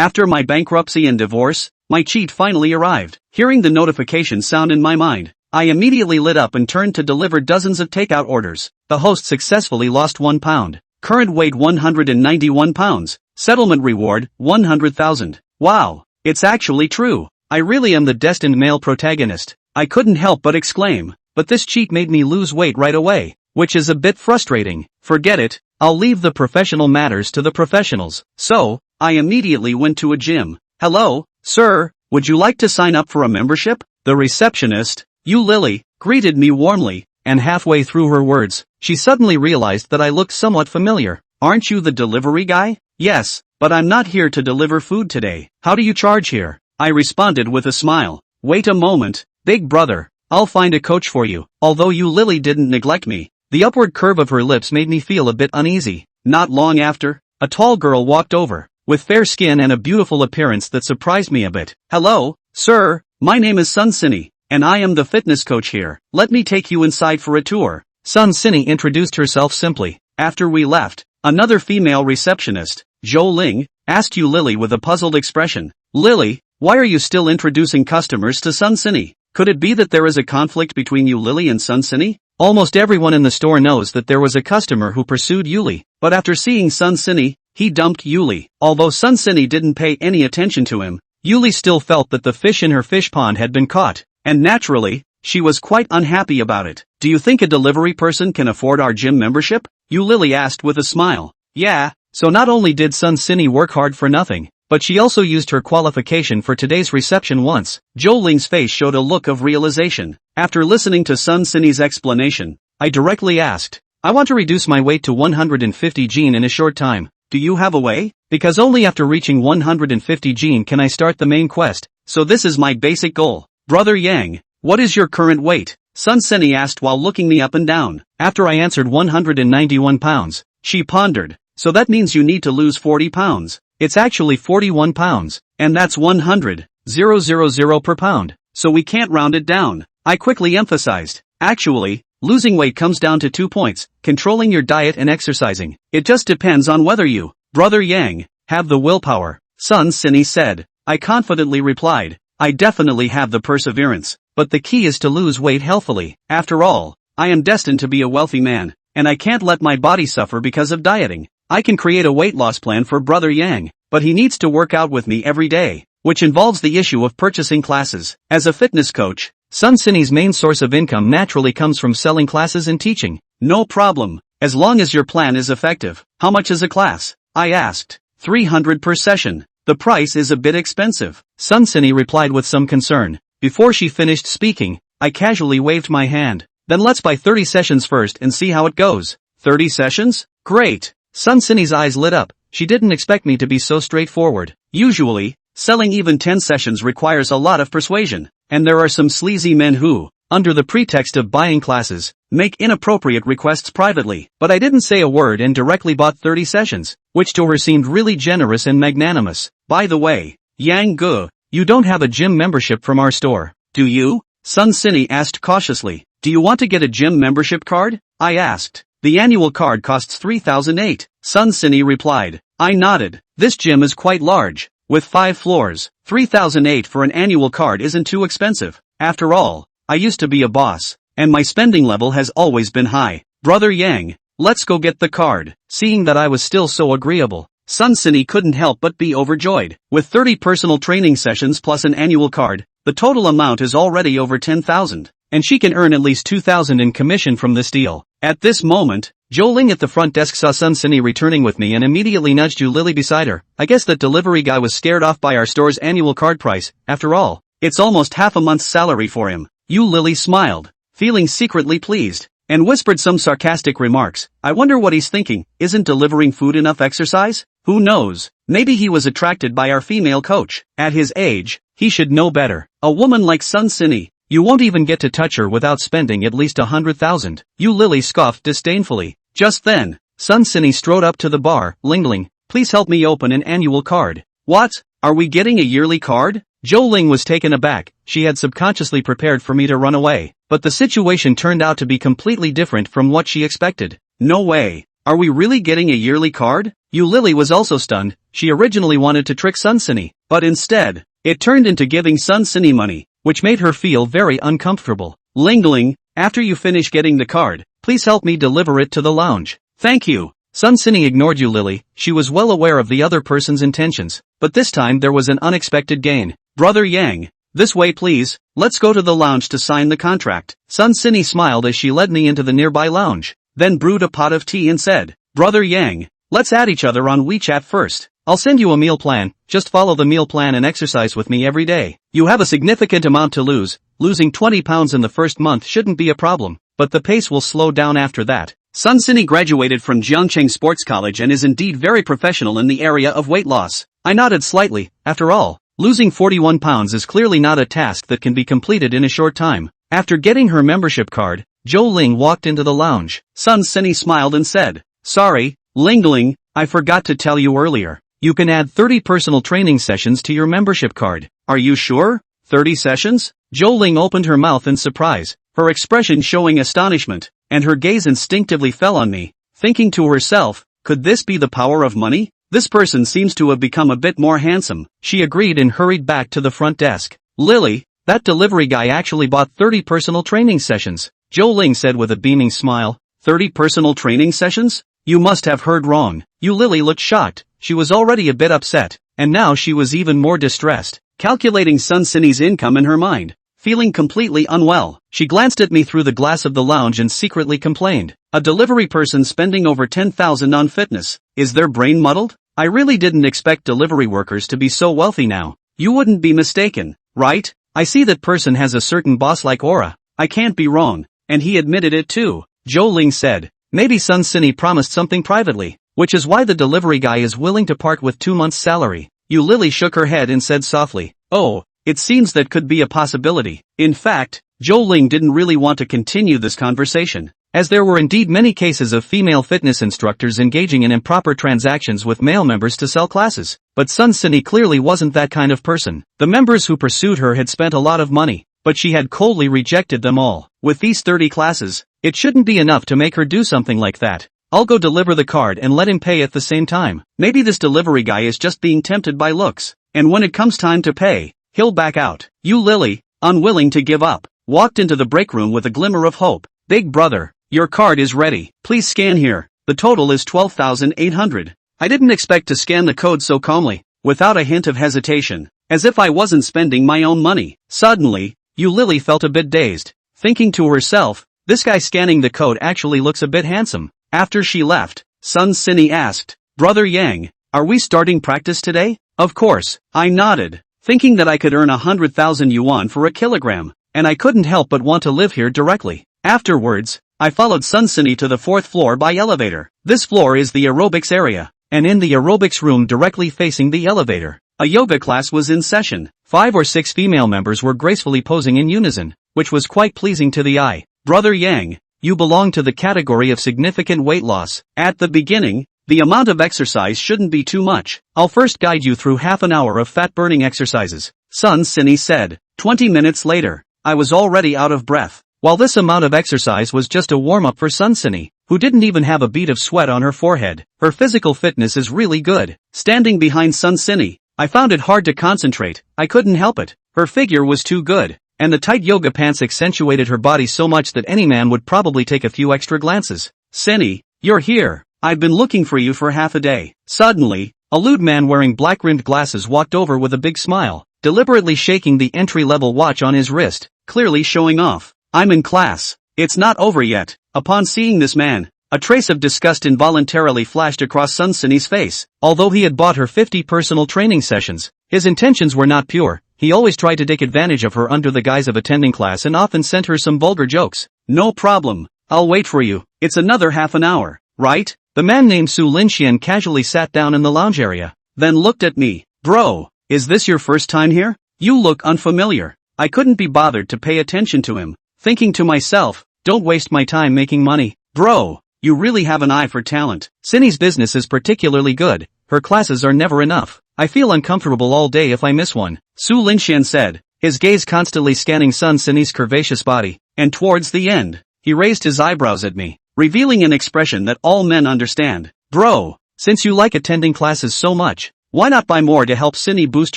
After my bankruptcy and divorce, my cheat finally arrived. Hearing the notification sound in my mind, I immediately lit up and turned to deliver dozens of takeout orders. The host successfully lost 1 pound. Current weight 191 pounds. Settlement reward, 100,000. Wow, it's actually true. I really am the destined male protagonist. I couldn't help but exclaim. But this cheat made me lose weight right away, which is a bit frustrating. Forget it, I'll leave the professional matters to the professionals. So, I immediately went to a gym. Hello, sir, would you like to sign up for a membership? The receptionist, Lily, greeted me warmly, and halfway through her words, she suddenly realized that I looked somewhat familiar. Aren't you the delivery guy? Yes, but I'm not here to deliver food today. How do you charge here? I responded with a smile. Wait a moment, big brother, I'll find a coach for you. Although Lily didn't neglect me, the upward curve of her lips made me feel a bit uneasy. Not long after, a tall girl walked over, with fair skin and a beautiful appearance that surprised me a bit. Hello, sir, my name is Sunsini, and I am the fitness coach here. Let me take you inside for a tour. Sunsini introduced herself simply. After we left, another female receptionist, Zhou Ling, asked Lily with a puzzled expression. Lily, why are you still introducing customers to Sunsini? Could it be that there is a conflict between Lily and Sunsini? Almost everyone in the store knows that there was a customer who pursued Yuli, but after seeing Sunsini, he dumped Yuli. Although Sunsini didn't pay any attention to him, Yuli still felt that the fish in her fish pond had been caught, and naturally, she was quite unhappy about it. Do you think a delivery person can afford our gym membership? Lily asked with a smile. Yeah, so not only did Sunsini work hard for nothing, but she also used her qualification for today's reception once. Zhou Ling's face showed a look of realization. After listening to Sunsini's explanation, I directly asked, I want to reduce my weight to 150 gene in a short time. Do you have a way? Because only after reaching 150 gene can I start the main quest, so this is my basic goal. Brother Yang, what is your current weight? Sunsini asked while looking me up and down. After I answered 191 pounds, she pondered. So that means you need to lose 40 pounds. It's actually 41 pounds, and that's 100,000 per pound, so we can't round it down. I quickly emphasized. Actually, losing weight comes down to 2 points, controlling your diet and exercising. It just depends on whether you, Brother Yang, have the willpower. Sunsini said. I confidently replied, I definitely have the perseverance, but the key is to lose weight healthily. After all, I am destined to be a wealthy man, and I can't let my body suffer because of dieting. I can create a weight loss plan for Brother Yang, but he needs to work out with me every day, which involves the issue of purchasing classes. As a fitness coach, Sunsini's main source of income naturally comes from selling classes and teaching. No problem, as long as your plan is effective. How much is a class? I asked. 300 per session. The price is a bit expensive. Sunsini replied with some concern. Before she finished speaking, I casually waved my hand. Then let's buy 30 sessions first and see how it goes. 30 sessions? Great. Sunsini's eyes lit up. She didn't expect me to be so straightforward. Usually, selling even 10 sessions requires a lot of persuasion, and there are some sleazy men who, under the pretext of buying classes, make inappropriate requests privately. But I didn't say a word and directly bought 30 sessions, which to her seemed really generous and magnanimous. By the way, Yang Gu, you don't have a gym membership from our store, do you? Sunsini asked cautiously. Do you want to get a gym membership card? I asked. The annual card costs 3,008. Sunsini replied. I nodded. This gym is quite large, with 5 floors. 3,008 for an annual card isn't too expensive. After all, I used to be a boss, and my spending level has always been high. Brother Yang, let's go get the card. Seeing that I was still so agreeable, Sunsini couldn't help but be overjoyed. With 30 personal training sessions plus an annual card, the total amount is already over 10,000, and she can earn at least 2,000 in commission from this deal. At this moment, Zhou Ling at the front desk saw Sunsini returning with me and immediately nudged Lily beside her. I guess that delivery guy was scared off by our store's annual card price. After all, it's almost half a month's salary for him. Lily smiled, feeling secretly pleased, and whispered some sarcastic remarks. I wonder what he's thinking. Isn't delivering food enough exercise? Who knows? Maybe he was attracted by our female coach. At his age, he should know better. A woman like Sunsini, you won't even get to touch her without spending at least 100,000. Lily scoffed disdainfully. Just then, Sunsini strode up to the bar, lingling, please help me open an annual card. What? Are we getting a yearly card? Zhou Ling was taken aback. She had subconsciously prepared for me to run away, but the situation turned out to be completely different from what she expected. No way. Are we really getting a yearly card? Yu Lily was also stunned. She originally wanted to trick Sun Sunny, but instead, it turned into giving Sun Sunny money, which made her feel very uncomfortable. Ling Ling, after you finish getting the card, please help me deliver it to the lounge. Thank you. Sun Sunny ignored Yu Lily. She was well aware of the other person's intentions, but this time there was an unexpected gain. Brother Yang, this way please, let's go to the lounge to sign the contract. Sun Sunny smiled as she led me into the nearby lounge, then brewed a pot of tea and said, Brother Yang, let's add each other on WeChat first. I'll send you a meal plan, just follow the meal plan and exercise with me every day. You have a significant amount to lose, losing 20 pounds in the first month shouldn't be a problem, but the pace will slow down after that. Sun Sunny graduated from Jiangcheng Sports College and is indeed very professional in the area of weight loss. I nodded slightly. After all, losing 41 pounds is clearly not a task that can be completed in a short time. After getting her membership card, Zhou Ling walked into the lounge. Sun Sunny smiled and said, Sorry, Ling Ling, I forgot to tell you earlier. You can add 30 personal training sessions to your membership card. Are you sure? 30 sessions? Zhou Ling opened her mouth in surprise, her expression showing astonishment, and her gaze instinctively fell on me, thinking to herself, could this be the power of money? This person seems to have become a bit more handsome. She agreed and hurried back to the front desk. Lily, that delivery guy actually bought 30 personal training sessions, Zhou Ling said with a beaming smile. 30 personal training sessions? You must have heard wrong. Yu Lily looked shocked. She was already a bit upset, and now she was even more distressed, calculating Sun Sunny's income in her mind. Feeling completely unwell, she glanced at me through the glass of the lounge and secretly complained. A delivery person spending over 10,000 on fitness. Is their brain muddled? I really didn't expect delivery workers to be so wealthy now. You wouldn't be mistaken, right? I see that person has a certain boss-like aura. I can't be wrong. And he admitted it too. Zhou Ling said. Maybe Sun Sunny promised something privately, which is why the delivery guy is willing to part with 2 months' salary. Yu Lily shook her head and said softly, Oh, it seems that could be a possibility. In fact, Zhou Ling didn't really want to continue this conversation, as there were indeed many cases of female fitness instructors engaging in improper transactions with male members to sell classes. But Sun Sunny clearly wasn't that kind of person. The members who pursued her had spent a lot of money, but she had coldly rejected them all. With these 30 classes, it shouldn't be enough to make her do something like that. I'll go deliver the card and let him pay at the same time. Maybe this delivery guy is just being tempted by looks, and when it comes time to pay, he'll back out. Yu Lily, unwilling to give up, walked into the break room with a glimmer of hope. Big brother, your card is ready. Please scan here. The total is 12,800. I didn't expect to scan the code so calmly, without a hint of hesitation, as if I wasn't spending my own money. Suddenly, Yu Lily felt a bit dazed, thinking to herself, this guy scanning the code actually looks a bit handsome. After she left, Sun Sunny asked, Brother Yang, are we starting practice today? Of course, I nodded, thinking that I could earn 100,000 yuan for a kilogram, and I couldn't help but want to live here directly. Afterwards, I followed Sun Sunny to the 4th floor by elevator. This floor is the aerobics area, and in the aerobics room directly facing the elevator, a yoga class was in session. 5 or 6 female members were gracefully posing in unison, which was quite pleasing to the eye. Brother Yang, you belong to the category of significant weight loss. At the beginning, the amount of exercise shouldn't be too much. I'll first guide you through half an hour of fat-burning exercises, Sun Sunny said. 20 minutes later, I was already out of breath. While this amount of exercise was just a warm-up for Sun Sunny, who didn't even have a bead of sweat on her forehead. Her physical fitness is really good. Standing behind Sun Sunny, I found it hard to concentrate. I couldn't help it. Her figure was too good, and the tight yoga pants accentuated her body so much that any man would probably take a few extra glances. Sunny, you're here. I've been looking for you for half a day. Suddenly, a lewd man wearing black-rimmed glasses walked over with a big smile, deliberately shaking the entry-level watch on his wrist, clearly showing off. I'm in class. It's not over yet. Upon seeing this man, a trace of disgust involuntarily flashed across Sun Sunny's face. Although he had bought her 50 personal training sessions, his intentions were not pure. He always tried to take advantage of her under the guise of attending class and often sent her some vulgar jokes. No problem. I'll wait for you. It's another half an hour, right? The man named Su Linxian casually sat down in the lounge area, then looked at me. Bro, is this your first time here? You look unfamiliar. I couldn't be bothered to pay attention to him, thinking to myself, don't waste my time making money. Bro, you really have an eye for talent. Sunny's business is particularly good. Her classes are never enough. I feel uncomfortable all day if I miss one, Su Linxian said, his gaze constantly scanning Sun Sunny's curvaceous body, and towards the end, he raised his eyebrows at me. revealing an expression that all men understand. Bro, since you like attending classes so much, why not buy more to help Cindy boost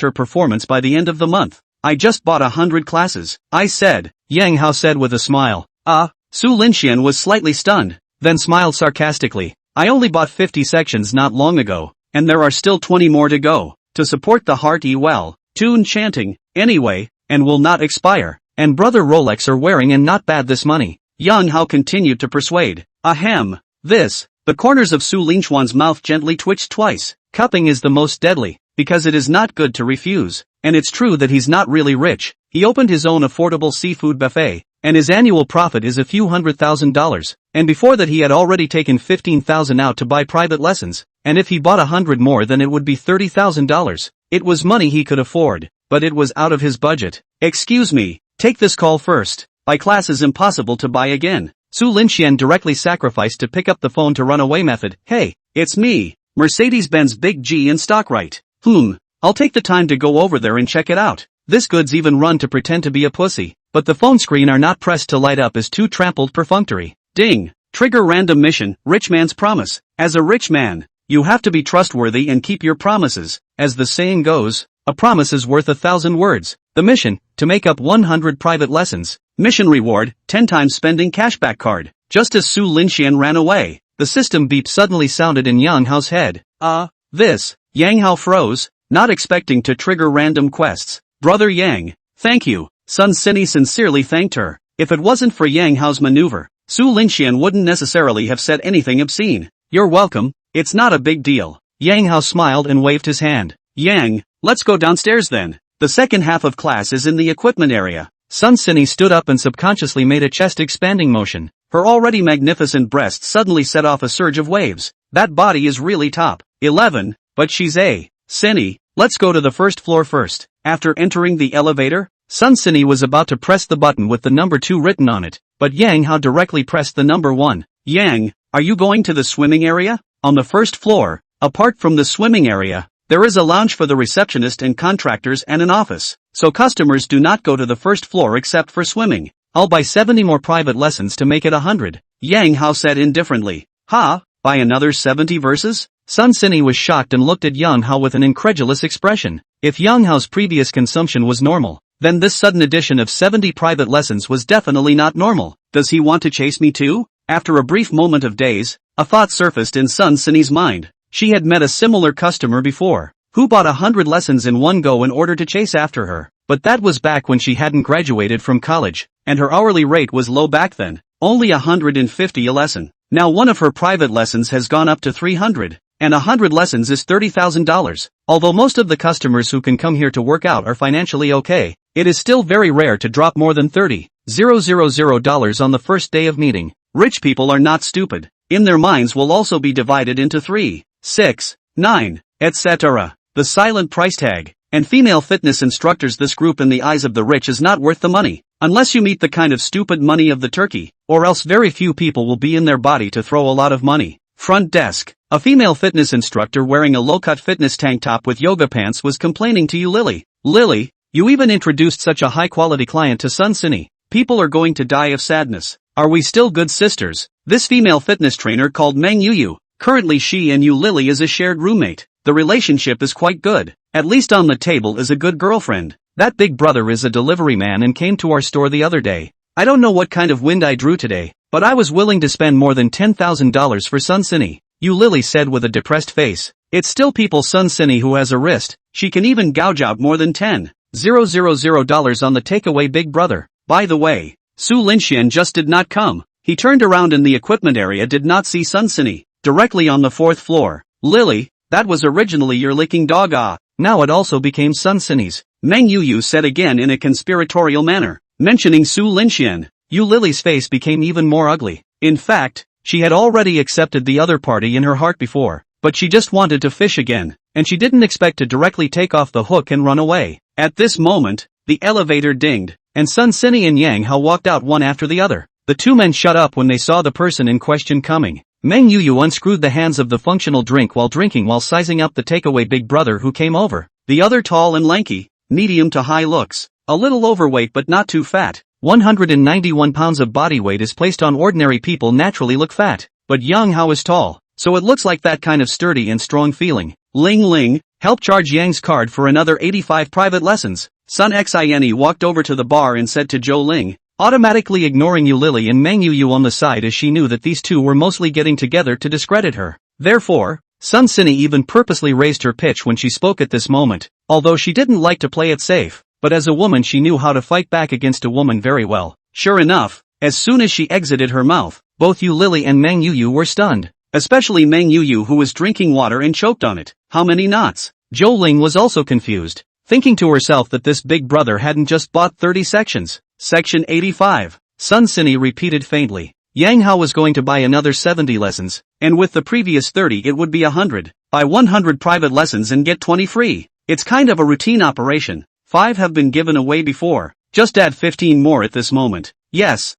her performance by the end of the month? I just bought 100 classes, I said. Yang Hao said with a smile. Su Linxian was slightly stunned, then smiled sarcastically. I only bought 50 sections not long ago, and there are still 20 more to go, to support the webtoon chanting, anyway, and will not expire. And brother Rolex are wearing and not bad this money. Yang Hao continued to persuade. Ahem. This. The corners of Su Linxuan's mouth gently twitched twice. Cupping is the most deadly, because it is not good to refuse. And it's true that he's not really rich. He opened his own affordable seafood buffet, and his annual profit is a few $100,000. And before that he had already taken $15,000 out to buy private lessons, and if he bought 100 more then it would be $30,000. It was money he could afford, but it was out of his budget. Excuse me, take this call first. Buy class is impossible to buy again. Su Linxian directly sacrificed to pick up the phone to run away method. Hey, it's me, Mercedes-Benz Big G in stock, right? I'll take the time to go over there and check it out. This goods even run to pretend to be a pussy, but the phone screen are not pressed to light up as too trampled perfunctory. Ding. Trigger random mission, rich man's promise. As a rich man, you have to be trustworthy and keep your promises. As the saying goes, a promise is worth 1,000 words. The mission, to make up 100 private lessons. Mission reward, 10 times spending cashback card. Just as Su Linxian ran away, the system beep suddenly sounded in Yang Hao's head. This. Yang Hao froze, not expecting to trigger random quests. Brother Yang, thank you. Sun Cindy sincerely thanked her. If it wasn't for Yang Hao's maneuver, Su Linxian wouldn't necessarily have said anything obscene. You're welcome, it's not a big deal. Yang Hao smiled and waved his hand. Yang, let's go downstairs then. The second half of class is in the equipment area. Sun Cindy stood up and subconsciously made a chest expanding motion. Her already magnificent breasts suddenly set off a surge of waves. That body is really top 11, but she's a Cindy. Let's go to the first floor first. After entering the elevator, Sun Cindy was about to press the button with the number 2 written on it, but Yang Hao directly pressed the number 1. Yang, are you going to the swimming area? On the first floor, apart from the swimming area, there is a lounge for the receptionist and contractors and an office, so customers do not go to the first floor except for swimming. I'll buy 70 more private lessons to make it 100. Yang Hao said indifferently. Buy another 70 verses? Sun Cindy was shocked and looked at Yang Hao with an incredulous expression. If Yang Hao's previous consumption was normal, then this sudden addition of 70 private lessons was definitely not normal. Does he want to chase me too? After a brief moment of daze, a thought surfaced in Sun Cindy's mind. She had met a similar customer before, who bought 100 lessons in one go in order to chase after her. But that was back when she hadn't graduated from college, and her hourly rate was low back then, only 150 a lesson. Now one of her private lessons has gone up to 300, and 100 lessons is $30,000. Although most of the customers who can come here to work out are financially okay, it is still very rare to drop more than $30,000 on the first day of meeting. Rich people are not stupid. In their minds will also be divided into 3, 6, 9, etc. The silent price tag. And female fitness instructors, this group in the eyes of the rich is not worth the money, unless you meet the kind of stupid money of the turkey, or else very few people will be in their body to throw a lot of money. Front desk. A female fitness instructor wearing a low-cut fitness tank top with yoga pants was complaining to Lily. Lily, you even introduced such a high-quality client to Sun Cindy. People are going to die of sadness. Are we still good sisters? This female fitness trainer called Meng Yu. Currently she and Lily is a shared roommate. The relationship is quite good. At least on the table is a good girlfriend. That big brother is a delivery man and came to our store the other day. I don't know what kind of wind I drew today, but I was willing to spend more than $10,000 for Sun Cindy. Lily said with a depressed face. It's still people Sun Cindy who has a wrist. She can even gouge out more than $10,000 on the takeaway big brother. By the way, Su Linxian just did not come. He turned around in the equipment area, did not see Sun Cindy. Directly on the 4th floor. Lily, that was originally your licking dog. Now it also became Sun Cindy's. Meng Yu said again in a conspiratorial manner, mentioning Su Linxian. Lily's face became even more ugly. In fact, she had already accepted the other party in her heart before, but she just wanted to fish again, and she didn't expect to directly take off the hook and run away. At this moment, the elevator dinged, and Sun Cindy and Yang Hao walked out one after the other. The two men shut up when they saw the person in question coming. Meng Yu unscrewed the hands of the functional drink while sizing up the takeaway big brother who came over. The other tall and lanky, medium to high looks, a little overweight but not too fat, 191 pounds of body weight is placed on ordinary people naturally look fat, but Yang Hao is tall, so it looks like that kind of sturdy and strong feeling. Ling Ling, help charge Yang's card for another 85 private lessons. Sun Xine walked over to the bar and said to Zhou Ling, automatically ignoring Yu Lily and Meng Yu on the side as she knew that these two were mostly getting together to discredit her. Therefore, Sun Sini even purposely raised her pitch when she spoke at this moment, although she didn't like to play it safe, but as a woman she knew how to fight back against a woman very well. Sure enough, as soon as she exited her mouth, both Yu Lily and Meng Yu were stunned. Especially Meng Yu who was drinking water and choked on it. How many knots? Zhou Ling was also confused, thinking to herself that this big brother hadn't just bought 30 sections. Section 85. Sun Sini repeated faintly. Yang Hao was going to buy another 70 lessons, and with the previous 30 it would be 100. Buy 100 private lessons and get 20 free. It's kind of a routine operation. 5 have been given away before. Just add 15 more at this moment. Yes.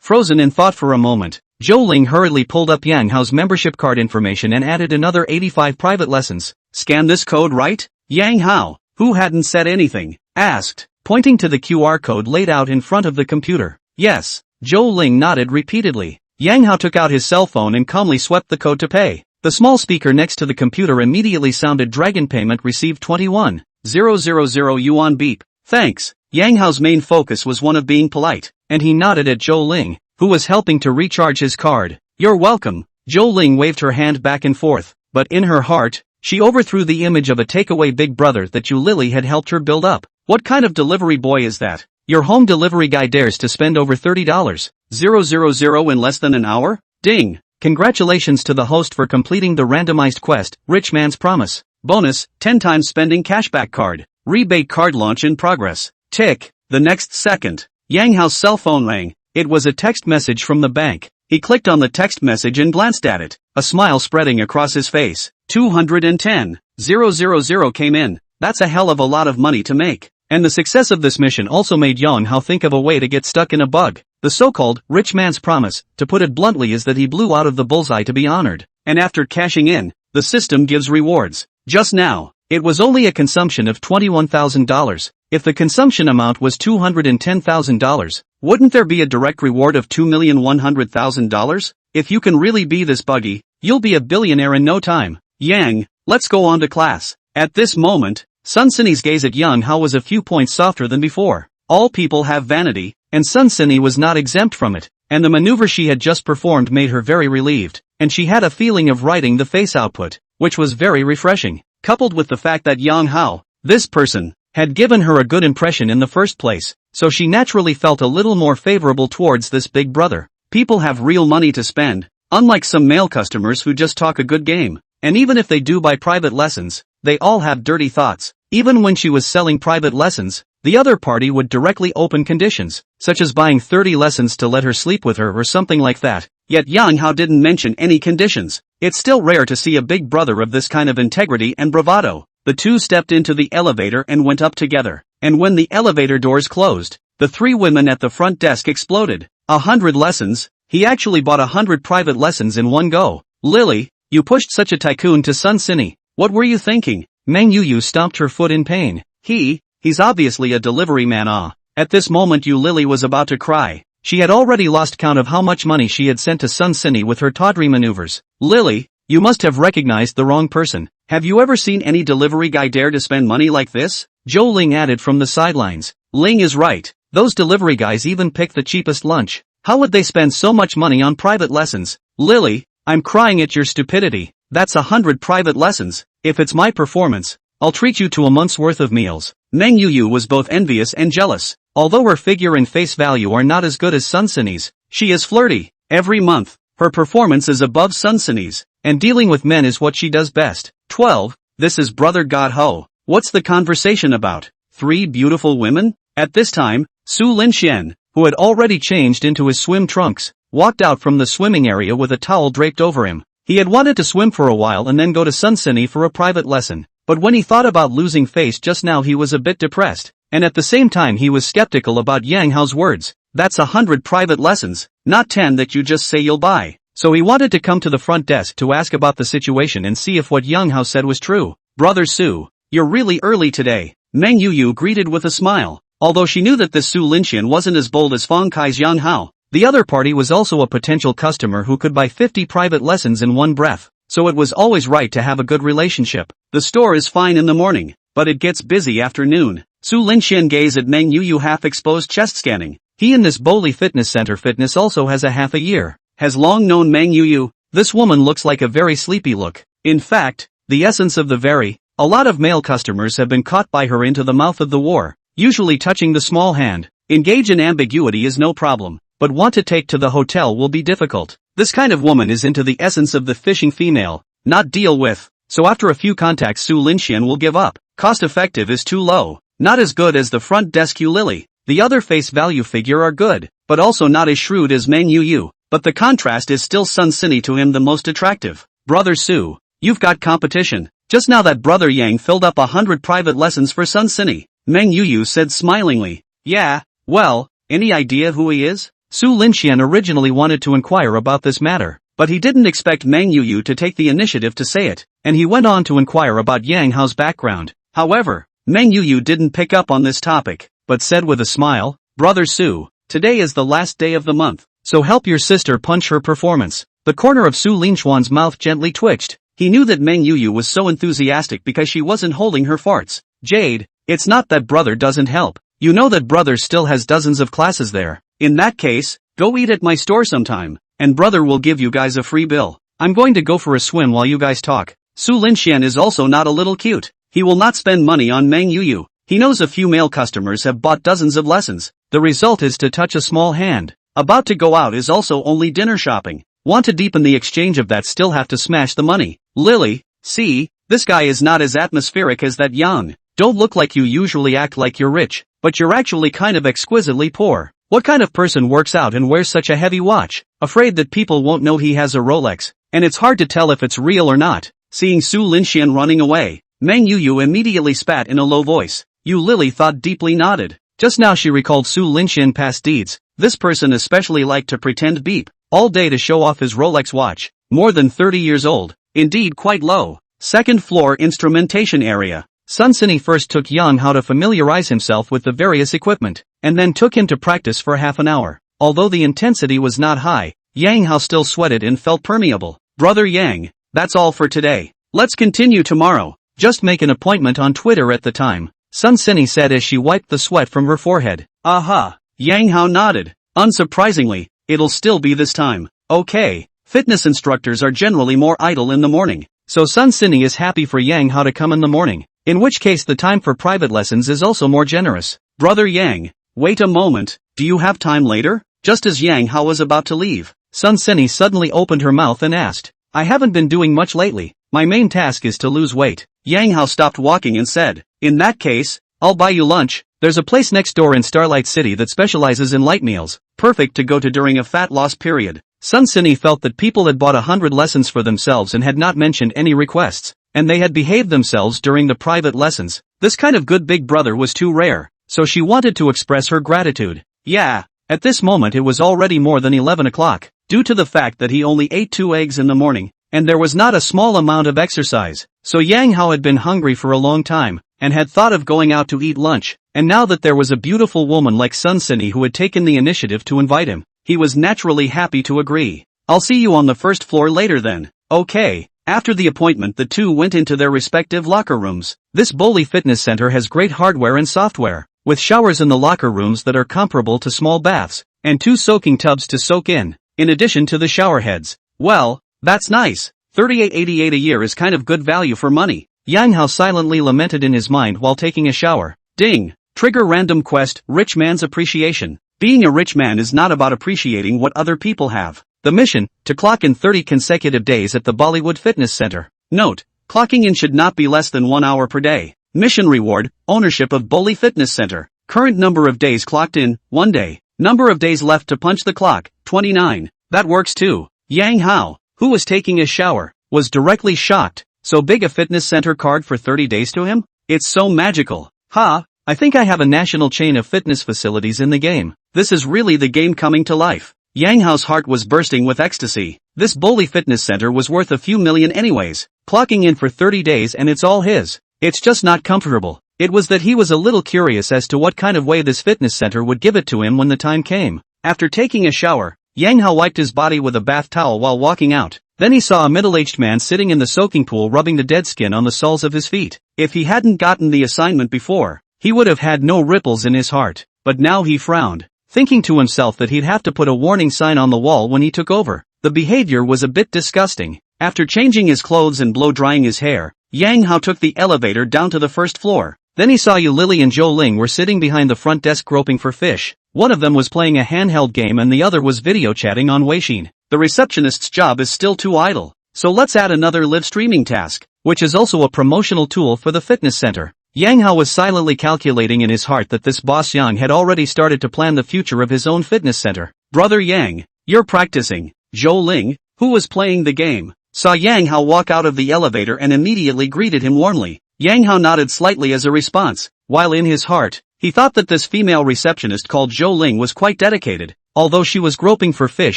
Frozen in thought for a moment, Zhou Ling hurriedly pulled up Yang Hao's membership card information and added another 85 private lessons. Scan this code right? Yang Hao, who hadn't said anything, asked, pointing to the QR code laid out in front of the computer. Yes. Zhou Ling nodded repeatedly. Yang Hao took out his cell phone and calmly swept the code to pay. The small speaker next to the computer immediately sounded dragon payment received 21,000 yuan beep. Thanks. Yang Hao's main focus was one of being polite, and he nodded at Zhou Ling, who was helping to recharge his card. You're welcome. Zhou Ling waved her hand back and forth, but in her heart, she overthrew the image of a takeaway big brother that Yu Lily had helped her build up. What kind of delivery boy is that? Your home delivery guy dares to spend over $30,000 in less than an hour? Ding! Congratulations to the host for completing the randomized quest, Rich Man's Promise. Bonus, 10 times spending cashback card. Rebate card launch in progress. Tick. The next second, Yang Hao's cell phone rang. It was a text message from the bank. He clicked on the text message and glanced at it, a smile spreading across his face. 210,000 came in. That's a hell of a lot of money to make. And the success of this mission also made Yang Hao think of a way to get stuck in a bug. The so-called rich man's promise, to put it bluntly, is that he blew out of the bullseye to be honored. And after cashing in, the system gives rewards. Just now, it was only a consumption of $21,000. If the consumption amount was $210,000, wouldn't there be a direct reward of $2,100,000? If you can really be this buggy, you'll be a billionaire in no time. Yang, let's go on to class. At this moment, Sun Sini's gaze at Yang Hao was a few points softer than before. All people have vanity, and Sun Sini was not exempt from it, and the maneuver she had just performed made her very relieved, and she had a feeling of writing the face output, which was very refreshing, coupled with the fact that Yang Hao, this person, had given her a good impression in the first place, so she naturally felt a little more favorable towards this big brother. People have real money to spend, unlike some male customers who just talk a good game, and even if they do buy private lessons, they all have dirty thoughts. Even when she was selling private lessons, the other party would directly open conditions, such as buying 30 lessons to let her sleep with her or something like that. Yet Yang Hao didn't mention any conditions. It's still rare to see a big brother of this kind of integrity and bravado. The two stepped into the elevator and went up together, and when the elevator doors closed, the 3 women at the front desk exploded. 100 lessons? He actually bought 100 private lessons in one go. Lily, you pushed such a tycoon to Sun Sini. What were you thinking? Meng Yu stomped her foot in pain. He's obviously a delivery man. At this moment Yu Lily was about to cry. She had already lost count of how much money she had sent to Sun Sini with her tawdry maneuvers. Lily, you must have recognized the wrong person. Have you ever seen any delivery guy dare to spend money like this? Zhou Ling added from the sidelines. Ling is right. Those delivery guys even pick the cheapest lunch. How would they spend so much money on private lessons? Lily, I'm crying at your stupidity. That's 100 private lessons. If it's my performance, I'll treat you to a month's worth of meals. Meng Yu was both envious and jealous. Although her figure and face value are not as good as Sun Sini's, she is flirty. Every month, her performance is above Sun Sini's, and dealing with men is what she does best. 12. This is Brother God Ho. What's the conversation about? 3 beautiful women? At this time, Su Linxian, who had already changed into his swim trunks, walked out from the swimming area with a towel draped over him. He had wanted to swim for a while and then go to Sun Sini for a private lesson, but when he thought about losing face just now he was a bit depressed, and at the same time he was skeptical about Yang Hao's words. That's 100 private lessons, not 10 that you just say you'll buy. So he wanted to come to the front desk to ask about the situation and see if what Yang Hao said was true. Brother Su, you're really early today. Meng Yu greeted with a smile. Although she knew that this Su Linxian wasn't as bold as Fong Kai's Yang Hao, the other party was also a potential customer who could buy 50 private lessons in one breath, so it was always right to have a good relationship. The store is fine in the morning, but it gets busy after noon. Su Linxian gazed at Meng Yuyu half-exposed chest scanning. He in this Boli Fitness Center fitness also has a half a year. Has long known Meng Yuyu. This woman looks like a very sleepy look. In fact, the essence of the very, a lot of male customers have been caught by her into the mouth of the war, usually touching the small hand. Engage in ambiguity is no problem, but want to take to the hotel will be difficult. This kind of woman is into the essence of the fishing female, not deal with. So after a few contacts Su Linxian will give up. Cost effective is too low. Not as good as the front desk Yu Lily. The other face value figure are good, but also not as shrewd as Meng Yuyu. But the contrast is still Sun Sini to him the most attractive. Brother Su, you've got competition. Just now that brother Yang filled up 100 private lessons for Sun Sini. Meng Yuyu said smilingly. Yeah, well, any idea who he is? Su Linxian originally wanted to inquire about this matter, but he didn't expect Meng Yuyu to take the initiative to say it, and he went on to inquire about Yang Hao's background. However, Meng Yuyu didn't pick up on this topic, but said with a smile, Brother Su, today is the last day of the month, so help your sister punch her performance. The corner of Su Linxuan's mouth gently twitched. He knew that Meng Yuyu was so enthusiastic because she wasn't holding her farts. Jade, it's not that brother doesn't help. You know that brother still has dozens of classes there. In that case, go eat at my store sometime, and brother will give you guys a free bill. I'm going to go for a swim while you guys talk. Su Linxian is also not a little cute. He will not spend money on Meng Yuyu. He knows a few male customers have bought dozens of lessons. The result is to touch a small hand. About to go out is also only dinner shopping. Want to deepen the exchange of that still have to smash the money. Lily, see, this guy is not as atmospheric as that Yang. Don't look like you usually act like you're rich, but you're actually kind of exquisitely poor. What kind of person works out and wears such a heavy watch? Afraid that people won't know he has a Rolex, and it's hard to tell if it's real or not. Seeing Su Linxian running away, Meng Yuyu immediately spat in a low voice. Yu Lily thought deeply nodded. Just now she recalled Su Linxian past deeds. This person especially liked to pretend beep all day to show off his Rolex watch. More than 30 years old. Indeed quite low. Second floor instrumentation area. Sun Sini first took Yang Hao to familiarize himself with the various equipment, and then took him to practice for half an hour. Although the intensity was not high, Yang Hao still sweated and felt permeable. Brother Yang, that's all for today. Let's continue tomorrow. Just make an appointment on Twitter at the time. Sun Sini said as she wiped the sweat from her forehead. Aha. Yang Hao nodded. Unsurprisingly, it'll still be this time. Okay. Fitness instructors are generally more idle in the morning, so Sun Sini is happy for Yang Hao to come in the morning, in which case the time for private lessons is also more generous. Brother Yang, wait a moment, do you have time later? Just as Yang Hao was about to leave, Sun Sini suddenly opened her mouth and asked, I haven't been doing much lately. My main task is to lose weight. Yang Hao stopped walking and said, in that case, I'll buy you lunch. There's a place next door in Starlight City that specializes in light meals, perfect to go to during a fat loss period. Sun Sini felt that people had bought 100 lessons for themselves and had not mentioned any requests, and they had behaved themselves during the private lessons. This kind of good big brother was too rare, so she wanted to express her gratitude. Yeah, at this moment it was already more than 11 o'clock, due to the fact that he only ate 2 eggs in the morning, and there was not a small amount of exercise, so Yang Hao had been hungry for a long time, and had thought of going out to eat lunch, and now that there was a beautiful woman like Sun Sini who had taken the initiative to invite him, he was naturally happy to agree. I'll see you on the first floor later then. Okay. After the appointment the two went into their respective locker rooms. This Boli Fitness Center has great hardware and software, with showers in the locker rooms that are comparable to small baths, and 2 soaking tubs to soak in addition to the shower heads. Well, that's nice. $38.88 a year is kind of good value for money. Yang Hao silently lamented in his mind while taking a shower. Ding! Trigger random quest, Rich Man's Appreciation. Being a rich man is not about appreciating what other people have. The mission, to clock in 30 consecutive days at the Bollywood Fitness Center. Note, clocking in should not be less than 1 hour per day. Mission reward, ownership of Boli Fitness Center. Current number of days clocked in, 1 day. Number of days left to punch the clock, 29. That works too. Yang Hao, who was taking a shower, was directly shocked. So big a fitness center card for 30 days to him? It's so magical. Ha, I think I have a national chain of fitness facilities in the game. This is really the game coming to life. Yang Hao's heart was bursting with ecstasy. This Boli Fitness Center was worth a few million anyways. Clocking in for 30 days and it's all his. It's just not comfortable. It was that he was a little curious as to what kind of way this fitness center would give it to him when the time came. After taking a shower, Yang Hao wiped his body with a bath towel while walking out. Then he saw a middle-aged man sitting in the soaking pool rubbing the dead skin on the soles of his feet. If he hadn't gotten the assignment before, he would have had no ripples in his heart. But now he frowned, thinking to himself that he'd have to put a warning sign on the wall when he took over. The behavior was a bit disgusting. After changing his clothes and blow-drying his hair, Yang Hao took the elevator down to the first floor. Then he saw Yu Lily and Zhou Ling were sitting behind the front desk groping for fish. One of them was playing a handheld game and the other was video chatting on Weixin. The receptionist's job is still too idle, so let's add another live streaming task, which is also a promotional tool for the fitness center. Yang Hao was silently calculating in his heart that this boss Yang had already started to plan the future of his own fitness center. Brother Yang, you're practicing. Zhou Ling, who was playing the game, saw Yang Hao walk out of the elevator and immediately greeted him warmly. Yang Hao nodded slightly as a response, while in his heart, he thought that this female receptionist called Zhou Ling was quite dedicated. Although she was groping for fish,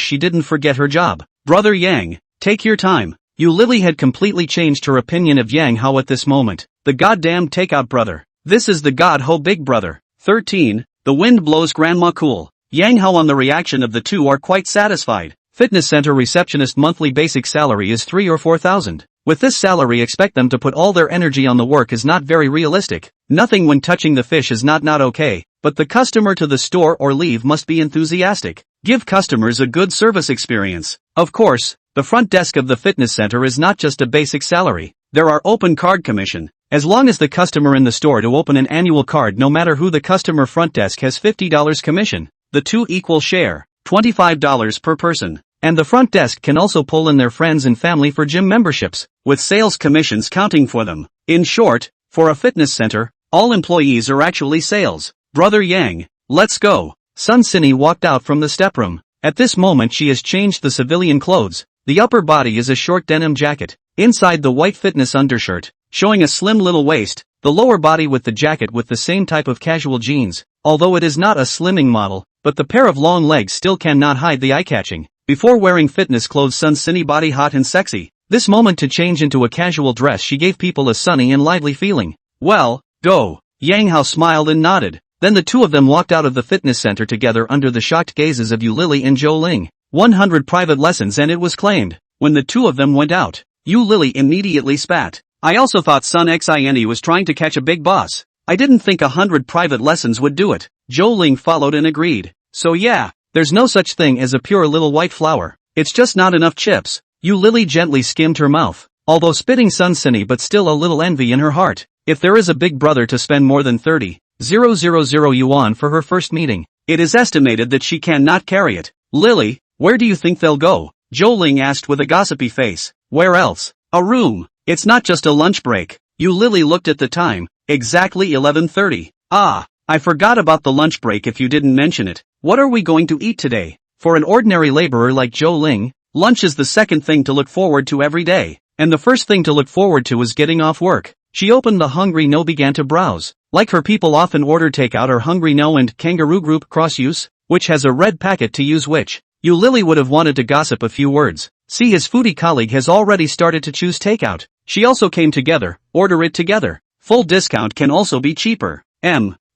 she didn't forget her job. Brother Yang, take your time. Yu Lily had completely changed her opinion of Yang Hao at this moment. The goddamn takeout brother. This is the God Ho Big Brother. 13. The wind blows grandma cool. Yang Hao on the reaction of the two are quite satisfied. Fitness center receptionist monthly basic salary is 3 or 4,000. With this salary expect them to put all their energy on the work is not very realistic. Nothing when touching the fish is not okay, but the customer to the store or leave must be enthusiastic. Give customers a good service experience. Of course, the front desk of the fitness center is not just a basic salary. There are open card commission. As long as the customer in the store to open an annual card, no matter who the customer, front desk has $50 commission. The two equal share, $25 per person. And the front desk can also pull in their friends and family for gym memberships, with sales commissions counting for them. In short, for a fitness center, all employees are actually sales. Brother Yang, let's go. Sun Sini walked out from the step room. At this moment she has changed the civilian clothes. The upper body is a short denim jacket. Inside the white fitness undershirt, showing a slim little waist. The lower body with the jacket with the same type of casual jeans. Although it is not a slimming model, but the pair of long legs still cannot hide the eye-catching. Before wearing fitness clothes, Sun Sini body hot and sexy. This moment to change into a casual dress, she gave people a sunny and lively feeling. Well, go. Yang Hao smiled and nodded. Then the two of them walked out of the fitness center together under the shocked gazes of Yu Lily and Zhou Ling. 100 private lessons and it was claimed. When the two of them went out, Yu Lily immediately spat. I also thought Sun Xin was trying to catch a big boss. I didn't think 100 private lessons would do it. Zhou Ling followed and agreed. So yeah. There's no such thing as a pure little white flour. It's just not enough chips. Yu Lily gently skimmed her mouth, although spitting Sun Sini, but still a little envy in her heart. If there is a big brother to spend more than 30,000 yuan for her first meeting, it is estimated that she cannot carry it. Lily, where do you think they'll go? Zhou Ling asked with a gossipy face. Where else? A room. It's not just a lunch break. Yu Lily looked at the time. Exactly 11:30. Ah, I forgot about the lunch break if you didn't mention it. What are we going to eat today? For an ordinary laborer like Zhou Ling, lunch is the second thing to look forward to every day, and the first thing to look forward to is getting off work. She opened the Hungry No, began to browse. Like her, people often order takeout or Hungry No and Kangaroo Group cross-use, which has a red packet to use which. Yu Lily would have wanted to gossip a few words. See, his foodie colleague has already started to choose takeout. She also came together, order it together. Full discount can also be cheaper.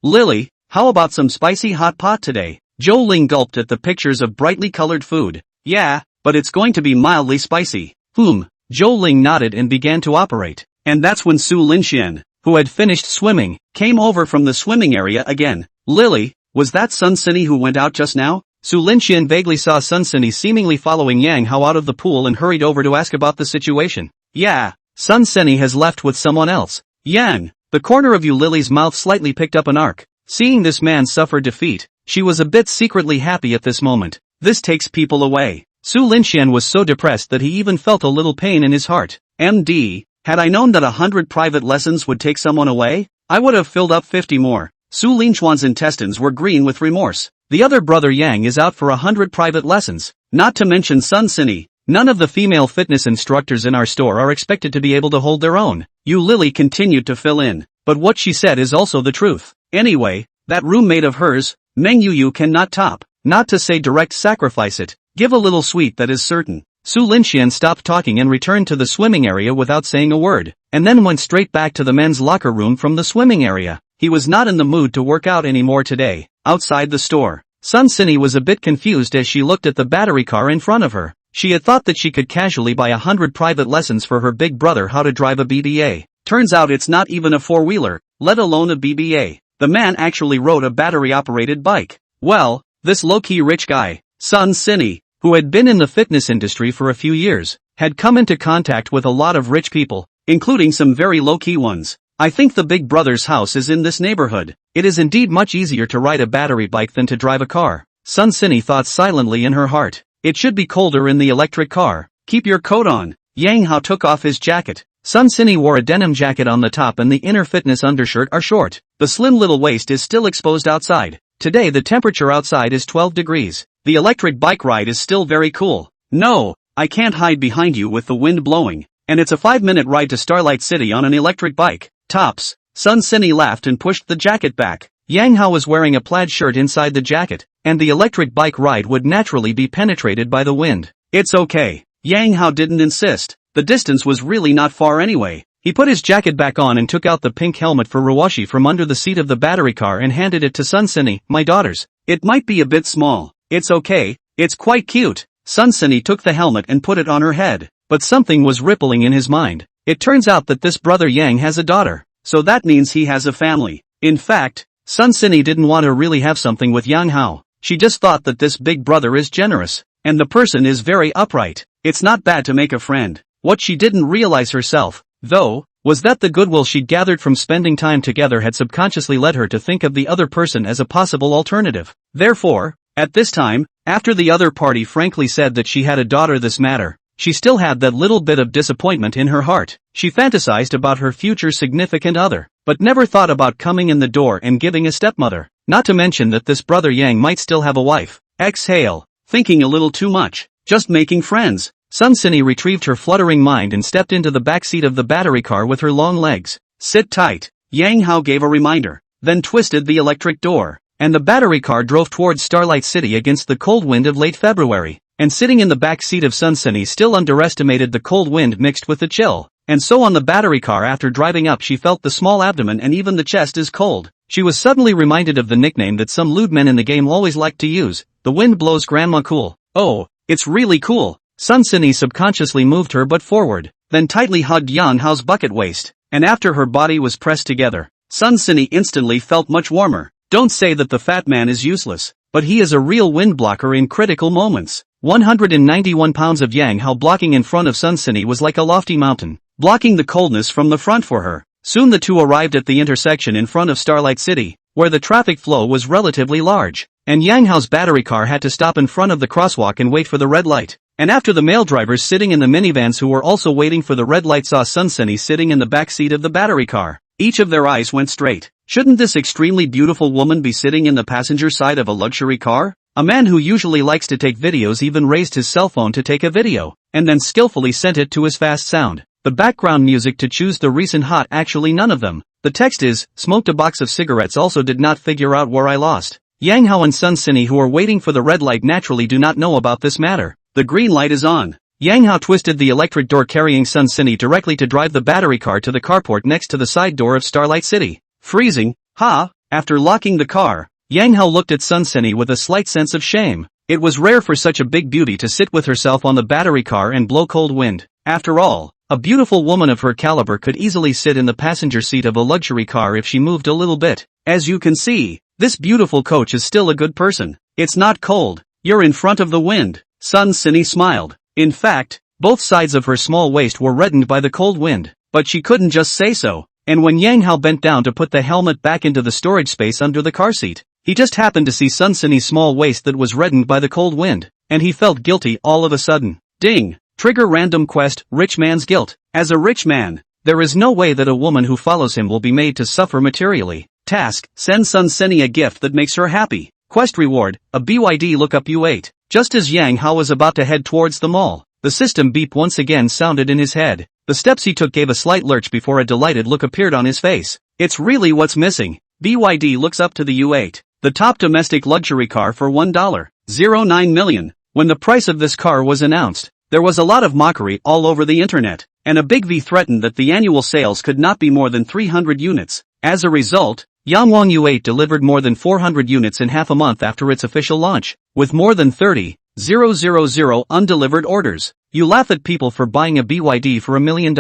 Lily, how about some spicy hot pot today? Zhou Ling gulped at the pictures of brightly colored food. Yeah, but it's going to be mildly spicy. Zhou Ling nodded and began to operate. And that's when Su Linxian, who had finished swimming, came over from the swimming area again. Lily, was that Sun Sini who went out just now? Su Linxian vaguely saw Sun Sini seemingly following Yang Hao out of the pool and hurried over to ask about the situation. Yeah, Sun Sini has left with someone else. Yang, the corner of Yu Lily's mouth slightly picked up an arc. Seeing this man suffer defeat, she was a bit secretly happy at this moment. This takes people away. Su Linxian was so depressed that he even felt a little pain in his heart. MD, had I known that 100 private lessons would take someone away, I would have filled up 50 more. Su Linxuan's intestines were green with remorse. The other brother Yang is out for 100 private lessons. Not to mention Sun Sini. None of the female fitness instructors in our store are expected to be able to hold their own. Yu Lily continued to fill in, but what she said is also the truth. Anyway, that roommate of hers, Meng Yu cannot top. Not to say direct sacrifice it. Give a little sweet, that is certain. Su Linxian stopped talking and returned to the swimming area without saying a word. and then went straight back to the men's locker room from the swimming area. He was not in the mood to work out anymore today. Outside the store, Sun Sini was a bit confused as she looked at the battery car in front of her. She had thought that she could casually buy 100 private lessons for her big brother how to drive a BBA. Turns out it's not even a four-wheeler, let alone a BBA. The man actually rode a battery-operated bike. Well, this low-key rich guy, Sun Sini, who had been in the fitness industry for a few years, had come into contact with a lot of rich people, including some very low-key ones. I think the big brother's house is in this neighborhood. It is indeed much easier to ride a battery bike than to drive a car. Sun Sini thought silently in her heart. It should be colder in the electric car. Keep your coat on. Yang Hao took off his jacket. Sun Sini wore a denim jacket on the top and the inner fitness undershirt are short. The slim little waist is still exposed outside. Today the temperature outside is 12 degrees. The electric bike ride is still very cool. No, I can't hide behind you with the wind blowing. And it's a 5-minute ride to Starlight City on an electric bike. Tops. Sun Sini laughed and pushed the jacket back. Yang Hao was wearing a plaid shirt inside the jacket, and the electric bike ride would naturally be penetrated by the wind. It's okay. Yang Hao didn't insist. The distance was really not far anyway. He put his jacket back on and took out the pink helmet for Rawashi from under the seat of the battery car and handed it to Sun Sini. My daughters. It might be a bit small. It's okay. It's quite cute. Sun Sini took the helmet and put it on her head. But something was rippling in his mind. It turns out that this brother Yang has a daughter. So that means he has a family. In fact, Sun Sini didn't want to really have something with Yang Hao. She just thought that this big brother is generous. And the person is very upright. It's not bad to make a friend. What she didn't realize herself, though, was that the goodwill she'd gathered from spending time together had subconsciously led her to think of the other person as a possible alternative. Therefore, at this time, after the other party frankly said that she had a daughter this matter, she still had that little bit of disappointment in her heart. She fantasized about her future significant other, but never thought about coming in the door and giving a stepmother. Not to mention that this brother Yang might still have a wife. Exhale. Thinking a little too much. Just making friends. Sun Sini retrieved her fluttering mind and stepped into the back seat of the battery car with her long legs. Sit tight. Yang Hao gave a reminder, then twisted the electric door, and the battery car drove towards Starlight City against the cold wind of late February. And sitting in the back seat of Sun Sini still underestimated the cold wind mixed with the chill. And so on the battery car after driving up she felt the small abdomen and even the chest is cold. She was suddenly reminded of the nickname that some lewd men in the game always liked to use, the wind blows grandma cool. Oh, it's really cool. Sun Sini subconsciously moved her butt forward, then tightly hugged Yang Hao's bucket waist, and after her body was pressed together, Sun Sini instantly felt much warmer. Don't say that the fat man is useless, but he is a real wind blocker in critical moments. 191 pounds of Yang Hao blocking in front of Sun Sini was like a lofty mountain, blocking the coldness from the front for her. Soon the two arrived at the intersection in front of Starlight City, where the traffic flow was relatively large, and Yang Hao's battery car had to stop in front of the crosswalk and wait for the red light. And after the male drivers sitting in the minivans who were also waiting for the red light saw Sun Sini sitting in the back seat of the battery car, each of their eyes went straight. Shouldn't this extremely beautiful woman be sitting in the passenger side of a luxury car? A man who usually likes to take videos even raised his cell phone to take a video, and then skillfully sent it to his fast sound. The background music to choose the recent hot actually none of them. The text is, smoked a box of cigarettes also did not figure out where I lost. Yang Hao and Sun Sini who are waiting for the red light naturally do not know about this matter. The green light is on. Yang Hao twisted the electric door carrying Sun Sini directly to drive the battery car to the carport next to the side door of Starlight City. Freezing, ha! After locking the car, Yang Hao looked at Sun Sini with a slight sense of shame. It was rare for such a big beauty to sit with herself on the battery car and blow cold wind. After all, a beautiful woman of her caliber could easily sit in the passenger seat of a luxury car if she moved a little bit. As you can see, this beautiful coach is still a good person. It's not cold. You're in front of the wind. Sun Sini smiled. In fact, both sides of her small waist were reddened by the cold wind, but she couldn't just say so. And when Yang Hao bent down to put the helmet back into the storage space under the car seat, he just happened to see Sun Sini's small waist that was reddened by the cold wind, and he felt guilty all of a sudden. Ding! Trigger random quest, rich man's guilt. As a rich man, there is no way that a woman who follows him will be made to suffer materially. Task, send Sun Sini a gift that makes her happy. Quest reward, a BYD lookup U8. Just as Yang Hao was about to head towards the mall, the system beep once again sounded in his head. The steps he took gave a slight lurch before a delighted look appeared on his face. It's really what's missing. BYD looks up to the U8, the top domestic luxury car for $1.09 million. When the price of this car was announced, there was a lot of mockery all over the internet. and a big V threatened that the annual sales could not be more than 300 units. As a result, Yangwang U8 delivered more than 400 units in half a month after its official launch, with more than 30,000 undelivered orders. You laugh at people for buying a BYD for $1 million,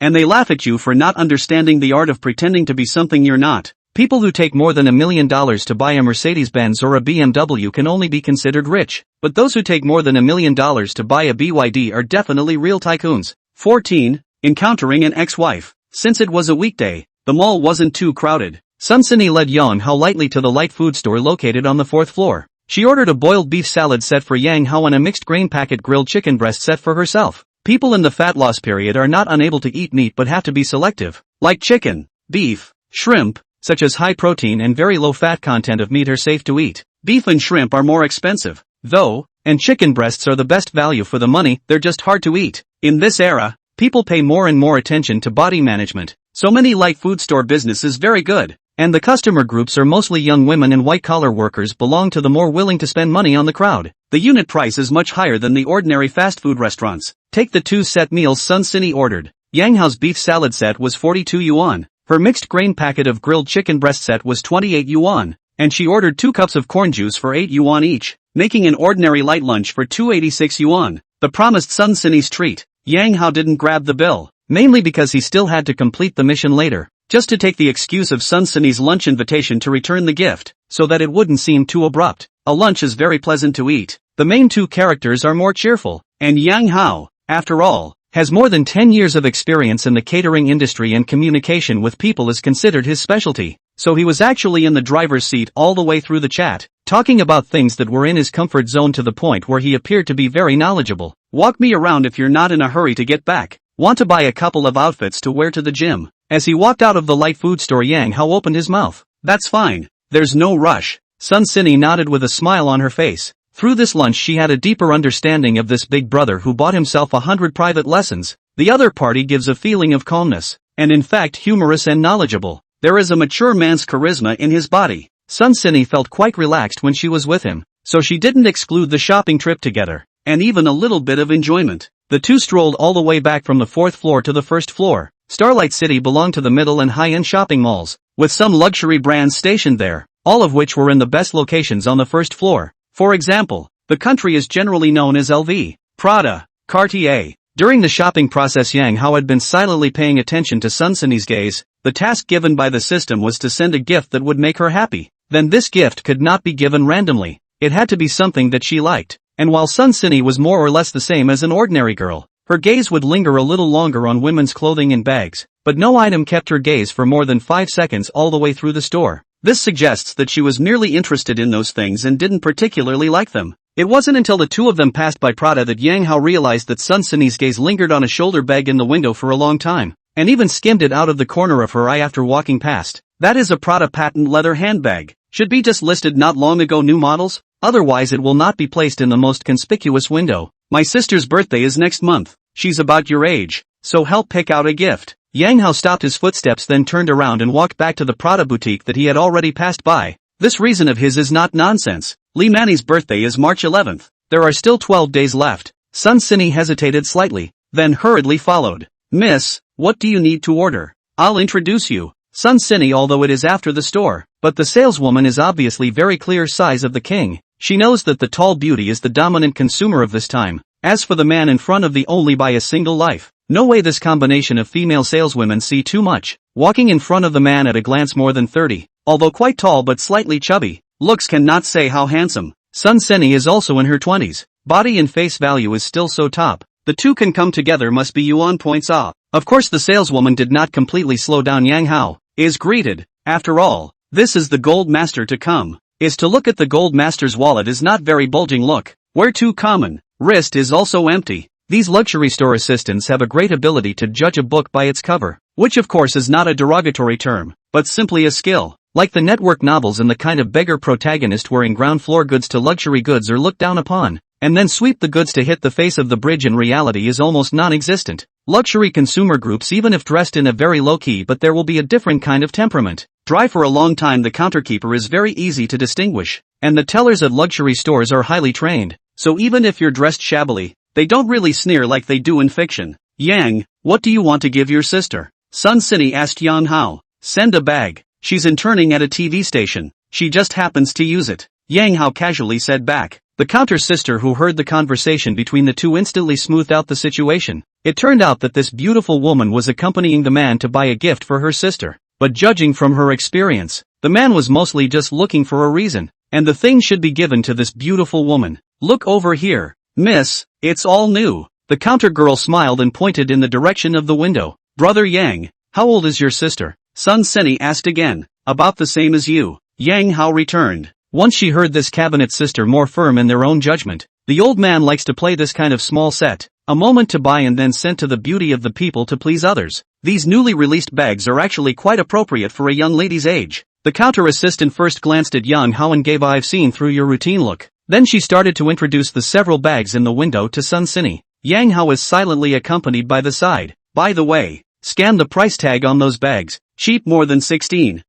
and they laugh at you for not understanding the art of pretending to be something you're not. People who take more than $1 million to buy a Mercedes-Benz or a BMW can only be considered rich, but those who take more than $1 million to buy a BYD are definitely real tycoons. 14. Encountering an ex-wife. Since it was a weekday, the mall wasn't too crowded. Sun Sini led Yang Hao lightly to the light food store located on the 4th floor. She ordered a boiled beef salad set for Yang Hao and a mixed grain packet grilled chicken breast set for herself. People in the fat loss period are not unable to eat meat but have to be selective. Like chicken, beef, shrimp, such as high protein and very low fat content of meat are safe to eat. Beef and shrimp are more expensive, though, and chicken breasts are the best value for the money, they're just hard to eat. In this era, people pay more and more attention to body management, so many light food store business is very good, and the customer groups are mostly young women and white-collar workers belong to the more willing to spend money on the crowd. The unit price is much higher than the ordinary fast food restaurants. Take the 2-set meals Sun Sini ordered. Yang Hao's beef salad set was 42 yuan. Her mixed grain packet of grilled chicken breast set was 28 yuan, and she ordered 2 cups of corn juice for 8 yuan each, making an ordinary light lunch for 286 yuan. The promised Sun Sini's treat. Yang Hao didn't grab the bill, mainly because he still had to complete the mission later, just to take the excuse of Sun Sini's lunch invitation to return the gift, so that it wouldn't seem too abrupt. A lunch is very pleasant to eat. The main 2 characters are more cheerful, and Yang Hao, after all, has more than 10 years of experience in the catering industry and communication with people is considered his specialty, so he was actually in the driver's seat all the way through the chat, talking about things that were in his comfort zone to the point where he appeared to be very knowledgeable. Walk me around if you're not in a hurry to get back. Want to buy a couple of outfits to wear to the gym? As he walked out of the light food store, Yang Hao opened his mouth. That's fine. There's no rush. Sun Sini nodded with a smile on her face. Through this lunch she had a deeper understanding of this big brother who bought himself 100 private lessons. The other party gives a feeling of calmness, and in fact humorous and knowledgeable. There is a mature man's charisma in his body. Sun Sini felt quite relaxed when she was with him, so she didn't exclude the shopping trip together, and even a little bit of enjoyment. The 2 strolled all the way back from the 4th floor to the 1st floor. Starlight City belonged to the middle and high-end shopping malls, with some luxury brands stationed there, all of which were in the best locations on the 1st floor. For example, the country is generally known as LV, Prada, Cartier. During the shopping process Yang Hao had been silently paying attention to Sun Sini's gaze. The task given by the system was to send a gift that would make her happy. Then this gift could not be given randomly. It had to be something that she liked. And while Sun Sini was more or less the same as an ordinary girl, her gaze would linger a little longer on women's clothing and bags, but no item kept her gaze for more than 5 seconds all the way through the store. This suggests that she was merely interested in those things and didn't particularly like them. It wasn't until the 2 of them passed by Prada that Yang Hao realized that Sun Sini's gaze lingered on a shoulder bag in the window for a long time, and even skimmed it out of the corner of her eye after walking past. That is a Prada patent leather handbag. Should be just listed not long ago new models, otherwise it will not be placed in the most conspicuous window. My sister's birthday is next month. She's about your age, so help pick out a gift. Yang Hao stopped his footsteps, then turned around and walked back to the Prada boutique that he had already passed by. This reason of his is not nonsense. Li Mani's birthday is March 11th. There are still 12 days left. Sun Sini hesitated slightly, then hurriedly followed. Miss, what do you need to order? I'll introduce you. Sun Sini, although it is after the store, but the saleswoman is obviously very clear size of the king. She knows that the tall beauty is the dominant consumer of this time. As for the man in front of the only by a single life, no way this combination of female saleswomen see too much. Walking in front of the man at a glance more than 30, although quite tall but slightly chubby, looks cannot say how handsome. Sun Sini is also in her 20s, body and face value is still so top. The 2 can come together must be yuan points off. Of course the saleswoman did not completely slow down. Yang Hao is greeted. After all, this is the gold master to come. Is to look at the gold master's wallet is not very bulging look. Where too common. Wrist is also empty. These luxury store assistants have a great ability to judge a book by its cover, which of course is not a derogatory term, but simply a skill. Like the network novels, and the kind of beggar protagonist wearing ground floor goods to luxury goods are looked down upon, and then sweep the goods to hit the face of the bridge in reality is almost non-existent. Luxury consumer groups, even if dressed in a very low-key, but there will be a different kind of temperament. Dry for a long time, the counterkeeper is very easy to distinguish, and the tellers at luxury stores are highly trained, so even if you're dressed shabbily, they don't really sneer like they do in fiction. Yang, what do you want to give your sister? Sun Sini asked Yang Hao. Send a bag. She's interning at a TV station. She just happens to use it. Yang Hao casually said back. The counter sister who heard the conversation between the two instantly smoothed out the situation. It turned out that this beautiful woman was accompanying the man to buy a gift for her sister. But judging from her experience, the man was mostly just looking for a reason, and the thing should be given to this beautiful woman. Look over here, miss, it's all new. The counter girl smiled and pointed in the direction of the window. Brother Yang, how old is your sister? Sun Seni asked again. About the same as you. Yang Hao returned. Once she heard this cabinet sister more firm in their own judgment. The old man likes to play this kind of small set, a moment to buy and then sent to the beauty of the people to please others. These newly released bags are actually quite appropriate for a young lady's age. The counter assistant first glanced at Yang Hao and gave I've seen through your routine look. Then she started to introduce the several bags in the window to Sun Sini. Yang Hao is silently accompanied by the side. By the way, scan the price tag on those bags. Cheap more than 16,000.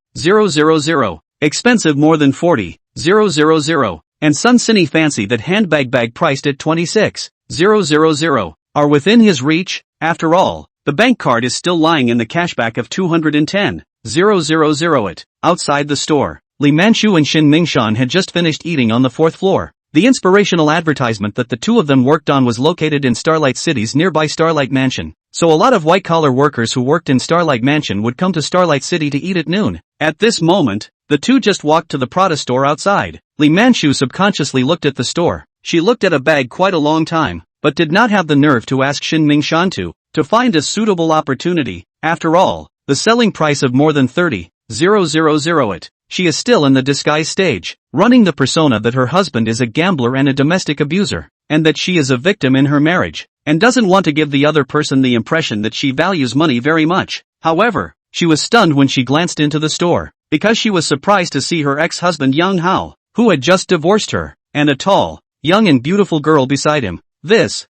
Expensive more than 40,000. And Sun Sini fancy that handbag bag priced at 26,000 are within his reach. After all, the bank card is still lying in the cashback of 210,000 it. Outside the store, Li Manchu and Shin Mingshan had just finished eating on the fourth floor. The inspirational advertisement that the two of them worked on was located in Starlight City's nearby Starlight Mansion. So a lot of white-collar workers who worked in Starlight Mansion would come to Starlight City to eat at noon. At this moment, the two just walked to the Prada store outside. Li Manchu subconsciously looked at the store. She looked at a bag quite a long time, but did not have the nerve to ask Shin Mingshan to find a suitable opportunity. After all, the selling price of more than 30,000 it. She is still in the disguise stage, running the persona that her husband is a gambler and a domestic abuser, and that she is a victim in her marriage, and doesn't want to give the other person the impression that she values money very much. However, she was stunned when she glanced into the store, because she was surprised to see her ex-husband Yang Hao, who had just divorced her, and a tall, young and beautiful girl beside him.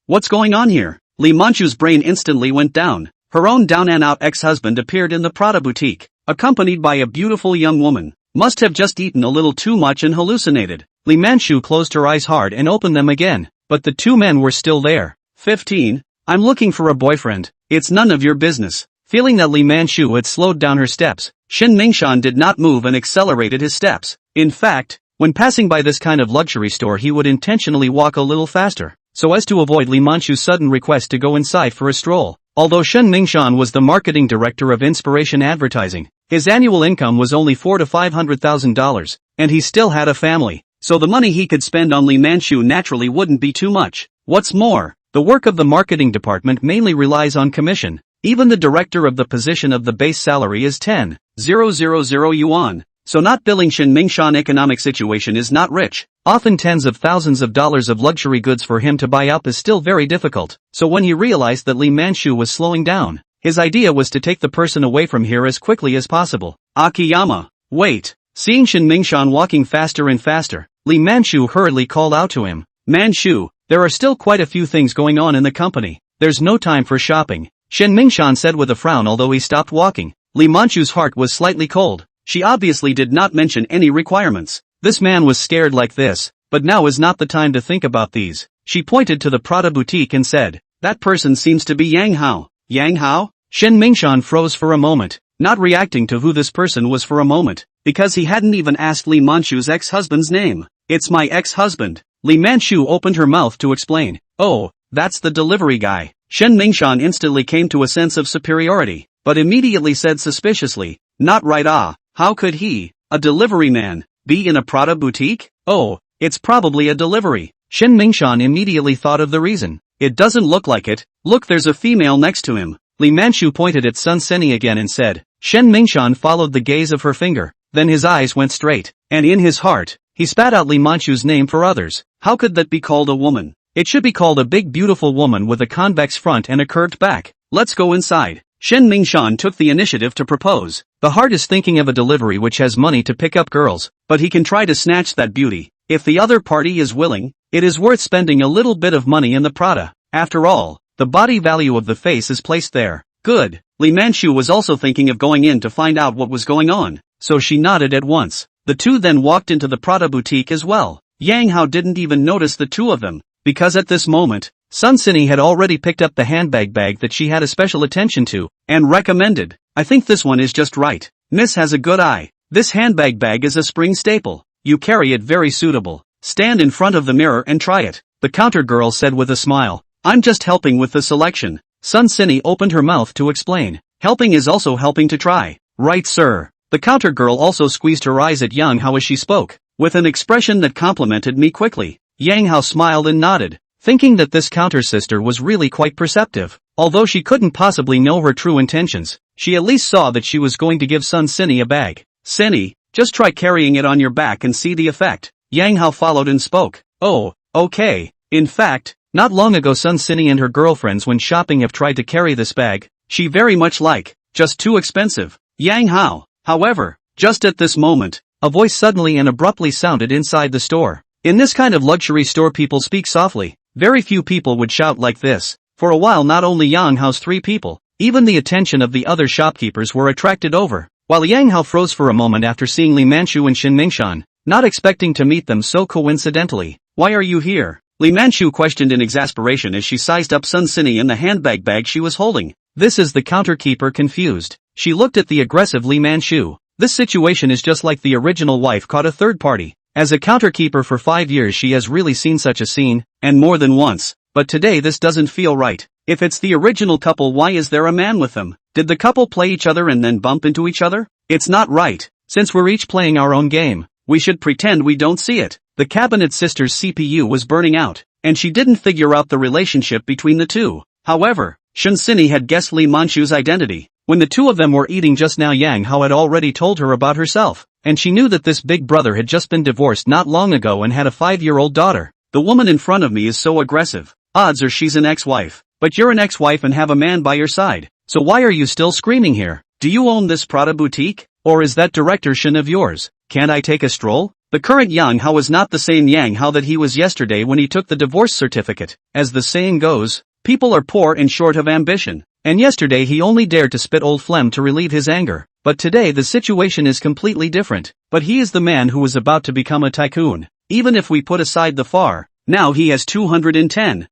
What's going on here? Li Manchu's brain instantly went down. Her own down-and-out ex-husband appeared in the Prada boutique, accompanied by a beautiful young woman. Must have just eaten a little too much and hallucinated. Li Manchu closed her eyes hard and opened them again, but the two men were still there. 15. I'm looking for a boyfriend. It's none of your business. Feeling that Li Manchu had slowed down her steps, Shin Mingshan did not move and accelerated his steps. In fact, when passing by this kind of luxury store he would intentionally walk a little faster, so as to avoid Li Manchu's sudden request to go inside for a stroll. Although Shin Mingshan was the marketing director of Inspiration Advertising, his annual income was only $400,000 to $500,000, and he still had a family, so the money he could spend on Li Manchu naturally wouldn't be too much. What's more, the work of the marketing department mainly relies on commission. Even the director of the position of the base salary is 10,000 yuan. So not billing Shin Mingshan economic situation is not rich. Often tens of thousands of dollars of luxury goods for him to buy up is still very difficult. So when he realized that Li Manchu was slowing down, his idea was to take the person away from here as quickly as possible. Akiyama, wait. Seeing Shin Mingshan walking faster and faster, Li Manchu hurriedly called out to him. Manchu, there are still quite a few things going on in the company. There's no time for shopping. Shin Mingshan said with a frown although he stopped walking. Li Manchu's heart was slightly cold. She obviously did not mention any requirements. This man was scared like this, but now is not the time to think about these. She pointed to the Prada boutique and said, that person seems to be Yang Hao. Yang Hao? Shin Mingshan froze for a moment, not reacting to who this person was for a moment, because he hadn't even asked Li Manchu's ex-husband's name. It's my ex-husband. Li Manchu opened her mouth to explain. Oh, that's the delivery guy. Shin Mingshan instantly came to a sense of superiority, but immediately said suspiciously, not right how could he, a delivery man, be in a Prada boutique? Oh, it's probably a delivery. Shin Mingshan immediately thought of the reason. It doesn't look like it. Look, there's a female next to him. Li Manchu pointed at Sun Seni again and said. Shin Mingshan followed the gaze of her finger, then his eyes went straight, and in his heart, he spat out Li Manchu's name for others. How could that be called a woman? It should be called a big beautiful woman with a convex front and a curved back. Let's go inside. Shin Mingshan took the initiative to propose. The heart is thinking of a delivery which has money to pick up girls, but he can try to snatch that beauty. If the other party is willing, it is worth spending a little bit of money in the Prada. After all, the body value of the face is placed there. Good. Li Manchu was also thinking of going in to find out what was going on, so she nodded at once. The two then walked into the Prada boutique as well. Yang Hao didn't even notice the two of them, because at this moment, Sun Sini had already picked up the handbag that she had a special attention to, and recommended. I think this one is just right. Miss has a good eye. This handbag is a spring staple. You carry it very suitable. Stand in front of the mirror and try it. The counter girl said with a smile. I'm just helping with the selection. Sun Sini opened her mouth to explain. Helping is also helping to try. Right, sir. The counter girl also squeezed her eyes at Yang Hao as she spoke, with an expression that complimented me quickly. Yang Hao smiled and nodded, thinking that this counter sister was really quite perceptive. Although she couldn't possibly know her true intentions, she at least saw that she was going to give Sun Sini a bag. Sini, just try carrying it on your back and see the effect. Yang Hao followed and spoke. Oh, okay. In fact, not long ago Sun Sini and her girlfriends went shopping have tried to carry this bag. She very much like, just too expensive. Yang Hao. However, just at this moment, a voice suddenly and abruptly sounded inside the store. In this kind of luxury store people speak softly. Very few people would shout like this. For a while not only Yang Hao's 3 people, even the attention of the other shopkeepers were attracted over. While Yang Hao froze for a moment after seeing Li Manchu and Shin Mingshan, not expecting to meet them so coincidentally. Why are you here? Li Manchu questioned in exasperation as she sized up Sun Sini in the handbag she was holding. This is the counterkeeper confused. She looked at the aggressive Li Manchu. This situation is just like the original wife caught a third party. As a counterkeeper for 5 years she has really seen such a scene, and more than once, but today this doesn't feel right. If it's the original couple, why is there a man with them? Did the couple play each other and then bump into each other? It's not right. Since we're each playing our own game, we should pretend we don't see it. The cabinet sister's CPU was burning out, and she didn't figure out the relationship between the two. However, Shun Sini had guessed Li Manchu's identity. When the two of them were eating just now, Yang Hao had already told her about herself, and she knew that this big brother had just been divorced not long ago and had a 5-year-old daughter. The woman in front of me is so aggressive. Odds are she's an ex-wife. But you're an ex-wife and have a man by your side. So why are you still screaming here? Do you own this Prada boutique? Or is that director Shin of yours? Can't I take a stroll? The current Yang Hao is not the same Yang Hao that he was yesterday when he took the divorce certificate. As the saying goes, people are poor and short of ambition. And yesterday he only dared to spit old phlegm to relieve his anger. But today the situation is completely different. But he is the man who is about to become a tycoon. Even if we put aside the far, now he has 210,000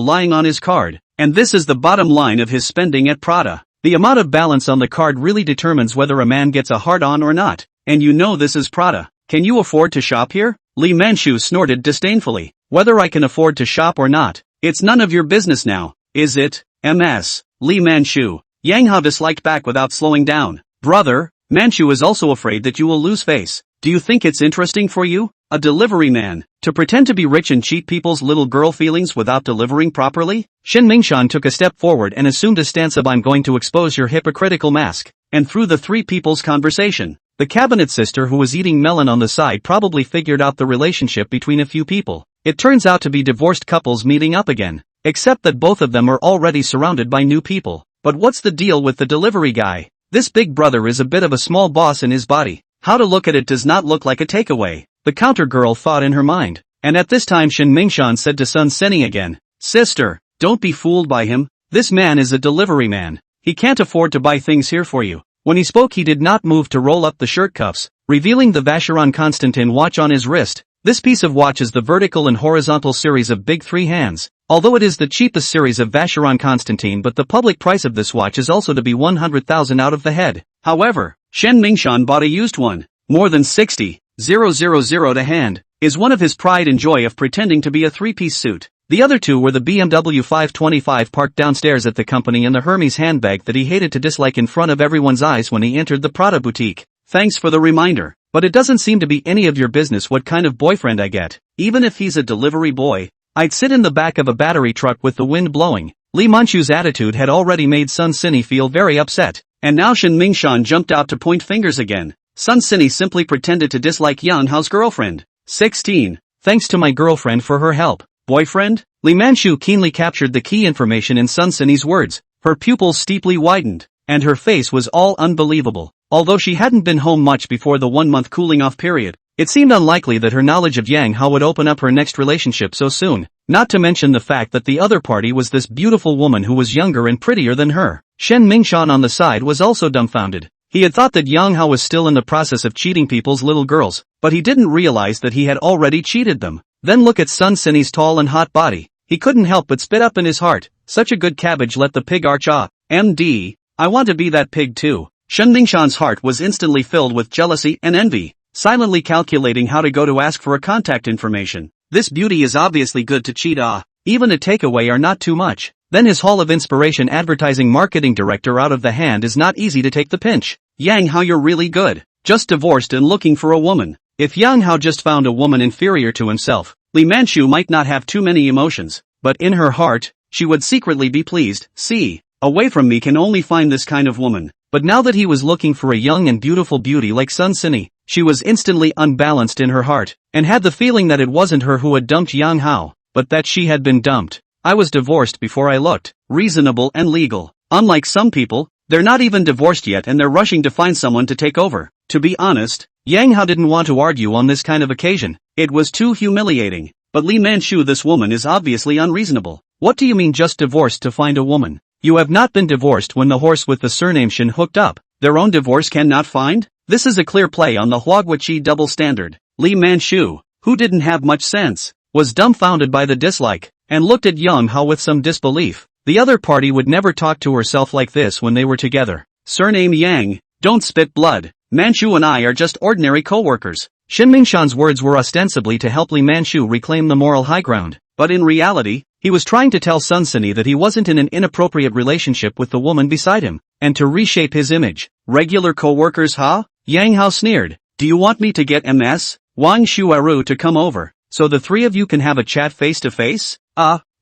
lying on his card. And this is the bottom line of his spending at Prada. The amount of balance on the card really determines whether a man gets a hard-on or not. And you know this is Prada. Can you afford to shop here? Li Manchu snorted disdainfully. Whether I can afford to shop or not, it's none of your business now, is it? MS. Li Manchu. Yang Hao disliked back without slowing down. Brother, Manchu is also afraid that you will lose face. Do you think it's interesting for you, a delivery man, to pretend to be rich and cheat people's little girl feelings without delivering properly? Shin Mingshan took a step forward and assumed a stance of I'm going to expose your hypocritical mask. And through the 3 people's conversation, the cabinet sister who was eating melon on the side probably figured out the relationship between a few people. It turns out to be divorced couples meeting up again. Except that both of them are already surrounded by new people. But what's the deal with the delivery guy? This big brother is a bit of a small boss in his body. How to look at it does not look like a takeaway, the counter girl thought in her mind. And at this time Shin Mingshan said to Sun Seni again, Sister, don't be fooled by him. This man is a delivery man. He can't afford to buy things here for you. When he spoke he did not move to roll up the shirt cuffs, revealing the Vacheron Constantin watch on his wrist. This piece of watch is the vertical and horizontal series of big 3 hands. Although it is the cheapest series of Vacheron Constantin, but the public price of this watch is also to be 100,000 out of the head. However, Shen Mingshan bought a used one. More than 60,000 to hand, is one of his pride and joy of pretending to be a 3-piece suit. The other 2 were the BMW 525 parked downstairs at the company and the Hermes handbag that he hated to dislike in front of everyone's eyes when he entered the Prada boutique. Thanks for the reminder. But it doesn't seem to be any of your business what kind of boyfriend I get. Even if he's a delivery boy, I'd sit in the back of a battery truck with the wind blowing. Li Manchu's attitude had already made Sun Sini feel very upset. And now Shin Mingshan jumped out to point fingers again. Sun Sini simply pretended to dislike Yang Hao's girlfriend. 16. Thanks to my girlfriend for her help. Boyfriend? Li Manchu keenly captured the key information in Sun Sini's words. Her pupils steeply widened, and her face was all unbelievable. Although she hadn't been home much before the 1-month cooling-off period, it seemed unlikely that her knowledge of Yang Hao would open up her next relationship so soon, not to mention the fact that the other party was this beautiful woman who was younger and prettier than her. Shen Mingshan on the side was also dumbfounded. He had thought that Yang Hao was still in the process of cheating people's little girls, but he didn't realize that he had already cheated them. Then look at Sun Sini's tall and hot body. he couldn't help but spit up in his heart. Such a good cabbage, let the pig arch ah. MD, I want to be that pig too. Shen Mingshan's heart was instantly filled with jealousy and envy, silently calculating how to go to ask for a contact information. This beauty is obviously good to cheat ah. Even a takeaway are not too much. Then his Hall of Inspiration advertising marketing director out of the hand is not easy to take the pinch. Yang Hao, you're really good. Just divorced and looking for a woman. If Yang Hao just found a woman inferior to himself, Li Manchu might not have too many emotions, but in her heart, she would secretly be pleased. See, away from me can only find this kind of woman. But now that he was looking for a young and beautiful beauty like Sun Sini, she was instantly unbalanced in her heart, and had the feeling that it wasn't her who had dumped Yang Hao, but that she had been dumped. I was divorced before I looked. Reasonable and legal. Unlike some people, they're not even divorced yet and they're rushing to find someone to take over. To be honest, Yang Hao didn't want to argue on this kind of occasion. It was too humiliating. But Li Manchu, this woman is obviously unreasonable. What do you mean just divorced to find a woman? You have not been divorced when the horse with the surname Shin hooked up. Their own divorce cannot find? This is a clear play on the Huaguachi double standard. Li Manchu, who didn't have much sense, was dumbfounded by the dislike, and looked at Yang Hao with some disbelief. The other party would never talk to herself like this when they were together. Surname Yang, don't spit blood. Manchu and I are just ordinary co-workers. Shin Mingshan's words were ostensibly to help Li Manchu reclaim the moral high ground, but in reality, he was trying to tell Sun Sini that he wasn't in an inappropriate relationship with the woman beside him, and to reshape his image. Regular co-workers, huh? Yang Hao sneered. Do you want me to get MS Wang Shuaru to come over, so the three of you can have a chat face to face?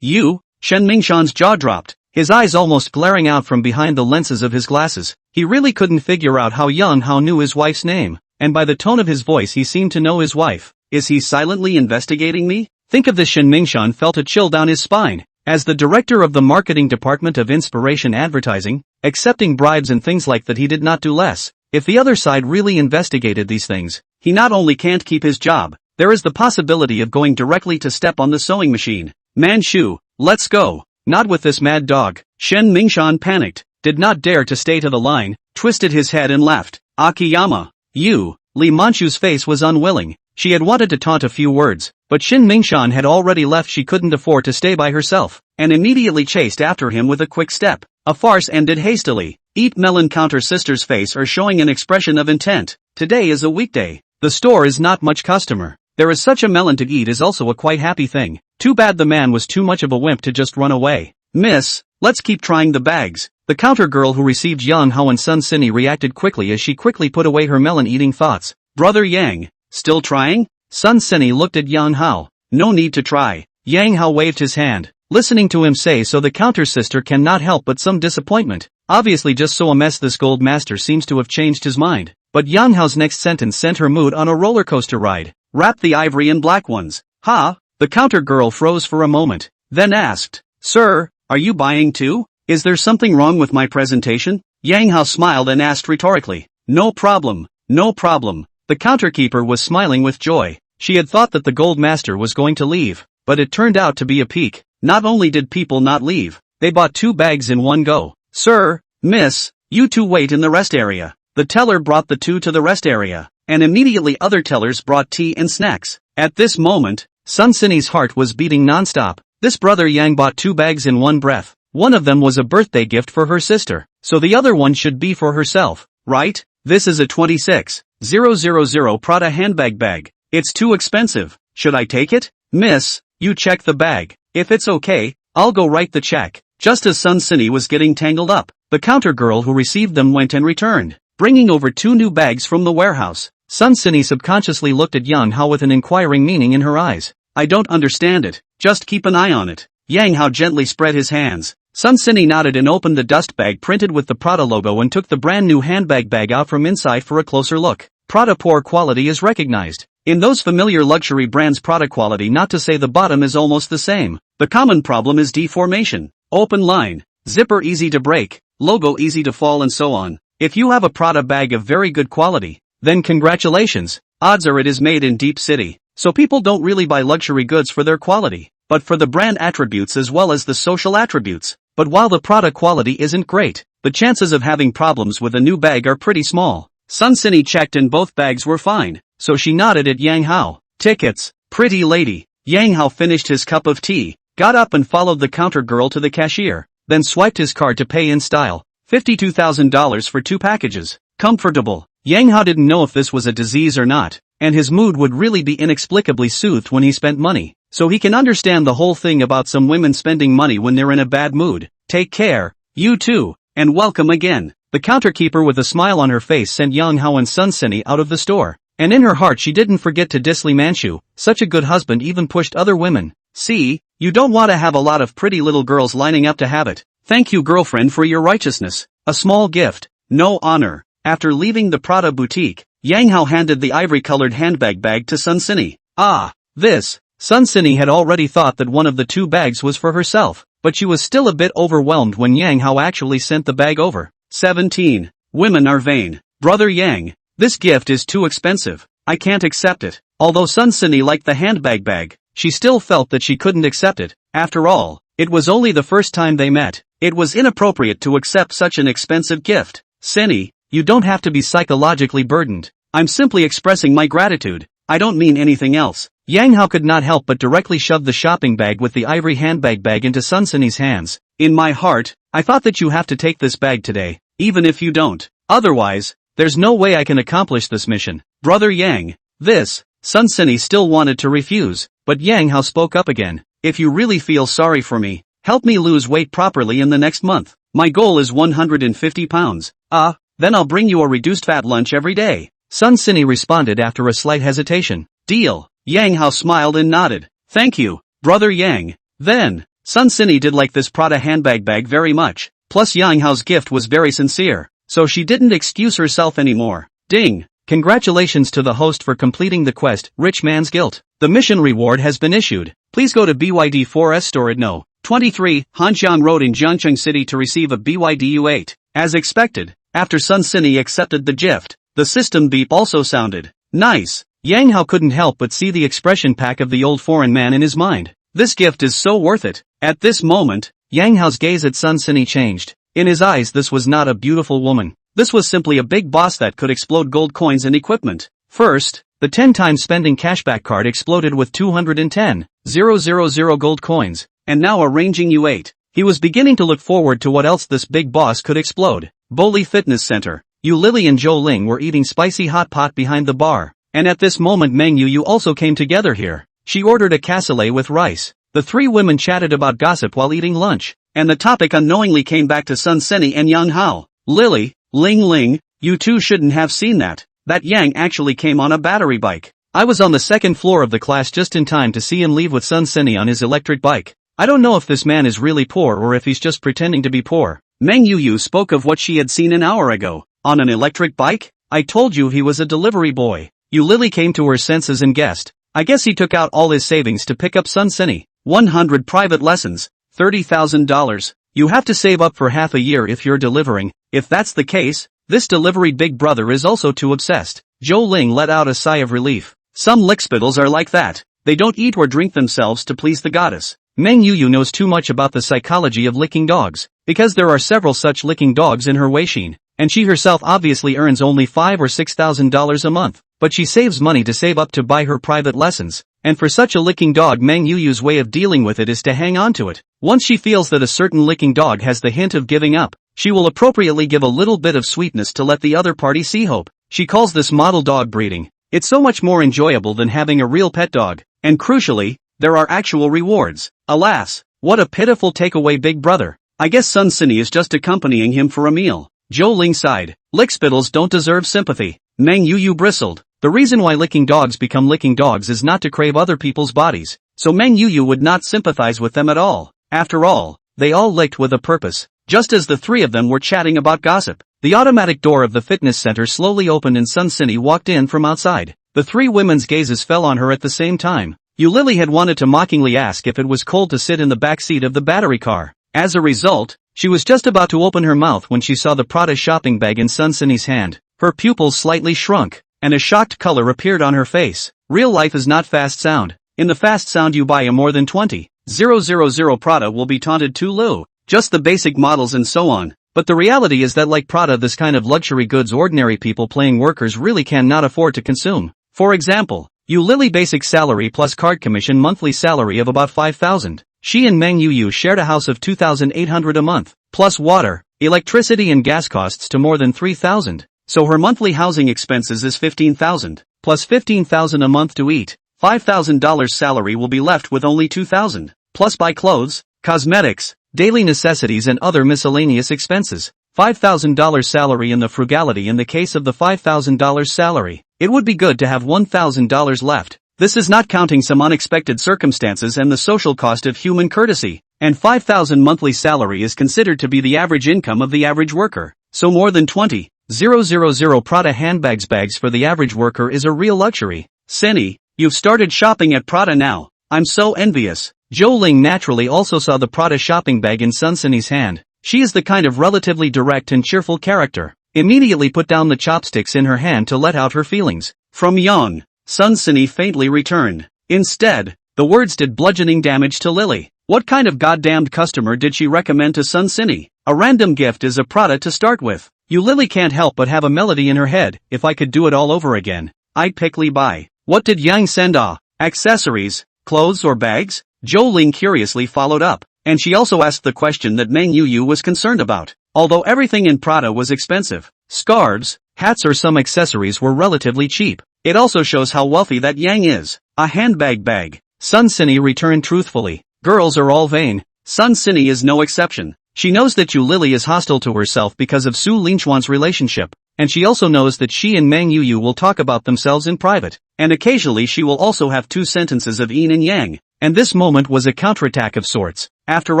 You? Shen Mingshan's jaw dropped, his eyes almost glaring out from behind the lenses of his glasses. He really couldn't figure out how Yang Hao knew his wife's name, and by the tone of his voice he seemed to know his wife. Is he silently investigating me? Think of this. Shen Mingshan felt a chill down his spine. As the director of the marketing department of Inspiration Advertising, accepting bribes and things like that, he did not do less. If the other side really investigated these things, he not only can't keep his job, there is the possibility of going directly to step on the sewing machine. Manchu, let's go. Not with this mad dog. Shen Mingshan panicked, did not dare to stay to the line, twisted his head and laughed. Akiyama, you. Li Manchu's face was unwilling. She had wanted to taunt a few words, but Shin Mingshan had already left. She couldn't afford to stay by herself, and immediately chased after him with a quick step. A farce ended hastily. Eat melon. Counter sister's face are showing an expression of intent. Today is a weekday. The store is not much customer. There is such a melon to eat is also a quite happy thing. Too bad the man was too much of a wimp to just run away. Miss, let's keep trying the bags. The counter girl who received Yang Hao and Sun Sini reacted quickly as she quickly put away her melon-eating thoughts. Brother Yang, still trying? Sun Sini looked at Yang Hao. No need to try. Yang Hao waved his hand. Listening to him say so, the counter sister cannot help but some disappointment. Obviously just so a mess. This gold master seems to have changed his mind. But Yang Hao's next sentence sent her mood on a roller coaster ride. Wrap the ivory in black ones. Ha? The counter girl froze for a moment, then asked, Sir, are you buying too? Is there something wrong with my presentation? Yang Hao smiled and asked rhetorically. No problem, no problem. The counterkeeper was smiling with joy. She had thought that the gold master was going to leave, but it turned out to be a peek. Not only did people not leave, they bought 2 bags in one go. Sir, miss, you two wait in the rest area. The teller brought the 2 to the rest area, and immediately other tellers brought tea and snacks. At this moment, Sun Sini's heart was beating non-stop. This brother Yang bought 2 bags in one breath. One of them was a birthday gift for her sister, so the other one should be for herself, right? This is a 26,000 Prada handbag bag. It's too expensive. Should I take it? Miss, you check the bag. If it's okay, I'll go write the check. Just as Sun Sini was getting tangled up, the counter girl who received them went and returned, bringing over 2 new bags from the warehouse. Sun Sini subconsciously looked at Yang Hao with an inquiring meaning in her eyes. I don't understand it. Just keep an eye on it. Yang Hao gently spread his hands. Sun Sini nodded and opened the dust bag printed with the Prada logo and took the brand new handbag bag out from inside for a closer look. Prada poor quality is recognized. In those familiar luxury brands, Prada quality, not to say the bottom, is almost the same. The common problem is deformation. Open line, zipper easy to break, logo easy to fall and so on. If you have a Prada bag of very good quality, then congratulations. Odds are it is made in deep city. So people don't really buy luxury goods for their quality, but for the brand attributes as well as the social attributes. But while the Prada quality isn't great, the chances of having problems with a new bag are pretty small. Sun Sini checked and both bags were fine, so she nodded at Yang Hao. Tickets, pretty lady. Yang Hao finished his cup of tea, got up and followed the counter girl to the cashier, then swiped his card to pay in style. $52,000 for 2 packages. Comfortable. Yang Hao didn't know if this was a disease or not, and his mood would really be inexplicably soothed when he spent money. So he can understand the whole thing about some women spending money when they're in a bad mood. Take care, you too, and welcome again. The counterkeeper with a smile on her face sent Yang Hao and Sun Sini out of the store. And in her heart she didn't forget to diss Li Manchu, such a good husband even pushed other women. See, you don't want to have a lot of pretty little girls lining up to have it. Thank you girlfriend for your righteousness. A small gift, no honor. After leaving the Prada boutique, Yang Hao handed the ivory-colored handbag bag to Sun Sini. Ah, this. Sun Sini had already thought that one of the 2 bags was for herself, but she was still a bit overwhelmed when Yang Hao actually sent the bag over. 17. Women are vain. Brother Yang, this gift is too expensive. I can't accept it. Although Sun Sini liked the handbag bag, she still felt that she couldn't accept it. After all, it was only the first time they met. It was inappropriate to accept such an expensive gift. Sini, you don't have to be psychologically burdened. I'm simply expressing my gratitude. I don't mean anything else. Yang Hao could not help but directly shove the shopping bag with the ivory handbag bag into Sun Sini's hands. In my heart, I thought that you have to take this bag today, even if you don't. Otherwise, there's no way I can accomplish this mission. Brother Yang, this. Sun Sini still wanted to refuse, but Yang Hao spoke up again. If you really feel sorry for me, help me lose weight properly in the next month. My goal is 150 pounds. Then I'll bring you a reduced fat lunch every day. Sun Sini responded after a slight hesitation. Deal. Yang Hao smiled and nodded. Thank you, Brother Yang. Then, Sun Sini did like this Prada handbag bag very much. Plus Yang Hao's gift was very sincere, so she didn't excuse herself anymore. Ding. Congratulations to the host for completing the quest, Rich Man's Guilt. The mission reward has been issued. Please go to BYD 4S store at No. 23, Hanjiang Road in Jiangcheng City to receive a BYD U8. As expected, after Sun Sini accepted the gift, the system beep also sounded. Nice. Yang Hao couldn't help but see the expression pack of the old foreign man in his mind. This gift is so worth it. At this moment, Yang Hao's gaze at Sun Sini changed. In his eyes this was not a beautiful woman. This was simply a big boss that could explode gold coins and equipment. First, the 10 times spending cashback card exploded with 210,000 gold coins, and now a ranging U8. He was beginning to look forward to what else this big boss could explode. Boli Fitness Center. Yu Lily and Zhou Ling were eating spicy hot pot behind the bar, and at this moment Meng Yu also came together here. She ordered a cassoulet with rice. The 3 women chatted about gossip while eating lunch, and the topic unknowingly came back to Sun Sini and Yang Hao. Lily, Ling, you two shouldn't have seen that. That Yang actually came on a battery bike. I was on the 2nd floor of the class just in time to see him leave with Sun Sini on his electric bike. I don't know if this man is really poor or if he's just pretending to be poor. Meng Yu spoke of what she had seen an hour ago. On an electric bike? I told you he was a delivery boy. Yu Lily came to her senses and guessed. I guess he took out all his savings to pick up Sun Sini. 100 private lessons, $30,000. You have to save up for half a year if you're delivering. If that's the case, this delivery big brother is also too obsessed. Zhou Ling let out a sigh of relief. Some lickspittles are like that. They don't eat or drink themselves to please the goddess. Meng Yu knows too much about the psychology of licking dogs, because there are several such licking dogs in her Weixin, and she herself obviously earns only $5,000 or $6,000 a month, but she saves money to save up to buy her private lessons, and for such a licking dog Meng Yu's way of dealing with it is to hang on to it. Once she feels that a certain licking dog has the hint of giving up, she will appropriately give a little bit of sweetness to let the other party see hope. She calls this model dog breeding. It's so much more enjoyable than having a real pet dog, and crucially, there are actual rewards. Alas, what a pitiful takeaway big brother. I guess Sun Sini is just accompanying him for a meal. Zhou Ling sighed. Lickspittles don't deserve sympathy. Meng Yu bristled. The reason why licking dogs become licking dogs is not to crave other people's bodies, so Meng Yu would not sympathize with them at all. After all, they all licked with a purpose. Just as the 3 of them were chatting about gossip, the automatic door of the fitness center slowly opened and Sun Sini walked in from outside. The 3 women's gazes fell on her at the same time. Yu Lily had wanted to mockingly ask if it was cold to sit in the back seat of the battery car. As a result, she was just about to open her mouth when she saw the Prada shopping bag in Sun Sini's hand. Her pupils slightly shrunk, and a shocked color appeared on her face. Real life is not fast sound. In the fast sound you buy a more than 20,000 Prada will be taunted too low. Just the basic models and so on. But the reality is that like Prada, this kind of luxury goods ordinary people playing workers really cannot afford to consume. For example, Yu Lily basic salary plus card commission monthly salary of about 5,000. She and Meng Yu shared a house of 2,800 a month, plus water, electricity and gas costs to more than 3,000. So her monthly housing expenses is 15,000, plus 15,000 a month to eat. $5,000 salary will be left with only 2,000, plus buy clothes, cosmetics, daily necessities and other miscellaneous expenses. $5,000 salary in the frugality. In the case of the $5,000 salary, it would be good to have $1,000 left. This is not counting some unexpected circumstances and the social cost of human courtesy. And 5,000 monthly salary is considered to be the average income of the average worker. So more than 20,000 Prada handbags bags for the average worker is a real luxury. Cindy, you've started shopping at Prada now. I'm so envious. Zhou Ling naturally also saw the Prada shopping bag in Sun Cindy's hand. She is the kind of relatively direct and cheerful character. Immediately put down the chopsticks in her hand to let out her feelings. From young, Sun Cindy faintly returned. Instead, the words did bludgeoning damage to Lily. What kind of goddamned customer did she recommend to Sun Cindy? A random gift is a Prada to start with. You Lily can't help but have a melody in her head. If I could do it all over again, I'd pick Li Bai. What did Yang send? Accessories, clothes or bags? Zhou Ling curiously followed up. And she also asked the question that Meng Yu was concerned about. Although everything in Prada was expensive, scarves, hats or some accessories were relatively cheap. It also shows how wealthy that Yang is. A handbag bag. Sun Cindy returned truthfully. Girls are all vain. Sun Cindy is no exception. She knows that Yu Lily is hostile to herself because of Su Lingchuan's relationship, and she also knows that she and Meng Yu will talk about themselves in private, and occasionally she will also have two sentences of yin and yang, and this moment was a counterattack of sorts. After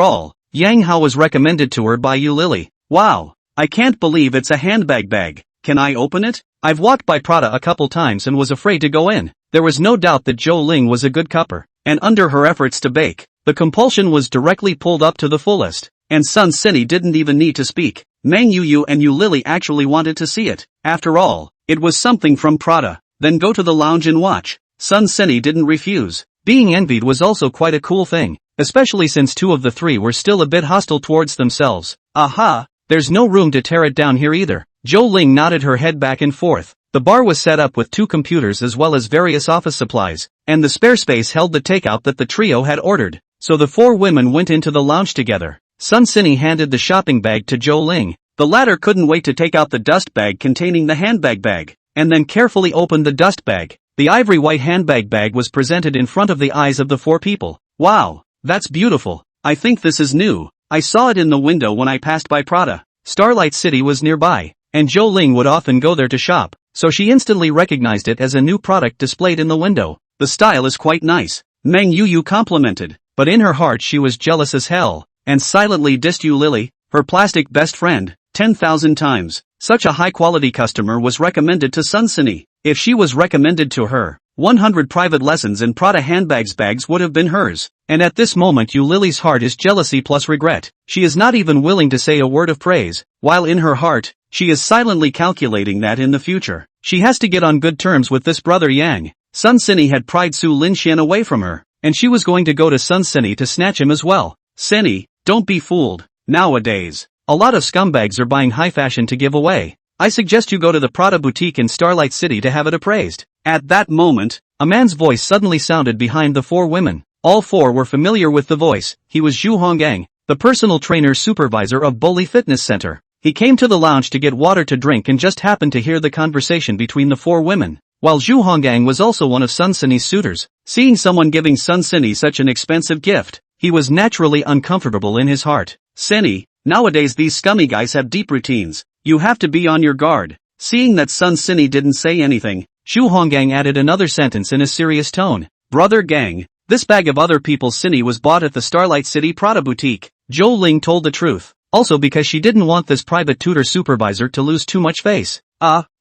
all, Yang Hao was recommended to her by Yu Lily. Wow, I can't believe it's a handbag bag. Can I open it? I've walked by Prada a couple times and was afraid to go in. There was no doubt that Zhou Ling was a good cupper, and under her efforts to bake, the compulsion was directly pulled up to the fullest. And Sun Cindy didn't even need to speak. Meng Yu and Yu Lily actually wanted to see it. After all, it was something from Prada. Then go to the lounge and watch. Sun Cindy didn't refuse. Being envied was also quite a cool thing, especially since two of the three were still a bit hostile towards themselves. Aha, there's no room to tear it down here either. Zhou Ling nodded her head back and forth. The bar was set up with two computers as well as various office supplies, and the spare space held the takeout that the trio had ordered. So the four women went into the lounge together. Sun Cindy handed the shopping bag to Zhou Ling. The latter couldn't wait to take out the dust bag containing the handbag bag, and then carefully opened the dust bag. The ivory white handbag bag was presented in front of the eyes of the four people. Wow, that's beautiful. I think this is new. I saw it in the window when I passed by Prada. Starlight City was nearby, and Zhou Ling would often go there to shop, so she instantly recognized it as a new product displayed in the window. The style is quite nice, Meng Yu complimented, but in her heart she was jealous as hell, and silently dissed Yu Lily, her plastic best friend, 10,000 times. Such a high-quality customer was recommended to Sun Cindy. If she was recommended to her, 100 private lessons in Prada handbags bags would have been hers. And at this moment Yu Lily's heart is jealousy plus regret. She is not even willing to say a word of praise, while in her heart, she is silently calculating that in the future, she has to get on good terms with this brother Yang. Sun Cindy had pried Su Lingxian away from her, and she was going to go to Sun Cindy to snatch him as well. Cindy, don't be fooled. Nowadays, a lot of scumbags are buying high fashion to give away. I suggest you go to the Prada boutique in Starlight City to have it appraised. At that moment, a man's voice suddenly sounded behind the four women. All four were familiar with the voice. He was Zhu Honggang, the personal trainer supervisor of Boli Fitness Center. He came to the lounge to get water to drink and just happened to hear the conversation between the four women. While Zhu Honggang was also one of Sun Cindy's suitors, seeing someone giving Sun Cindy such an expensive gift, he was naturally uncomfortable in his heart. Cindy, nowadays these scummy guys have deep routines. You have to be on your guard. Seeing that Sun Cindy didn't say anything, Zhu Honggang added another sentence in a serious tone. Brother Gang, this bag of other people's Cindy was bought at the Starlight City Prada boutique. Zhou Ling told the truth, also because she didn't want this private tutor supervisor to lose too much face.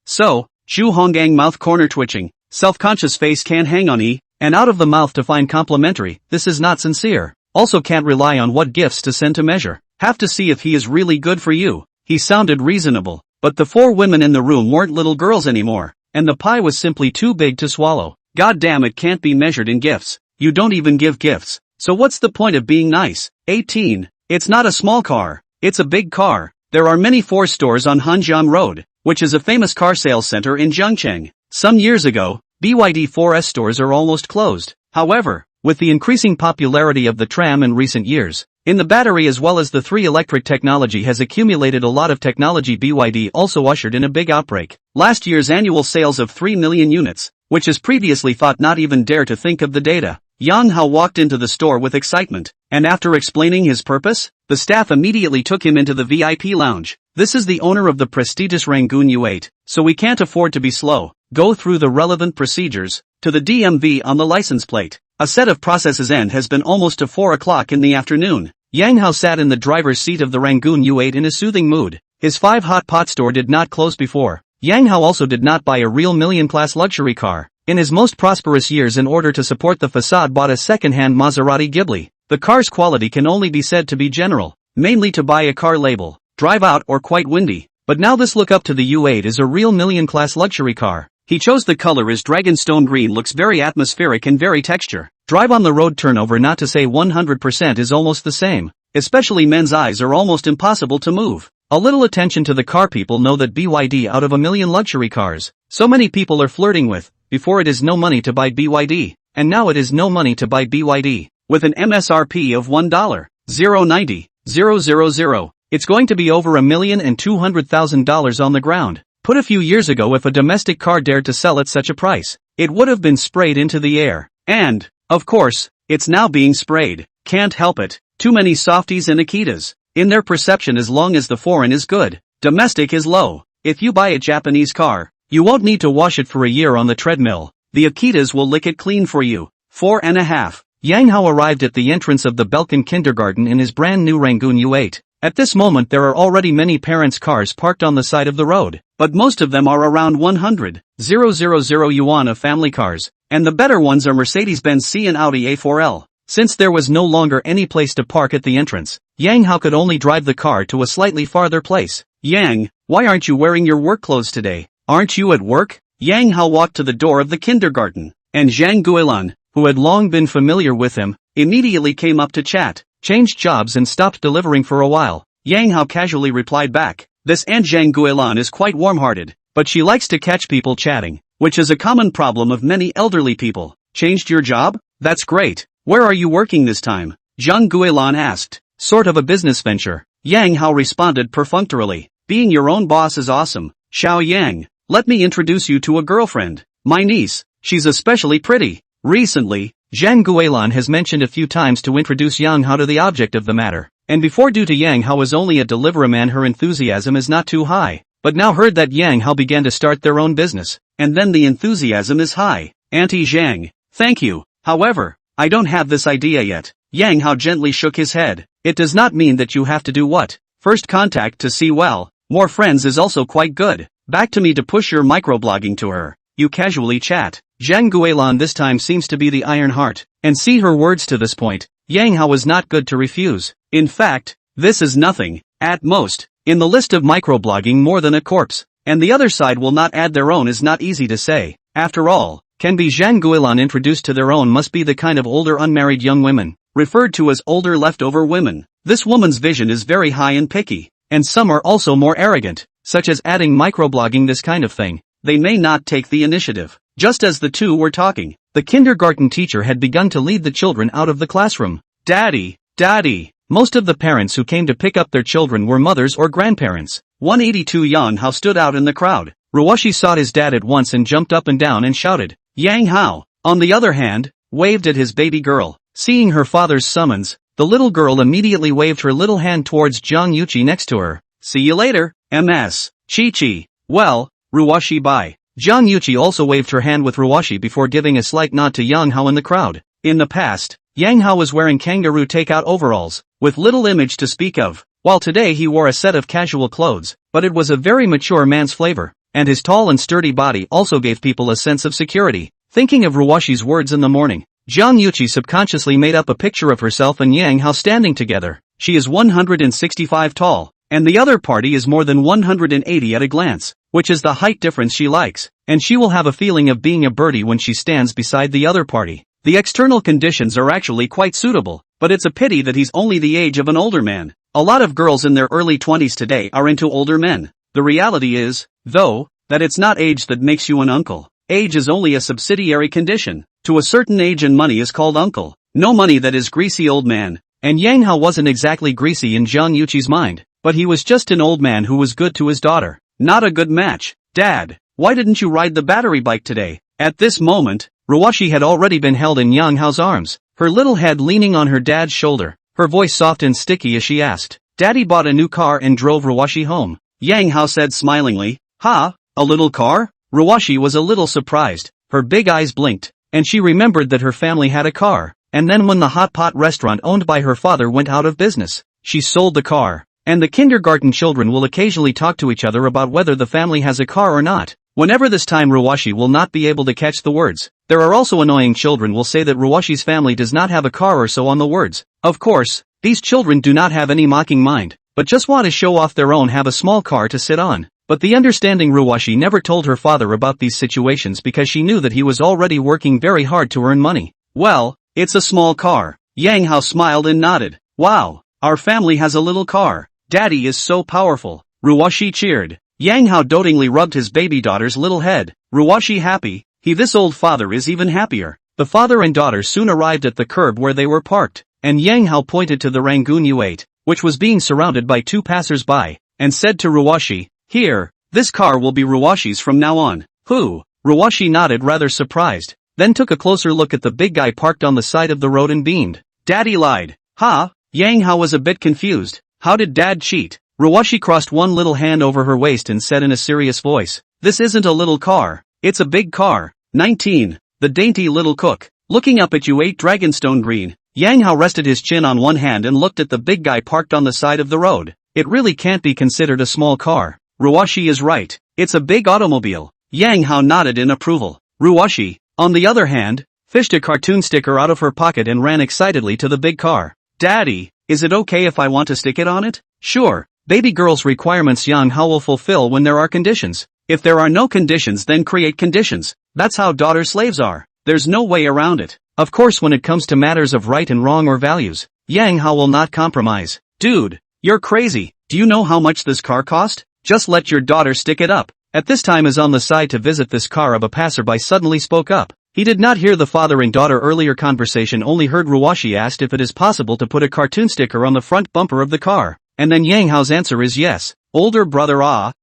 So, Zhu Honggang mouth corner twitching, self-conscious face can't hang on and out of the mouth to find complimentary. This is not sincere. Also can't rely on what gifts to send to measure. Have to see if he is really good for you. He sounded reasonable, but the four women in the room weren't little girls anymore, and the pie was simply too big to swallow. God damn, it can't be measured in gifts. You don't even give gifts. So what's the point of being nice? 18. It's not a small car. It's a big car. There are many Ford stores on Hanjiang Road, which is a famous car sales center in Zhengcheng. Some years ago, BYD 4S stores are almost closed. However, with the increasing popularity of the tram in recent years. In the battery as well as the 3 electric technology has accumulated a lot of technology. BYD also ushered in a big outbreak. Last year's annual sales of 3 million units, which is previously thought not even dare to think of the data. Yang Hao walked into the store with excitement, and after explaining his purpose, the staff immediately took him into the VIP lounge. This is the owner of the prestigious Rangoon U8, so we can't afford to be slow. Go through the relevant procedures, to the DMV on the license plate. A set of processes end has been almost to 4 o'clock in the afternoon. Yang Hao sat in the driver's seat of the Rangoon U8 in a soothing mood. His 5 hot pot store did not close before. Yang Hao also did not buy a real million-class luxury car. In his most prosperous years, in order to support the facade, bought a second-hand Maserati Ghibli. The car's quality can only be said to be general, mainly to buy a car label, drive out or quite windy. But now this look up to the U8 is a real million-class luxury car. He chose the color as Dragonstone Green, looks very atmospheric and very texture. Drive on the road, turnover not to say 100% is almost the same. Especially men's eyes are almost impossible to move. A little attention to the car. People know that BYD out of a million luxury cars, so many people are flirting with. Before it is no money to buy BYD, and now it is no money to buy BYD. With an MSRP of $1,090,000, it's going to be over $1,200,000 on the ground. Put a few years ago, if a domestic car dared to sell at such a price, it would have been sprayed into the air. And, of course, it's now being sprayed. Can't help it. Too many softies and Akitas. In their perception, as long as the foreign is good, domestic is low. If you buy a Japanese car, you won't need to wash it for a year on the treadmill. The Akitas will lick it clean for you. 4.5. Yang Hao arrived at the entrance of the Belkin kindergarten in his brand new Rangoon U8. At this moment there are already many parents' cars parked on the side of the road, but most of them are around 100,000 yuan of family cars, and the better ones are Mercedes-Benz C and Audi A4L. Since there was no longer any place to park at the entrance, Yang Hao could only drive the car to a slightly farther place. Yang, why aren't you wearing your work clothes today? Aren't you at work? Yang Hao walked to the door of the kindergarten, and Zhang Guilan, who had long been familiar with him, immediately came up to chat, changed jobs and stopped delivering for a while. Yang Hao casually replied back, this Aunt Zhang Guilan is quite warm-hearted, but she likes to catch people chatting, which is a common problem of many elderly people. Changed your job? That's great. Where are you working this time? Zhang Guilan asked. Sort of a business venture. Yang Hao responded perfunctorily. Being your own boss is awesome. Xiao Yang, let me introduce you to a girlfriend. My niece. She's especially pretty. Recently, Zhang Guilan has mentioned a few times to introduce Yang Hao to the object of the matter. And before, due to Yang Hao is only a deliveryman, her enthusiasm is not too high. But now heard that Yang Hao began to start their own business, and then the enthusiasm is high. Auntie Zhang, thank you. However, I don't have this idea yet. Yang Hao gently shook his head. It does not mean that you have to do what? First contact to see well. More friends is also quite good. Back to me to push your microblogging to her. You casually chat. Zhang Guilan this time seems to be the iron heart, and see her words to this point. Yang Hao was not good to refuse. In fact, this is nothing, at most, in the list of microblogging more than a corpse, and the other side will not add their own is not easy to say. After all, can be Zhang Guilan introduced to their own must be the kind of older unmarried young women, referred to as older leftover women. This woman's vision is very high and picky, and some are also more arrogant, such as adding microblogging this kind of thing. They may not take the initiative. Just as the two were talking, the kindergarten teacher had begun to lead the children out of the classroom. Daddy, Daddy. Most of the parents who came to pick up their children were mothers or grandparents. 182 Yang Hao stood out in the crowd. Ruwashi saw his dad at once and jumped up and down and shouted. Yang Hao, on the other hand, waved at his baby girl. Seeing her father's summons, the little girl immediately waved her little hand towards Zhang Yuqi next to her. See you later, MS. Chi-Chi. Well, Ruwashi bye. Zhang Yuqi also waved her hand with Ruwashi before giving a slight nod to Yang Hao in the crowd. In the past, Yang Hao was wearing kangaroo takeout overalls, with little image to speak of, while today he wore a set of casual clothes, but it was a very mature man's flavor, and his tall and sturdy body also gave people a sense of security. Thinking of Ruwashi's words in the morning, Zhang Yuqi subconsciously made up a picture of herself and Yang Hao standing together. She is 165 tall, and the other party is more than 180 at a glance, which is the height difference she likes, and she will have a feeling of being a birdie when she stands beside the other party. The external conditions are actually quite suitable, but it's a pity that he's only the age of an older man. A lot of girls in their early 20s today are into older men. The reality is, though, that it's not age that makes you an uncle. age is only a subsidiary condition. To a certain age and money is called uncle. No money, that is greasy old man. And Yang Hao wasn't exactly greasy in Zhang Yuqi's mind, but he was just an old man who was good to his daughter. Not a good match. Dad, why didn't you ride the battery bike today? At this moment, Ruwashi had already been held in Yang Hao's arms, her little head leaning on her dad's shoulder, her voice soft and sticky as she asked. Daddy bought a new car and drove Ruwashi home. Yang Hao said smilingly. Ha, a little car? Ruwashi was a little surprised, her big eyes blinked, and she remembered that her family had a car, and then when the hot pot restaurant owned by her father went out of business, she sold the car. And the kindergarten children will occasionally talk to each other about whether the family has a car or not. Whenever this time Ruwashi will not be able to catch the words. There are also annoying children will say that Ruwashi's family does not have a car or so on the words. Of course, these children do not have any mocking mind, but just want to show off their own have a small car to sit on. But the understanding Ruwashi never told her father about these situations because she knew that he was already working very hard to earn money. Well, it's a small car. Yang Hao smiled and nodded. Wow, our family has a little car. Daddy is so powerful. Ruwashi cheered. Yang Hao dotingly rubbed his baby daughter's little head. Ruwashi happy, this old father is even happier. The father and daughter soon arrived at the curb where they were parked, and Yang Hao pointed to the Rangoon U8, which was being surrounded by two passers-by, and said to Ruwashi, Here, this car will be Ruwashi's from now on. Who? Ruwashi nodded rather surprised, then took a closer look at the big guy parked on the side of the road and beamed. Daddy lied. Ha? Yang Hao was a bit confused. How did Dad cheat? Ruwashi crossed one little hand over her waist and said in a serious voice, This isn't a little car, it's a big car. 19. The dainty little cook. Looking up at U8 Dragonstone Green, Yang Hao rested his chin on one hand and looked at the big guy parked on the side of the road. It really can't be considered a small car. Ruwashi is right, it's a big automobile. Yang Hao nodded in approval. Ruwashi, on the other hand, fished a cartoon sticker out of her pocket and ran excitedly to the big car. Daddy, is it okay if I want to stick it on it? Sure, baby girl's requirements Yang Hao will fulfill when there are conditions. If there are no conditions, then create conditions. That's how daughter slaves are. There's no way around it. Of course, when it comes to matters of right and wrong or values, Yang Hao will not compromise. Dude, you're crazy. Do you know how much this car cost? Just let your daughter stick it up. At this time, as on the side to visit this car of a passerby suddenly spoke up. He did not hear the father and daughter earlier conversation, only heard Ruwashi asked if it is possible to put a cartoon sticker on the front bumper of the car. And then Yang Hao's answer is yes. Older brother,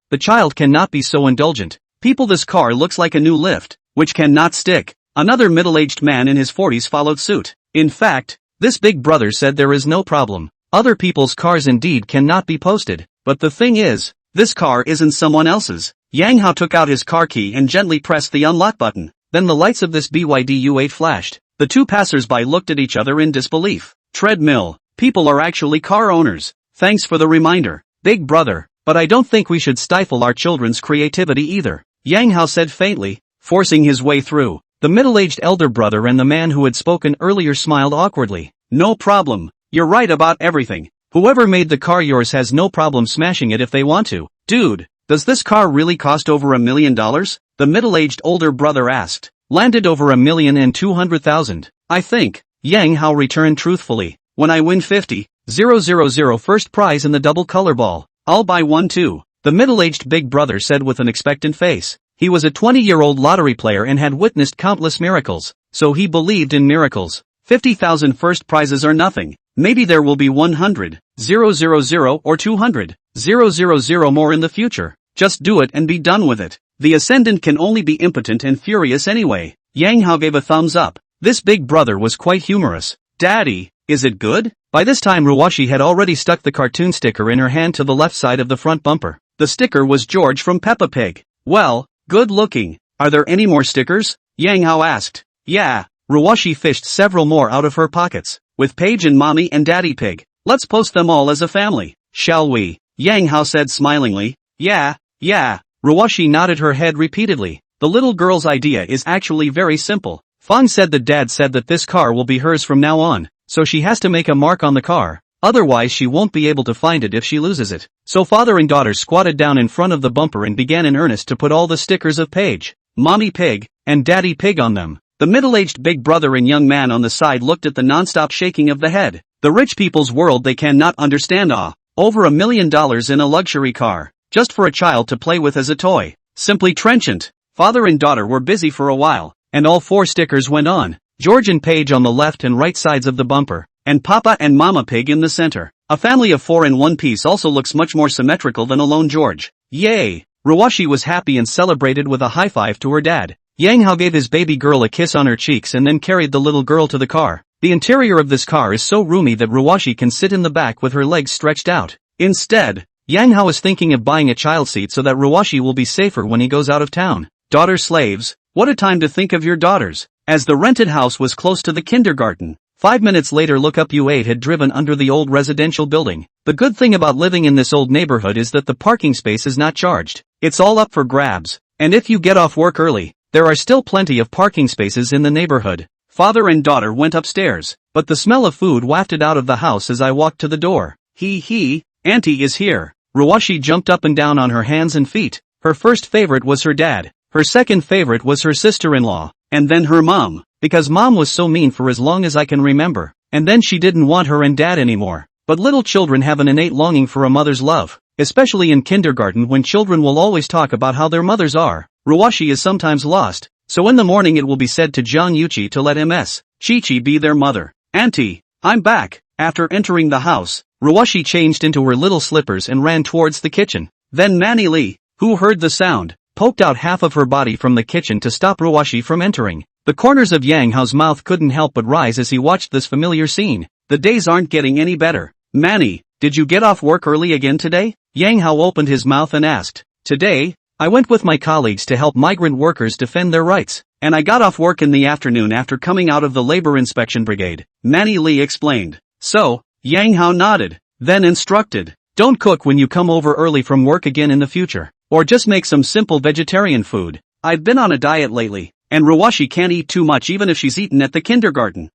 the child cannot be so indulgent. People, this car looks like a new lift, which cannot stick. Another middle-aged man in his 40s followed suit. In fact, this big brother said there is no problem. Other people's cars indeed cannot be posted. But the thing is, this car isn't someone else's. Yang Hao took out his car key and gently pressed the unlock button. Then the lights of this BYD U8 flashed. The two passers-by looked at each other in disbelief. Treadmill. People are actually car owners. Thanks for the reminder, big brother, but I don't think we should stifle our children's creativity either. Yang Hao said faintly, forcing his way through. The middle-aged elder brother and the man who had spoken earlier smiled awkwardly. No problem. You're right about everything. Whoever made the car yours has no problem smashing it if they want to. Dude, does this car really cost over $1 million? The middle-aged older brother asked. Landed over $1,200,000. I think. Yang Hao returned truthfully. When I win 50,000 first prize in the double color ball, I'll buy one too. The middle-aged big brother said with an expectant face. He was a 20-year-old lottery player and had witnessed countless miracles, so he believed in miracles. 50,000 first prizes are nothing. Maybe there will be 100,000 or 200,000 more in the future. Just do it and be done with it. The ascendant can only be impotent and furious anyway. Yang Hao gave a thumbs up. This big brother was quite humorous. Daddy, is it good? By this time Ruwashi had already stuck the cartoon sticker in her hand to the left side of the front bumper. The sticker was George from Peppa Pig. Well, good looking. Are there any more stickers? Yang Hao asked. Yeah. Ruwashi fished several more out of her pockets. With Paige and Mommy and Daddy Pig. Let's post them all as a family. Shall we? Yang Hao said smilingly. Yeah. Ruwashi nodded her head repeatedly. The little girl's idea is actually very simple. Fang said the dad said that this car will be hers from now on, so she has to make a mark on the car. Otherwise she won't be able to find it if she loses it. So father and daughter squatted down in front of the bumper and began in earnest to put all the stickers of Paige, Mommy Pig, and Daddy Pig on them. The middle-aged big brother and young man on the side looked at the non-stop shaking of the head. The rich people's world they cannot understand. Over $1 million in a luxury car, just for a child to play with as a toy. Simply trenchant. Father and daughter were busy for a while, and all 4 stickers went on. George and Paige on the left and right sides of the bumper, and Papa and Mama Pig in the center. A family of 4 in one piece also looks much more symmetrical than a lone George. Yay! Ruwashi was happy and celebrated with a high five to her dad. Yang Hao gave his baby girl a kiss on her cheeks and then carried the little girl to the car. The interior of this car is so roomy that Ruwashi can sit in the back with her legs stretched out. Instead, Yang Hao is thinking of buying a child seat so that Ruwashi will be safer when he goes out of town. Daughter slaves, what a time to think of your daughters. As the rented house was close to the kindergarten, 5 minutes later look up U8 had driven under the old residential building. The good thing about living in this old neighborhood is that the parking space is not charged. It's all up for grabs. And if you get off work early, there are still plenty of parking spaces in the neighborhood. Father and daughter went upstairs, but the smell of food wafted out of the house as I walked to the door. Auntie is here. Ruwashi jumped up and down on her hands and feet. Her first favorite was her dad. Her second favorite was her sister-in-law, and then her mom, because mom was so mean for as long as I can remember, and then she didn't want her and dad anymore. But little children have an innate longing for a mother's love, especially in kindergarten when children will always talk about how their mothers are. Ruwashi is sometimes lost, so in the morning it will be said to Jiang Yuqi to let Ms. Chi-Chi be their mother. Auntie, I'm back. After entering the house, Ruwashi changed into her little slippers and ran towards the kitchen. Then Manny Lee, who heard the sound, poked out half of her body from the kitchen to stop Ruwashi from entering. The corners of Yang Hao's mouth couldn't help but rise as he watched this familiar scene. The days aren't getting any better. Manny, did you get off work early again today? Yang Hao opened his mouth and asked. Today, I went with my colleagues to help migrant workers defend their rights, and I got off work in the afternoon after coming out of the labor inspection brigade, Manny Lee explained. So, Yang Hao nodded, then instructed, don't cook when you come over early from work again in the future. Or just make some simple vegetarian food. I've been on a diet lately, and Ruwashi can't eat too much even if she's eaten at the kindergarten.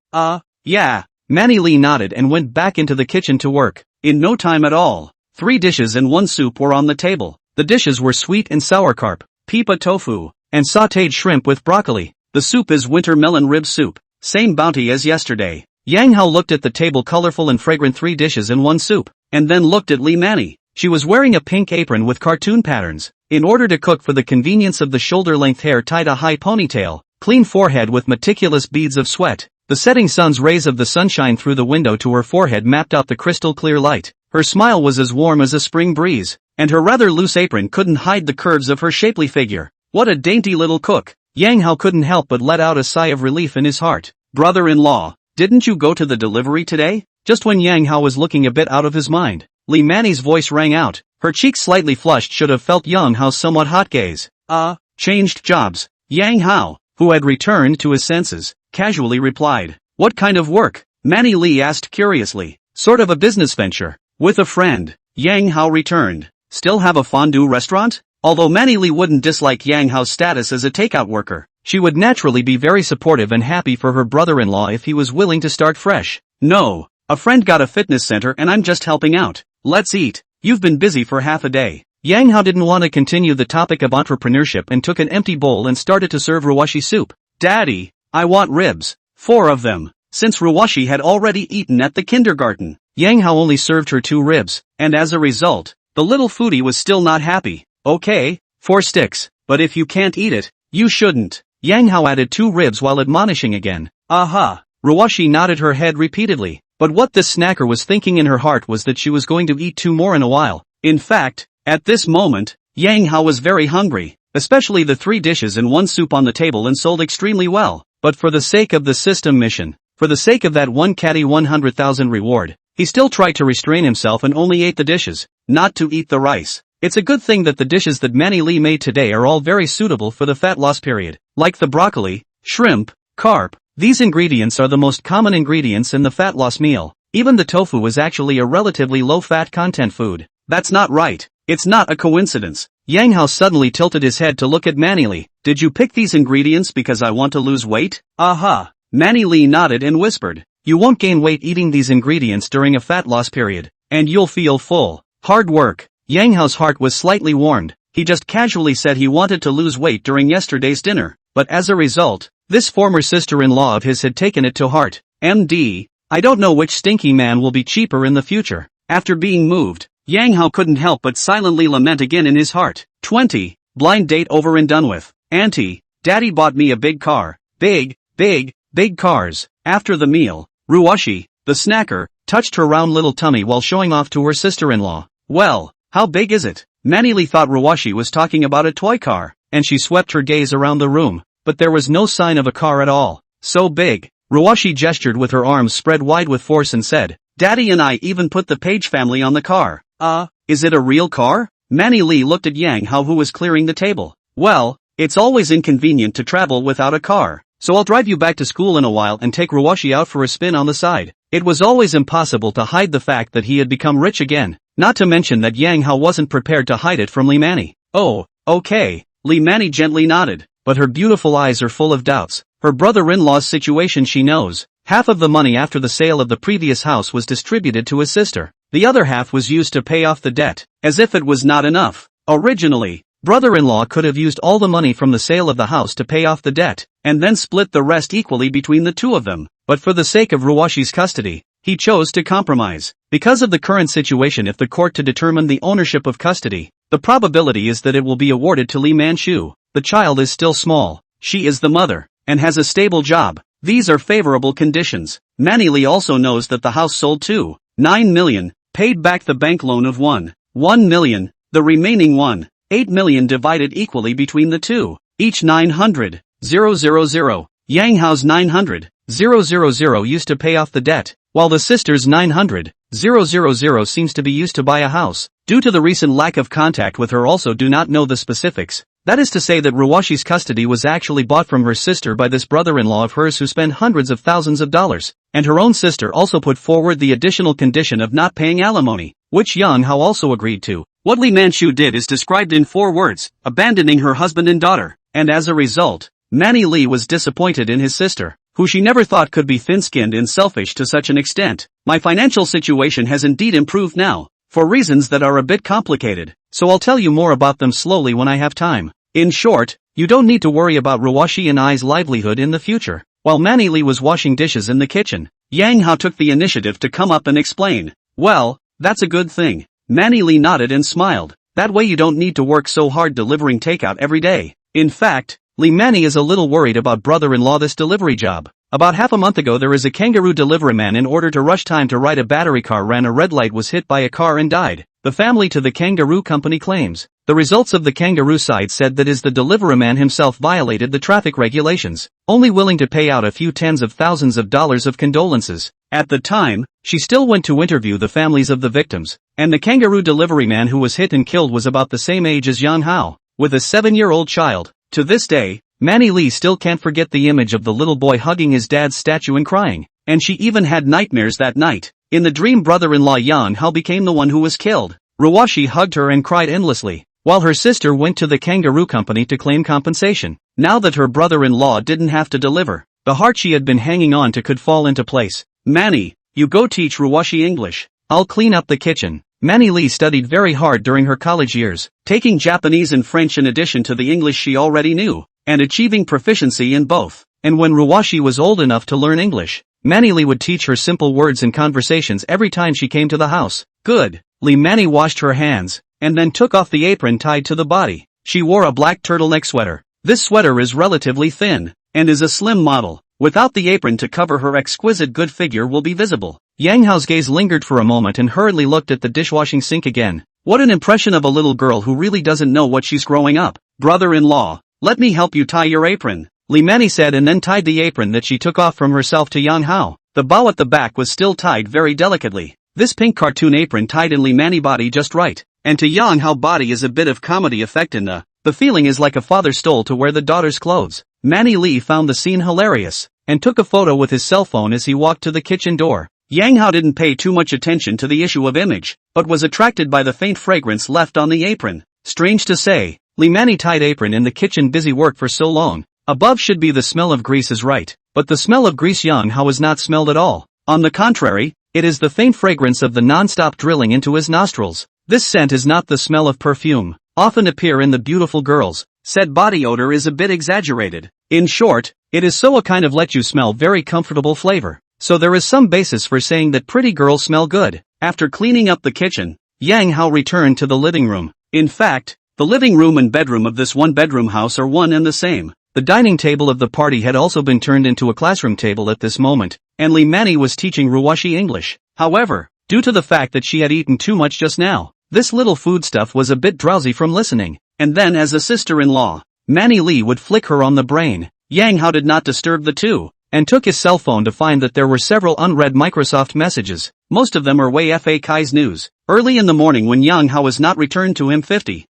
Yeah. Manny Lee nodded and went back into the kitchen to work. In no time at all, 3 dishes and 1 soup were on the table. The dishes were sweet and sour carp, pipa tofu, and sautéed shrimp with broccoli. The soup is winter melon rib soup, same bounty as yesterday. Yang Hao looked at the table colorful and fragrant 3 dishes and 1 soup, and then looked at Lee Manny. She was wearing a pink apron with cartoon patterns. In order to cook for the convenience of the shoulder-length hair tied a high ponytail, clean forehead with meticulous beads of sweat. The setting sun's rays of the sunshine through the window to her forehead mapped out the crystal-clear light. Her smile was as warm as a spring breeze, and her rather loose apron couldn't hide the curves of her shapely figure. What a dainty little cook! Yang Hao couldn't help but let out a sigh of relief in his heart. Brother-in-law, didn't you go to the delivery today? Just when Yang Hao was looking a bit out of his mind, Lee Manny's voice rang out. Her cheeks slightly flushed should have felt Yang Hao's somewhat hot gaze. Changed jobs. Yang Hao, who had returned to his senses, casually replied. What kind of work? Manny Lee asked curiously. Sort of a business venture. With a friend. Yang Hao returned. Still have a fondue restaurant? Although Manny Lee wouldn't dislike Yang Hao's status as a takeout worker, she would naturally be very supportive and happy for her brother-in-law if he was willing to start fresh. No, a friend got a fitness center and I'm just helping out. Let's eat. You've been busy for half a day. Yang Hao didn't want to continue the topic of entrepreneurship and took an empty bowl and started to serve Ruwashi soup. Daddy, I want ribs. 4 of them. Since Ruwashi had already eaten at the kindergarten, Yang Hao only served her 2 ribs, and as a result, the little foodie was still not happy. Okay, 4 sticks, but if you can't eat it, you shouldn't. Yang Hao added 2 ribs while admonishing again. Aha. Ruwashi nodded her head repeatedly. But what this snacker was thinking in her heart was that she was going to eat 2 more in a while. In fact, at this moment, Yang Hao was very hungry, especially the 3 dishes and 1 soup on the table and sold extremely well. But for the sake of the system mission, for the sake of that 1 catty 100,000 reward, he still tried to restrain himself and only ate the dishes, not to eat the rice. It's a good thing that the dishes that Manny Lee made today are all very suitable for the fat loss period, like the broccoli, shrimp, carp. These ingredients are the most common ingredients in the fat loss meal. Even the tofu is actually a relatively low-fat content food. That's not right. It's not a coincidence. Yang Hao suddenly tilted his head to look at Manny Lee. Did you pick these ingredients because I want to lose weight? Aha. Manny Lee nodded and whispered. You won't gain weight eating these ingredients during a fat loss period, and you'll feel full. Hard work. Yang Hao's heart was slightly warmed. He just casually said he wanted to lose weight during yesterday's dinner, but as a result, this former sister-in-law of his had taken it to heart. MD, I don't know which stinky man will be cheaper in the future. After being moved, Yang Hao couldn't help but silently lament again in his heart. 20. Blind date over and done with. Auntie, Daddy bought me a big car. Big cars. After the meal, Ruwashi, the snacker, touched her round little tummy while showing off to her sister-in-law. Well, how big is it? Manily thought Ruwashi was talking about a toy car, and she swept her gaze around the room, but there was no sign of a car at all. So big. Ruwashi gestured with her arms spread wide with force and said, Daddy and I even put the Page family on the car. Is it a real car? Manily looked at Yang Hao, who was clearing the table. Well, it's always inconvenient to travel without a car, so I'll drive you back to school in a while and take Ruwashi out for a spin on the side. It was always impossible to hide the fact that he had become rich again, not to mention that Yang Hao wasn't prepared to hide it from Li Mani. Oh, okay. Li Mani gently nodded, but her beautiful eyes are full of doubts. Her brother-in-law's situation she knows. Half of the money after the sale of the previous house was distributed to his sister. The other half was used to pay off the debt, as if it was not enough. Originally, brother-in-law could have used all the money from the sale of the house to pay off the debt, and then split the rest equally between the two of them, but for the sake of Ruwashi's custody, he chose to compromise. Because of the current situation, if the court to determine the ownership of custody, the probability is that it will be awarded to Li Manchu. The child is still small, she is the mother, and has a stable job. These are favorable conditions. Manily also knows that the house sold to 9 million, paid back the bank loan of 1 million, the remaining 8 million divided equally between the two, each 900,000. Yang Hao's 900,000 used to pay off the debt, while the sister's 900,000 seems to be used to buy a house. Due to the recent lack of contact with her, also do not know the specifics. That is to say that Ruwashi's custody was actually bought from her sister by this brother-in-law of hers who spent hundreds of thousands of dollars, and her own sister also put forward the additional condition of not paying alimony, which Yang Hao also agreed to. What Li Manchu did is described in 4 words, abandoning her husband and daughter, and as a result, Manny Li was disappointed in his sister, who she never thought could be thin-skinned and selfish to such an extent. My financial situation has indeed improved now, for reasons that are a bit complicated, so I'll tell you more about them slowly when I have time. In short, you don't need to worry about Ruwashi and I's livelihood in the future. While Manny Li was washing dishes in the kitchen, Yang Hao took the initiative to come up and explain. Well, that's a good thing. Manny Li nodded and smiled. That way you don't need to work so hard delivering takeout every day. In fact, Li Manny is a little worried about brother-in-law this delivery job. About half a month ago there is a kangaroo delivery man in order to rush time to ride a battery car ran a red light, was hit by a car and died. The family to the kangaroo company claims. The results of the kangaroo side said that is the delivery man himself violated the traffic regulations, only willing to pay out a few tens of thousands of dollars of condolences. At the time, she still went to interview the families of the victims, and the kangaroo delivery man who was hit and killed was about the same age as Yang Hao, with a 7-year-old child. To this day, Manny Li still can't forget the image of the little boy hugging his dad's statue and crying, and she even had nightmares that night. In the dream, brother-in-law Yang Hao became the one who was killed. Ruwashi hugged her and cried endlessly, while her sister went to the kangaroo company to claim compensation. Now that her brother-in-law didn't have to deliver, the heart she had been hanging on to could fall into place. Manny, you go teach Ruwashi English. I'll clean up the kitchen. Manny Li studied very hard during her college years, taking Japanese and French in addition to the English she already knew, and achieving proficiency in both. And when Ruwashi was old enough to learn English, Manny Li would teach her simple words and conversations every time she came to the house. Good. Li Manny washed her hands, and then took off the apron tied to the body. She wore a black turtleneck sweater. This sweater is relatively thin, and is a slim model. Without the apron to cover, her exquisite good figure will be visible. Yang Hao's gaze lingered for a moment and hurriedly looked at the dishwashing sink again. What an impression of a little girl who really doesn't know what she's growing up. Brother-in-law, let me help you tie your apron, Li Manny said, and then tied the apron that she took off from herself to Yang Hao. The bow at the back was still tied very delicately. This pink cartoon apron tied in Li Manny body just right, and to Yang Hao body is a bit of comedy effect in the feeling is like a father stole to wear the daughter's clothes. Manny Li found the scene hilarious, and took a photo with his cell phone as he walked to the kitchen door. Yang Hao didn't pay too much attention to the issue of image, but was attracted by the faint fragrance left on the apron. Strange to say, Li Manny tied apron in the kitchen, busy work for so long. Above should be the smell of grease is right, but the smell of grease Yang Hao was not smelled at all. On the contrary, it is the faint fragrance of the non-stop drilling into his nostrils. This scent is not the smell of perfume, often appear in the beautiful girls. Said body odor is a bit exaggerated. In short, it is so a kind of let you smell very comfortable flavor. So there is some basis for saying that pretty girls smell good. After cleaning up the kitchen, Yang Hao returned to the living room. In fact, The living room and bedroom of this one-bedroom house are one and the same. The dining table of the party had also been turned into a classroom table at this moment, and Lee Manny was teaching Ruwashi English. However, due to the fact that she had eaten too much just now, this little foodstuff was a bit drowsy from listening. And then as a sister-in-law, Manny Lee would flick her on the brain. Yang Hao did not disturb the two, and took his cell phone to find that there were several unread Microsoft messages. Most of them are Wei Fa Kai's news. Early in the morning when Yang Hao was not returned to him 50,000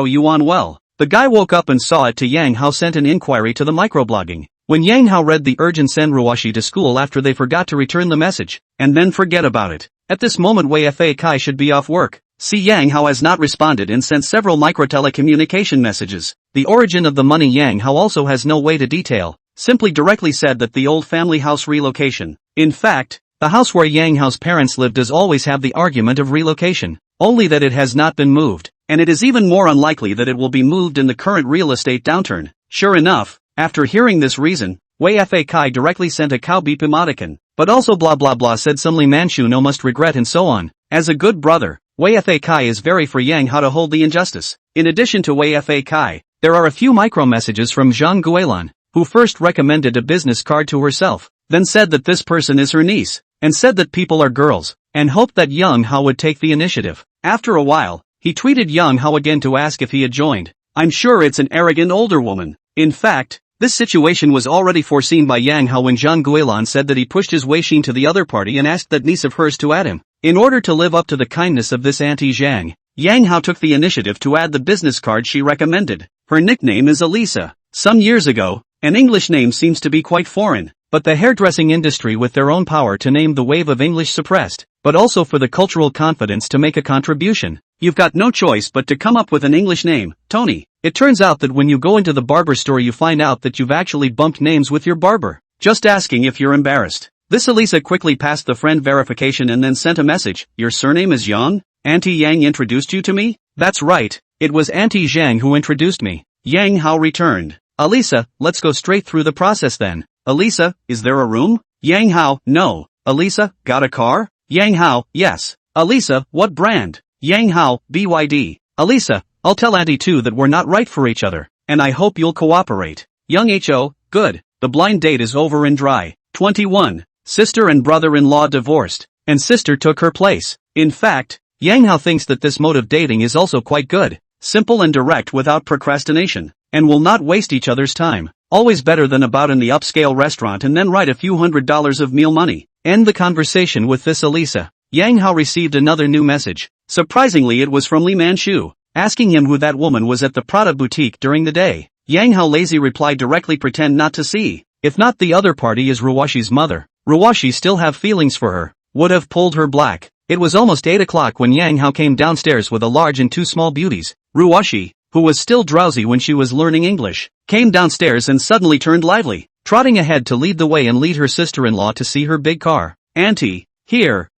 yuan well. The guy woke up and saw it to Yang Hao sent an inquiry to the microblogging. When Yang Hao read the urgent send Ruwashi to school after they forgot to return the message, and then forget about it. At this moment Wei Fa Kai should be off work. See Yang Hao has not responded and sent several microtelecommunication messages. The origin of the money Yang Hao also has no way to detail, simply directly said that the old family house relocation. In fact, the house where Yang Hao's parents lived does always have the argument of relocation, only that it has not been moved. And it is even more unlikely that it will be moved in the current real estate downturn. Sure enough, after hearing this reason, Wei Fa Kai directly sent a cow beep emoticon, but also blah blah blah said some Li Manchu no must regret and so on. As a good brother, Wei Fa Kai is very for Yang Hao to hold the injustice. In addition to Wei Fa Kai, there are a few micro messages from Zhang Guilan, who first recommended a business card to herself, then said that this person is her niece, and said that people are girls, and hoped that Yang Hao would take the initiative. After a while, he tweeted Yang Hao again to ask if he had joined. I'm sure it's an arrogant older woman. In fact, this situation was already foreseen by Yang Hao when Zhang Guilan said that he pushed his Weixin to the other party and asked that niece of hers to add him. In order to live up to the kindness of this Auntie Zhang, Yang Hao took the initiative to add the business card she recommended. Her nickname is Elisa. Some years ago, an English name seems to be quite foreign, but the hairdressing industry with their own power to name the wave of English suppressed, but also for the cultural confidence to make a contribution. You've got no choice but to come up with an English name, Tony. It turns out that when you go into the barber store you find out that you've actually bumped names with your barber. Just asking if you're embarrassed. This Elisa quickly passed the friend verification and then sent a message. Your surname is Yang? Auntie Yang introduced you to me? That's right, it was Auntie Zhang who introduced me. Yang Hao returned. Elisa, let's go straight through the process then. Elisa, is there a room? Yang Hao, no. Elisa, got a car? Yang Hao, yes. Elisa, what brand? Yang Hao, BYD. Elisa, I'll tell Auntie too that we're not right for each other, and I hope you'll cooperate. Young Ho, good. The blind date is over and dry. 21. Sister and brother-in-law divorced, and sister took her place. In fact, Yang Hao thinks that this mode of dating is also quite good. Simple and direct without procrastination, and will not waste each other's time. Always better than about in the upscale restaurant and then write a few $100s of meal money. End the conversation with this Elisa. Yang Hao received another new message. Surprisingly it was from Li Manchu, asking him who that woman was at the Prada boutique during the day. Yang Hao lazy replied directly pretend not to see. If not the other party is Ruwashi's mother. Ruwashi still have feelings for her. Would have pulled her black. It was almost 8 o'clock when Yang Hao came downstairs with a large and 2 small beauties. Ruwashi, who was still drowsy when she was learning English, came downstairs and suddenly turned lively, trotting ahead to lead the way and lead her sister-in-law to see her big car. Auntie, here.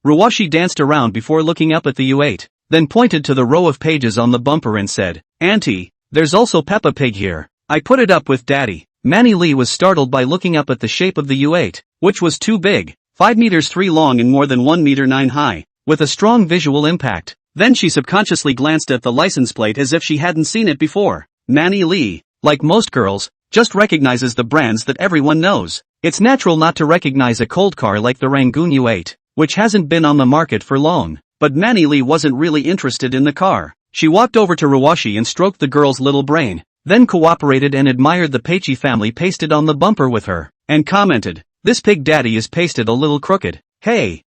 Ruwashi danced around before looking up at the U8, then pointed to the row of pages on the bumper and said, Auntie, there's also Peppa Pig here. I put it up with Daddy. Manny Lee was startled by looking up at the shape of the U8, which was too big, 5 meters 3 long and more than 1 meter 9 high, with a strong visual impact. Then she subconsciously glanced at the license plate as if she hadn't seen it before. Manny Lee, like most girls, just recognizes the brands that everyone knows. It's natural not to recognize a cold car like the Rangoon U8, which hasn't been on the market for long. But Manny Lee wasn't really interested in the car. She walked over to Ruwashi and stroked the girl's little brain, then cooperated and admired the Peichi family pasted on the bumper with her, and commented, this pig daddy is pasted a little crooked. Hey,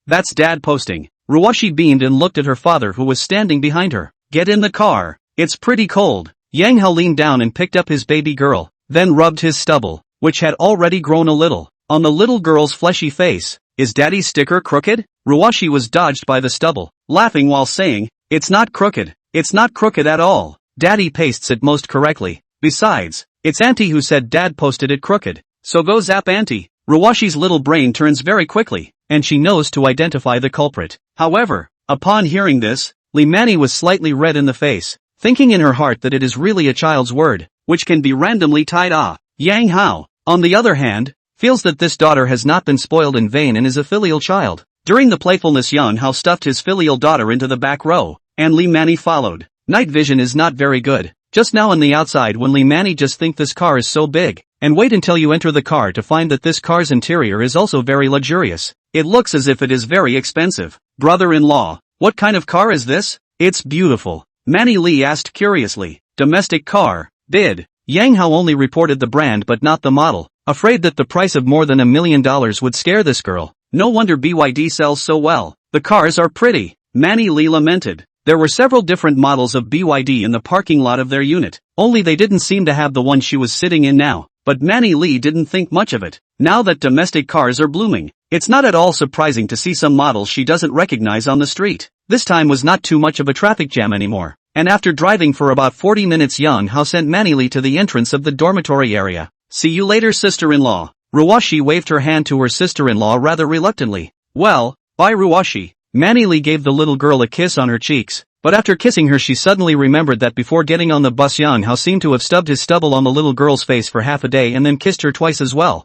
that's dad posting. Ruwashi beamed and looked at her father who was standing behind her. Get in the car, it's pretty cold. Yang Hao leaned down and picked up his baby girl, then rubbed his stubble, which had already grown a little, on the little girl's fleshy face. Is daddy's sticker crooked? Ruwashi was dodged by the stubble, laughing while saying, it's not crooked. It's not crooked at all. Daddy pastes it most correctly. Besides, it's Auntie who said Dad posted it crooked. So go zap Auntie. Ruwashi's little brain turns very quickly, and she knows to identify the culprit. However, upon hearing this, Li Manny was slightly red in the face, thinking in her heart that it is really a child's word, which can be randomly tied off. Yang Hao, on the other hand, feels that this daughter has not been spoiled in vain and is a filial child. During the playfulness Yang Hao stuffed his filial daughter into the back row, and Lee Manny followed. Night vision is not very good. Just now on the outside when Lee Manny just think this car is so big, and wait until you enter the car to find that this car's interior is also very luxurious. It looks as if it is very expensive. Brother-in-law, what kind of car is this? It's beautiful. Manny Lee asked curiously. Domestic car. Bid. Yang Hao only reported the brand but not the model, afraid that the price of more than $1 million would scare this girl. No wonder BYD sells so well. The cars are pretty. Manny Lee lamented. There were several different models of BYD in the parking lot of their unit, only they didn't seem to have the one she was sitting in now. But Manny Lee didn't think much of it. Now that domestic cars are blooming, it's not at all surprising to see some models she doesn't recognize on the street. This time was not too much of a traffic jam anymore, and after driving for about 40 minutes Yang Hao sent Manny Lee to the entrance of the dormitory area. See you later, sister-in-law. Ruwashi waved her hand to her sister-in-law rather reluctantly. Well, bye Ruwashi. Manny Lee gave the little girl a kiss on her cheeks, but after kissing her she suddenly remembered that before getting on the bus Yang Hao seemed to have stubbed his stubble on the little girl's face for half a day and then kissed her twice as well.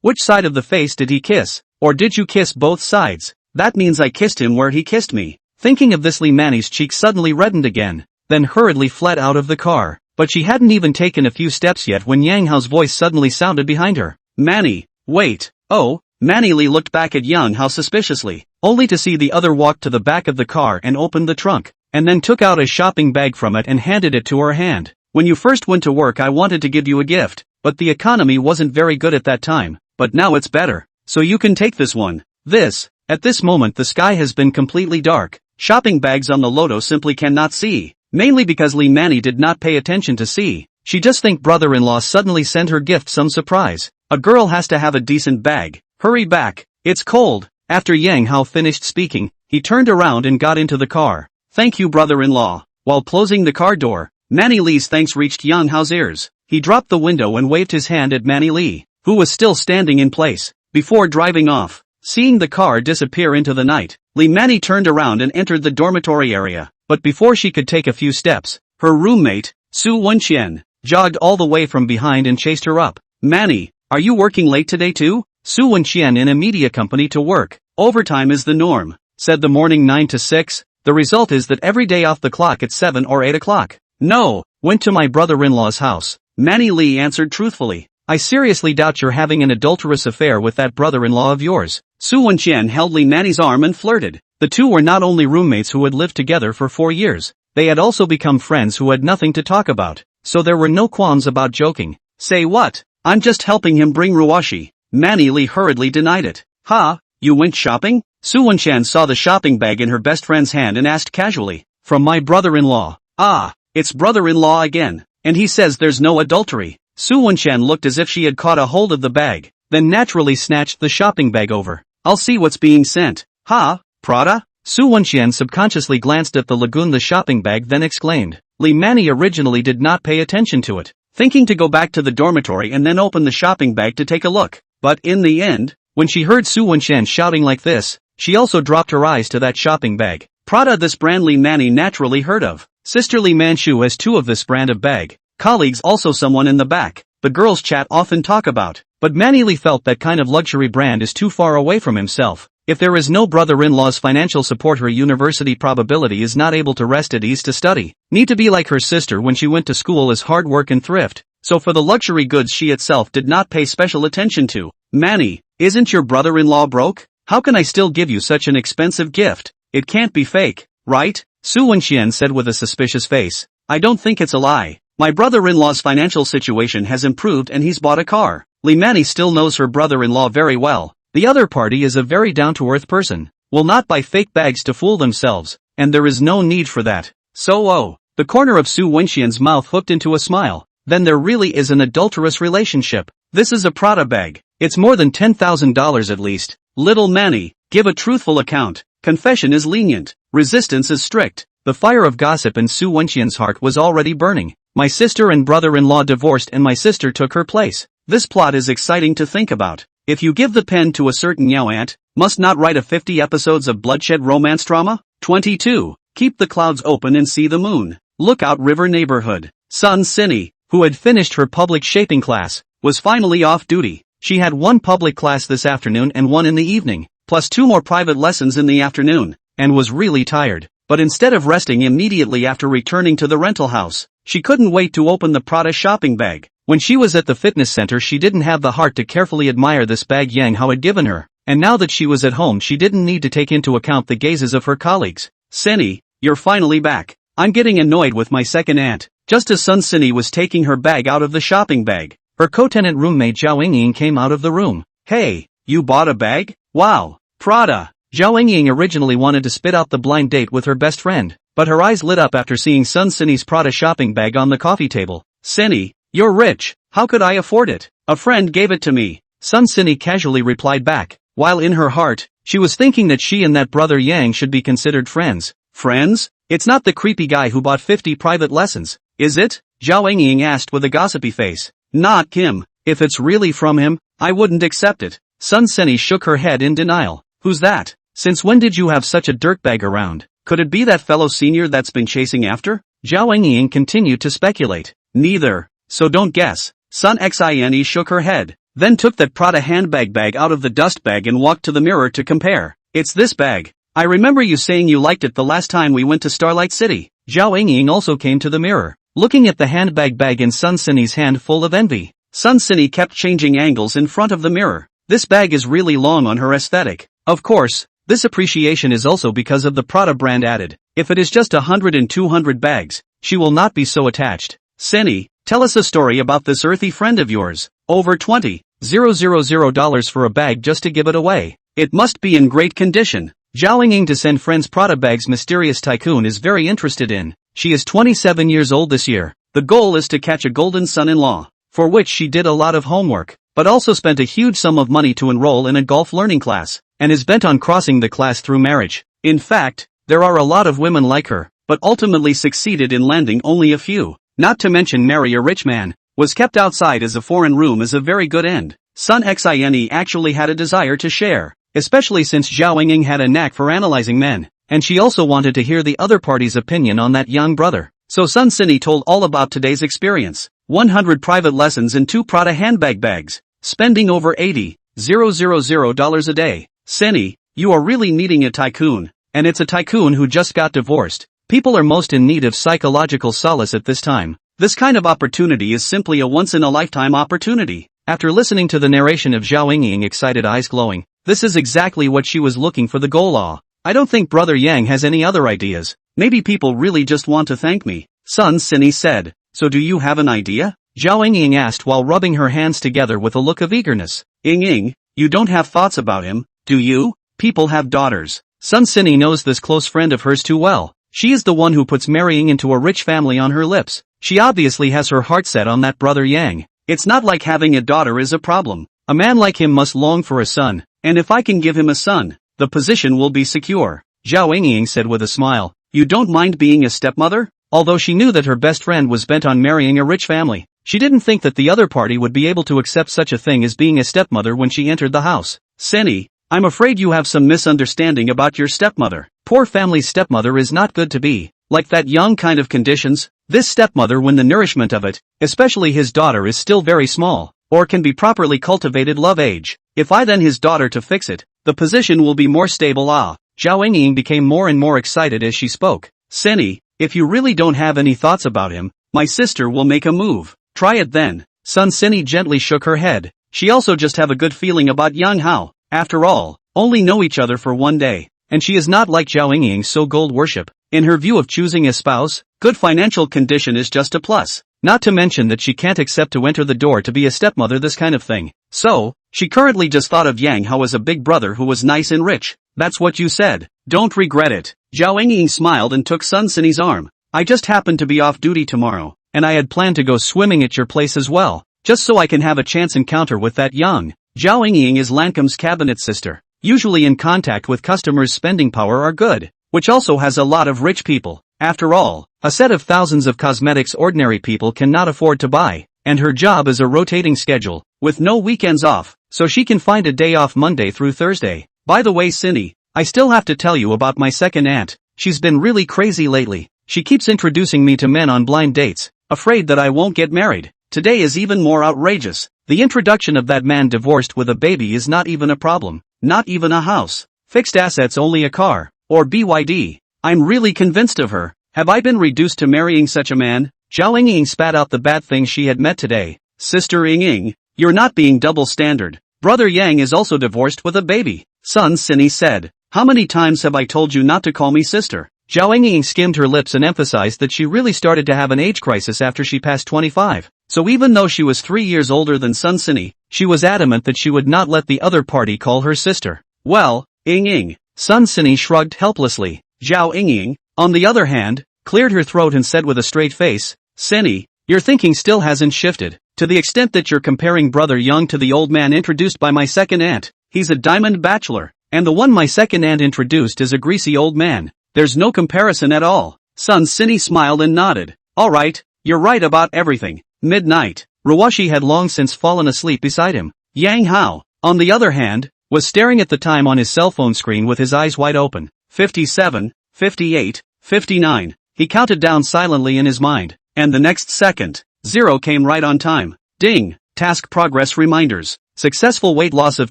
Which side of the face did he kiss? Or did you kiss both sides? That means I kissed him where he kissed me. Thinking of this, Lee Manny's cheeks suddenly reddened again, then hurriedly fled out of the car. But she hadn't even taken a few steps yet when Yang Hao's voice suddenly sounded behind her. Manny, wait. Oh, Manny Lee looked back at Yang Hao suspiciously, only to see the other walk to the back of the car and open the trunk, and then took out a shopping bag from it and handed it to her hand. When you first went to work I wanted to give you a gift, but the economy wasn't very good at that time, but now it's better, so you can take this one. This. At this moment the sky has been completely dark. Shopping bags on the Loto simply cannot see, mainly because Lee Manny did not pay attention to see. She just think brother-in-law suddenly sent her gift some surprise. A girl has to have a decent bag. Hurry back, it's cold. After Yang Hao finished speaking, he turned around and got into the car. Thank you brother-in-law. While closing the car door, Manny Lee's thanks reached Yang Hao's ears. He dropped the window and waved his hand at Manny Lee, who was still standing in place, before driving off. Seeing the car disappear into the night, Lee Manny turned around and entered the dormitory area, but before she could take a few steps, her roommate, Su Wenqian, jogged all the way from behind and chased her up. Manny, are you working late today too? Su Wenqian in a media company to work. Overtime is the norm, said the morning 9 to 6. The result is that every day off the clock at 7 or 8 o'clock. No, went to my brother-in-law's house. Manny Lee answered truthfully. I seriously doubt you're having an adulterous affair with that brother-in-law of yours. Su Wenqian held Lee Manny's arm and flirted. The two were not only roommates who had lived together for 4 years, they had also become friends who had nothing to talk about, so there were no qualms about joking. Say what? I'm just helping him bring Ruwashi. Manny Lee hurriedly denied it. Ha, you went shopping? Su Wenqian saw the shopping bag in her best friend's hand and asked casually. From my brother-in-law. Ah, it's brother-in-law again, and he says there's no adultery. Su Wenqian looked as if she had caught a hold of the bag, then naturally snatched the shopping bag over. I'll see what's being sent. Ha, Prada? Su Wenqian subconsciously glanced at the lagoon the shopping bag then exclaimed. Lee Manny originally did not pay attention to it, thinking to go back to the dormitory and then open the shopping bag to take a look. But in the end, when she heard Su Wenqian shouting like this, she also dropped her eyes to that shopping bag. Prada, this brand Lee Manny naturally heard of. Sister Lee Manchu has 2 of this brand of bag. Colleagues also someone in the back. The girls chat often talk about. But Manny Lee felt that kind of luxury brand is too far away from himself. If there is no brother-in-law's financial support, her university probability is not able to rest at ease to study. Need to be like her sister when she went to school as hard work and thrift. So for the luxury goods she itself did not pay special attention to. Manny, isn't your brother-in-law broke? How can I still give you such an expensive gift? It can't be fake, right? Su Wenqian said with a suspicious face. I don't think it's a lie. My brother-in-law's financial situation has improved and he's bought a car. Lee Manny still knows her brother-in-law very well. The other party is a very down-to-earth person, will not buy fake bags to fool themselves, and there is no need for that. So the corner of Su Wenqian's mouth hooked into a smile. Then there really is an adulterous relationship. This is a Prada bag. It's more than $10,000 at least. Little Manny, give a truthful account. Confession is lenient. Resistance is strict. The fire of gossip in Su Wenqian's heart was already burning. My sister and brother-in-law divorced and my sister took her place. This plot is exciting to think about. If you give the pen to a certain Yao aunt, must not write a 50 episodes of bloodshed romance drama? 22. Keep the clouds open and see the moon. Lookout River neighborhood. Sun Cinny, who had finished her public shaping class, was finally off duty. She had 1 public class this afternoon and 1 in the evening, plus 2 more private lessons in the afternoon, and was really tired. but instead of resting immediately after returning to the rental house, she couldn't wait to open the Prada shopping bag. When she was at the fitness center, she didn't have the heart to carefully admire this bag Yang Hao had given her, and now that she was at home she didn't need to take into account the gazes of her colleagues. Sunny, you're finally back. I'm getting annoyed with my second aunt. Just as Sunny was taking her bag out of the shopping bag, her co-tenant roommate Zhao Yingying came out of the room. Hey, you bought a bag? Wow, Prada. Zhao Yingying originally wanted to spit out the blind date with her best friend, but her eyes lit up after seeing Sunny's Prada shopping bag on the coffee table. Sunny, you're rich. How could I afford it? A friend gave it to me. Sunny casually replied back, while in her heart, she was thinking that she and that brother Yang should be considered friends. Friends? It's not the creepy guy who bought 50 private lessons, is it? Zhao Yingying asked with a gossipy face. Not Kim. If it's really from him, I wouldn't accept it. Sunny shook her head in denial. Who's that? Since when did you have such a dirtbag around? Could it be that fellow senior that's been chasing after? Zhao Yingying continued to speculate. Neither. So don't guess. Sun Xine shook her head, then took that Prada handbag bag out of the dust bag and walked to the mirror to compare. It's this bag. I remember you saying you liked it the last time we went to Starlight City. Zhao Yingying also came to the mirror, looking at the handbag bag in Sunny's hand full of envy. Sunny kept changing angles in front of the mirror. This bag is really long on her aesthetic. Of course, this appreciation is also because of the Prada brand added. If it is just 100 and 200 bags, she will not be so attached. Sunny, tell us a story about this earthy friend of yours. Over $20,000 for a bag just to give it away. It must be in great condition. Zhao Yingying to send friends Prada bags mysterious tycoon is very interested in. She is 27 years old this year. The goal is to catch a golden son-in-law, for which she did a lot of homework, but also spent a huge sum of money to enroll in a golf learning class, and is bent on crossing the class through marriage. In fact, there are a lot of women like her, but ultimately succeeded in landing only a few. Not to mention marry a rich man, was kept outside as a foreign room is a very good end. Sun Xine actually had a desire to share, especially since Zhao Yingying had a knack for analyzing men, and she also wanted to hear the other party's opinion on that young brother. So Sunny told all about today's experience. 100 private lessons and 2 Prada handbag bags, spending over $80,000 a day. Sunny, you are really needing a tycoon, and it's a tycoon who just got divorced. People are most in need of psychological solace at this time. This kind of opportunity is simply a once-in-a-lifetime opportunity. After listening to the narration of Zhao Yingying, excited eyes glowing, this is exactly what she was looking for. The goal. I don't think Brother Yang has any other ideas. Maybe people really just want to thank me. Sunny said. So do you have an idea? Zhao Yingying asked while rubbing her hands together with a look of eagerness. Yingying, you don't have thoughts about him, do you? People have daughters. Sunny knows this close friend of hers too well. She is the one who puts marrying into a rich family on her lips. She obviously has her heart set on that brother Yang. It's not like having a daughter is a problem. A man like him must long for a son, and if I can give him a son, the position will be secure. Zhao Yingying said with a smile. You don't mind being a stepmother? Although she knew that her best friend was bent on marrying a rich family, she didn't think that the other party would be able to accept such a thing as being a stepmother when she entered the house. Sunny, I'm afraid you have some misunderstanding about your stepmother. Poor family's stepmother is not good to be, like that young kind of conditions. This stepmother, when the nourishment of it, especially his daughter, is still very small, or can be properly cultivated love age. If I then his daughter to fix it, the position will be more stable. Zhao Yingying became more and more excited as she spoke. Sunny, if you really don't have any thoughts about him, my sister will make a move. Try it then. Sunny gently shook her head. She also just have a good feeling about Yang Hao. After all, only know each other for one day, and she is not like Zhao Yingying so gold worship. In her view of choosing a spouse, good financial condition is just a plus. Not to mention that she can't accept to enter the door to be a stepmother, this kind of thing. So, she currently just thought of Yang Hao as a big brother who was nice and rich. That's what you said. Don't regret it. Zhao Yingying smiled and took Sunny's arm. I just happened to be off duty tomorrow, and I had planned to go swimming at your place as well, just so I can have a chance encounter with that young. Zhao Yingying is Lancom's cabinet sister, usually in contact with customers. Spending power are good, which also has a lot of rich people. After all, a set of thousands of cosmetics ordinary people cannot afford to buy, and her job is a rotating schedule, with no weekends off, so she can find a day off Monday through Thursday. By the way, Sunny, I still have to tell you about my second aunt. She's been really crazy lately. She keeps introducing me to men on blind dates, afraid that I won't get married. Today is even more outrageous. The introduction of that man divorced with a baby is not even a problem, not even a house, fixed assets, only a car, or BYD. I'm really convinced of her. Have I been reduced to marrying such a man? Zhao Ying spat out the bad things she had met today. Sister Ying, you're not being double standard. Brother Yang is also divorced with a baby. Sun Sinny said. How many times have I told you not to call me sister? Zhao Ying skimmed her lips and emphasized that she really started to have an age crisis after she passed 25. So even though she was 3 years older than Sun Sinny, she was adamant that she would not let the other party call her sister. Well, Ying. Sun Sinny shrugged helplessly. Zhao Ying, on the other hand, cleared her throat and said with a straight face, Sinny, your thinking still hasn't shifted. To the extent that you're comparing Brother Young to the old man introduced by my second aunt, he's a diamond bachelor, and the one my second aunt introduced is a greasy old man. There's no comparison at all. Sun Sinny smiled and nodded. Alright, you're right about everything. Midnight. Ruwashi had long since fallen asleep beside him. Yang Hao, on the other hand, was staring at the time on his cell phone screen with his eyes wide open. 57, 58, 59. He counted down silently in his mind. And the next second, 0 came right on time. Ding! Task progress reminders. Successful weight loss of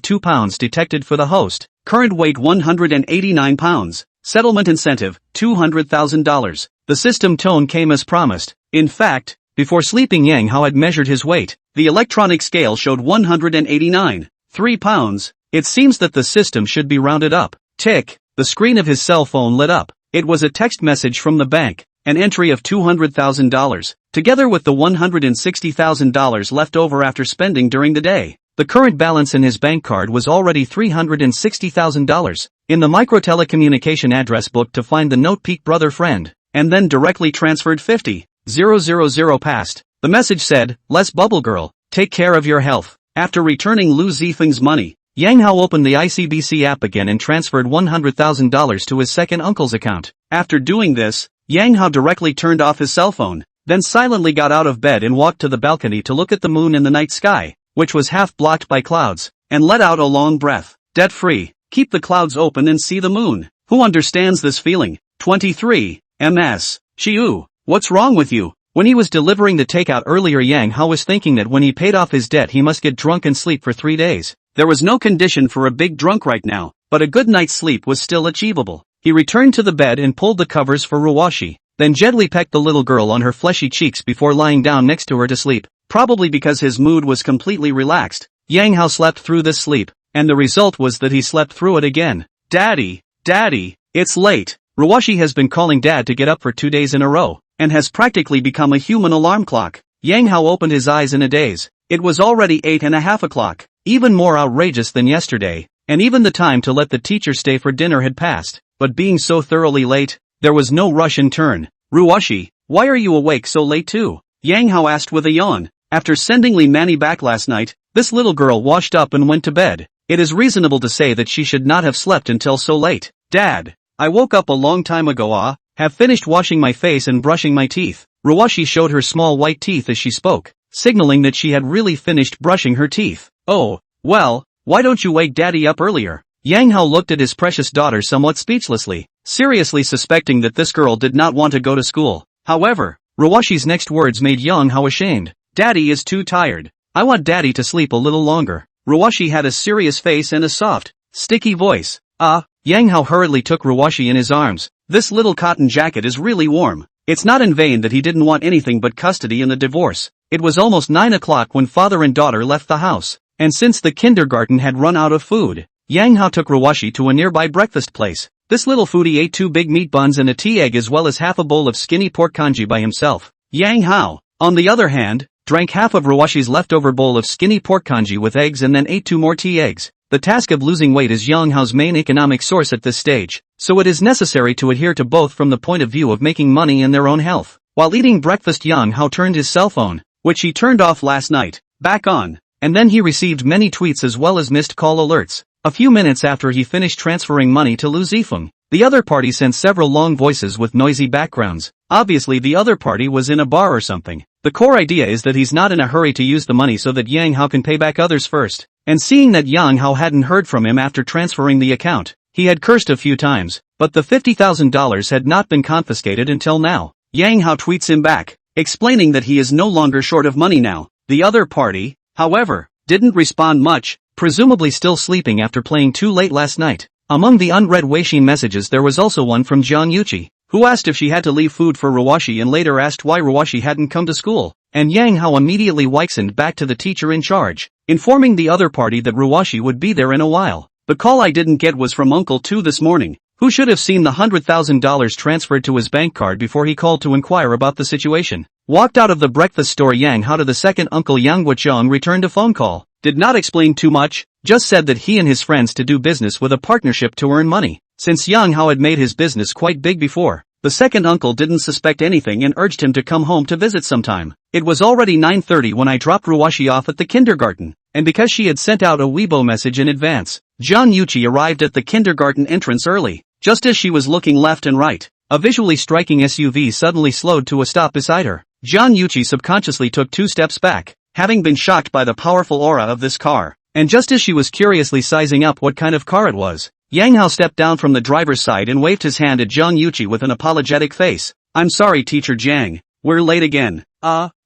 2 pounds detected for the host. Current weight 189 pounds. Settlement incentive, $200,000. The system tone came as promised. In fact, before sleeping Yang Hao had measured his weight. The electronic scale showed 189.3 pounds. It seems that the system should be rounded up. Tick. The screen of his cell phone lit up. It was a text message from the bank. An entry of $200,000, together with the $160,000 left over after spending during the day. The current balance in his bank card was already $360,000. In the micro-telecommunication address book to find the note peak brother friend, and then directly transferred 50,000 past. The message said, "Less bubble girl, take care of your health." After returning Lu Zifeng's money, Yang Hao opened the ICBC app again and transferred $100,000 to his second uncle's account. After doing this, Yang Hao directly turned off his cell phone, then silently got out of bed and walked to the balcony to look at the moon in the night sky, which was half blocked by clouds, and let out a long breath. Debt-free, keep the clouds open and see the moon. Who understands this feeling? 23. MS. Shiu, what's wrong with you? When he was delivering the takeout earlier, Yang Hao was thinking that when he paid off his debt he must get drunk and sleep for 3 days. There was no condition for a big drunk right now, but a good night's sleep was still achievable. He returned to the bed and pulled the covers for Ruwashi, then gently pecked the little girl on her fleshy cheeks before lying down next to her to sleep. Probably because his mood was completely relaxed, Yang Hao slept through this sleep, and the result was that he slept through it again. Daddy, it's late. Ruwashi has been calling Dad to get up for 2 days in a row, and has practically become a human alarm clock. Yang Hao opened his eyes in a daze. It was already 8:30 o'clock, even more outrageous than yesterday, and even the time to let the teacher stay for dinner had passed. But being so thoroughly late, there was no rush in turn. Ruwashi, why are you awake so late too? Yang Hao asked with a yawn. After sending Li Manny back last night, this little girl washed up and went to bed. It is reasonable to say that she should not have slept until so late. Dad, I woke up a long time ago. Have finished washing my face and brushing my teeth. Ruwashi showed her small white teeth as she spoke, signaling that she had really finished brushing her teeth. Oh, well, why don't you wake Daddy up earlier? Yang Hao looked at his precious daughter somewhat speechlessly, seriously suspecting that this girl did not want to go to school. However, Ruwashi's next words made Yang Hao ashamed. Daddy is too tired. I want Daddy to sleep a little longer. Ruwashi had a serious face and a soft, sticky voice. Yang Hao hurriedly took Ruwashi in his arms. This little cotton jacket is really warm. It's not in vain that he didn't want anything but custody in the divorce. It was almost 9 o'clock when father and daughter left the house, and since the kindergarten had run out of food, Yang Hao took Ruwashi to a nearby breakfast place. This little foodie ate 2 big meat buns and a tea egg as well as half a bowl of skinny pork congee by himself. Yang Hao, on the other hand, drank half of Ruwashi's leftover bowl of skinny pork congee with eggs and then ate 2 more tea eggs. The task of losing weight is Yang Hao's main economic source at this stage, so it is necessary to adhere to both from the point of view of making money in their own health. While eating breakfast, Yang Hao turned his cell phone, which he turned off last night, back on, and then he received many tweets as well as missed call alerts. A few minutes after he finished transferring money to Lu Zifeng, the other party sent several long voices with noisy backgrounds. Obviously the other party was in a bar or something. The core idea is that he's not in a hurry to use the money so that Yang Hao can pay back others first. And seeing that Yang Hao hadn't heard from him after transferring the account, he had cursed a few times, but the $50,000 had not been confiscated until now. Yang Hao tweets him back, explaining that he is no longer short of money now. The other party, however, didn't respond much, presumably still sleeping after playing too late last night. Among the unread Weixin messages there was also one from Jiang Yuqi, who asked if she had to leave food for Ruwashi and later asked why Ruwashi hadn't come to school, and Yang Hao immediately weixined back to the teacher in charge, informing the other party that Ruwashi would be there in a while. The call I didn't get was from Uncle 2 this morning, who should have seen the $100,000 transferred to his bank card before he called to inquire about the situation. Walked out of the breakfast store. Yang Hao to the second uncle Yang Guoqiang returned a phone call. Did not explain too much, just said that he and his friends to do business with a partnership to earn money. Since Yang Hao had made his business quite big before, the second uncle didn't suspect anything and urged him to come home to visit sometime. It was already 9:30 when I dropped Ruwashi off at the kindergarten, and because she had sent out a Weibo message in advance, Jiang Yuqi arrived at the kindergarten entrance early. Just as she was looking left and right, a visually striking SUV suddenly slowed to a stop beside her. Jiang Yuqi subconsciously took 2 steps back, having been shocked by the powerful aura of this car, and just as she was curiously sizing up what kind of car it was, Yang Hao stepped down from the driver's side and waved his hand at Jiang Yuqi with an apologetic face. I'm sorry Teacher Jiang, we're late again.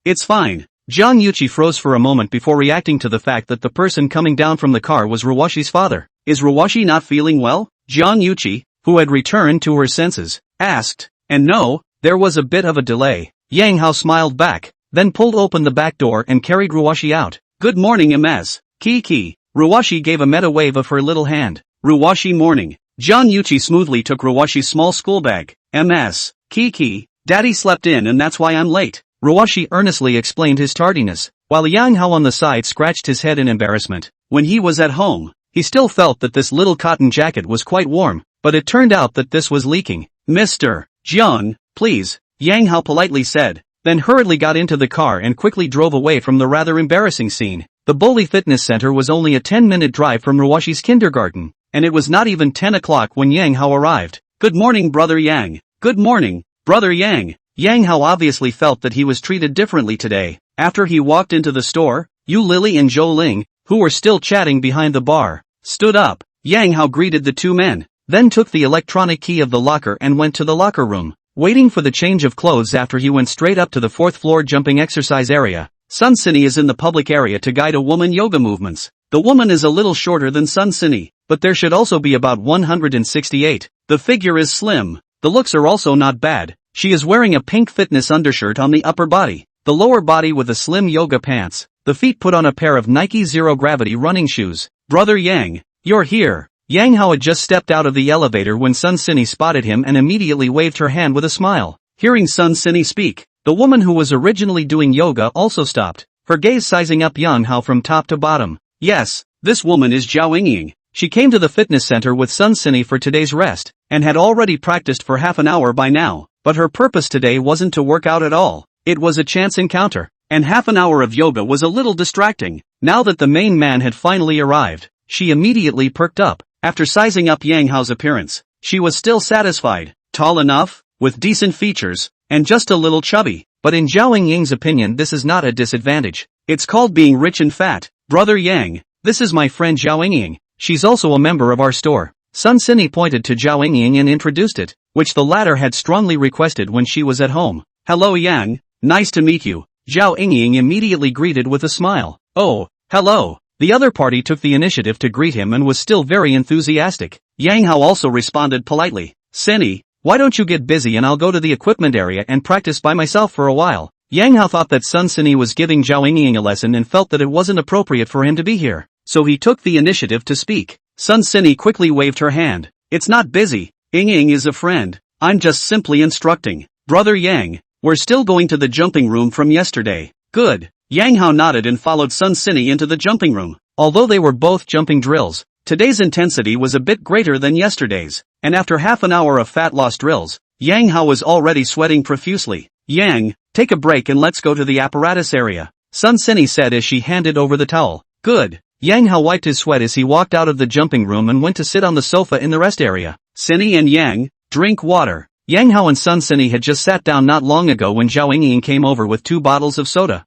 It's fine. Jiang Yuqi froze for a moment before reacting to the fact that the person coming down from the car was Ruwashi's father. Is Ruwashi not feeling well? Jiang Yuqi, who had returned to her senses, asked, and no, there was a bit of a delay. Yang Hao smiled back, then pulled open the back door and carried Ruwashi out. Good morning Ms. Kiki. Ruwashi gave a meta wave of her little hand. Ruwashi morning. Jiang Yuqi smoothly took Ruwashi's small school bag. Ms. Kiki, Daddy slept in and that's why I'm late. Ruwashi earnestly explained his tardiness, while Yang Hao on the side scratched his head in embarrassment. When he was at home, he still felt that this little cotton jacket was quite warm, but it turned out that this was leaking. Mr. Jiang, please, Yang Hao politely said, then hurriedly got into the car and quickly drove away from the rather embarrassing scene. The Boli Fitness Center was only a 10-minute drive from Ruwashi's kindergarten, and it was not even 10 o'clock when Yang Hao arrived. Good morning Brother Yang. Good morning, Brother Yang. Yang Hao obviously felt that he was treated differently today. After he walked into the store, Yu Lily and Zhou Ling, who were still chatting behind the bar, stood up. Yang Hao greeted the 2 men, then took the electronic key of the locker and went to the locker room, waiting for the change of clothes after he went straight up to the 4th floor jumping exercise area. Sun Sini is in the public area to guide a woman yoga movements. The woman is a little shorter than Sun Sini, but there should also be about 168. The figure is slim. The looks are also not bad. She is wearing a pink fitness undershirt on the upper body, the lower body with a slim yoga pants, the feet put on a pair of Nike Zero Gravity running shoes. Brother Yang, you're here. Yang Hao had just stepped out of the elevator when Sun Sini spotted him and immediately waved her hand with a smile. Hearing Sun Sini speak, the woman who was originally doing yoga also stopped, her gaze sizing up Yang Hao from top to bottom. Yes, this woman is Zhao Yingying. She came to the fitness center with Sun Sini for today's rest, and had already practiced for half an hour by now, but her purpose today wasn't to work out at all. It was a chance encounter, and half an hour of yoga was a little distracting. Now that the main man had finally arrived, she immediately perked up. After sizing up Yang Hao's appearance, she was still satisfied. Tall enough, with decent features, and just a little chubby. But in Zhao Yingying's opinion this is not a disadvantage. It's called being rich and fat. Brother Yang, this is my friend Zhao Yingying. She's also a member of our store. Sun Sini pointed to Zhao Yingying and introduced it, which the latter had strongly requested when she was at home. Hello Yang, nice to meet you. Zhao Yingying immediately greeted with a smile. Oh, hello. The other party took the initiative to greet him and was still very enthusiastic. Yang Hao also responded politely. Sini, why don't you get busy and I'll go to the equipment area and practice by myself for a while. Yang Hao thought that Sun Sini was giving Zhao Yingying a lesson and felt that it wasn't appropriate for him to be here, so he took the initiative to speak. Sun Sini quickly waved her hand. It's not busy, Yingying is a friend, I'm just simply instructing. Brother Yang, we're still going to the jumping room from yesterday. Good. Yang Hao nodded and followed Sun Sini into the jumping room. Although they were both jumping drills, today's intensity was a bit greater than yesterday's, and after half an hour of fat loss drills, Yang Hao was already sweating profusely. Yang, take a break and let's go to the apparatus area, Sun Sini said as she handed over the towel. Good. Yang Hao wiped his sweat as he walked out of the jumping room and went to sit on the sofa in the rest area. Sini and Yang, drink water. Yang Hao and Sun Sini had just sat down not long ago when Zhao Yingying came over with 2 bottles of soda.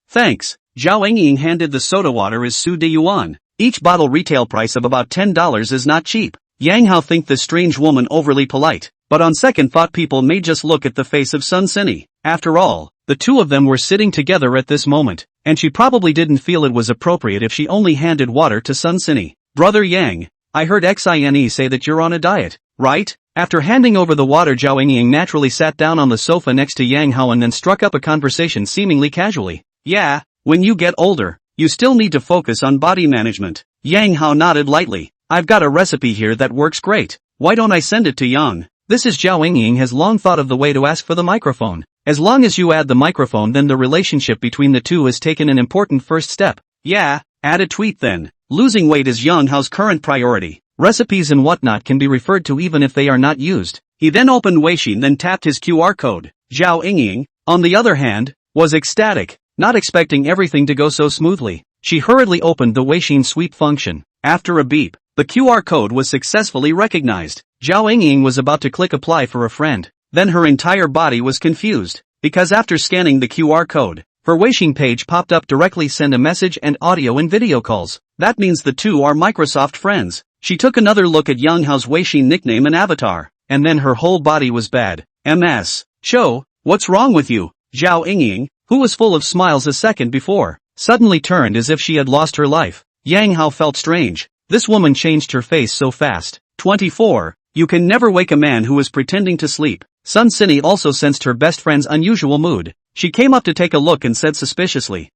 Thanks. Zhao Yingying handed the soda water as Su de Yuan. Each bottle retail price of about $10 is not cheap. Yang Hao think this strange woman overly polite, but on second thought people may just look at the face of Sun Sini. After all, the 2 of them were sitting together at this moment, and she probably didn't feel it was appropriate if she only handed water to Sun Sini. Brother Yang, I heard Xine say that you're on a diet, right? After handing over the water, Zhao Yingying naturally sat down on the sofa next to Yang Hao and then struck up a conversation seemingly casually. Yeah, when you get older, you still need to focus on body management. Yang Hao nodded lightly. I've got a recipe here that works great. Why don't I send it to Yang? This is Zhao Yingying has long thought of the way to ask for the microphone. As long as you add the microphone, then the relationship between the two has taken an important first step. Yeah, add a tweet then. Losing weight is Yang Hao's current priority. Recipes and whatnot can be referred to even if they are not used. He then opened Weixin, then tapped his QR code. Zhao Yingying, on the other hand, was ecstatic, not expecting everything to go so smoothly. She hurriedly opened the Weixin sweep function. After a beep, the QR code was successfully recognized. Zhao Yingying was about to click apply for a friend. Then her entire body was confused, because after scanning the QR code, her Weixin page popped up directly send a message and audio and video calls. That means the two are Microsoft friends. She took another look at Yang Hao's Weixin nickname and avatar, and then her whole body was bad. MS. Cho, what's wrong with you? Zhao Yingying, who was full of smiles a second before, suddenly turned as if she had lost her life. Yang Hao felt strange. This woman changed her face so fast. 24. You can never wake a man who is pretending to sleep. Sun Sini also sensed her best friend's unusual mood. She came up to take a look and said suspiciously,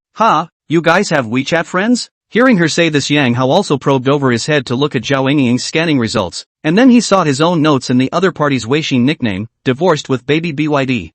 you guys have WeChat friends? Hearing her say this, Yang Hao also probed over his head to look at Zhao Yingying's scanning results, and then he saw his own notes and the other party's Weixin nickname, divorced with baby BYD.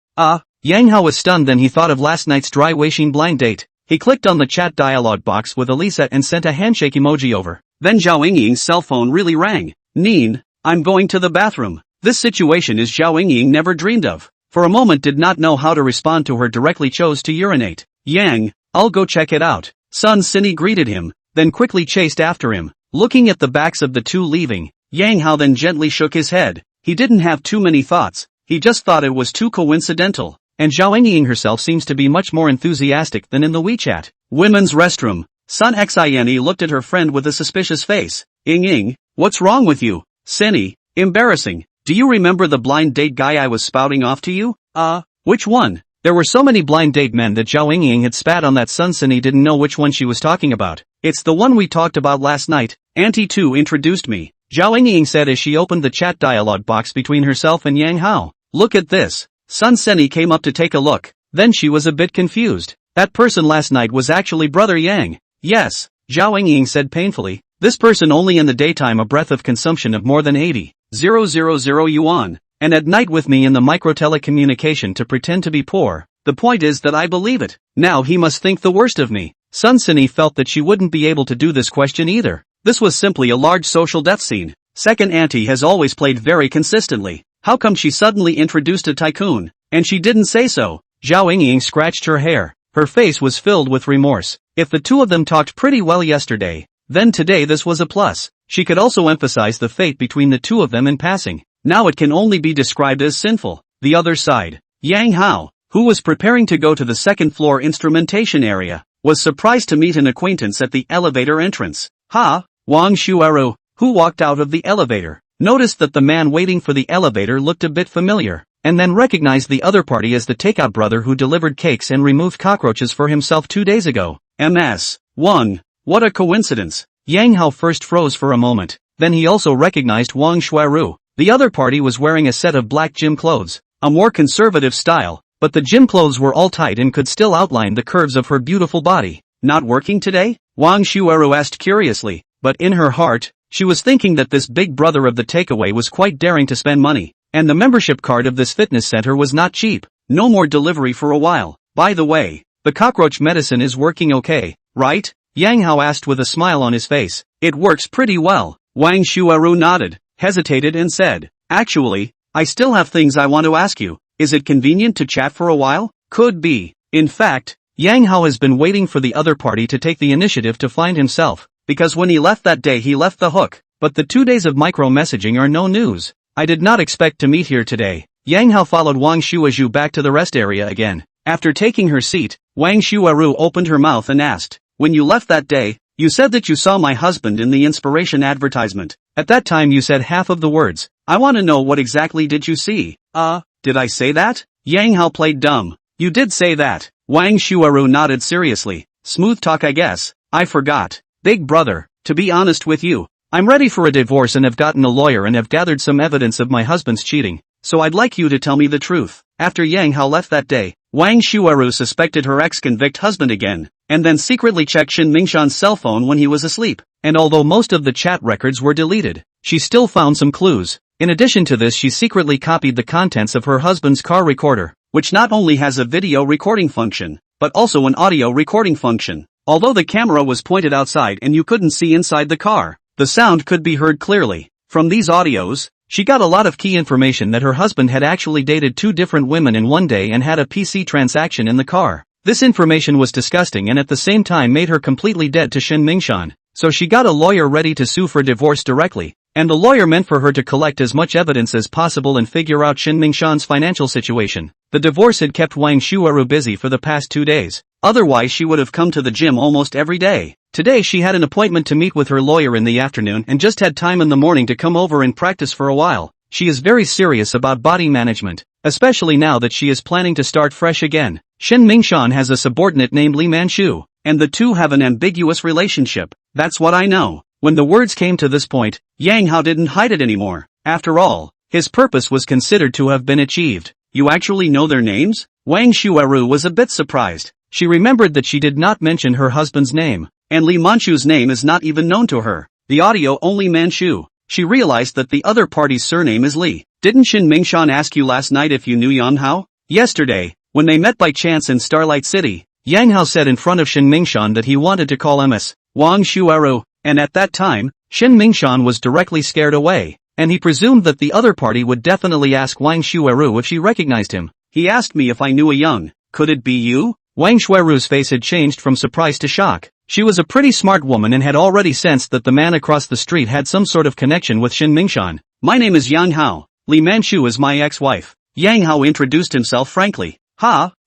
Yang Hao was stunned, then he thought of last night's dry Weixin blind date. He clicked on the chat dialog box with Elisa and sent a handshake emoji over. Then Zhao Yingying's cell phone really rang. Neen, I'm going to the bathroom. This situation is Zhao Yingying never dreamed of. For a moment did not know how to respond to her, directly chose to urinate. Yang, I'll go check it out. Sun Sini greeted him, then quickly chased after him. Looking at the backs of the two leaving, Yang Hao then gently shook his head. He didn't have too many thoughts, he just thought it was too coincidental. And Zhao Yingying herself seems to be much more enthusiastic than in the WeChat. Women's restroom. Sun Xine looked at her friend with a suspicious face. Yingying, what's wrong with you? Sini, embarrassing. Do you remember the blind date guy I was spouting off to you? Which one? There were so many blind date men that Zhao Yingying had spat on that Sun Sini didn't know which one she was talking about. It's the one we talked about last night. Auntie 2 introduced me, Zhao Yingying said as she opened the chat dialog box between herself and Yang Hao. Look at this. Sun Sini came up to take a look. Then she was a bit confused. That person last night was actually Brother Yang. Yes, Zhao Yingying said painfully. This person only in the daytime a breath of consumption of more than 80,000 yuan. And at night with me in the micro-telecommunication to pretend to be poor. The point is that I believe it. Now he must think the worst of me. Sun Sini felt that she wouldn't be able to do this question either. This was simply a large social death scene. Second auntie has always played very consistently. How come she suddenly introduced a tycoon? And she didn't say so. Zhao Yingying scratched her hair. Her face was filled with remorse. If the two of them talked pretty well yesterday, then today this was a plus. She could also emphasize the fate between the two of them in passing. Now it can only be described as sinful. The other side. Yang Hao, who was preparing to go to the second floor instrumentation area, was surprised to meet an acquaintance at the elevator entrance. Wang Shuaru, who walked out of the elevator, noticed that the man waiting for the elevator looked a bit familiar, and then recognized the other party as the takeout brother who delivered cakes and removed cockroaches for himself 2 days ago. MS. Wang, what a coincidence. Yang Hao first froze for a moment, then he also recognized Wang Shuaru. The other party was wearing a set of black gym clothes, a more conservative style, but the gym clothes were all tight and could still outline the curves of her beautiful body. Not working today? Wang Shuaru asked curiously, but in her heart, she was thinking that this big brother of the takeaway was quite daring to spend money, and the membership card of this fitness center was not cheap. No more delivery for a while. By the way, the cockroach medicine is working okay, right? Yang Hao asked with a smile on his face. It works pretty well. Wang Shuaru nodded, hesitated and said, actually, I still have things I want to ask you. Is it convenient to chat for a while? Could be. In fact, Yang Hao has been waiting for the other party to take the initiative to find himself, because when he left that day he left the hook. But the 2 days of micro-messaging are no news. I did not expect to meet here today. Yang Hao followed Wang Shuazhu back to the rest area again. After taking her seat, Wang Shuaru opened her mouth and asked, when you left that day, you said that you saw my husband in the inspiration advertisement. At that time you said half of the words. I want to know what exactly did you see? Did I say that? Yang Hao played dumb. You did say that. Wang Shuaru nodded seriously. Smooth talk I guess. I forgot. Big brother, to be honest with you, I'm ready for a divorce and have gotten a lawyer and have gathered some evidence of my husband's cheating, so I'd like you to tell me the truth. After Yang Hao left that day, Wang Shuaru suspected her ex-convict husband again, and then secretly checked Shin Mingshan's cell phone when he was asleep. And although most of the chat records were deleted, she still found some clues. In addition to this, she secretly copied the contents of her husband's car recorder, which not only has a video recording function, but also an audio recording function. Although the camera was pointed outside and you couldn't see inside the car, the sound could be heard clearly. From these audios, she got a lot of key information that her husband had actually dated 2 different women in one day and had a PC transaction in the car. This information was disgusting and at the same time made her completely dead to Shin Mingshan, so she got a lawyer ready to sue for divorce directly, and the lawyer meant for her to collect as much evidence as possible and figure out Shin Mingshan's financial situation. The divorce had kept Wang Shuaru busy for the past 2 days, otherwise she would have come to the gym almost every day. Today she had an appointment to meet with her lawyer in the afternoon and just had time in the morning to come over and practice for a while. She is very serious about body management, especially now that she is planning to start fresh again. Shin Mingshan has a subordinate named Li Manchu, and the two have an ambiguous relationship. That's what I know. When the words came to this point, Yang Hao didn't hide it anymore. After all, his purpose was considered to have been achieved. You actually know their names? Wang Shuaru was a bit surprised. She remembered that she did not mention her husband's name, and Li Manchu's name is not even known to her. The audio only Manchu. She realized that the other party's surname is Li. Didn't Shin Mingshan ask you last night if you knew Yang Hao? Yesterday, when they met by chance in Starlight City, Yang Hao said in front of Shin Mingshan that he wanted to call Ms. Wang Shuaru, and at that time, Shin Mingshan was directly scared away, and he presumed that the other party would definitely ask Wang Shuaru if she recognized him. He asked me if I knew a Young. Could it be you? Wang Shuaru's face had changed from surprise to shock. She was a pretty smart woman and had already sensed that the man across the street had some sort of connection with Shin Mingshan. My name is Yang Hao. Li Manchu is my ex-wife. Yang Hao introduced himself frankly.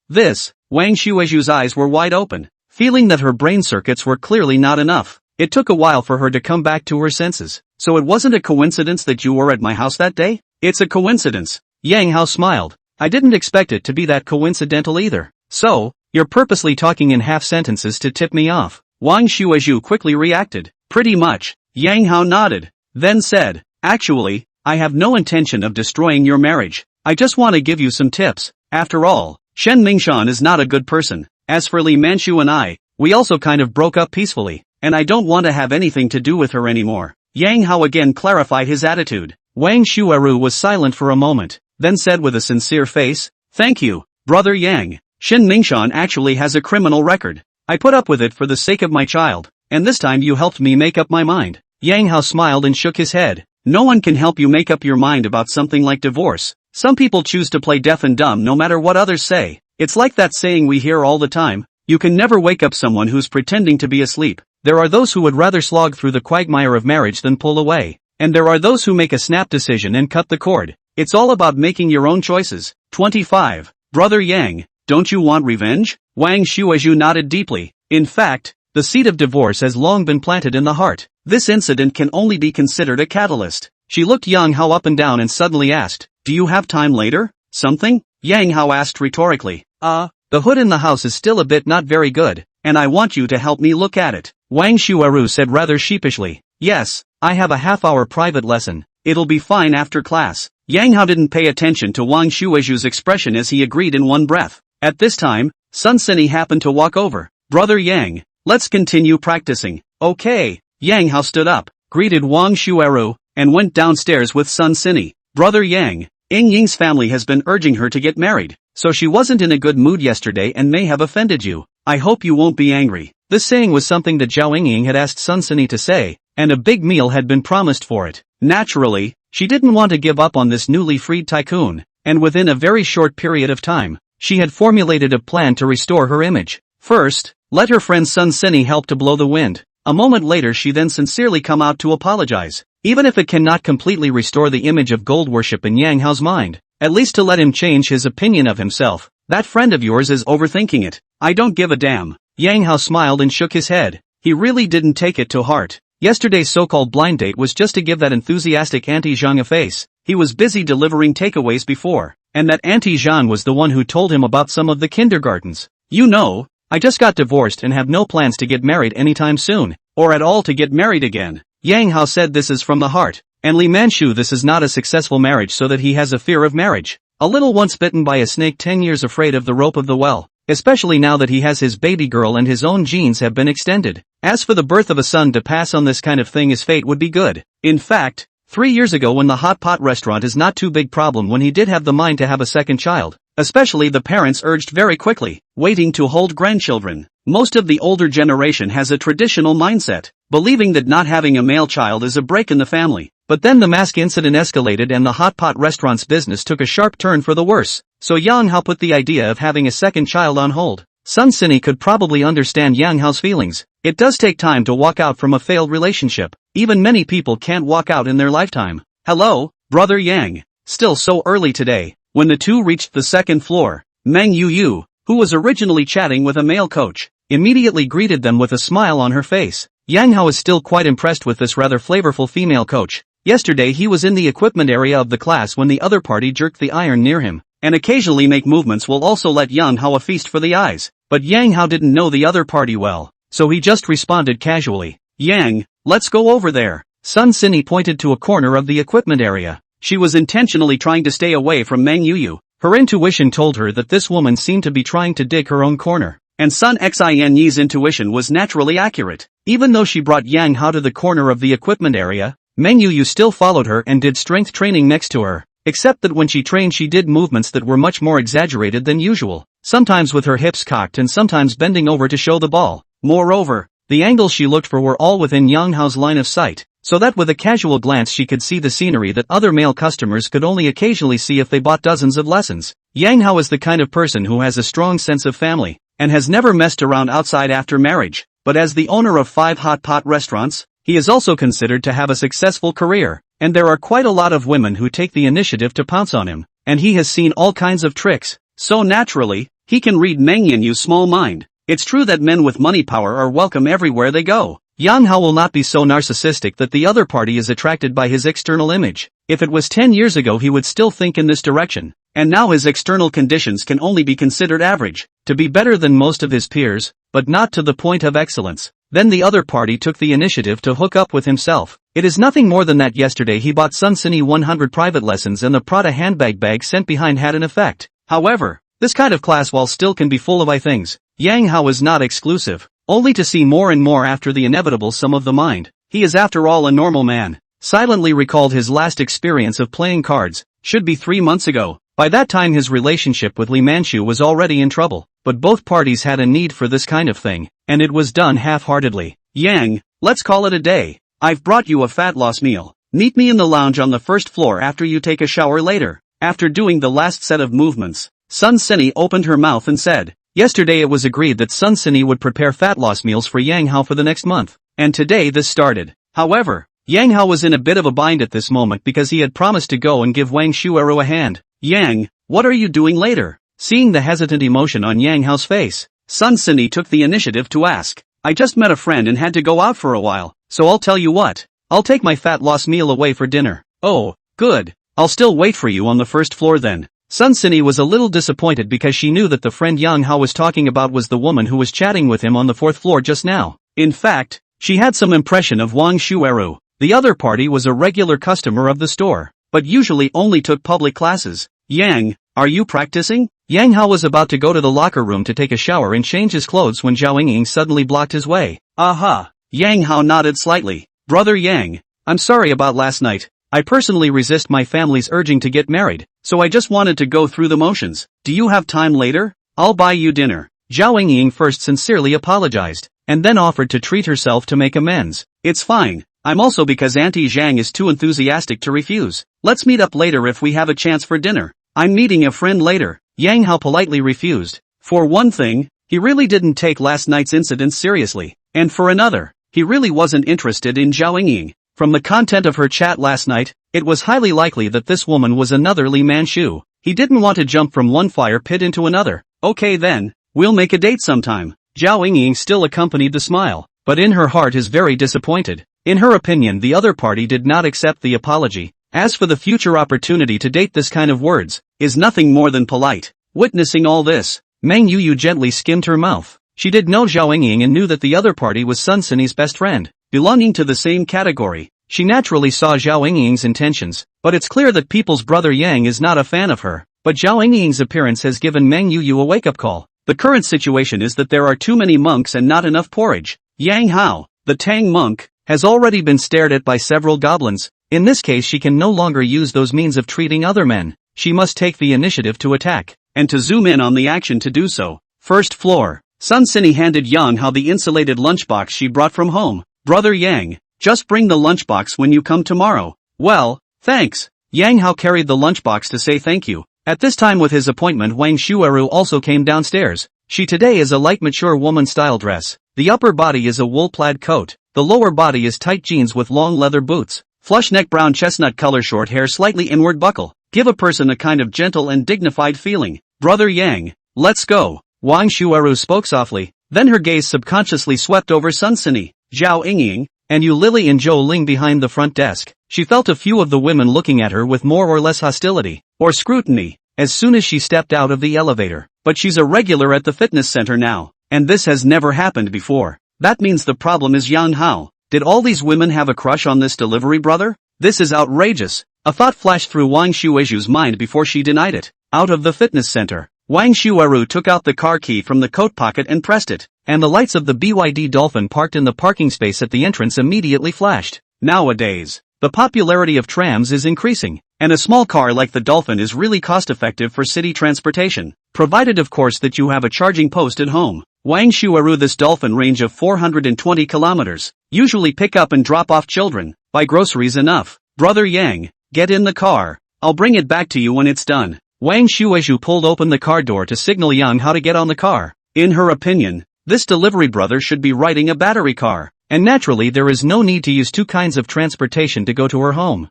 This. Wang Shuaju's eyes were wide open, feeling that her brain circuits were clearly not enough. It took a while for her to come back to her senses. So it wasn't a coincidence that you were at my house that day? It's a coincidence. Yang Hao smiled. I didn't expect it to be that coincidental either. So, you're purposely talking in half sentences to tip me off. Wang Shuaju quickly reacted. Pretty much. Yang Hao nodded, then said, actually, I have no intention of destroying your marriage. I just want to give you some tips. After all, Shen Mingshan is not a good person. As for Li Manchu and I, we also kind of broke up peacefully, and I don't want to have anything to do with her anymore. Yang Hao again clarified his attitude. Wang Shuaru was silent for a moment, then said with a sincere face, thank you, brother Yang. Shin Mingshan actually has a criminal record. I put up with it for the sake of my child, and this time you helped me make up my mind. Yang Hao smiled and shook his head. No one can help you make up your mind about something like divorce. Some people choose to play deaf and dumb no matter what others say. It's like that saying we hear all the time, you can never wake up someone who's pretending to be asleep. There are those who would rather slog through the quagmire of marriage than pull away. And there are those who make a snap decision and cut the cord. It's all about making your own choices. 25. Brother Yang, don't you want revenge? Wang Shuaju nodded deeply. In fact, the seed of divorce has long been planted in the heart. This incident can only be considered a catalyst. She looked Yang Hao up and down and suddenly asked, do you have time later? Something? Yang Hao asked rhetorically. The hood in the house is still a bit not very good, and I want you to help me look at it. Wang Shuaru said rather sheepishly. Yes, I have a half-hour private lesson. It'll be fine after class. Yang Hao didn't pay attention to Wang Shuaju's expression as he agreed in one breath. At this time, Sun Sini happened to walk over. Brother Yang, let's continue practicing. Okay. Yang Hao stood up, greeted Wang Shuaru, and went downstairs with Sun Sini. Brother Yang, Ying Ying's family has been urging her to get married, so she wasn't in a good mood yesterday and may have offended you. I hope you won't be angry. This saying was something that Zhao Yingying had asked Sun Sini to say, and a big meal had been promised for it. Naturally, she didn't want to give up on this newly freed tycoon, and within a very short period of time, she had formulated a plan to restore her image. First, let her friend Sun Sini help to blow the wind. A moment later she then sincerely come out to apologize, even if it cannot completely restore the image of gold worship in Yang Hao's mind, at least to let him change his opinion of himself. That friend of yours is overthinking it. I don't give a damn. Yang Hao smiled and shook his head. He really didn't take it to heart. Yesterday's so-called blind date was just to give that enthusiastic Auntie Zhang a face. He was busy delivering takeaways before, and that Auntie Zhang was the one who told him about some of the kindergartens. You know, I just got divorced and have no plans to get married anytime soon, or at all to get married again. Yang Hao said this is from the heart. And Li Manchu, this is not a successful marriage so that he has a fear of marriage. A little once bitten by a snake 10 years afraid of the rope of the well. Especially now that he has his baby girl and his own genes have been extended. As for the birth of a son, to pass on this kind of thing his fate would be good. In fact, 3 years ago when the hot pot restaurant is not too big problem when he did have the mind to have a second child. Especially the parents urged very quickly, waiting to hold grandchildren. Most of the older generation has a traditional mindset, believing that not having a male child is a break in the family. But then the mask incident escalated and the hot pot restaurant's business took a sharp turn for the worse. So Yang Hao put the idea of having a second child on hold. Sun Sini could probably understand Yang Hao's feelings. It does take time to walk out from a failed relationship. Even many people can't walk out in their lifetime. Hello, brother Yang. Still so early today. When the two reached the second floor, Meng Yu, who was originally chatting with a male coach, immediately greeted them with a smile on her face. Yang Hao is still quite impressed with this rather flavorful female coach. Yesterday he was in the equipment area of the class when the other party jerked the iron near him, and occasionally make movements will also let Yang Hao a feast for the eyes. But Yang Hao didn't know the other party well, so he just responded casually. Yang, let's go over there. Sun Sini pointed to a corner of the equipment area. She was intentionally trying to stay away from Meng Yu. Her intuition told her that this woman seemed to be trying to dig her own corner. And Sun Xinyi's intuition was naturally accurate. Even though she brought Yang Hao to the corner of the equipment area, Meng Yu still followed her and did strength training next to her. Except that when she trained she did movements that were much more exaggerated than usual. Sometimes with her hips cocked and sometimes bending over to show the ball. Moreover, the angles she looked for were all within Yang Hao's line of sight, so that with a casual glance she could see the scenery that other male customers could only occasionally see if they bought dozens of lessons. Yang Hao is the kind of person who has a strong sense of family, and has never messed around outside after marriage. But as the owner of 5 hot pot restaurants, he is also considered to have a successful career, and there are quite a lot of women who take the initiative to pounce on him, and he has seen all kinds of tricks. So naturally, he can read Meng Yu's small mind. It's true that men with money power are welcome everywhere they go. Yang Hao will not be so narcissistic that the other party is attracted by his external image. If it was 10 years ago he would still think in this direction, and now his external conditions can only be considered average, to be better than most of his peers, but not to the point of excellence. Then the other party took the initiative to hook up with himself. It is nothing more than that yesterday he bought Sun Sini 100 private lessons and the Prada handbag bag sent behind had an effect. However, this kind of class while still can be full of things, Yang Hao is not exclusive, only to see more and more after the inevitable sum of the mind. He is after all a normal man. Silently recalled his last experience of playing cards, should be 3 months ago. By that time his relationship with Li Manchu was already in trouble, but both parties had a need for this kind of thing, and it was done half-heartedly. Yang, let's call it a day. I've brought you a fat loss meal. Meet me in the lounge on the first floor after you take a shower later. After doing the last set of movements, Sun Sini opened her mouth and said, yesterday it was agreed that Sun Sini would prepare fat loss meals for Yang Hao for the next month, and today this started. However, Yang Hao was in a bit of a bind at this moment because he had promised to go and give Wang Shueru a hand. Yang, what are you doing later? Seeing the hesitant emotion on Yang Hao's face, Sun Sini took the initiative to ask. I just met a friend and had to go out for a while, so I'll tell you what. I'll take my fat loss meal away for dinner. Oh, good. I'll still wait for you on the first floor then. Sun Sini was a little disappointed because she knew that the friend Yang Hao was talking about was the woman who was chatting with him on the 4th floor just now. In fact, she had some impression of Wang Shueru. The other party was a regular customer of the store, but usually only took public classes. Yang, are you practicing? Yang Hao was about to go to the locker room to take a shower and change his clothes when Zhao Ying suddenly blocked his way. Aha! Yang Hao nodded slightly. Brother Yang, I'm sorry about last night. I personally resist my family's urging to get married, so I just wanted to go through the motions. Do you have time later? I'll buy you dinner. Zhao Ying first sincerely apologized, and then offered to treat herself to make amends. It's fine. I'm also because Auntie Zhang is too enthusiastic to refuse. Let's meet up later if we have a chance for dinner. I'm meeting a friend later. Yang Hao politely refused. For one thing, he really didn't take last night's incident seriously, and for another, he really wasn't interested in Zhao Ying. From the content of her chat last night, it was highly likely that this woman was another Li Manchu. He didn't want to jump from one fire pit into another. Okay then, we'll make a date sometime. Zhao Ying still accompanied the smile, but in her heart is very disappointed. In her opinion the other party did not accept the apology. As for the future opportunity to date, this kind of words is nothing more than polite. Witnessing all this, Meng Yu gently skimmed her mouth. She did know Zhao Ying and knew that the other party was Sun Sini's best friend. belonging to the same category. She naturally saw Zhao Yingying's intentions, but it's clear that people's brother Yang is not a fan of her. But Zhao Yingying's appearance has given Meng Yuyu a wake-up call. The current situation is that there are too many monks and not enough porridge. Yang Hao, the Tang monk, has already been stared at by several goblins. In this case she can no longer use those means of treating other men. She must take the initiative to attack, and to zoom in on the action to do so. First floor. Sun Sini handed Yang Hao the insulated lunchbox she brought from home. Brother Yang, just bring the lunchbox when you come tomorrow. Well, thanks. Yang Hao carried the lunchbox to say thank you. At this time with his appointment Wang Shuaru also came downstairs. She today is a light mature woman style dress. The upper body is a wool plaid coat. The lower body is tight jeans with long leather boots. Flush neck brown chestnut color short hair slightly inward buckle. Give a person a kind of gentle and dignified feeling. Brother Yang, let's go. Wang Shuaru spoke softly. Then her gaze subconsciously swept over Sun Sini, Zhao Yingying, and Yu Lily and Zhou Ling behind the front desk. She felt a few of the women looking at her with more or less hostility, or scrutiny, as soon as she stepped out of the elevator. But she's a regular at the fitness center now, and this has never happened before. That means the problem is Yang Hao. Did all these women have a crush on this delivery brother? This is outrageous. A thought flashed through Wang Shuaru's mind before she denied it. Out of the fitness center, Wang Shuaru took out the car key from the coat pocket and pressed it, and the lights of the BYD Dolphin parked in the parking space at the entrance immediately flashed. Nowadays, the popularity of trams is increasing, and a small car like the Dolphin is really cost-effective for city transportation, provided of course that you have a charging post at home. Wang Shuaru this Dolphin range of 420 kilometers, usually pick up and drop off children, buy groceries enough. Brother Yang, get in the car, I'll bring it back to you when it's done. Wang Shuaiju pulled open the car door to signal Yang how to get on the car. In her opinion, this delivery brother should be riding a battery car, and naturally there is no need to use two kinds of transportation to go to her home.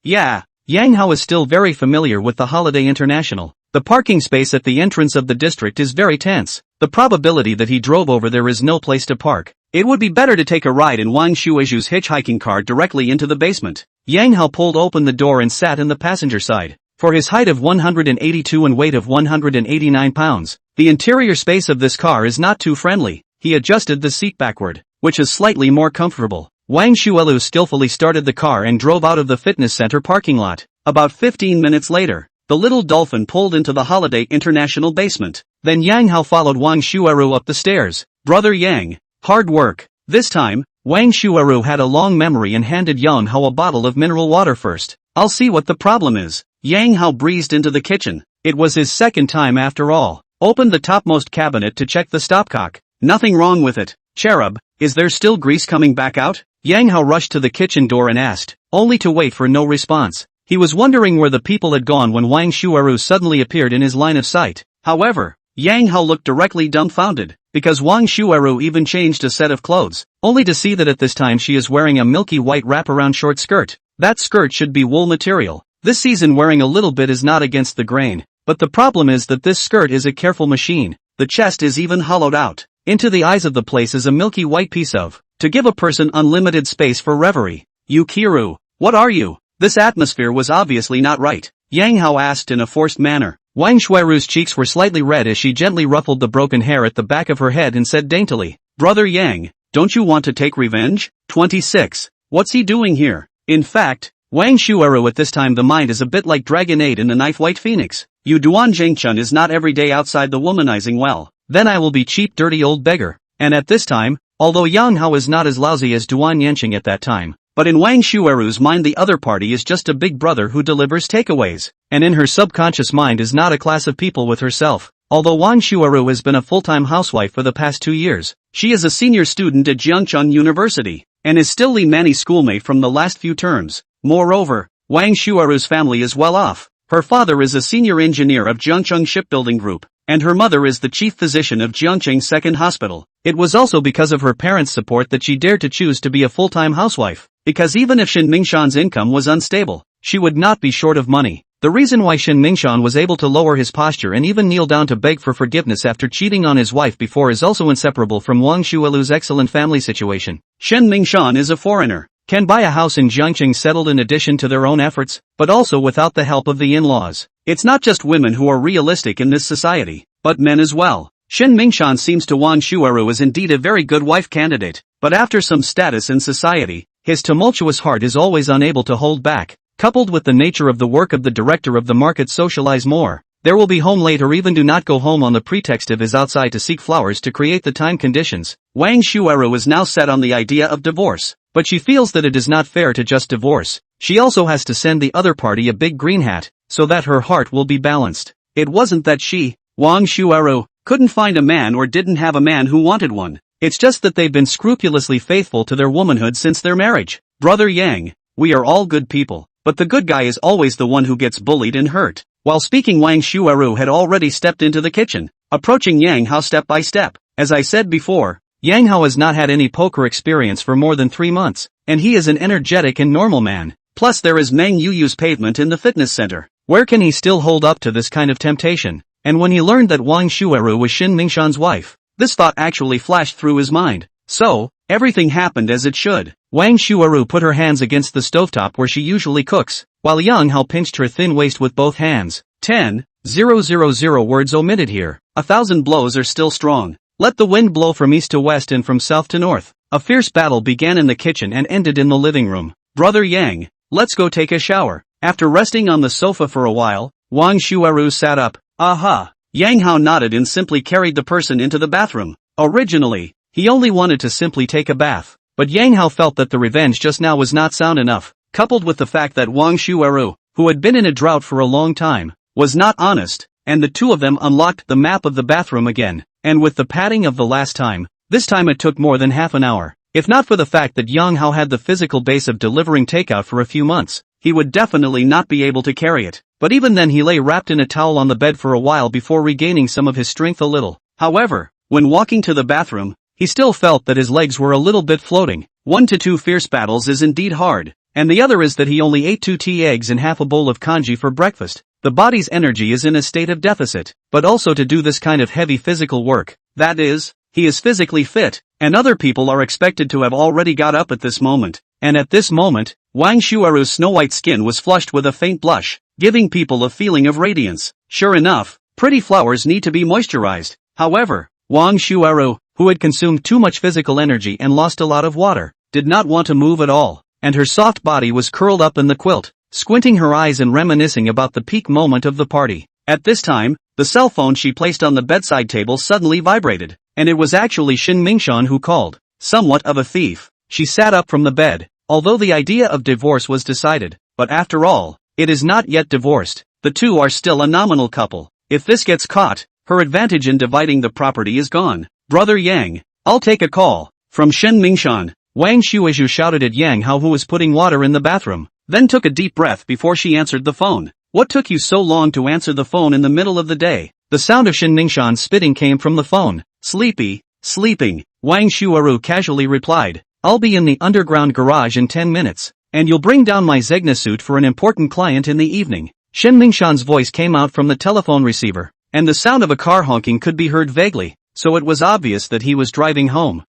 Yeah. Yang Hao is still very familiar with the Holiday International. The parking space at the entrance of the district is very tense. The probability that he drove over there is no place to park. It would be better to take a ride in Wang Shuaju's hitchhiking car directly into the basement. Yang Hao pulled open the door and sat in the passenger side. For his height of 182 and weight of 189 pounds, the interior space of this car is not too friendly. He adjusted the seat backward, which is slightly more comfortable. Wang Shuelu skillfully started the car and drove out of the fitness center parking lot. About 15 minutes later, the little Dolphin pulled into the Holiday International basement. Then Yang Hao followed Wang Shuaru up the stairs. Brother Yang, hard work. This time, Wang Shuaru had a long memory and handed Yang Hao a bottle of mineral water first. I'll see what the problem is. Yang Hao breezed into the kitchen. It was his second time after all. Opened the topmost cabinet to check the stopcock. Nothing wrong with it. Cherub, is there still grease coming back out? Yang Hao rushed to the kitchen door and asked, only to wait for no response. He was wondering where the people had gone when Wang Shuaru suddenly appeared in his line of sight. However, Yang Hao looked directly dumbfounded, because Wang Shuaru even changed a set of clothes, only to see that at this time she is wearing a milky white wraparound short skirt. That skirt should be wool material. This season wearing a little bit is not against the grain, but the problem is that this skirt is a careful machine. The chest is even hollowed out. Into the eyes of the place is a milky white piece of, to give a person unlimited space for reverie. Yukiru, what are you? This atmosphere was obviously not right. Yang Hao asked in a forced manner. Wang Shuaru's cheeks were slightly red as she gently ruffled the broken hair at the back of her head and said daintily, Brother Yang, don't you want to take revenge? 26. What's he doing here? In fact, Wang Shuaru at this time the mind is a bit like Dragonade in the Knife White Phoenix. Yu Duan Zhengchun is not every day outside the womanizing well. Then I will be cheap dirty old beggar. And at this time, although Yang Hao is not as lousy as Duan Yanqing at that time, but in Wang Shuaru's mind the other party is just a big brother who delivers takeaways, and in her subconscious mind is not a class of people with herself. Although Wang Shuaru has been a full-time housewife for the past 2 years, she is a senior student at Jiangcheng University, and is still Li Manny's schoolmate from the last few terms. Moreover, Wang Shuaru's family is well off. Her father is a senior engineer of Jiangcheng Shipbuilding Group, and her mother is the chief physician of Jiangcheng Second Hospital. It was also because of her parents' support that she dared to choose to be a full-time housewife, because even if Shen Mingshan's income was unstable, she would not be short of money. The reason why Shen Mingshan was able to lower his posture and even kneel down to beg for forgiveness after cheating on his wife before is also inseparable from Wang Shualu's excellent family situation. Shen Mingshan is a foreigner, can buy a house in Jiangcheng settled in addition to their own efforts, but also without the help of the in-laws. It's not just women who are realistic in this society, but men as well. Shin Mingshan seems to Wang Shuaru is indeed a very good wife candidate, but after some status in society, his tumultuous heart is always unable to hold back. Coupled with the nature of the work of the director of the market socialize more, there will be home late or even do not go home on the pretext of is outside to seek flowers to create the time conditions. Wang Shuaru is now set on the idea of divorce, but she feels that it is not fair to just divorce. She also has to send the other party a big green hat, so that her heart will be balanced. It wasn't that she, Wang Shuaru, couldn't find a man or didn't have a man who wanted one. It's just that they've been scrupulously faithful to their womanhood since their marriage. Brother Yang, we are all good people, but the good guy is always the one who gets bullied and hurt. While speaking, Wang Shuaru had already stepped into the kitchen, approaching Yang Hao step by step. As I said before, Yang Hao has not had any poker experience for more than 3 months, and he is an energetic and normal man. Plus there is Meng Yuyu's pavement in the fitness center. Where can he still hold up to this kind of temptation? And when he learned that Wang Shuaru was Shin Mingshan's wife, this thought actually flashed through his mind. So, everything happened as it should. Wang Shuaru put her hands against the stovetop where she usually cooks, while Yang Hao pinched her thin waist with both hands. 10,000 words omitted here. 1,000 blows are still strong. Let the wind blow from east to west and from south to north. A fierce battle began in the kitchen and ended in the living room. Brother Yang, let's go take a shower. After resting on the sofa for a while, Wang Shuaru sat up. Aha! Yang Hao nodded and simply carried the person into the bathroom. Originally, he only wanted to simply take a bath, but Yang Hao felt that the revenge just now was not sound enough, coupled with the fact that Wang Shuaru, who had been in a drought for a long time, was not honest, and the two of them unlocked the map of the bathroom again, and with the padding of the last time, this time it took more than half an hour. If not for the fact that Yang Hao had the physical base of delivering takeout for a few months, he would definitely not be able to carry it. But even then he lay wrapped in a towel on the bed for a while before regaining some of his strength a little. However, when walking to the bathroom, he still felt that his legs were a little bit floating. 1 to 2 fierce battles is indeed hard, and the other is that he only ate 2 tea eggs and half a bowl of congee for breakfast. The body's energy is in a state of deficit, but also to do this kind of heavy physical work, that is, he is physically fit, and other people are expected to have already got up at this moment. And at this moment, Wang Shuaru's snow-white skin was flushed with a faint blush, giving people a feeling of radiance. Sure enough, pretty flowers need to be moisturized. However, Wang Shuaru, who had consumed too much physical energy and lost a lot of water, did not want to move at all, and her soft body was curled up in the quilt, squinting her eyes and reminiscing about the peak moment of the party. At this time, the cell phone she placed on the bedside table suddenly vibrated, and it was actually Shin Mingshan who called. Somewhat of a thief, she sat up from the bed. Although the idea of divorce was decided, but after all, it is not yet divorced. The two are still a nominal couple. If this gets caught, her advantage in dividing the property is gone. Brother Yang, I'll take a call. From Shin Mingshan, Wang Shuaiju shouted at Yang Hao, who was putting water in the bathroom, then took a deep breath before she answered the phone. What took you so long to answer the phone in the middle of the day? The sound of Shin Mingshan's spitting came from the phone. Sleeping, Wang Shuaru casually replied. I'll be in the underground garage in 10 minutes, and you'll bring down my Zegna suit for an important client in the evening. Shin Mingshan's voice came out from the telephone receiver, and the sound of a car honking could be heard vaguely, so it was obvious that he was driving home.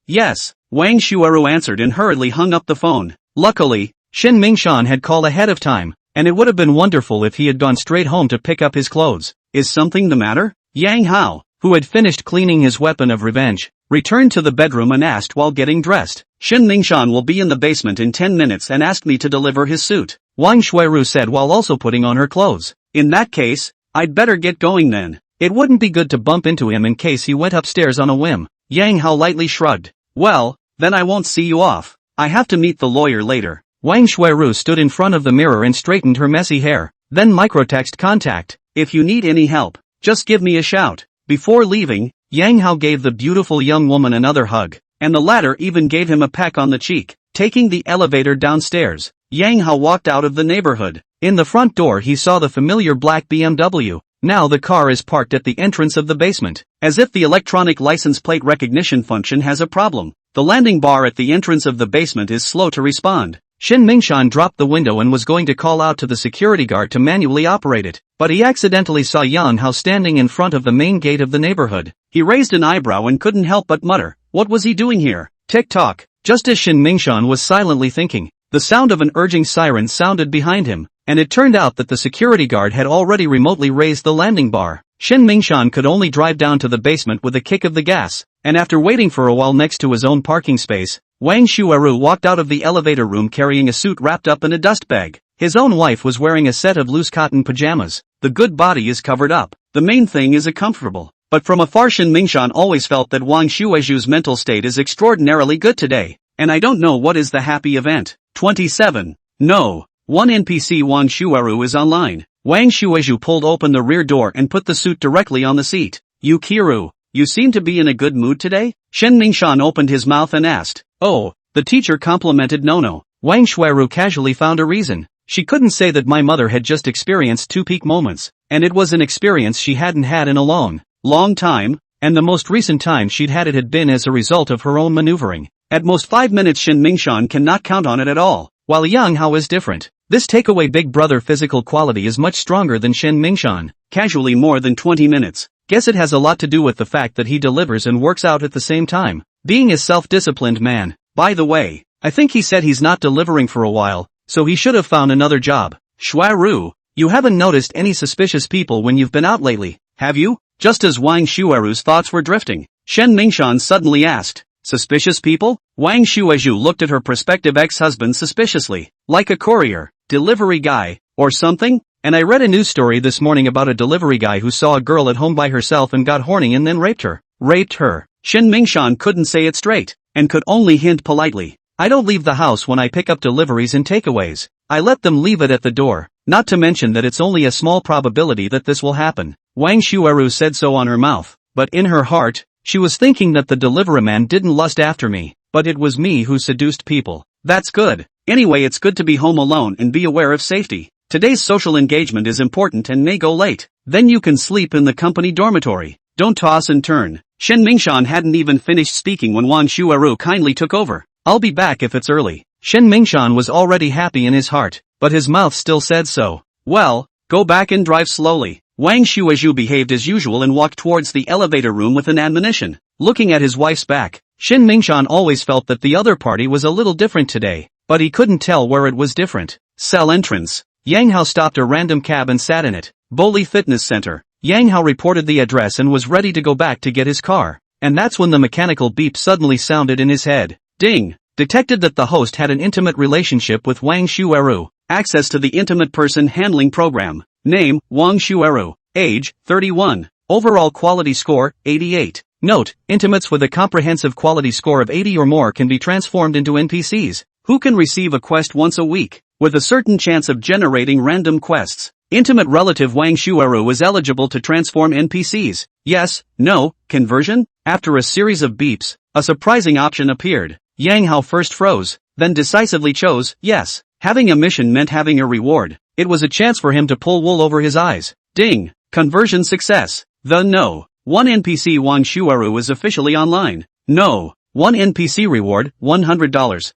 Yes, Wang Shuaru answered and hurriedly hung up the phone. Luckily, Shin Mingshan had called ahead of time, and it would have been wonderful if he had gone straight home to pick up his clothes. Is something the matter? Yang Hao, who had finished cleaning his weapon of revenge, returned to the bedroom and asked while getting dressed. Shin Mingshan will be in the basement in 10 minutes and asked me to deliver his suit, Wang Shuaru said while also putting on her clothes. In that case, I'd better get going then. It wouldn't be good to bump into him in case he went upstairs on a whim. Yang Hao lightly shrugged. Well, then I won't see you off. I have to meet the lawyer later. Wang Shuaru stood in front of the mirror and straightened her messy hair, then microtext contact. If you need any help, just give me a shout. Before leaving, Yang Hao gave the beautiful young woman another hug, and the latter even gave him a peck on the cheek. Taking the elevator downstairs, Yang Hao walked out of the neighborhood. In the front door he saw the familiar black BMW. Now the car is parked at the entrance of the basement, as if the electronic license plate recognition function has a problem. The landing bar at the entrance of the basement is slow to respond. Shin Mingshan dropped the window and was going to call out to the security guard to manually operate it, but he accidentally saw Yang Hao standing in front of the main gate of the neighborhood. He raised an eyebrow and couldn't help but mutter, what was he doing here? Tick-tock. Just as Shin Mingshan was silently thinking, the sound of an urging siren sounded behind him. and it turned out that the security guard had already remotely raised the landing bar. Shen Mingshan could only drive down to the basement with a kick of the gas, and after waiting for a while next to his own parking space, Wang Shueru walked out of the elevator room carrying a suit wrapped up in a dust bag. His own wife was wearing a set of loose cotton pajamas. The good body is covered up. The main thing is comfortable. But from afar Shen Mingshan always felt that Wang Shueju's mental state is extraordinarily good today. And I don't know what is the happy event. 27. No. One NPC Wang Shueru is online. Wang Shueju pulled open the rear door and put the suit directly on the seat. Yukiru, you seem to be in a good mood today? Shen Mingshan opened his mouth and asked. Oh, the teacher complimented Nono. Wang Shueru casually found a reason. She couldn't say that my mother had just experienced 2 peak moments, and it was an experience she hadn't had in a long time, and the most recent time she'd had it had been as a result of her own maneuvering. At most 5 minutes Shen Mingshan cannot count on it at all, while Yang Hao is different. This takeaway big brother physical quality is much stronger than Shen Mingshan, casually more than 20 minutes. Guess it has a lot to do with the fact that he delivers and works out at the same time. Being a self-disciplined man. By the way, I think he said he's not delivering for a while, so he should have found another job. Shueru, you haven't noticed any suspicious people when you've been out lately, have you? Just as Wang Shueru's thoughts were drifting, Shen Mingshan suddenly asked, suspicious people? Wang Shueju looked at her prospective ex-husband suspiciously, like a courier, delivery guy, or something? And I read a news story this morning about a delivery guy who saw a girl at home by herself and got horny and then raped her. Raped her. Shen Mingshan couldn't say it straight, and could only hint politely. I don't leave the house when I pick up deliveries and takeaways. I let them leave it at the door, not to mention that it's only a small probability that this will happen. Wang Shueru said so on her mouth, but in her heart, she was thinking that the delivery man didn't lust after me, but it was me who seduced people. That's good. Anyway, it's good to be home alone and be aware of safety. Today's social engagement is important and may go late. Then you can sleep in the company dormitory. Don't toss and turn. Shen Mingshan hadn't even finished speaking when Wang Shueru kindly took over. I'll be back if it's early. Shen Mingshan was already happy in his heart, but his mouth still said so. Well, go back and drive slowly. Wang Shueju behaved as usual and walked towards the elevator room with an admonition. Looking at his wife's back, Shen Mingshan always felt that the other party was a little different today, but he couldn't tell where it was different. Cell entrance. Yang Hao stopped a random cab and sat in it. Boli Fitness Center. Yang Hao reported the address and was ready to go back to get his car. And that's when the mechanical beep suddenly sounded in his head. Ding! Detected that the host had an intimate relationship with Wang Shueru. Access to the intimate person handling program. Name, Wang Shueru. Age, 31. Overall quality score, 88. Note, intimates with a comprehensive quality score of 80 or more can be transformed into NPCs, who can receive a quest once a week, with a certain chance of generating random quests. Intimate relative Wang Shueru was eligible to transform NPCs. Yes, no, conversion? After a series of beeps, a surprising option appeared. Yang Hao first froze, then decisively chose yes. Having a mission meant having a reward. It was a chance for him to pull wool over his eyes. Ding! Conversion success. No. One NPC Wang Shueru is officially online. No. One NPC reward, $100.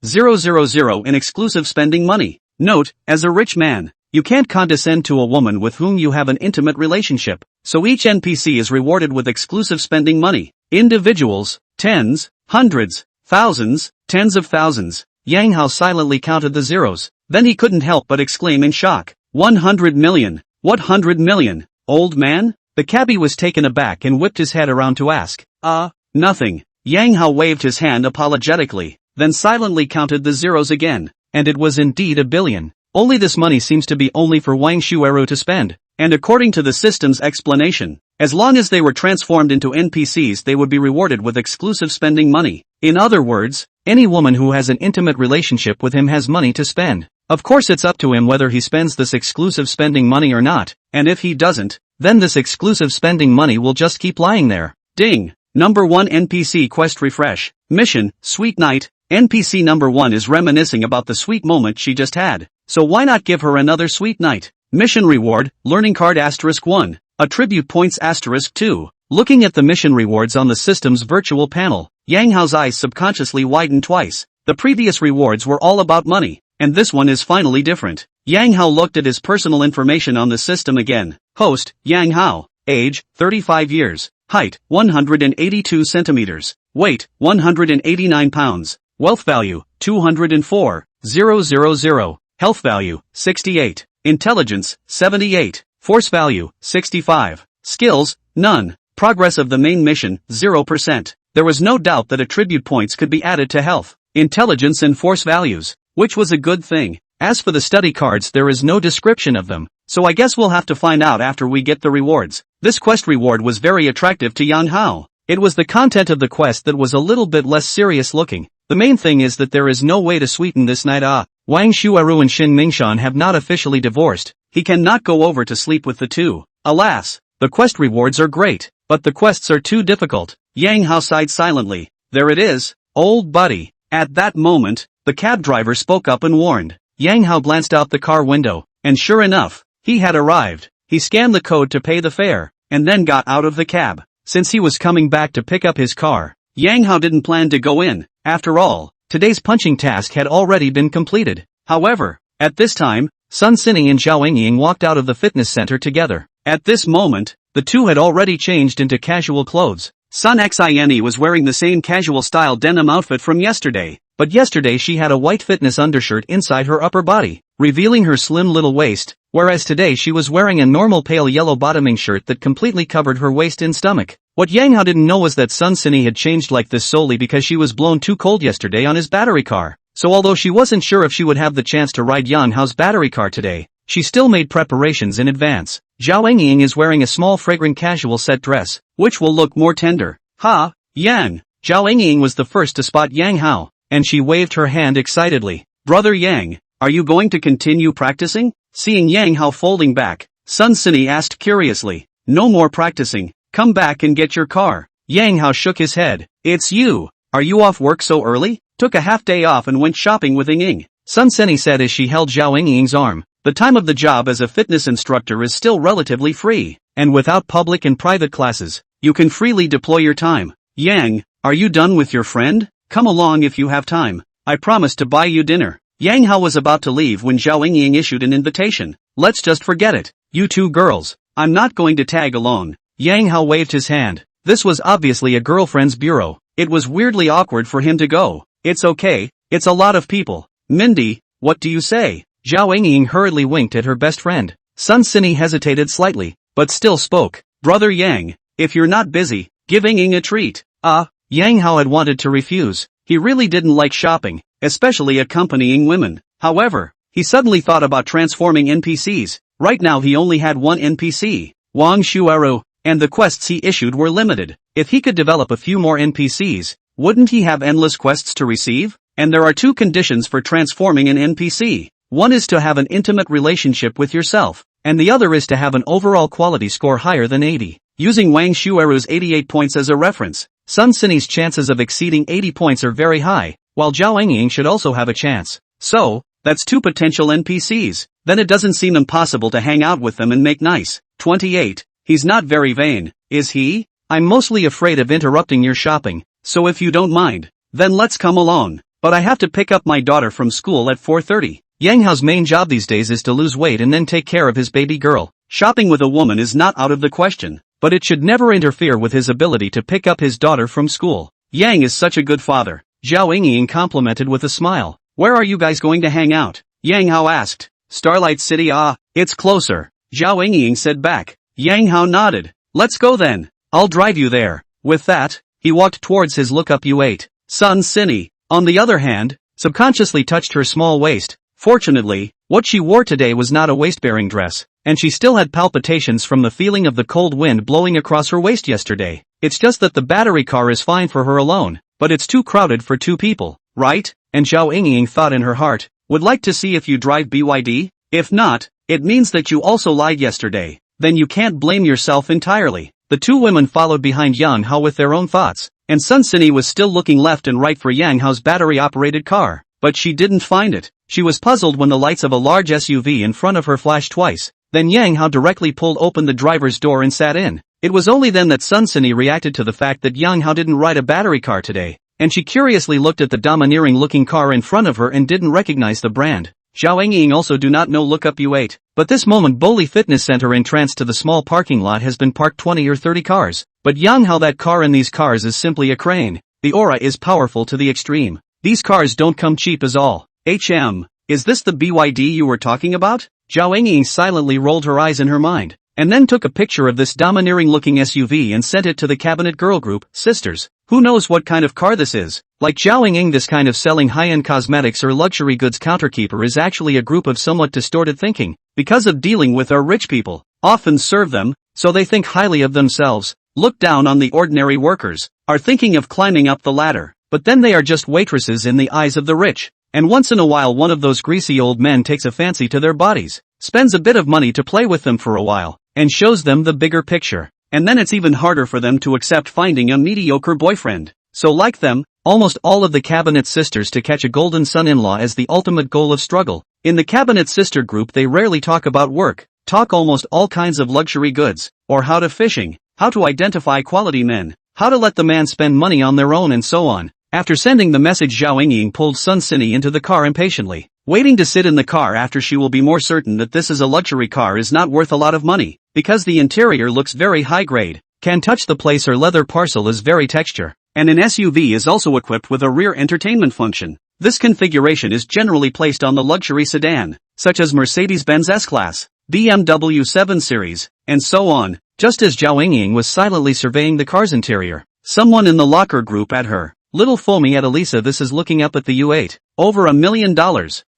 000 in exclusive spending money. Note, as a rich man, you can't condescend to a woman with whom you have an intimate relationship, so each NPC is rewarded with exclusive spending money. Individuals, tens, hundreds, thousands, tens of thousands. Yang Hao silently counted the zeros, then he couldn't help but exclaim in shock. 100 million. What 100 million? Old man? The cabbie was taken aback and whipped his head around to ask. Nothing. Yang Hao waved his hand apologetically, then silently counted the zeros again. And it was indeed a billion. Only this money seems to be only for Wang Shueru to spend. And according to the system's explanation, as long as they were transformed into NPCs they would be rewarded with exclusive spending money. In other words, any woman who has an intimate relationship with him has money to spend. Of course it's up to him whether he spends this exclusive spending money or not, and if he doesn't, then this exclusive spending money will just keep lying there. Ding! Number 1 NPC quest refresh. Mission, Sweet Night. NPC number 1 is reminiscing about the sweet moment she just had, so why not give her another sweet night? Mission reward, learning card *1, attribute points *2. Looking at the mission rewards on the system's virtual panel, Yang Hao's eyes subconsciously widened twice. The previous rewards were all about money, and this one is finally different. Yang Hao looked at his personal information on the system again. Host, Yang Hao. Age, 35 years. Height, 182 centimeters. Weight, 189 pounds. Wealth value, 204,000. Health value, 68. Intelligence, 78. Force value, 65. Skills, none. Progress of the main mission, 0%. There was no doubt that attribute points could be added to health, intelligence and force values, which was a good thing. As for the study cards, there is no description of them, so I guess we'll have to find out after we get the rewards. This quest reward was very attractive to Yang Hao. It was the content of the quest that was a little bit less serious looking. The main thing is that there is no way to sweeten this night. Wang Shuaru and Xin Mingshan have not officially divorced. He cannot go over to sleep with the two. Alas, the quest rewards are great, but the quests are too difficult. Yang Hao sighed silently. There it is, old buddy. At that moment, the cab driver spoke up and warned. Yang Hao glanced out the car window, and sure enough, he had arrived. He scanned the code to pay the fare, and then got out of the cab. Since he was coming back to pick up his car, Yang Hao didn't plan to go in. After all, today's punching task had already been completed. However, at this time, Sun Xini and Zhao Yingying walked out of the fitness center together. At this moment, the two had already changed into casual clothes. Sun Xini was wearing the same casual style denim outfit from yesterday, but yesterday she had a white fitness undershirt inside her upper body, revealing her slim little waist, whereas today she was wearing a normal pale yellow bottoming shirt that completely covered her waist and stomach. What Yang Hao didn't know was that Sun Xini had changed like this solely because she was blown too cold yesterday on his battery car. So although she wasn't sure if she would have the chance to ride Yang Hao's battery car today, she still made preparations in advance. Zhao Yingying is wearing a small fragrant casual set dress, which will look more tender. Ha! Yang! Zhao Yingying was the first to spot Yang Hao, and she waved her hand excitedly. Brother Yang, are you going to continue practicing? Seeing Yang Hao folding back, Sun Xini asked curiously. No more practicing, come back and get your car. Yang Hao shook his head. It's you. Are you off work so early? Took a half day off and went shopping with Yingying. Sun Xini said as she held Zhao Yingying's arm. The time of the job as a fitness instructor is still relatively free, and without public and private classes, you can freely deploy your time. Yang, are you done with your friend? Come along if you have time. I promise to buy you dinner. Yang Hao was about to leave when Zhao Yingying issued an invitation. Let's just forget it. You two girls. I'm not going to tag along. Yang Hao waved his hand. This was obviously a girlfriend's bureau. It was weirdly awkward for him to go. It's okay, it's a lot of people. Mindy, what do you say? Zhao Yingying hurriedly winked at her best friend. Sun Xini hesitated slightly, but still spoke. Brother Yang, if you're not busy, give Yingying a treat. Yang Hao had wanted to refuse. He really didn't like shopping, especially accompanying women. However, he suddenly thought about transforming NPCs. Right now he only had one NPC, Wang Shuaru, and the quests he issued were limited. If he could develop a few more NPCs, wouldn't he have endless quests to receive? And there are two conditions for transforming an NPC. One is to have an intimate relationship with yourself, and the other is to have an overall quality score higher than 80. Using Wang Shuaru's 88 points as a reference, Sun Xini's chances of exceeding 80 points are very high, while Zhao Yingying should also have a chance. So, that's two potential NPCs. Then it doesn't seem impossible to hang out with them and make nice. 28. He's not very vain, is he? I'm mostly afraid of interrupting your shopping, so if you don't mind, then let's come along. But I have to pick up my daughter from school at 4:30. Yang Hao's main job these days is to lose weight and then take care of his baby girl. Shopping with a woman is not out of the question, but it should never interfere with his ability to pick up his daughter from school. Yang is such a good father, Zhao Yingying complimented with a smile. Where are you guys going to hang out? Yang Hao asked. Starlight City. It's closer, Zhao Yingying said back. Yang Hao nodded. Let's go then. I'll drive you there. With that, he walked towards his look-up U8. Sun Xini, on the other hand, subconsciously touched her small waist. Fortunately, what she wore today was not a waist-bearing dress, and she still had palpitations from the feeling of the cold wind blowing across her waist yesterday. It's just that the battery car is fine for her alone, but it's too crowded for two people, right? And Zhao Yingying thought in her heart, would like to see if you drive BYD? If not, it means that you also lied yesterday. Then you can't blame yourself entirely. The two women followed behind Yang Hao with their own thoughts, and Sun Xini was still looking left and right for Yang Hao's battery-operated car, but she didn't find it. She was puzzled when the lights of a large SUV in front of her flashed twice. Then Yang Hao directly pulled open the driver's door and sat in. It was only then that Sun Xini reacted to the fact that Yang Hao didn't ride a battery car today, and she curiously looked at the domineering-looking car in front of her and didn't recognize the brand. Zhao Yingying also do not know look up U8, but this moment Boli Fitness Center entrance to the small parking lot has been parked 20 or 30 cars, but Yang Hao that car in these cars is simply a crane. The aura is powerful to the extreme. These cars don't come cheap as all. is this the BYD you were talking about? Zhao Yingying silently rolled her eyes in her mind, and then took a picture of this domineering-looking SUV and sent it to the cabinet girl group, sisters. Who knows what kind of car this is? Like Zhao Yingying, this kind of selling high-end cosmetics or luxury goods counterkeeper is actually a group of somewhat distorted thinking, because of dealing with our rich people, often serve them, so they think highly of themselves, look down on the ordinary workers, are thinking of climbing up the ladder, but then they are just waitresses in the eyes of the rich. And once in a while one of those greasy old men takes a fancy to their bodies, spends a bit of money to play with them for a while, and shows them the bigger picture. And then it's even harder for them to accept finding a mediocre boyfriend. So like them, almost all of the cabinet sisters to catch a golden son-in-law as the ultimate goal of struggle. In the cabinet sister group they rarely talk about work, talk almost all kinds of luxury goods, or how to fishing, how to identify quality men, how to let the man spend money on their own and so on. After sending the message, Zhao Yingying pulled Sun Sinny into the car impatiently, waiting to sit in the car after she will be more certain that this is a luxury car is not worth a lot of money, because the interior looks very high grade, can touch the place or leather parcel is very texture, and an SUV is also equipped with a rear entertainment function. This configuration is generally placed on the luxury sedan, such as Mercedes-Benz S-Class, BMW 7 Series, and so on. Just as Zhao Yingying was silently surveying the car's interior, someone in the locker group at her little foamy at Elisa, this is looking up at the U8, over $1 million.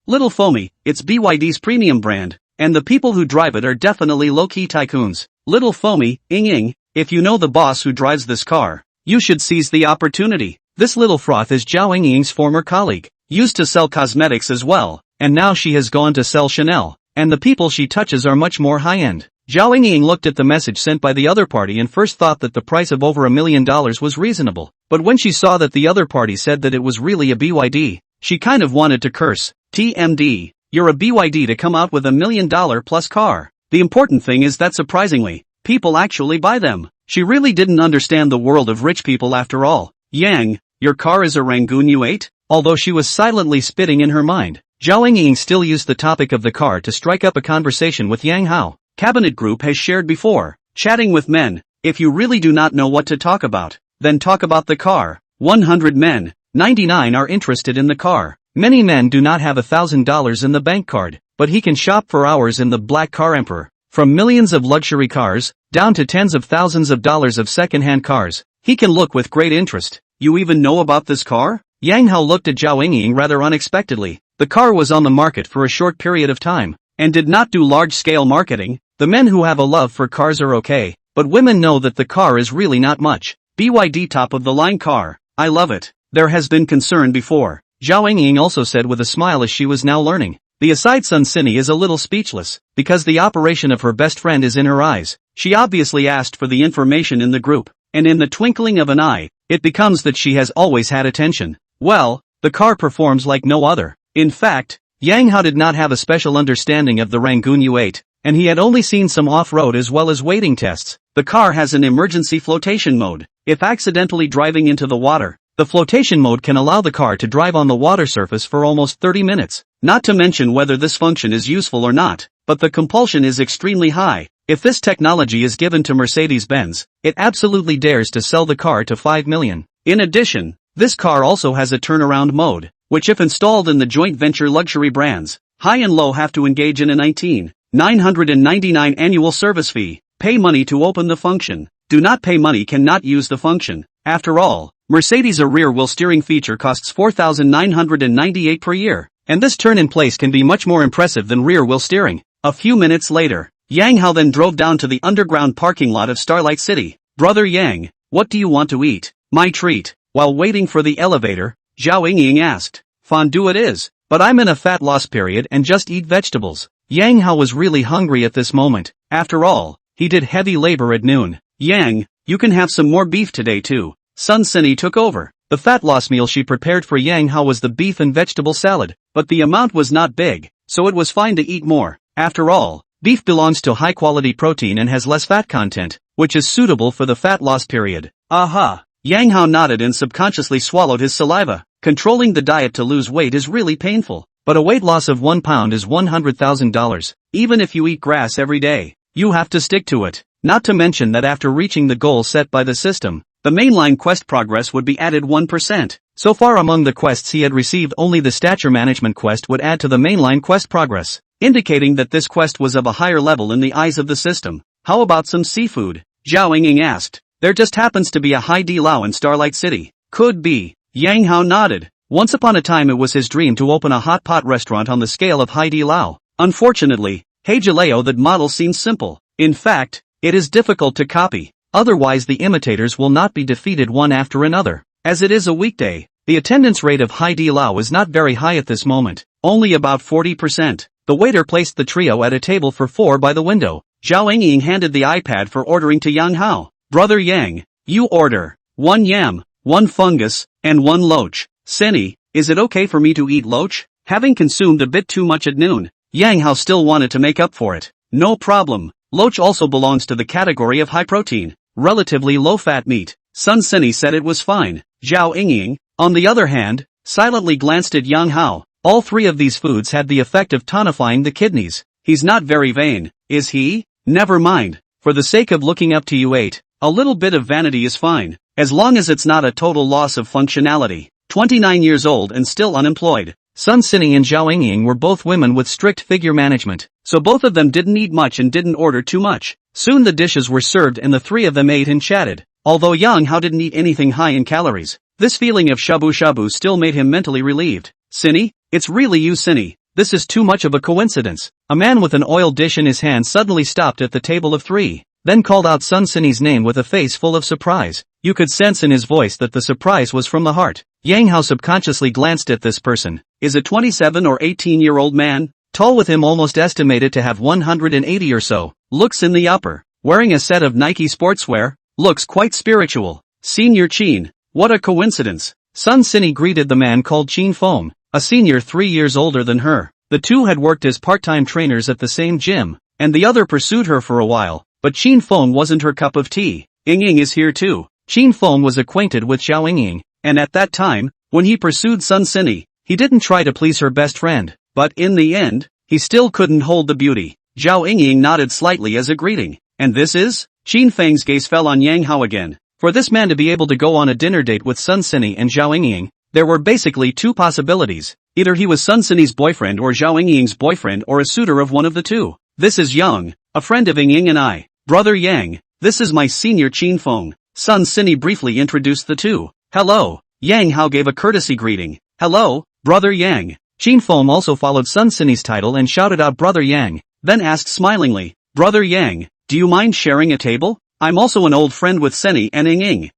Little foamy, it's BYD's premium brand, and the people who drive it are definitely low-key tycoons. Little foamy, Ying, if you know the boss who drives this car, you should seize the opportunity. This little froth is Zhao Yingying's former colleague, used to sell cosmetics as well, and now she has gone to sell Chanel, and the people she touches are much more high-end. Zhao Yingying looked at the message sent by the other party and first thought that the price of over $1 million was reasonable, but when she saw that the other party said that it was really a BYD, she kind of wanted to curse. TMD, you're a BYD to come out with $1 million plus car. The important thing is that surprisingly, people actually buy them. She really didn't understand the world of rich people after all. Yang, your car is a Rangoon U8? Although she was silently spitting in her mind, Zhao Yingying still used the topic of the car to strike up a conversation with Yang Hao. Cabinet group has shared before, chatting with men, if you really do not know what to talk about, then talk about the car. 100 men, 99 are interested in the car. Many men do not have $1,000 in the bank card, but he can shop for hours in the Black Car Emperor. From millions of luxury cars, down to tens of thousands of dollars of second-hand cars, he can look with great interest. You even know about this car? Yang Hao looked at Zhao Yingying rather unexpectedly. The car was on the market for a short period of time, and did not do large-scale marketing. The men who have a love for cars are okay, but women know that the car is really not much. BYD top-of-the-line car, I love it. There has been concern before, Zhao Yingying also said with a smile as she was now learning. The aside Sun Sinny is a little speechless, because the operation of her best friend is in her eyes. She obviously asked for the information in the group, and in the twinkling of an eye, it becomes that she has always had attention. Well, the car performs like no other. In fact, Yang Hao did not have a special understanding of the Rangoon U8, and he had only seen some off-road as well as waiting tests. The car has an emergency flotation mode. If accidentally driving into the water, the flotation mode can allow the car to drive on the water surface for almost 30 minutes. Not to mention whether this function is useful or not, but the compulsion is extremely high. If this technology is given to Mercedes-Benz, it absolutely dares to sell the car to $5 million. In addition, this car also has a turnaround mode, which if installed in the joint venture luxury brands, high and low have to engage in a 19,999 annual service fee. Pay money to open the function. Do not pay money cannot use the function. After all, Mercedes' rear wheel steering feature costs $4,998 per year, and this turn in place can be much more impressive than rear wheel steering. A few minutes later, Yang Hao then drove down to the underground parking lot of Starlight City. Brother Yang, what do you want to eat? My treat. While waiting for the elevator, Zhao Yingying asked. Fondue it is, but I'm in a fat loss period and just eat vegetables. Yang Hao was really hungry at this moment. After all, he did heavy labor at noon. Yang, you can have some more beef today too. Sun Sinny took over. The fat loss meal she prepared for Yang Hao was the beef and vegetable salad, but the amount was not big, so it was fine to eat more. After all, beef belongs to high-quality protein and has less fat content, which is suitable for the fat loss period. Aha! Yang Hao nodded and subconsciously swallowed his saliva. Controlling the diet to lose weight is really painful, but a weight loss of 1 pound is $100,000. Even if you eat grass every day, you have to stick to it. Not to mention that after reaching the goal set by the system, the mainline quest progress would be added 1%. So far among the quests he had received, only the stature management quest would add to the mainline quest progress, indicating that this quest was of a higher level in the eyes of the system. How about some seafood? Zhao Yingying asked. There just happens to be a Hai Di Lao in Starlight City. Could be. Yang Hao nodded. Once upon a time it was his dream to open a hot pot restaurant on the scale of Hai Di Lao. Unfortunately, Heijaleo, that model seems simple. In fact, it is difficult to copy. Otherwise the imitators will not be defeated one after another. As it is a weekday, the attendance rate of Hai Di Lao is not very high at this moment, only about 40%. The waiter placed the trio at a table for 4 by the window. Zhao Yingying handed the iPad for ordering to Yang Hao. Brother Yang, you order 1 yam, 1 fungus, and 1 loach. Senny, is it okay for me to eat loach? Having consumed a bit too much at noon, Yang Hao still wanted to make up for it. No problem. Loach also belongs to the category of high protein, relatively low fat meat. Sun Senny said it was fine. Zhao Yingying, on the other hand, silently glanced at Yang Hao. All 3 of these foods had the effect of tonifying the kidneys. He's not very vain, is he? Never mind. For the sake of looking up to you 8, a little bit of vanity is fine, as long as it's not a total loss of functionality. 29 years old and still unemployed. Sun Senny and Zhao Yingying were both women with strict figure management, so both of them didn't eat much and didn't order too much. Soon the dishes were served and the 3 of them ate and chatted. Although Yang Hao didn't eat anything high in calories, this feeling of shabu-shabu still made him mentally relieved. Senny, it's really you, Senny. This is too much of a coincidence. A man with an oil dish in his hand suddenly stopped at the table of 3, then called out Sun Senny's name with a face full of surprise. You could sense in his voice that the surprise was from the heart. Yang Hao subconsciously glanced at this person. Is a 27 or 18-year-old man, tall with him almost estimated to have 180 or so, looks in the upper, wearing a set of Nike sportswear, looks quite spiritual. Senior Qin, what a coincidence. Sun Senny greeted the man called Qin Feng, a senior 3 years older than her. The two had worked as part-time trainers at the same gym, and the other pursued her for a while, but Qin Feng wasn't her cup of tea. Yingying is here too. Qin Feng was acquainted with Zhao Yingying, and at that time, when he pursued Sun Senny, he didn't try to please her best friend, but in the end, he still couldn't hold the beauty. Zhao Yingying nodded slightly as a greeting. And this is? Qin Feng's gaze fell on Yang Hao again. For this man to be able to go on a dinner date with Sun Senny and Zhao Yingying, there were basically 2 possibilities. Either he was Sun Senny's boyfriend or Zhao Yingying's boyfriend or a suitor of one of the 2. This is Yang, a friend of Yingying and I. Brother Yang, this is my senior Qin Feng. Sun Senny briefly introduced the 2. Hello. Yang Hao gave a courtesy greeting. Hello, Brother Yang. Qin Feng also followed Sun Senny's title and shouted out Brother Yang, then asked smilingly, Brother Yang, do you mind sharing a table? I'm also an old friend with Senny and Yingying.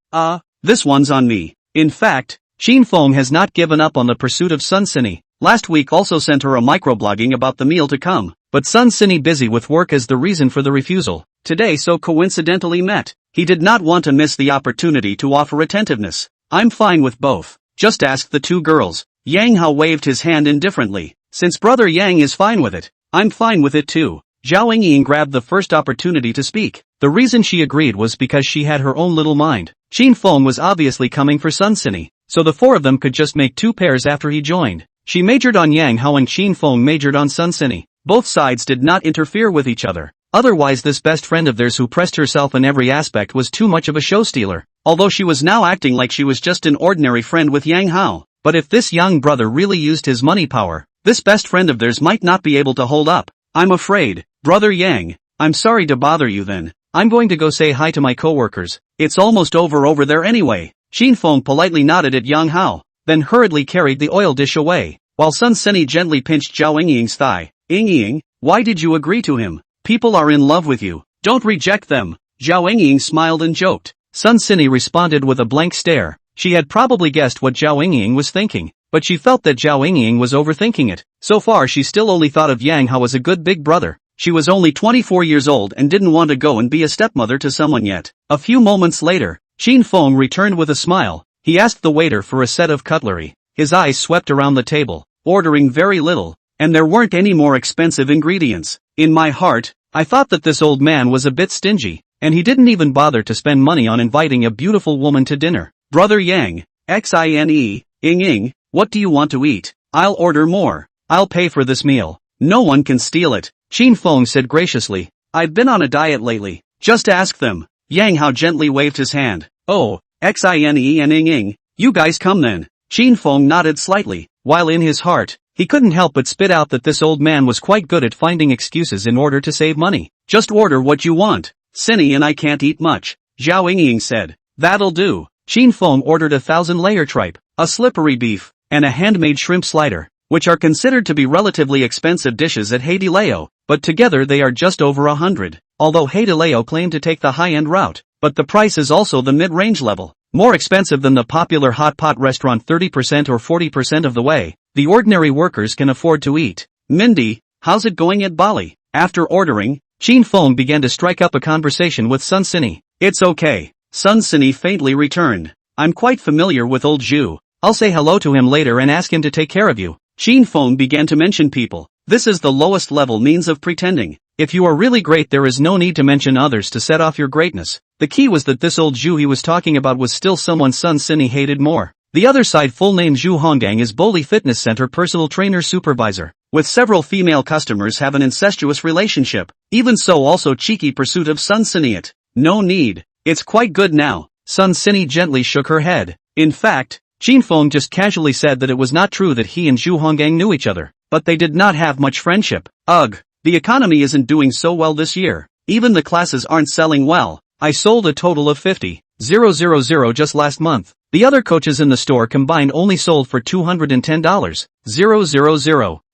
This one's on me. In fact, Qin Feng has not given up on the pursuit of Sun Senny. Last week also sent her a microblogging about the meal to come, but Sun Senny busy with work as the reason for the refusal. Today so coincidentally met. He did not want to miss the opportunity to offer attentiveness. I'm fine with both. Just ask the 2 girls. Yang Hao waved his hand indifferently. Since Brother Yang is fine with it, I'm fine with it too. Zhao Yingying grabbed the first opportunity to speak. The reason she agreed was because she had her own little mind. Qin Feng was obviously coming for Sun Senny, so the 4 of them could just make 2 pairs after he joined. She majored on Yang Hao and Qin Feng majored on Sun Senny. Both sides did not interfere with each other. Otherwise this best friend of theirs who pressed herself in every aspect was too much of a show stealer, although she was now acting like she was just an ordinary friend with Yang Hao. But if this young brother really used his money power, this best friend of theirs might not be able to hold up. I'm afraid, Brother Yang, I'm sorry to bother you then. I'm going to go say hi to my coworkers. It's almost over there anyway. Qin Feng politely nodded at Yang Hao, then hurriedly carried the oil dish away, while Sun Senny gently pinched Zhao Yingying's thigh. Yingying, why did you agree to him? People are in love with you. Don't reject them. Zhao Yingying smiled and joked. Sun Senny responded with a blank stare. She had probably guessed what Zhao Yingying was thinking, but she felt that Zhao Yingying was overthinking it. So far she still only thought of Yang Hao as a good big brother. She was only 24 years old and didn't want to go and be a stepmother to someone yet. A few moments later, Qin Feng returned with a smile. He asked the waiter for a set of cutlery. His eyes swept around the table, ordering very little, and there weren't any more expensive ingredients. In my heart, I thought that this old man was a bit stingy, and he didn't even bother to spend money on inviting a beautiful woman to dinner. Brother Yang, Xine, Yingying, what do you want to eat? I'll order more. I'll pay for this meal. No one can steal it. Qin Feng said graciously. I've been on a diet lately. Just ask them. Yang Hao gently waved his hand. Oh, Xine. You guys come then. Qin Feng nodded slightly, while in his heart, he couldn't help but spit out that this old man was quite good at finding excuses in order to save money. Just order what you want. Cinny and I can't eat much, Zhao Yingying said. That'll do. Qin Feng ordered 1,000-layer tripe, a slippery beef, and a handmade shrimp slider, which are considered to be relatively expensive dishes at Haidilao, but together they are just over 100. Although Haidilao claimed to take the high-end route, but the price is also the mid-range level. More expensive than the popular hot pot restaurant 30% or 40% of the way, the ordinary workers can afford to eat. Mindy, how's it going at Bali? After ordering, Qin Feng began to strike up a conversation with Sun Cinny. It's okay, Sun Cinny faintly returned. I'm quite familiar with old Zhu. I'll say hello to him later and ask him to take care of you. Qin Feng began to mention people. This is the lowest level means of pretending. If you are really great, there is no need to mention others to set off your greatness. The key was that this old Zhu he was talking about was still someone Sun Cinny hated more. The other side, full name Zhu Honggang, is Boli Fitness Center personal trainer supervisor. With several female customers have an incestuous relationship. Even so, also cheeky pursuit of Sun Cinny. No need. It's quite good now. Sun Cinny gently shook her head. In fact, Qin Feng just casually said that it was not true that he and Zhu Honggang knew each other, but they did not have much friendship. Ugh. The economy isn't doing so well this year. Even the classes aren't selling well. I sold a total of 50,000 just last month. The other coaches in the store combined only sold for $210,000.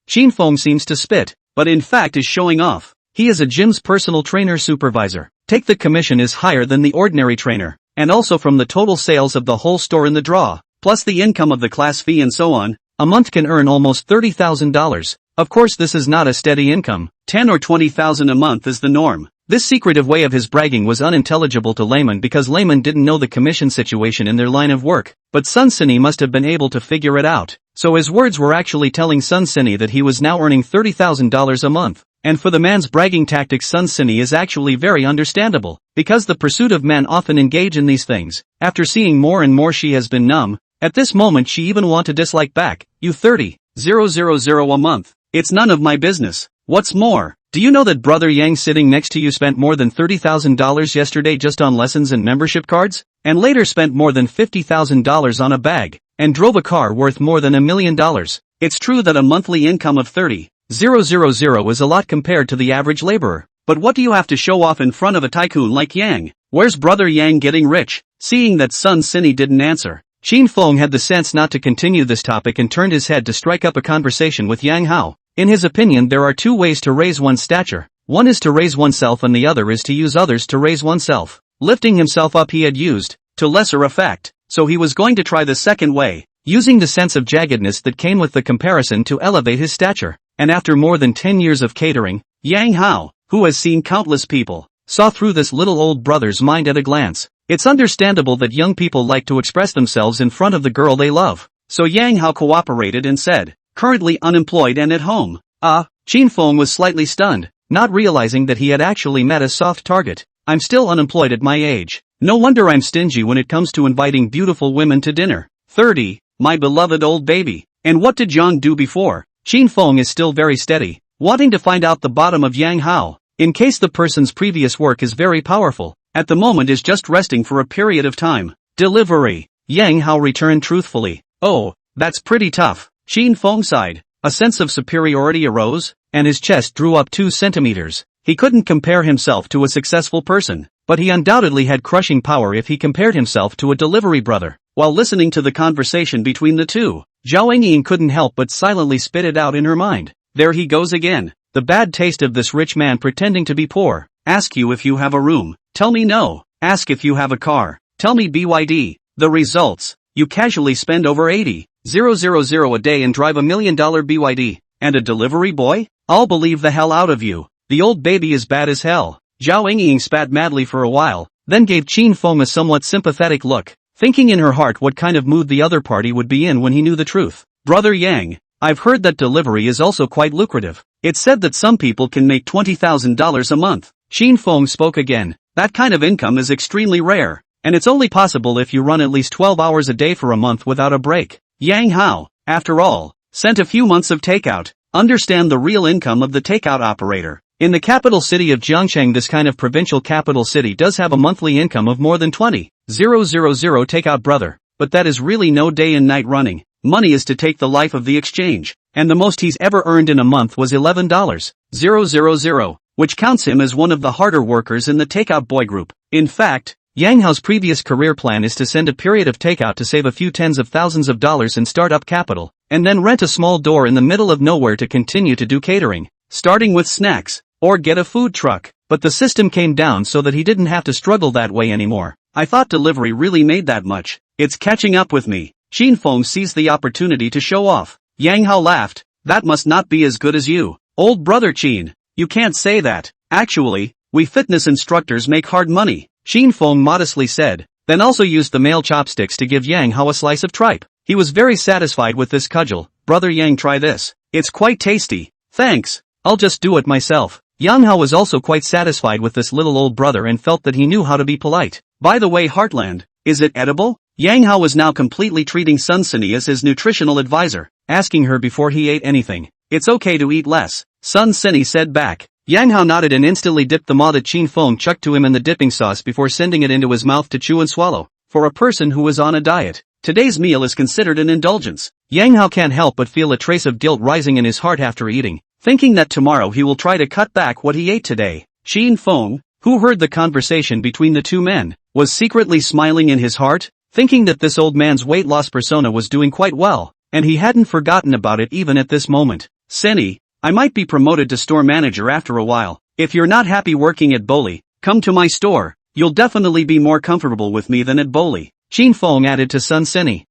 Qin Feng seems to spit, but in fact is showing off. He is a gym's personal trainer supervisor. Take the commission is higher than the ordinary trainer, and also from the total sales of the whole store in the draw, plus the income of the class fee and so on, a month can earn almost $30,000. Of course this is not a steady income. 10 or 20,000 a month is the norm. This secretive way of his bragging was unintelligible to laymen because laymen didn't know the commission situation in their line of work, but Sun Cinny must have been able to figure it out. So his words were actually telling Sun Cinny that he was now earning $30,000 a month. And for the man's bragging tactics, Sun Cinny is actually very understandable, because the pursuit of men often engage in these things. After seeing more and more, she has been numb. At this moment she even want to dislike back. You 30,000 a month. It's none of my business. What's more, do you know that brother Yang sitting next to you spent more than $30,000 yesterday just on lessons and membership cards? And later spent more than $50,000 on a bag, and drove a car worth more than $1 million. It's true that a monthly income of 30,000 is a lot compared to the average laborer. But what do you have to show off in front of a tycoon like Yang? Where's brother Yang getting rich? Seeing that Sun Cinny didn't answer, Qin Feng had the sense not to continue this topic and turned his head to strike up a conversation with Yang Hao. In his opinion, there are two ways to raise one's stature. One is to raise oneself and the other is to use others to raise oneself. Lifting himself up he had used, to lesser effect, so he was going to try the second way, using the sense of jaggedness that came with the comparison to elevate his stature. And after more than 10 years of catering, Yang Hao, who has seen countless people, saw through this little old brother's mind at a glance. It's understandable that young people like to express themselves in front of the girl they love. So Yang Hao cooperated and said, currently unemployed and at home. Qin Feng was slightly stunned, not realizing that he had actually met a soft target. I'm still unemployed at my age. No wonder I'm stingy when it comes to inviting beautiful women to dinner. 30, my beloved old baby. And what did Zhang do before? Qin Feng is still very steady, wanting to find out the bottom of Yang Hao, in case the person's previous work is very powerful. At the moment is just resting for a period of time. Delivery. Yang Hao returned truthfully. Oh, that's pretty tough. Qin Feng sighed. A sense of superiority arose, and his chest drew up 2 centimeters. He couldn't compare himself to a successful person, but he undoubtedly had crushing power if he compared himself to a delivery brother. While listening to the conversation between the two, Zhao Yingying couldn't help but silently spit it out in her mind. There he goes again. The bad taste of this rich man pretending to be poor. Ask you if you have a room. Tell me no. Ask if you have a car. Tell me BYD. The results. You casually spend over 80,000 a day and drive $1 million BYD. And a delivery boy? I'll believe the hell out of you. The old baby is bad as hell. Zhao Yingying spat madly for a while, then gave Qin Feng a somewhat sympathetic look, thinking in her heart what kind of mood the other party would be in when he knew the truth. Brother Yang, I've heard that delivery is also quite lucrative. It's said that some people can make $20,000 a month. Qin Feng spoke again. That kind of income is extremely rare, and it's only possible if you run at least 12 hours a day for a month without a break. Yang Hao, after all, sent a few months of takeout. Understand the real income of the takeout operator. In the capital city of Jiangcheng, this kind of provincial capital city does have a monthly income of more than 20,000 takeout brother, but that is really no day and night running. Money is to take the life of the exchange, and the most he's ever earned in a month was $11,000, which counts him as one of the harder workers in the takeout boy group. In fact, Yang Hao's previous career plan is to send a period of takeout to save a few tens of thousands of dollars in startup capital, and then rent a small door in the middle of nowhere to continue to do catering, starting with snacks, or get a food truck. But the system came down so that he didn't have to struggle that way anymore. I thought delivery really made that much. It's catching up with me. Shin Feng seized the opportunity to show off. Yang Hao laughed. That must not be as good as you, old brother Chin. You can't say that. Actually, we fitness instructors make hard money, Shin Feng modestly said, then also used the male chopsticks to give Yang Hao a slice of tripe. He was very satisfied with this cudgel. Brother Yang, try this. It's quite tasty. Thanks. I'll just do it myself. Yang Hao was also quite satisfied with this little old brother and felt that he knew how to be polite. By the way, Heartland, is it edible? Yang Hao was now completely treating Sun Sini as his nutritional advisor, asking her before he ate anything. It's okay to eat less, Sun Sini said back. Yang Hao nodded and instantly dipped the ma that Shin Feng chucked to him in the dipping sauce before sending it into his mouth to chew and swallow. For a person who was on a diet, today's meal is considered an indulgence. Yang Hao can't help but feel a trace of guilt rising in his heart after eating, thinking that tomorrow he will try to cut back what he ate today. Shin Feng, who heard the conversation between the two men, was secretly smiling in his heart, thinking that this old man's weight loss persona was doing quite well, and he hadn't forgotten about it even at this moment. Seni, I might be promoted to store manager after a while. If you're not happy working at Boli, come to my store. You'll definitely be more comfortable with me than at Boli, Shin Feng added to Sun Seni.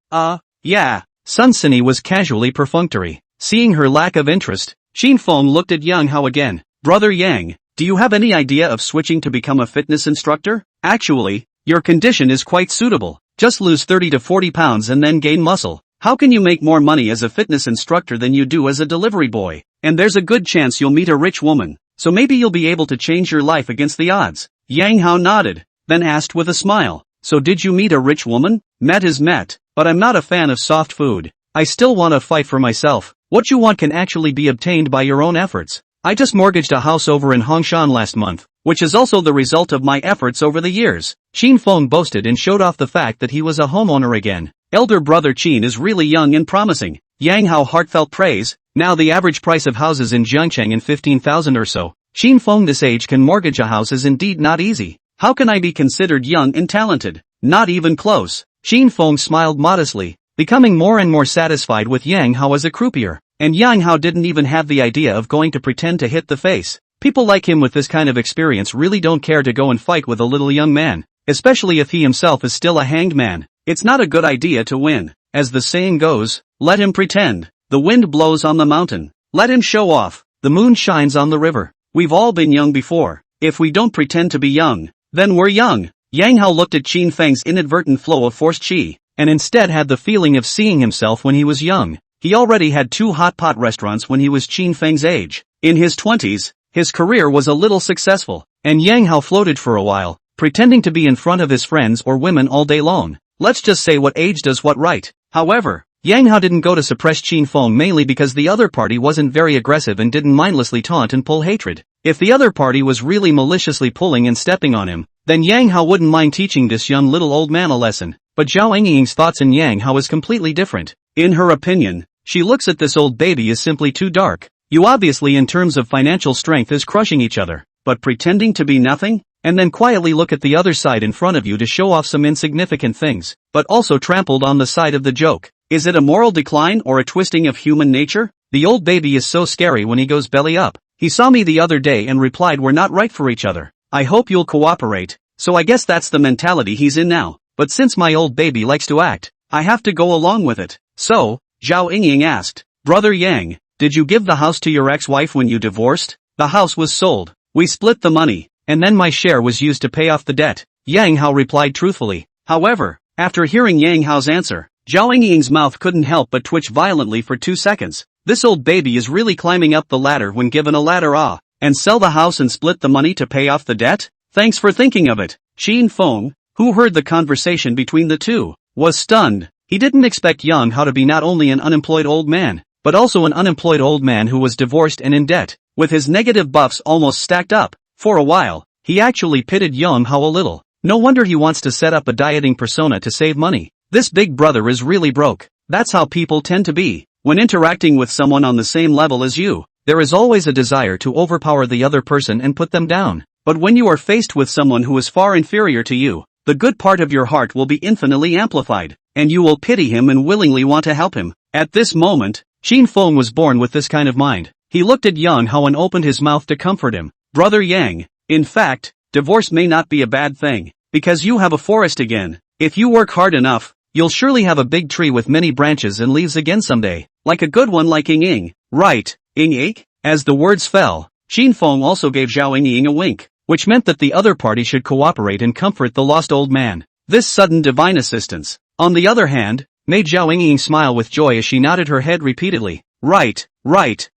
Yeah. Sun Seni was casually perfunctory. Seeing her lack of interest, Shin Feng looked at Yang Hao again. Brother Yang, do you have any idea of switching to become a fitness instructor? Actually, your condition is quite suitable. Just lose 30 to 40 pounds and then gain muscle. How can you make more money as a fitness instructor than you do as a delivery boy? And there's a good chance you'll meet a rich woman, so maybe you'll be able to change your life against the odds. Yang Hao nodded, then asked with a smile, so did you meet a rich woman? Met is met, but I'm not a fan of soft food. I still want to fight for myself. What you want can actually be obtained by your own efforts. I just mortgaged a house over in Hongshan last month, which is also the result of my efforts over the years. Shin Feng boasted and showed off the fact that he was a homeowner again. Elder brother Chin is really young and promising. Yang Hao heartfelt praise. Now the average price of houses in Jiangcheng is 15,000 or so. Shin Feng, this age can mortgage a house is indeed not easy. How can I be considered young and talented? Not even close. Shin Feng smiled modestly, becoming more and more satisfied with Yang Hao as a croupier. And Yang Hao didn't even have the idea of going to pretend to hit the face. People like him with this kind of experience really don't care to go and fight with a little young man, especially if he himself is still a hanged man. It's not a good idea to win. As the saying goes, let him pretend. The wind blows on the mountain. Let him show off. The moon shines on the river. We've all been young before. If we don't pretend to be young, then we're young. Yang Hao looked at Qin Feng's inadvertent flow of forced qi, and instead had the feeling of seeing himself when he was young. He already had 2 hot pot restaurants when he was Qin Feng's age. In his 20s, his career was a little successful, and Yang Hao floated for a while, pretending to be in front of his friends or women all day long. Let's just say what age does what right. However, Yang Hao didn't go to suppress Qin Feng mainly because the other party wasn't very aggressive and didn't mindlessly taunt and pull hatred. If the other party was really maliciously pulling and stepping on him, then Yang Hao wouldn't mind teaching this young little old man a lesson. But Zhao Engying's thoughts in Yang Hao is completely different. In her opinion, she looks at this old baby as simply too dark. You obviously in terms of financial strength is crushing each other, but pretending to be nothing? And then quietly look at the other side in front of you to show off some insignificant things, but also trampled on the side of the joke. Is it a moral decline or a twisting of human nature? The old baby is so scary when he goes belly up. He saw me the other day and replied we're not right for each other. I hope you'll cooperate. So I guess that's the mentality he's in now. But since my old baby likes to act, I have to go along with it. So, Zhao Engying asked, Brother Yang, did you give the house to your ex-wife when you divorced? The house was sold. We split the money, and then my share was used to pay off the debt. Yang Hao replied truthfully. However, after hearing Yang Hao's answer, Zhao Engying's mouth couldn't help but twitch violently for 2 seconds. This old baby is really climbing up the ladder when given a ladder and sell the house and split the money to pay off the debt? Thanks for thinking of it. Qin Feng, who heard the conversation between the two, was stunned. He didn't expect Yang Hao to be not only an unemployed old man, but also an unemployed old man who was divorced and in debt. With his negative buffs almost stacked up, for a while, he actually pitied Yang Hao a little. No wonder he wants to set up a dieting persona to save money. This big brother is really broke. That's how people tend to be. When interacting with someone on the same level as you, there is always a desire to overpower the other person and put them down. But when you are faced with someone who is far inferior to you, the good part of your heart will be infinitely amplified, and you will pity him and willingly want to help him. At this moment, Shin Feng was born with this kind of mind. He looked at Yang Hao and opened his mouth to comfort him. Brother Yang, in fact, divorce may not be a bad thing, because you have a forest again. If you work hard enough, you'll surely have a big tree with many branches and leaves again someday, like a good one like Ying Ying. Right, Ying Ying? As the words fell, Shin Feng also gave Zhao Ying Ying a wink, which meant that the other party should cooperate and comfort the lost old man. This sudden divine assistance, on the other hand, made Zhao Ying Ying smile with joy as she nodded her head repeatedly. Right,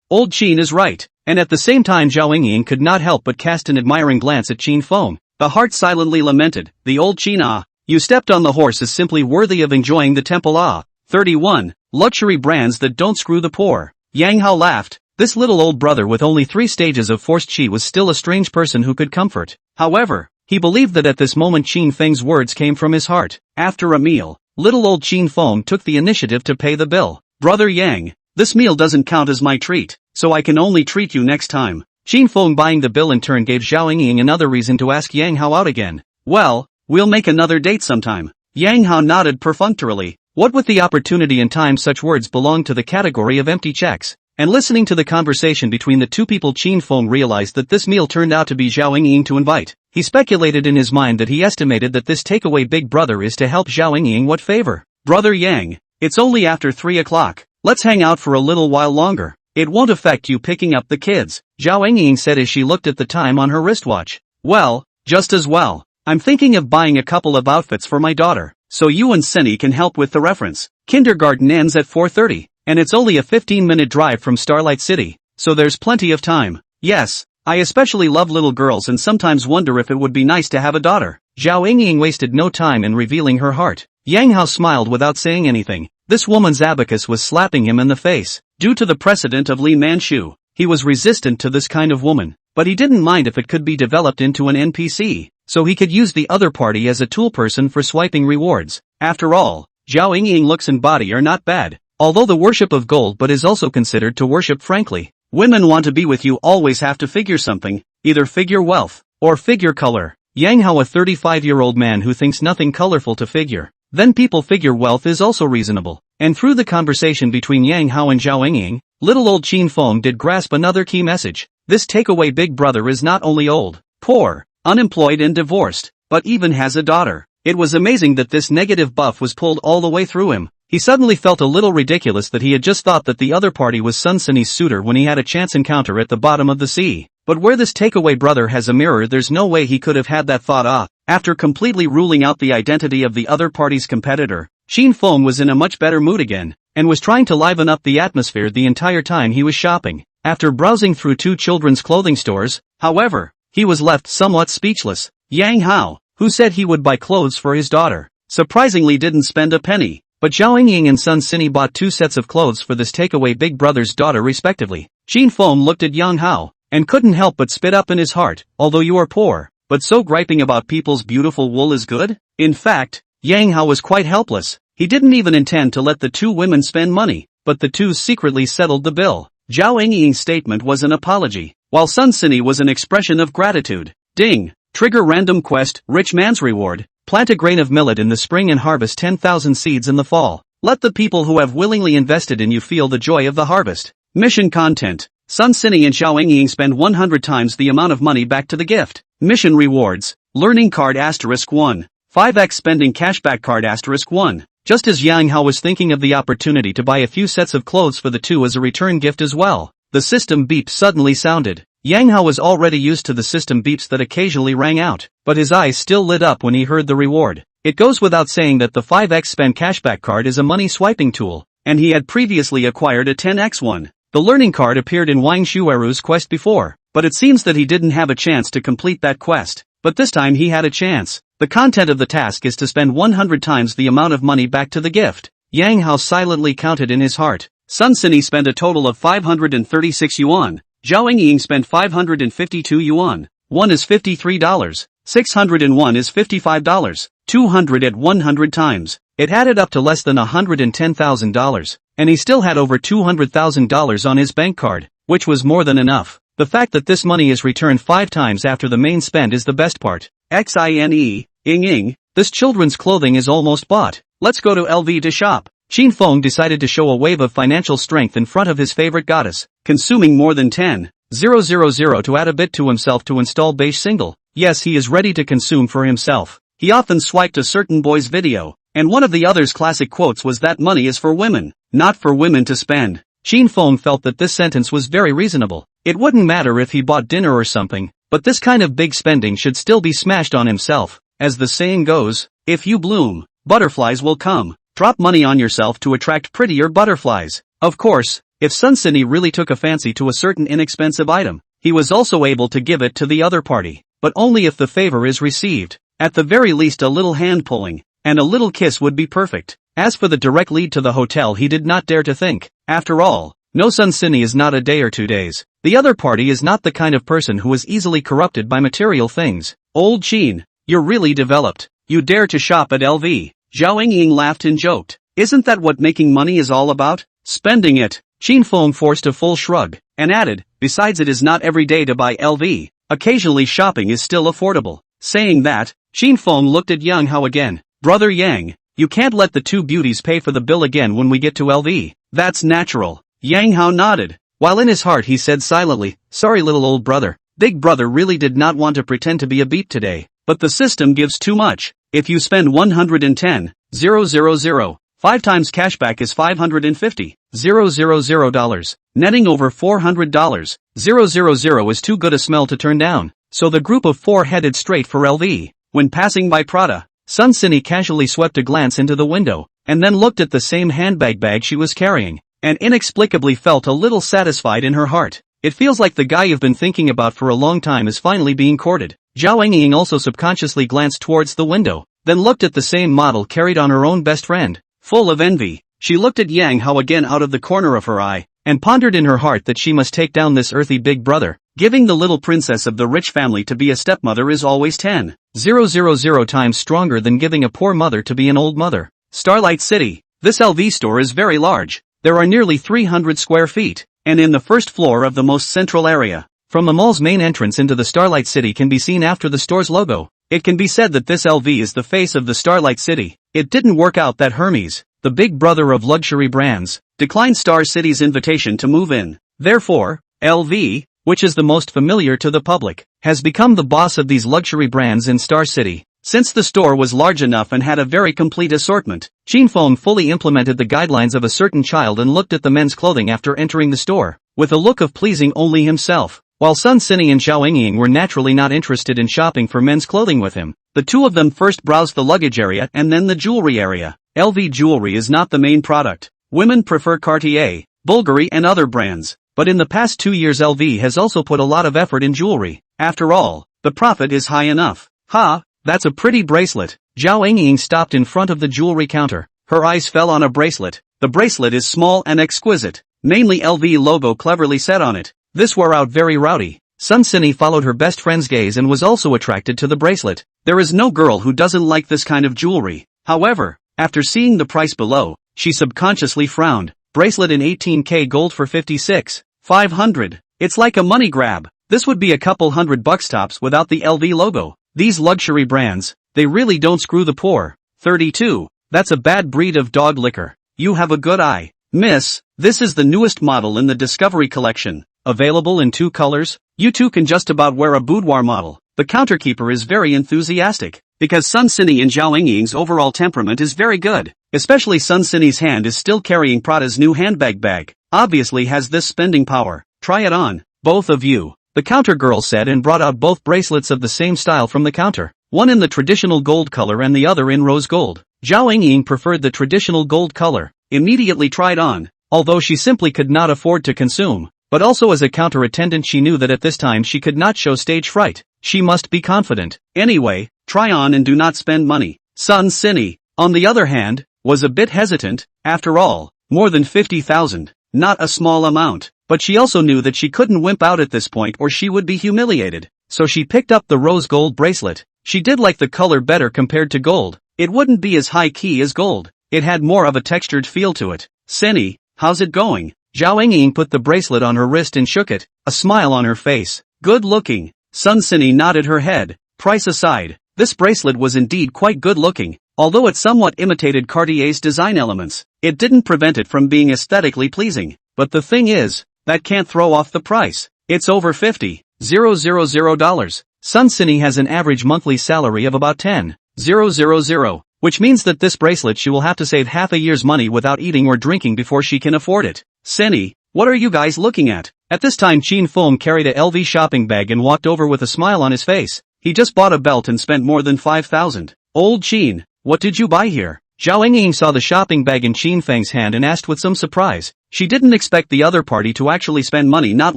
old Qin is right. And at the same time Zhao Ying Ying could not help but cast an admiring glance at Qin Feng. The heart silently lamented, the old Qin ah, you stepped on the horse is simply worthy of enjoying the temple ah. 31. Luxury brands that don't screw the poor. Yang Hao laughed. This little old brother with only 3 stages of forced qi was still a strange person who could comfort. However, he believed that at this moment Qin Feng's words came from his heart. After a meal, little old Qin Feng took the initiative to pay the bill. Brother Yang, this meal doesn't count as my treat, so I can only treat you next time. Qin Feng buying the bill in turn gave Zhao Ying Ying another reason to ask Yang Hao out again. Well, we'll make another date sometime. Yang Hao nodded perfunctorily. What with the opportunity and time, such words belonged to the category of empty checks. And listening to the conversation between the two people, Qin Feng realized that this meal turned out to be Zhao Ying Ying to invite. He speculated in his mind that he estimated that this takeaway big brother is to help Zhao Ying Ying what favor. Brother Yang, it's only after 3 o'clock. Let's hang out for a little while longer. It won't affect you picking up the kids, Zhao Ying Ying said as she looked at the time on her wristwatch. Well, just as well. I'm thinking of buying a couple of outfits for my daughter, so you and Senny can help with the reference. Kindergarten ends at 4:30, and it's only a 15-minute drive from Starlight City, so there's plenty of time. Yes, I especially love little girls and sometimes wonder if it would be nice to have a daughter. Zhao Ying Ying wasted no time in revealing her heart. Yang Hao smiled without saying anything. This woman's abacus was slapping him in the face. Due to the precedent of Li Manchu, he was resistant to this kind of woman, but he didn't mind if it could be developed into an NPC, so he could use the other party as a tool person for swiping rewards. After all, Zhao Ying Ying looks and body are not bad, although the worship of gold but is also considered to worship frankly. Women want to be with you always have to figure something, either figure wealth, or figure color. Yang Hao, a 35-year-old man who thinks nothing colorful to figure. Then people figure wealth is also reasonable. And through the conversation between Yang Hao and Zhao Ying Ying, little old Qin Feng did grasp another key message. This takeaway big brother is not only old, poor, unemployed and divorced, but even has a daughter. It was amazing that this negative buff was pulled all the way through him. He suddenly felt a little ridiculous that he had just thought that the other party was Sun Sunny's suitor when he had a chance encounter at the bottom of the sea. But where this takeaway brother has a mirror, there's no way he could have had that thought. After completely ruling out the identity of the other party's competitor, Qin Feng was in a much better mood again, and was trying to liven up the atmosphere the entire time he was shopping. After browsing through 2 children's clothing stores, however, he was left somewhat speechless. Yang Hao, who said he would buy clothes for his daughter, surprisingly didn't spend a penny. But Zhao Ying Ying and Sun Sunny bought 2 sets of clothes for this takeaway big brother's daughter respectively. Qin Feng looked at Yang Hao, and couldn't help but spit up in his heart. Although you are poor, but so griping about people's beautiful wool is good? In fact, Yang Hao was quite helpless. He didn't even intend to let the 2 women spend money, but the 2 secretly settled the bill. Zhao Ying Ying's statement was an apology, while Sun Sunny was an expression of gratitude. Ding! Trigger random quest, rich man's reward. Plant a grain of millet in the spring and harvest 10,000 seeds in the fall. Let the people who have willingly invested in you feel the joy of the harvest. Mission content. Sun Sunny and Zhao Ying Ying spend 100 times the amount of money back to the gift. Mission rewards. Learning card *1. 5x spending cashback card *1. Just as Yang Hao was thinking of the opportunity to buy a few sets of clothes for the 2 as a return gift as well, the system beep suddenly sounded. Yang Hao was already used to the system beeps that occasionally rang out, but his eyes still lit up when he heard the reward. It goes without saying that the 5x spend cashback card is a money swiping tool, and he had previously acquired a 10x one. The learning card appeared in Wang Shueru's quest before, but it seems that he didn't have a chance to complete that quest. But this time he had a chance. The content of the task is to spend 100 times the amount of money back to the gift. Yang Hao silently counted in his heart. Sun Sunny spent a total of 536 yuan. Zhao Ying Ying spent 552 yuan. One is $53. 601 is $55. 200 at 100 times. It added up to less than $110,000, and he still had over $200,000 on his bank card, which was more than enough. The fact that this money is returned 5 times after the main spend is the best part. Ing, this children's clothing is almost bought. Let's go to LV to shop. Qin Feng decided to show a wave of financial strength in front of his favorite goddess, consuming more than 10,000 to add a bit to himself to install beige single. Yes, he is ready to consume for himself. He often swiped a certain boy's video, and one of the other's classic quotes was that money is for women, not for women to spend. Qin Feng felt that this sentence was very reasonable. It wouldn't matter if he bought dinner or something, but this kind of big spending should still be smashed on himself. As the saying goes, if you bloom, butterflies will come. Drop money on yourself to attract prettier butterflies. Of course, if Sun Sini really took a fancy to a certain inexpensive item, he was also able to give it to the other party, but only if the favor is received. At the very least a little hand-pulling, and a little kiss would be perfect. As for the direct lead to the hotel, he did not dare to think. After all, no, Sun Sini is not a day or 2 days. The other party is not the kind of person who is easily corrupted by material things. Old Qin, you're really developed. You dare to shop at LV. Zhao Ying laughed and joked. Isn't that what making money is all about? Spending it. Qin Feng forced a full shrug, and added, besides it is not every day to buy LV. Occasionally shopping is still affordable. Saying that, Qin Feng looked at Yang Hao again. Brother Yang, you can't let the two beauties pay for the bill again when we get to LV. That's natural. Yang Hao nodded, while in his heart he said silently, sorry little old brother. Big brother really did not want to pretend to be a beep today, but the system gives too much. If you spend 110,000, 5 times cashback is $550,000, netting over $400. 000 is too good a smell to turn down, so the group of 4 headed straight for LV. When passing by Prada, Sun Sini casually swept a glance into the window, and then looked at the same handbag she was carrying, and inexplicably felt a little satisfied in her heart. It feels like the guy you've been thinking about for a long time is finally being courted. Zhao Ying also subconsciously glanced towards the window, then looked at the same model carried on her own best friend. Full of envy, she looked at Yang Hao again out of the corner of her eye, and pondered in her heart that she must take down this earthy big brother. Giving the little princess of the rich family to be a stepmother is always 10,000 times stronger than giving a poor mother to be an old mother. Starlight City. This LV store is very large. There are nearly 300 square feet, and in the first floor of the most central area. From the mall's main entrance into the Starlight City can be seen after the store's logo. It can be said that this LV is the face of the Starlight City. It didn't work out that Hermes, the big brother of luxury brands, declined Star City's invitation to move in. Therefore, LV, which is the most familiar to the public, has become the boss of these luxury brands in Star City. Since the store was large enough and had a very complete assortment, Qin Feng fully implemented the guidelines of a certain child and looked at the men's clothing after entering the store, with a look of pleasing only himself. While Sun Sini and Zhao Ying were naturally not interested in shopping for men's clothing with him, the two of them first browsed the luggage area and then the jewelry area. LV jewelry is not the main product. Women prefer Cartier, Bulgari and other brands, but in the past 2 years LV has also put a lot of effort in jewelry. After all, the profit is high enough. Ha, that's a pretty bracelet. Zhao Ying stopped in front of the jewelry counter. Her eyes fell on a bracelet. The bracelet is small and exquisite, mainly LV logo cleverly set on it. This wore out very rowdy. Sun Sini followed her best friend's gaze and was also attracted to the bracelet. There is no girl who doesn't like this kind of jewelry. However, after seeing the price below, she subconsciously frowned. Bracelet in 18K gold for 56,500. It's like a money grab. This would be a couple $100 tops without the LV logo. These luxury brands, they really don't screw the poor. 32. That's a bad breed of dog liquor. You have a good eye, miss. This is the newest model in the Discovery collection. Available in 2 colors, you too can just about wear a boudoir model. The counterkeeper is very enthusiastic, because Sun Sini and Zhao Ying's overall temperament is very good. Especially Sun Sini's hand is still carrying Prada's new handbag. Obviously has this spending power. Try it on, both of you. The counter girl said and brought out both bracelets of the same style from the counter. One in the traditional gold color and the other in rose gold. Zhao Ying preferred the traditional gold color. Immediately tried on, although she simply could not afford to consume. But also as a counter attendant she knew that at this time she could not show stage fright. She must be confident. Anyway, try on and do not spend money. Sun Sini, on the other hand, was a bit hesitant. After all, more than 50,000, not a small amount. But she also knew that she couldn't wimp out at this point or she would be humiliated. So she picked up the rose gold bracelet. She did like the color better compared to gold. It wouldn't be as high key as gold. It had more of a textured feel to it. Cindy, how's it going? Zhao Yingying put the bracelet on her wrist and shook it, a smile on her face. Good looking. Sun Cindy nodded her head. Price aside, this bracelet was indeed quite good looking. Although it somewhat imitated Cartier's design elements, it didn't prevent it from being aesthetically pleasing. But the thing is, that can't throw off the price. It's over $50,000. Sun Cindy has an average monthly salary of about $10,000, which means that this bracelet she will have to save half a year's money without eating or drinking before she can afford it. Cindy, what are you guys looking at? At this time Qin Feng carried a LV shopping bag and walked over with a smile on his face. He just bought a belt and spent more than 5,000. Old Qin, what did you buy here? Zhao Yingying saw the shopping bag in Qin Feng's hand and asked with some surprise. She didn't expect the other party to actually spend money not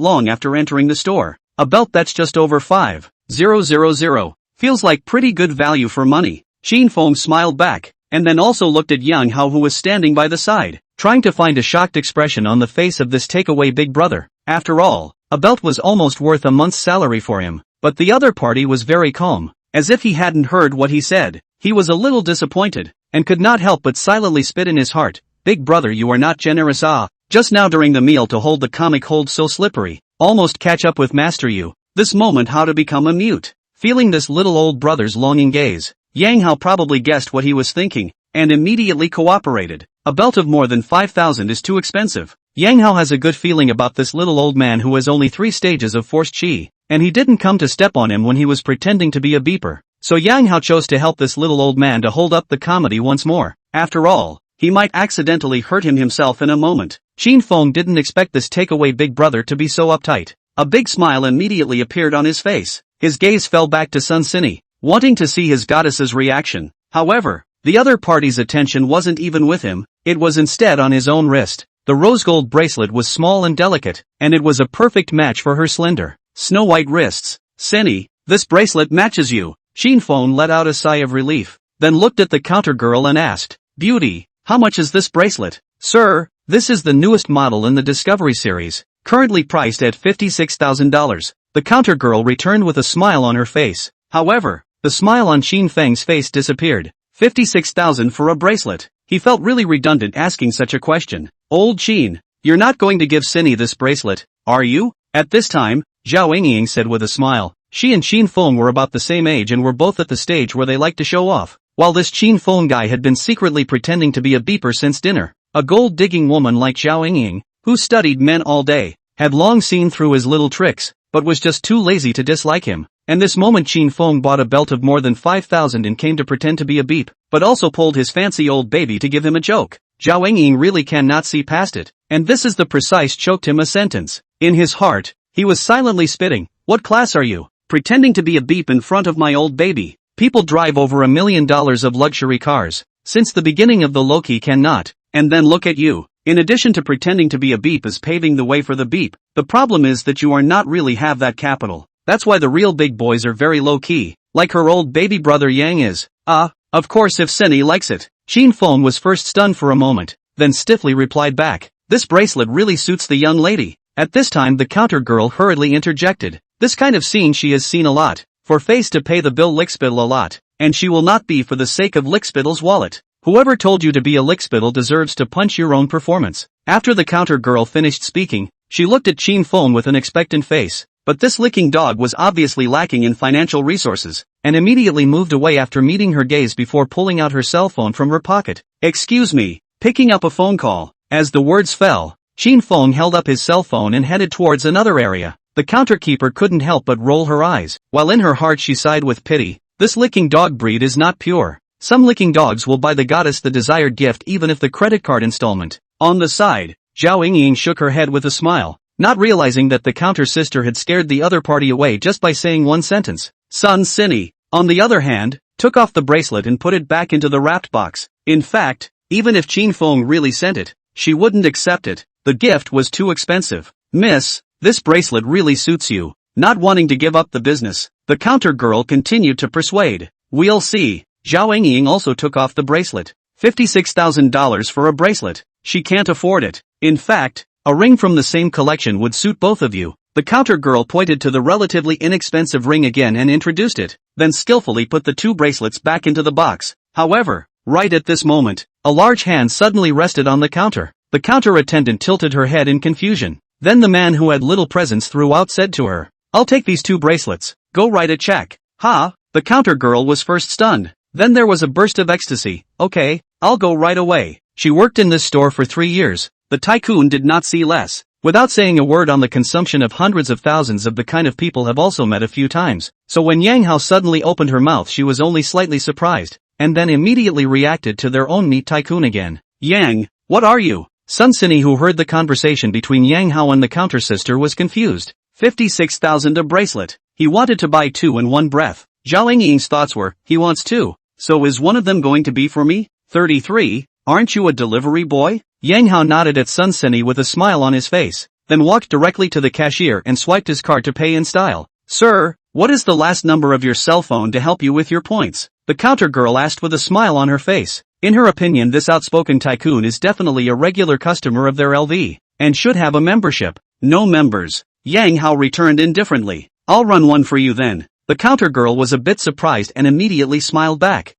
long after entering the store. A belt that's just over 5,000. Feels like pretty good value for money. Qin Feng smiled back, and then also looked at Yang Hao who was standing by the side, trying to find a shocked expression on the face of this takeaway big brother. After all, a belt was almost worth a month's salary for him. But the other party was very calm, as if he hadn't heard what he said. He was a little disappointed, and could not help but silently spit in his heart. Big brother, you are not generous. Just now during the meal to hold the comic hold so slippery. Almost catch up with master you. This moment how to become a mute. Feeling this little old brother's longing gaze, Yang Hao probably guessed what he was thinking, and immediately cooperated. A belt of more than 5,000 is too expensive. Yang Hao has a good feeling about this little old man who has only 3 stages of forced chi, and he didn't come to step on him when he was pretending to be a beeper. So Yang Hao chose to help this little old man to hold up the comedy once more. After all, he might accidentally hurt him himself in a moment. Qin Feng didn't expect this takeaway big brother to be so uptight. A big smile immediately appeared on his face. His gaze fell back to Sun Cindy, wanting to see his goddess's reaction. However, the other party's attention wasn't even with him, it was instead on his own wrist. The rose gold bracelet was small and delicate, and it was a perfect match for her slender, snow-white wrists. Cindy, this bracelet matches you. Qin Feng let out a sigh of relief, then looked at the counter girl and asked, Beauty, how much is this bracelet? Sir, this is the newest model in the Discovery series, currently priced at $56,000. The counter girl returned with a smile on her face. However, the smile on Qin Feng's face disappeared. 56,000 for a bracelet. He felt really redundant asking such a question. Old Qin, you're not going to give Cindy this bracelet, are you? At this time, Zhao Yingying said with a smile. She and Qin Feng were about the same age and were both at the stage where they liked to show off. While this Qin Feng guy had been secretly pretending to be a beeper since dinner, a gold-digging woman like Zhao Yingying, who studied men all day, had long seen through his little tricks, but was just too lazy to dislike him. And this moment Qin Feng bought a belt of more than 5,000 and came to pretend to be a beep, but also pulled his fancy old baby to give him a joke. Zhao Yingying really cannot see past it, and this is the precise choked him a sentence. In his heart, he was silently spitting. What class are you? Pretending to be a beep in front of my old baby. People drive over $1 million of luxury cars, since the beginning of the Loki cannot, and then look at you. In addition to pretending to be a beep is paving the way for the beep. The problem is that you are not really have that capital. That's why the real big boys are very low-key, like her old baby brother Yang is. Of course if Cindy likes it. Qin Feng was first stunned for a moment, then stiffly replied back. This bracelet really suits the young lady. At this time the counter girl hurriedly interjected. This kind of scene she has seen a lot. For face to pay the bill Lickspittle a lot, and she will not be for the sake of Lickspittle's wallet. Whoever told you to be a Lickspittle deserves to punch your own performance. After the counter girl finished speaking, she looked at Qin Feng with an expectant face. But this licking dog was obviously lacking in financial resources, and immediately moved away after meeting her gaze before pulling out her cell phone from her pocket. Excuse me, picking up a phone call. As the words fell, Qin Feng held up his cell phone and headed towards another area. The counterkeeper couldn't help but roll her eyes, while in her heart she sighed with pity. This licking dog breed is not pure. Some licking dogs will buy the goddess the desired gift even if the credit card installment. On the side, Zhao Yingying shook her head with a smile, not realizing that the counter sister had scared the other party away just by saying one sentence. Sun Cindy, on the other hand, took off the bracelet and put it back into the wrapped box. In fact, even if Qin Feng really sent it, she wouldn't accept it. The gift was too expensive. Miss, this bracelet really suits you. Not wanting to give up the business, the counter girl continued to persuade. We'll see. Zhao Yingying also took off the bracelet. $56,000 for a bracelet. She can't afford it. In fact, a ring from the same collection would suit both of you. The counter girl pointed to the relatively inexpensive ring again and introduced it, then skillfully put the 2 bracelets back into the box. However, right at this moment, a large hand suddenly rested on the counter. The counter attendant tilted her head in confusion. Then the man who had little presence throughout said to her, "I'll take these 2 bracelets, go write a check." Ha! The counter girl was first stunned. Then there was a burst of ecstasy. "Okay, I'll go right away." She worked in this store for 3 years. The tycoon did not see less. Without saying a word on the consumption of hundreds of thousands of the kind of people have also met a few times. So when Yang Hao suddenly opened her mouth, she was only slightly surprised, and then immediately reacted to their own meat tycoon again. "Yang, what are you?" Sun Sini, who heard the conversation between Yang Hao and the counter sister, was confused. 56,000 a bracelet. He wanted to buy 2 in one breath. Zhao Yingying's thoughts were, he wants 2. So is one of them going to be for me? 33, aren't you a delivery boy? Yang Hao nodded at Sun Sini with a smile on his face, then walked directly to the cashier and swiped his card to pay in style. "Sir, what is the last number of your cell phone to help you with your points?" the counter girl asked with a smile on her face. In her opinion, this outspoken tycoon is definitely a regular customer of their LV, and should have a membership. "No members," Yang Hao returned indifferently. "I'll run one for you then." The counter girl was a bit surprised and immediately smiled back.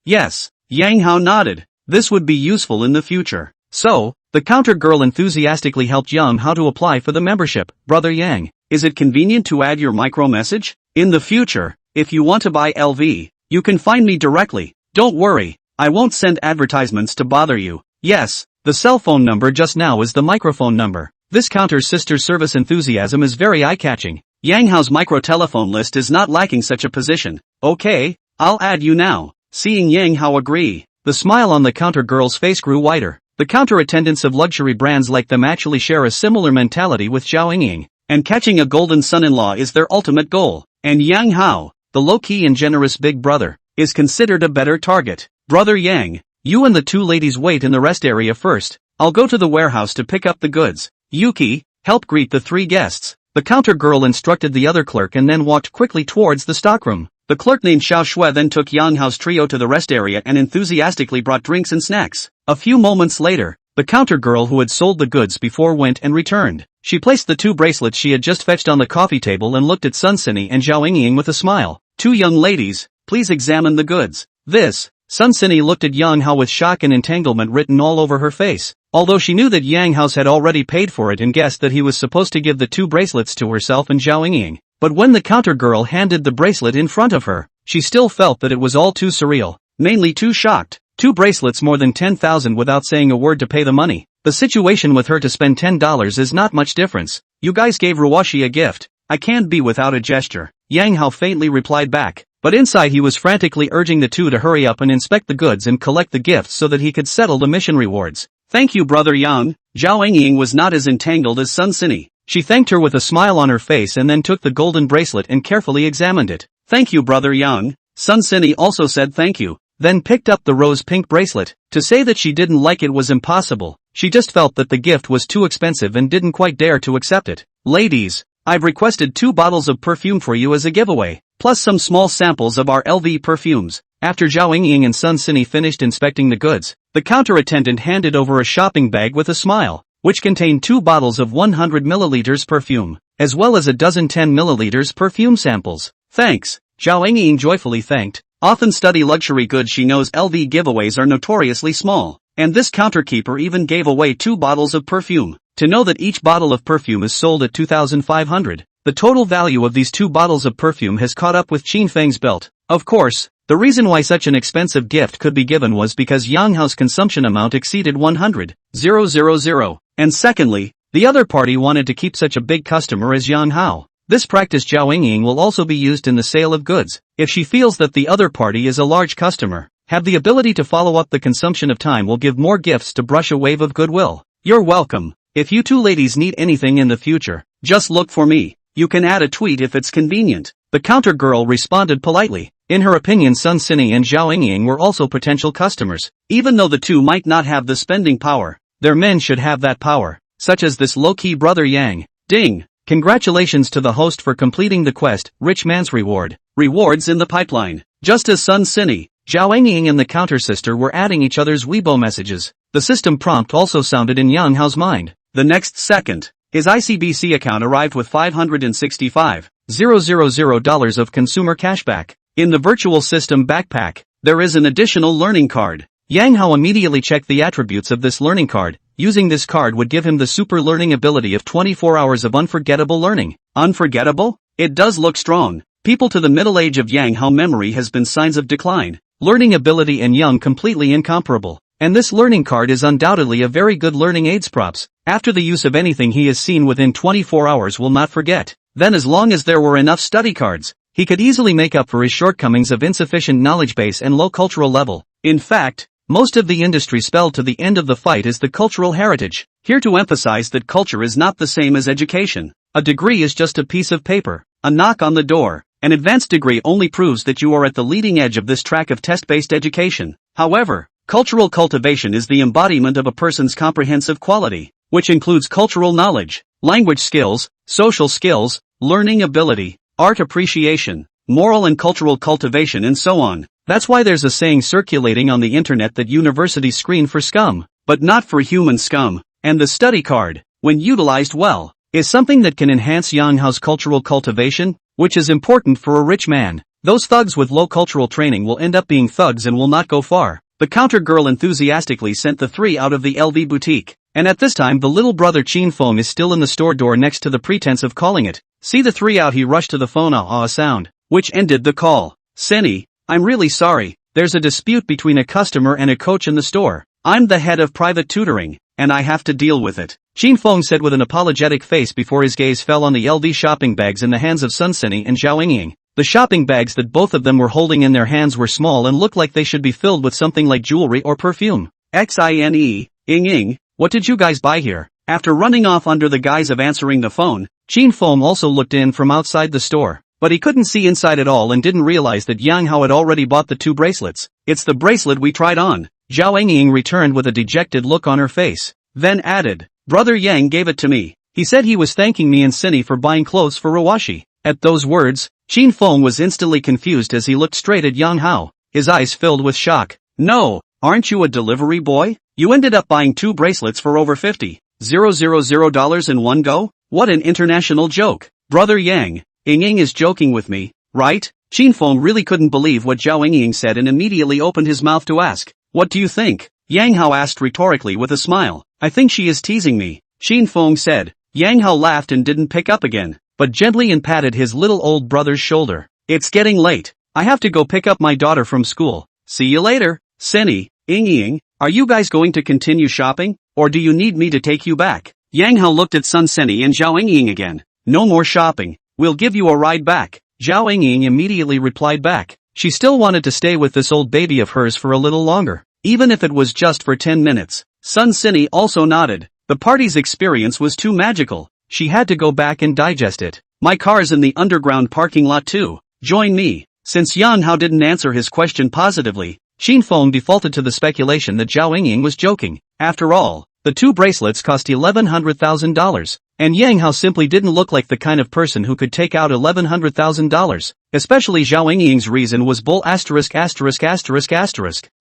Yes. Yang Hao nodded. This would be useful in the future. So, the counter girl enthusiastically helped Yang Hao to apply for the membership. "Brother Yang, is it convenient to add your micro message? In the future, if you want to buy LV, you can find me directly. Don't worry, I won't send advertisements to bother you." Yes, the cell phone number just now is the microphone number. This counter sister's service enthusiasm is very eye-catching. Yang Hao's micro-telephone list is not lacking such a position. "Okay, I'll add you now." Seeing Yang Hao agree, the smile on the counter girl's face grew wider. The counter attendants of luxury brands like them actually share a similar mentality with Zhao Yingying, and catching a golden son-in-law is their ultimate goal. And Yang Hao, the low-key and generous big brother, is considered a better target. "Brother Yang, you and the 2 ladies wait in the rest area first. I'll go to the warehouse to pick up the goods. Yuki, help greet the 3 guests." The counter girl instructed the other clerk and then walked quickly towards the stockroom. The clerk named Xiao Shui then took Yang Hao's trio to the rest area and enthusiastically brought drinks and snacks. A few moments later, the counter girl who had sold the goods before went and returned. She placed the 2 bracelets she had just fetched on the coffee table and looked at Sun Sini and Zhao Yingying with a smile. "2 young ladies, please examine the goods." This, Sun Sini looked at Yang Hao with shock and entanglement written all over her face. Although she knew that Yang Hao had already paid for it and guessed that he was supposed to give the 2 bracelets to herself and Zhao Yingying. But when the counter girl handed the bracelet in front of her, she still felt that it was all too surreal, mainly too shocked. 2 bracelets more than 10,000 without saying a word to pay the money. The situation with her to spend $10 is not much difference. "You guys gave Ruwashi a gift. I can't be without a gesture," Yang Hao faintly replied back. But inside he was frantically urging the 2 to hurry up and inspect the goods and collect the gifts so that he could settle the mission rewards. "Thank you, Brother Yang." Zhao Yingying was not as entangled as Sun Sini. She thanked her with a smile on her face and then took the golden bracelet and carefully examined it. "Thank you, Brother Yang." Sun Sini also said thank you, then picked up the rose-pink bracelet. To say that she didn't like it was impossible. She just felt that the gift was too expensive and didn't quite dare to accept it. "Ladies, I've requested 2 bottles of perfume for you as a giveaway, plus some small samples of our LV perfumes." After Zhao Yingying and Sun Sini finished inspecting the goods, the counter attendant handed over a shopping bag with a smile, which contained 2 bottles of 100 milliliters perfume, as well as a dozen 10 milliliters perfume samples. "Thanks," Zhao Yingying joyfully thanked. Often study luxury goods, she knows LV giveaways are notoriously small, and this counterkeeper even gave away 2 bottles of perfume. To know that each bottle of perfume is sold at 2,500, the total value of these 2 bottles of perfume has caught up with Qin Feng's belt. Of course, the reason why such an expensive gift could be given was because Yang Hao's consumption amount exceeded 100,000, and secondly, the other party wanted to keep such a big customer as Yang Hao. This practice Zhao Yingying will also be used in the sale of goods. If she feels that the other party is a large customer, have the ability to follow up the consumption of time, will give more gifts to brush a wave of goodwill. "You're welcome. If you 2 ladies need anything in the future, just look for me. You can add a tweet if it's convenient." The counter girl responded politely. In her opinion, Sun Sini and Zhao Yingying were also potential customers. Even though the 2 might not have the spending power, their men should have that power, such as this low-key Brother Yang. Ding! Congratulations to the host for completing the quest, Rich Man's Reward. Rewards in the pipeline. Just as Sun Sini, Zhao Yingying and the counter sister were adding each other's Weibo messages, the system prompt also sounded in Yang Hao's mind. The next second, His ICBC account arrived with $565,000 of consumer cashback. In the virtual system backpack, there is an additional learning card. Yang Hao immediately checked the attributes of this learning card. Using this card would give him the super learning ability of 24 hours of unforgettable learning. Unforgettable? It does look strong. People to the middle age of Yang Hao memory has been signs of decline. Learning ability and young completely incomparable. And this learning card is undoubtedly a very good learning aids props. After the use of anything he has seen within 24 hours will not forget. Then as long as there were enough study cards, he could easily make up for his shortcomings of insufficient knowledge base and low cultural level. In fact, most of the industry spelled to the end of the fight is the cultural heritage. Here to emphasize that culture is not the same as education. A degree is just a piece of paper, a knock on the door. An advanced degree only proves that you are at the leading edge of this track of test-based education. However, cultural cultivation is the embodiment of a person's comprehensive quality, which includes cultural knowledge, language skills, social skills, learning ability, art appreciation, moral and cultural cultivation and so on. That's why there's a saying circulating on the internet that universities screen for scum, but not for human scum. And the study card, when utilized well, is something that can enhance Yang Hao's cultural cultivation, which is important for a rich man. Those thugs with low cultural training will end up being thugs and will not go far. The counter girl enthusiastically sent the three out of the LV boutique, and at this time the little brother Chin Feng is still in the store door next to the pretense of calling it. See the three out, he rushed to the phone, a sound, which ended the call. Senny, I'm really sorry, there's a dispute between a customer and a coach in the store. I'm the head of private tutoring, and I have to deal with it. Chin Feng said with an apologetic face before his gaze fell on the LV shopping bags in the hands of Sun Senny and Zhao Yingying. The shopping bags that both of them were holding in their hands were small and looked like they should be filled with something like jewelry or perfume. Xine, Ying, what did you guys buy here? After running off under the guise of answering the phone, Chin Feng also looked in from outside the store. But he couldn't see inside at all and didn't realize that Yang Hao had already bought the two bracelets. It's the bracelet we tried on. Zhao Yingying returned with a dejected look on her face. Then added, Brother Yang gave it to me. He said he was thanking me and Cindy for buying clothes for Rawashi. At those words, Chin Feng was instantly confused as he looked straight at Yang Hao. His eyes filled with shock. No, aren't you a delivery boy? You ended up buying two bracelets for over $50,000 in one go? What an international joke. Brother Yang, Yingying is joking with me, right? Chin Feng really couldn't believe what Zhao Yingying said and immediately opened his mouth to ask, what do you think? Yang Hao asked rhetorically with a smile. I think she is teasing me, Chin Feng said. Yang Hao laughed and didn't pick up again, but gently and patted his little old brother's shoulder. It's getting late. I have to go pick up my daughter from school. See you later. Senny, Yingying, are you guys going to continue shopping, or do you need me to take you back? Yang Hao looked at Sun Senny and Zhao Yingying again. No more shopping. We'll give you a ride back. Zhao Yingying immediately replied back. She still wanted to stay with this old baby of hers for a little longer, even if it was just for 10 minutes. Sun Senny also nodded. The party's experience was too magical. She had to go back and digest it. My car's in the underground parking lot too. Join me. Since Yang Hao didn't answer his question positively, Chin Feng defaulted to the speculation that Zhao Yingying was joking. After all, the two bracelets cost $1,100,000, and Yang Hao simply didn't look like the kind of person who could take out $1,100,000. Especially Zhao Yingying's reason was bull asterisk,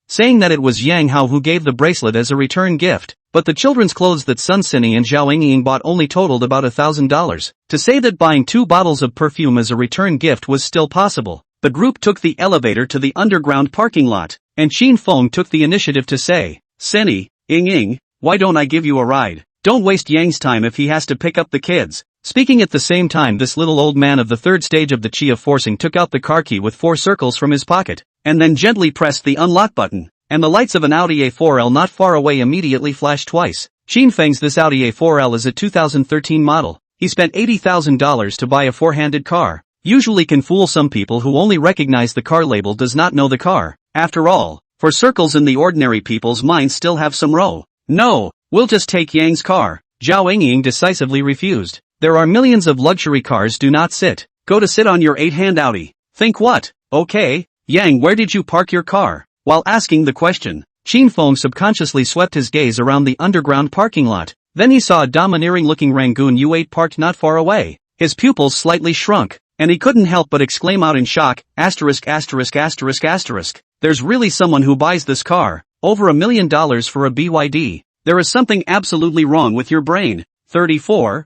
saying that it was Yang Hao who gave the bracelet as a return gift. But the children's clothes that Sun Senny and Zhao Yingying bought only totaled about $1,000. To say that buying 2 bottles of perfume as a return gift was still possible, the group took the elevator to the underground parking lot, and Chin Feng took the initiative to say, Senny, Yingying, why don't I give you a ride? Don't waste Yang's time if he has to pick up the kids. Speaking at the same time, this little old man of the third stage of the chi of forcing took out the car key with 4 circles from his pocket, and then gently pressed the unlock button, and the lights of an Audi A4L not far away immediately flashed twice. Chin Feng's this Audi A4L is a 2013 model. He spent $80,000 to buy a 4-handed car. Usually can fool some people who only recognize the car label does not know the car. After all, for circles in the ordinary people's minds still have some row. No, we'll just take Yang's car. Zhao Yingying decisively refused. There are millions of luxury cars, do not sit. Go to sit on your 8-hand Audi. Think what? Okay, Yang, where did you park your car? While asking the question, Chin Feng subconsciously swept his gaze around the underground parking lot. Then he saw a domineering-looking Rangoon U8 parked not far away. His pupils slightly shrunk, and he couldn't help but exclaim out in shock, asterisk. There's really someone who buys this car, over $1 million for a BYD. There is something absolutely wrong with your brain. 34.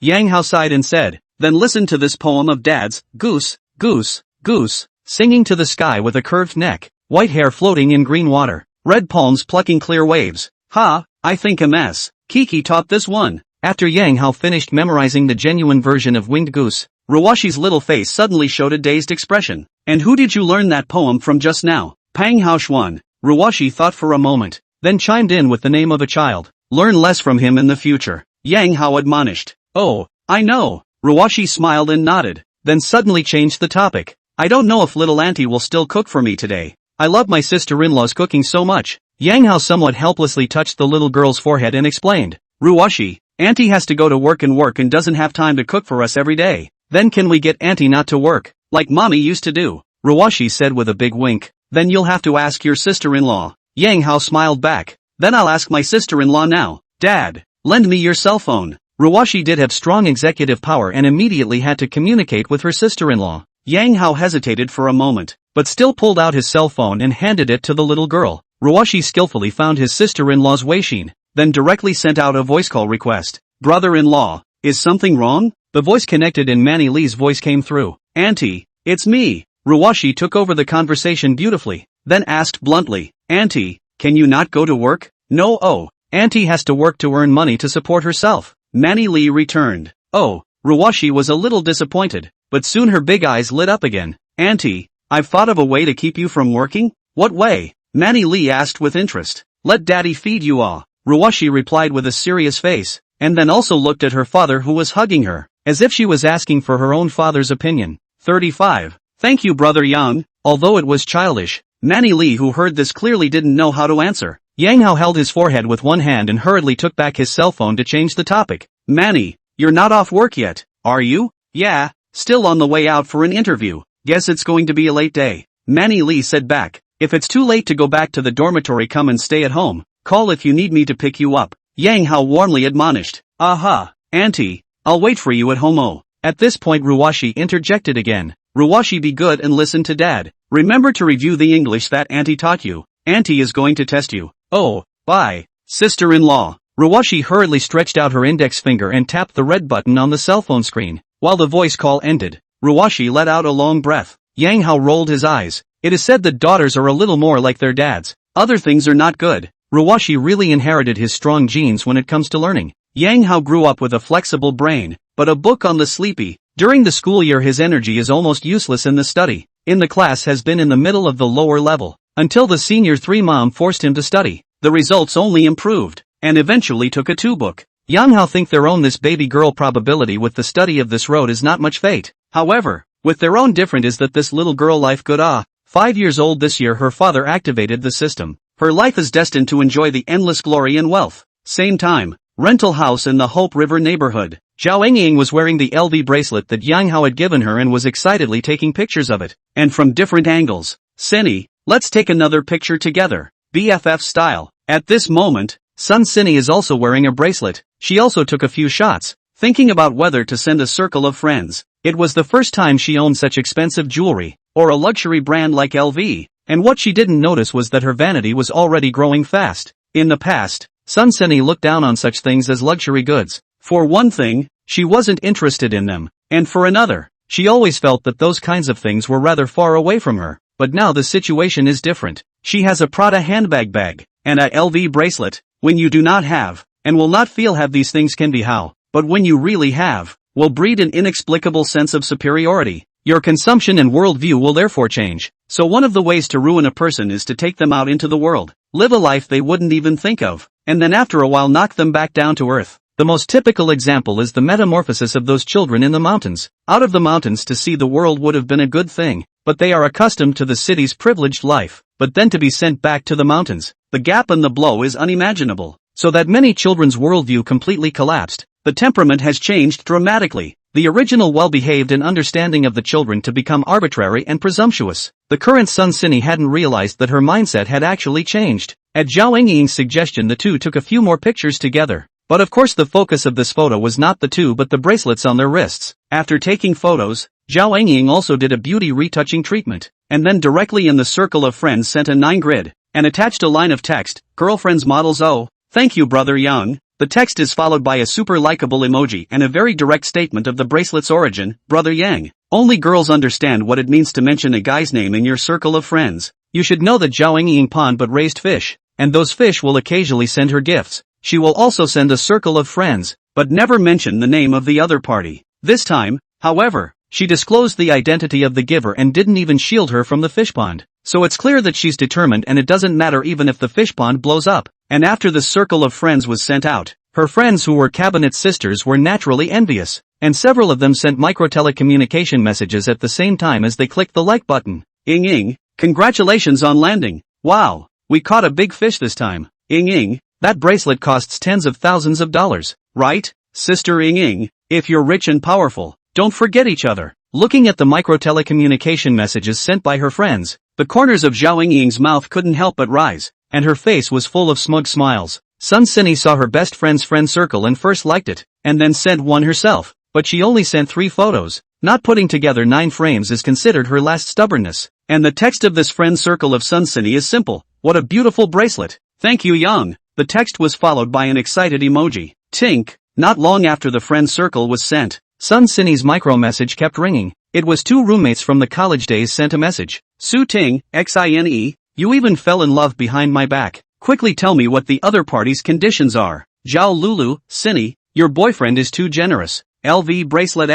Yang Hao sighed and said, then listen to this poem of Dad's, goose, goose, goose, singing to the sky with a curved neck, white hair floating in green water, red palms plucking clear waves. Ha, I think MS. Kiki taught this one. After Yang Hao finished memorizing the genuine version of Winged Goose, Ruwashi's little face suddenly showed a dazed expression. And who did you learn that poem from just now? Pang Hao Xuan. Ruwashi thought for a moment, then chimed in with the name of a child. Learn less from him in the future. Yang Hao admonished. Oh, I know. Ruwashi smiled and nodded, then suddenly changed the topic. I don't know if little auntie will still cook for me today. I love my sister-in-law's cooking so much. Yang Hao somewhat helplessly touched the little girl's forehead and explained. Ruwashi, auntie has to go to work and doesn't have time to cook for us every day. Then can we get auntie not to work, like mommy used to do? Ruwashi said with a big wink. Then you'll have to ask your sister-in-law. Yang Hao smiled back. Then I'll ask my sister-in-law now. Dad, lend me your cell phone. Ruwashi did have strong executive power and immediately had to communicate with her sister-in-law. Yang Hao hesitated for a moment, but still pulled out his cell phone and handed it to the little girl. Ruwashi skillfully found his sister-in-law's Weixin, then directly sent out a voice call request. Brother-in-law, is something wrong? The voice connected and Manny Lee's voice came through. Auntie, it's me. Ruwashi took over the conversation beautifully, then asked bluntly, Auntie, can you not go to work? No, oh, Auntie has to work to earn money to support herself. Manny Lee returned. Oh, Ruwashi was a little disappointed, but soon her big eyes lit up again. Auntie, I've thought of a way to keep you from working? What way? Manny Lee asked with interest. Let daddy feed you all. Ruwashi replied with a serious face, and then also looked at her father who was hugging her, as if she was asking for her own father's opinion. 35. Thank you brother Yang. Although it was childish, Manny Lee who heard this clearly didn't know how to answer. Yang Hao held his forehead with one hand and hurriedly took back his cell phone to change the topic. Manny, you're not off work yet, are you? Yeah, still on the way out for an interview. Guess it's going to be a late day. Manny Lee said back. If it's too late to go back to the dormitory, come and stay at home. Call if you need me to pick you up. Yang Hao warmly admonished. Aha, Auntie, I'll wait for you at home. Oh. At this point Ruwashi interjected again. Ruwashi, be good and listen to Dad. Remember to review the English that Auntie taught you. Auntie is going to test you. Oh, bye, sister-in-law. Ruwashi hurriedly stretched out her index finger and tapped the red button on the cell phone screen. While the voice call ended, Ruwashi let out a long breath. Yang Hao rolled his eyes. It is said that daughters are a little more like their dads. Other things are not good. Ruwashi really inherited his strong genes when it comes to learning. Yang Hao grew up with a flexible brain, but a book on the sleepy. During the school year his energy is almost useless in the study. In the class has been in the middle of the lower level, until the senior 3 mom forced him to study. The results only improved, and eventually took a 2-book. Yang Hao think their own this baby girl probability with the study of this road is not much fate. However, with their own different is that this little girl life good 5 years old this year her father activated the system. Her life is destined to enjoy the endless glory and wealth. Same time, rental house in the Hope River neighborhood. Zhao Engying was wearing the LV bracelet that Yang Hao had given her and was excitedly taking pictures of it. And from different angles. Cindy, let's take another picture together. BFF style. At this moment, Sun Cindy is also wearing a bracelet. She also took a few shots, thinking about whether to send a circle of friends. It was the first time she owned such expensive jewelry, or a luxury brand like LV, and what she didn't notice was that her vanity was already growing fast. In the past, Sun Cindy looked down on such things as luxury goods. For one thing, she wasn't interested in them, and for another, she always felt that those kinds of things were rather far away from her. But now the situation is different. She has a Prada handbag and a LV bracelet. When you do not have, and will not feel have these things can be how, but when you really have, will breed an inexplicable sense of superiority. Your consumption and worldview will therefore change. So one of the ways to ruin a person is to take them out into the world, live a life they wouldn't even think of, and then after a while knock them back down to earth. The most typical example is the metamorphosis of those children in the mountains. Out of the mountains to see the world would have been a good thing, but they are accustomed to the city's privileged life, but then to be sent back to the mountains, the gap and the blow is unimaginable, so that many children's worldview completely collapsed. The temperament has changed dramatically. The original well-behaved and understanding of the children to become arbitrary and presumptuous. The current Sun Cindy hadn't realized that her mindset had actually changed. At Zhao Engying's suggestion the two took a few more pictures together. But of course the focus of this photo was not the two but the bracelets on their wrists. After taking photos, Zhao Engying also did a beauty retouching treatment, and then directly in the circle of friends sent a 9 grid, and attached a line of text, girlfriends models. Oh, thank you brother Yang. The text is followed by a super likable emoji and a very direct statement of the bracelet's origin, Brother Yang. Only girls understand what it means to mention a guy's name in your circle of friends. You should know that Zhao Ying pond but raised fish, and those fish will occasionally send her gifts. She will also send a circle of friends, but never mention the name of the other party. This time, however, she disclosed the identity of the giver and didn't even shield her from the fish pond. So it's clear that she's determined and it doesn't matter even if the fish pond blows up. And after the circle of friends was sent out, her friends who were cabinet sisters were naturally envious, and several of them sent micro-telecommunication messages at the same time as they clicked the like button. Ying Ying, congratulations on landing. Wow, we caught a big fish this time. Ying Ying, that bracelet costs tens of thousands of dollars, right? Sister Ying Ying, if you're rich and powerful, don't forget each other. Looking at the micro-telecommunication messages sent by her friends, the corners of Zhao Ying's mouth couldn't help but rise, and her face was full of smug smiles. Sun Cindy saw her best friend's friend circle and first liked it, and then sent one herself, but she only sent 3 photos. Not putting together 9 frames is considered her last stubbornness. And the text of this friend circle of Sun Cindy is simple: what a beautiful bracelet. Thank you, Young. The text was followed by an excited emoji. Tink. Not long after the friend circle was sent, Sun Cindy's micro message kept ringing. It was 2 roommates from the college days sent a message. Su Ting, Xine, you even fell in love behind my back. Quickly tell me what the other party's conditions are. Zhao Lulu, Cindy, your boyfriend is too generous. LV bracelet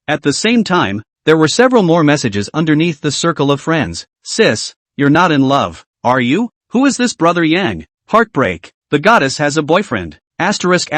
At the same time, there were several more messages underneath the circle of friends. Sis, you're not in love, are you? Who is this Brother Yang? Heartbreak. The goddess has a boyfriend. Asterisk.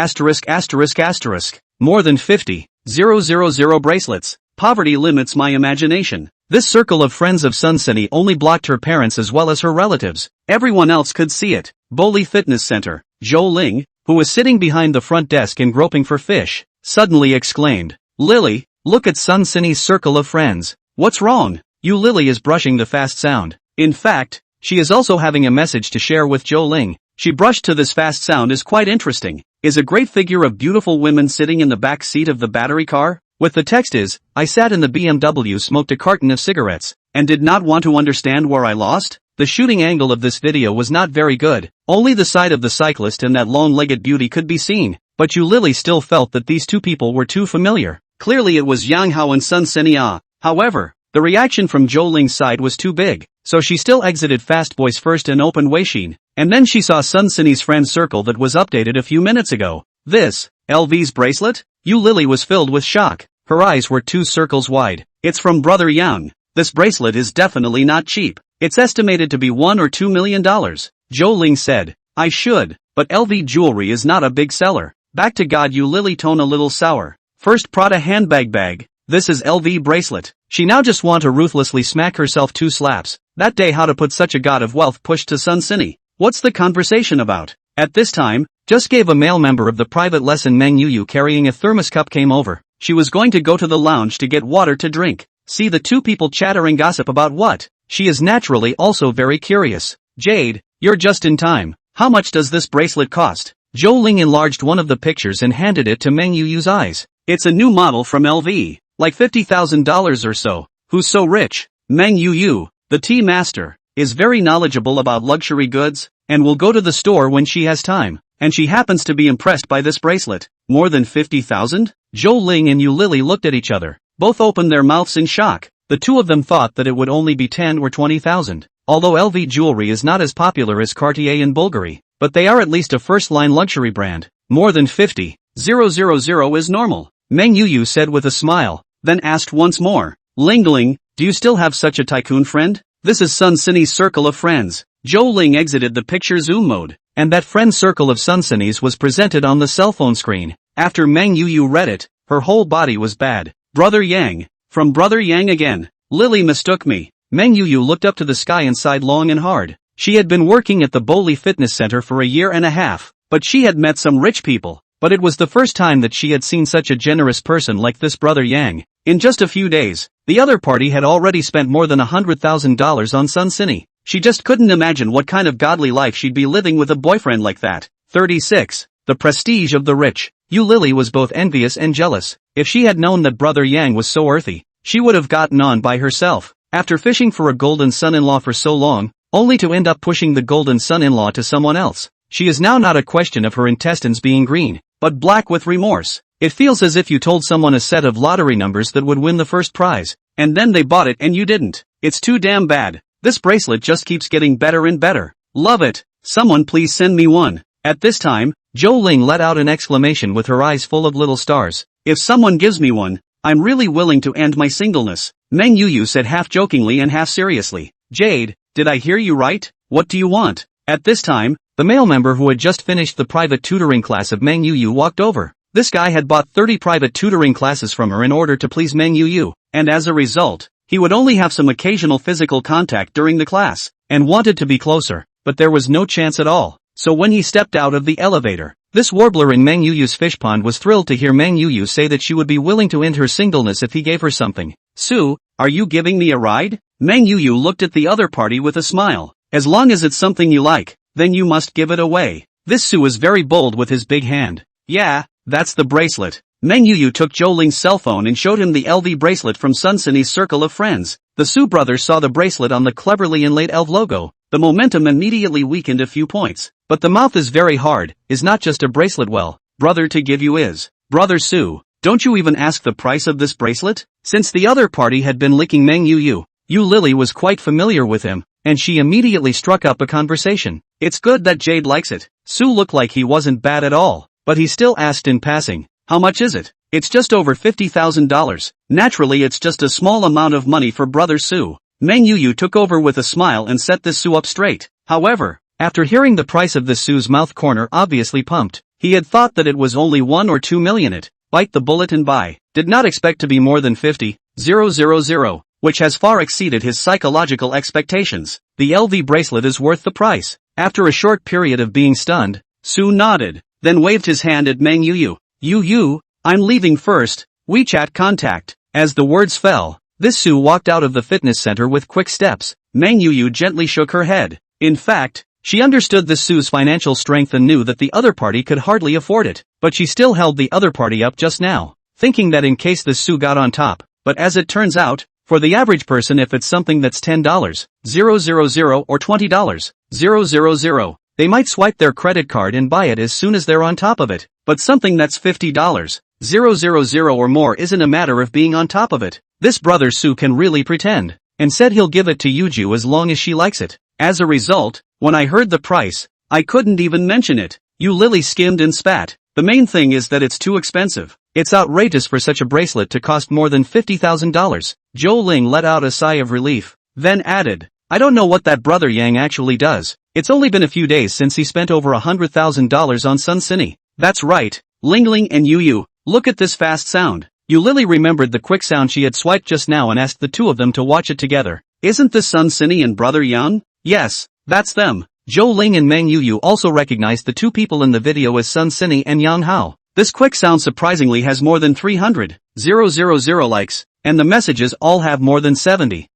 More than 50,000 bracelets. Poverty limits my imagination. This circle of friends of Sun Cindy only blocked her parents as well as her relatives. Everyone else could see it. Boli Fitness Center. Zhou Ling, who was sitting behind the front desk and groping for fish, suddenly exclaimed, Lily, look at Sun Cindy's circle of friends. What's wrong? Lily is brushing the fast sound. In fact, she is also having a message to share with Zhou Ling. She brushed to this fast sound is quite interesting. Is a great figure of beautiful women sitting in the back seat of the battery car? With the text is, I sat in the BMW, smoked a carton of cigarettes, and did not want to understand where I lost. The shooting angle of this video was not very good. Only the side of the cyclist and that long-legged beauty could be seen, but Lily still felt that these 2 people were too familiar. Clearly it was Yang Hao and Sun Cindy. However, the reaction from Zhou Ling's side was too big, so she still exited Fast Voice first and opened Weixin, and then she saw Sun Cindy's friend circle that was updated a few minutes ago. This, LV's bracelet? Lily was filled with shock. Her eyes were 2 circles wide. It's from Brother Yang. This bracelet is definitely not cheap. It's estimated to be $1 or $2 million. Zhou Ling said, I should, but LV jewelry is not a big seller. Back to God, Lily tone a little sour. First Prada handbag bag. This is LV bracelet. She now just want to ruthlessly smack herself 2 slaps. That day how to put such a god of wealth pushed to Sun Cindy. What's the conversation about? At this time, just gave a male member of the private lesson Meng Yu carrying a thermos cup came over. She was going to go to the lounge to get water to drink. See the 2 people chattering gossip about what? She is naturally also very curious. Jade, you're just in time. How much does this bracelet cost? Zhou Ling enlarged one of the pictures and handed it to Meng Yu's eyes. It's a new model from LV. Like $50,000 or so. Who's so rich? Meng Yu, the tea master, is very knowledgeable about luxury goods, and will go to the store when she has time. And she happens to be impressed by this bracelet. More than 50,000? Zhou Ling and Lily looked at each other. Both opened their mouths in shock. The 2 of them thought that it would only be 10 or 20,000. Although LV jewelry is not as popular as Cartier and Bulgari, but they are at least a first-line luxury brand. More than 50,000 is normal. Meng Yu said with a smile, then asked once more, Ling, do you still have such a tycoon friend? This is Sun Cindy's circle of friends. Zhou Ling exited the picture zoom mode, and that friend circle of Sun Cindy's was presented on the cell phone screen. After Meng Yu read it, her whole body was bad. Brother Yang. From Brother Yang again. Lily mistook me. Meng Yu looked up to the sky and sighed long and hard. She had been working at the Boli Fitness Center for a year and a half, but she had met some rich people. But it was the first time that she had seen such a generous person like this Brother Yang. In just a few days, the other party had already spent more than $100,000 on Sun Cindy. She just couldn't imagine what kind of godly life she'd be living with a boyfriend like that. 36. The prestige of the rich. Lily was both envious and jealous. If she had known that Brother Yang was so earthy, she would have gotten on by herself. After fishing for a golden son-in-law for so long, only to end up pushing the golden son-in-law to someone else. She is now not a question of her intestines being green, but black with remorse. It feels as if you told someone a set of lottery numbers that would win the first prize, and then they bought it and you didn't. It's too damn bad. This bracelet just keeps getting better and better. Love it. Someone please send me one. At this time, Zhou Ling let out an exclamation with her eyes full of little stars. If someone gives me one, I'm really willing to end my singleness. Meng Yuyu said half jokingly and half seriously. Jade, did I hear you right? What do you want? At this time, the male member who had just finished the private tutoring class of Meng Yuyu walked over. This guy had bought 30 private tutoring classes from her in order to please Meng Yuyu, and as a result, he would only have some occasional physical contact during the class, and wanted to be closer, but there was no chance at all. So when he stepped out of the elevator, this warbler in Meng Yuyu's fish pond was thrilled to hear Meng Yuyu say that she would be willing to end her singleness if he gave her something. Sue, are you giving me a ride? Meng Yuyu looked at the other party with a smile. As long as it's something you like, then you must give it away. This Sue was very bold with his big hand. Yeah, that's the bracelet. Meng Yuyu took Zhou Ling's cell phone and showed him the LV bracelet from Sun Sunny's circle of friends. The Su brothers saw the bracelet on the cleverly inlaid elf logo. The momentum immediately weakened a few points. But the mouth is very hard, is not just a bracelet well, brother to give you is. Brother Su, don't you even ask the price of this bracelet? Since the other party had been licking Meng Yuyu, Yu Lily was quite familiar with him, and she immediately struck up a conversation. It's good that Jade likes it. Su looked like he wasn't bad at all, but he still asked in passing, how much is it? It's just over $50,000. Naturally it's just a small amount of money for brother Su. Meng Yuyu took over with a smile and set this Su up straight. However, after hearing the price of this Su's mouth corner obviously pumped, he had thought that it was only 1 or 2 million. It, bite the bullet and buy, did not expect to be more than 50,000, which has far exceeded his psychological expectations. The LV bracelet is worth the price. After a short period of being stunned, Su nodded, then waved his hand at Meng Yuyu. Yuyu, I'm leaving first, WeChat contact. As the words fell, this Su walked out of the fitness center with quick steps. Meng Yuyu gently shook her head. In fact, she understood this Su's financial strength and knew that the other party could hardly afford it, but she still held the other party up just now, thinking that in case this Su got on top. But as it turns out, for the average person if it's something that's $10, 000 or $20, 000, they might swipe their credit card and buy it as soon as they're on top of it. But something that's $50, 000 or more isn't a matter of being on top of it. This brother Su can really pretend, and said he'll give it to Yuju as long as she likes it. As a result, when I heard the price, I couldn't even mention it. Yu Lily skimmed and spat. The main thing is that it's too expensive. It's outrageous for such a bracelet to cost more than $50,000. Zhou Ling let out a sigh of relief, then added, I don't know what that brother Yang actually does. It's only been a few days since he spent over $100,000 on Sun Cine. That's right, Ling Ling and Yu, look at this fast sound. Yu Lily remembered the quick sound she had swiped just now and asked the two of them to watch it together. Isn't this Sun Cine and brother Yang? Yes, that's them. Zhou Ling and Meng Yuyu also recognized the two people in the video as Sun Cine and Yang Hao. This quick sound surprisingly has more than 300,000 likes, and the messages all have more than 70,000.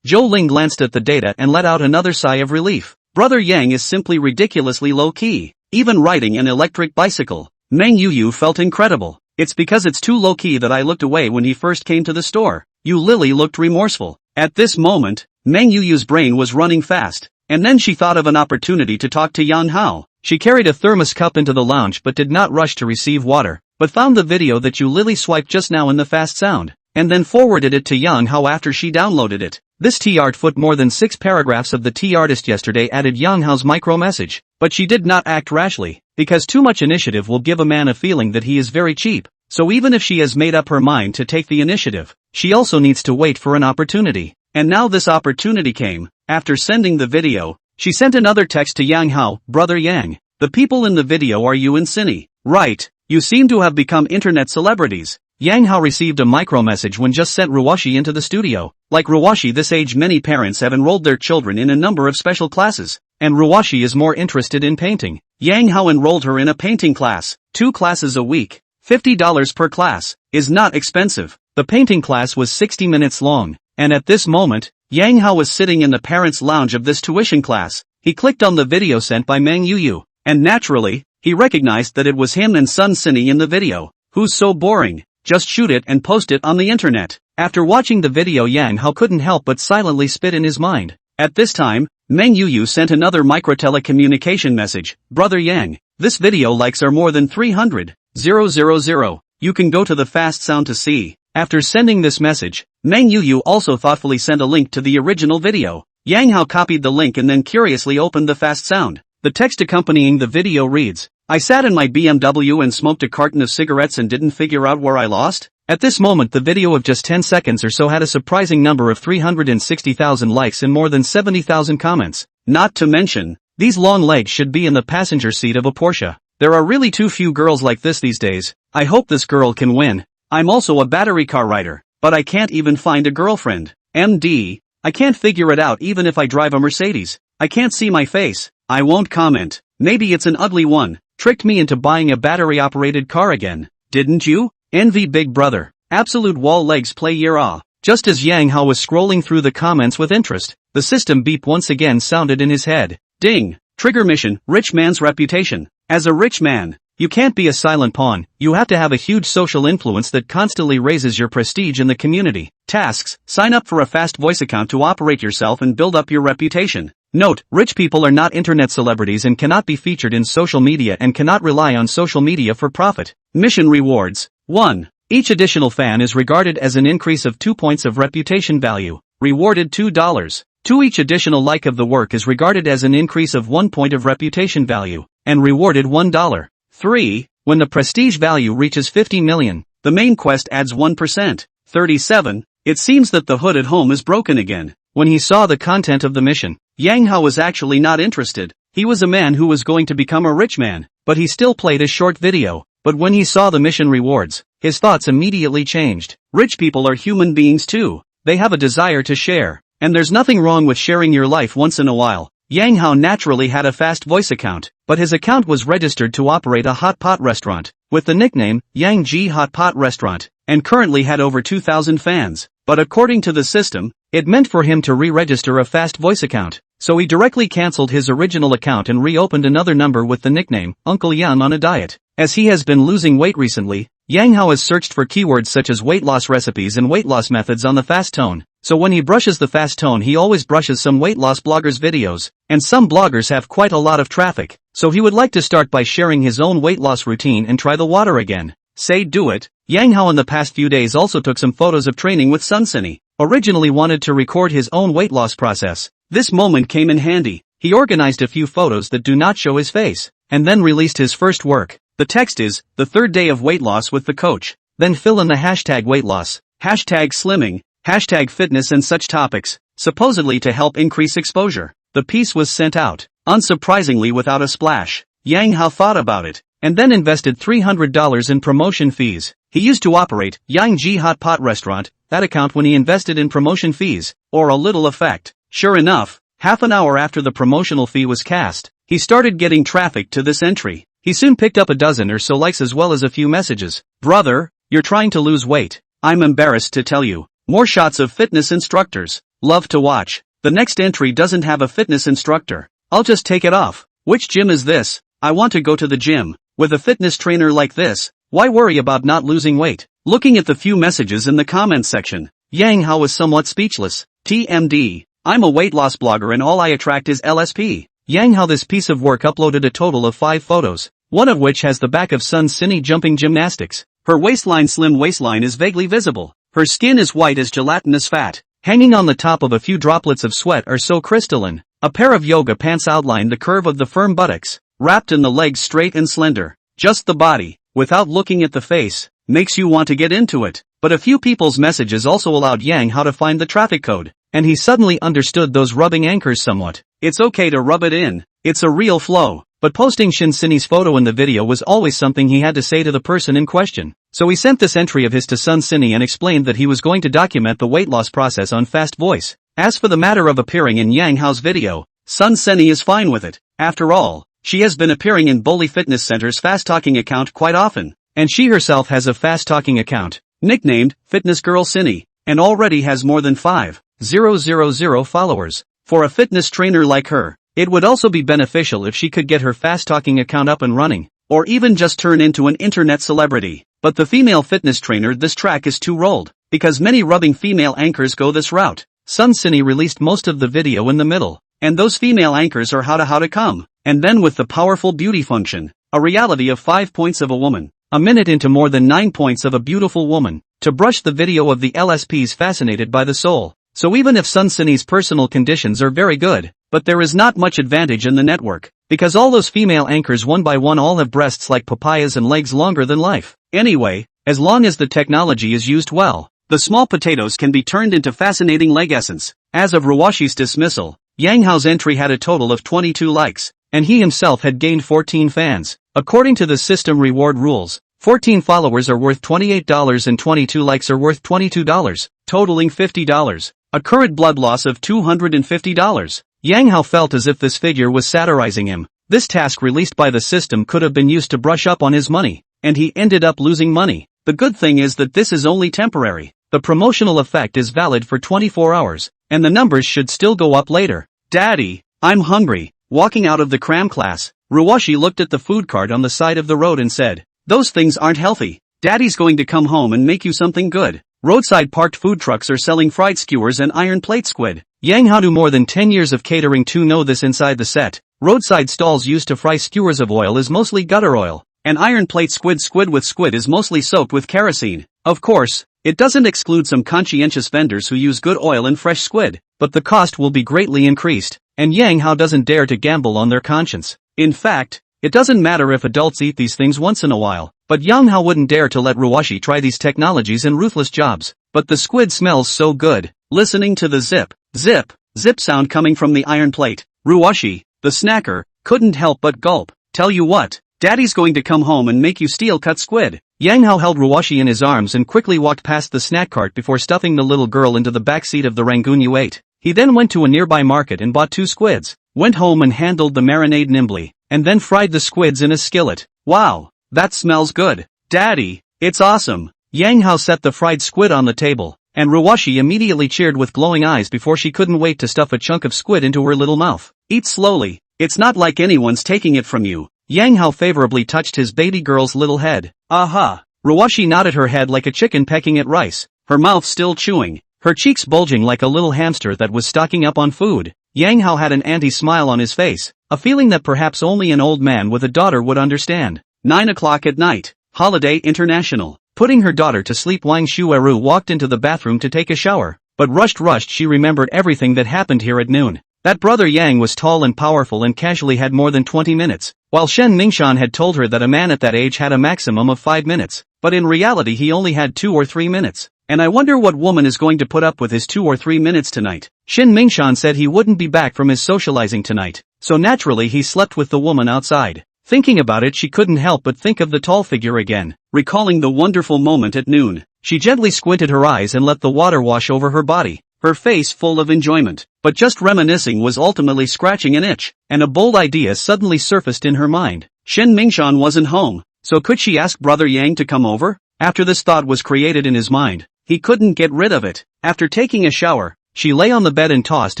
Zhou Ling glanced at the data and let out another sigh of relief. Brother Yang is simply ridiculously low-key, even riding an electric bicycle. Meng Yuyu felt incredible. It's because it's too low-key that I looked away when he first came to the store. Yu Lily looked remorseful. At this moment, Meng Yuyu's brain was running fast, and then she thought of an opportunity to talk to Yang Hao. She carried a thermos cup into the lounge but did not rush to receive water, but found the video that Yu Lily swiped just now in the fast sound, and then forwarded it to Yang Hao after she downloaded it. This T-art foot more than 6 paragraphs of the T-artist yesterday added Yang Hao's micro-message, but she did not act rashly, because too much initiative will give a man a feeling that he is very cheap, so even if she has made up her mind to take the initiative, she also needs to wait for an opportunity. And now this opportunity came. After sending the video, she sent another text to Yang Hao, brother Yang. The people in the video are you and Cine. Right, you seem to have become internet celebrities. Yang Hao received a micro-message when just sent Ruwashi into the studio. Like Ruwashi this age many parents have enrolled their children in a number of special classes, and Ruwashi is more interested in painting. Yang Hao enrolled her in a painting class, 2 classes a week, $50 per class, is not expensive. The painting class was 60 minutes long, and at this moment, Yang Hao was sitting in the parents' lounge of this tuition class. He clicked on the video sent by Meng Yuyu, and naturally, he recognized that it was him and Sun Cine in the video. Who's so boring? Just shoot it and post it on the internet. After watching the video, Yang Hao couldn't help but silently spit in his mind. At this time, Meng Yuyu sent another micro-telecommunication message. Brother Yang, this video likes are more than 300,000. You can go to the fast sound to see. After sending this message, Meng Yuyu also thoughtfully sent a link to the original video. Yang Hao copied the link and then curiously opened the fast sound. The text accompanying the video reads, I sat in my BMW and smoked a carton of cigarettes and didn't figure out where I lost. At this moment the video of just 10 seconds or so had a surprising number of 360,000 likes and more than 70,000 comments. Not to mention, these long legs should be in the passenger seat of a Porsche. There are really too few girls like this these days. I hope this girl can win. I'm also a battery car rider, but I can't even find a girlfriend. MD, I can't figure it out even if I drive a Mercedes. I can't see my face. I won't comment. Maybe it's an ugly one. Tricked me into buying a battery-operated car again. Didn't you? Envy Big Brother. Absolute wall legs play year ah. Just as Yang Hao was scrolling through the comments with interest, the system beep once again sounded in his head. Ding. Trigger mission, rich man's reputation. As a rich man, you can't be a silent pawn. You have to have a huge social influence that constantly raises your prestige in the community. Tasks, sign up for a fast voice account to operate yourself and build up your reputation. Note, rich people are not internet celebrities and cannot be featured in social media and cannot rely on social media for profit. Mission rewards. 1. Each additional fan is regarded as an increase of 2 points of reputation value. Rewarded $2. 2. Each additional like of the work is regarded as an increase of 1 point of reputation value, and rewarded $1. 3. When the prestige value reaches 50 million, the main quest adds 1%. 37. It seems that the hood at home is broken again. When he saw the content of the mission, Yang Hao was actually not interested. He was a man who was going to become a rich man, but he still played a short video. But when he saw the mission rewards, his thoughts immediately changed. Rich people are human beings too. They have a desire to share. And there's nothing wrong with sharing your life once in a while. Yang Hao naturally had a fast voice account, but his account was registered to operate a hot pot restaurant, with the nickname, Yang Ji Hot Pot Restaurant, and currently had over 2,000 fans. But according to the system, it meant for him to re-register a fast voice account, so he directly cancelled his original account and reopened another number with the nickname, Uncle Yang on a diet. As he has been losing weight recently, Yang Hao has searched for keywords such as weight loss recipes and weight loss methods on the fast tone. So when he brushes the fast tone he always brushes some weight loss bloggers' videos, and some bloggers have quite a lot of traffic, so he would like to start by sharing his own weight loss routine and try the water again. Say do it. Yang Hao in the past few days also took some photos of training with Sun Cine. Originally wanted to record his own weight loss process. This moment came in handy. He organized a few photos that do not show his face, and then released his first work. The text is, the third day of weight loss with the coach. Then fill in the hashtag weight loss, hashtag slimming, hashtag fitness and such topics, supposedly to help increase exposure. The piece was sent out, unsurprisingly without a splash. Yang Hao thought about it, and then invested $300 in promotion fees. He used to operate Yang Ji Hot Pot Restaurant, that account when he invested in promotion fees, or a little effect. Sure enough, half an hour after the promotional fee was cast, he started getting traffic to this entry. He soon picked up a dozen or so likes as well as a few messages. Brother, you're trying to lose weight. I'm embarrassed to tell you. More shots of fitness instructors. Love to watch. The next entry doesn't have a fitness instructor. I'll just take it off. Which gym is this? I want to go to the gym. With a fitness trainer like this, why worry about not losing weight? Looking at the few messages in the comments section, Yang Hao was somewhat speechless. TMD. I'm a weight loss blogger and all I attract is LSP. Yang Hao this piece of work uploaded a total of 5 photos, one of which has the back of Sun Cine jumping gymnastics. Her slim waistline is vaguely visible. Her skin is white as gelatinous fat. Hanging on the top of a few droplets of sweat are so crystalline. A pair of yoga pants outline the curve of the firm buttocks, wrapped in the legs straight and slender. Just the body, without looking at the face, makes you want to get into it. But a few people's messages also allowed Yang Hao to find the traffic code, and he suddenly understood those rubbing anchors somewhat. It's okay to rub it in. It's a real flow. But posting Shin Cine's photo in the video was always something he had to say to the person in question. So he sent this entry of his to Sun Cine and explained that he was going to document the weight loss process on fast voice. As for the matter of appearing in Yang Hao's video, Sun Cine is fine with it. After all, she has been appearing in Boli Fitness Center's fast talking account quite often, and she herself has a fast talking account, nicknamed Fitness Girl Cine, and already has more than 5,000 followers. For a fitness trainer like her, it would also be beneficial if she could get her fast-talking account up and running, or even just turn into an internet celebrity. But the female fitness trainer this track is too rolled, because many rubbing female anchors go this route. Sun Cine released most of the video in the middle, and those female anchors are how to come. And then with the powerful beauty function, a reality of 5 points of a woman, a minute into more than 9 points of a beautiful woman, to brush the video of the LSPs fascinated by the soul. So even if Sunsini's personal conditions are very good, but there is not much advantage in the network, because all those female anchors one by one all have breasts like papayas and legs longer than life. Anyway, as long as the technology is used well, the small potatoes can be turned into fascinating leg essence. As of Ruwashi's dismissal, Yang Hao's entry had a total of 22 likes, and he himself had gained 14 fans. According to the system reward rules, 14 followers are worth $28 and 22 likes are worth $22, totaling $50. A current blood loss of $250. Yang Hao felt as if this figure was satirizing him. This task released by the system could have been used to brush up on his money, and he ended up losing money. The good thing is that this is only temporary. The promotional effect is valid for 24 hours, and the numbers should still go up later. Daddy, I'm hungry. Walking out of the cram class, Ruwashi looked at the food cart on the side of the road and said, "Those things aren't healthy. Daddy's going to come home and make you something good." Roadside parked food trucks are selling fried skewers and iron plate squid. Yang Hao, more than 10 years of catering to know this inside the set. Roadside stalls used to fry skewers of oil is mostly gutter oil, and iron plate squid with squid is mostly soaked with kerosene. Of course, it doesn't exclude some conscientious vendors who use good oil and fresh squid, but the cost will be greatly increased, and Yang Hao doesn't dare to gamble on their conscience. In fact, it doesn't matter if adults eat these things once in a while, but Yang Hao wouldn't dare to let Ruwashi try these technologies in ruthless jobs. But the squid smells so good. Listening to the zip, zip, zip sound coming from the iron plate, Ruwashi, the snacker, couldn't help but gulp. Tell you what, Daddy's going to come home and make you steel-cut squid. Yang Hao held Ruwashi in his arms and quickly walked past the snack cart before stuffing the little girl into the back seat of the Rangoon U8. He then went to a nearby market and bought 2 squids, went home and handled the marinade nimbly, and then fried the squids in a skillet. Wow, that smells good. Daddy, it's awesome. Yang Hao set the fried squid on the table, and Ruwashi immediately cheered with glowing eyes before she couldn't wait to stuff a chunk of squid into her little mouth. Eat slowly, it's not like anyone's taking it from you. Yang Hao favorably touched his baby girl's little head. Aha! Ruwashi nodded her head like a chicken pecking at rice, her mouth still chewing, her cheeks bulging like a little hamster that was stocking up on food. Yang Hao had an anti-smile on his face, a feeling that perhaps only an old man with a daughter would understand. 9 o'clock at night, Holiday International. Putting her daughter to sleep, Wang Shueru walked into the bathroom to take a shower, but rushed she remembered everything that happened here at noon. That brother Yang was tall and powerful and casually had more than 20 minutes, while Shen Mingshan had told her that a man at that age had a maximum of 5 minutes, but in reality he only had 2 or 3 minutes. And I wonder what woman is going to put up with his 2 or 3 minutes tonight. Shen Mingshan said he wouldn't be back from his socializing tonight, so naturally he slept with the woman outside. Thinking about it, she couldn't help but think of the tall figure again. Recalling the wonderful moment at noon, she gently squinted her eyes and let the water wash over her body, her face full of enjoyment. But just reminiscing was ultimately scratching an itch, and a bold idea suddenly surfaced in her mind. Shen Mingshan wasn't home, so could she ask Brother Yang to come over? After this thought was created in his mind, he couldn't get rid of it. After taking a shower, she lay on the bed and tossed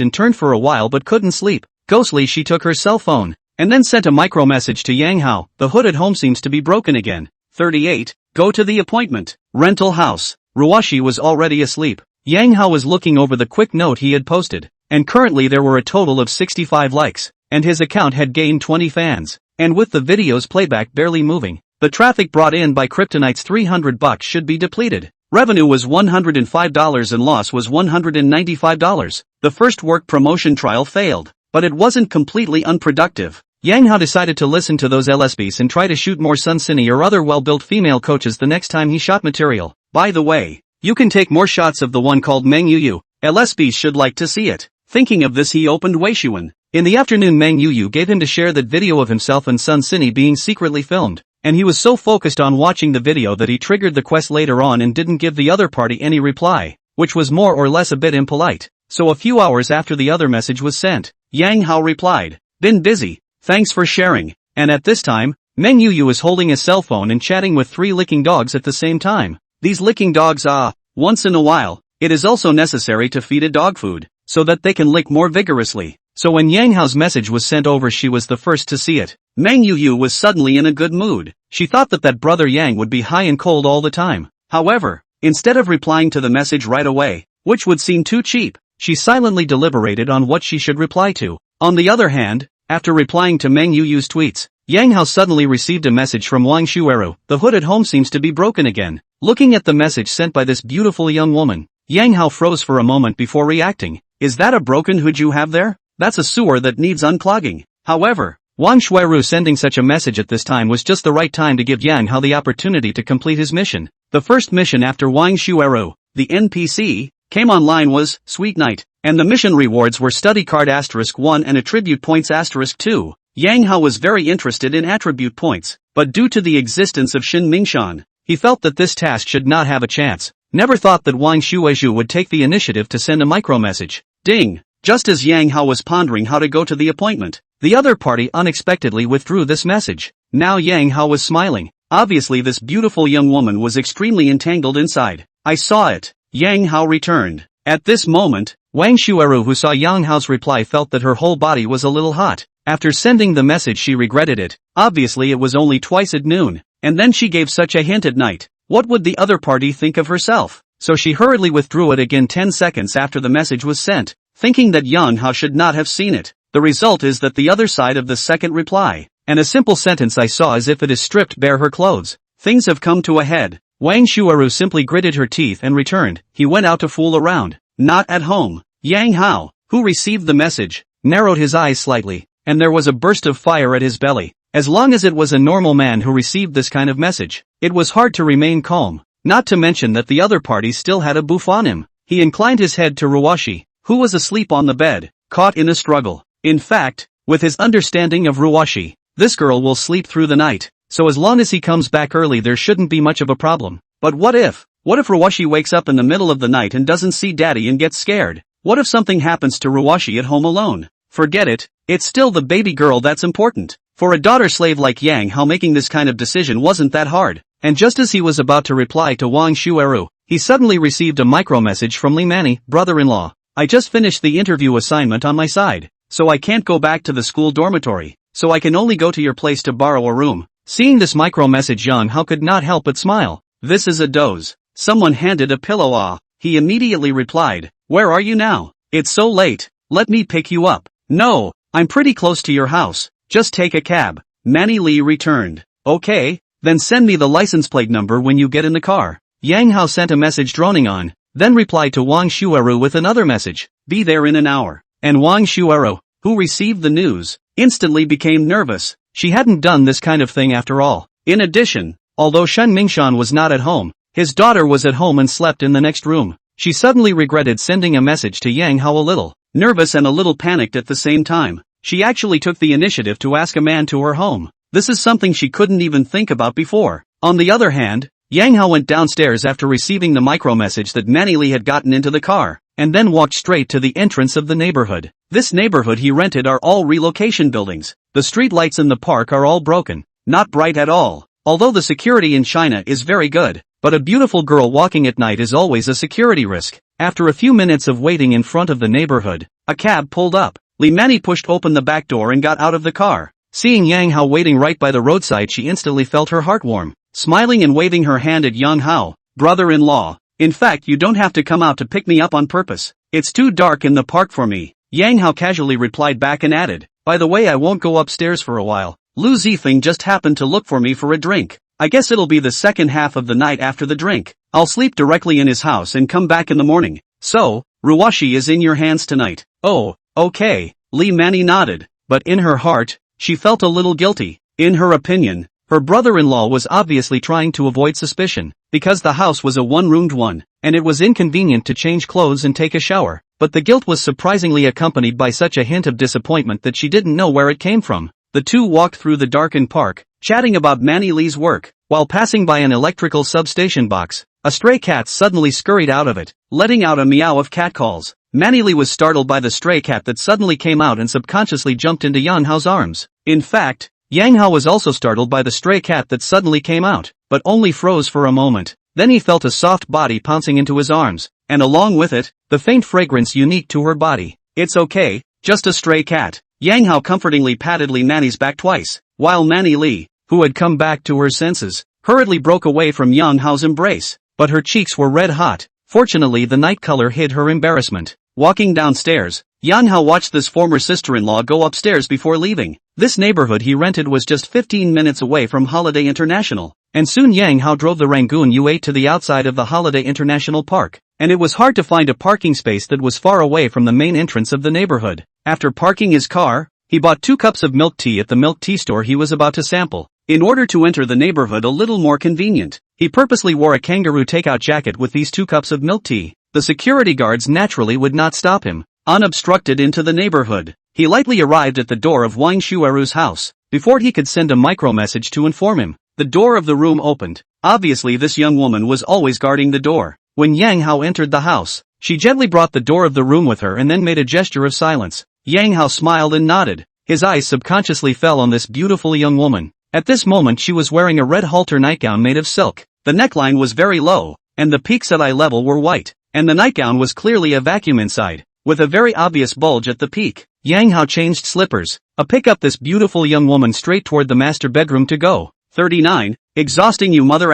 and turned for a while but couldn't sleep. Ghostly, she took her cell phone, and then sent a micro message to Yang Hao. The hood at home seems to be broken again. 38. Go to the appointment. Rental house. Ruwashi was already asleep. Yang Hao was looking over the quick note he had posted, and currently there were a total of 65 likes, and his account had gained 20 fans. And with the video's playback barely moving, the traffic brought in by Kryptonite's $300 should be depleted. Revenue was $105 and loss was $195. The first work promotion trial failed, but it wasn't completely unproductive. Yang Hao decided to listen to those LSBs and try to shoot more Sunsini or other well-built female coaches the next time he shot material. By the way, you can take more shots of the one called Meng Yuyu. LSBs should like to see it. Thinking of this, he opened Weishuan. In the afternoon, Meng Yuyu gave him to share that video of himself and Sunsini being secretly filmed, and he was so focused on watching the video that he triggered the quest later on and didn't give the other party any reply, which was more or less a bit impolite. So a few hours after the other message was sent, Yang Hao replied, "Been busy. Thanks for sharing." And at this time, Meng Yuyu is holding a cell phone and chatting with 3 licking dogs at the same time. These licking dogs once in a while, it is also necessary to feed a dog food, so that they can lick more vigorously. So when Yang Hao's message was sent over, she was the first to see it. Meng Yuyu was suddenly in a good mood. She thought that brother Yang would be high and cold all the time. However, instead of replying to the message right away, which would seem too cheap, she silently deliberated on what she should reply to. On the other hand, after replying to Meng Yuyu's tweets, Yang Hao suddenly received a message from Wang Shueru. The hood at home seems to be broken again. Looking at the message sent by this beautiful young woman, Yang Hao froze for a moment before reacting. Is that a broken hood you have there? That's a sewer that needs unclogging. However, Wang Shueru sending such a message at this time was just the right time to give Yang Hao the opportunity to complete his mission. The first mission after Wang Shueru, the NPC, came online was Sweet Night, and the mission rewards were study card *1 and attribute points *2. Yang Hao was very interested in attribute points, but due to the existence of Shin Mingshan, he felt that this task should not have a chance. Never thought that Wang Shueju would take the initiative to send a micromessage. Ding! Just as Yang Hao was pondering how to go to the appointment, the other party unexpectedly withdrew this message. Now Yang Hao was smiling. Obviously this beautiful young woman was extremely entangled inside. I saw it. Yang Hao returned. At this moment, Wang Shueru, who saw Yang Hao's reply, felt that her whole body was a little hot. After sending the message she regretted it. Obviously it was only twice at noon, and then she gave such a hint at night. What would the other party think of herself? So she hurriedly withdrew it again 10 seconds after the message was sent, thinking that Yang Hao should not have seen it. The result is that the other side of the second reply, and a simple sentence I saw as if it is stripped bare her clothes. Things have come to a head. Wang Shueru simply gritted her teeth and returned. He went out to fool around. Not at home. Yang Hao, who received the message, narrowed his eyes slightly, and there was a burst of fire at his belly. As long as it was a normal man who received this kind of message, it was hard to remain calm, not to mention that the other party still had a boof on him. He inclined his head to Ruwashi, who was asleep on the bed, caught in a struggle. In fact, with his understanding of Ruwashi, this girl will sleep through the night, so as long as he comes back early there shouldn't be much of a problem. But what if Ruwashi wakes up in the middle of the night and doesn't see daddy and gets scared? What if something happens to Ruwashi at home alone? Forget it, it's still the baby girl that's important. For a daughter slave like Yang Hao, making this kind of decision wasn't that hard. And just as he was about to reply to Wang Shueru, he suddenly received a micromessage from Li Manny, brother-in-law. I just finished the interview assignment on my side, so I can't go back to the school dormitory, so I can only go to your place to borrow a room. Seeing this micromessage, Yang Hao could not help but smile. This is a doze. Someone handed a pillow. He immediately replied, where are you now? It's so late. Let me pick you up. No, I'm pretty close to your house. Just take a cab. Manny Lee returned. Okay, then send me the license plate number when you get in the car. Yang Hao sent a message droning on, then replied to Wang Shueru with another message. Be there in an hour. And Wang Shueru, who received the news, instantly became nervous. She hadn't done this kind of thing after all. In addition, although Shen Mingshan was not at home, his daughter was at home and slept in the next room. She suddenly regretted sending a message to Yang Hao, a little nervous and a little panicked at the same time. She actually took the initiative to ask a man to her home. This is something she couldn't even think about before. On the other hand, Yang Hao went downstairs after receiving the micromessage that Manny Lee had gotten into the car, and then walked straight to the entrance of the neighborhood. This neighborhood he rented are all relocation buildings. The street lights in the park are all broken, not bright at all. Although the security in China is very good, but a beautiful girl walking at night is always a security risk. After a few minutes of waiting in front of the neighborhood, a cab pulled up. Li Manny pushed open the back door and got out of the car. Seeing Yang Hao waiting right by the roadside, she instantly felt her heart warm. Smiling and waving her hand at Yang Hao, brother-in-law, in fact you don't have to come out to pick me up on purpose. It's too dark in the park for me. Yang Hao casually replied back and added, by the way, I won't go upstairs for a while. Lu Zifeng just happened to look for me for a drink. I guess it'll be the second half of the night after the drink. I'll sleep directly in his house and come back in the morning. So, Ruwashi is in your hands tonight. Oh, okay, Li Manny nodded, but in her heart, she felt a little guilty. In her opinion, her brother-in-law was obviously trying to avoid suspicion, because the house was a one-roomed one, and it was inconvenient to change clothes and take a shower. But the guilt was surprisingly accompanied by such a hint of disappointment that she didn't know where it came from. The two walked through the darkened park, chatting about Manny Lee's work. While passing by an electrical substation box, a stray cat suddenly scurried out of it, letting out a meow of catcalls. Manny Lee was startled by the stray cat that suddenly came out and subconsciously jumped into Yang Hao's arms. In fact, Yang Hao was also startled by the stray cat that suddenly came out, but only froze for a moment. Then he felt a soft body pouncing into his arms, and along with it, the faint fragrance unique to her body. It's okay, just a stray cat. Yang Hao comfortingly patted Li Manny's back twice, while Manny Lee, who had come back to her senses, hurriedly broke away from Yang Hao's embrace, but her cheeks were red hot. Fortunately the night color hid her embarrassment. Walking downstairs, Yang Hao watched this former sister-in-law go upstairs before leaving. This neighborhood he rented was just 15 minutes away from Holiday International, and soon Yang Hao drove the Rangoon U8 to the outside of the Holiday International Park, and it was hard to find a parking space that was far away from the main entrance of the neighborhood. After parking his car, he bought 2 cups of milk tea at the milk tea store he was about to sample. In order to enter the neighborhood a little more convenient, he purposely wore a kangaroo takeout jacket with these 2 cups of milk tea. The security guards naturally would not stop him. Unobstructed into the neighborhood, he lightly arrived at the door of Wang Shueru's house. Before he could send a micro-message to inform him, the door of the room opened. Obviously this young woman was always guarding the door. When Yang Hao entered the house, she gently brought the door of the room with her and then made a gesture of silence. Yang Hao smiled and nodded. His eyes subconsciously fell on this beautiful young woman. At this moment she was wearing a red halter nightgown made of silk. The neckline was very low, and the peaks at eye level were white, and the nightgown was clearly a vacuum inside, with a very obvious bulge at the peak. Yang Hao changed slippers, pick up this beautiful young woman straight toward the master bedroom to go. 39. Exhausting you mother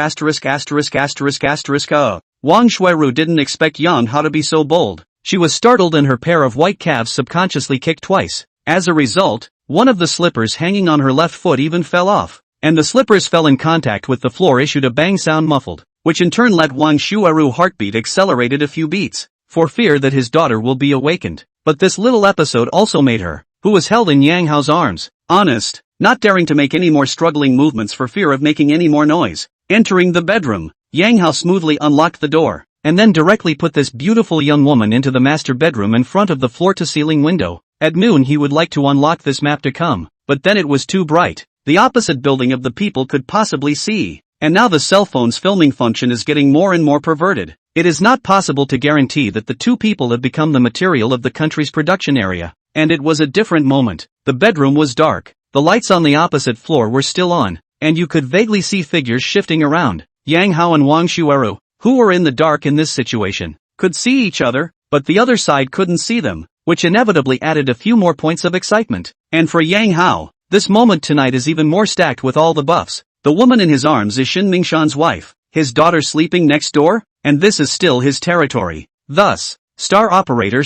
Wang Shueru didn't expect Yang Hao to be so bold. She was startled and her pair of white calves subconsciously kicked twice. As a result, one of the slippers hanging on her left foot even fell off, and the slippers fell in contact with the floor issued a bang sound muffled, which in turn let Wang Shueru's heartbeat accelerated a few beats, for fear that his daughter will be awakened. But this little episode also made her, who was held in Yang Hao's arms, honest, not daring to make any more struggling movements for fear of making any more noise. Entering the bedroom, Yang Hao smoothly unlocked the door, and then directly put this beautiful young woman into the master bedroom in front of the floor-to-ceiling window. At noon he would like to unlock this map to come, but then it was too bright. The opposite building of the people could possibly see, and now the cell phone's filming function is getting more and more perverted. It is not possible to guarantee that the 2 people have become the material of the country's production area, and it was a different moment. The bedroom was dark, the lights on the opposite floor were still on, and you could vaguely see figures shifting around. Yang Hao and Wang Shueru, who were in the dark in this situation, could see each other, but the other side couldn't see them, which inevitably added a few more points of excitement. And for Yang Hao, this moment tonight is even more stacked with all the buffs. The woman in his arms is Shin Mingshan's wife, his daughter sleeping next door, and this is still his territory. Thus, star operator,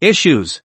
issues.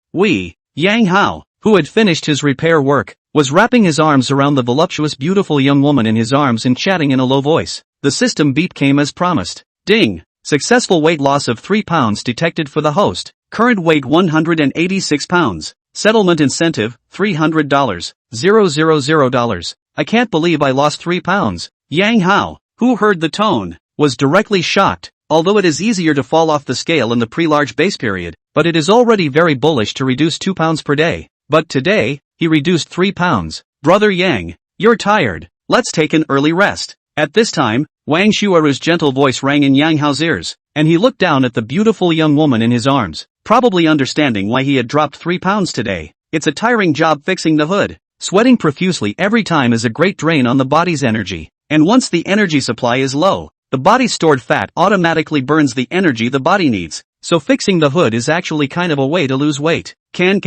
Yang Hao, who had finished his repair work, was wrapping his arms around the voluptuous beautiful young woman in his arms and chatting in a low voice. The system beep came as promised. Ding! Successful weight loss of 3 pounds detected for the host. Current weight 186 pounds. Settlement incentive, $300. $000. I can't believe I lost 3 pounds. Yang Hao, who heard the tone, was directly shocked. Although it is easier to fall off the scale in the pre-large base period, but it is already very bullish to reduce 2 pounds per day. But today, he reduced 3 pounds. Brother Yang, you're tired. Let's take an early rest. At this time, Wang Shueru's gentle voice rang in Yang Hao's ears, and he looked down at the beautiful young woman in his arms, probably understanding why he had dropped 3 pounds today. It's a tiring job fixing the hood. Sweating profusely every time is a great drain on the body's energy, and once the energy supply is low, the body's stored fat automatically burns the energy the body needs, so fixing the hood is actually kind of a way to lose weight. Can.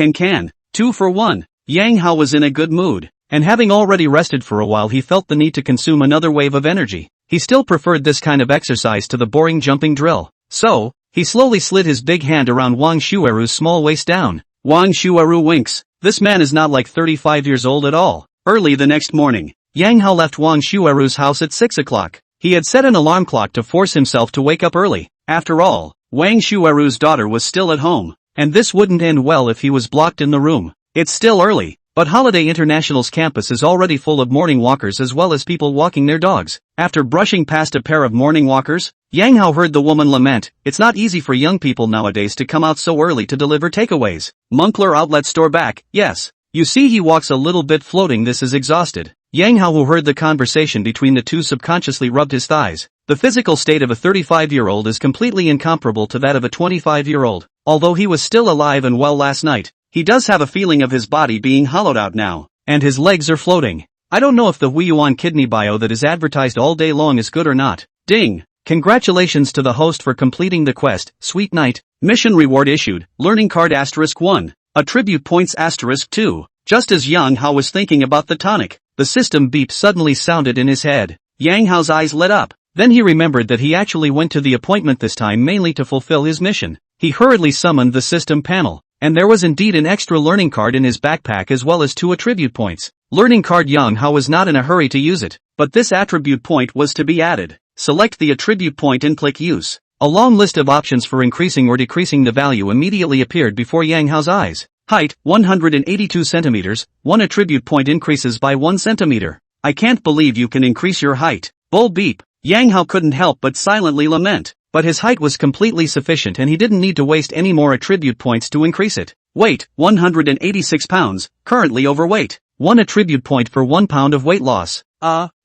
2 for 1. Yang Hao was in a good mood, and having already rested for a while he felt the need to consume another wave of energy. He still preferred this kind of exercise to the boring jumping drill. So, he slowly slid his big hand around Wang Shueru's small waist down. Wang Shueru winks. This man is not like 35 years old at all. Early the next morning, Yang Hao left Wang Shueru's house at 6 o'clock. He had set an alarm clock to force himself to wake up early. After all, Wang Shueru's daughter was still at home, and this wouldn't end well if he was blocked in the room. It's still early, but Holiday International's campus is already full of morning walkers as well as people walking their dogs. After brushing past a pair of morning walkers, Yang Hao heard the woman lament, "It's not easy for young people nowadays to come out so early to deliver takeaways. Munkler outlet store back, yes. You see he walks a little bit floating, this is exhausted." Yang Hao, who heard the conversation between the two, subconsciously rubbed his thighs. The physical state of a 35-year-old is completely incomparable to that of a 25-year-old. Although he was still alive and well last night, he does have a feeling of his body being hollowed out now, and his legs are floating. I don't know if the Huiyuan kidney bio that is advertised all day long is good or not. Ding! Congratulations to the host for completing the quest, Sweet Night. Mission reward issued, learning card *1. Attribute points *2. Just as Yang Hao was thinking about the tonic, the system beep suddenly sounded in his head. Yang Hao's eyes lit up. Then he remembered that he actually went to the appointment this time mainly to fulfill his mission. he hurriedly summoned the system panel, and there was indeed an extra learning card in his backpack as well as 2 attribute points. Learning card. Yang Hao was not in a hurry to use it, but this attribute point was to be added. Select the attribute point and click use. A long list of options for increasing or decreasing the value immediately appeared before Yang Hao's eyes. Height, 182 centimeters, 1 attribute point increases by 1 centimeter. I can't believe you can increase your height. Bull beep. Yang Hao couldn't help but silently lament, but his height was completely sufficient and he didn't need to waste any more attribute points to increase it. Weight, 186 pounds, currently overweight. 1 attribute point for 1 pound of weight loss.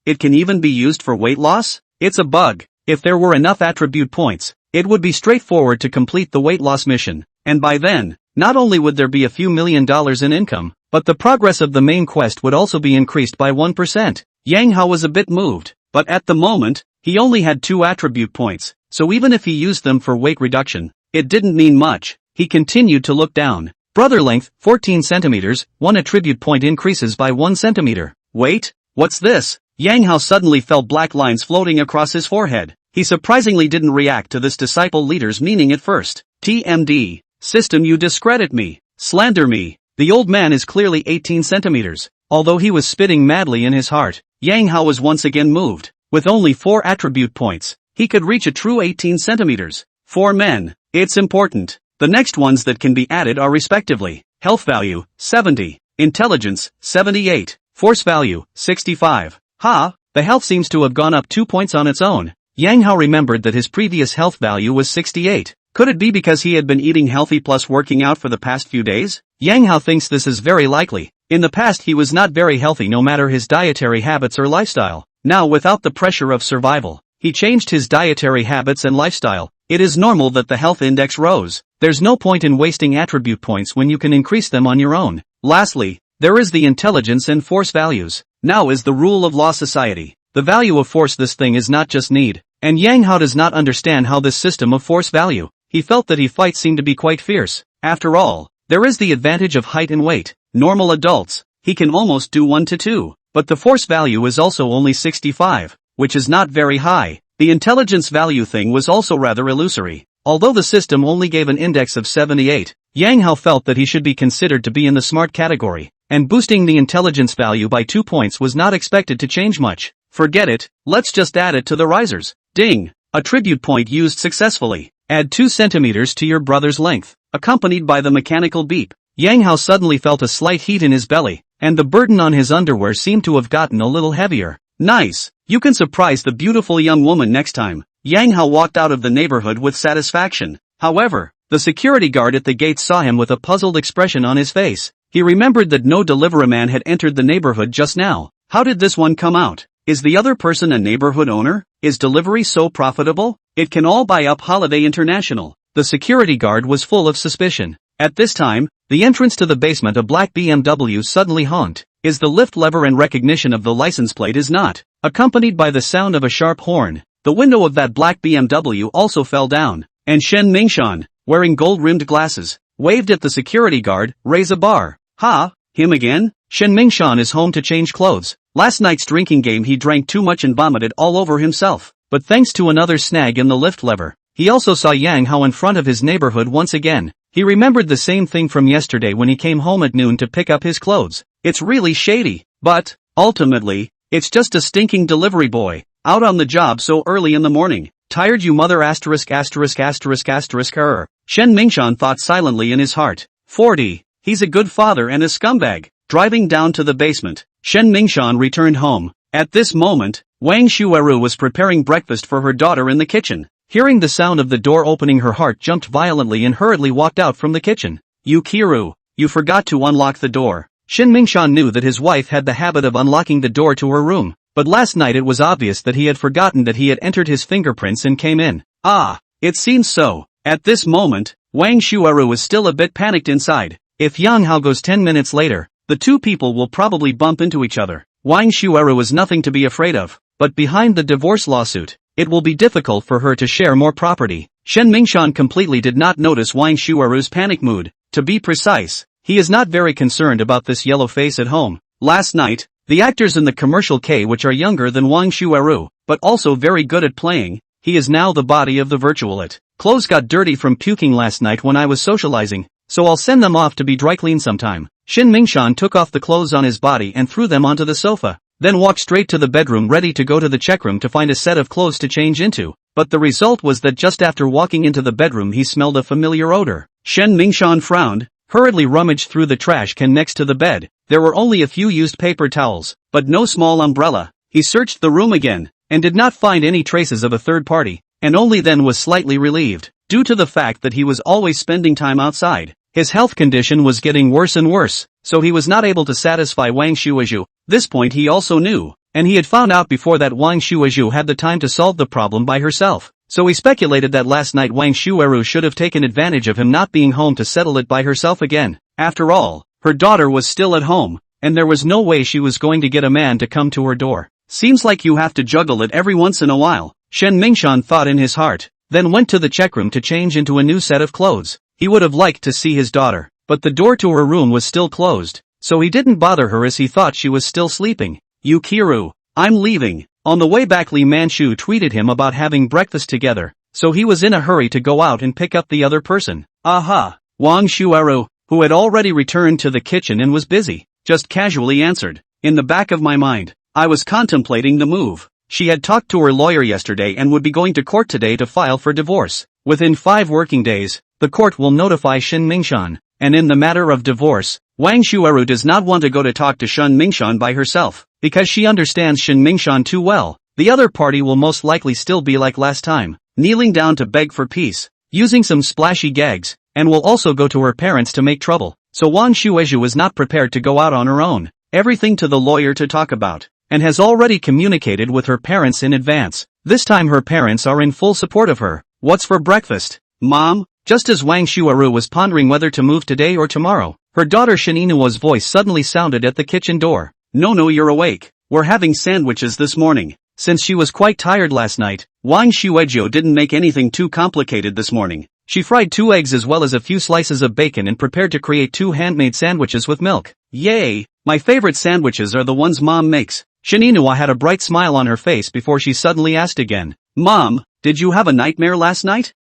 It can even be used for weight loss? It's a bug. If there were enough attribute points, it would be straightforward to complete the weight loss mission, and by then, not only would there be a few $1 million in income, but the progress of the main quest would also be increased by 1%. Yang Hao was a bit moved, but at the moment, he only had 2 attribute points, so even if he used them for weight reduction, it didn't mean much. He continued to look down. Brother length, 14 centimeters, 1 attribute point increases by 1 centimeter. Wait, what's this? Yang Hao suddenly felt black lines floating across his forehead. He surprisingly didn't react to this disciple leader's meaning at first. TMD. System, you discredit me. Slander me. The old man is clearly 18 centimeters. Although he was spitting madly in his heart, Yang Hao was once again moved. With only 4 attribute points, he could reach a true 18 centimeters. 4 men. It's important. The next ones that can be added are respectively, health value, 70, intelligence, 78, force value, 65. The health seems to have gone up 2 points on its own. Yang Hao remembered that his previous health value was 68. Could it be because he had been eating healthy plus working out for the past few days? Yang Hao thinks this is very likely. In the past he was not very healthy no matter his dietary habits or lifestyle. Now without the pressure of survival, he changed his dietary habits and lifestyle. It is normal that the health index rose. There's no point in wasting attribute points when you can increase them on your own. Lastly, there is the intelligence and force values. Now is the rule of law society. The value of force, this thing is not just need. And Yang Hao does not understand how this system of force value. He felt that his fight seemed to be quite fierce. After all, there is the advantage of height and weight. Normal adults, he can almost do 1 to 2. But the force value is also only 65, which is not very high. The intelligence value thing was also rather illusory. Although the system only gave an index of 78, Yang Hao felt that he should be considered to be in the smart category, and boosting the intelligence value by 2 points was not expected to change much. Forget it, let's just add it to the risers. Ding! Attribute point used successfully. Add 2 centimeters to your brother's length, accompanied by the mechanical beep. Yang Hao suddenly felt a slight heat in his belly, and the burden on his underwear seemed to have gotten a little heavier. Nice! You can surprise the beautiful young woman next time. Yang Hao walked out of the neighborhood with satisfaction. However, the security guard at the gate saw him with a puzzled expression on his face. He remembered that no delivery man had entered the neighborhood just now. How did this one come out? Is the other person a neighborhood owner? Is delivery so profitable? It can all buy up Holiday International. The security guard was full of suspicion. At this time, the entrance to the basement, a black BMW suddenly honked. Is the lift lever and recognition of the license plate is not, accompanied by the sound of a sharp horn. The window of that black BMW also fell down, and Shen Mingshan, wearing gold-rimmed glasses, waved at the security guard. Raise a bar. Him again? Shen Mingshan is home to change clothes. Last night's drinking game he drank too much and vomited all over himself. But thanks to another snag in the lift lever, he also saw Yang Hao in front of his neighborhood once again. He remembered the same thing from yesterday when he came home at noon to pick up his clothes. It's really shady. But, ultimately, it's just a stinking delivery boy, out on the job so early in the morning. Tired you mother *********. Shen Mingshan thought silently in his heart. 40. He's a good father and a scumbag. Driving down to the basement, Shen Mingshan returned home. At this moment, Wang Shueru was preparing breakfast for her daughter in the kitchen. Hearing the sound of the door opening, her heart jumped violently and hurriedly walked out from the kitchen. Yukiru, you forgot to unlock the door. Shen Mingshan knew that his wife had the habit of unlocking the door to her room, but last night it was obvious that he had forgotten that he had entered his fingerprints and came in. It seems so. At this moment, Wang Shueru was still a bit panicked inside. If Yang Hao goes 10 minutes later, the two people will probably bump into each other. Wang Shueru was nothing to be afraid of, but behind the divorce lawsuit, it will be difficult for her to share more property. Shen Mingshan completely did not notice Wang Shueru's panic mood. To be precise, he is not very concerned about this yellow face at home. Last night, the actors in the commercial K, which are younger than Wang Shueru, but also very good at playing, he is now the body of the virtual it. Clothes got dirty from puking last night when I was socializing, so I'll send them off to be dry cleaned sometime. Shin Mingshan took off the clothes on his body and threw them onto the sofa, then walked straight to the bedroom ready to go to the check room to find a set of clothes to change into. But the result was that just after walking into the bedroom he smelled a familiar odor. Shen Mingshan frowned, hurriedly rummaged through the trash can next to the bed. There were only a few used paper towels, but no small umbrella. He searched the room again, and did not find any traces of a third party, and only then was slightly relieved, due to the fact that he was always spending time outside. His health condition was getting worse and worse, so he was not able to satisfy Wang Shuazhu. This point he also knew, and he had found out before that Wang Shuazhu had the time to solve the problem by herself. So he speculated that last night Wang Shuaru should have taken advantage of him not being home to settle it by herself again. After all, her daughter was still at home, and there was no way she was going to get a man to come to her door. Seems like you have to juggle it every once in a while, Shen Mingshan thought in his heart, then went to the check room to change into a new set of clothes. He would have liked to see his daughter, but the door to her room was still closed, so he didn't bother her as he thought she was still sleeping. Yukiru, I'm leaving. On the way back Li Manchu tweeted him about having breakfast together, so he was in a hurry to go out and pick up the other person. Aha! Wang Shuaru, who had already returned to the kitchen and was busy, just casually answered. In the back of my mind, I was contemplating the move. She had talked to her lawyer yesterday and would be going to court today to file for divorce. Within 5 working days, the court will notify Shin Mingshan, and in the matter of divorce, Wang Shuaru does not want to go to talk to Shin Mingshan by herself, because she understands Shin Mingshan too well. The other party will most likely still be like last time, kneeling down to beg for peace, using some splashy gags, and will also go to her parents to make trouble. So Wang Shuazhu is not prepared to go out on her own, everything to the lawyer to talk about, and has already communicated with her parents in advance. This time her parents are in full support of her. What's for breakfast, Mom? Just as Wang Shuaru was pondering whether to move today or tomorrow, her daughter Shin Inua's voice suddenly sounded at the kitchen door. No, you're awake. We're having sandwiches this morning. Since she was quite tired last night, Wang Shuazhu didn't make anything too complicated this morning. She fried 2 eggs as well as a few slices of bacon and prepared to create 2 handmade sandwiches with milk. Yay! My favorite sandwiches are the ones Mom makes. Shin Inua had a bright smile on her face before she suddenly asked again. Mom, did you have a nightmare last night?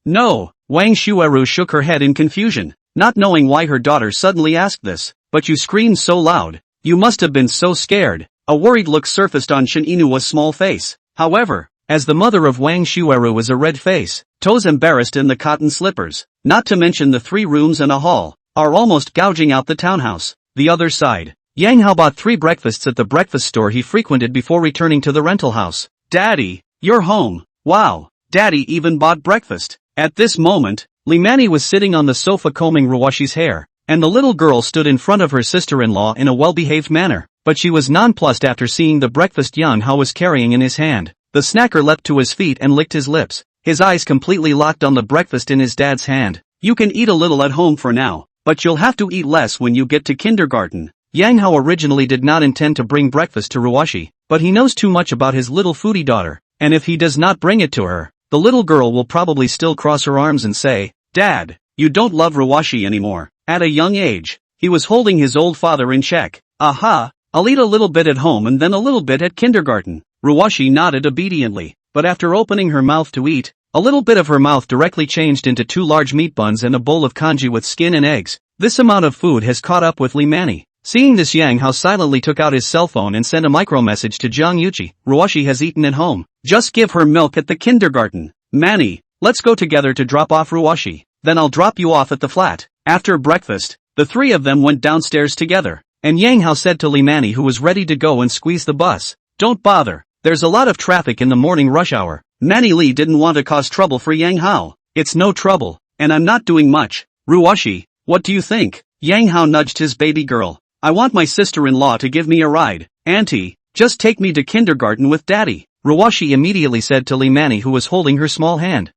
No. Wang Shuaru shook her head in confusion, not knowing why her daughter suddenly asked this. But you screamed so loud. You must have been so scared. A worried look surfaced on Shin Inua's small face. However, as the mother of Wang Shuaru was a red face, toes embarrassed in the cotton slippers, not to mention the 3 rooms and a hall, are almost gouging out the townhouse. The other side, Yang Hao bought 3 breakfasts at the breakfast store he frequented before returning to the rental house. Daddy, you're home. Wow, Daddy even bought breakfast. At this moment, Li Mani was sitting on the sofa combing Ruwashi's hair, and the little girl stood in front of her sister-in-law in a well-behaved manner, but she was nonplussed after seeing the breakfast Yang Hao was carrying in his hand. The snacker leapt to his feet and licked his lips, his eyes completely locked on the breakfast in his dad's hand. You can eat a little at home for now, but you'll have to eat less when you get to kindergarten. Yang Hao originally did not intend to bring breakfast to Ruwashi, but he knows too much about his little foodie daughter, and if he does not bring it to her, the little girl will probably still cross her arms and say, Dad, you don't love Ruwashi anymore. At a young age, he was holding his old father in check. Aha, I'll eat a little bit at home and then a little bit at kindergarten. Ruwashi nodded obediently, but after opening her mouth to eat, a little bit of her mouth directly changed into 2 large meat buns and a bowl of congee with skin and eggs. This amount of food has caught up with Li Mani. Seeing this, Yang Hao silently took out his cell phone and sent a micro-message to Jiang Yuchi. Ruwashi has eaten at home. Just give her milk at the kindergarten. Manny, let's go together to drop off Ruwashi. Then I'll drop you off at the flat. After breakfast, the 3 of them went downstairs together, and Yang Hao said to Li Mani, who was ready to go and squeeze the bus, Don't bother, there's a lot of traffic in the morning rush hour. Manny Li didn't want to cause trouble for Yang Hao. It's no trouble, and I'm not doing much. Ruwashi, what do you think? Yang Hao nudged his baby girl. I want my sister-in-law to give me a ride. Auntie, just take me to kindergarten with Daddy. Ruwashi immediately said to Li Mani, who was holding her small hand.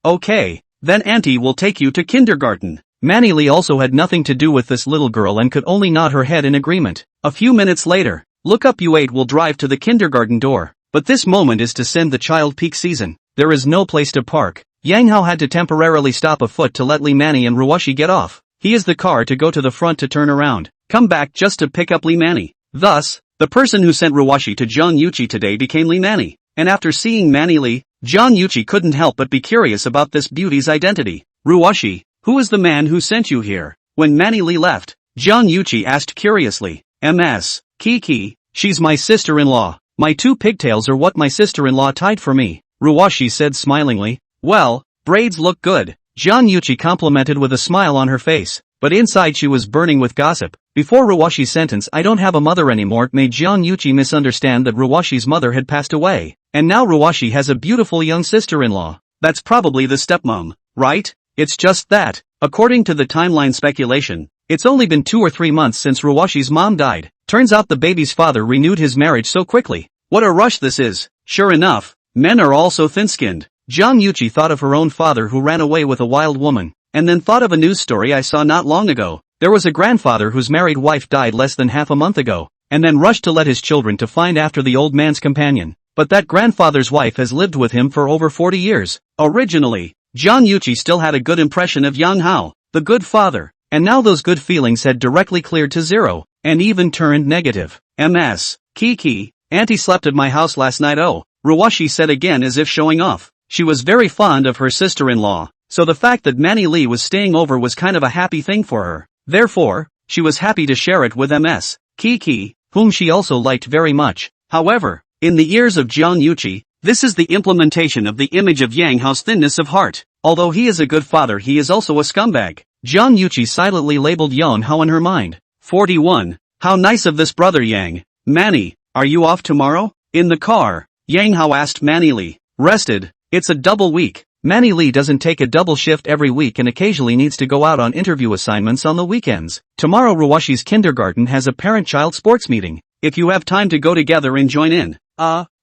Okay, then Auntie will take you to kindergarten. Manny Li also had nothing to do with this little girl and could only nod her head in agreement. A few minutes later, Look Up U8 will drive to the kindergarten door, but this moment is to send the child peak season. There is no place to park. Yang Hao had to temporarily stop afoot to let Li Mani and Ruwashi get off. He is the car to go to the front to turn around, come back just to pick up Li Mani. Thus, the person who sent Ruwashi to Jiang Yuchi today became Li Mani, and after seeing Manny Li, John Yuchi couldn't help but be curious about this beauty's identity. Ruwashi, who is the man who sent you here? When Manny Lee left, John Yuchi asked curiously. MS. Kiki, she's my sister-in-law. My 2 pigtails are what my sister-in-law tied for me, Ruwashi said smilingly. Well, braids look good, John Yuchi complimented with a smile on her face, but inside she was burning with gossip. Before Ruwashi's sentence "I don't have a mother anymore" made John Yuchi misunderstand that Ruwashi's mother had passed away, and now Ruwashi has a beautiful young sister-in-law. That's probably the stepmom, right? It's just that, according to the timeline speculation, it's only been 2 or 3 months since Ruwashi's mom died. Turns out the baby's father renewed his marriage so quickly. What a rush this is. Sure enough, men are all so thin-skinned. John Yuchi thought of her own father who ran away with a wild woman, and then thought of a news story I saw not long ago. There was a grandfather whose married wife died less than half a month ago, and then rushed to let his children to find after the old man's companion. But that grandfather's wife has lived with him for over 40 years. Originally, John Yuchi still had a good impression of Yang Hao, the good father, and now those good feelings had directly cleared to zero, and even turned negative. MS. Kiki, Auntie slept at my house last night. Oh, Ruwashi said again as if showing off. She was very fond of her sister-in-law, so the fact that Manny Lee was staying over was kind of a happy thing for her. Therefore, she was happy to share it with MS. Kiki, whom she also liked very much. However, in the ears of John Yuchi, this is the implementation of the image of Yang Hao's thinness of heart. Although he is a good father, he is also a scumbag. John Yuchi silently labeled Yang Hao in her mind. 41. How nice of this brother Yang. Manny, are you off tomorrow? In the car, Yang Hao asked Manny Lee. Rested. It's a double week. Manny Lee doesn't take a double shift every week and occasionally needs to go out on interview assignments on the weekends. Tomorrow Ruwashi's kindergarten has a parent-child sports meeting. If you have time to go together and join in.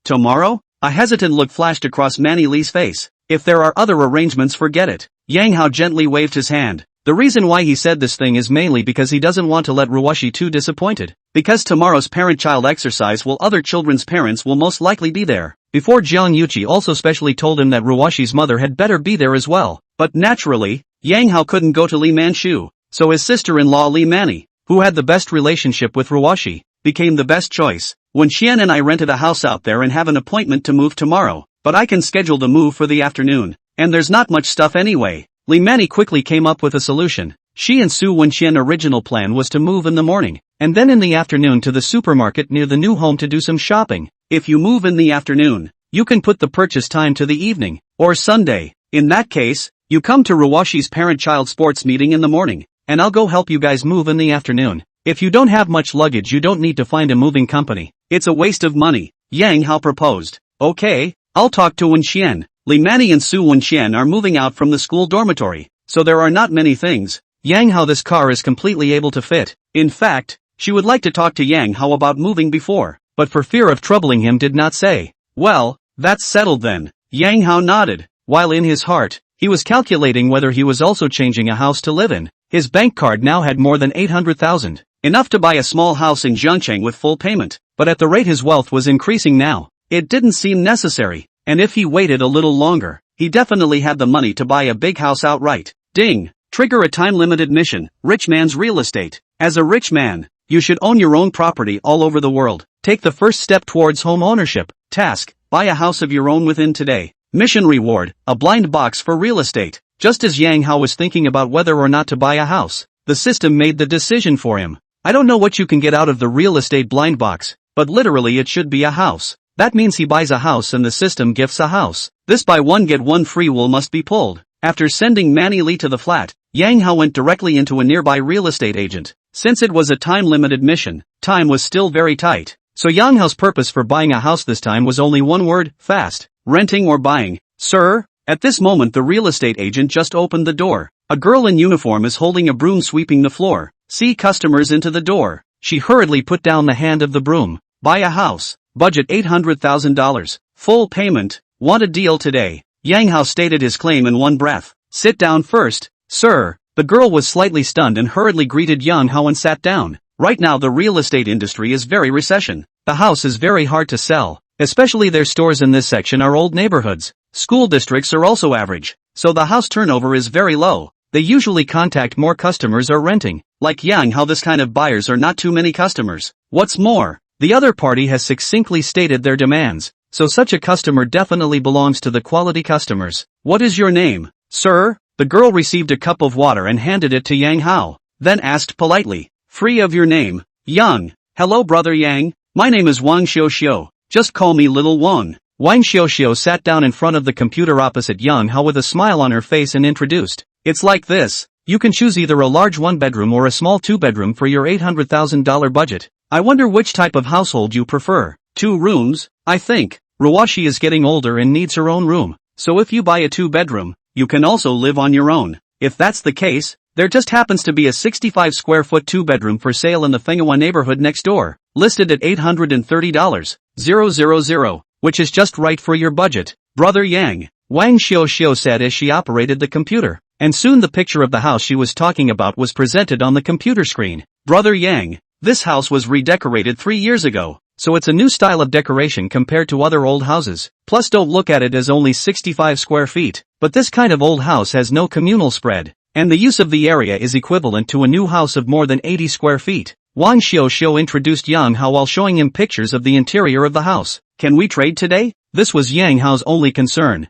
Tomorrow? A hesitant look flashed across Manny Lee's face. If there are other arrangements, forget it. Yang Hao gently waved his hand. The reason why he said this thing is mainly because he doesn't want to let Ruwashi too disappointed. Because tomorrow's parent-child exercise other children's parents will most likely be there. Before John Yuchi also specially told him that Ruwashi's mother had better be there as well. But naturally, Yang Hao couldn't go to Lee Manchu, so his sister-in-law Lee Manny, who had the best relationship with Ruwashi, became the best choice. When Xian and I rented a house out there and have an appointment to move tomorrow, but I can schedule the move for the afternoon, and there's not much stuff anyway. Lee Manny quickly came up with a solution. She and Su Wenxian original plan was to move in the morning, and then in the afternoon to the supermarket near the new home to do some shopping. If you move in the afternoon, you can put the purchase time to the evening, or Sunday. In that case, you come to Ruwashi's parent-child sports meeting in the morning, and I'll go help you guys move in the afternoon. If you don't have much luggage, you don't need to find a moving company. It's a waste of money, Yang Hao proposed. Okay, I'll talk to Wenxian. Lee Manny and Su Wenxian are moving out from the school dormitory, so there are not many things. Yang Hao, this car is completely able to fit. In fact, she would like to talk to Yang Hao about moving before, but for fear of troubling him did not say. Well, that's settled then. Yang Hao nodded, while in his heart, he was calculating whether he was also changing a house to live in. His bank card now had more than 800,000, enough to buy a small house in Zhangcheng with full payment, but at the rate his wealth was increasing now, it didn't seem necessary, and if he waited a little longer, he definitely had the money to buy a big house outright. Ding! Trigger a time-limited mission, Rich Man's Real Estate. As a rich man, you should own your own property all over the world. Take the first step towards home ownership. Task: buy a house of your own within today. Mission reward: a blind box for real estate. Just as Yang Hao was thinking about whether or not to buy a house, the system made the decision for him. I don't know what you can get out of the real estate blind box, but literally it should be a house. That means he buys a house and the system gifts a house. This buy one get one free rule must be pulled. After sending Manny Lee to the flat, Yang Hao went directly into a nearby real estate agent. Since it was a time-limited mission, time was still very tight. So Yang Hao's purpose for buying a house this time was only one word: fast. Renting or buying? Sir? At this moment the real estate agent just opened the door. A girl in uniform is holding a broom sweeping the floor. See customers into the door. She hurriedly put down the hand of the broom. Buy a house. Budget $800,000. Full payment. Want a deal today? Yang Hao stated his claim in one breath. Sit down first, sir. The girl was slightly stunned and hurriedly greeted Yang Hao and sat down. Right now the real estate industry is very recession. The house is very hard to sell, especially their stores in this section are old neighborhoods. School districts are also average, so the house turnover is very low. They usually contact more customers or renting. Like Yang Hao, this kind of buyers are not too many customers. What's more, the other party has succinctly stated their demands. so such a customer definitely belongs to the quality customers. What is your name, sir? The girl received a cup of water and handed it to Yang Hao, then asked politely, free of your name, Yang. Hello brother Yang, my name is Wang Xiao. Just call me Little Wang. Wang Xiao sat down in front of the computer opposite Yang Hao with a smile on her face and introduced, it's like this, you can choose either a large one-bedroom or a small two-bedroom for your $800,000 budget. I wonder which type of household you prefer. 2 rooms, I think. Ruwashi is getting older and needs her own room, so if you buy a 2-bedroom, you can also live on your own. If that's the case, there just happens to be a 65 square foot 2-bedroom for sale in the Fenghua neighborhood next door, listed at $830,000, which is just right for your budget, brother Yang, Wang Xiao said as she operated the computer, and soon the picture of the house she was talking about was presented on the computer screen. Brother Yang, this house was redecorated 3 years ago, so it's a new style of decoration compared to other old houses. Plus don't look at it as only 65 square feet, but this kind of old house has no communal spread, and the use of the area is equivalent to a new house of more than 80 square feet. Wang Xiao introduced Yang Hao while showing him pictures of the interior of the house. Can we trade today? This was Yang Hao's only concern.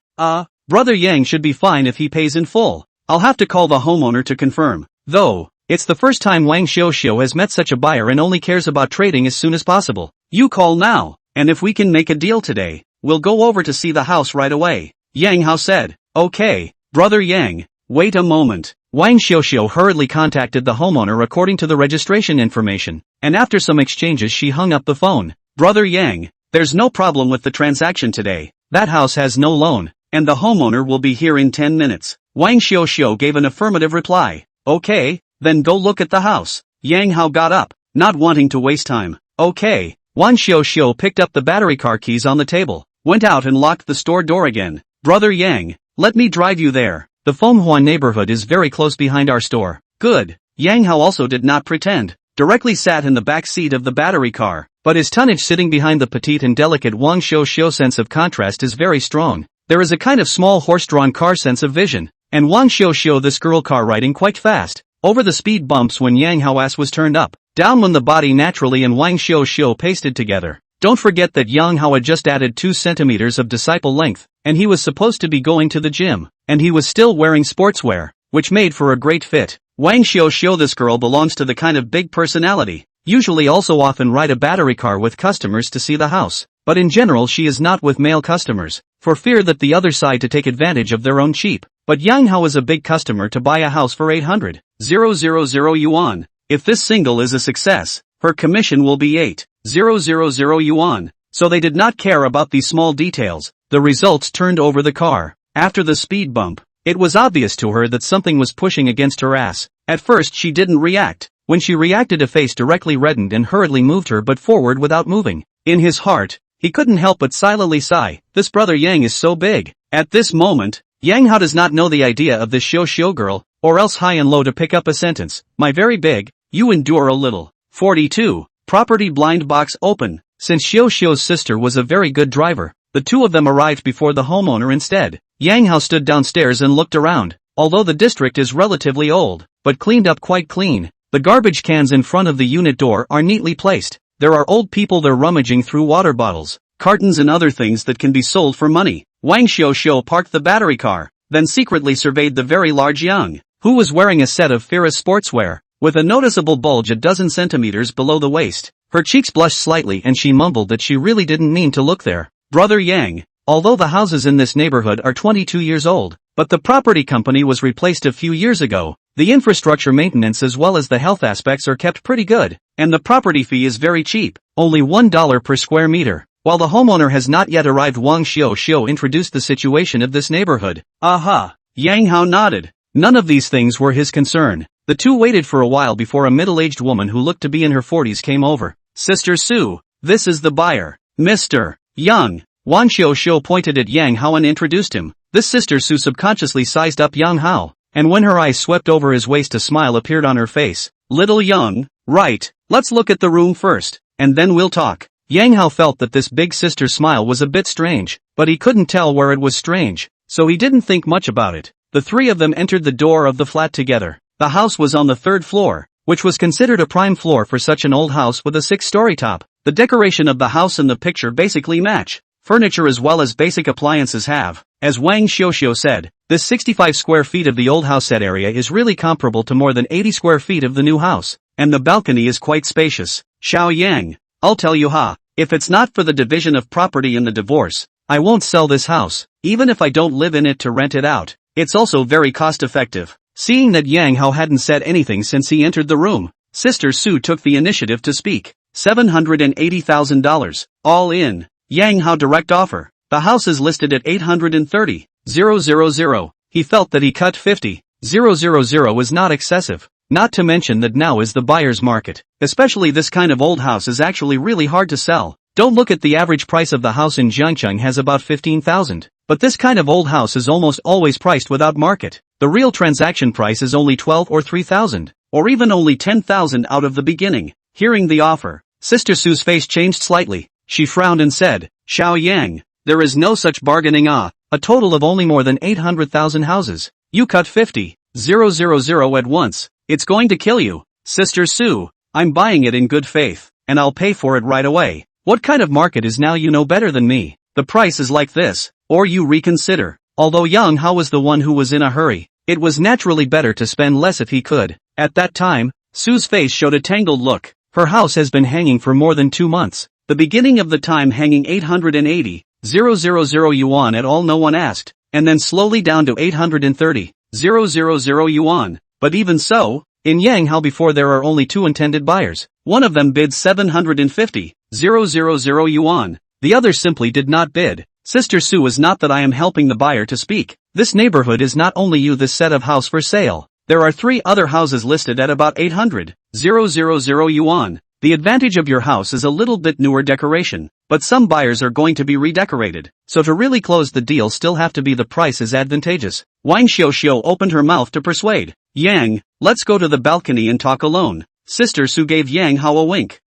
Brother Yang should be fine if he pays in full. I'll have to call the homeowner to confirm. Though, it's the first time Wang Xiao has met such a buyer and only cares about trading as soon as possible. You call now, and if we can make a deal today, we'll go over to see the house right away, Yang Hao said. Okay, brother Yang, wait a moment. Wang Xiao hurriedly contacted the homeowner according to the registration information, and after some exchanges she hung up the phone. Brother Yang, there's no problem with the transaction today. That house has no loan, and the homeowner will be here in 10 minutes. Wang Xiao gave an affirmative reply. Okay, then go look at the house. Yang Hao got up, not wanting to waste time. Okay. Wang Xiao picked up the battery car keys on the table, went out and locked the store door again. Brother Yang, let me drive you there. The Fenghua neighborhood is very close behind our store. Good. Yang Hao also did not pretend, directly sat in the back seat of the battery car, but his tonnage sitting behind the petite and delicate Wang Xiao sense of contrast is very strong. There is a kind of small horse-drawn car sense of vision, and Wang Xiao this girl car riding quite fast, over the speed bumps when Yang Hao ass was turned up, down when the body naturally and Wang Xiao pasted together. Don't forget that Yang Hao had just added 2 centimeters of disciple length, and he was supposed to be going to the gym, and he was still wearing sportswear, which made for a great fit. Wang Xiao this girl belongs to the kind of big personality, usually also often ride a battery car with customers to see the house, but in general she is not with male customers, for fear that the other side to take advantage of their own cheap. But Yang Hao is a big customer to buy a house for 800,000 yuan. If this single is a success, her commission will be 8,000 yuan. So they did not care about these small details. The results turned over the car. After the speed bump, it was obvious to her that something was pushing against her ass. At first she didn't react. When she reacted, a face directly reddened and hurriedly moved her butt forward without moving. In his heart, he couldn't help but silently sigh. This brother Yang is so big. At this moment, Yang Hao does not know the idea of this Xiao girl, or else high and low to pick up a sentence. My very big, you endure a little. 42. Property blind box open. Since Xiao's sister was a very good driver, the two of them arrived before the homeowner instead. Yang Hao stood downstairs and looked around. Although the district is relatively old, but cleaned up quite clean, the garbage cans in front of the unit door are neatly placed. There are old people there rummaging through water bottles, cartons and other things that can be sold for money. Wang Xiao parked the battery car, then secretly surveyed the very large Yang, who was wearing a set of Ferris sportswear, with a noticeable bulge a dozen centimeters below the waist. Her cheeks blushed slightly and she mumbled that she really didn't mean to look there. Brother Yang, although the houses in this neighborhood are 22 years old, but the property company was replaced a few years ago, the infrastructure maintenance as well as the health aspects are kept pretty good, and the property fee is very cheap, only $1 per square meter. While the homeowner has not yet arrived, Wang Xiao introduced the situation of this neighborhood. Aha! Yang Hao nodded. None of these things were his concern. The two waited for a while before a middle-aged woman who looked to be in her 40s came over. Sister Su, this is the buyer. Mr. Yang. Wang Xiao pointed at Yang Hao and introduced him. This Sister Su subconsciously sized up Yang Hao, and when her eyes swept over his waist a smile appeared on her face. Little Yang, right, let's look at the room first, and then we'll talk. Yang Hao felt that this big sister's smile was a bit strange, but he couldn't tell where it was strange, so he didn't think much about it. The three of them entered the door of the flat together. The house was on the 3rd floor, which was considered a prime floor for such an old house with a 6-story top. The decoration of the house and the picture basically match. furniture as well as basic appliances have. As Wang Xiuxiu said, this 65 square feet of the old house set area is really comparable to more than 80 square feet of the new house, and the balcony is quite spacious. Xiao Yang, I'll tell you if it's not for the division of property in the divorce, I won't sell this house, even if I don't live in it to rent it out. It's also very cost effective. Seeing that Yang Hao hadn't said anything since he entered the room, Sister Su took the initiative to speak. $780,000, all in. Yang Hao direct offer. The house is listed at 830,000. He felt that he cut 50,000 was not excessive. Not to mention that now is the buyer's market. Especially this kind of old house is actually really hard to sell. Don't look at the average price of the house in Jiangcheng has about 15,000. But this kind of old house is almost always priced without market. The real transaction price is only 12 or 3,000. Or even only 10,000 out of the beginning. Hearing the offer, Sister Su's face changed slightly. She frowned and said, Xiao Yang, there is no such bargaining. A total of only more than 800,000 houses. You cut 50,000 at once. It's going to kill you. Sister Su, I'm buying it in good faith, and I'll pay for it right away. What kind of market is now? You know better than me. The price is like this, or you reconsider. Although Yang Hao was the one who was in a hurry, it was naturally better to spend less if he could. At that time, Su's face showed a tangled look. Her house has been hanging for more than 2 months. The beginning of the time hanging 880,000 yuan at all, no one asked, and then slowly down to 830,000 yuan. But even so, in Yang Hao before there are only 2 intended buyers. One of them bid 750,000 yuan. The other simply did not bid. Sister Su is not that I am helping the buyer to speak. This neighborhood is not only this set of house for sale. There are 3 other houses listed at about 800,000 yuan. The advantage of your house is a little bit newer decoration, but some buyers are going to be redecorated, so to really close the deal still have to be the price is advantageous. Wang Xiuxiu opened her mouth to persuade. Yang, let's go to the balcony and talk alone. Sister Su gave Yang Hao a wink.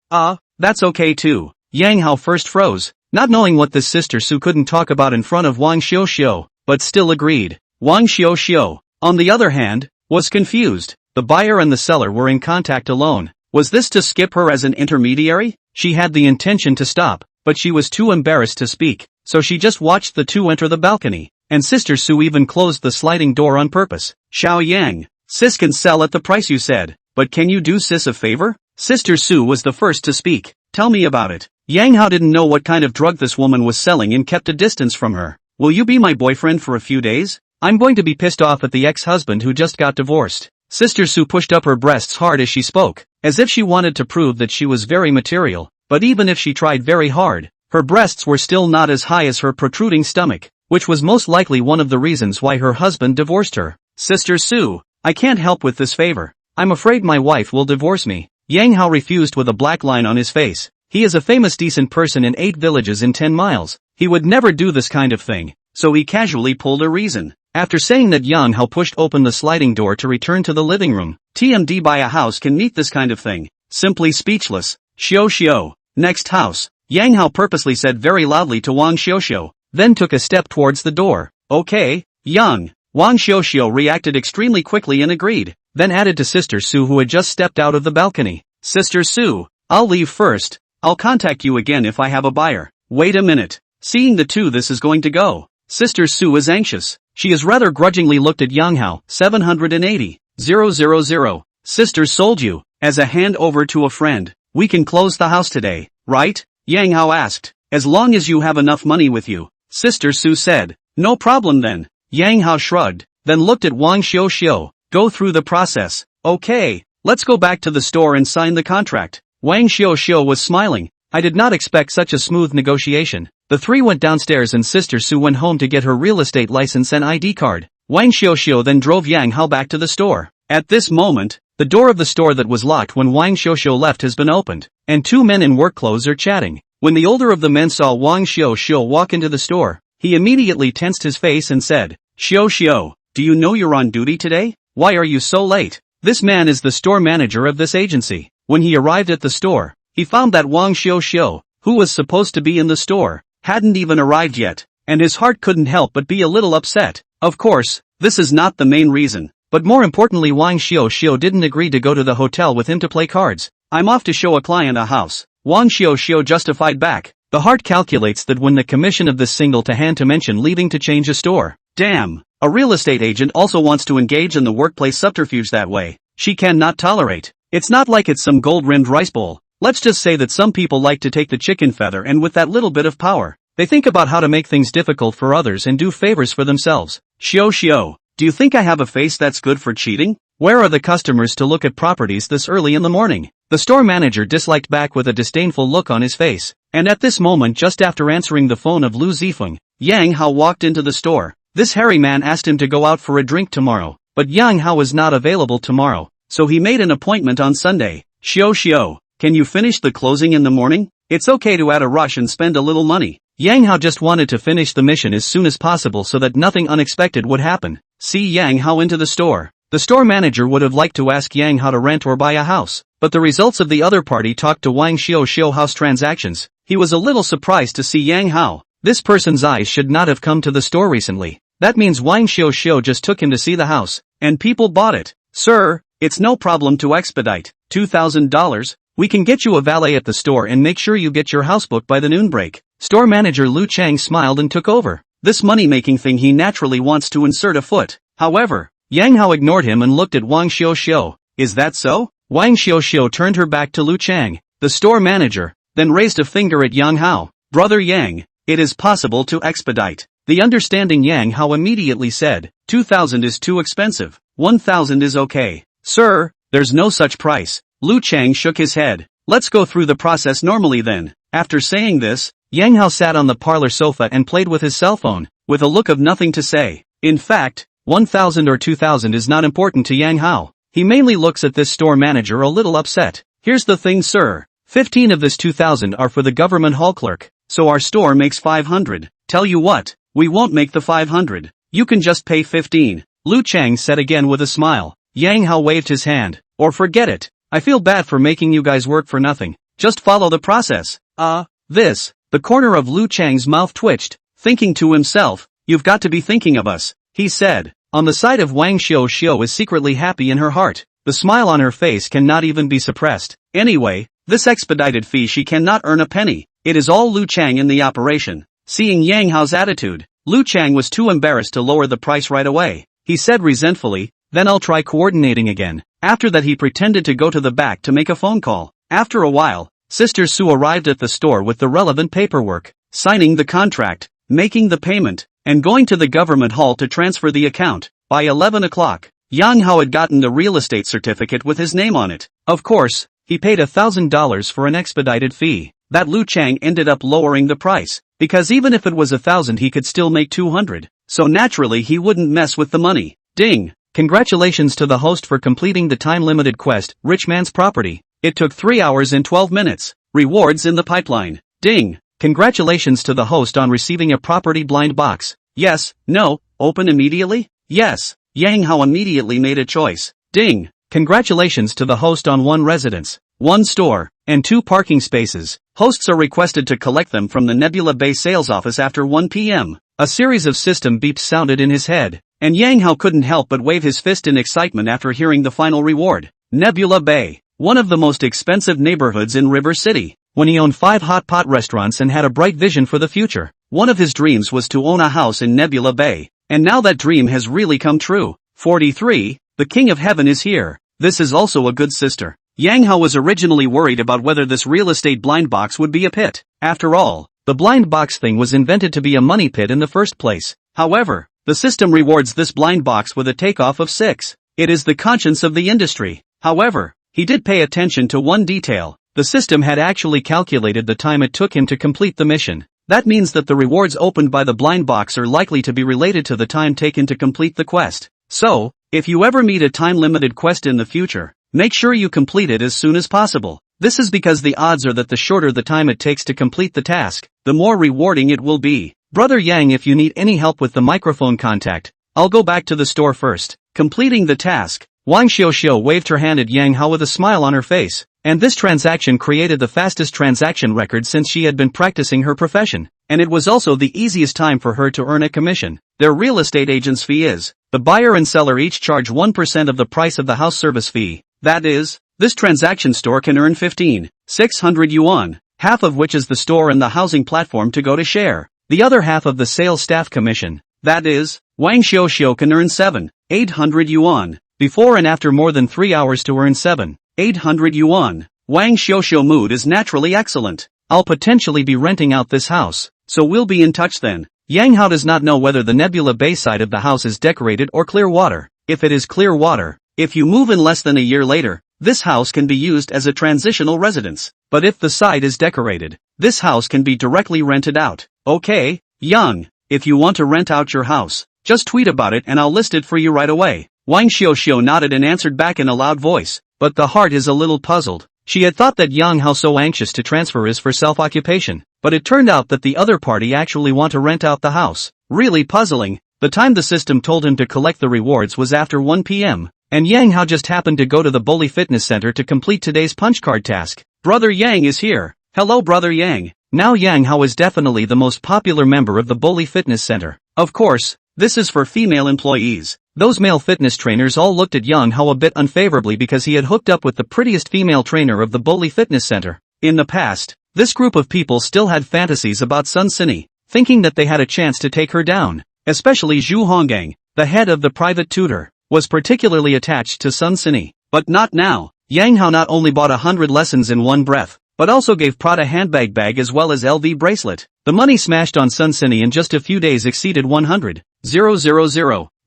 That's okay too. Yang Hao first froze, not knowing what this Sister Su couldn't talk about in front of Wang Xiuxiu, but still agreed. Wang Xiuxiu, on the other hand, was confused. The buyer and the seller were in contact alone. Was this to skip her as an intermediary? She had the intention to stop, but she was too embarrassed to speak, so she just watched the 2 enter the balcony, and Sister Su even closed the sliding door on purpose. Xiao Yang, sis can sell at the price you said, but can you do sis a favor? Sister Su was the first to speak. Tell me about it. Yang Hao didn't know what kind of drug this woman was selling and kept a distance from her. Will you be my boyfriend for a few days? I'm going to be pissed off at the ex-husband who just got divorced. Sister Su pushed up her breasts hard as she spoke, as if she wanted to prove that she was very material, but even if she tried very hard, her breasts were still not as high as her protruding stomach, which was most likely one of the reasons why her husband divorced her. Sister Su, I can't help with this favor. I'm afraid my wife will divorce me. Yang Hao refused with a black line on his face. He is a famous decent person in 8 villages in 10 miles. He would never do this kind of thing, so he casually pulled a reason. After saying that, Yang Hao pushed open the sliding door to return to the living room. TMD, buy a house can meet this kind of thing. Simply speechless. Xiu, next house. Yang Hao purposely said very loudly to Wang Xiuxiu, then took a step towards the door. Okay, Yang. Wang Xiuxiu reacted extremely quickly and agreed, then added to Sister Su who had just stepped out of the balcony. Sister Su, I'll leave first. I'll contact you again if I have a buyer. Wait a minute. Seeing the 2 this is going to go. Sister Su is anxious. She is rather grudgingly looked at Yang Hao. 780,000. Sister sold you, as a handover to a friend. We can close the house today, right? Yang Hao asked. As long as you have enough money with you. Sister Su said. No problem then. Yang Hao shrugged, then looked at Wang Xiuxiu. Go through the process. Okay, let's go back to the store and sign the contract. Wang Xiuxiu was smiling. I did not expect such a smooth negotiation. The 3 went downstairs and Sister Su went home to get her real estate license and ID card. Wang Xiuxiu then drove Yang Hao back to the store. At this moment, the door of the store that was locked when Wang Xiuxiu left has been opened, and 2 men in work clothes are chatting. When the older of the men saw Wang Xiuxiu walk into the store, he immediately tensed his face and said, Xiuxiu, do you know you're on duty today? Why are you so late? This man is the store manager of this agency. When he arrived at the store, he found that Wang Xiuxiu, who was supposed to be in the store, hadn't even arrived yet, and his heart couldn't help but be a little upset. Of course, this is not the main reason, but more importantly, Wang Xiuxiu didn't agree to go to the hotel with him to play cards. I'm off to show a client a house. Wang Xiuxiu justified back. The heart calculates that when the commission of this single to hand to mention leaving to change a store. Damn, a real estate agent also wants to engage in the workplace subterfuge that way. She cannot tolerate. It's not like it's some gold-rimmed rice bowl. Let's just say that some people like to take the chicken feather and with that little bit of power, they think about how to make things difficult for others and do favors for themselves. Shio, do you think I have a face that's good for cheating? Where are the customers to look at properties this early in the morning? The store manager disliked back with a disdainful look on his face. And at this moment, just after answering the phone of Lu Zifeng, Yang Hao walked into the store. This hairy man asked him to go out for a drink tomorrow, but Yang Hao was not available tomorrow, so he made an appointment on Sunday. Shio, can you finish the closing in the morning? It's okay to add a rush and spend a little money. Yang Hao just wanted to finish the mission as soon as possible so that nothing unexpected would happen. See Yang Hao into the store. The store manager would have liked to ask Yang Hao to rent or buy a house, but the results of the other party talked to Wang Xiao house transactions. He was a little surprised to see Yang Hao. This person's eyes should not have come to the store recently. That means Wang Xiao just took him to see the house, and people bought it. Sir, it's no problem to expedite. $2,000? We can get you a valet at the store and make sure you get your house booked by the noon break. Store manager Lu Chang smiled and took over. This money-making thing he naturally wants to insert a foot. However, Yang Hao ignored him and looked at Wang Xiao. Is that so? Wang Xiao turned her back to Lu Chang, the store manager, then raised a finger at Yang Hao. Brother Yang, it is possible to expedite. The understanding Yang Hao immediately said, 2,000 is too expensive. 1,000 is okay. Sir, there's no such price. Lu Chang shook his head. Let's go through the process normally then. After saying this, Yang Hao sat on the parlor sofa and played with his cell phone, with a look of nothing to say. In fact, 1,000 or 2,000 is not important to Yang Hao. He mainly looks at this store manager a little upset. Here's the thing, sir. 15 of this 2,000 are for the government hall clerk, so our store makes 500. Tell you what, we won't make the 500. You can just pay 15. Lu Chang said again with a smile. Yang Hao waved his hand. Or forget it. I feel bad for making you guys work for nothing. Just follow the process. The corner of Lu Chang's mouth twitched, thinking to himself, you've got to be thinking of us, he said. On the side of Wang Xiao is secretly happy in her heart. The smile on her face cannot even be suppressed. Anyway, this expedited fee she cannot earn a penny. It is all Lu Chang in the operation. Seeing Yang Hao's attitude, Lu Chang was too embarrassed to lower the price right away. He said resentfully, then I'll try coordinating again. After that he pretended to go to the back to make a phone call. After a while, Sister Su arrived at the store with the relevant paperwork, signing the contract, making the payment, and going to the government hall to transfer the account. By 11 o'clock, Yang Hao had gotten the real estate certificate with his name on it. Of course, he paid $1,000 for an expedited fee. That Lu Chang ended up lowering the price, because even if it was 1,000 he could still make 200, so naturally he wouldn't mess with the money. Ding! Congratulations to the host for completing the time-limited quest, Rich Man's Property. It took 3 hours and 12 minutes. Rewards in the pipeline. Ding! Congratulations to the host on receiving a property blind box. Yes, no, open immediately? Yes. Yang Hao immediately made a choice. Ding! Congratulations to the host on 1 residence, 1 store, and 2 parking spaces. Hosts are requested to collect them from the Nebula Bay sales office after 1 p.m. A series of system beeps sounded in his head, and Yang Hao couldn't help but wave his fist in excitement after hearing the final reward. Nebula Bay, one of the most expensive neighborhoods in River City. When he owned 5 hot pot restaurants and had a bright vision for the future, one of his dreams was to own a house in Nebula Bay, and now that dream has really come true. 43, the King of Heaven is here. This is also a good sister. Yang Hao was originally worried about whether this real estate blind box would be a pit. After all, the blind box thing was invented to be a money pit in the first place. However, the system rewards this blind box with a takeoff of 6. It is the conscience of the industry. However, he did pay attention to one detail. The system had actually calculated the time it took him to complete the mission. That means that the rewards opened by the blind box are likely to be related to the time taken to complete the quest. So, if you ever meet a time-limited quest in the future, make sure you complete it as soon as possible. This is because the odds are that the shorter the time it takes to complete the task, the more rewarding it will be. Brother Yang, if you need any help with the microphone contact, I'll go back to the store first. Completing the task, Wang Xiao waved her hand at Yang Hao with a smile on her face, and this transaction created the fastest transaction record since she had been practicing her profession, and it was also the easiest time for her to earn a commission. Their real estate agent's fee is, the buyer and seller each charge 1% of the price of the house service fee. That is, this transaction store can earn 15,600 yuan, half of which is the store and the housing platform to go to share. The other half of the sales staff commission. That is, Wang Xiaoxiao can earn 7,800 yuan, before and after more than 3 hours to earn 7,800 yuan. Wang Xiaoxiao mood is naturally excellent. I'll potentially be renting out this house, so we'll be in touch then. Yang Hao does not know whether the Nebula Bay side of the house is decorated or clear water. If it is clear water, if you move in less than a year later, this house can be used as a transitional residence. But if the side is decorated, this house can be directly rented out. Okay, Yang, if you want to rent out your house, just tweet about it and I'll list it for you right away. Wang Xiaoxiao nodded and answered back in a loud voice, but the heart is a little puzzled. She had thought that Yang Hao so anxious to transfer is for self-occupation, but it turned out that the other party actually want to rent out the house. Really puzzling. The time the system told him to collect the rewards was after 1 p.m., and Yang Hao just happened to go to the Bully Fitness Center to complete today's punch card task. Brother Yang is here. Hello Brother Yang. Now Yang Hao is definitely the most popular member of the Bully Fitness Center. Of course, this is for female employees. Those male fitness trainers all looked at Yang Hao a bit unfavorably because he had hooked up with the prettiest female trainer of the Bully Fitness Center. In the past, this group of people still had fantasies about Sun Sini, thinking that they had a chance to take her down. Especially Zhu Honggang, the head of the private tutor, was particularly attached to Sun Sini. But not now. Yang Hao not only bought 100 lessons in one breath, but also gave Prada handbag bag as well as LV bracelet. The money smashed on Sun Sini in just a few days exceeded 100,000.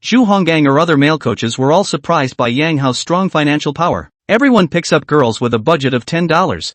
Zhu Honggang or other male coaches were all surprised by Yang Hao's strong financial power. Everyone picks up girls with a budget of $10,000,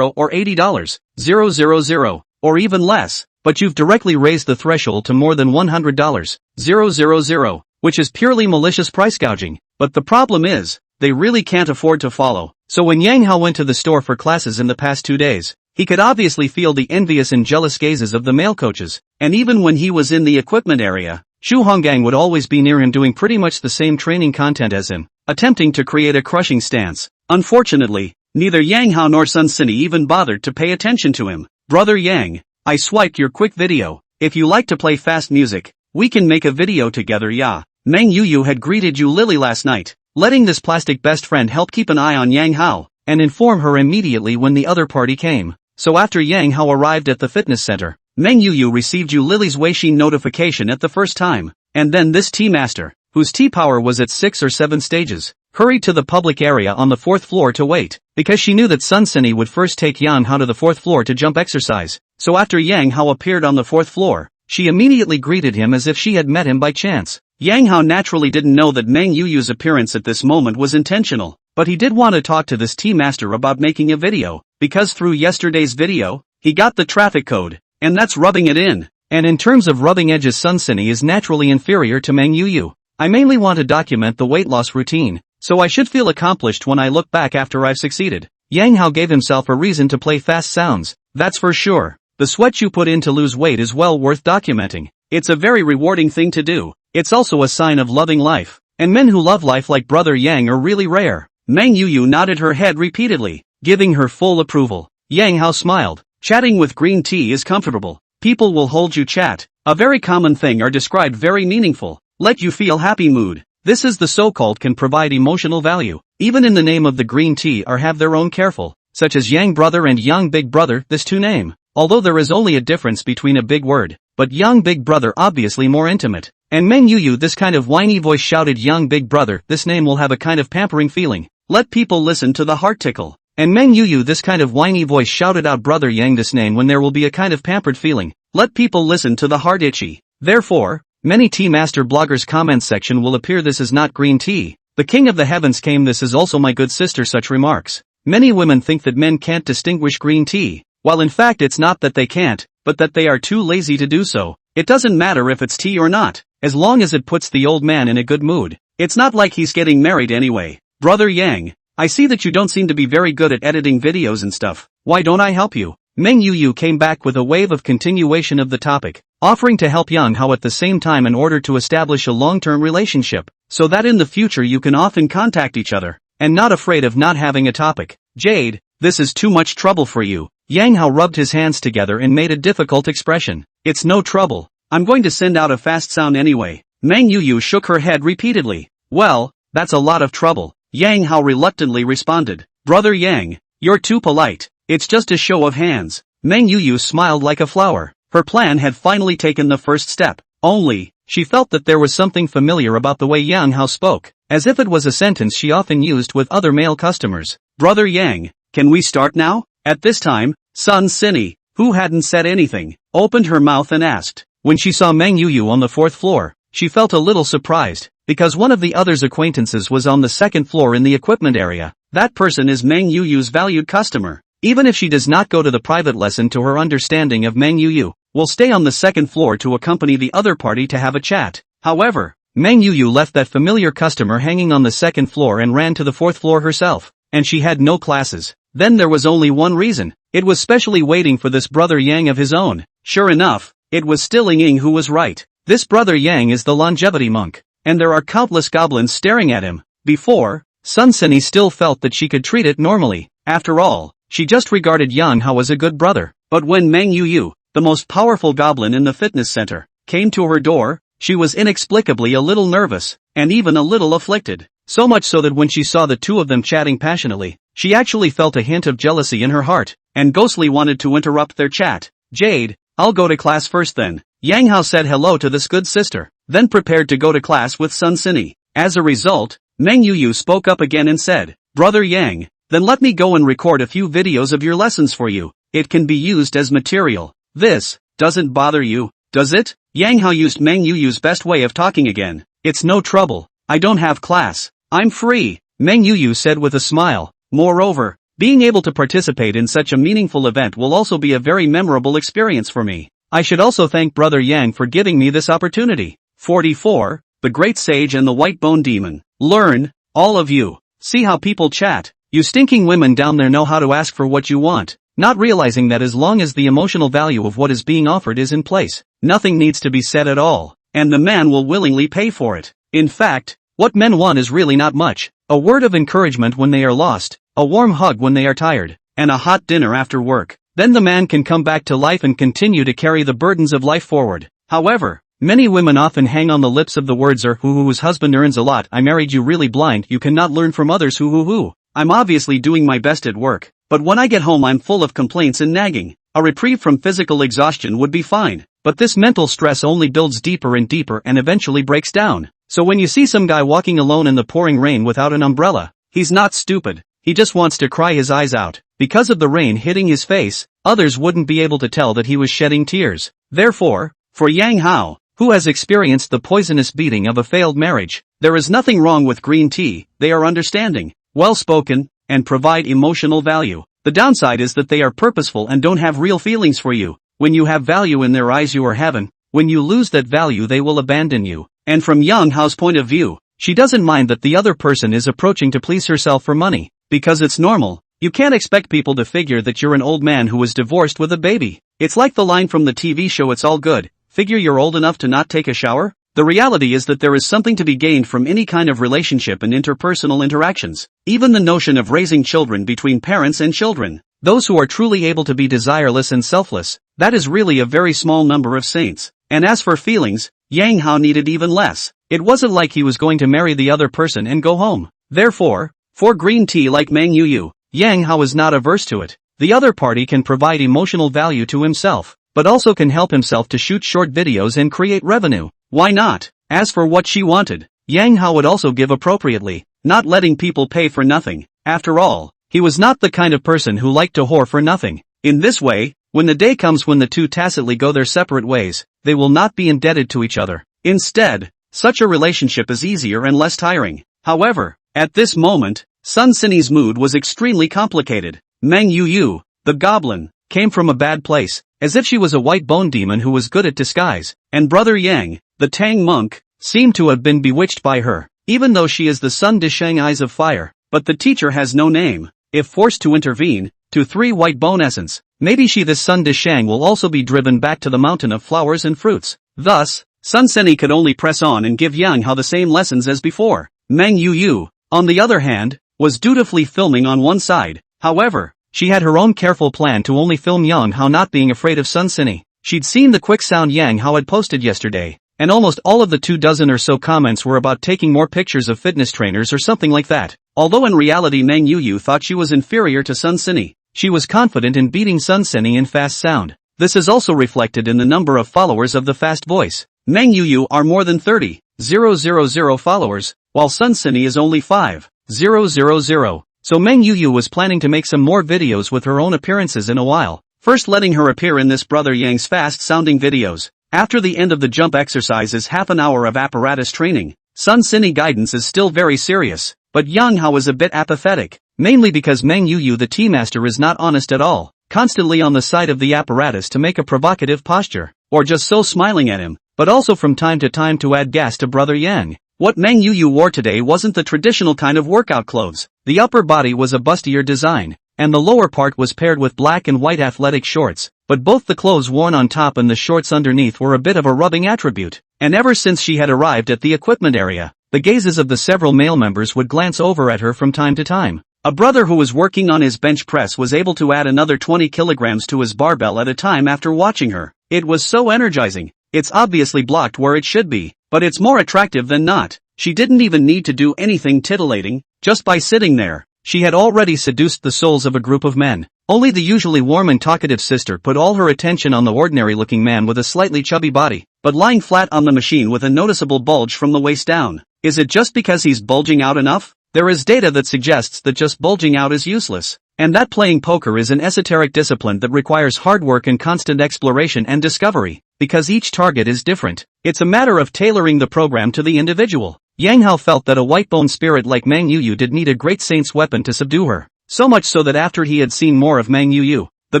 or $80,000, or even less, but you've directly raised the threshold to more than $100,000, which is purely malicious price gouging. But the problem is, they really can't afford to follow. So when Yang Hao went to the store for classes in the past 2 days, he could obviously feel the envious and jealous gazes of the male coaches. And even when he was in the equipment area, Zhu Honggang would always be near him doing pretty much the same training content as him, attempting to create a crushing stance. Unfortunately, neither Yang Hao nor Sun Sini even bothered to pay attention to him. Brother Yang, I swiped your quick video. If you like to play fast music, we can make a video together. Yeah. Meng Yuyu had greeted Yu Lily last night, letting this plastic best friend help keep an eye on Yang Hao, and inform her immediately when the other party came. So after Yang Hao arrived at the fitness center, Meng Yuyu received Yu Lily's Weixin notification at the first time, and then this tea master, whose tea power was at 6 or 7 stages, hurried to the public area on the 4th floor to wait, because she knew that Sun Sini would first take Yang Hao to the 4th floor to jump exercise. So after Yang Hao appeared on the 4th floor, she immediately greeted him as if she had met him by chance. Yang Hao naturally didn't know that Meng Yuyu's appearance at this moment was intentional, but he did want to talk to this tea master about making a video, because through yesterday's video, he got the traffic code, and that's rubbing it in. And in terms of rubbing edges, Sun Sini is naturally inferior to Meng Yuyu. I mainly want to document the weight loss routine, so I should feel accomplished when I look back after I've succeeded. Yang Hao gave himself a reason to play fast sounds, that's for sure. The sweat you put in to lose weight is well worth documenting. It's a very rewarding thing to do. It's also a sign of loving life. And men who love life like Brother Yang are really rare. Meng Yuyu nodded her head repeatedly, giving her full approval. Yang Hao smiled. Chatting with green tea is comfortable. People will hold you chat. A very common thing are described very meaningful. Let you feel happy mood. This is the so-called can provide emotional value. Even in the name of the green tea are have their own careful, such as Yang Brother and Yang Big Brother, this two name. Although there is only a difference between a big word, but Yang Big Brother obviously more intimate. And Meng Yuyu this kind of whiny voice shouted Yang Big Brother, this name will have a kind of pampering feeling. Let people listen to the heart tickle. And Meng Yuyu this kind of whiny voice shouted out Brother Yang this name when there will be a kind of pampered feeling. Let people listen to the heart itchy. Therefore, many tea master bloggers comments section will appear this is not green tea. The king of the heavens came this is also my good sister such remarks. Many women think that men can't distinguish green tea, while in fact it's not that they can't, but that they are too lazy to do so. It doesn't matter if it's tea or not, as long as it puts the old man in a good mood. It's not like he's getting married anyway. Brother Yang, I see that you don't seem to be very good at editing videos and stuff. Why don't I help you? Meng Yuyu came back with a wave of continuation of the topic, offering to help Yang Hao at the same time in order to establish a long-term relationship, so that in the future you can often contact each other, and not afraid of not having a topic. Jade, this is too much trouble for you. Yang Hao rubbed his hands together and made a difficult expression. It's no trouble. I'm going to send out a fast sound anyway. Meng Yuyu shook her head repeatedly. Well, that's a lot of trouble. Yang Hao reluctantly responded. Brother Yang, you're too polite. It's just a show of hands. Meng Yuyu smiled like a flower. Her plan had finally taken the first step. Only, she felt that there was something familiar about the way Yang Hao spoke, as if it was a sentence she often used with other male customers. Brother Yang, can we start now? At this time, Sun Sinny, who hadn't said anything, opened her mouth and asked. When she saw Meng Yuyu on the 4th floor, she felt a little surprised, because one of the other's acquaintances was on the 2nd floor in the equipment area. That person is Meng Yuyu's valued customer. Even if she does not go to the private lesson, to her understanding of Meng Yuyu, will stay on the 2nd floor to accompany the other party to have a chat. However, Meng Yuyu left that familiar customer hanging on the 2nd floor and ran to the 4th floor herself, and she had no classes. Then there was only one reason. It was specially waiting for this brother Yang of his own. Sure enough, it was still Ying who was right. This brother Yang is the longevity monk, and there are countless goblins staring at him. Before, Sun Sinny still felt that she could treat it normally. After all, she just regarded Yang Hao as a good brother. But when Meng Yuyu, the most powerful goblin in the fitness center, came to her door, she was inexplicably a little nervous, and even a little afflicted. So much so that when she saw the two of them chatting passionately, she actually felt a hint of jealousy in her heart, and ghostly wanted to interrupt their chat. Jade, I'll go to class first then. Yang Hao said hello to this good sister, then prepared to go to class with Sun Sinny. As a result, Meng Yuyu spoke up again and said, Brother Yang, then let me go and record a few videos of your lessons for you. It can be used as material. This doesn't bother you, does it? Yang Hao used Meng Yuyu's best way of talking again. It's no trouble. I don't have class. I'm free, Meng Yuyu said with a smile. Moreover, being able to participate in such a meaningful event will also be a very memorable experience for me. I should also thank Brother Yang for giving me this opportunity. 44. The Great Sage and the White Bone Demon. Learn, all of you. See how people chat. You stinking women down there know how to ask for what you want, not realizing that as long as the emotional value of what is being offered is in place, nothing needs to be said at all, and the man will willingly pay for it. In fact, what men want is really not much. A word of encouragement when they are lost, a warm hug when they are tired, and a hot dinner after work. Then the man can come back to life and continue to carry the burdens of life forward. However, many women often hang on the lips of the words are whose husband earns a lot. I married you really blind. You cannot learn from others who. I'm obviously doing my best at work, but when I get home I'm full of complaints and nagging. A reprieve from physical exhaustion would be fine, but this mental stress only builds deeper and deeper and eventually breaks down. So when you see some guy walking alone in the pouring rain without an umbrella, he's not stupid. He just wants to cry his eyes out. Because of the rain hitting his face, others wouldn't be able to tell that he was shedding tears. Therefore, for Yang Hao, who has experienced the poisonous beating of a failed marriage, there is nothing wrong with green tea. They are understanding, well-spoken, and provide emotional value. The downside is that they are purposeful and don't have real feelings for you. When you have value in their eyes you are heaven. When you lose that value they will abandon you. And from Yang Hao's point of view, she doesn't mind that the other person is approaching to please herself for money. Because it's normal. You can't expect people to figure that you're an old man who was divorced with a baby. It's like the line from the TV show It's All Good. Figure you're old enough to not take a shower? The reality is that there is something to be gained from any kind of relationship and interpersonal interactions. Even the notion of raising children between parents and children. Those who are truly able to be desireless and selfless, that is really a very small number of saints. And as for feelings, Yang Hao needed even less. It wasn't like he was going to marry the other person and go home. Therefore, for green tea like Meng Yuyu, Yang Hao is not averse to it. The other party can provide emotional value to himself, but also can help himself to shoot short videos and create revenue. Why not? As for what she wanted, Yang Hao would also give appropriately, not letting people pay for nothing. After all, he was not the kind of person who liked to whore for nothing. In this way, when the day comes when the two tacitly go their separate ways, they will not be indebted to each other. Instead, such a relationship is easier and less tiring. However, at this moment, Sun Sinny's mood was extremely complicated. Meng Yuyu, the goblin, came from a bad place, as if she was a white bone demon who was good at disguise, and Brother Yang, the Tang monk, seemed to have been bewitched by her, even though she is the Sun Disheng Eyes of Fire. But the teacher has no name. If forced to intervene, to 3 white bone essence, maybe she this Sun Disheng will also be driven back to the mountain of flowers and fruits. Thus, Sun Sinny could only press on and give Yang Hao the same lessons as before. Meng Yuyu, on the other hand, was dutifully filming on one side. However, she had her own careful plan to only film Yang Hao not being afraid of Sun Sinny. She'd seen the quick sound Yang Hao had posted yesterday, and almost all of the 24 or so comments were about taking more pictures of fitness trainers or something like that. Although in reality Meng Yuyu thought she was inferior to Sun Sinny, she was confident in beating Sun Sini in fast sound. This is also reflected in the number of followers of the fast voice. Meng Yuyu are more than 30,000 followers, while Sun Sini is only 5,000. So Meng Yuyu was planning to make some more videos with her own appearances in a while, first letting her appear in this Brother Yang's fast-sounding videos. After the end of the jump exercises, half an hour of apparatus training, Sun Sini guidance is still very serious, but Yang Hao is a bit apathetic, mainly because Meng Yuyu the tea master is not honest at all, constantly on the side of the apparatus to make a provocative posture, or just so smiling at him, but also from time to add gas to Brother Yang. What Meng Yuyu wore today wasn't the traditional kind of workout clothes. The upper body was a bustier design, and the lower part was paired with black and white athletic shorts, but both the clothes worn on top and the shorts underneath were a bit of a rubbing attribute, and ever since she had arrived at the equipment area, the gazes of the several male members would glance over at her from time to time. A brother who was working on his bench press was able to add another 20 kilograms to his barbell at a time after watching her. It was so energizing. It's obviously blocked where it should be, but it's more attractive than not. She didn't even need to do anything titillating, just by sitting there. She had already seduced the souls of a group of men. Only the usually warm and talkative sister put all her attention on the ordinary-looking man with a slightly chubby body, but lying flat on the machine with a noticeable bulge from the waist down. Is it just because he's bulging out enough? There is data that suggests that just bulging out is useless, and that playing poker is an esoteric discipline that requires hard work and constant exploration and discovery, because each target is different. It's a matter of tailoring the program to the individual. Yang Hao felt that a white-bone spirit like Meng Yuyu did need a great saint's weapon to subdue her. So much so that after he had seen more of Meng Yuyu, the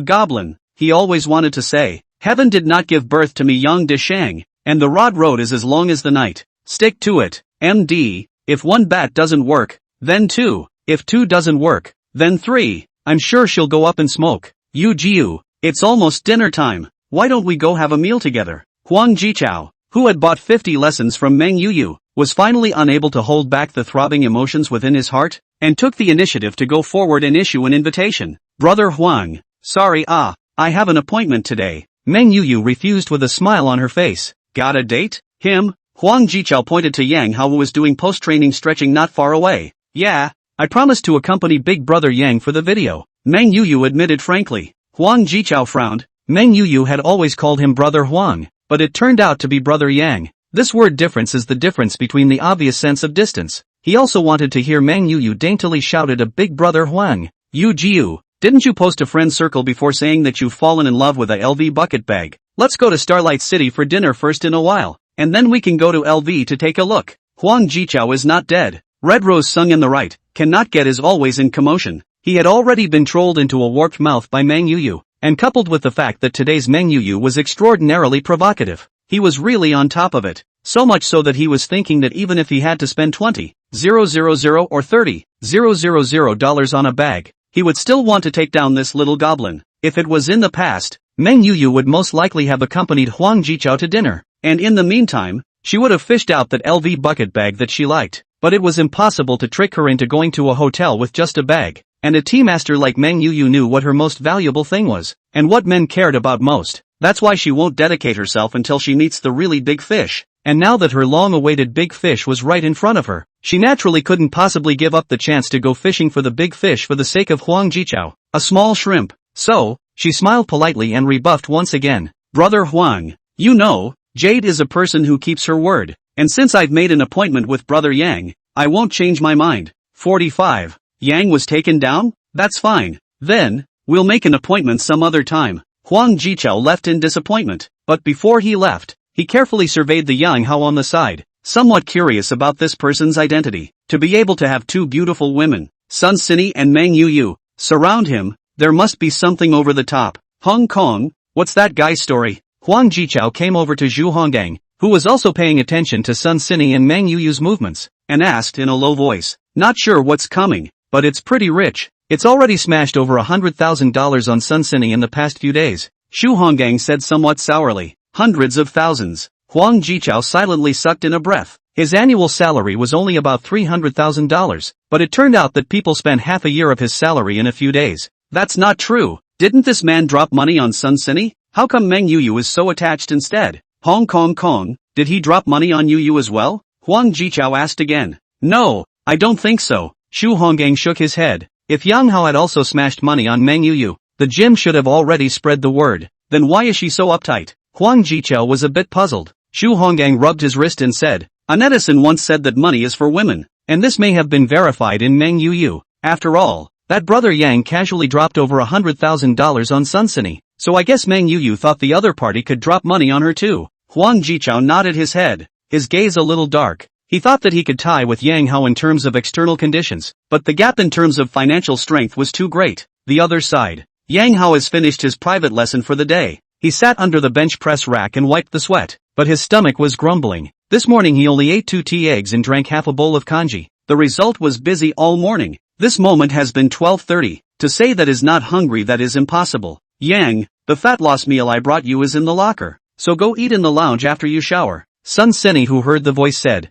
goblin, he always wanted to say, "Heaven did not give birth to me Yang Dishang, and the road is as long as the night. Stick to it, MD, if one bat doesn't work, then two, if two doesn't work, then three, I'm sure she'll go up in smoke. Yu Jiu, it's almost dinner time, why don't we go have a meal together?" Huang Jichao, who had bought 50 lessons from Meng Yuyu, was finally unable to hold back the throbbing emotions within his heart, and took the initiative to go forward and issue an invitation. "Brother Huang, sorry I have an appointment today." Meng Yuyu refused with a smile on her face. "Got a date?" Him? Huang Jichao pointed to Yang Hao, who was doing post-training stretching not far away. "Yeah, I promised to accompany Big Brother Yang for the video," Meng Yuyu admitted frankly. Huang Jichao frowned. Meng Yuyu had always called him Brother Huang, but it turned out to be Brother Yang. This word difference is the difference between the obvious sense of distance. He also wanted to hear Meng Yuyu daintily shouted a Big Brother Huang. "Yu Jiu, didn't you post a friend circle before saying that you've fallen in love with a LV bucket bag? Let's go to Starlight City for dinner first in a while, and then we can go to LV to take a look." Huang Jichao is not dead. Red Rose sung in the right, cannot get is always in commotion. He had already been trolled into a warped mouth by Meng Yuyu, and coupled with the fact that today's Meng Yuyu was extraordinarily provocative, he was really on top of it. So much so that he was thinking that even if he had to spend $20,000 or $30,000 on a bag, he would still want to take down this little goblin. If it was in the past, Meng Yuyu would most likely have accompanied Huang Jichao to dinner, and in the meantime, she would have fished out that LV bucket bag that she liked. But it was impossible to trick her into going to a hotel with just a bag, and a tea master like Meng Yuyu knew what her most valuable thing was, and what men cared about most. That's why she won't dedicate herself until she meets the really big fish. And now that her long-awaited big fish was right in front of her, she naturally couldn't possibly give up the chance to go fishing for the big fish for the sake of Huang Jichao, a small shrimp. So, she smiled politely and rebuffed once again. "Brother Huang, you know, Jade is a person who keeps her word, and since I've made an appointment with Brother Yang, I won't change my mind." 45. Yang was taken down? That's fine. Then, we'll make an appointment some other time. Huang Jichao left in disappointment, but before he left, he carefully surveyed the Yang Hao on the side, somewhat curious about this person's identity. To be able to have two beautiful women, Sun Sini and Meng Yuyu, surround him, there must be something over the top. "Hong Kong, what's that guy's story?" Huang Jichao came over to Zhu Honggang, who was also paying attention to Sun Sini and Meng Yuyu's movements, and asked in a low voice, "Not sure what's coming, but it's pretty rich. It's already smashed over $100,000 on Sun Sini in the past few days." Zhu Honggang said somewhat sourly, "Hundreds of thousands." Huang Jichao silently sucked in a breath. His annual salary was only about $300,000, but it turned out that people spent half a year of his salary in a few days. That's not true. Didn't this man drop money on Sun Sini? How come Meng Yuyu is so attached instead? Hong Kong, did he drop money on Yuyu as well? Huang Jichao asked again. "No, I don't think so." Zhu Honggang shook his head. If Yang Hao had also smashed money on Meng Yuyu, the gym should have already spread the word. Then why is she so uptight? Huang Jiqiao was a bit puzzled. Xu Honggang rubbed his wrist and said, "A netizen once said that money is for women, and this may have been verified in Meng Yuyu. After all, that brother Yang casually dropped over $100,000 on Sun Sini, so I guess Meng Yuyu thought the other party could drop money on her too." Huang Jiqiao nodded his head, his gaze a little dark. He thought that he could tie with Yang Hao in terms of external conditions, but the gap in terms of financial strength was too great. The other side. Yang Hao has finished his private lesson for the day. He sat under the bench press rack and wiped the sweat, but his stomach was grumbling. This morning he only ate 2 tea eggs and drank half a bowl of kanji. The result was busy all morning. This moment has been 12:30. To say that is not hungry, that is impossible. Yang, the fat loss meal I brought you is in the locker, so go eat in the lounge after you shower. Sun Sini, who heard the voice, said,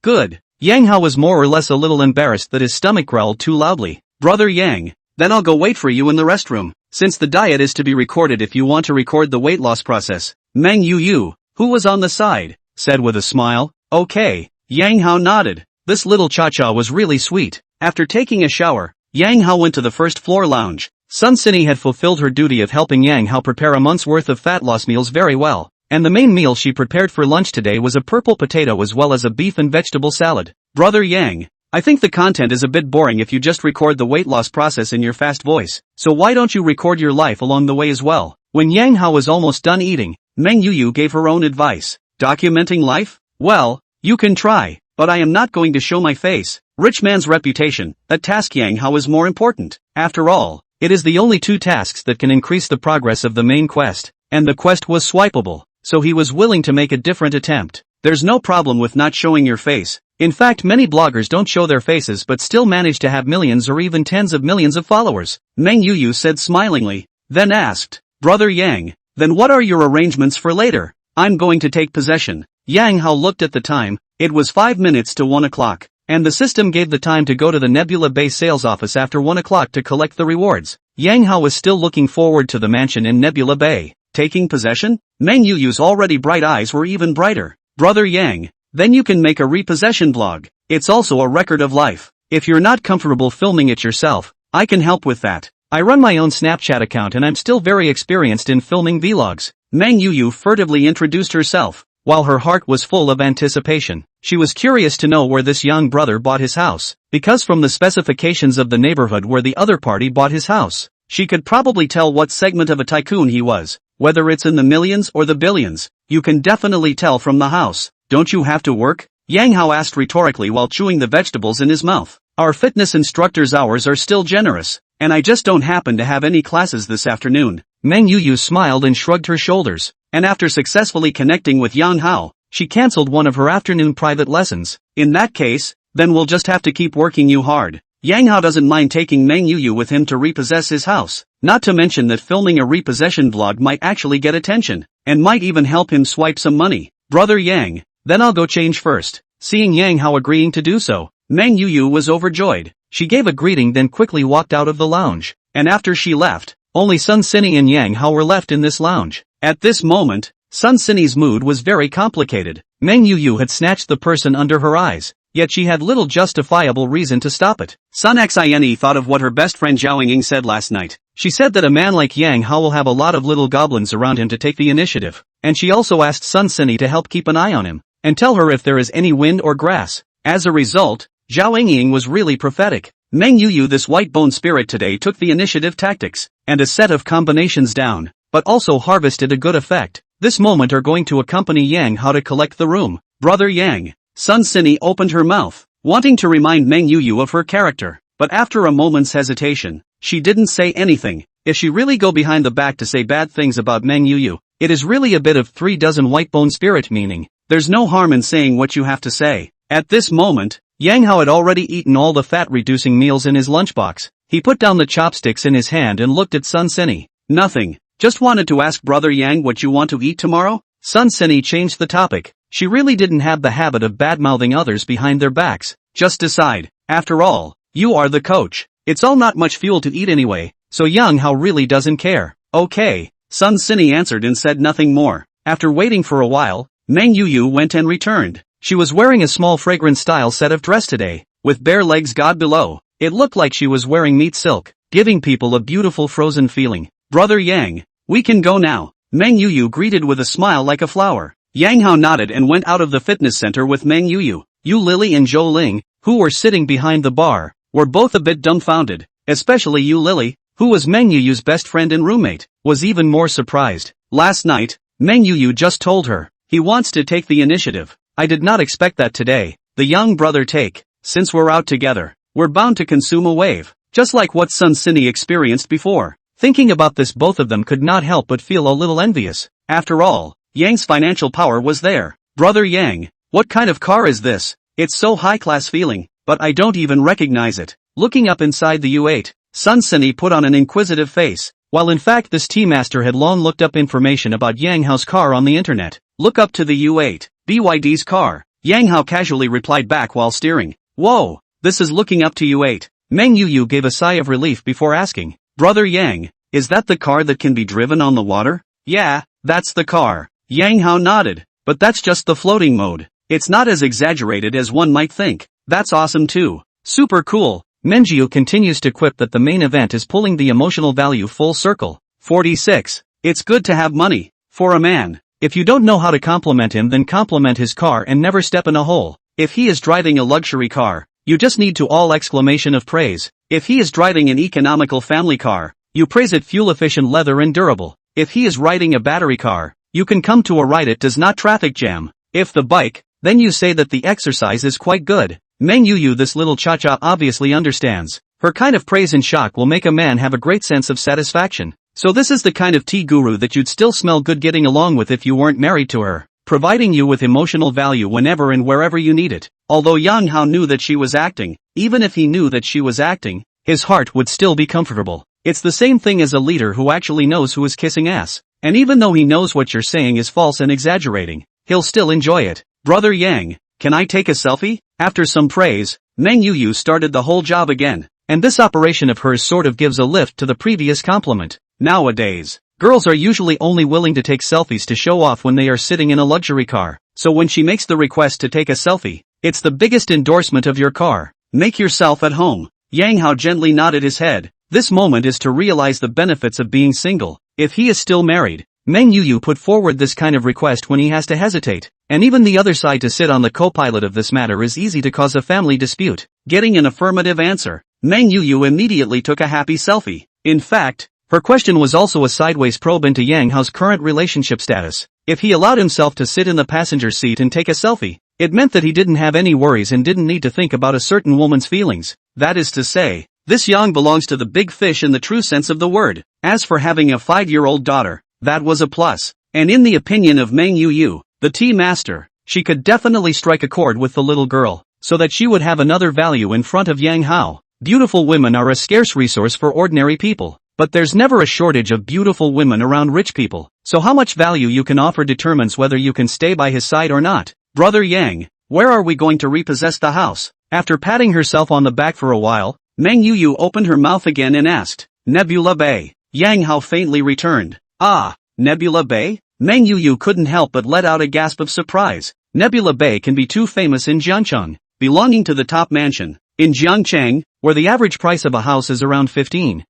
Good. Yang Hao was more or less a little embarrassed that his stomach growled too loudly. Brother Yang, then I'll go wait for you in the restroom, since the diet is to be recorded if you want to record the weight loss process. Meng Yuyu, who was on the side, said with a smile, Okay. Yang Hao nodded. This little cha-cha was really sweet. After taking a shower, Yang Hao went to the first floor lounge. Sun Sini had fulfilled her duty of helping Yang Hao prepare a month's worth of fat loss meals very well. And the main meal she prepared for lunch today was a purple potato as well as a beef and vegetable salad. Brother Yang, I think the content is a bit boring if you just record the weight loss process in your fast voice, so why don't you record your life along the way as well? When Yang Hao was almost done eating, Meng Yuyu gave her own advice. Documenting life? Well, you can try, but I am not going to show my face. Rich man's reputation, that task Yang Hao is more important. After all, it is the only 2 tasks that can increase the progress of the main quest, and the quest was swipeable. So he was willing to make a different attempt. There's no problem with not showing your face. In fact, many bloggers don't show their faces but still manage to have millions or even tens of millions of followers. Meng Yuyu said smilingly, then asked, Brother Yang, then what are your arrangements for later? I'm going to take possession. Yang Hao looked at the time. It was 5 minutes to 1 o'clock, and the system gave the time to go to the Nebula Bay sales office after 1 o'clock to collect the rewards. Yang Hao was still looking forward to the mansion in Nebula Bay. Taking possession? Meng Yuyu's already bright eyes were even brighter. Brother Yang, then you can make a repossession vlog. It's also a record of life. If you're not comfortable filming it yourself, I can help with that. I run my own Snapchat account and I'm still very experienced in filming vlogs. Meng Yuyu furtively introduced herself. While her heart was full of anticipation, she was curious to know where this young brother bought his house, because from the specifications of the neighborhood where the other party bought his house, she could probably tell what segment of a tycoon he was. Whether it's in the millions or the billions, you can definitely tell from the house. Don't you have to work? Yang Hao asked rhetorically while chewing the vegetables in his mouth. Our fitness instructor's hours are still generous, and I just don't happen to have any classes this afternoon. Meng Yuyu smiled and shrugged her shoulders, and after successfully connecting with Yang Hao, she cancelled one of her afternoon private lessons. In that case, then we'll just have to keep working you hard. Yang Hao doesn't mind taking Meng Yuyu with him to repossess his house, not to mention that filming a repossession vlog might actually get attention, and might even help him swipe some money. Brother Yang, then I'll go change first. Seeing Yang Hao agreeing to do so, Meng Yuyu was overjoyed. She gave a greeting then quickly walked out of the lounge, and after she left, only Sun Sini and Yang Hao were left in this lounge. At this moment, Sun Sini's mood was very complicated. Meng Yuyu had snatched the person under her eyes, yet she had little justifiable reason to stop it. Sun Xine thought of what her best friend Zhao Yingying said last night. She said that a man like Yang Hao will have a lot of little goblins around him to take the initiative, and she also asked Sun Sini to help keep an eye on him, and tell her if there is any wind or grass. As a result, Zhao Yingying was really prophetic. Meng Yuyu, this white-bone spirit, today took the initiative tactics, and a set of combinations down, but also harvested a good effect. This moment are going to accompany Yang Hao to collect the room. Brother Yang. Sun Sini opened her mouth, wanting to remind Meng Yuyu of her character, but after a moment's hesitation, she didn't say anything. If she really go behind the back to say bad things about Meng Yuyu, it is really a bit of 3 dozen white-bone spirit, meaning there's no harm in saying what you have to say. At this moment, Yang Hao had already eaten all the fat-reducing meals in his lunchbox. He put down the chopsticks in his hand and looked at Sun Sini. Nothing. Just wanted to ask Brother Yang what you want to eat tomorrow? Sun Sini changed the topic. She really didn't have the habit of bad-mouthing others behind their backs. Just decide. After all, you are the coach. It's all not much fuel to eat anyway, so Yang Hao really doesn't care. Okay. Sun Sini answered and said nothing more. After waiting for a while, Meng Yuyu went and returned. She was wearing a small fragrant style set of dress today, with bare legs, God below. It looked like she was wearing meat silk, giving people a beautiful frozen feeling. Brother Yang, we can go now. Meng Yuyu greeted with a smile like a flower. Yang Hao nodded and went out of the fitness center with Meng Yuyu. Yu Lily and Zhou Ling, who were sitting behind the bar, were both a bit dumbfounded, especially Yu Lily, who was Meng Yuyu's best friend and roommate, was even more surprised. Last night, Meng Yuyu just told her, he wants to take the initiative. I did not expect that today. The young brother take, since we're out together, we're bound to consume a wave, just like what Sun Cine experienced before. Thinking about this, both of them could not help but feel a little envious. After all, Yang's financial power was there. Brother Yang, what kind of car is this? It's so high-class feeling, but I don't even recognize it. Looking up inside the U8, Sun Cine put on an inquisitive face, while in fact this tea master had long looked up information about Yang Hao's car on the internet. Look up to the U8, BYD's car. Yang Hao casually replied back while steering. Whoa, this is looking up to U8. Meng Yuyu gave a sigh of relief before asking, Brother Yang, is that the car that can be driven on the water? Yeah, that's the car. Yang Hao nodded, but that's just the floating mode. It's not as exaggerated as one might think. That's awesome too. Super cool. Menjiu continues to quip that the main event is pulling the emotional value full circle. 46. It's good to have money. For a man. If you don't know how to compliment him, then compliment his car and never step in a hole. If he is driving a luxury car, you just need to all exclamation of praise. If he is driving an economical family car, you praise it fuel efficient, leather and durable. If he is riding a battery car, you can come to a ride it does not traffic jam. If the bike, then you say that the exercise is quite good. Meng Yuyu, this little cha-cha, obviously understands. Her kind of praise and shock will make a man have a great sense of satisfaction. So this is the kind of tea guru that you'd still smell good getting along with if you weren't married to her, providing you with emotional value whenever and wherever you need it. Although Yang Hao knew that she was acting, even if he knew that she was acting, his heart would still be comfortable. It's the same thing as a leader who actually knows who is kissing ass. And even though he knows what you're saying is false and exaggerating, he'll still enjoy it. Brother Yang, can I take a selfie? After some praise, Meng Yuyu started the whole job again. And this operation of hers sort of gives a lift to the previous compliment. Nowadays, girls are usually only willing to take selfies to show off when they are sitting in a luxury car. So when she makes the request to take a selfie, it's the biggest endorsement of your car. Make yourself at home. Yang Hao gently nodded his head. This moment is to realize the benefits of being single. If he is still married, Meng Yuyu put forward this kind of request when he has to hesitate. And even the other side to sit on the co-pilot of this matter is easy to cause a family dispute. Getting an affirmative answer, Meng Yuyu immediately took a happy selfie. In fact, her question was also a sideways probe into Yang Hao's current relationship status. If he allowed himself to sit in the passenger seat and take a selfie, it meant that he didn't have any worries and didn't need to think about a certain woman's feelings. That is to say, this Yang belongs to the big fish in the true sense of the word. As for having a 5-year-old daughter, that was a plus. And in the opinion of Meng Yuyu, the tea master, she could definitely strike a chord with the little girl, so that she would have another value in front of Yang Hao. Beautiful women are a scarce resource for ordinary people. But there's never a shortage of beautiful women around rich people, so how much value you can offer determines whether you can stay by his side or not. Brother Yang, where are we going to repossess the house? After patting herself on the back for a while, Meng Yuyu opened her mouth again and asked, Nebula Bay. Yang Hao faintly returned, Ah, Nebula Bay? Meng Yuyu couldn't help but let out a gasp of surprise. Nebula Bay can be too famous in Jiangcheng, belonging to the top mansion. In Jiangcheng, where the average price of a house is around 15,000,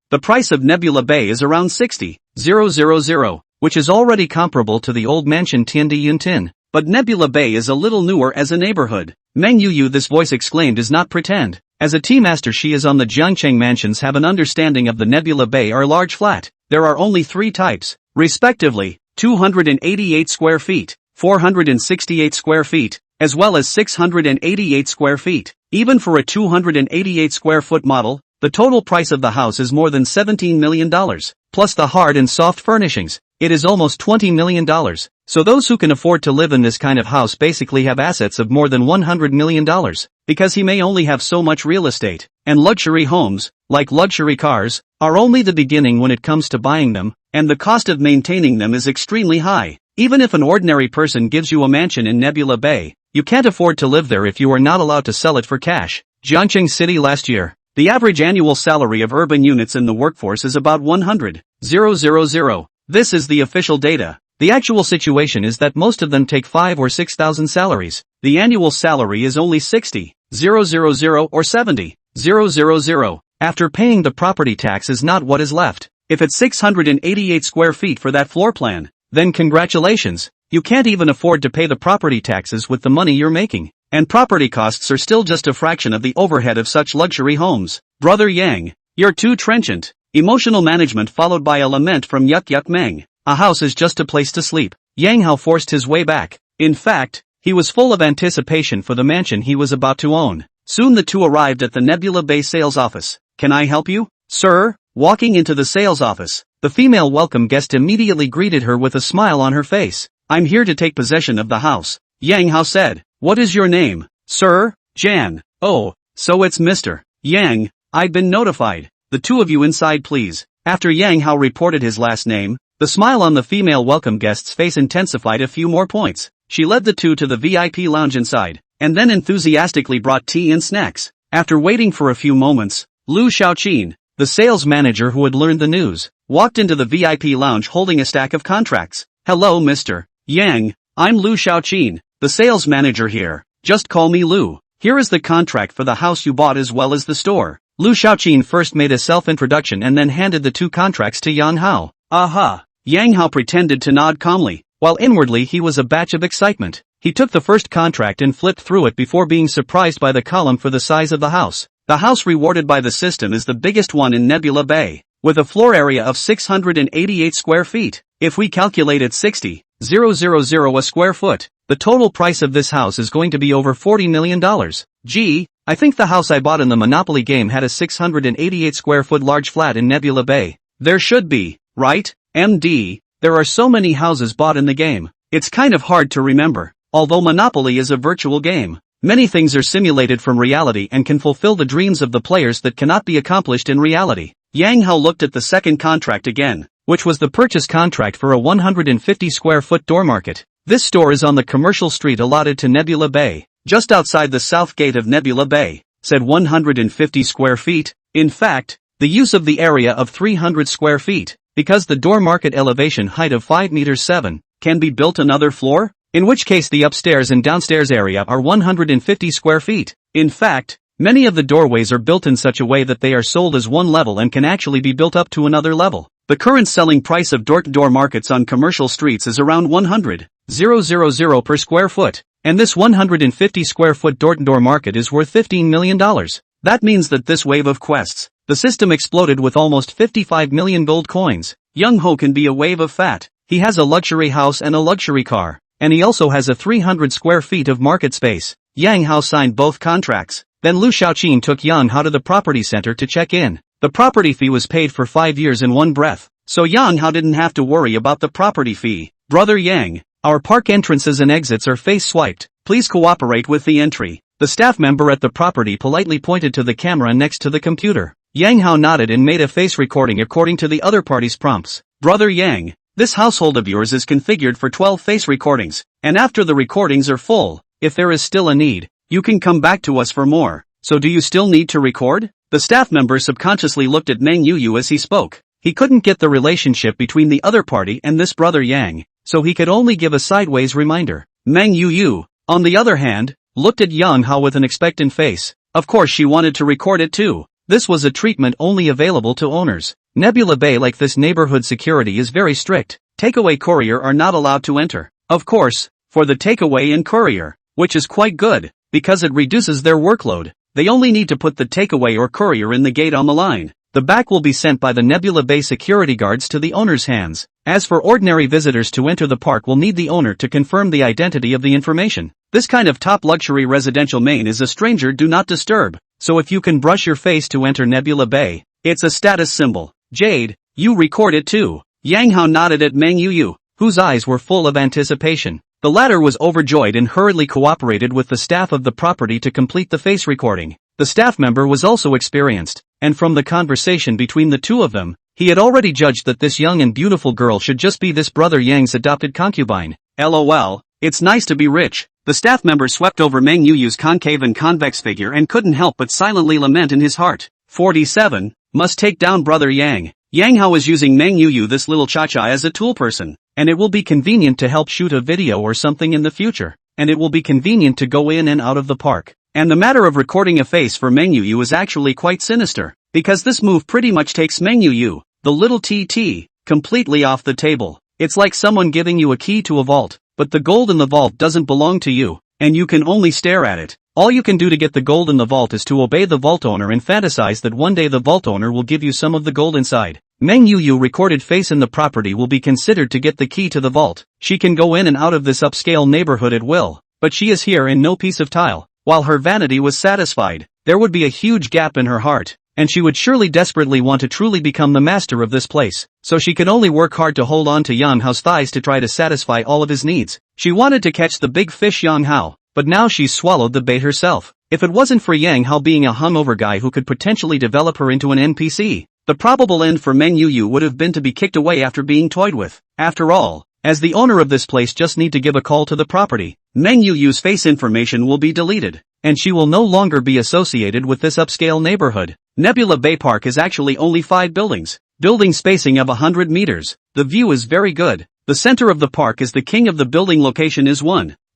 the price of Nebula Bay is around 60,000, which is already comparable to the old mansion Tiandi Yuntin. But Nebula Bay is a little newer as a neighborhood. Meng Yuyu, this voice exclaimed, does not pretend. As a tea master she is on the Jiangcheng mansions have an understanding of the Nebula Bay are large flat. There are only 3 types, respectively, 288 square feet, 468 square feet, as well as 688 square feet. Even for a 288 square foot model, the total price of the house is more than $17 million, plus the hard and soft furnishings. It is almost $20 million. So those who can afford to live in this kind of house basically have assets of more than $100 million, because he may only have so much real estate. And luxury homes, like luxury cars, are only the beginning when it comes to buying them, and the cost of maintaining them is extremely high. Even if an ordinary person gives you a mansion in Nebula Bay, you can't afford to live there if you are not allowed to sell it for cash. Jiangcheng City last year, the average annual salary of urban units in the workforce is about 100,000. This is the official data. The actual situation is that most of them take 5,000 or 6,000 salaries. The annual salary is only 60,000. 000 or 70,000. After paying the property tax is not what is left. If it's 688 square feet for that floor plan, then congratulations, you can't even afford to pay the property taxes with the money you're making. And property costs are still just a fraction of the overhead of such luxury homes. Brother Yang, you're too trenchant. Emotional management followed by a lament from Yuk Yuk Meng. A house is just a place to sleep. Yang Hao forced his way back. In fact, he was full of anticipation for the mansion he was about to own. Soon the two arrived at the Nebula Bay sales office. Can I help you, sir? Walking into the sales office, the female welcome guest immediately greeted her with a smile on her face. I'm here to take possession of the house, Yang Hao said. What is your name, sir? Jan. Oh, so it's Mr. Yang. I've been notified. The two of you inside please. After Yang Hao reported his last name, the smile on the female welcome guest's face intensified a few more points. She led the two to the VIP lounge inside, and then enthusiastically brought tea and snacks. After waiting for a few moments, Lu Xiaoqin, the sales manager who had learned the news, walked into the VIP lounge holding a stack of contracts. Hello Mr. Yang, I'm Lu Xiaoqin, the sales manager here. Just call me Lu. Here is the contract for the house you bought as well as the store. Lu Xiaoqin first made a self-introduction and then handed the two contracts to Yang Hao. Aha! Yang Hao pretended to nod calmly, while inwardly he was a batch of excitement. He took the first contract and flipped through it before being surprised by the column for the size of the house. The house rewarded by the system is the biggest one in Nebula Bay, with a floor area of 688 square feet. If we calculate it 60,000 a square foot, the total price of this house is going to be over $40 million. Gee, I think the house I bought in the Monopoly game had a 688 square foot large flat in Nebula Bay. There should be, right, MD? There are so many houses bought in the game. It's kind of hard to remember. Although Monopoly is a virtual game, many things are simulated from reality and can fulfill the dreams of the players that cannot be accomplished in reality. Yang Hao looked at the second contract again, which was the purchase contract for a 150 square foot door market. This store is on the commercial street allotted to Nebula Bay, just outside the south gate of Nebula Bay. Said 150 square feet. In fact, the use of the area of 300 square feet, because the door market elevation height of 5 meters 7, can be built another floor? In which case the upstairs and downstairs area are 150 square feet. In fact, many of the doorways are built in such a way that they are sold as one level and can actually be built up to another level. The current selling price of door-to-door markets on commercial streets is around 100,000 per square foot, and this 150 square foot door-to-door market is worth $15 million. That means that this wave of quests, the system exploded with almost 55 million gold coins. Young Ho can be a wave of fat. He has a luxury house and a luxury car, and he also has a 300 square feet of market space. Yang Hao signed both contracts. Then Lu Xiaoqin took Yang Hao to the property center to check in. The property fee was paid for 5 years in one breath, so Yang Hao didn't have to worry about the property fee. Brother Yang, our park entrances and exits are face swiped. Please cooperate with the entry. The staff member at the property politely pointed to the camera next to the computer. Yang Hao nodded and made a face recording according to the other party's prompts. Brother Yang, this household of yours is configured for 12 face recordings, and after the recordings are full, if there is still a need, you can come back to us for more. So do you still need to record? The staff member subconsciously looked at Meng Yuyu as he spoke. He couldn't get the relationship between the other party and this brother Yang, so he could only give a sideways reminder. Meng Yuyu, on the other hand, looked at Yang Hao with an expectant face. Of course she wanted to record it too. This was a treatment only available to owners. Nebula Bay, like this neighborhood security, is very strict. Takeaway courier are not allowed to enter. Of course, for the takeaway and courier, which is quite good, because it reduces their workload. They only need to put the takeaway or courier in the gate on the line. The back will be sent by the Nebula Bay security guards to the owner's hands. As for ordinary visitors to enter the park will need the owner to confirm the identity of the information. This kind of top luxury residential main is a stranger do not disturb, so if you can brush your face to enter Nebula Bay, it's a status symbol. Jade, you record it too. Yang Hao nodded at Meng Yuyu, whose eyes were full of anticipation. The latter was overjoyed and hurriedly cooperated with the staff of the property to complete the face recording. The staff member was also experienced, and from the conversation between the two of them, he had already judged that this young and beautiful girl should just be this brother Yang's adopted concubine. LOL, it's nice to be rich. The staff member swept over Meng Yuyu's concave and convex figure and couldn't help but silently lament in his heart. 47, must take down brother Yang. Yang Hao is using Meng Yuyu, this little cha-cha, as a tool person, and it will be convenient to help shoot a video or something in the future, and it will be convenient to go in and out of the park. And the matter of recording a face for Mengyu is actually quite sinister, because this move pretty much takes Mengyu, the little TT, completely off the table. It's like someone giving you a key to a vault, but the gold in the vault doesn't belong to you, and you can only stare at it. All you can do to get the gold in the vault is to obey the vault owner and fantasize that one day the vault owner will give you some of the gold inside. Mengyu recorded face in the property will be considered to get the key to the vault. She can go in and out of this upscale neighborhood at will, but she is here in no piece of tile. While her vanity was satisfied, there would be a huge gap in her heart, and she would surely desperately want to truly become the master of this place, so she could only work hard to hold on to Yang Hao's thighs to try to satisfy all of his needs. She wanted to catch the big fish Yang Hao, but now she's swallowed the bait herself. If it wasn't for Yang Hao being a hungover guy who could potentially develop her into an NPC, the probable end for Mengyu would have been to be kicked away after being toyed with. After all, as the owner of this place just need to give a call to the property, Mengyu's face information will be deleted, and she will no longer be associated with this upscale neighborhood. Nebula Bay Park is actually only 5 buildings, building spacing of 100 meters. The view is very good. The center of the park is the king of the building. Location is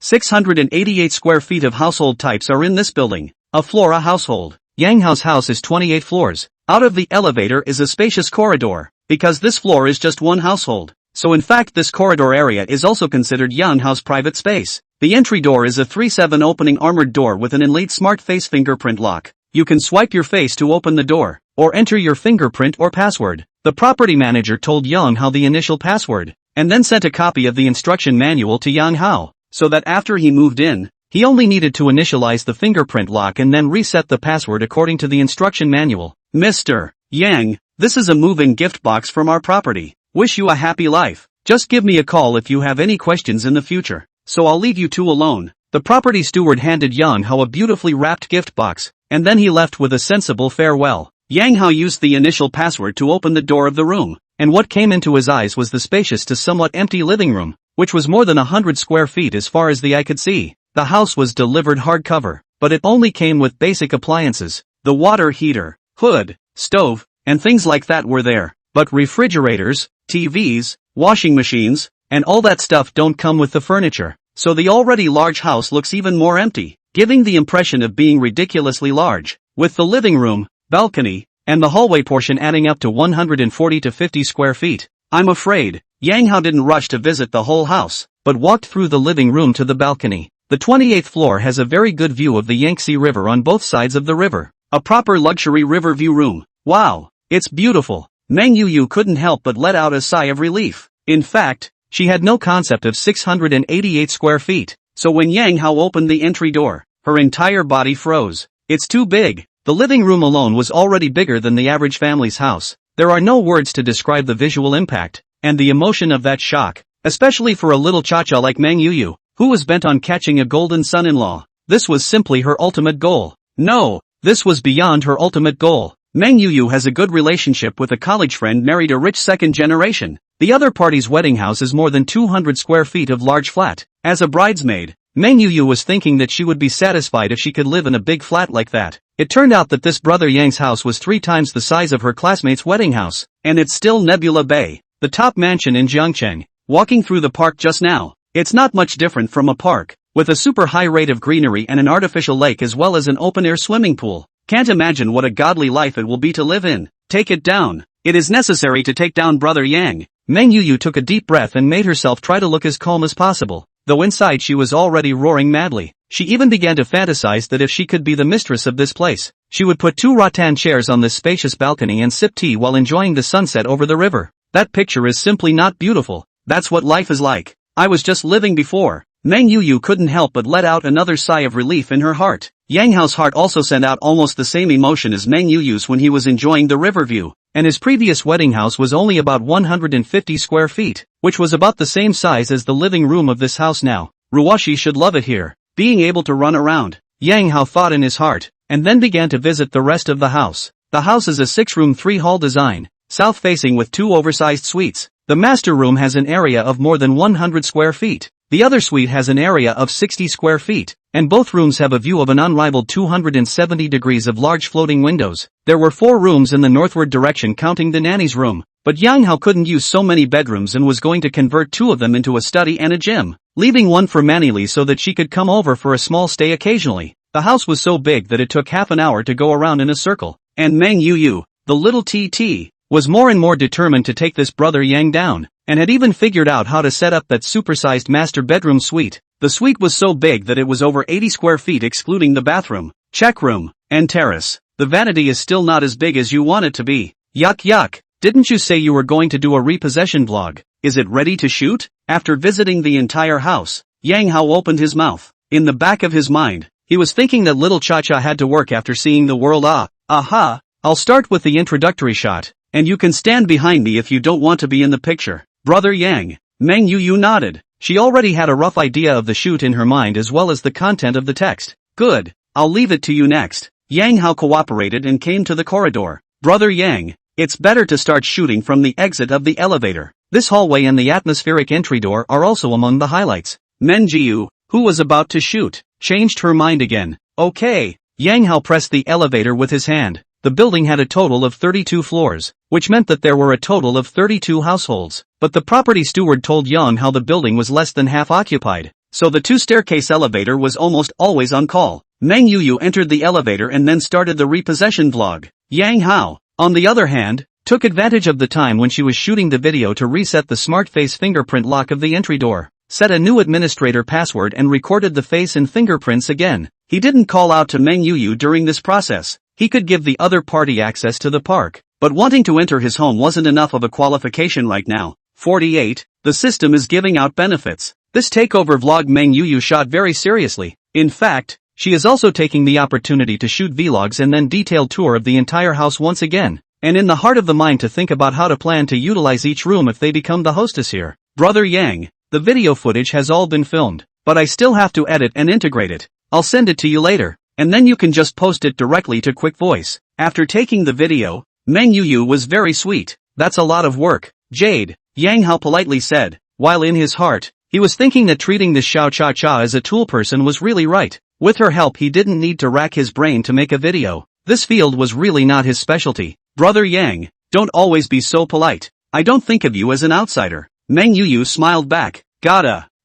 688 square feet of household types are in this building. A Flora household. Yang Hao's house is 28 floors. Out of the elevator is a spacious corridor, because this floor is just one household. So in fact this corridor area is also considered Yang Hao's private space. The entry door is a 3/7 opening armored door with an inlaid smart face fingerprint lock. You can swipe your face to open the door, or enter your fingerprint or password. The property manager told Yang Hao the initial password, and then sent a copy of the instruction manual to Yang Hao, so that after he moved in, he only needed to initialize the fingerprint lock and then reset the password according to the instruction manual. Mr. Yang, this is a move-in gift box from our property. Wish you a happy life. Just give me a call if you have any questions in the future. So I'll leave you two alone. The property steward handed Yang Hao a beautifully wrapped gift box, and then he left with a sensible farewell. Yang Hao used the initial password to open the door of the room, and what came into his eyes was the spacious to somewhat empty living room, which was more than 100 square feet as far as the eye could see. The house was delivered hardcover, but it only came with basic appliances. The water heater, hood, stove, and things like that were there, but refrigerators, TVs, washing machines, and all that stuff don't come with the furniture, so the already large house looks even more empty, giving the impression of being ridiculously large, with the living room, balcony, and the hallway portion adding up to 140 to 50 square feet. I'm afraid, Yang Hao didn't rush to visit the whole house, but walked through the living room to the balcony. The 28th floor has a very good view of the Yangtze River on both sides of the river. A proper luxury river view room. Wow, it's beautiful. Mengyu couldn't help but let out a sigh of relief. In fact, she had no concept of 688 square feet, so when Yang Hao opened the entry door, her entire body froze. It's too big. The living room alone was already bigger than the average family's house. There are no words to describe the visual impact, and the emotion of that shock, especially for a little cha-cha like Mengyu, who was bent on catching a golden son-in-law. This was simply her ultimate goal. No, this was beyond her ultimate goal. Mengyu has a good relationship with a college friend married a rich second generation. The other party's wedding house is more than 200 square feet of large flat. As a bridesmaid, Mengyu was thinking that she would be satisfied if she could live in a big flat like that. It turned out that this brother Yang's house was 3 times the size of her classmate's wedding house, and it's still Nebula Bay, the top mansion in Jiangcheng. Walking through the park just now, it's not much different from a park, with a super high rate of greenery and an artificial lake as well as an open-air swimming pool. Can't imagine what a godly life it will be to live in. Take it down. It is necessary to take down brother Yang. Mengyu took a deep breath and made herself try to look as calm as possible, though inside she was already roaring madly. She even began to fantasize that if she could be the mistress of this place, she would put 2 rattan chairs on this spacious balcony and sip tea while enjoying the sunset over the river. That picture is simply not beautiful. That's what life is like. I was just living before. Mengyu couldn't help but let out another sigh of relief in her heart. Yang Hao's heart also sent out almost the same emotion as Mengyu's when he was enjoying the river view, and his previous wedding house was only about 150 square feet, which was about the same size as the living room of this house now. Ruwashi should love it here, being able to run around. Yang Hao thought in his heart, and then began to visit the rest of the house. The house is a 6-room 3-hall design, south-facing with 2 oversized suites. The master room has an area of more than 100 square feet. The other suite has an area of 60 square feet, and both rooms have a view of an unrivaled 270 degrees of large floating windows. There were 4 rooms in the northward direction counting the nanny's room, but Yang Hao couldn't use so many bedrooms and was going to convert 2 of them into a study and a gym, leaving one for Manili so that she could come over for a small stay occasionally. The house was so big that it took half an hour to go around in a circle, and Meng Yu, the little TT, was more and more determined to take this brother Yang down, and had even figured out how to set up that supersized master bedroom suite. The suite was so big that it was over 80 square feet excluding the bathroom, check room, and terrace. The vanity is still not as big as you want it to be. Yuck. Didn't you say you were going to do a repossession vlog? Is it ready to shoot? After visiting the entire house, Yang Hao opened his mouth. In the back of his mind, he was thinking that little Cha-Cha had to work after seeing the world. Aha, I'll start with the introductory shot, and you can stand behind me if you don't want to be in the picture. Brother Yang. Meng Yu nodded. She already had a rough idea of the shoot in her mind as well as the content of the text. Good, I'll leave it to you next. Yang Hao cooperated and came to the corridor. Brother Yang, it's better to start shooting from the exit of the elevator. This hallway and the atmospheric entry door are also among the highlights. Meng Yu, who was about to shoot, changed her mind again. Okay. Yang Hao pressed the elevator with his hand. The building had a total of 32 floors, which meant that there were a total of 32 households. But the property steward told Yang Hao the building was less than half occupied, so the two-staircase elevator was almost always on call. Meng Yu entered the elevator and then started the repossession vlog. Yang Hao, on the other hand, took advantage of the time when she was shooting the video to reset the smart face fingerprint lock of the entry door, set a new administrator password and recorded the face and fingerprints again. He didn't call out to Meng Yu during this process. He could give the other party access to the park, but wanting to enter his home wasn't enough of a qualification right now. 48. The system is giving out benefits. This takeover vlog Meng Yu shot very seriously. In fact, she is also taking the opportunity to shoot vlogs and then detailed tour of the entire house once again, and in the heart of the mind to think about how to plan to utilize each room if they become the hostess here. Brother Yang, the video footage has all been filmed, but I still have to edit and integrate it. I'll send it to you later, and then you can just post it directly to Quick Voice. After taking the video, Meng Yu was very sweet. That's a lot of work, Jade, Yang Hao politely said, while in his heart, he was thinking that treating this Xiao Cha-Cha as a tool person was really right. With her help he didn't need to rack his brain to make a video. This field was really not his specialty. Brother Yang, don't always be so polite. I don't think of you as an outsider. Meng Yu smiled back.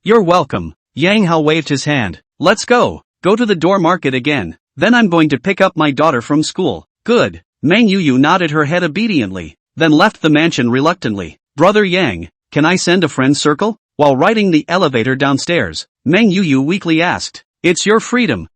You're welcome. Yang Hao waved his hand. Let's go. Go to the door market again. Then I'm going to pick up my daughter from school. Good. Meng Yu nodded her head obediently, then left the mansion reluctantly. Brother Yang, can I send a friend circle? While riding the elevator downstairs, Meng Yu weakly asked. It's your freedom.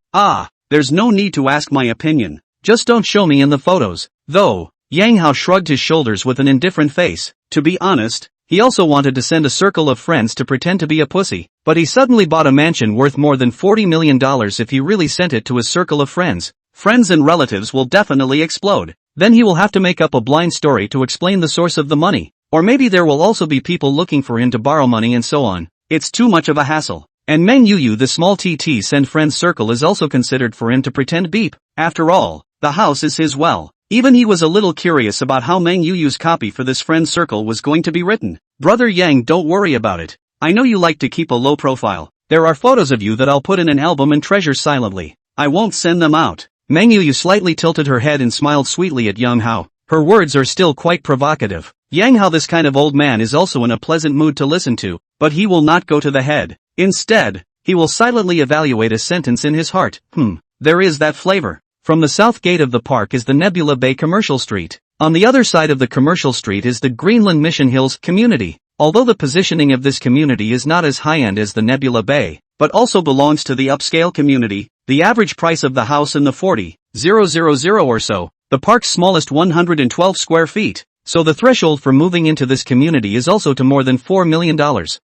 There's no need to ask my opinion. Just don't show me in the photos. Though, Yang Hao shrugged his shoulders with an indifferent face. To be honest, he also wanted to send a circle of friends to pretend to be a pussy, but he suddenly bought a mansion worth more than $40 million if he really sent it to his circle of friends. Friends and relatives will definitely explode. Then he will have to make up a blind story to explain the source of the money. Or maybe there will also be people looking for him to borrow money and so on. It's too much of a hassle. And Meng Yu the small TT send friends circle is also considered for him to pretend beep. After all, the house is his well. Even he was a little curious about how Meng Yu's copy for this friend circle was going to be written. Brother Yang, don't worry about it. I know you like to keep a low profile. There are photos of you that I'll put in an album and treasure silently. I won't send them out. Meng Yu slightly tilted her head and smiled sweetly at Yang Hao. Her words are still quite provocative. Yang Hao, this kind of old man, is also in a pleasant mood to listen to, but he will not go to the head. Instead, he will silently evaluate a sentence in his heart. There is that flavor. From the south gate of the park is the Nebula Bay Commercial Street. On the other side of the commercial street is the Greenland Mission Hills community. Although the positioning of this community is not as high-end as the Nebula Bay, but also belongs to the upscale community, the average price of the house in the 40,000 or so, the park's smallest 112 square feet. So the threshold for moving into this community is also to more than $4 million.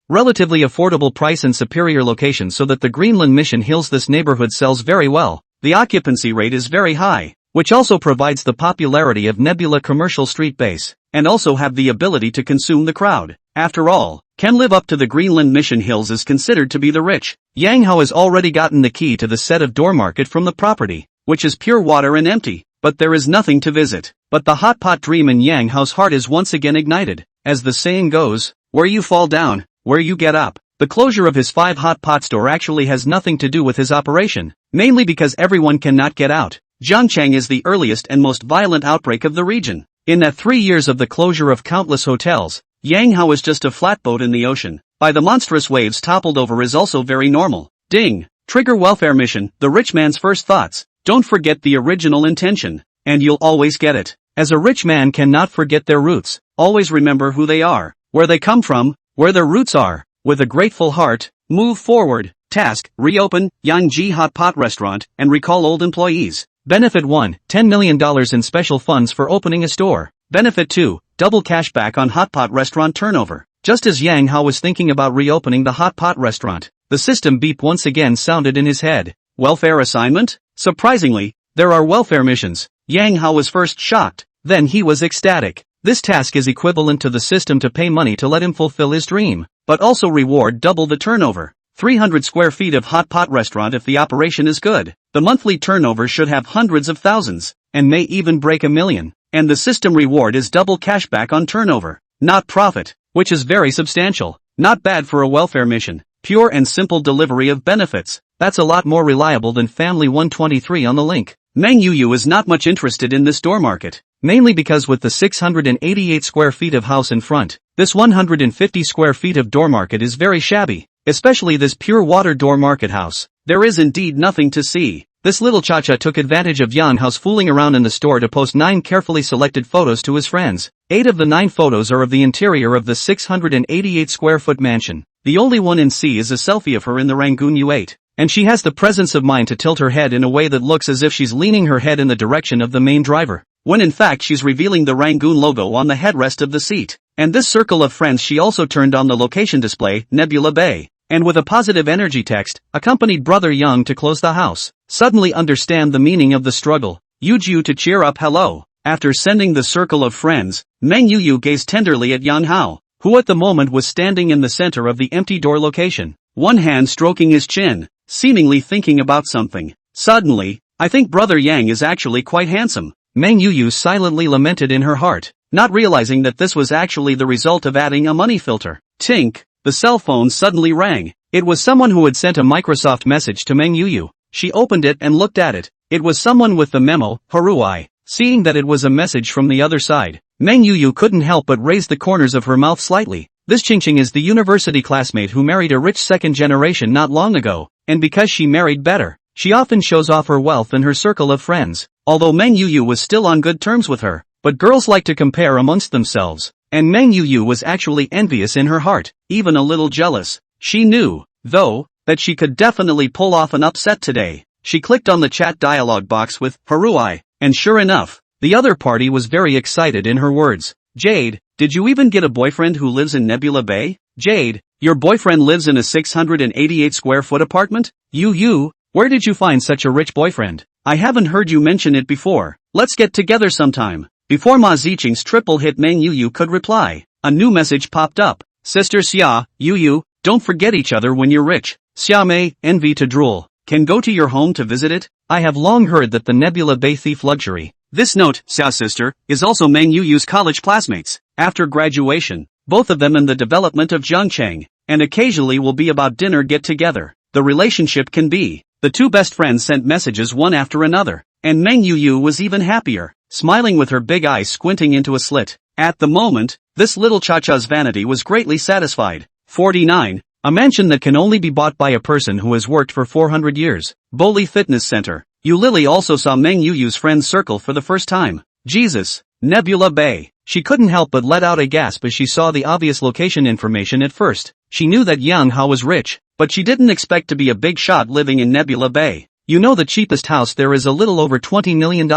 Relatively affordable price and superior location so that the Greenland Mission Hills, this neighborhood sells very well. The occupancy rate is very high, which also provides the popularity of Nebula Commercial Street base, and also have the ability to consume the crowd. After all, can live up to the Greenland Mission Hills is considered to be the rich. Yang Hao has already gotten the key to the set of door market from the property, which is pure water and empty, but there is nothing to visit. But the hot pot dream in Yang Hao's heart is once again ignited. As the saying goes, where you fall down, where you get up. The closure of his 5 hot pot store actually has nothing to do with his operation, mainly because everyone cannot get out. Zhangchang is the earliest and most violent outbreak of the region. In that 3 years of the closure of countless hotels, Yang Hao is just a flatboat in the ocean. By the monstrous waves toppled over is also very normal. Ding! Trigger welfare mission, the rich man's first thoughts. Don't forget the original intention, and you'll always get it. As a rich man cannot forget their roots, always remember who they are, where they come from, where their roots are. With a grateful heart, move forward. Task, reopen Yangji Hot Pot Restaurant and recall old employees. Benefit 1, $10 million in special funds for opening a store. Benefit 2, double cashback on Hot Pot Restaurant turnover. Just as Yang Hao was thinking about reopening the Hot Pot Restaurant, the system beep once again sounded in his head. Welfare assignment? Surprisingly, there are welfare missions. Yang Hao was first shocked, then he was ecstatic. This task is equivalent to the system to pay money to let him fulfill his dream, but also reward double the turnover. 300 square feet of hot pot restaurant if the operation is good. The monthly turnover should have hundreds of thousands, and may even break $1 million. And the system reward is double cashback on turnover, not profit, which is very substantial. Not bad for a welfare mission. Pure and simple delivery of benefits. That's a lot more reliable than Family 123 on the link. Meng Yuyu is not much interested in this door market. Mainly because with the 688 square feet of house in front, this 150 square feet of door market is very shabby. Especially this pure water door market house. There is indeed nothing to see. This little cha-cha took advantage of Yang Hao's fooling around in the store to post 9 carefully selected photos to his friends. 8 of the 9 photos are of the interior of the 688 square foot mansion. The only one in C is a selfie of her in the Rangoon U8. And she has the presence of mind to tilt her head in a way that looks as if she's leaning her head in the direction of the main driver, when in fact she's revealing the Rangoon logo on the headrest of the seat. And this circle of friends she also turned on the location display, Nebula Bay. And with a positive energy text, accompanied Brother Young to close the house. Suddenly understand the meaning of the struggle. Yuju to cheer up hello. After sending the circle of friends, Meng Yuyu gazed tenderly at Yang Hao, who at the moment was standing in the center of the empty door location. One hand stroking his chin, seemingly thinking about something. Suddenly, I think Brother Yang is actually quite handsome. Meng Yuyu silently lamented in her heart, not realizing that this was actually the result of adding a money filter. Tink. The cell phone suddenly rang. It was someone who had sent a Microsoft message to Meng Yuyu. She opened it and looked at it. It was someone with the memo, Haruai. Seeing that it was a message from the other side, Meng Yuyu couldn't help but raise the corners of her mouth slightly. This Qingqing is the university classmate who married a rich second generation not long ago, and because she married better, she often shows off her wealth in her circle of friends. Although Meng Yuyu was still on good terms with her, but girls like to compare amongst themselves. And Meng Yuyu was actually envious in her heart, even a little jealous. She knew, though, that she could definitely pull off an upset today. She clicked on the chat dialog box with Haruai, and sure enough, the other party was very excited in her words. Jade, did you even get a boyfriend who lives in Nebula Bay? Jade, your boyfriend lives in a 688 square foot apartment? You, where did you find such a rich boyfriend? I haven't heard you mention it before. Let's get together sometime. Before Ma Ziqing's triple hit Meng Yuyu could reply, a new message popped up. Sister Xia, Yuyu, don't forget each other when you're rich. Xia Mei, envy to drool. Can go to your home to visit it? I have long heard that the Nebula Bay thief luxury. This note, Xia sister, is also Meng Yuyu's college classmates. After graduation, both of them in the development of Zhangcheng, and occasionally will be about dinner get together. The relationship can be. The two best friends sent messages one after another, and Meng Yuyu was even happier. Smiling with her big eyes squinting into a slit. At the moment, this little cha-cha's vanity was greatly satisfied. 49. A mansion that can only be bought by a person who has worked for 400 years. Boli Fitness Center. Yu Lily also saw Meng Yuyu's friend's circle for the first time. Jesus. Nebula Bay. She couldn't help but let out a gasp as she saw the obvious location information at first. She knew that Yang Hao was rich, but she didn't expect to be a big shot living in Nebula Bay. You know the cheapest house there is a little over $20 million.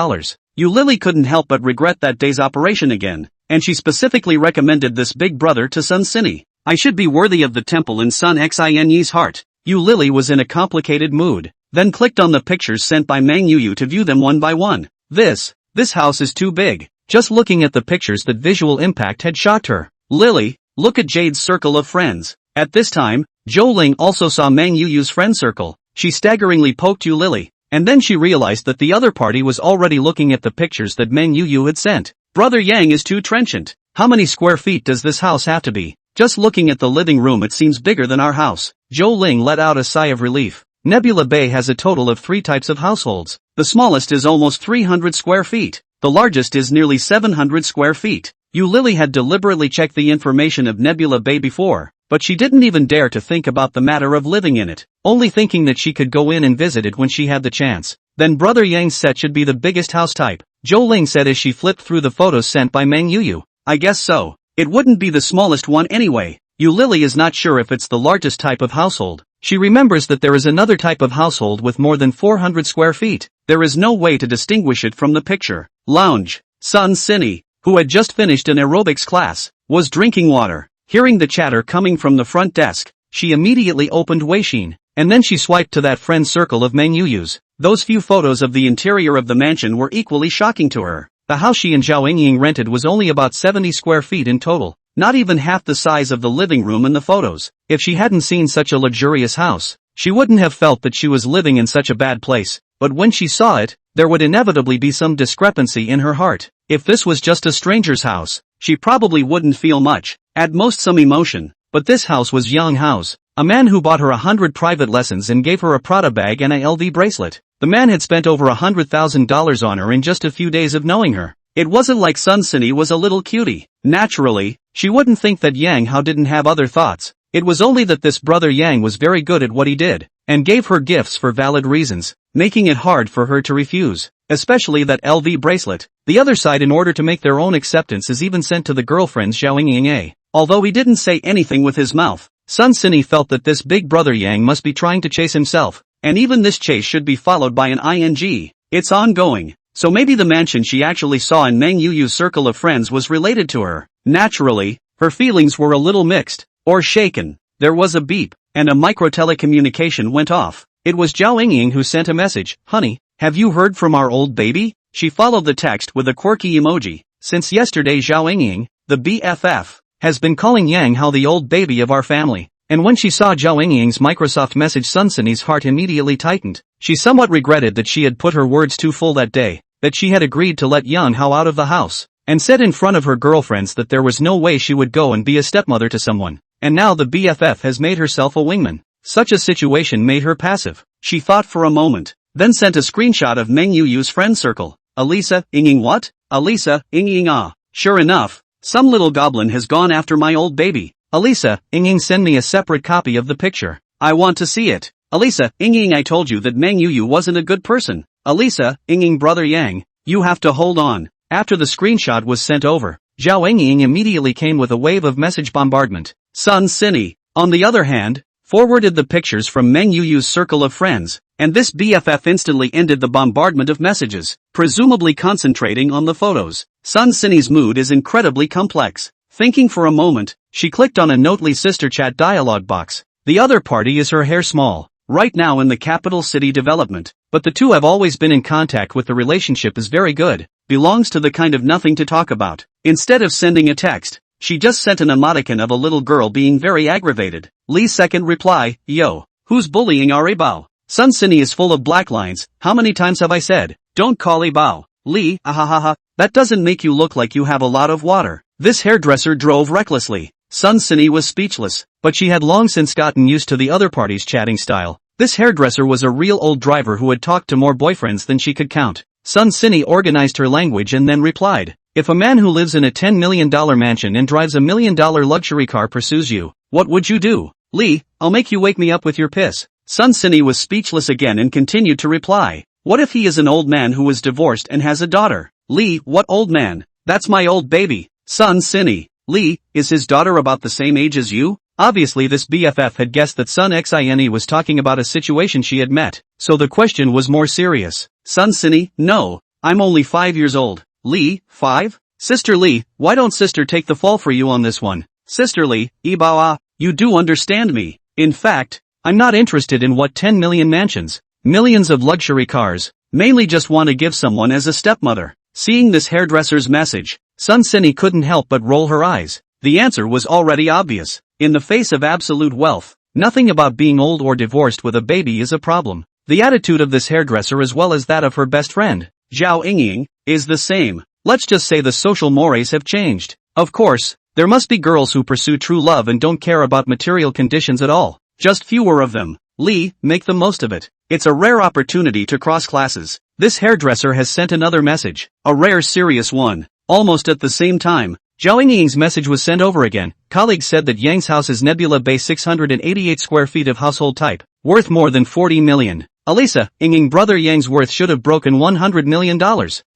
Yu Lily couldn't help but regret that day's operation again, and she specifically recommended this big brother to Sun Sini. I should be worthy of the temple in Sun Xinye's heart. Yu Lily was in a complicated mood, then clicked on the pictures sent by Meng Yuyu to view them one by one. This house is too big. Just looking at the pictures that visual impact had shocked her. Lily, look at Jade's circle of friends. At this time, Zhou Ling also saw Meng Yuyu's friend circle. She staggeringly poked Yu Lily, and then she realized that the other party was already looking at the pictures that Meng Yuyu had sent. Brother Yang is too trenchant. How many square feet does this house have to be? Just looking at the living room it seems bigger than our house. Zhou Ling let out a sigh of relief. Nebula Bay has a total of 3 types of households. The smallest is almost 300 square feet. The largest is nearly 700 square feet. Yu Lily had deliberately checked the information of Nebula Bay before, but she didn't even dare to think about the matter of living in it, only thinking that she could go in and visit it when she had the chance. Then Brother Yang's set should be the biggest house type, Zhou Ling said as she flipped through the photos sent by Meng Yuyu. I guess so. It wouldn't be the smallest one anyway. Yu Lily is not sure if it's the largest type of household. She remembers that there is another type of household with more than 400 square feet. There is no way to distinguish it from the picture. Lounge. Sun Sinny, who had just finished an aerobics class, was drinking water. Hearing the chatter coming from the front desk, she immediately opened Weixin, and then she swiped to that friend circle of Meng Yuyu's. Those few photos of the interior of the mansion were equally shocking to her. The house she and Zhao Yingying rented was only about 70 square feet in total, not even half the size of the living room in the photos. If she hadn't seen such a luxurious house, she wouldn't have felt that she was living in such a bad place, but when she saw it, there would inevitably be some discrepancy in her heart. If this was just a stranger's house, she probably wouldn't feel much, at most some emotion, but this house was Yang Hao's, a man who bought her 100 private lessons and gave her a Prada bag and a LV bracelet. The man had spent over $100,000 on her in just a few days of knowing her. It wasn't like Sun Sinny was a little cutie. Naturally, she wouldn't think that Yang Hao didn't have other thoughts. It was only that this brother Yang was very good at what he did, and gave her gifts for valid reasons, making it hard for her to refuse, especially that LV bracelet. The other side, in order to make their own acceptance, is even sent to the girlfriends Zhao Yingying. Although he didn't say anything with his mouth, Sun Sinny felt that this big brother Yang must be trying to chase himself, and even this chase should be followed by an ing. It's ongoing. So maybe the mansion she actually saw in Meng Yuyu's circle of friends was related to her. Naturally, her feelings were a little mixed, or shaken. There was a beep, and a micro-telecommunication went off. It was Zhao Yingying who sent a message. Honey, have you heard from our old baby? She followed the text with a quirky emoji. Since yesterday, Zhao Yingying, the BFF, has been calling Yang Hao the old baby of our family. And when she saw Zhao Yingying's Microsoft message, Sun Sinny's heart immediately tightened. She somewhat regretted that she had put her words too full that day, that she had agreed to let Yang Hao out of the house, and said in front of her girlfriends that there was no way she would go and be a stepmother to someone. And now the BFF has made herself a wingman. Such a situation made her passive. She thought for a moment, then sent a screenshot of Meng Yuyu's friend circle. Alisa, Yingying what? Alisa, Yingying ah. Sure enough, some little goblin has gone after my old baby. Alisa, Yingying, send me a separate copy of the picture. I want to see it. Alisa, Yingying, I told you that Meng Yuyu wasn't a good person. Alisa, Yingying, brother Yang, you have to hold on. After the screenshot was sent over, Zhao Yingying immediately came with a wave of message bombardment. Sun Sinny, on the other hand, forwarded the pictures from Meng Yuyu's circle of friends, and this BFF instantly ended the bombardment of messages, presumably concentrating on the photos. Sun Sinny's mood is incredibly complex. Thinking for a moment, she clicked on a Notely sister chat dialog box. The other party is her hair small, right now in the capital city development, but the two have always been in contact with. The relationship is very good, belongs to the kind of nothing to talk about. Instead of sending a text, she just sent an emoticon of a little girl being very aggravated. Lee's second reply, yo, who's bullying our Bao? Sun Sinny is full of black lines. How many times have I said, don't call Bao? Lee, ahahaha, that doesn't make you look like you have a lot of water. This hairdresser drove recklessly. Sun Sinny was speechless, but she had long since gotten used to the other party's chatting style. This hairdresser was a real old driver who had talked to more boyfriends than she could count. Sun Sinny organized her language and then replied, if a man who lives in a $10 million mansion and drives $1 million luxury car pursues you, what would you do? Lee, I'll make you wake me up with your piss. Sun Sinny was speechless again and continued to reply, what if he is an old man who was divorced and has a daughter? Lee, what old man? That's my old baby. Sun Sinny, Lee, is his daughter about the same age as you? Obviously this BFF had guessed that Sun Xine was talking about a situation she had met, so the question was more serious. Sun Sinny, no, I'm only 5 years old. Lee, 5? Sister Lee, why don't sister take the fall for you on this one? Sister Lee, Ibawa, you do understand me. In fact, I'm not interested in what 10 million mansions, millions of luxury cars, mainly just want to give someone as a stepmother. Seeing this hairdresser's message, Sun Sinny couldn't help but roll her eyes. The answer was already obvious. In the face of absolute wealth, nothing about being old or divorced with a baby is a problem. The attitude of this hairdresser as well as that of her best friend, Zhao Yingying, is the same. Let's just say the social mores have changed. Of course, there must be girls who pursue true love and don't care about material conditions at all. Just fewer of them. Lee, make the most of it. It's a rare opportunity to cross classes. This hairdresser has sent another message, a rare serious one. Almost at the same time, Zhao Ying's message was sent over again. Colleagues said that Yang's house is Nebula Bay 688 square feet of household type, worth more than 40 million. Elisa, Ying brother Yang's worth should have broken $100 million.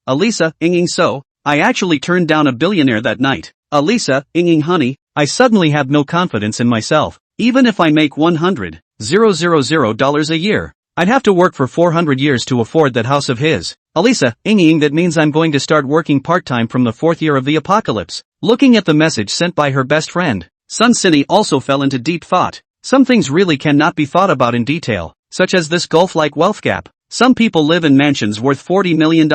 Elisa, Ying so, I actually turned down a billionaire that night. Elisa, Ying honey, I suddenly have no confidence in myself. Even if I make $100,000 a year, I'd have to work for 400 years to afford that house of his. Elisa, Ying that means I'm going to start working part-time from the 4th year of the apocalypse. Looking at the message sent by her best friend, Sun Cine also fell into deep thought. Some things really cannot be thought about in detail, such as this gulf-like wealth gap. Some people live in mansions worth $40 million,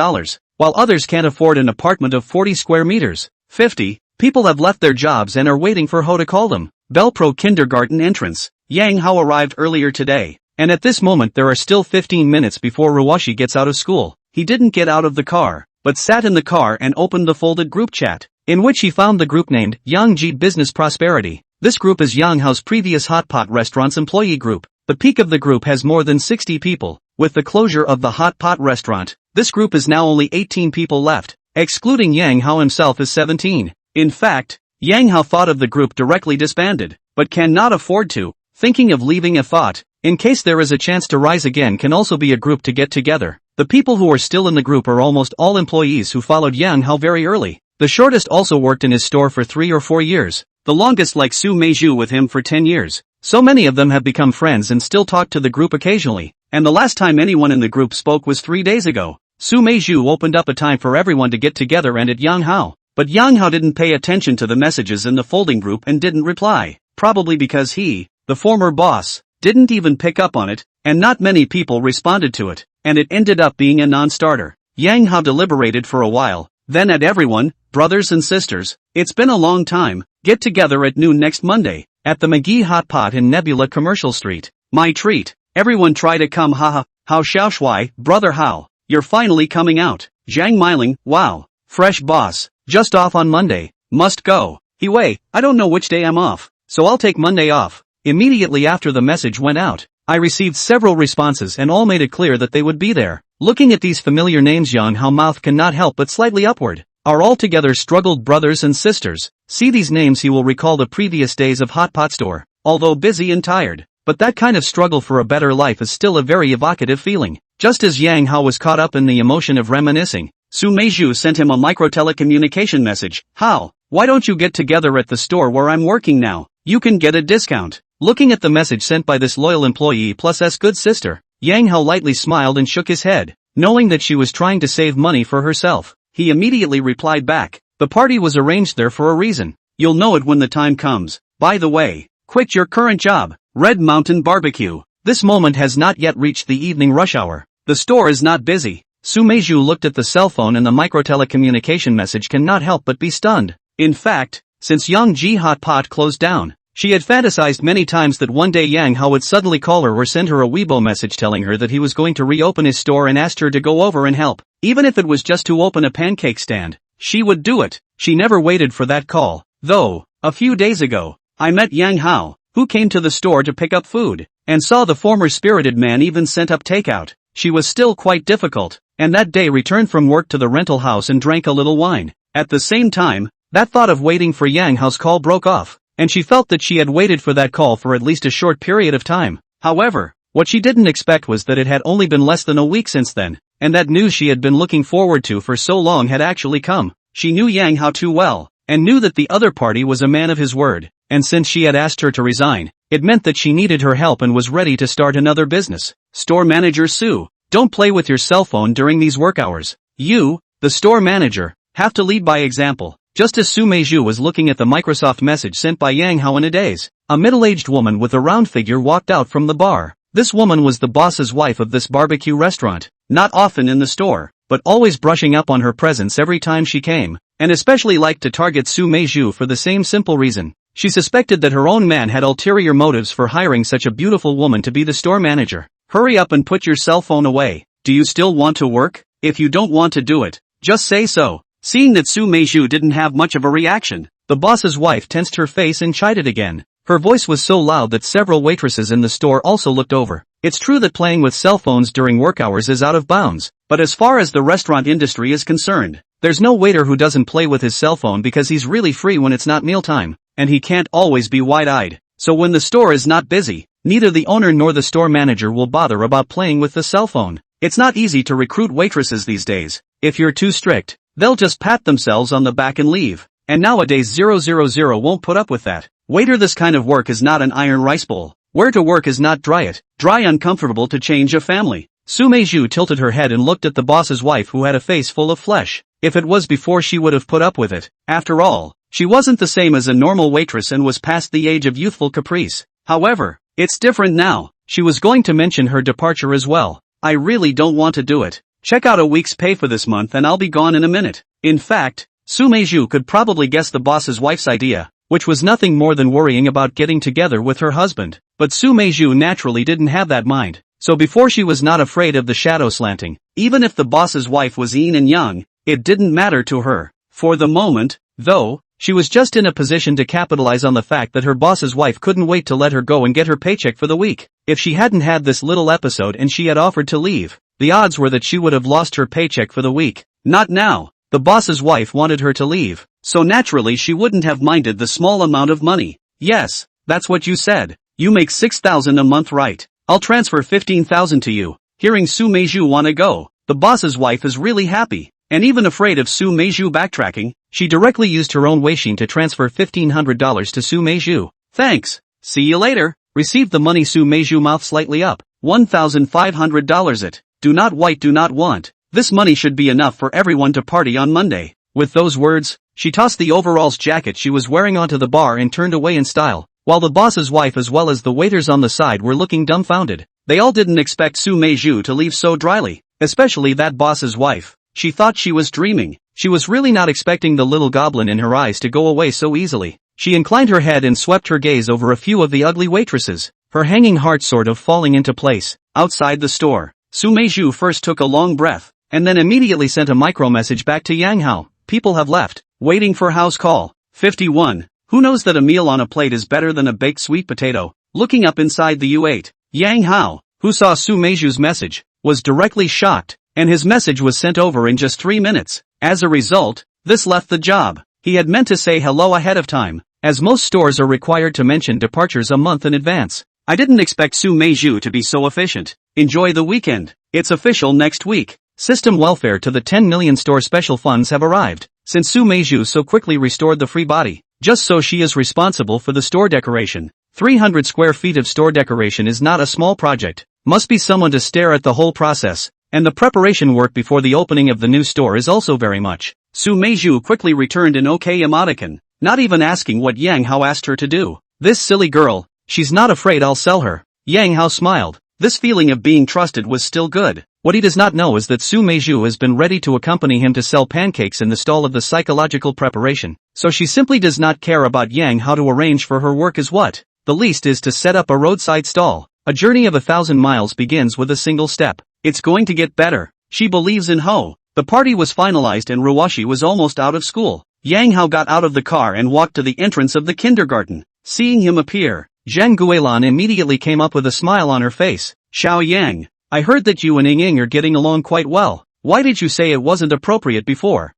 while others can't afford an apartment of 40 square meters. 50. People have left their jobs and are waiting for Ho to call them. Belpro kindergarten entrance. Yang Hao arrived earlier today, and at this moment there are still 15 minutes before Ruwashi gets out of school. He didn't get out of the car, but sat in the car and opened the folded group chat, in which he found the group named Yangji Business Prosperity. This group is Yang Hao's previous Hot Pot Restaurant's employee group. The peak of the group has more than 60 people. With the closure of the Hot Pot Restaurant, this group is now only 18 people left, excluding Yang Hao himself is 17. In fact, Yang Hao thought of the group directly disbanded, but cannot afford to. Thinking of leaving a thought, in case there is a chance to rise again, can also be a group to get together. The people who are still in the group are almost all employees who followed Yang Hao very early. The shortest also worked in his store for 3 or 4 years, the longest like Su Meizhu with him for 10 years. So many of them have become friends and still talk to the group occasionally, and the last time anyone in the group spoke was 3 days ago. Su Meizhu opened up a time for everyone to get together and at Yang Hao, but Yang Hao didn't pay attention to the messages in the folding group and didn't reply, probably because he, the former boss, didn't even pick up on it, and not many people responded to it, and it ended up being a non-starter. Yang Hao deliberated for a while, then at everyone, brothers and sisters, it's been a long time, get together at noon next Monday, at the McGee Hot Pot in Nebula Commercial Street. My treat, everyone try to come haha, Hao Xiaoshui, brother Hao, you're finally coming out. Zhang Meiling, wow, fresh boss, just off on Monday, must go. Wei, I don't know which day I'm off, so I'll take Monday off. Immediately after the message went out, I received several responses and all made it clear that they would be there. Looking at these familiar names, Yang Hao mouth cannot help but slightly upward. Our altogether struggled brothers and sisters. See these names, he will recall the previous days of Hot Pot Store, although busy and tired. But that kind of struggle for a better life is still a very evocative feeling. Just as Yang Hao was caught up in the emotion of reminiscing, Su Meizhu sent him a micro-telecommunication message. Hao, why don't you get together at the store where I'm working now? You can get a discount. Looking at the message sent by this loyal employee plus S good sister, Yang Hao lightly smiled and shook his head, knowing that she was trying to save money for herself. He immediately replied back, the party was arranged there for a reason. You'll know it when the time comes. By the way, quit your current job. Red Mountain Barbecue. This moment has not yet reached the evening rush hour. The store is not busy. Su Meizhu looked at the cell phone and the micro-telecommunication message cannot help but be stunned. In fact, since Yangji Hot Pot closed down, she had fantasized many times that one day Yang Hao would suddenly call her or send her a Weibo message telling her that he was going to reopen his store and asked her to go over and help. Even if it was just to open a pancake stand, she would do it. She never waited for that call, though. A few days ago, I met Yang Hao, who came to the store to pick up food, and saw the former spirited man even sent up takeout. She was still quite difficult, and that day returned from work to the rental house and drank a little wine. At the same time, that thought of waiting for Yang Hao's call broke off, and she felt that she had waited for that call for at least a short period of time. However, what she didn't expect was that it had only been less than a week since then, and that news she had been looking forward to for so long had actually come. She knew Yang Hao too well, and knew that the other party was a man of his word, and since she had asked her to resign, it meant that she needed her help and was ready to start another business. Store manager Su, don't play with your cell phone during these work hours. You, the store manager, have to lead by example. Just as Su Meizhu was looking at the Microsoft message sent by Yang Hao in a daze, a middle-aged woman with a round figure walked out from the bar. This woman was the boss's wife of this barbecue restaurant, not often in the store, but always brushing up on her presence every time she came, and especially liked to target Su Meizhu for the same simple reason. She suspected that her own man had ulterior motives for hiring such a beautiful woman to be the store manager. Hurry up and put your cell phone away. Do you still want to work? If you don't want to do it, just say so. Seeing that Su Meizhu didn't have much of a reaction, the boss's wife tensed her face and chided again. Her voice was so loud that several waitresses in the store also looked over. It's true that playing with cell phones during work hours is out of bounds, but as far as the restaurant industry is concerned, There's no waiter who doesn't play with his cell phone because he's really free when it's not mealtime, and he can't always be wide-eyed. So when the store is not busy, neither the owner nor the store manager will bother about playing with the cell phone. It's not easy to recruit waitresses these days. If you're too strict, they'll just pat themselves on the back and leave. And nowadays 000 won't put up with that. Waiter, this kind of work is not an iron rice bowl. Where to work is not dry it. Dry uncomfortable to change a family. Sumeju tilted her head and looked at the boss's wife, who had a face full of flesh. If it was before, she would have put up with it. After all, she wasn't the same as a normal waitress and was past the age of youthful caprice. However, it's different now. She was going to mention her departure as well. I really don't want to do it. Check out a week's pay for this month and I'll be gone in a minute. In fact, Sumeju could probably guess the boss's wife's idea, which was nothing more than worrying about getting together with her husband. But Sumeju naturally didn't have that mind. So before, she was not afraid of the shadow slanting. Even if the boss's wife was Ian and young, it didn't matter to her. For the moment, though, she was just in a position to capitalize on the fact that her boss's wife couldn't wait to let her go and get her paycheck for the week. If she hadn't had this little episode and she had offered to leave, the odds were that she would have lost her paycheck for the week. Not now. The boss's wife wanted her to leave, so naturally she wouldn't have minded the small amount of money. Yes, that's what you said. You make 6,000 a month, right? I'll transfer 15,000 to you. Hearing Sumeju wanna go, the boss's wife is really happy. And even afraid of Sumeju backtracking, she directly used her own Weixin to transfer $1,500 to Sumeju. Thanks. See you later. Received the money. Sumeju mouth slightly up. $1,500 it. Do not white, do not want. This money should be enough for everyone to party on Monday. With those words, she tossed the overalls jacket she was wearing onto the bar and turned away in style, while the boss's wife as well as the waiters on the side were looking dumbfounded. They all didn't expect Sumeju to leave so dryly, especially that boss's wife. She thought she was dreaming. She was really not expecting the little goblin in her eyes to go away so easily. She inclined her head and swept her gaze over a few of the ugly waitresses, her hanging heart sort of falling into place. Outside the store, Sumeju first took a long breath, and then immediately sent a micro message back to Yang Hao. People have left. Waiting for house call. 51. Who knows that a meal on a plate is better than a baked sweet potato? Looking up inside the U8, Yang Hao, who saw Sumeju's message, was directly shocked, and his message was sent over in just 3 minutes. As a result, this left the job. He had meant to say hello ahead of time, as most stores are required to mention departures a month in advance. I didn't expect Sumeju to be so efficient. Enjoy the weekend. It's official next week. System welfare to the 10 million store special funds have arrived. Since Sumeju so quickly restored the free body, just so she is responsible for the store decoration. 300 square feet of store decoration is not a small project. Must be someone to stare at the whole process. And the preparation work before the opening of the new store is also very much. Sumeju quickly returned an okay emoticon, not even asking what Yang Hao asked her to do. This silly girl, she's not afraid I'll sell her. Yang Hao smiled. This feeling of being trusted was still good. What he does not know is that Sumeju has been ready to accompany him to sell pancakes in the stall of the psychological preparation. So she simply does not care about Yang Hao to arrange for her work is what. The least is to set up a roadside stall. A journey of 1,000 miles begins with a single step. It's going to get better. She believes in Ho. The party was finalized and Ruwashi was almost out of school. Yang Hao got out of the car and walked to the entrance of the kindergarten. Seeing him appear, Zhang Guilan immediately came up with a smile on her face. Xiao Yang, I heard that you and Ying are getting along quite well. Why did you say it wasn't appropriate before?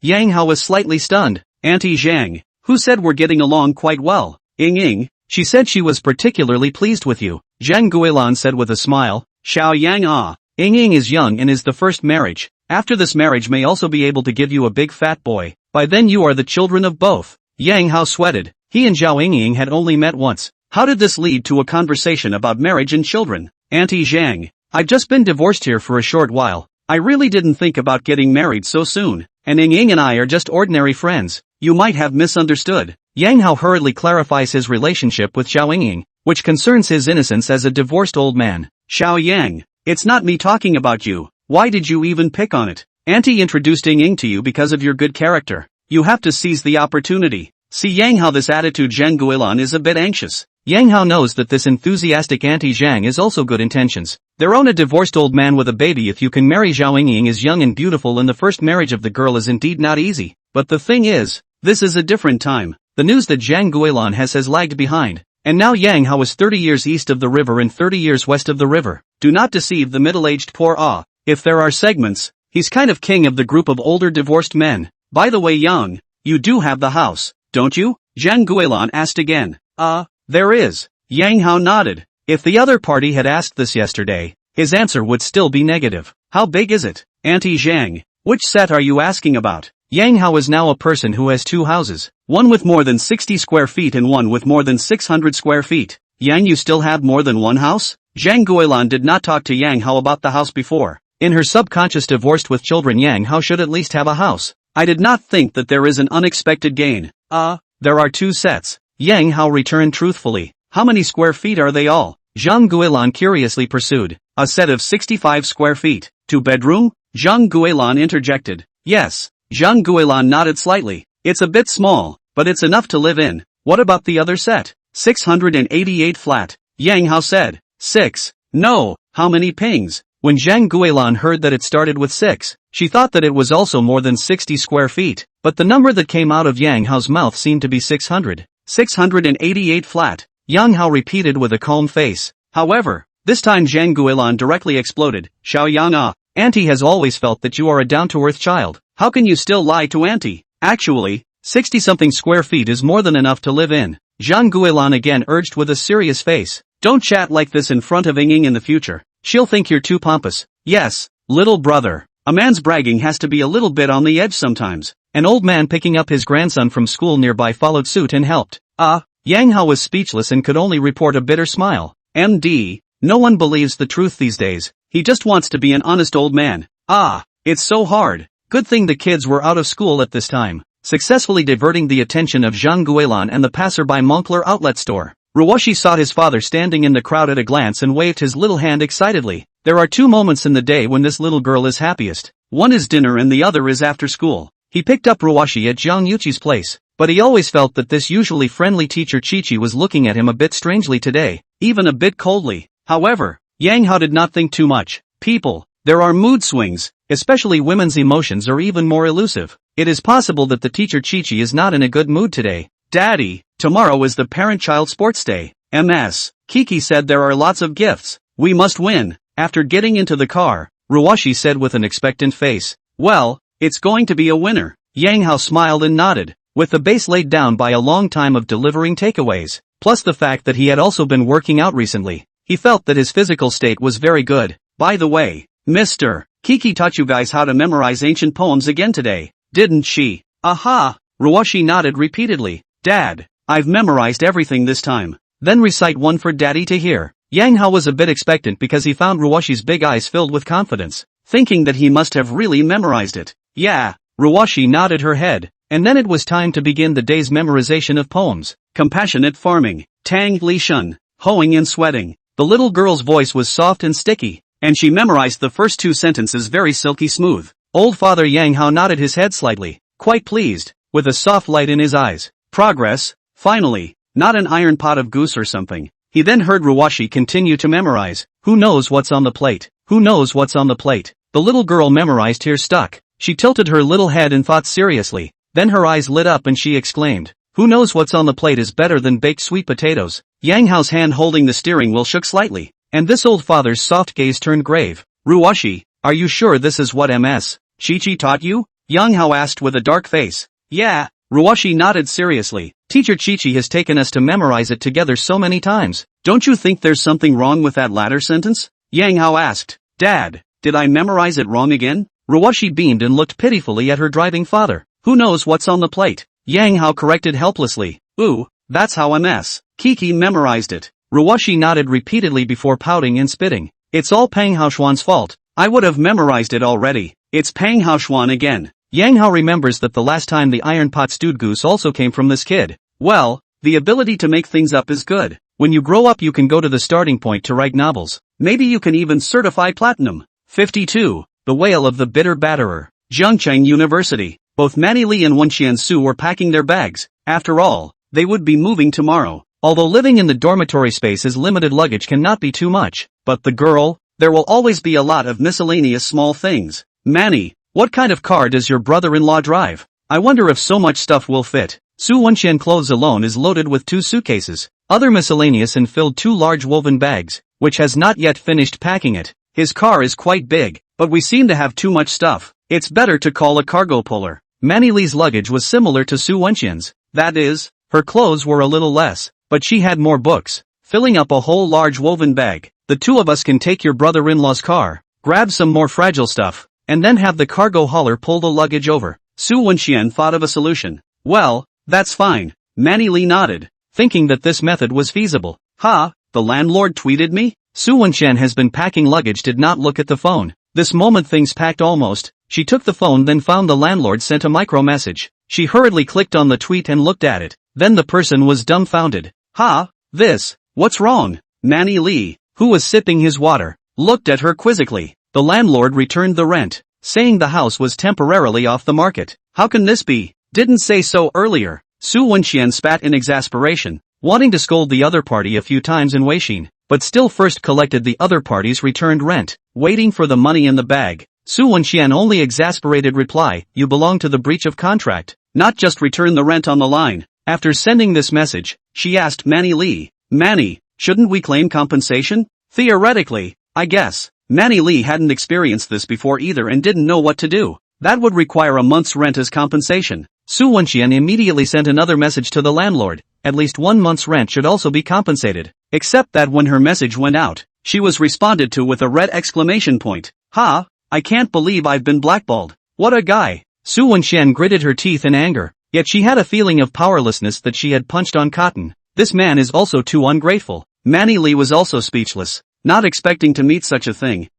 Yang Hao was slightly stunned. Auntie Zhang, who said we're getting along quite well? Ying, she said she was particularly pleased with you. Zhang Guilan said with a smile. Xiao Yang Ying is young and is the first marriage. After this marriage may also be able to give you a big fat boy. By then you are the children of both. Yang Hao sweated. He and Zhao Ying had only met once. How did this lead to a conversation about marriage and children? Auntie Zhang, I've just been divorced here for a short while. I really didn't think about getting married so soon. And Ying and I are just ordinary friends. You might have misunderstood. Yang Hao hurriedly clarifies his relationship with Xiao Ying, which concerns his innocence as a divorced old man. Xiao Yang, it's not me talking about you. Why did you even pick on it? Auntie introduced Ying to you because of your good character. You have to seize the opportunity. See Yang Hao, this attitude. Zhang Guilan is a bit anxious. Yang Hao knows that this enthusiastic Auntie Zhang is also good intentions. They're on a divorced old man with a baby. If you can marry Zhao Ying is young and beautiful, and the first marriage of the girl is indeed not easy. But the thing is, this is a different time. The news that Zhang Guilan has lagged behind. And now Yang Hao is 30 years east of the river and 30 years west of the river. Do not deceive the middle-aged poor. If there are segments, He's kind of king of the group of older divorced men. By the way, Yang, you do have the house, don't you? Zhang Guilin asked again. There is. Yang Hao nodded. If the other party had asked this yesterday, his answer would still be negative. How big is it? Auntie Zhang, which set are you asking about? Yang Hao is now a person who has 2 houses, one with more than 60 square feet and one with more than 600 square feet. Yang, you still have more than one house? Zhang Guilin did not talk to Yang Hao about the house before. In her subconscious, divorced with children, Yang Hao should at least have a house. I did not think that there is an unexpected gain. There are 2 sets. Yang Hao returned truthfully. How many square feet are they all? Zhang Guilin curiously pursued. A set of 65 square feet. 2 bedroom? Zhang Guilin interjected. Yes. Zhang Guilin nodded slightly. It's a bit small, but it's enough to live in. What about the other set? 688 flat. Yang Hao said. 6. No. How many pings? When Zhang Guilin heard that it started with 6, she thought that it was also more than 60 square feet, but the number that came out of Yang Hao's mouth seemed to be 600. 688 flat. Yang Hao repeated with a calm face. However, this time Zhang Guilin directly exploded. Xiao Yang, Auntie has always felt that you are a down-to-earth child. How can you still lie to Auntie? Actually, 60-something square feet is more than enough to live in. Zhang Guilin again urged with a serious face. Don't chat like this in front of Ying in the future. She'll think you're too pompous. Yes, little brother. A man's bragging has to be a little bit on the edge sometimes. An old man picking up his grandson from school nearby followed suit and helped. Yang Hao was speechless and could only report a bitter smile. MD, no one believes the truth these days. He just wants to be an honest old man. It's so hard. Good thing the kids were out of school at this time, successfully diverting the attention of Zhang Guilin and the passerby Moncler outlet store. Ruoshi saw his father standing in the crowd at a glance and waved his little hand excitedly. There are 2 moments in the day when this little girl is happiest. One is dinner and the other is after school. He picked up Ruoshi at Zhang Yuqi's place, but he always felt that this usually friendly teacher Chi-Chi was looking at him a bit strangely today, even a bit coldly. However, Yang Hao did not think too much. People, there are mood swings, especially women's emotions are even more elusive. It is possible that the teacher Chi-Chi is not in a good mood today. Daddy, tomorrow is the parent-child sports day. MS. Kiki said there are lots of gifts. We must win. After getting into the car, Ruoshi said with an expectant face. Well, it's going to be a winner. Yang Hao smiled and nodded. With the base laid down by a long time of delivering takeaways, plus the fact that he had also been working out recently, he felt that his physical state was very good. By the way, Mr. Kiki taught you guys how to memorize ancient poems again today, didn't she? Aha! Ruoshi nodded repeatedly. Dad, I've memorized everything this time. Then recite one for Daddy to hear. Yang Hao was a bit expectant because he found Ruoshi's big eyes filled with confidence, thinking that he must have really memorized it. Yeah, Ruoshi nodded her head, and then it was time to begin the day's memorization of poems. Compassionate farming, Tang Li Shun, hoeing and sweating. The little girl's voice was soft and sticky, and she memorized the first 2 sentences very silky smooth. Old Father Yang Hao nodded his head slightly, quite pleased, with a soft light in his eyes. Progress, finally, not an iron pot of goose or something. He then heard Ruoshi continue to memorize. Who knows what's on the plate? Who knows what's on the plate? The little girl memorized here stuck. She tilted her little head and thought seriously. Then her eyes lit up and she exclaimed. Who knows what's on the plate is better than baked sweet potatoes. Yang Hao's hand holding the steering wheel shook slightly, and this old father's soft gaze turned grave. Ruoshi, are you sure this is what Ms. Chi-Chi taught you? Yang Hao asked with a dark face. Yeah. Ruoshi nodded seriously. Teacher Chi-Chi has taken us to memorize it together so many times. Don't you think there's something wrong with that latter sentence? Yang Hao asked. Dad, did I memorize it wrong again? Ruoshi beamed and looked pitifully at her driving father. Who knows what's on the plate? Yang Hao corrected helplessly. Ooh, that's how Ms. Kiki memorized it. Ruoshi nodded repeatedly before pouting and spitting. It's all Pang Haoshuan's fault. I would have memorized it already. It's Pang Haoshuan again. Yang Hao remembers that the last time the iron pot stewed goose also came from this kid. Well, the ability to make things up is good. When you grow up you can go to the starting point to write novels. Maybe you can even certify platinum. 52. The Whale of the Bitter Batterer. Zhengcheng University. Both Manny Li and Wenxian Su were packing their bags. After all, they would be moving tomorrow. Although living in the dormitory space as limited luggage cannot be too much. But the girl? There will always be a lot of miscellaneous small things. Manny, what kind of car does your brother-in-law drive? I wonder if so much stuff will fit. Su Wenxian clothes alone is loaded with 2 suitcases. Other miscellaneous and filled 2 large woven bags, which has not yet finished packing it. His car is quite big. but we seem to have too much stuff. It's better to call a cargo puller. Manny Lee's luggage was similar to Su Wenxian's. That is, her clothes were a little less, but she had more books, filling up a whole large woven bag. The two of us can take your brother-in-law's car, grab some more fragile stuff, and then have the cargo hauler pull the luggage over. Su Wenxian thought of a solution. Well, that's fine. Manny Lee nodded, thinking that this method was feasible. Ha, the landlord tweeted me? Su Wenxian has been packing luggage, did not look at the phone. This moment things packed almost. She took the phone, then found the landlord sent a micro message. She hurriedly clicked on the tweet and looked at it. Then the person was dumbfounded. Ha, what's wrong? Manny Lee, who was sipping his water, looked at her quizzically. The landlord returned the rent, saying the house was temporarily off the market. How can this be? Didn't say so earlier. Su Wenxian spat in exasperation, wanting to scold the other party a few times in Weixin, but still first collected the other party's returned rent, waiting for the money in the bag. Su Wenxian only exasperated reply, you belong to the breach of contract, not just return the rent on the line. After sending this message, she asked Manny Lee, Manny, shouldn't we claim compensation? Theoretically, I guess. Manny Lee hadn't experienced this before either and didn't know what to do. That would require a month's rent as compensation. Su Wenxian immediately sent another message to the landlord, at least 1 month's rent should also be compensated. Except that when her message went out, she was responded to with a red exclamation point. Ha, I can't believe I've been blackballed. What a guy. Su Wenxian gritted her teeth in anger, yet she had a feeling of powerlessness that she had punched on cotton. This man is also too ungrateful. Manny Lee was also speechless, not expecting to meet such a thing.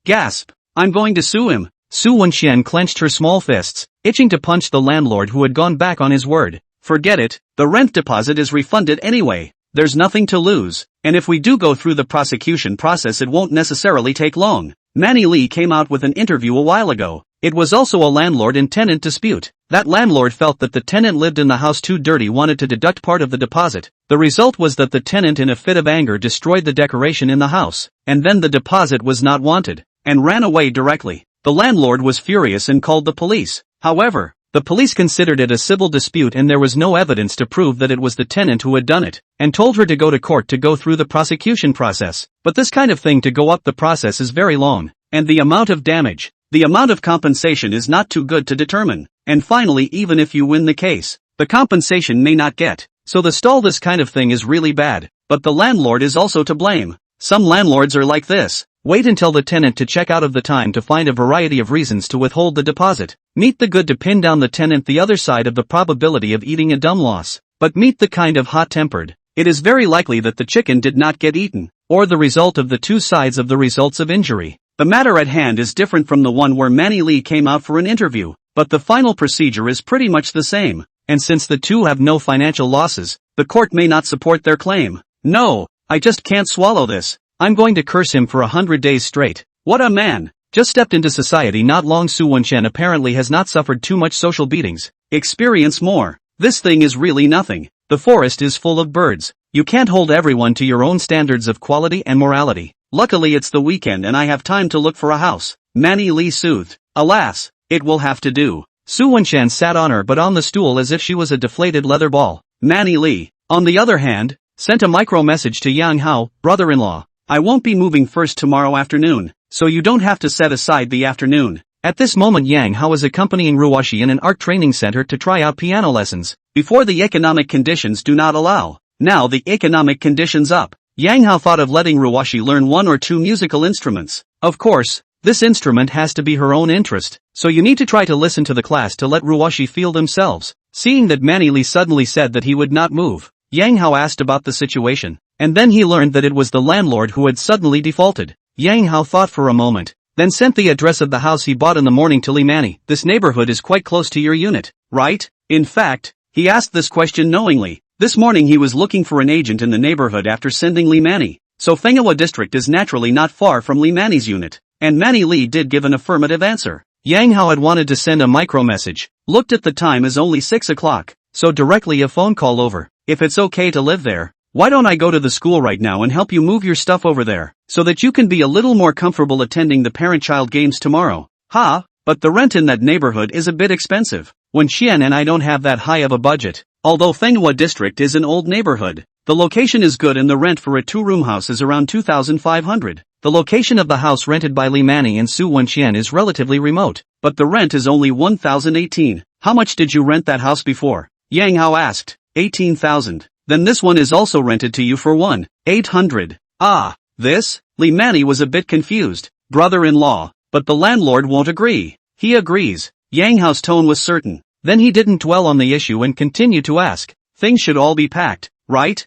Gasp. I'm going to sue him. Su Wenxian clenched her small fists, itching to punch the landlord who had gone back on his word. Forget it, the rent deposit is refunded anyway. There's nothing to lose, and if we do go through the prosecution process it won't necessarily take long. Manny Lee came out with an interview a while ago. It was also a landlord and tenant dispute. That landlord felt that the tenant lived in the house too dirty, wanted to deduct part of the deposit. The result was that the tenant in a fit of anger destroyed the decoration in the house, and then the deposit was not wanted, and ran away directly. The landlord was furious and called the police. However, the police considered it a civil dispute and there was no evidence to prove that it was the tenant who had done it, and told her to go to court to go through the prosecution process. But this kind of thing to go up the process is very long, and the amount of damage, the amount of compensation is not too good to determine. And finally, even if you win the case, the compensation may not get. So the stall, this kind of thing is really bad. But the landlord is also to blame. Some landlords are like this. Wait until the tenant to check out of the time to find a variety of reasons to withhold the deposit. Meet the good to pin down the tenant, the other side of the probability of eating a dumb loss. But meet the kind of hot-tempered. It is very likely that the chicken did not get eaten, or the result of the two sides of the results of injury. The matter at hand is different from the one where Manny Lee came out for an interview, but the final procedure is pretty much the same, and since the two have no financial losses, the court may not support their claim. No, I just can't swallow this. I'm going to curse him for 100 days straight. What a man. Just stepped into society not long. Su Wenxian apparently has not suffered too much social beatings. Experience more. This thing is really nothing. The forest is full of birds. You can't hold everyone to your own standards of quality and morality. Luckily it's the weekend and I have time to look for a house. Manny Lee soothed. Alas, it will have to do. Su Wenxian sat on her but on the stool as if she was a deflated leather ball. Manny Lee, on the other hand, sent a micro message to Yang Hao, brother-in-law. I won't be moving first tomorrow afternoon, so you don't have to set aside the afternoon. At this moment Yang Hao is accompanying Ruoshi in an art training center to try out piano lessons, before the economic conditions do not allow. Now the economic conditions up. Yang Hao thought of letting Ruoshi learn 1 or 2 musical instruments. Of course, this instrument has to be her own interest, so you need to try to listen to the class to let Ruoshi feel themselves. Seeing that Manny Lee suddenly said that he would not move, Yang Hao asked about the situation, and then he learned that it was the landlord who had suddenly defaulted. Yang Hao thought for a moment, then sent the address of the house he bought in the morning to Li Manny. This neighborhood is quite close to your unit, right? In fact, he asked this question knowingly. This morning he was looking for an agent in the neighborhood after sending Li Manny, so Fenghua district is naturally not far from Li Manny's unit, and Manny Lee did give an affirmative answer. Yang Hao had wanted to send a micro message, looked at the time as only 6 o'clock, so directly a phone call over. If it's okay to live there, why don't I go to the school right now and help you move your stuff over there, so that you can be a little more comfortable attending the parent-child games tomorrow. But the rent in that neighborhood is a bit expensive. When Xian and I don't have that high of a budget. Although Fenghua district is an old neighborhood, the location is good and the rent for a 2-room house is around 2,500. The location of the house rented by Li Manny and Su Wenqian is relatively remote, but the rent is only 1,018. How much did you rent that house before? Yang Hao asked. 18,000. Then this one is also rented to you for 1,800. Ah, this? Li Manny was a bit confused. Brother-in-law. But the landlord won't agree. He agrees. Yang Hao's tone was certain. Then he didn't dwell on the issue and continued to ask. Things should all be packed, right?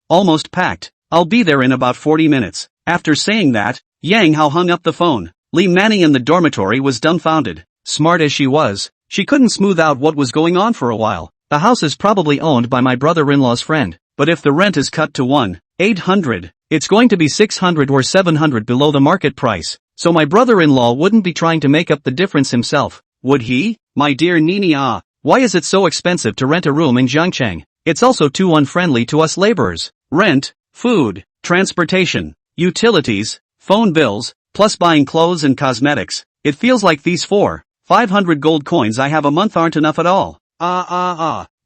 Almost packed. I'll be there in about 40 minutes. After saying that, Yang Hao hung up the phone. Li Manny in the dormitory was dumbfounded. Smart as she was, she couldn't smooth out what was going on for a while. The house is probably owned by my brother-in-law's friend, but if the rent is cut to 1,800, it's going to be 600 or 700 below the market price, so my brother-in-law wouldn't be trying to make up the difference himself, would he? My dear Nini why is it so expensive to rent a room in Zhangcheng? It's also too unfriendly to us laborers. Rent, food, transportation, utilities, phone bills, plus buying clothes and cosmetics. It feels like these 500 gold coins I have a month aren't enough at all.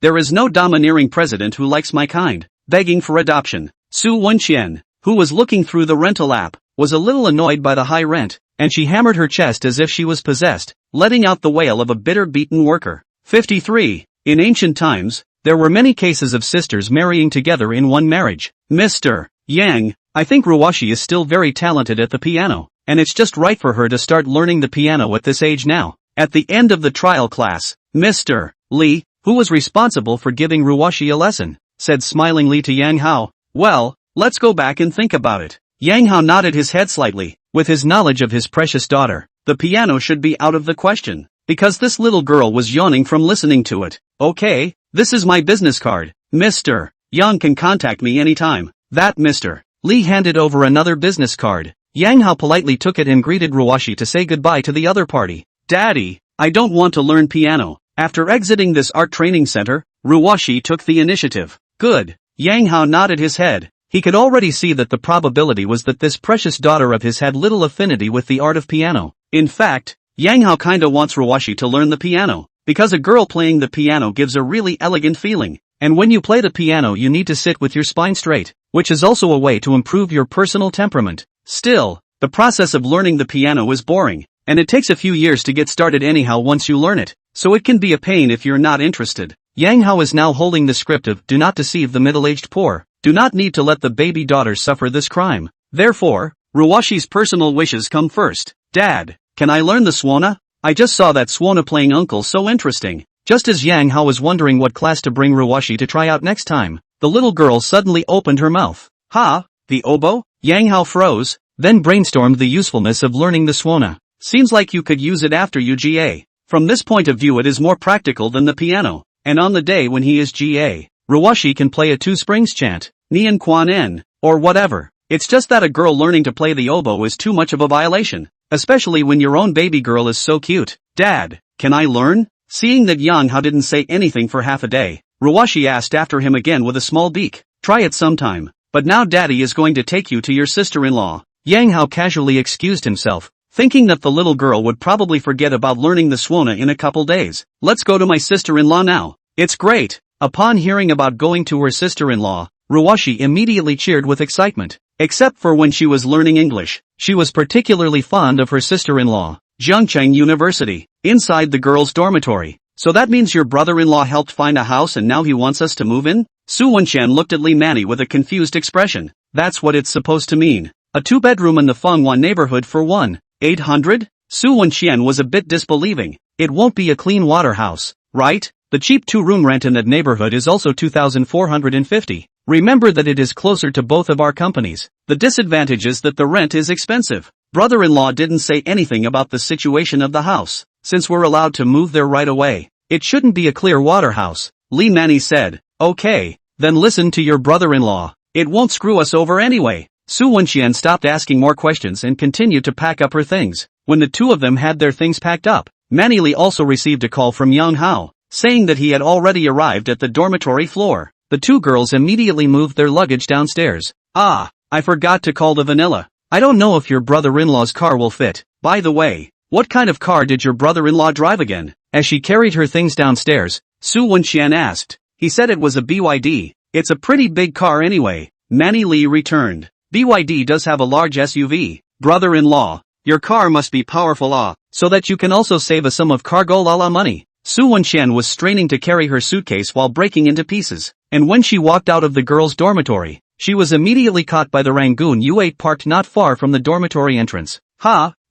There is no domineering president who likes my kind. Begging for adoption. Su Wenqian, who was looking through the rental app, was a little annoyed by the high rent, and she hammered her chest as if she was possessed, letting out the wail of a bitter beaten worker. 53. In ancient times, there were many cases of sisters marrying together in one marriage. Mr. Yang, I think Ruwashi is still very talented at the piano, and it's just right for her to start learning the piano at this age now. At the end of the trial class, Mr. Li, who was responsible for giving Ruwashi a lesson, said smilingly to Yang Hao, well, let's go back and think about it. Yang Hao nodded his head slightly. With his knowledge of his precious daughter, the piano should be out of the question, because this little girl was yawning from listening to it. Okay, this is my business card. Mr. Yang can contact me anytime. That Mr. Li handed over another business card. Yang Hao politely took it and greeted Ruwashi to say goodbye to the other party. Daddy, I don't want to learn piano. After exiting this art training center, Ruwashi took the initiative. Good. Yang Hao nodded his head. He could already see that the probability was that this precious daughter of his had little affinity with the art of piano. In fact, Yang Hao kinda wants Ruwashi to learn the piano, because a girl playing the piano gives a really elegant feeling, and when you play the piano you need to sit with your spine straight, which is also a way to improve your personal temperament. Still, the process of learning the piano is boring, and it takes a few years to get started anyhow once you learn it, so it can be a pain if you're not interested. Yang Hao is now holding the script of Do Not Deceive the Middle-Aged Poor, do not need to let the baby daughter suffer this crime. Therefore, Ruwashi's personal wishes come first. Dad, can I learn the Swana? I just saw that Swana playing uncle so interesting. Just as Yang Hao was wondering what class to bring Ruwashi to try out next time, the little girl suddenly opened her mouth. The oboe? Yang Hao froze, then brainstormed the usefulness of learning the Swana. Seems like you could use it after UGA. From this point of view it is more practical than the piano, and on the day when he is GA, Ruwashi can play a two springs chant, Nian Quan En, or whatever. It's just that a girl learning to play the oboe is too much of a violation, especially when your own baby girl is so cute. Dad, can I learn? Seeing that Yang Hao didn't say anything for half a day, Ruwashi asked after him again with a small beak. Try it sometime, but now daddy is going to take you to your sister-in-law. Yang Hao casually excused himself, thinking that the little girl would probably forget about learning the Swana in a couple days. Let's go to my sister-in-law now. It's great. Upon hearing about going to her sister-in-law, Ruwashi immediately cheered with excitement. Except for when she was learning English, she was particularly fond of her sister-in-law. Zhangcheng University, inside the girls' dormitory. So that means your brother-in-law helped find a house and now he wants us to move in? Su Wenqian looked at Li Manny with a confused expression. That's what it's supposed to mean. A two-bedroom in the Fenghua neighborhood for 1,800? Su Wenqian was a bit disbelieving. It won't be a clean water house, right? The cheap two-room rent in that neighborhood is also 2,450. Remember that it is closer to both of our companies. The disadvantage is that the rent is expensive. Brother-in-law didn't say anything about the situation of the house, since we're allowed to move there right away. It shouldn't be a clear water house. Li Manny said. Okay, then listen to your brother-in-law. It won't screw us over anyway. Su Wenqian stopped asking more questions and continued to pack up her things. When the two of them had their things packed up, Manny Li also received a call from Yang Hao, saying that he had already arrived at the dormitory floor. The two girls immediately moved their luggage downstairs. I forgot to call the vanilla. I don't know if your brother-in-law's car will fit. By the way, what kind of car did your brother-in-law drive again? As she carried her things downstairs, Su Wenqian asked. He said it was a BYD. It's a pretty big car anyway. Manny Li returned. BYD does have a large SUV. brother-in-law. Your car must be powerful so that you can also save a sum of cargo la money. Su Wenxian was straining to carry her suitcase while breaking into pieces, and when she walked out of the girls' dormitory, she was immediately caught by the Rangoon U8 parked not far from the dormitory entrance.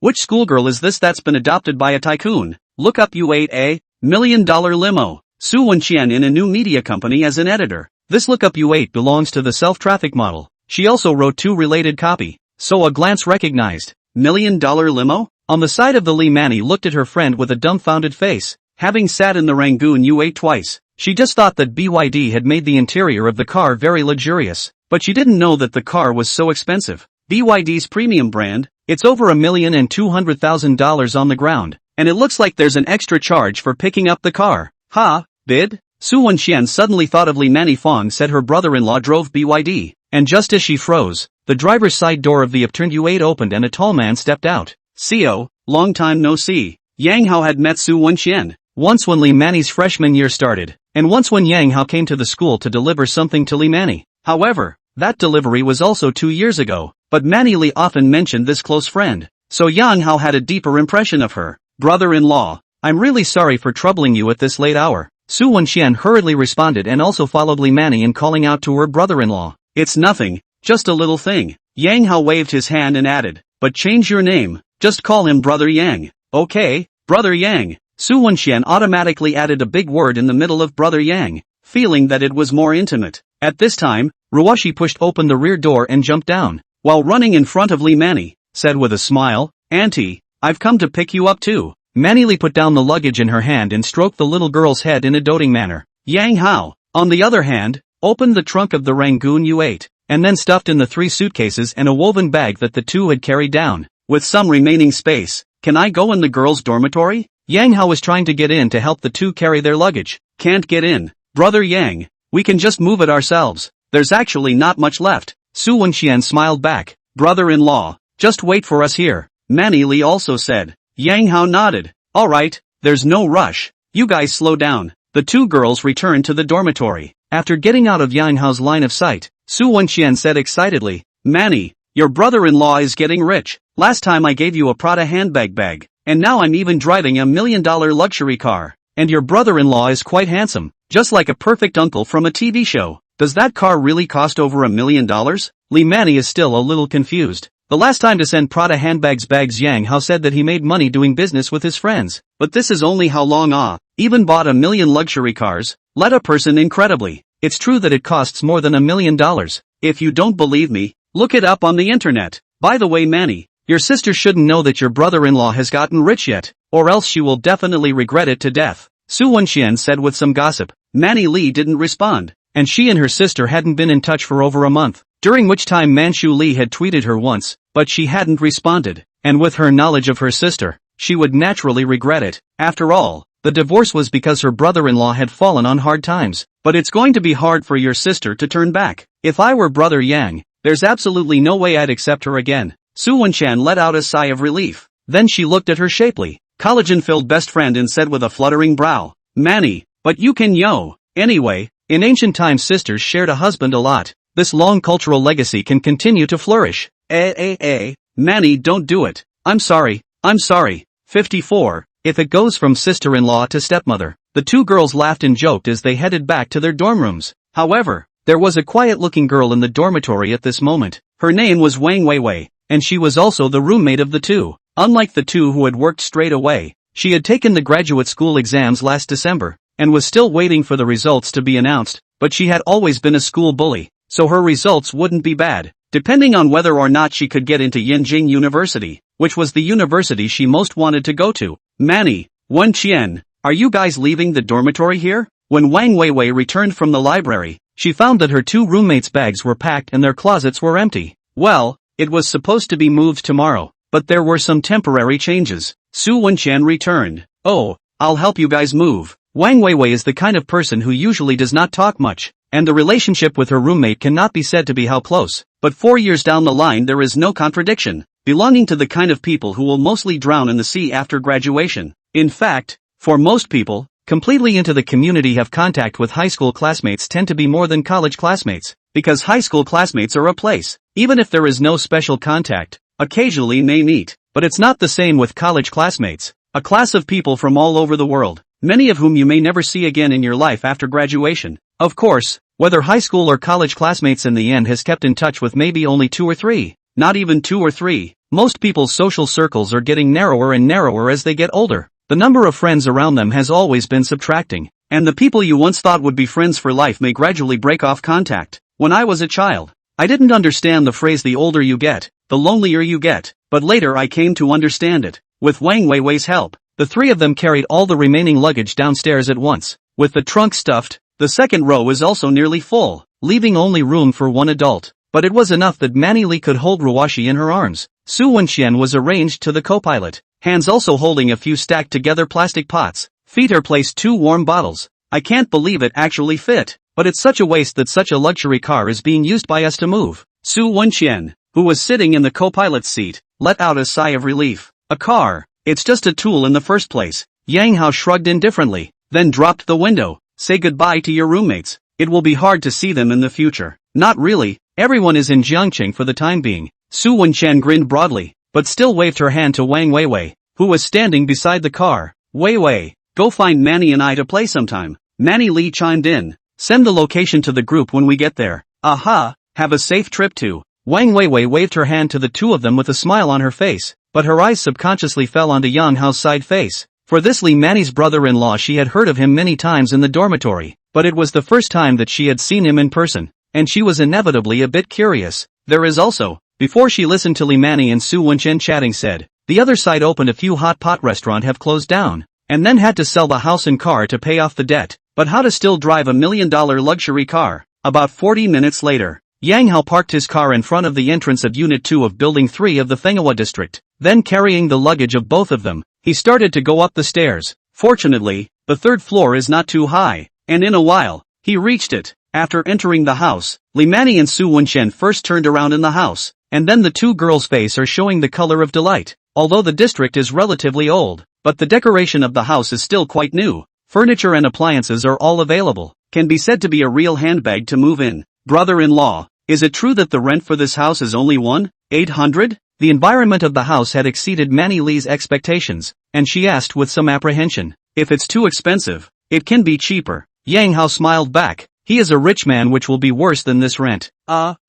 Which schoolgirl is this that's been adopted by a tycoon? Look up U8A, $1 million limo. Su Wenxian in a new media company as an editor. This lookup U8 belongs to the self-traffic model. She also wrote 2 related copy, so a glance recognized. $1 million limo? On the side of the Li Manny looked at her friend with a dumbfounded face. Having sat in the Rangoon U8 twice, she just thought that BYD had made the interior of the car very luxurious, but she didn't know that the car was so expensive. BYD's premium brand, it's over $1,200,000 on the ground, and it looks like there's an extra charge for picking up the car. Bid? Su Wenxian suddenly thought of Li Manny Fong said her brother-in-law drove BYD, and just as she froze, the driver's side door of the upturned U8 opened and a tall man stepped out. "Co, long time no see." Yang Hao had met Su Wenxian once when Li Manny's freshman year started, and once when Yang Hao came to the school to deliver something to Li Manny. However, that delivery was also 2 years ago, but Manny Li often mentioned this close friend, so Yang Hao had a deeper impression of her. "Brother-in-law, I'm really sorry for troubling you at this late hour." Su Wenxian hurriedly responded and also followed Li Manny in calling out to her brother-in-law. "It's nothing, just a little thing." Yang Hao waved his hand and added, "But change your name, just call him Brother Yang." "Okay, Brother Yang." Su Wenxian automatically added a big word in the middle of Brother Yang, feeling that it was more intimate. At this time, Ruoshi pushed open the rear door and jumped down, while running in front of Li Manny, said with a smile, "Auntie, I've come to pick you up too." Manny Li put down the luggage in her hand and stroked the little girl's head in a doting manner. Yang Hao, on the other hand, opened the trunk of the Rangoon U8, and then stuffed in the 3 suitcases and a woven bag that the two had carried down. "With some remaining space, can I go in the girls' dormitory?" Yang Hao was trying to get in to help the two carry their luggage. "Can't get in, Brother Yang, we can just move it ourselves. There's actually not much left." Su Wenxian smiled back. "Brother-in-law, just wait for us here," Manny Li also said. Yang Hao nodded. "Alright, there's no rush, you guys slow down." The 2 girls returned to the dormitory. After getting out of Yang Hao's line of sight, Su Wenxian said excitedly, "Manny, your brother-in-law is getting rich. Last time I gave you a Prada handbag bag, and now I'm even driving a $1 million luxury car. And your brother-in-law is quite handsome, just like a perfect uncle from a TV show. Does that car really cost over $1 million? Li Manny is still a little confused. The last time to send Prada handbags bags Yang Hao said that he made money doing business with his friends. But this is only how long even bought $1 million luxury cars, led a person incredibly. It's true that it costs more than $1 million. If you don't believe me, look it up on the internet. By the way Manny, your sister shouldn't know that your brother-in-law has gotten rich yet, or else she will definitely regret it to death, Su Wenxian said with some gossip. Manny Li didn't respond, and she and her sister hadn't been in touch for over a month, during which time Manchu Li had tweeted her once, but she hadn't responded, and with her knowledge of her sister, she would naturally regret it. After all, the divorce was because her brother-in-law had fallen on hard times. But it's going to be hard for your sister to turn back. If I were Brother Yang, there's absolutely no way I'd accept her again. Su Wenxian let out a sigh of relief. Then she looked at her shapely, collagen-filled best friend and said with a fluttering brow, "Manny, but you can Anyway, in ancient times sisters shared a husband a lot. This long cultural legacy can continue to flourish." Manny, don't do it. I'm sorry. 54. If it goes from sister-in-law to stepmother. The 2 girls laughed and joked as they headed back to their dorm rooms. However, there was a quiet-looking girl in the dormitory at this moment. Her name was Wang Weiwei, and she was also the roommate of the 2. Unlike the 2 who had worked straight away, she had taken the graduate school exams last December, and was still waiting for the results to be announced, but she had always been a school bully, so her results wouldn't be bad, depending on whether or not she could get into Yinjing University, which was the university she most wanted to go to. "Manny, Wen Qian, are you guys leaving the dormitory here?" When Wang Weiwei returned from the library, she found that her 2 roommates' bags were packed and their closets were empty. "Well, it was supposed to be moved tomorrow, but there were some temporary changes." Su Wenxian returned. "Oh, I'll help you guys move." Wang Weiwei is the kind of person who usually does not talk much, and the relationship with her roommate cannot be said to be how close, but 4 years down the line there is no contradiction, belonging to the kind of people who will mostly drown in the sea after graduation. In fact, for most people, completely into the community have contact with high school classmates tend to be more than college classmates, because high school classmates are a place. Even if there is no special contact, Occasionally may meet, but it's not the same with college classmates. A class of people from all over the world, many of whom you may never see again in your life after graduation. Of course, whether high school or college classmates in the end has kept in touch with maybe only 2 or 3. Not even 2 or 3. Most people's social circles are getting narrower and narrower as they get older. The number of friends around them has always been subtracting, and the people you once thought would be friends for life may gradually break off contact. When I was a child, I didn't understand the phrase the older you get, the lonelier you get, but later I came to understand it. With Wang Weiwei's help, the 3 of them carried all the remaining luggage downstairs at once. With the trunk stuffed, the second row is also nearly full, leaving only room for 1 adult. But it was enough that Manny Lee could hold Ruwashi in her arms. Su Wenxian was arranged to the co-pilot, hands also holding a few stacked together plastic pots. Feet are placed 2 warm bottles. I can't believe it actually fit, but it's such a waste that such a luxury car is being used by us to move. Su Wenxian, who was sitting in the co-pilot's seat, let out a sigh of relief. A car, it's just a tool in the first place. Yang Hao shrugged indifferently, then dropped the window. Say goodbye to your roommates. It will be hard to see them in the future. Not really, everyone is in Jiangqing for the time being. Su Wenxian grinned broadly, but still waved her hand to Wang Weiwei, who was standing beside the car. Weiwei, go find Manny and I to play sometime. Manny Lee chimed in. Send the location to the group when we get there. Aha, have a safe trip too. Wang Weiwei waved her hand to the 2 of them with a smile on her face, but her eyes subconsciously fell onto Yang Hao's side face. For this Li Manny's brother-in-law, she had heard of him many times in the dormitory, but it was the first time that she had seen him in person, and she was inevitably a bit curious. There is also, before she listened to Li Manny and Su Wenxian chatting, said, the other side opened a few hot pot restaurant have closed down, and then had to sell the house and car to pay off the debt, but how to still drive $1 million luxury car. About 40 minutes later, Yang Hao parked his car in front of the entrance of Unit 2 of Building 3 of the Fenghua district. Then carrying the luggage of both of them, he started to go up the stairs. Fortunately, the 3rd floor is not too high, and in a while, he reached it. After entering the house, Li Manny and Su Wenxian first turned around in the house, and then the 2 girls' faces are showing the color of delight. Although the district is relatively old, but the decoration of the house is still quite new. Furniture and appliances are all available. Can be said to be a real handbag to move in. Brother-in-law, is it true that the rent for this house is only 1,800? The environment of the house had exceeded Manny Lee's expectations, and she asked with some apprehension, if it's too expensive, it can be cheaper. Yang Hao smiled back. He is a rich man, which will be worse than this rent.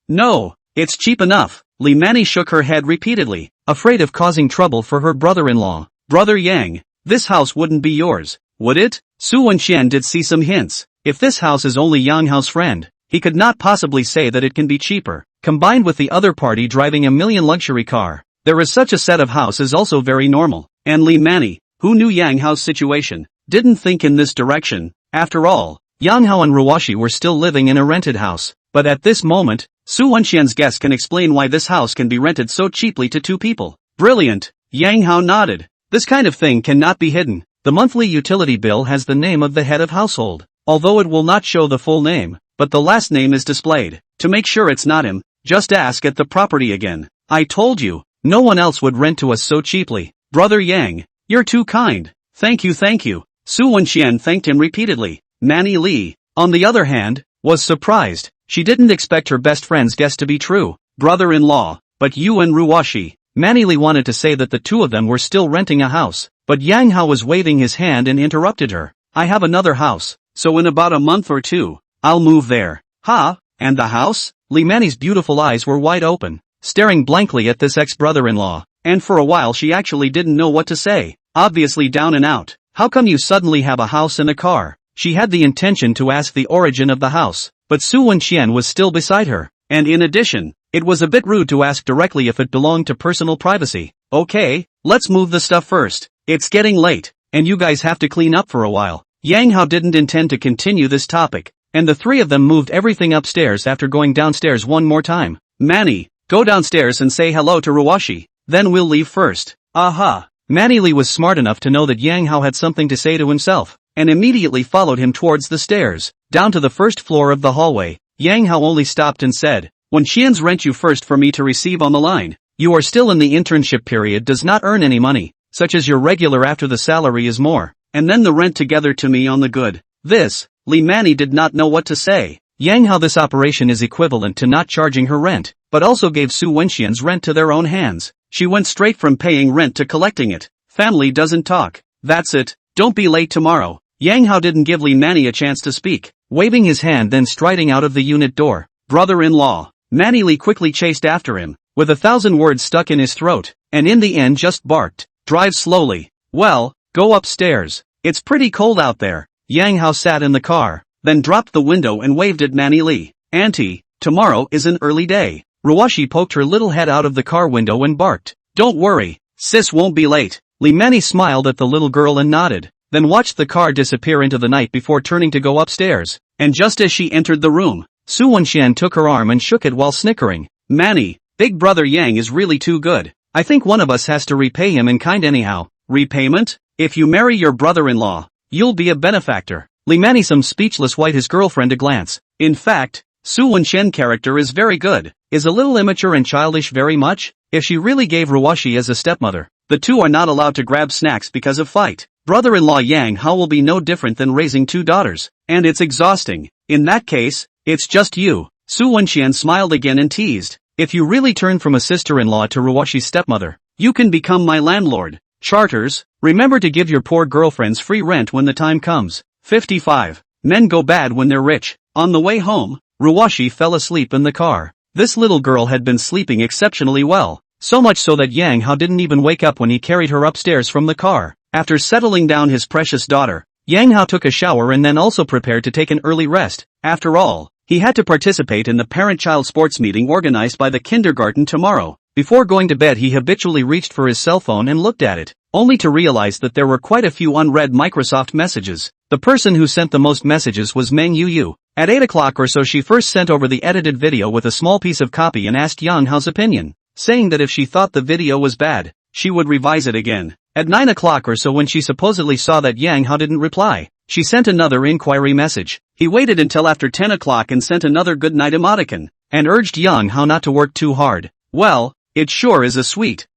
No, it's cheap enough. Li Manny shook her head repeatedly, afraid of causing trouble for her brother-in-law. Brother Yang, this house wouldn't be yours, would it? Su Wenxian did see some hints. If this house is only Yang Hao's friend, he could not possibly say that it can be cheaper. Combined with the other party driving $1 million luxury car, there is such a set of house is also very normal. And Li Manny, who knew Yang Hao's situation, didn't think in this direction. After all, Yang Hao and Ruwashi were still living in a rented house. But at this moment, Su Wenxian's guess can explain why this house can be rented so cheaply to 2 people. Brilliant! Yang Hao nodded. This kind of thing cannot be hidden. The monthly utility bill has the name of the head of household, although it will not show the full name, but the last name is displayed. To make sure it's not him, just ask at the property again. I told you, no one else would rent to us so cheaply. Brother Yang, you're too kind. Thank you, thank you. Su Wenxian thanked him repeatedly. Manny Lee, on the other hand, was surprised. She didn't expect her best friend's guess to be true. Brother-in-law, but you and Ruwashi. Manny Lee wanted to say that the 2 of them were still renting a house, but Yang Hao was waving his hand and interrupted her. I have another house, so in about a month or 2, I'll move there. Ha, and the house? Li Manny's beautiful eyes were wide open, staring blankly at this ex-brother-in-law, and for a while she actually didn't know what to say. Obviously down and out. How come you suddenly have a house and a car? She had the intention to ask the origin of the house, but Su Wenxian was still beside her, and in addition, it was a bit rude to ask directly if it belonged to personal privacy. Okay, let's move the stuff first. It's getting late, and you guys have to clean up for a while. Yang Hao didn't intend to continue this topic, and the 3 of them moved everything upstairs after going downstairs one more time. Manny, go downstairs and say hello to Ruwashi, then we'll leave first. Aha! Manny Lee was smart enough to know that Yang Hao had something to say to himself, and immediately followed him towards the stairs, down to the 1st floor of the hallway. Yang Hao only stopped and said, when Xian's rent you first for me to receive on the line, you are still in the internship period, does not earn any money, such as your regular after the salary is more, and then the rent together to me on the good. This, Li Manny did not know what to say. Yang Hao, this operation is equivalent to not charging her rent, but also gave Su Wenxian's rent to their own hands. She went straight from paying rent to collecting it. Family doesn't talk. That's it. Don't be late tomorrow. Yang Hao didn't give Li Manny a chance to speak, waving his hand then striding out of the unit door. Brother-in-law. Manny Li quickly chased after him, with 1,000 words stuck in his throat, and in the end just barked, "Drive slowly." Well, go upstairs. It's pretty cold out there. Yang Hao sat in the car, then dropped the window and waved at Manny Li. "Auntie, tomorrow is an early day." Ruwashi poked her little head out of the car window and barked, "Don't worry, sis won't be late." Li Manny smiled at the little girl and nodded, then watched the car disappear into the night before turning to go upstairs. And just as she entered the room, Su Wenxian took her arm and shook it while snickering. "Manny, big brother Yang is really too good. I think one of us has to repay him in kind anyhow." "Repayment? If you marry your brother-in-law, you'll be a benefactor." Li Manny some speechless wiped his girlfriend a glance. In fact, Su Wenxian character is very good. Is a little immature and childish very much? If she really gave Ruwashi as a stepmother, the two are not allowed to grab snacks because of fight. Brother-in-law Yang Hao will be no different than raising 2 daughters, and it's exhausting. In that case, it's just you. Su Wenxian smiled again and teased, "If you really turn from a sister-in-law to Ruwashi's stepmother, you can become my landlord." Charters, remember to give your poor girlfriends free rent when the time comes. 55. Men go bad when they're rich. On the way home, Ruwashi fell asleep in the car. This little girl had been sleeping exceptionally well, so much so that Yang Hao didn't even wake up when he carried her upstairs from the car. After settling down his precious daughter, Yang Hao took a shower and then also prepared to take an early rest. After all, he had to participate in the parent-child sports meeting organized by the kindergarten tomorrow. Before going to bed, he habitually reached for his cell phone and looked at it, only to realize that there were quite a few unread Microsoft messages. The person who sent the most messages was Meng Yu. At 8 o'clock or so she first sent over the edited video with a small piece of copy and asked Yang Hao's opinion, saying that if she thought the video was bad, she would revise it again. At 9 o'clock or so, when she supposedly saw that Yang Hao didn't reply, she sent another inquiry message. He waited until after 10 o'clock and sent another good night emoticon, and urged Yang Hao not to work too hard. "Well, it sure is a sweet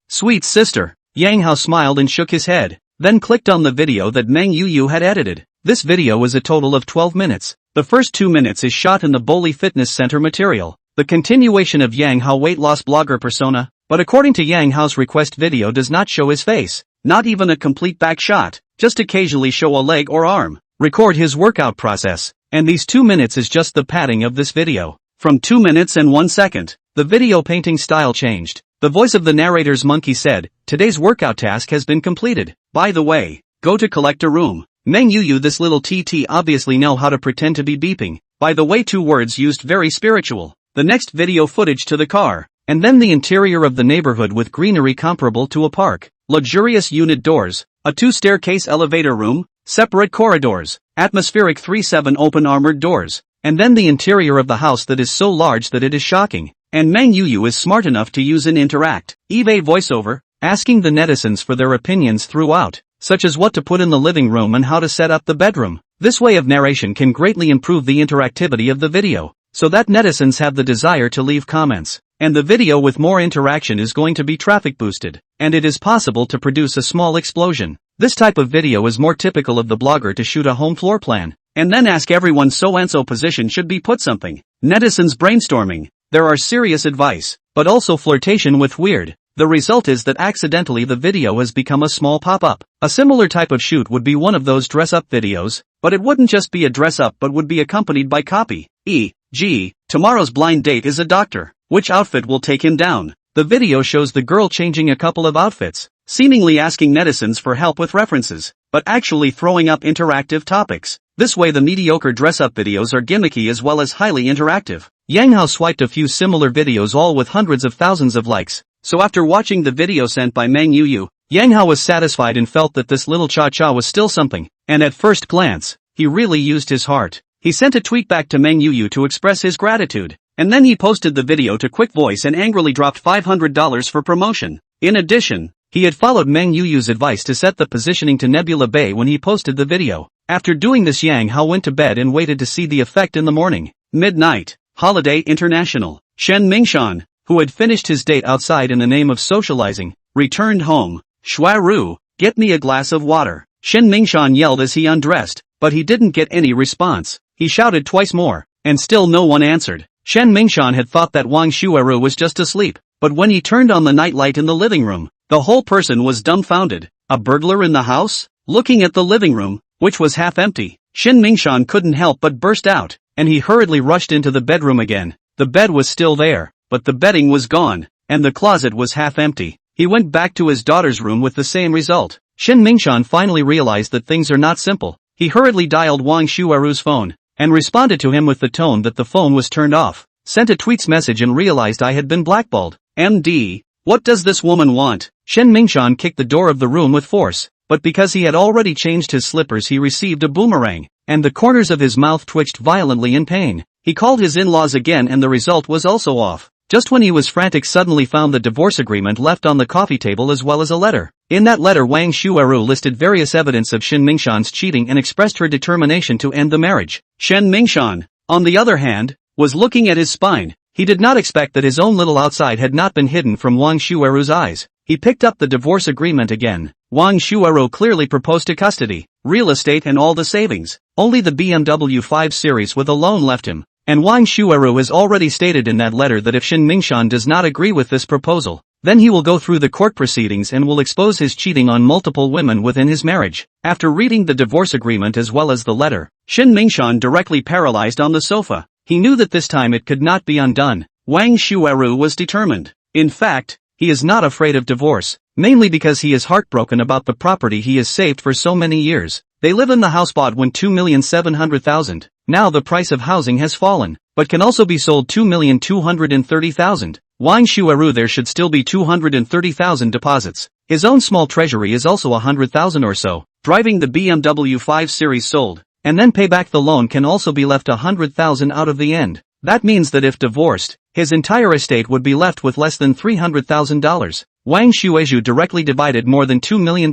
sister." Yang Hao smiled and shook his head, then clicked on the video that Meng Yu had edited. This video is a total of 12 minutes. The first 2 minutes is shot in the Boli Fitness Center material, the continuation of Yang Hao weight loss blogger persona, but according to Yang Hao's request, video does not show his face, not even a complete back shot, just occasionally show a leg or arm, record his workout process, and these 2 minutes is just the padding of this video. From 2 minutes and 1 second, the video painting style changed. The voice of the narrator's monkey said, "Today's workout task has been completed. By the way, go to collect a room." Meng Yu, this little TT obviously know how to pretend to be beeping. By the way, 2 words used very spiritual. The next video footage to the car, and then the interior of the neighborhood with greenery comparable to a park. Luxurious unit doors, a 2-staircase elevator room, separate corridors, atmospheric 3/7 open armored doors, and then the interior of the house that is so large that it is shocking. And Meng Yu is smart enough to use an interact eBay voiceover, asking the netizens for their opinions throughout, such as what to put in the living room and how to set up the bedroom. This way of narration can greatly improve the interactivity of the video, so that netizens have the desire to leave comments. And the video with more interaction is going to be traffic boosted, and it is possible to produce a small explosion. This type of video is more typical of the blogger to shoot a home floor plan, and then ask everyone so-and-so position should be put something. Netizens brainstorming. There are serious advice, but also flirtation with weird. The result is that accidentally the video has become a small pop-up. A similar type of shoot would be one of those dress-up videos, but it wouldn't just be a dress-up but would be accompanied by copy. E.g., tomorrow's blind date is a doctor. Which outfit will take him down? The video shows the girl changing a couple of outfits, seemingly asking netizens for help with references, but actually throwing up interactive topics. This way the mediocre dress-up videos are gimmicky as well as highly interactive. Yang Hao swiped a few similar videos, all with hundreds of thousands of likes. So after watching the video sent by Meng Yu, Yang Hao was satisfied and felt that this little cha-cha was still something, and at first glance, he really used his heart. He sent a tweet back to Meng Yu to express his gratitude, and then he posted the video to Quick Voice and angrily dropped $500 for promotion. In addition, he had followed Meng Yu's advice to set the positioning to Nebula Bay when he posted the video. After doing this, Yang Hao went to bed and waited to see the effect in the morning. Midnight. Holiday International. Shen Mingshan, who had finished his date outside in the name of socializing, returned home. Shuaru, get me a glass of water. Shen Mingshan yelled as he undressed, but he didn't get any response. He shouted twice more, and still no one answered. Shen Mingshan had thought that Wang Shueru was just asleep, but when he turned on the nightlight in the living room, the whole person was dumbfounded. A burglar in the house? Looking at the living room, which was half empty, Shen Mingshan couldn't help but burst out, and he hurriedly rushed into the bedroom again. The bed was still there, but the bedding was gone, and the closet was half empty. He went back to his daughter's room with the same result. Shen Mingshan finally realized that things are not simple. He hurriedly dialed Wang Shueru's phone, and responded to him with the tone that the phone was turned off, sent a tweets message and realized I had been blackballed. MD, what does this woman want? Shen Mingshan kicked the door of the room with force, but because he had already changed his slippers he received a boomerang, and the corners of his mouth twitched violently in pain. He called his in-laws again and the result was also off. Just when he was frantic suddenly found the divorce agreement left on the coffee table as well as a letter. In that letter Wang Shueru listed various evidence of Shen Mingshan's cheating and expressed her determination to end the marriage. Shen Mingshan, on the other hand, was looking at his spine. He did not expect that his own little outside had not been hidden from Wang Shueru's eyes. He picked up the divorce agreement again. Wang Shueru clearly proposed to custody, real estate and all the savings. Only the BMW 5 Series with a loan left him. And Wang Shueru has already stated in that letter that if Shen Mingshan does not agree with this proposal, then he will go through the court proceedings and will expose his cheating on multiple women within his marriage. After reading the divorce agreement as well as the letter, Shen Mingshan directly paralyzed on the sofa. He knew that this time it could not be undone. Wang Shueru was determined. In fact, he is not afraid of divorce, mainly because he is heartbroken about the property he has saved for so many years. They live in the house bought when 2,700,000. Now the price of housing has fallen, but can also be sold 2,230,000. Wang Shueru there should still be 230,000 deposits. His own small treasury is also 100,000 or so. Driving the BMW 5 Series sold, and then pay back the loan can also be left 100,000 out of the end. That means that if divorced, his entire estate would be left with less than $300,000. Wang Shueju directly divided more than $2 million,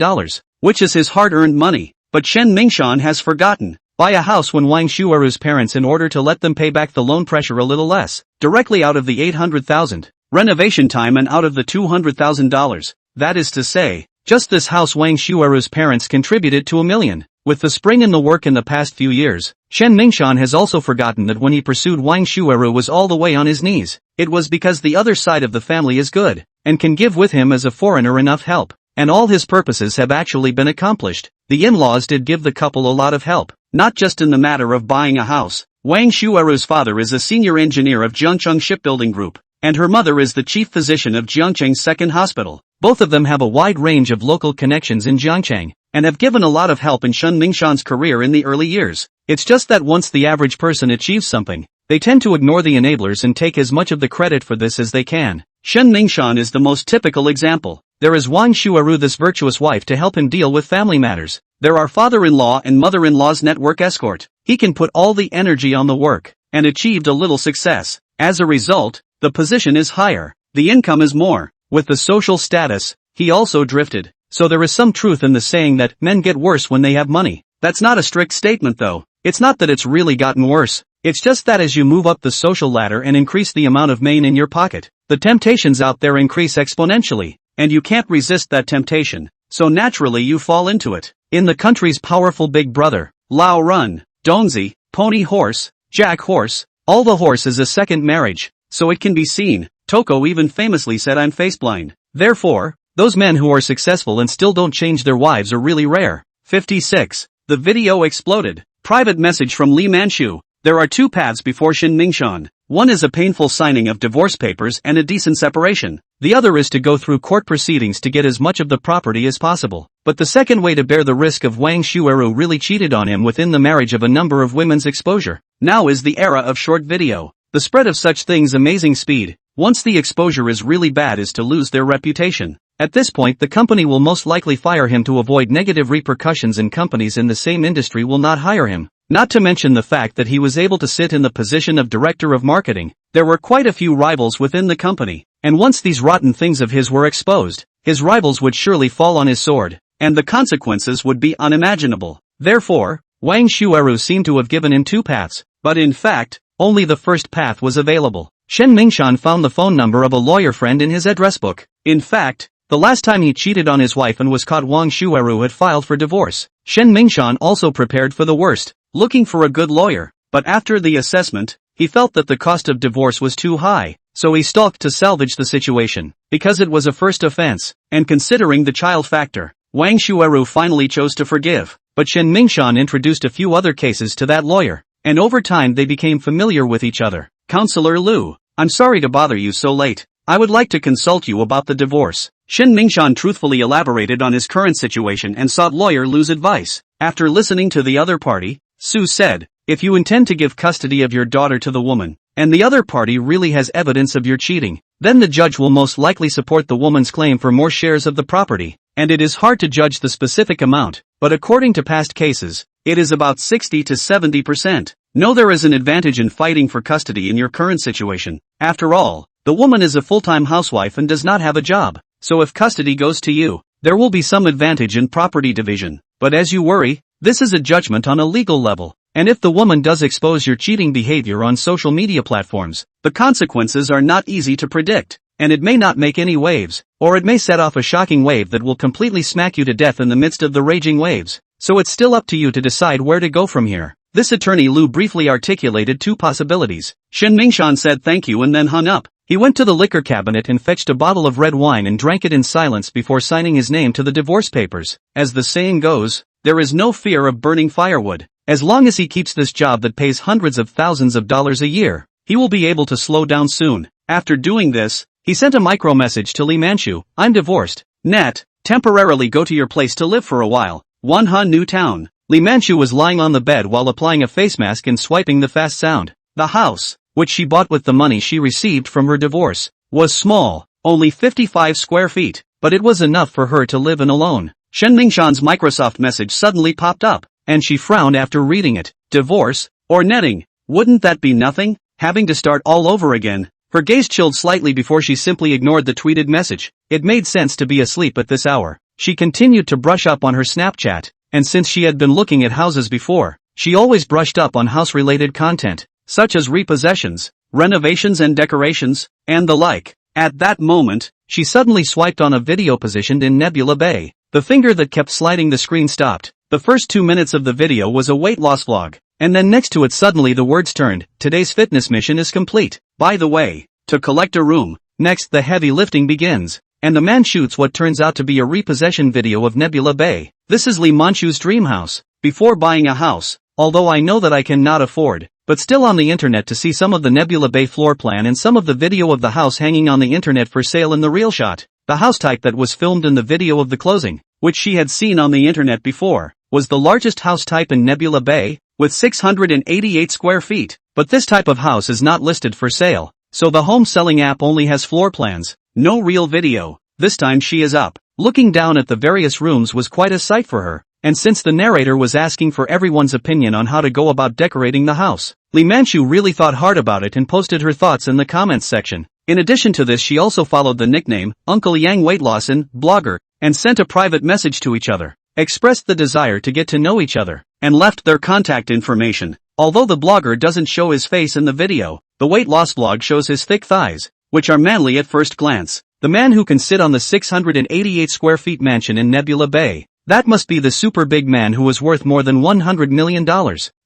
which is his hard-earned money. But Shen Mingshan has forgotten. Buy a house when Wang Shueru's parents in order to let them pay back the loan pressure a little less, directly out of the 800,000. Renovation time and out of the $200,000. That is to say, just this house Wang Shueru's parents contributed to $1 million. With the spring in the work in the past few years, Shen Mingshan has also forgotten that when he pursued Wang Shueru was all the way on his knees. It was because the other side of the family is good, and can give with him as a foreigner enough help. And all his purposes have actually been accomplished. The in-laws did give the couple a lot of help, not just in the matter of buying a house. Wang Shueru's father is a senior engineer of Jiangcheng Shipbuilding Group, and her mother is the chief physician of Jiangcheng's second hospital. Both of them have a wide range of local connections in Jiangcheng, and have given a lot of help in Shen Mingshan's career in the early years. It's just that once the average person achieves something, they tend to ignore the enablers and take as much of the credit for this as they can. Shen Mingshan is the most typical example. There is Wang Shueru, this virtuous wife, to help him deal with family matters. There are father-in-law and mother-in-law's network escort. He can put all the energy on the work, and achieved a little success. As a result, the position is higher, the income is more. With the social status, he also drifted. So there is some truth in the saying that men get worse when they have money. That's not a strict statement though. It's not that it's really gotten worse. It's just that as you move up the social ladder and increase the amount of money in your pocket, the temptations out there increase exponentially. And you can't resist that temptation, so naturally you fall into it. In the country's powerful Big Brother, Lao Run, Donzi, Pony Horse, Jack Horse, all the horse is a second marriage, so it can be seen. Toko even famously said I'm faceblind. Therefore, those men who are successful and still don't change their wives are really rare. 56. The video exploded. Private message from Li Manchu. There are two paths before Shen Mingshan. One is a painful signing of divorce papers and a decent separation. The other is to go through court proceedings to get as much of the property as possible. But the second way to bear the risk of Wang Shueru really cheated on him within the marriage of a number of women's exposure. Now is the era of short video. The spread of such things amazing speed. Once the exposure is really bad is to lose their reputation. At this point the company will most likely fire him to avoid negative repercussions, and companies in the same industry will not hire him. Not to mention the fact that he was able to sit in the position of director of marketing. There were quite a few rivals within the company, and once these rotten things of his were exposed, his rivals would surely fall on his sword, and the consequences would be unimaginable. Therefore, Wang Shueru seemed to have given him two paths, but in fact, only the first path was available. Shen Mingshan found the phone number of a lawyer friend in his address book. In fact, the last time he cheated on his wife and was caught, Wang Shueru had filed for divorce. Shen Mingshan also prepared for the worst, looking for a good lawyer. But after the assessment, he felt that the cost of divorce was too high, so he stalked to salvage the situation. Because it was a first offense, and considering the child factor, Wang Shueru finally chose to forgive, but Shen Mingshan introduced a few other cases to that lawyer, and over time they became familiar with each other. Counselor Lu, I'm sorry to bother you so late. I would like to consult you about the divorce. Shen Mingshan truthfully elaborated on his current situation and sought lawyer Lu's advice. After listening to the other party, Su said, if you intend to give custody of your daughter to the woman, and the other party really has evidence of your cheating, then the judge will most likely support the woman's claim for more shares of the property, and it is hard to judge the specific amount, but according to past cases, it is about 60 to 70%. No, there is an advantage in fighting for custody in your current situation. After all, the woman is a full-time housewife and does not have a job, so if custody goes to you, there will be some advantage in property division. But as you worry, this is a judgment on a legal level, and if the woman does expose your cheating behavior on social media platforms, the consequences are not easy to predict, and it may not make any waves, or it may set off a shocking wave that will completely smack you to death in the midst of the raging waves, so it's still up to you to decide where to go from here. This attorney Lu briefly articulated two possibilities. Shen Mingshan said thank you and then hung up. He went to the liquor cabinet and fetched a bottle of red wine and drank it in silence before signing his name to the divorce papers. As the saying goes, there is no fear of burning firewood. As long as he keeps this job that pays hundreds of thousands of dollars a year, he will be able to slow down soon. After doing this, he sent a micro message to Li Manchu. I'm divorced. Net, temporarily go to your place to live for a while. Wanha New Town. Li Manchu was lying on the bed while applying a face mask and swiping the fast sound. The house, which she bought with the money she received from her divorce, was small, only 55 square feet, but it was enough for her to live in alone. Shen Mingshan's Microsoft message suddenly popped up, and she frowned after reading it. Divorce, or netting, wouldn't that be nothing? Having to start all over again. Her gaze chilled slightly before she simply ignored the tweeted message. It made sense to be asleep at this hour. She continued to brush up on her Snapchat, and since she had been looking at houses before, she always brushed up on house-related content, such as repossessions, renovations and decorations, and the like. At that moment, she suddenly swiped on a video positioned in Nebula Bay. The finger that kept sliding the screen stopped. The first 2 minutes of the video was a weight loss vlog, and then next to it suddenly the words turned, today's fitness mission is complete. By the way, to collect a room. Next the heavy lifting begins, and the man shoots what turns out to be a repossession video of Nebula Bay. This is Li Manchu's dream house. Before buying a house, although I know that I cannot afford, but still on the internet to see some of the Nebula Bay floor plan and some of the video of the house hanging on the internet for sale in the real shot. The house type that was filmed in the video of the closing, which she had seen on the internet before, was the largest house type in Nebula Bay, with 688 square feet. But this type of house is not listed for sale, so the home selling app only has floor plans, no real video. This time she is up. Looking down at the various rooms was quite a sight for her, and since the narrator was asking for everyone's opinion on how to go about decorating the house, Li Manchu really thought hard about it and posted her thoughts in the comments section. In addition to this, she also followed the nickname, Uncle Yang Weight Lawson, blogger, and sent a private message to each other, expressed the desire to get to know each other, and left their contact information. Although the blogger doesn't show his face in the video, the weight loss vlog shows his thick thighs, which are manly at first glance. The man who can sit on the 688 square feet mansion in Nebula Bay, that must be the super big man who is worth more than $100 million.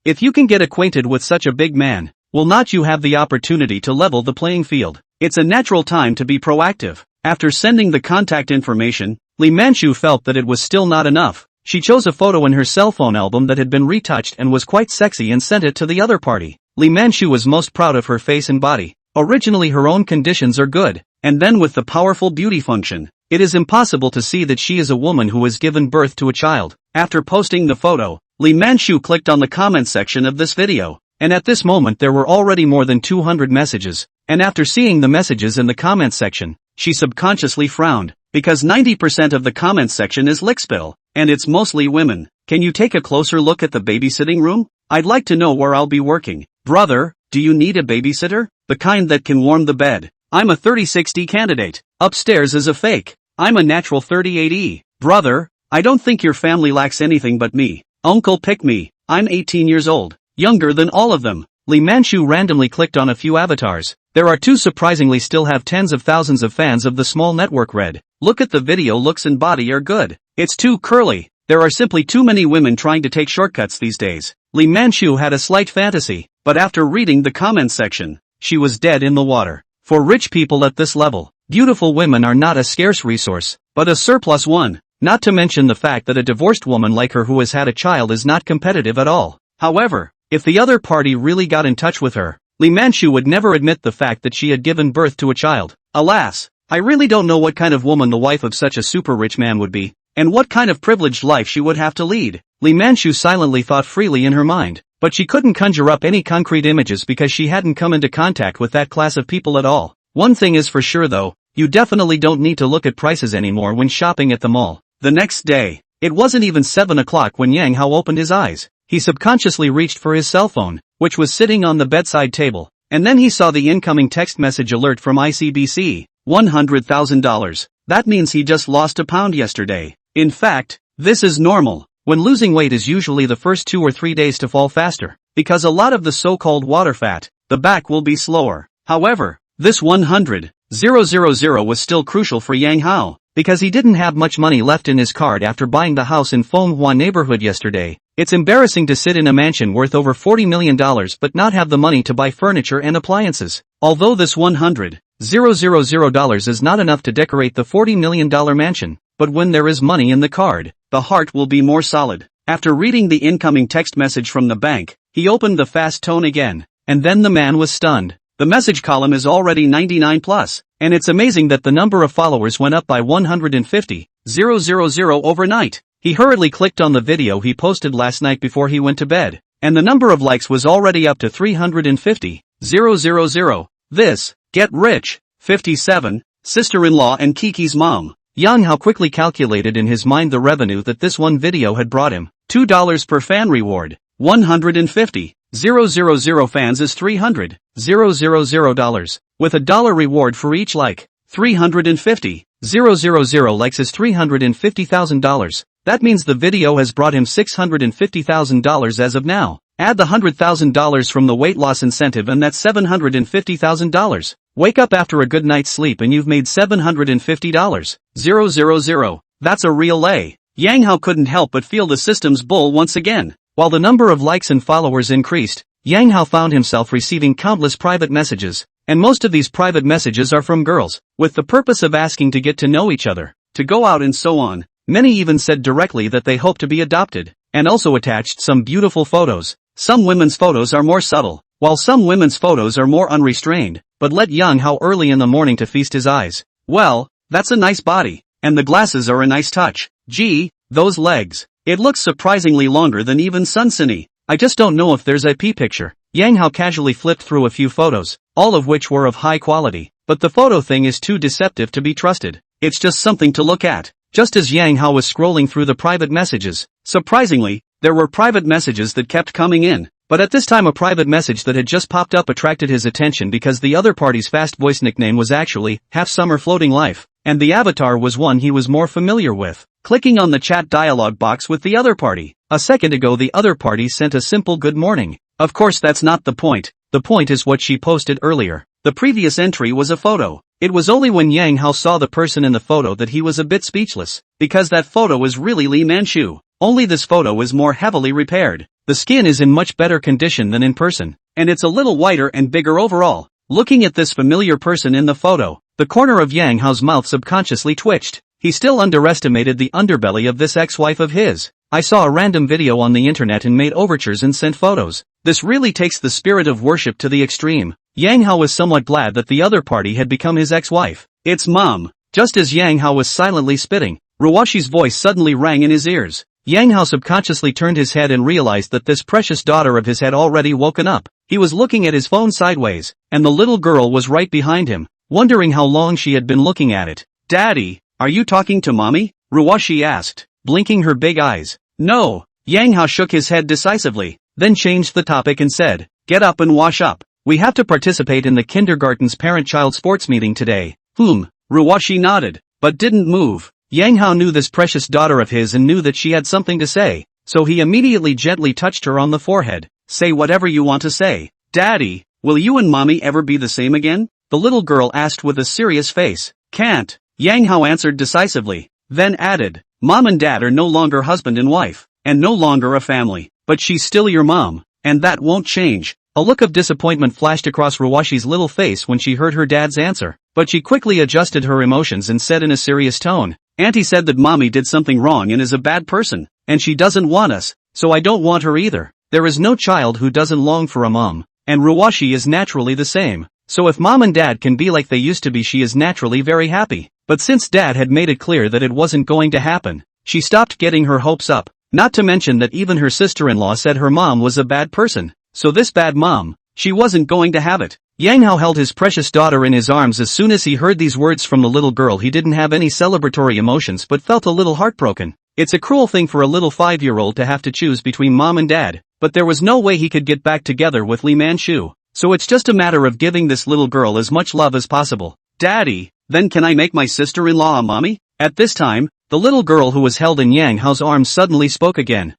If you can get acquainted with such a big man, will not you have the opportunity to level the playing field? It's a natural time to be proactive. After sending the contact information, Li Manchu felt that it was still not enough. She chose a photo in her cell phone album that had been retouched and was quite sexy and sent it to the other party. Li Manchu was most proud of her face and body. Originally her own conditions are good, and then with the powerful beauty function, it is impossible to see that she is a woman who has given birth to a child. After posting the photo, Li Manchu clicked on the comment section of this video, and at this moment there were already more than 200 messages, and after seeing the messages in the comment section, she subconsciously frowned, because 90% of the comment section is lickspill, and it's mostly women. Can you take a closer look at the babysitting room? I'd like to know where I'll be working. Brother, do you need a babysitter? The kind that can warm the bed. I'm a 3060 candidate. Upstairs is a fake. I'm a natural 38E. Brother, I don't think your family lacks anything but me. Uncle pick me. I'm 18 years old. Younger than all of them. Li Manchu randomly clicked on a few avatars. There are two surprisingly still have tens of thousands of fans of the small network read. Look at the video, looks and body are good. It's too curly. There are simply too many women trying to take shortcuts these days. Li Manchu had a slight fantasy, but but after reading the comment section, she was dead in the water. For rich people at this level, beautiful women are not a scarce resource, but a surplus one. Not to mention the fact that a divorced woman like her who has had a child is not competitive at all. However, if the other party really got in touch with her, Lee Man-shu would never admit the fact that she had given birth to a child. Alas, I really don't know what kind of woman the wife of such a super rich man would be, and what kind of privileged life she would have to lead. Lee Man-shu silently thought freely in her mind, but she couldn't conjure up any concrete images because she hadn't come into contact with that class of people at all. One thing is for sure though, you definitely don't need to look at prices anymore when shopping at the mall. The next day, it wasn't even 7 o'clock when Yang Hao opened his eyes. He subconsciously reached for his cell phone, which was sitting on the bedside table, and then he saw the incoming text message alert from ICBC, $100,000. That means he just lost a pound yesterday. In fact, this is normal. When losing weight is usually the first 2 or 3 days to fall faster, because a lot of the so-called water fat, the back will be slower. However, this 100,000 was still crucial for Yang Hao, because he didn't have much money left in his card after buying the house in Fenghua neighborhood yesterday. It's embarrassing to sit in a mansion worth over $40 million but not have the money to buy furniture and appliances. Although this $100,000 is not enough to decorate the $40 million mansion, but when there is money in the card, the heart will be more solid. After reading the incoming text message from the bank, he opened the fast tone again, and then the man was stunned. The message column is already 99 plus, and it's amazing that the number of followers went up by 150,000 overnight. He hurriedly clicked on the video he posted last night before he went to bed, and the number of likes was already up to 350,000. This, Get Rich, 57, sister-in-law and Kiki's mom. Yang Hao quickly calculated in his mind the revenue that this one video had brought him. $2 per fan reward, 150,000 fans is $300,000, with $1 reward for each like. 350,000 likes is $350,000. That means the video has brought him $650,000 as of now. Add the $100,000 from the weight loss incentive and that's $750,000. Wake up after a good night's sleep and you've made $750,000. That's a real lay. Yang Hao couldn't help but feel the system's bull once again. While the number of likes and followers increased, Yang Hao found himself receiving countless private messages, and most of these private messages are from girls, with the purpose of asking to get to know each other, to go out and so on. Many even said directly that they hope to be adopted, and also attached some beautiful photos. Some women's photos are more subtle, while some women's photos are more unrestrained, but let Yang Hao early in the morning to feast his eyes. Well, that's a nice body, and the glasses are a nice touch. Gee, those legs. It looks surprisingly longer than even Sunsini. I just don't know if there's a P picture. Yang Hao casually flipped through a few photos, all of which were of high quality, but the photo thing is too deceptive to be trusted. It's just something to look at. Just as Yang Hao was scrolling through the private messages, surprisingly, there were private messages that kept coming in. But at this time a private message that had just popped up attracted his attention because the other party's fast voice nickname was actually Half Summer Floating Life, and the avatar was one he was more familiar with. Clicking on the chat dialog box with the other party. A second ago the other party sent a simple good morning. Of course that's not the point. The point is what she posted earlier. The previous entry was a photo. It was only when Yang Hao saw the person in the photo that he was a bit speechless, because that photo is really Lee Man-shu. Only this photo is more heavily repaired. The skin is in much better condition than in person, and it's a little whiter and bigger overall. Looking at this familiar person in the photo, the corner of Yang Hao's mouth subconsciously twitched. He still underestimated the underbelly of this ex-wife of his. I saw a random video on the internet and made overtures and sent photos. This really takes the spirit of worship to the extreme. Yang Hao was somewhat glad that the other party had become his ex-wife. It's Mom. Just as Yang Hao was silently spitting, Ruwashi's voice suddenly rang in his ears. Yang Hao subconsciously turned his head and realized that this precious daughter of his had already woken up. He was looking at his phone sideways, and the little girl was right behind him, wondering how long she had been looking at it. Daddy, are you talking to Mommy? Ruwashi asked, blinking her big eyes. No. Yang Hao shook his head decisively, then changed the topic and said, get up and wash up. We have to participate in the kindergarten's parent-child sports meeting today. Ruwashi nodded, but didn't move. Yang Hao knew this precious daughter of his and knew that she had something to say, so he immediately gently touched her on the forehead. Say whatever you want to say. Daddy, will you and Mommy ever be the same again? The little girl asked with a serious face. Can't. Yang Hao answered decisively, then added, Mom and Dad are no longer husband and wife, and no longer a family, but she's still your mom, and that won't change. A look of disappointment flashed across Ruwashi's little face when she heard her dad's answer, but she quickly adjusted her emotions and said in a serious tone, "Auntie said that mommy did something wrong and is a bad person, and she doesn't want us, so I don't want her either. There is no child who doesn't long for a mom, and Ruwashi is naturally the same. So if mom and dad can be like they used to be, she is naturally very happy." But since dad had made it clear that it wasn't going to happen, she stopped getting her hopes up. Not to mention that even her sister-in-law said her mom was a bad person. So this bad mom, she wasn't going to have it. Yang Hao held his precious daughter in his arms as soon as he heard these words from the little girl. He didn't have any celebratory emotions but felt a little heartbroken. It's a cruel thing for a little 5-year-old to have to choose between mom and dad, but there was no way he could get back together with Li Manchu. So it's just a matter of giving this little girl as much love as possible. "Daddy, then can I make my sister-in-law a mommy?" At this time, the little girl who was held in Yang Hao's arms suddenly spoke again.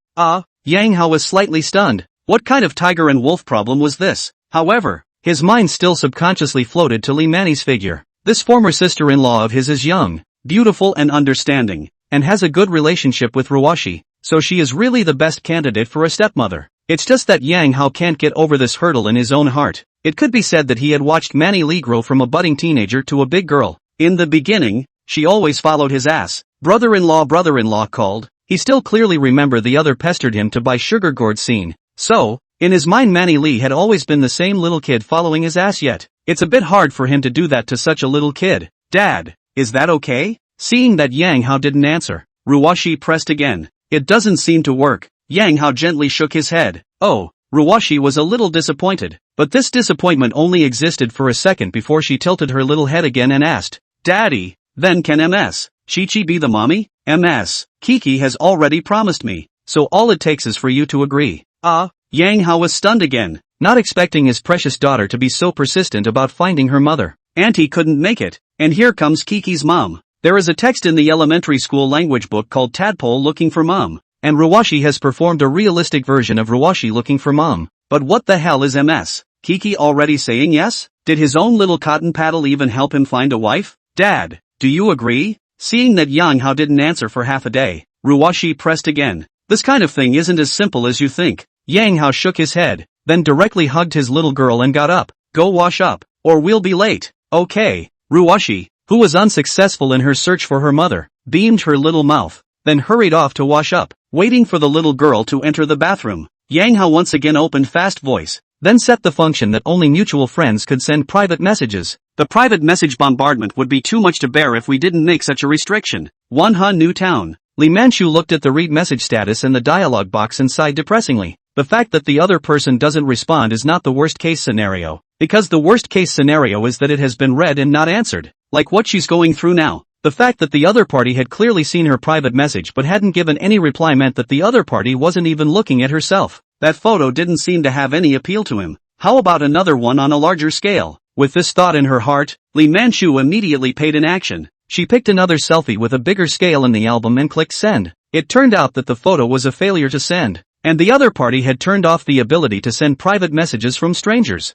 Yang Hao was slightly stunned. What kind of tiger and wolf problem was this? However, his mind still subconsciously floated to Li Mani's figure. This former sister-in-law of his is young, beautiful and understanding, and has a good relationship with Ruwashi, so she is really the best candidate for a stepmother. It's just that Yang Hao can't get over this hurdle in his own heart. It could be said that he had watched Manny Lee grow from a budding teenager to a big girl. In the beginning, she always followed his ass. Brother-in-law called. He still clearly remembered the other pestered him to buy sugar gourd scene. So, in his mind Manny Lee had always been the same little kid following his ass, yet it's a bit hard for him to do that to such a little kid. "Dad, is that okay?" Seeing that Yang Hao didn't answer, Ruwashi pressed again. "It doesn't seem to work." Yang Hao gently shook his head. Ruwashi was a little disappointed, but this disappointment only existed for a second before she tilted her little head again and asked, "Daddy, then can Ms. Chi-Chi be the mommy?" "Ms. Kiki has already promised me, so all it takes is for you to agree." Yang Hao was stunned again, not expecting his precious daughter to be so persistent about finding her mother. Auntie couldn't make it, and here comes Kiki's mom. There is a text in the elementary school language book called Tadpole Looking for Mom, and Ruwashi has performed a realistic version of Ruwashi Looking for Mom. But what the hell is Ms. Kiki already saying yes? Did his own little cotton paddle even help him find a wife? "Dad, do you agree?" Seeing that Yang Hao didn't answer for half a day, Ruwashi pressed again. "This kind of thing isn't as simple as you think." Yang Hao shook his head, then directly hugged his little girl and got up. "Go wash up, or we'll be late." "Okay." Ruwashi, who was unsuccessful in her search for her mother, beamed her little mouth, then hurried off to wash up. Waiting for the little girl to enter the bathroom, Yang Hao once again opened fast voice, then set the function that only mutual friends could send private messages. The private message bombardment would be too much to bear if we didn't make such a restriction. Wanha New Town. Li Manchu looked at the read message status and the dialog box and sighed depressingly. The fact that the other person doesn't respond is not the worst case scenario, because the worst case scenario is that it has been read and not answered, like what she's going through now. The fact that the other party had clearly seen her private message but hadn't given any reply meant that the other party wasn't even looking at herself. That photo didn't seem to have any appeal to him. How about another one on a larger scale? With this thought in her heart, Li Manchu immediately paid in action. She picked another selfie with a bigger scale in the album and clicked send. It turned out that the photo was a failure to send, and the other party had turned off the ability to send private messages from strangers.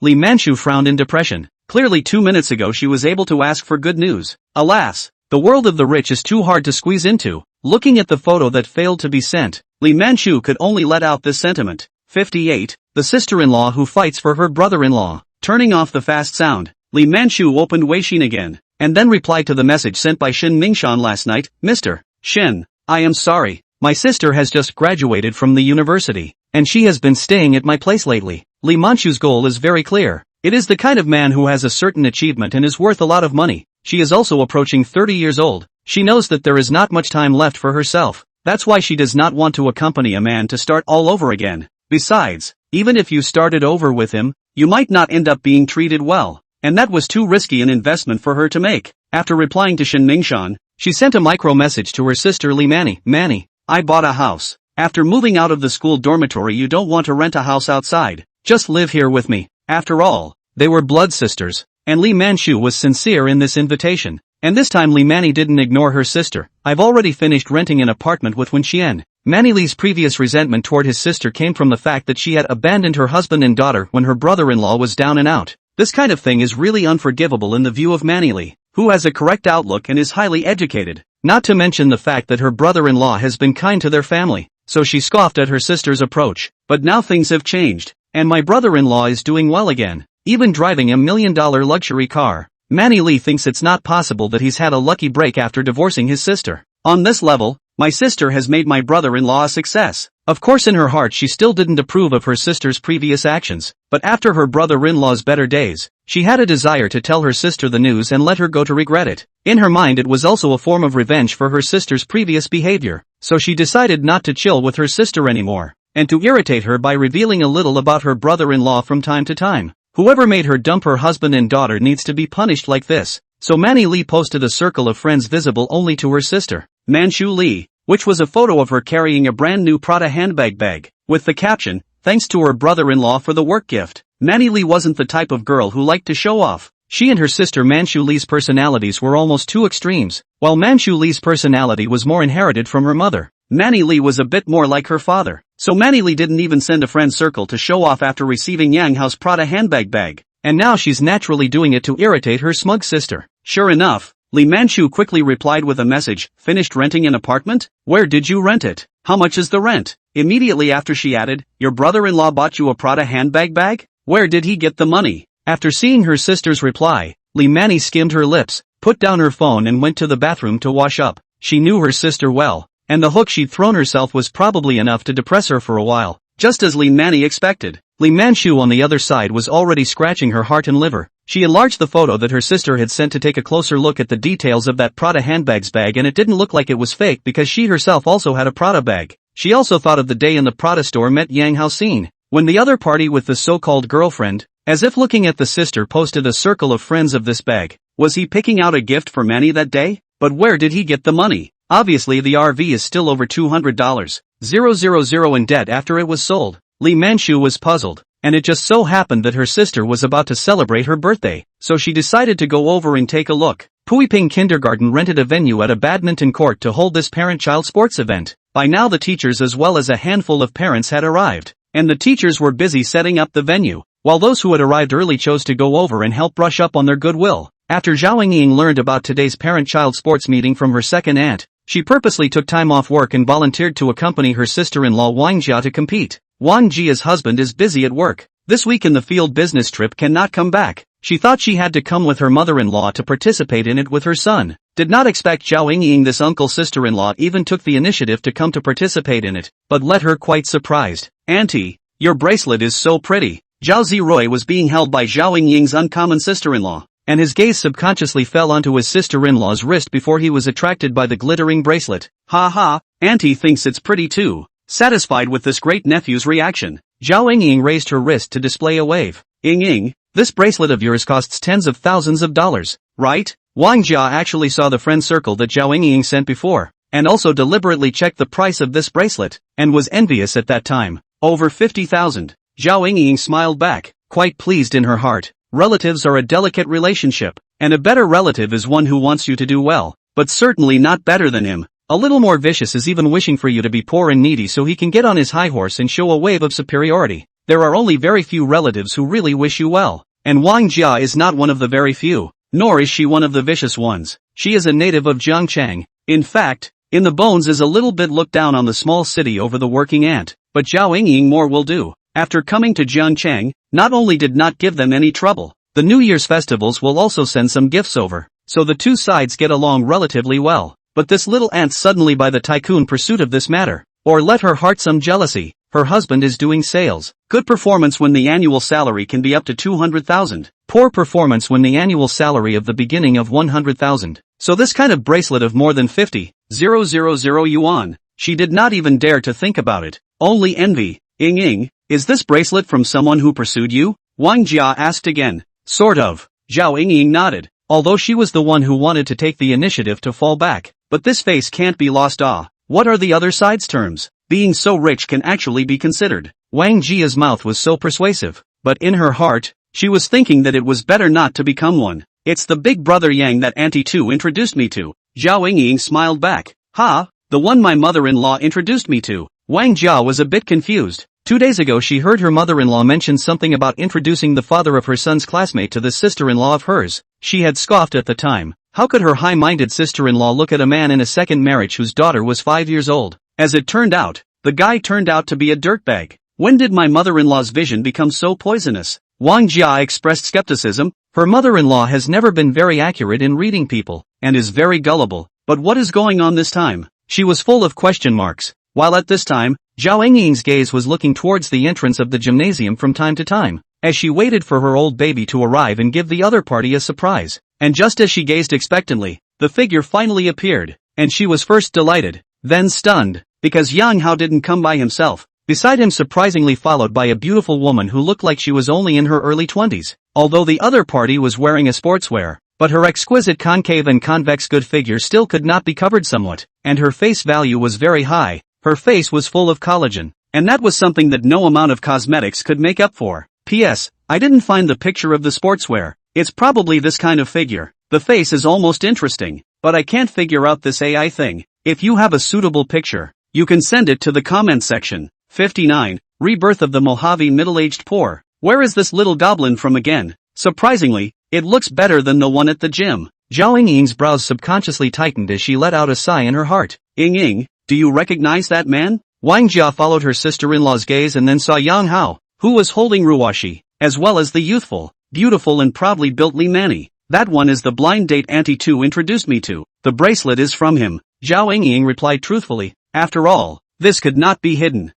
Li Manchu frowned in depression. Clearly 2 minutes ago she was able to ask for good news. Alas, the world of the rich is too hard to squeeze into. Looking at the photo that failed to be sent, Li Manchu could only let out this sentiment. 58. The sister-in-law who fights for her brother-in-law. Turning off the fast sound, Li Manchu opened Weixin again, and then replied to the message sent by Shin Mingshan last night. "Mr. Shin, I am sorry. My sister has just graduated from the university, and she has been staying at my place lately." Li Manchu's goal is very clear. It is the kind of man who has a certain achievement and is worth a lot of money. She is also approaching 30 years old. She knows that there is not much time left for herself. That's why she does not want to accompany a man to start all over again. Besides, even if you started over with him, you might not end up being treated well, and that was too risky an investment for her to make. After replying to Shin Mingshan, she sent a micro message to her sister Li Mani. "Manny, I bought a house. After moving out of the school dormitory you don't want to rent a house outside. Just live here with me." After all, they were blood sisters, and Li Manchu was sincere in this invitation. And this time Li Mani didn't ignore her sister. "I've already finished renting an apartment with Wenxian." Manny Li's previous resentment toward his sister came from the fact that she had abandoned her husband and daughter when her brother-in-law was down and out. This kind of thing is really unforgivable in the view of Manny Li, who has a correct outlook and is highly educated. Not to mention the fact that her brother-in-law has been kind to their family, so she scoffed at her sister's approach. But now things have changed, And my brother-in-law is doing well again, even driving a $1 million luxury car. Manny Lee thinks it's not possible that he's had a lucky break after divorcing his sister. On this level, my sister has made my brother-in-law a success. Of course in her heart she still didn't approve of her sister's previous actions, but after her brother-in-law's better days, she had a desire to tell her sister the news and let her go to regret it. In her mind it was also a form of revenge for her sister's previous behavior, so she decided not to chill with her sister anymore, and to irritate her by revealing a little about her brother-in-law from time to time. Whoever made her dump her husband and daughter needs to be punished like this. So Manny Lee posted a circle of friends visible only to her sister, Manchu Lee, which was a photo of her carrying a brand new Prada handbag bag, with the caption, "Thanks to her brother-in-law for the work gift." Manny Lee wasn't the type of girl who liked to show off. She and her sister Manchu Lee's personalities were almost two extremes, while Manchu Lee's personality was more inherited from her mother. Manny Lee was a bit more like her father. So Manny Lee didn't even send a friend circle to show off after receiving Yang Hao's Prada handbag bag, and now she's naturally doing it to irritate her smug sister. Sure enough, Lee Manchu quickly replied with a message, "Finished renting an apartment? Where did you rent it? How much is the rent?" Immediately after she added, "Your brother-in-law bought you a Prada handbag bag? Where did he get the money?" After seeing her sister's reply, Lee Manny skimmed her lips, put down her phone and went to the bathroom to wash up. She knew her sister well, and the hook she'd thrown herself was probably enough to depress her for a while, just as Lee Manny expected. Lee Manchu on the other side was already scratching her heart and liver. She enlarged the photo that her sister had sent to take a closer look at the details of that Prada handbags bag, and it didn't look like it was fake because she herself also had a Prada bag. She also thought of the day in the Prada store met Yang Hao scene, when the other party with the so-called girlfriend, as if looking at the sister, posted a circle of friends of this bag. Was he picking out a gift for Manny that day? But where did he get the money? Obviously the RV is still over $200,000 in debt after it was sold. Lee Manchu was puzzled, and it just so happened that her sister was about to celebrate her birthday, so she decided to go over and take a look. Puiping Kindergarten rented a venue at a badminton court to hold this parent-child sports event. By now the teachers as well as a handful of parents had arrived, and the teachers were busy setting up the venue, while those who had arrived early chose to go over and help brush up on their goodwill. After Zhao Ying learned about today's parent-child sports meeting from her second aunt, she purposely took time off work and volunteered to accompany her sister-in-law Wang Jia to compete. Wang Jia's husband is busy at work. This week in the field business trip cannot come back. She thought she had to come with her mother-in-law to participate in it with her son. Did not expect Zhao Ying this uncle-sister-in-law even took the initiative to come to participate in it, but let her quite surprised. "Auntie, your bracelet is so pretty." Zhao Ziroy was being held by Zhao Ying's uncommon sister-in-law, and his gaze subconsciously fell onto his sister-in-law's wrist before he was attracted by the glittering bracelet. "Ha ha, Auntie thinks it's pretty too." Satisfied with this great nephew's reaction, Zhao Ying raised her wrist to display a wave. "Ying, this bracelet of yours costs tens of thousands of dollars, right?" Wang Jia actually saw the friend circle that Zhao Ying sent before, and also deliberately checked the price of this bracelet, and was envious at that time. "Over 50,000. Zhao Ying smiled back, quite pleased in her heart. Relatives are a delicate relationship, and a better relative is one who wants you to do well, but certainly not better than him. A little more vicious is even wishing for you to be poor and needy so he can get on his high horse and show a wave of superiority. There are only very few relatives who really wish you well, and Wang Jia is not one of the very few, nor is she one of the vicious ones. She is a native of Jiangchang. In fact, in the bones is a little bit looked down on the small city over the working ant, but Zhao Ying more will do. After coming to Jiangchang, not only did not give them any trouble, the New Year's festivals will also send some gifts over, so the two sides get along relatively well. But this little ant suddenly by the tycoon pursuit of this matter, or let her heart some jealousy. Her husband is doing sales. Good performance when the annual salary can be up to 200,000. Poor performance when the annual salary of the beginning of 100,000. So this kind of bracelet of more than 50,000 yuan. She did not even dare to think about it. Only envy. Ying, is this bracelet from someone who pursued you? Wang Jia asked again. Sort of. Zhao Ying nodded, although she was the one who wanted to take the initiative to fall back. But this face can't be lost. What are the other side's terms? Being so rich can actually be considered. Wang Jia's mouth was so persuasive, but in her heart, she was thinking that it was better not to become one. It's the big brother Yang that Auntie Tu introduced me to. Zhao Ying smiled back. Ha, the one my mother-in-law introduced me to. Wang Jia was a bit confused. 2 days ago she heard her mother-in-law mention something about introducing the father of her son's classmate to this sister-in-law of hers. She had scoffed at the time. How could her high-minded sister-in-law look at a man in a second marriage whose daughter was 5 years old? As it turned out, the guy turned out to be a dirtbag. When did my mother-in-law's vision become so poisonous? Wang Jia expressed skepticism. Her mother-in-law has never been very accurate in reading people, and is very gullible. But what is going on this time? She was full of question marks. While at this time, Zhao Yingying's gaze was looking towards the entrance of the gymnasium from time to time, as she waited for her old baby to arrive and give the other party a surprise. And just as she gazed expectantly, the figure finally appeared, and she was first delighted, then stunned, because Yang Hao didn't come by himself. Beside him, surprisingly followed by a beautiful woman who looked like she was only in her early 20s, although the other party was wearing a sportswear. But her exquisite concave and convex good figure still could not be covered somewhat, and her face value was very high. Her face was full of collagen, and that was something that no amount of cosmetics could make up for. P.S. I didn't find the picture of the sportswear. It's probably this kind of figure. The face is almost interesting, but I can't figure out this AI thing. If you have a suitable picture, you can send it to the comment section. 59. Rebirth of the Mojave middle-aged poor. Where is this little goblin from again? Surprisingly, it looks better than the one at the gym. Zhao Yingying's brows subconsciously tightened as she let out a sigh in her heart. Yingying, do you recognize that man? Wang Jia followed her sister-in-law's gaze and then saw Yang Hao, who was holding Ruoshi, as well as the youthful, beautiful and proudly built Li Mani. That one is the blind date Auntie Tu introduced me to. The bracelet is from him. Zhao Yingying replied truthfully. After all, this could not be hidden.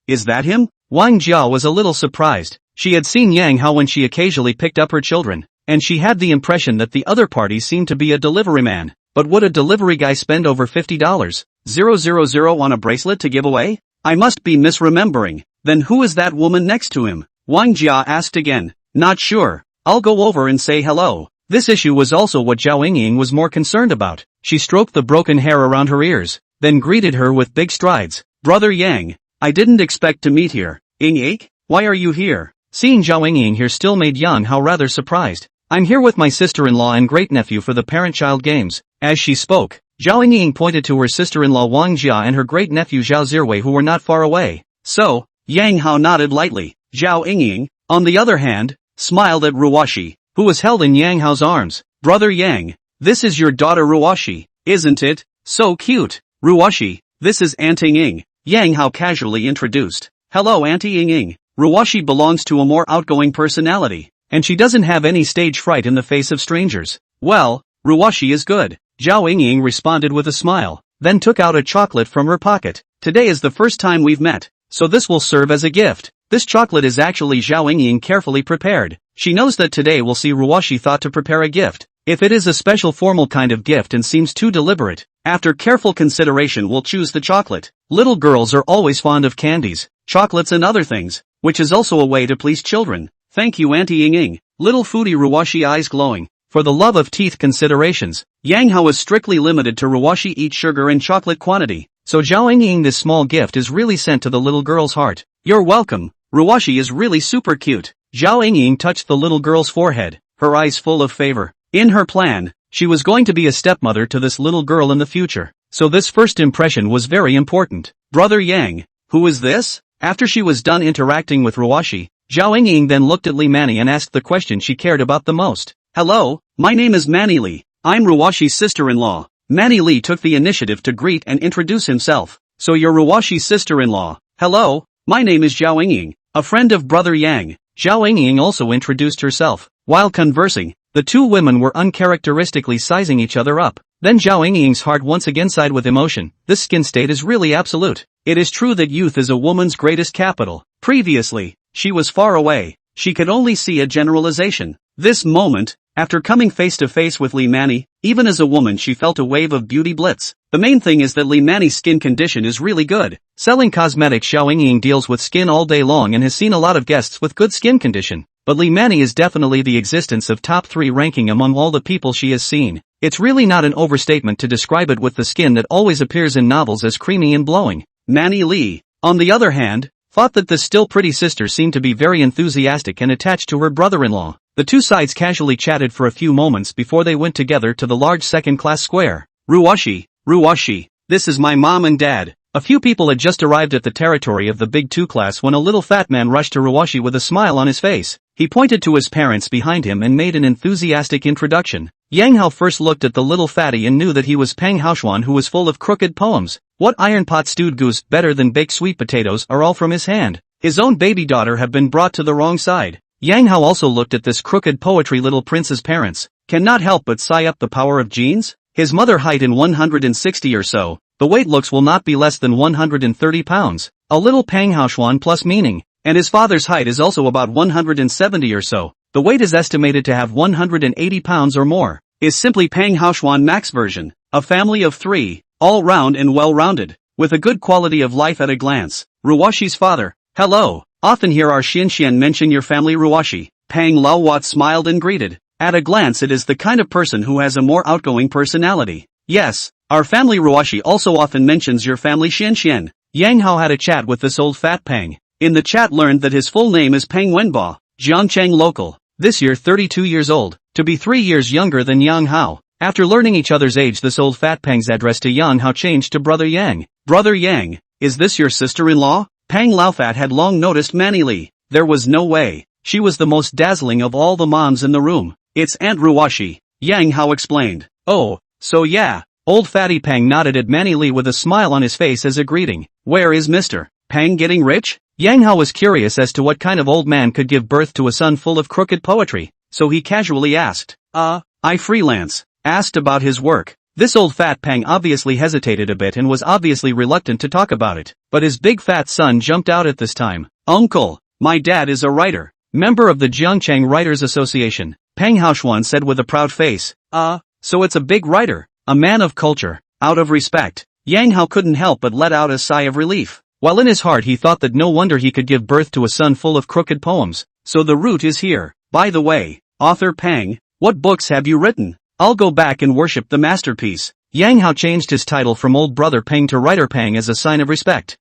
Is that him? Wang Jia was a little surprised. She had seen Yang Hao when she occasionally picked up her children, and she had the impression that the other party seemed to be a delivery man. But would a delivery guy spend over $50,000 on a bracelet to give away? I must be misremembering. Then who is that woman next to him? Wang Jia asked again. Not sure. I'll go over and say hello. This issue was also what Zhao Yingying was more concerned about. She stroked the broken hair around her ears, then greeted her with big strides. Brother Yang, I didn't expect to meet here. Yingying, why are you here? Seeing Zhao Yingying here still made Yang Hao rather surprised. I'm here with my sister-in-law and great-nephew for the parent-child games. As she spoke, Zhao Yingying pointed to her sister-in-law Wang Jia and her great-nephew Zhao Zirwei who were not far away. So, Yang Hao nodded lightly. Zhao Yingying, on the other hand, smiled at Ruoshi, who was held in Yang Hao's arms. Brother Yang, this is your daughter Ruoshi, isn't it? So cute. Ruoshi, this is Aunt Yingying. Yang Hao casually introduced. Hello Auntie Yingying. Ruoshi belongs to a more outgoing personality, and she doesn't have any stage fright in the face of strangers. Well, Ruoshi is good. Zhao Yingying responded with a smile, then took out a chocolate from her pocket. Today is the first time we've met, so this will serve as a gift. This chocolate is actually Zhao Yingying carefully prepared. She knows that today will see Ruoshi thought to prepare a gift. If it is a special formal kind of gift and seems too deliberate, after careful consideration we'll choose the chocolate. Little girls are always fond of candies, chocolates and other things, which is also a way to please children. Thank you Auntie Yingying. Little foodie Ruoshi eyes glowing. For the love of teeth considerations, Yang Hao is strictly limited to Ruoshi eat sugar and chocolate quantity, so Zhao Yingying this small gift is really sent to the little girl's heart. You're welcome. Ruoshi is really super cute. Zhao Yingying touched the little girl's forehead, her eyes full of favor. In her plan, she was going to be a stepmother to this little girl in the future, so this first impression was very important. Brother Yang, who is this? After she was done interacting with Ruoshi, Zhao Yingying then looked at Li Mani and asked the question she cared about the most. Hello, my name is Mani Li. I'm Ruoshi's sister-in-law. Mani Li took the initiative to greet and introduce himself. So you're Ruoshi's sister-in-law. Hello, my name is Zhao Yingying, a friend of Brother Yang. Zhao Yingying also introduced herself. While conversing, the two women were uncharacteristically sizing each other up. Then Zhao Yingying's heart once again sighed with emotion. This skin state is really absolute. It is true that youth is a woman's greatest capital. Previously, she was far away. She could only see a generalization. This moment, after coming face to face with Li Mani, even as a woman she felt a wave of beauty blitz. The main thing is that Li Mani's skin condition is really good. Selling cosmetics, Zhao Yingying deals with skin all day long and has seen a lot of guests with good skin condition. But Li Mani is definitely the existence of top 3 ranking among all the people she has seen. It's really not an overstatement to describe it with the skin that always appears in novels as creamy and glowing. Mani Li, on the other hand, thought that the still pretty sister seemed to be very enthusiastic and attached to her brother-in-law. The two sides casually chatted for a few moments before they went together to the large second-class square. Ruoshi, this is my mom and dad. A few people had just arrived at the territory of the Big 2 class when a little fat man rushed to Ruoshi with a smile on his face. He pointed to his parents behind him and made an enthusiastic introduction. Yang Hao first looked at the little fatty and knew that he was Peng Haoshuan, who was full of crooked poems. What iron pot stewed goose better than baked sweet potatoes are all from his hand. His own baby daughter had been brought to the wrong side. Yang Hao also looked at this crooked poetry little prince's parents. Cannot help but sigh up the power of genes? His mother height in 160 or so. The weight looks will not be less than 130 pounds. A little Pang Haoshuan plus meaning. And his father's height is also about 170 or so. The weight is estimated to have 180 pounds or more. Is simply Pang Haoshuan max version. A family of 3, all round and well-rounded, with a good quality of life at a glance. Ruwashi's father. Hello. Often hear our Xian mention your family Ruwashi. Pang Laowat smiled and greeted. At a glance it is the kind of person who has a more outgoing personality. Yes, our family Ruwashi also often mentions your family Xian. Yang Hao had a chat with this old fat Pang. In the chat learned that his full name is Pang Wenba, Jiangcheng local. This year 32 years old, to be 3 years younger than Yang Hao. After learning each other's age, this old fat Pang's address to Yang Hao changed to Brother Yang. Brother Yang, is this your sister-in-law? Pang Laofat had long noticed Manny Li. There was no way. She was the most dazzling of all the moms in the room. It's Aunt Ruwashi, Yang Hao explained. Oh, so yeah. Old fatty Pang nodded at Manny Li with a smile on his face as a greeting. Where is Mr. Pang getting rich? Yang Hao was curious as to what kind of old man could give birth to a son full of crooked poetry, so he casually asked. I freelance. Asked about his work. This old fat Pang obviously hesitated a bit and was obviously reluctant to talk about it, but his big fat son jumped out at this time. Uncle, my dad is a writer, member of the Jiangcheng Writers Association, Pang Haoshuan said with a proud face. So it's a big writer, a man of culture. Out of respect, Yang Hao couldn't help but let out a sigh of relief, while in his heart he thought that no wonder he could give birth to a son full of crooked poems. So the root is here. By the way, author Pang, what books have you written? I'll go back and worship the masterpiece. Yang Hao changed his title from old brother Pang to writer Pang as a sign of respect.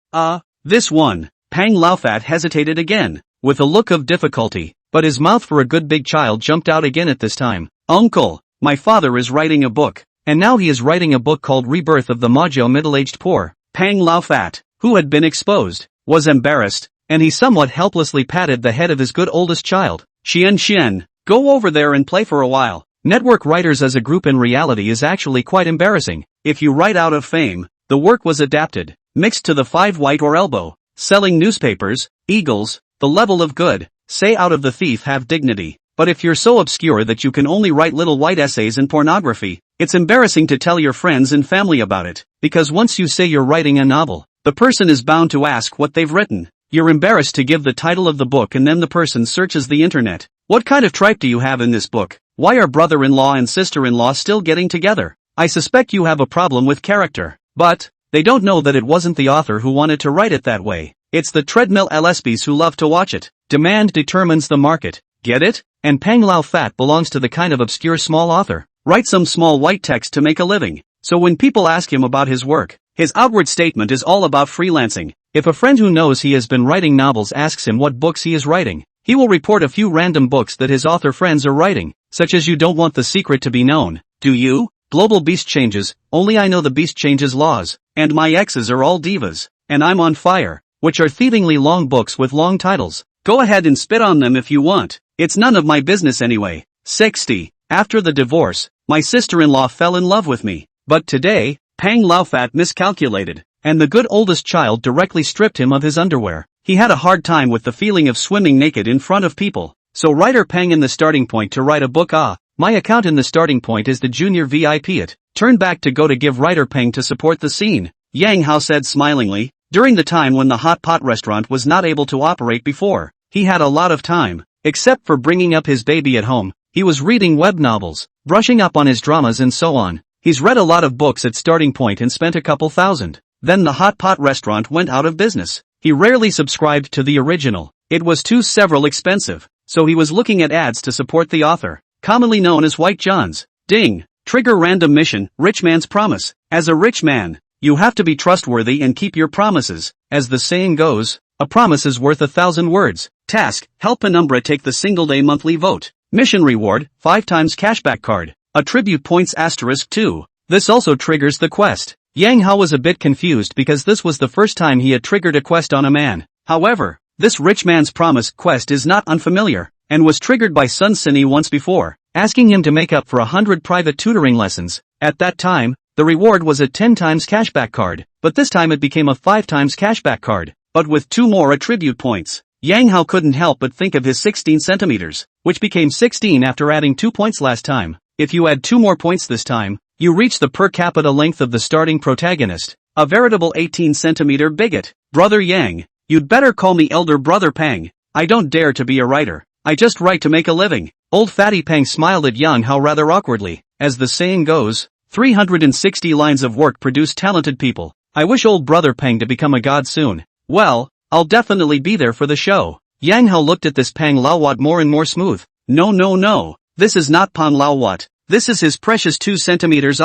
This one. Pang Laofat hesitated again, with a look of difficulty, but his mouth for a good big child jumped out again at this time. Uncle, my father is writing a book, and now he is writing a book called Rebirth of the Majo Middle-Aged Poor. Pang Laofat, who had been exposed, was embarrassed, and he somewhat helplessly patted the head of his good oldest child. Xian, go over there and play for a while. Network writers as a group in reality is actually quite embarrassing. If you write out of fame, the work was adapted, mixed to the 5 white or elbow, selling newspapers, eagles, the level of good, say out of the thief have dignity. But if you're so obscure that you can only write little white essays in pornography, it's embarrassing to tell your friends and family about it, because once you say you're writing a novel, the person is bound to ask what they've written. You're embarrassed to give the title of the book and then the person searches the internet. What kind of tripe do you have in this book? Why are brother-in-law and sister-in-law still getting together? I suspect you have a problem with character. But, they don't know that it wasn't the author who wanted to write it that way. It's the treadmill LSBs who love to watch it. Demand determines the market. Get it? And Pang Laofat belongs to the kind of obscure small author. Write some small white text to make a living. So when people ask him about his work, his outward statement is all about freelancing. If a friend who knows he has been writing novels asks him what books he is writing, he will report a few random books that his author friends are writing, such as You Don't Want the Secret to Be Known, Do You? Global Beast Changes, Only I Know the Beast Changes Laws, and My Exes Are All Divas, and I'm on Fire, which are thievingly long books with long titles. Go ahead and spit on them if you want, it's none of my business anyway. 60. After the divorce, my sister-in-law fell in love with me, but today, Pang Laofat miscalculated, and the good oldest child directly stripped him of his underwear. He had a hard time with the feeling of swimming naked in front of people. So writer Pang in the starting point to write a book. My account in the starting point is the junior VIP it. Turn back to go to give writer Pang to support the scene. Yang Hao said smilingly. During the time when the hot pot restaurant was not able to operate before, he had a lot of time, except for bringing up his baby at home. He was reading web novels, brushing up on his dramas and so on. He's read a lot of books at starting point and spent a couple thousand. Then the hot pot restaurant went out of business. He rarely subscribed to the original. It was too several expensive. So he was looking at ads to support the author, commonly known as White Johns. Ding. Trigger random mission, Rich Man's Promise. As a rich man, you have to be trustworthy and keep your promises. As the saying goes, a promise is worth 1,000 words. Task, help Penumbra take the single-day monthly vote. Mission reward, 5 times cashback card. Attribute points *2. This also triggers the quest. Yang Hao was a bit confused because this was the first time he had triggered a quest on a man. However, this Rich Man's Promise quest is not unfamiliar, and was triggered by Sun Sini once before, asking him to make up for 100 private tutoring lessons. At that time, the reward was a 10 times cashback card, but this time it became a 5 times cashback card. but with 2 more attribute points. Yang Hao couldn't help but think of his 16 centimeters, which became 16 after adding 2 points last time. If you add 2 more points this time, you reach the per capita length of the starting protagonist. A veritable 18 centimeter bigot. Brother Yang, you'd better call me Elder Brother Pang. I don't dare to be a writer. I just write to make a living. Old Fatty Pang smiled at Yang Hao rather awkwardly. As the saying goes, 360 lines of work produce talented people. I wish old Brother Pang to become a god soon. Well, I'll definitely be there for the show. Yang Hao looked at this Pang Laowat more and more smooth. No. This is not Pang Laowat. This is his precious 2 centimeters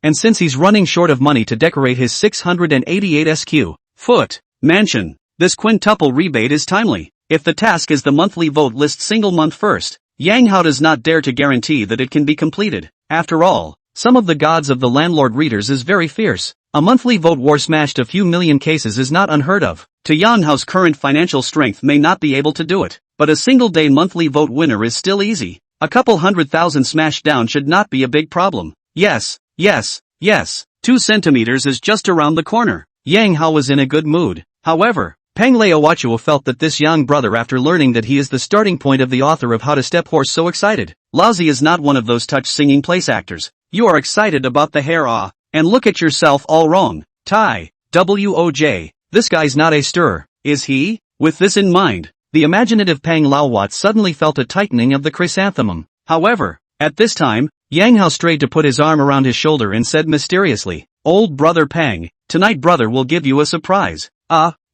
and since he's running short of money to decorate his 688 foot mansion, this quintuple rebate is timely. If the task is the monthly vote list single month first, Yang Hao does not dare to guarantee that it can be completed. After all, some of the gods of the landlord readers is very fierce. A monthly vote war smashed a few million cases is not unheard of. To Yang Hao's current financial strength may not be able to do it, but a single day monthly vote winner is still easy. A couple 100,000 smashed down should not be a big problem. Yes. 2 centimeters is just around the corner. Yang Hao was in a good mood. However, Pang Laowachua felt that this young brother, after learning that he is the starting point of the author of How to Step Horse, so excited. Laozi is not one of those touch-singing place actors. You are excited about the hair and look at yourself all wrong. Tai, WOJ, this guy's not a stirrer, is he? With this in mind, the imaginative Pang Laowat suddenly felt a tightening of the chrysanthemum. However, at this time, Yang Hao strayed to put his arm around his shoulder and said mysteriously, Old Brother Pang, tonight brother will give you a surprise.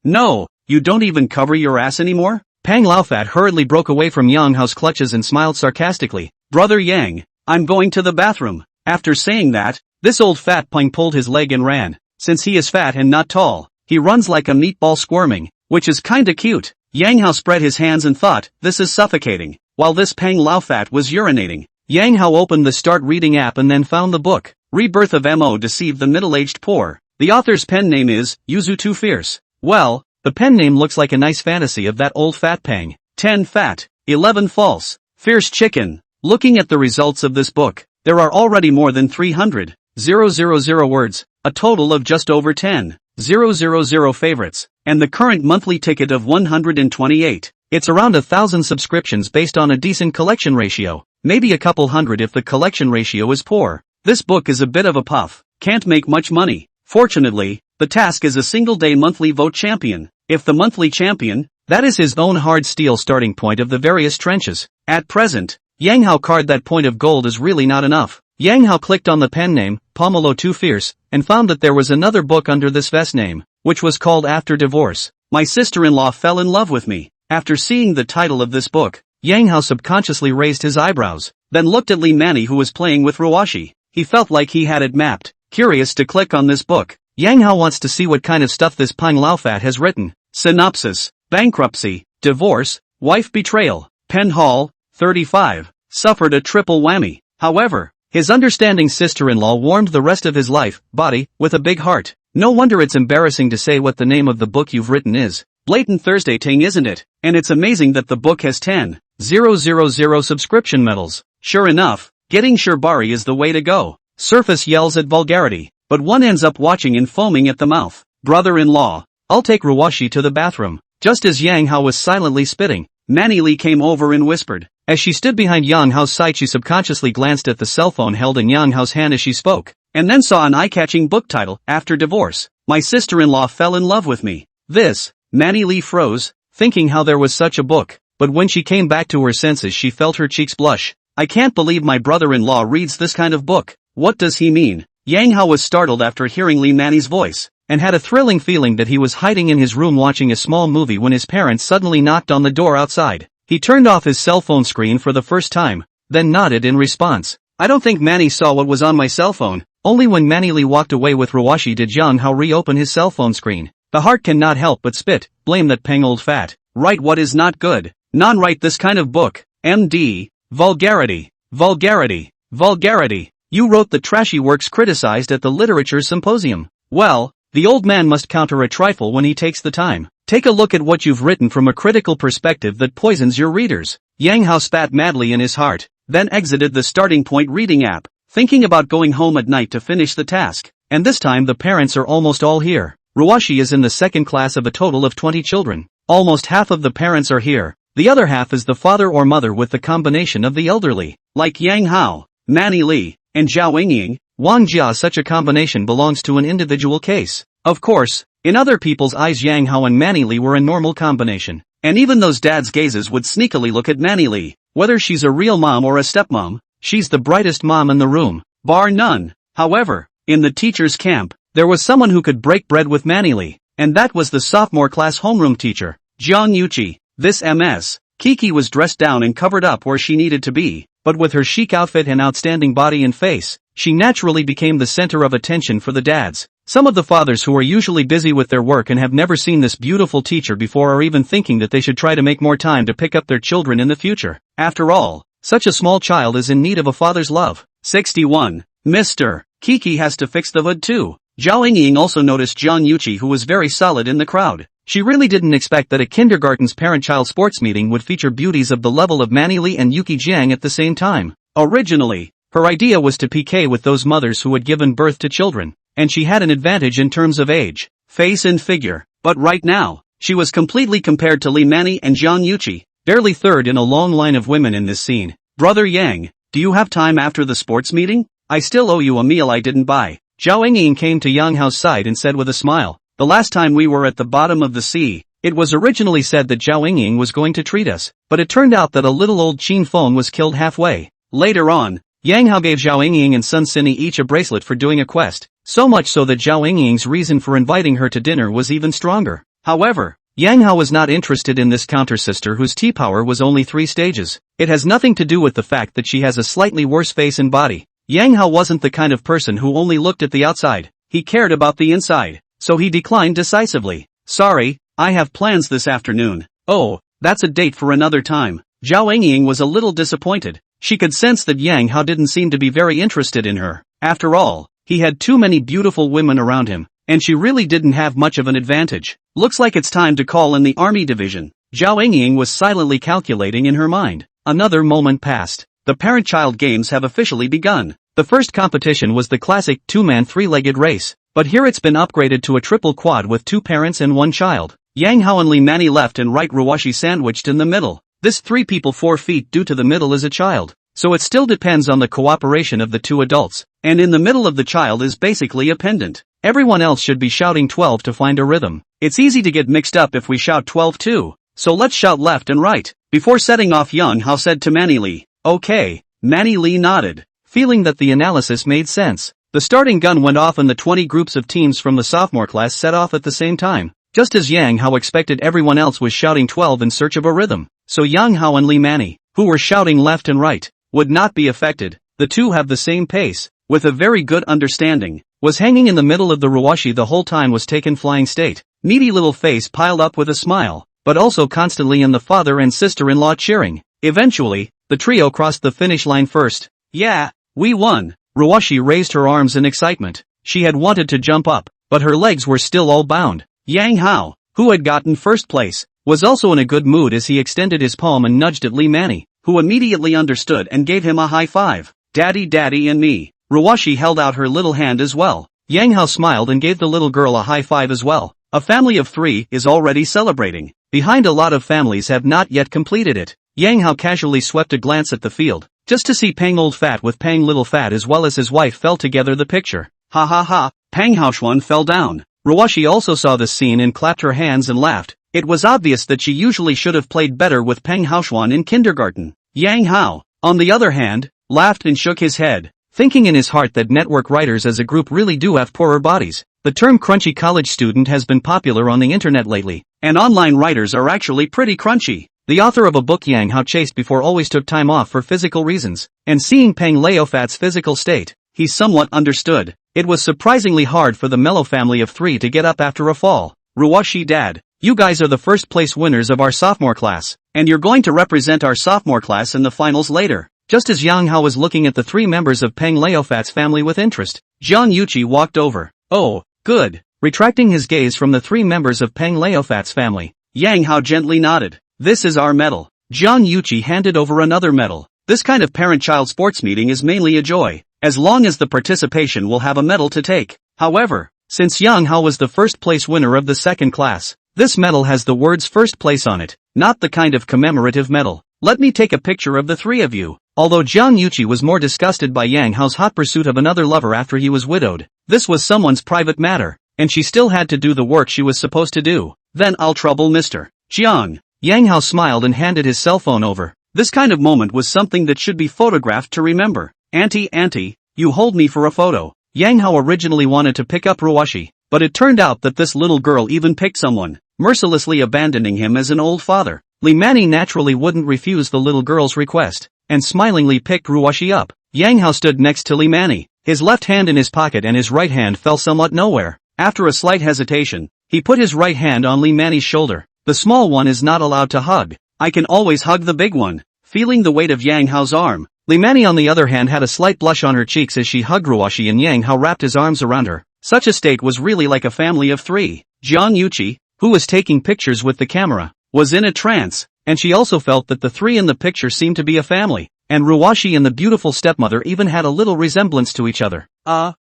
No, you don't even cover your ass anymore? Pang Laofat hurriedly broke away from Yang Hao's clutches and smiled sarcastically. Brother Yang, I'm going to the bathroom. After saying that, this old fat Pang pulled his leg and ran. Since he is fat and not tall, he runs like a meatball squirming, which is kinda cute. Yang Hao spread his hands and thought, this is suffocating. While this Pang Laofat was urinating, Yang Hao opened the Start Reading app and then found the book, Rebirth of Mo Deceive the Middle-Aged Poor. The author's pen name is, Yuzu Too Fierce. Well, the pen name looks like a nice fantasy of that old fat Pang. 10 fat, 11 false, fierce chicken. Looking at the results of this book, there are already more than 300,000 words, a total of just over 10,000 favorites, and the current monthly ticket of 128. It's around 1,000 subscriptions based on a decent collection ratio, maybe a couple hundred if the collection ratio is poor. This book is a bit of a puff, can't make much money. Fortunately, the task is a single-day monthly vote champion. If the monthly champion, that is his own hard steel starting point of the various trenches. At present, Yang Hao card that point of gold is really not enough. Yang Hao clicked on the pen name, Pomelo Too Fierce, and found that there was another book under this vest name, which was called After Divorce. My sister-in-law fell in love with me. After seeing the title of this book, Yang Hao subconsciously raised his eyebrows, then looked at Li Mani who was playing with Ruashi. He felt like he had it mapped, curious to click on this book. Yang Hao wants to see what kind of stuff this Pang Laofat has written. Synopsis: bankruptcy, divorce, wife betrayal. Pen Hall, 35, suffered a triple whammy. However, his understanding sister-in-law warmed the rest of his life, body, with a big heart. No wonder it's embarrassing to say what the name of the book you've written is. Blatant Thursday ting, isn't it? And it's amazing that the book has 10,000 subscription medals. Sure enough, getting Shirbari is the way to go. Surface yells at vulgarity, but one ends up watching and foaming at the mouth. Brother-in-law, I'll take Ruashi to the bathroom. Just as Yang Hao was silently spitting, Manny Lee came over and whispered. As she stood behind Yang Hao's side, she subconsciously glanced at the cell phone held in Yang Hao's hand as she spoke, and then saw an eye-catching book title, After Divorce. My sister-in-law fell in love with me. This, Manny Lee froze, thinking how there was such a book, but when she came back to her senses she felt her cheeks blush. I can't believe my brother-in-law reads this kind of book. What does he mean? Yang Hao was startled after hearing Li Mani's voice, and had a thrilling feeling that he was hiding in his room watching a small movie when his parents suddenly knocked on the door outside. He turned off his cell phone screen for the first time, then nodded in response. I don't think Manny saw what was on my cell phone. Only when Manny Lee walked away with Ruashi did Yang Hao reopen his cell phone screen. The heart cannot help but spit, blame that Peng old fat. Write what is not good. Non-write this kind of book. MD. Vulgarity. Vulgarity. Vulgarity. You wrote the trashy works criticized at the Literature Symposium. Well, the old man must counter a trifle when he takes the time. Take a look at what you've written from a critical perspective that poisons your readers. Yang Hao spat madly in his heart, then exited the Starting Point reading app, thinking about going home at night to finish the task. And this time the parents are almost all here. Ruwashi is in the second class of a total of 20 children. Almost half of the parents are here. The other half is the father or mother with the combination of the elderly, like Yang Hao, Manny Li, and Zhao Yingying. Wang Jia. Such a combination belongs to an individual case. Of course, in other people's eyes Yang Hao and Manny Li were a normal combination. And even those dads' gazes would sneakily look at Manny Li. Whether she's a real mom or a stepmom, she's the brightest mom in the room, bar none. However, in the teacher's camp, there was someone who could break bread with Manny Li, and that was the sophomore class homeroom teacher, Jiang Yuqi. This MS. Kiki was dressed down and covered up where she needed to be, but with her chic outfit and outstanding body and face, she naturally became the center of attention for the dads. Some of the fathers who are usually busy with their work and have never seen this beautiful teacher before are even thinking that they should try to make more time to pick up their children in the future. After all, such a small child is in need of a father's love. 61. Mr. Kiki has to fix the hood too. Zhao Yingying also noticed Jiang Yuqi, who was very solid in the crowd. She really didn't expect that a kindergarten's parent-child sports meeting would feature beauties of the level of Manny Li and Yuki Jiang at the same time. Originally, her idea was to PK with those mothers who had given birth to children, and she had an advantage in terms of age, face and figure. But right now, she was completely compared to Li Manny and Jiang Yuqi, barely third in a long line of women in this scene. Brother Yang, do you have time after the sports meeting? I still owe you a meal I didn't buy. Zhao Yingying came to Yang Hao's side and said with a smile, the last time we were at the bottom of the sea, it was originally said that Zhao Yingying was going to treat us, but it turned out that a little old Qin Feng was killed halfway. Later on, Yang Hao gave Zhao Yingying and Sun Sini each a bracelet for doing a quest, so much so that Zhao Yingying's reason for inviting her to dinner was even stronger. However, Yang Hao was not interested in this counter-sister whose T-power was only 3 stages. It has nothing to do with the fact that she has a slightly worse face and body. Yang Hao wasn't the kind of person who only looked at the outside, he cared about the inside, so he declined decisively. Sorry, I have plans this afternoon. Oh, that's a date for another time. Zhao Yingying was a little disappointed. She could sense that Yang Hao didn't seem to be very interested in her. After all, he had too many beautiful women around him, and she really didn't have much of an advantage. Looks like it's time to call in the army division. Zhao Yingying was silently calculating in her mind. Another moment passed. The parent-child games have officially begun. The first competition was the classic 2-man 3-legged race, but here it's been upgraded to a triple quad with 2 parents and 1 child. Yang Hao and Li Manny left and right, Ruwashi sandwiched in the middle. This 3 people 4 feet due to the middle is a child, so it still depends on the cooperation of the 2 adults, and in the middle of the child is basically a pendant. Everyone else should be shouting 12 to find a rhythm. It's easy to get mixed up if we shout 12 too, so let's shout left and right. Before setting off, Yang Hao said to Manny Li, okay. Manny Li nodded, feeling that the analysis made sense. The starting gun went off and the 20 groups of teams from the sophomore class set off at the same time. Just as Yang Hao expected, everyone else was shouting 12 in search of a rhythm, so Yang Hao and Li Manny, who were shouting left and right, would not be affected. The 2 have the same pace, with a very good understanding. Was hanging in the middle of the Ruwashi the whole time, was taken flying state. Needy little face piled up with a smile, but also constantly in the father and sister-in-law cheering. Eventually, the trio crossed the finish line first. Yeah, we won. Ruwashi raised her arms in excitement. She had wanted to jump up, but her legs were still all bound. Yang Hao, who had gotten first place, was also in a good mood as he extended his palm and nudged at Li Manny, who immediately understood and gave him a high five. Daddy, daddy and me. Ruwashi held out her little hand as well. Yang Hao smiled and gave the little girl a high five as well. A family of 3 is already celebrating. Behind, a lot of families have not yet completed it. Yang Hao casually swept a glance at the field, just to see Pang Old Fat with Pang Little Fat as well as his wife fell together the picture. Ha ha ha, Pang Haoxuan fell down. Ruwashi also saw this scene and clapped her hands and laughed. It was obvious that she usually should have played better with Pang Haoxuan in kindergarten. Yang Hao, on the other hand, laughed and shook his head, thinking in his heart that network writers as a group really do have poorer bodies. The term crunchy college student has been popular on the internet lately, and online writers are actually pretty crunchy. The author of a book Yang Hao chased before always took time off for physical reasons, and seeing Pang Leofat's physical state, he somewhat understood. It was surprisingly hard for the mellow family of 3 to get up after a fall. Ruwashi dad, you guys are the first place winners of our sophomore class, and you're going to represent our sophomore class in the finals later. Just as Yang Hao was looking at the 3 members of Pang Leofat's family with interest, Jiang Yuqi walked over. Oh, good. Retracting his gaze from the 3 members of Pang Leofat's family, Yang Hao gently nodded. This is our medal. Jiang Yuqi handed over another medal. This kind of parent-child sports meeting is mainly a joy, as long as the participation will have a medal to take. However, since Yang Hao was the first place winner of the second class. This medal has the words first place on it, not the kind of commemorative medal. Let me take a picture of the three of you. Although Jiang Yuqi was more disgusted by Yang Hao's hot pursuit of another lover after he was widowed, this was someone's private matter, and she still had to do the work she was supposed to do. Then I'll trouble Mr. Jiang. Yang Hao smiled and handed his cell phone over. This kind of moment was something that should be photographed to remember. Auntie, you hold me for a photo. Yang Hao originally wanted to pick up Ruwashi, but it turned out that this little girl even picked someone, mercilessly abandoning him as an old father. Li Mani naturally wouldn't refuse the little girl's request, and smilingly picked Ruwashi up. Yang Hao stood next to Li Mani, his left hand in his pocket and his right hand fell somewhat nowhere. After a slight hesitation, he put his right hand on Li Mani's shoulder. The small one is not allowed to hug. I can always hug the big one. Feeling the weight of Yang Hao's arm, Li Mani on the other hand had a slight blush on her cheeks as she hugged Ruwashi and Yang Hao wrapped his arms around her. Such a state was really like a family of three. Jiang Yuqi, who was taking pictures with the camera, was in a trance, and she also felt that the three in the picture seemed to be a family, and Ruwashi and the beautiful stepmother even had a little resemblance to each other.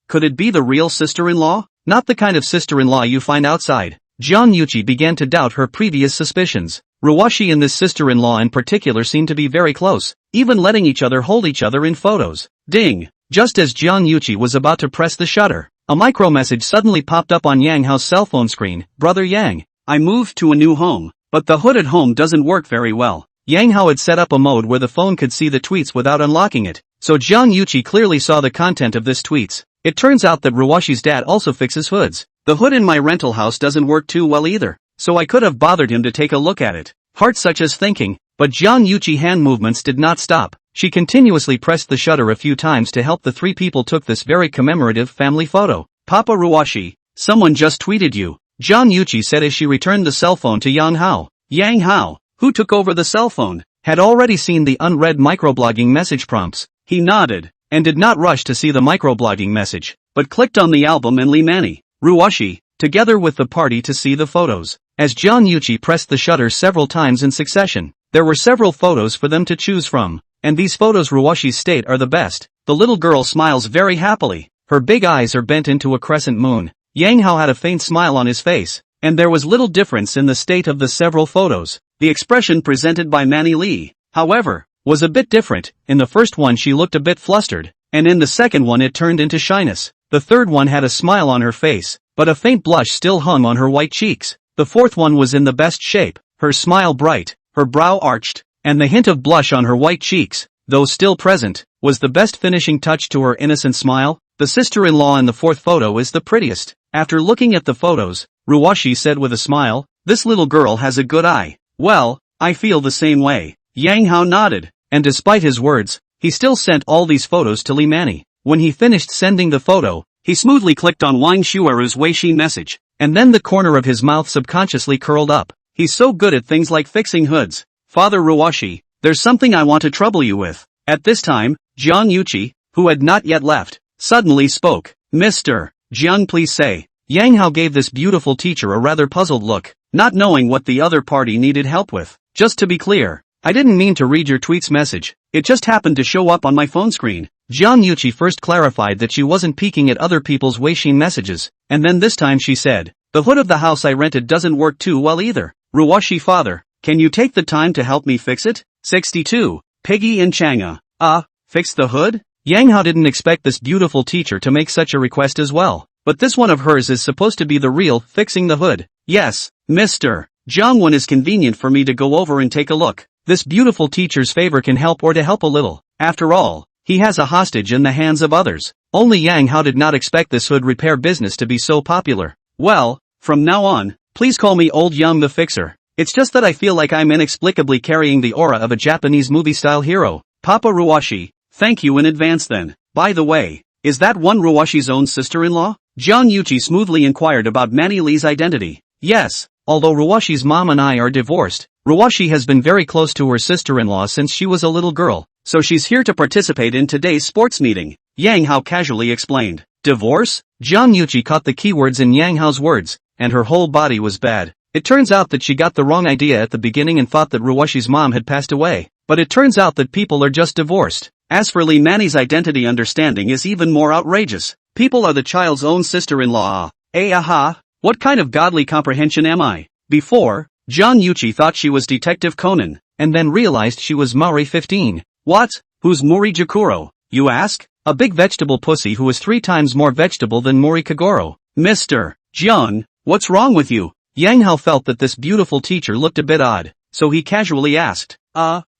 Could it be the real sister-in-law? Not the kind of sister-in-law you find outside. Jiang Yuqi began to doubt her previous suspicions. Ruwashi and this sister-in-law in particular seemed to be very close, even letting each other hold each other in photos. Ding! Just as Jiang Yuqi was about to press the shutter, a micro-message suddenly popped up on Yang Hao's cell phone screen. Brother Yang, I moved to a new home, but the hood at home doesn't work very well. Yang Hao had set up a mode where the phone could see the tweets without unlocking it, so Jiang Yuqi clearly saw the content of this tweets. It turns out that Ruwashi's dad also fixes hoods. The hood in my rental house doesn't work too well either, so I could have bothered him to take a look at it. Heart such as thinking, but Jiang Yuqi's hand movements did not stop. She continuously pressed the shutter a few times to help the three people took this very commemorative family photo. Papa Ruwashi, someone just tweeted you, Jiang Yuqi said as she returned the cell phone to Yang Hao. Yang Hao, who took over the cell phone, had already seen the unread microblogging message prompts. He nodded, and did not rush to see the microblogging message, but clicked on the album and Li Mani, Ruwashi, together with the party to see the photos. As Jiang Yuqi pressed the shutter several times in succession, there were several photos for them to choose from, and these photos Ruwashi's state are the best. The little girl smiles very happily, her big eyes are bent into a crescent moon. Yang Hao had a faint smile on his face, and there was little difference in the state of the several photos. The expression presented by Mani Li, however, was a bit different. In the first one she looked a bit flustered, and in the second one it turned into shyness. The third one had a smile on her face, but a faint blush still hung on her white cheeks. The fourth one was in the best shape, her smile bright, her brow arched, and the hint of blush on her white cheeks, though still present, was the best finishing touch to her innocent smile. The sister-in-law in the fourth photo is the prettiest. After looking at the photos, Ruwashi said with a smile, this little girl has a good eye. Well, I feel the same way. Yang Hao nodded, and despite his words, he still sent all these photos to Li Mani. When he finished sending the photo, he smoothly clicked on Wang Shueru's Weixin message, and then the corner of his mouth subconsciously curled up. He's so good at things like fixing hoods. Father Ruwashi, there's something I want to trouble you with. At this time, Jiang Yuqi, who had not yet left, suddenly spoke. Mr. Jiang, please say. Yang Hao gave this beautiful teacher a rather puzzled look, not knowing what the other party needed help with. Just to be clear, I didn't mean to read your tweet's message, it just happened to show up on my phone screen. Jiang Yuqi first clarified that she wasn't peeking at other people's Weixin messages, and then this time she said, the hood of the house I rented doesn't work too well either. Ruwashi father, can you take the time to help me fix it? 62. Piggy and Chang'e. Fix the hood? Yang Hao didn't expect this beautiful teacher to make such a request as well, but this one of hers is supposed to be the real fixing the hood. Yes, Mr. Jiang, when is convenient for me to go over and take a look. This beautiful teacher's favor can help or to help a little. After all, he has a hostage in the hands of others. Only Yang Hao did not expect this hood repair business to be so popular. Well, from now on, please call me Old Young the Fixer. It's just that I feel like I'm inexplicably carrying the aura of a Japanese movie-style hero. Papa Ruwashi, thank you in advance then. By the way, is that one Ruwashi's own sister-in-law? Jiang Yuqi smoothly inquired about Mani Li's identity. Yes, although Ruwashi's mom and I are divorced, Ruwashi has been very close to her sister-in-law since she was a little girl, so she's here to participate in today's sports meeting, Yang Hao casually explained. Divorce? Jiang Yuqi caught the keywords in Yang Hao's words, and her whole body was bad. It turns out that she got the wrong idea at the beginning and thought that Ruwashi's mom had passed away, but it turns out that people are just divorced. As for Li Mani's identity, understanding is even more outrageous. People are the child's own sister-in-law, Aha! What kind of godly comprehension am I? Before, John Yuchi thought she was Detective Conan, and then realized she was Mari 15. What? Who's Mori Jakuro, you ask? A big vegetable pussy who is 3 times more vegetable than Mori Kagoro. Mr. John, what's wrong with you? Yang Hao felt that this beautiful teacher looked a bit odd, so he casually asked,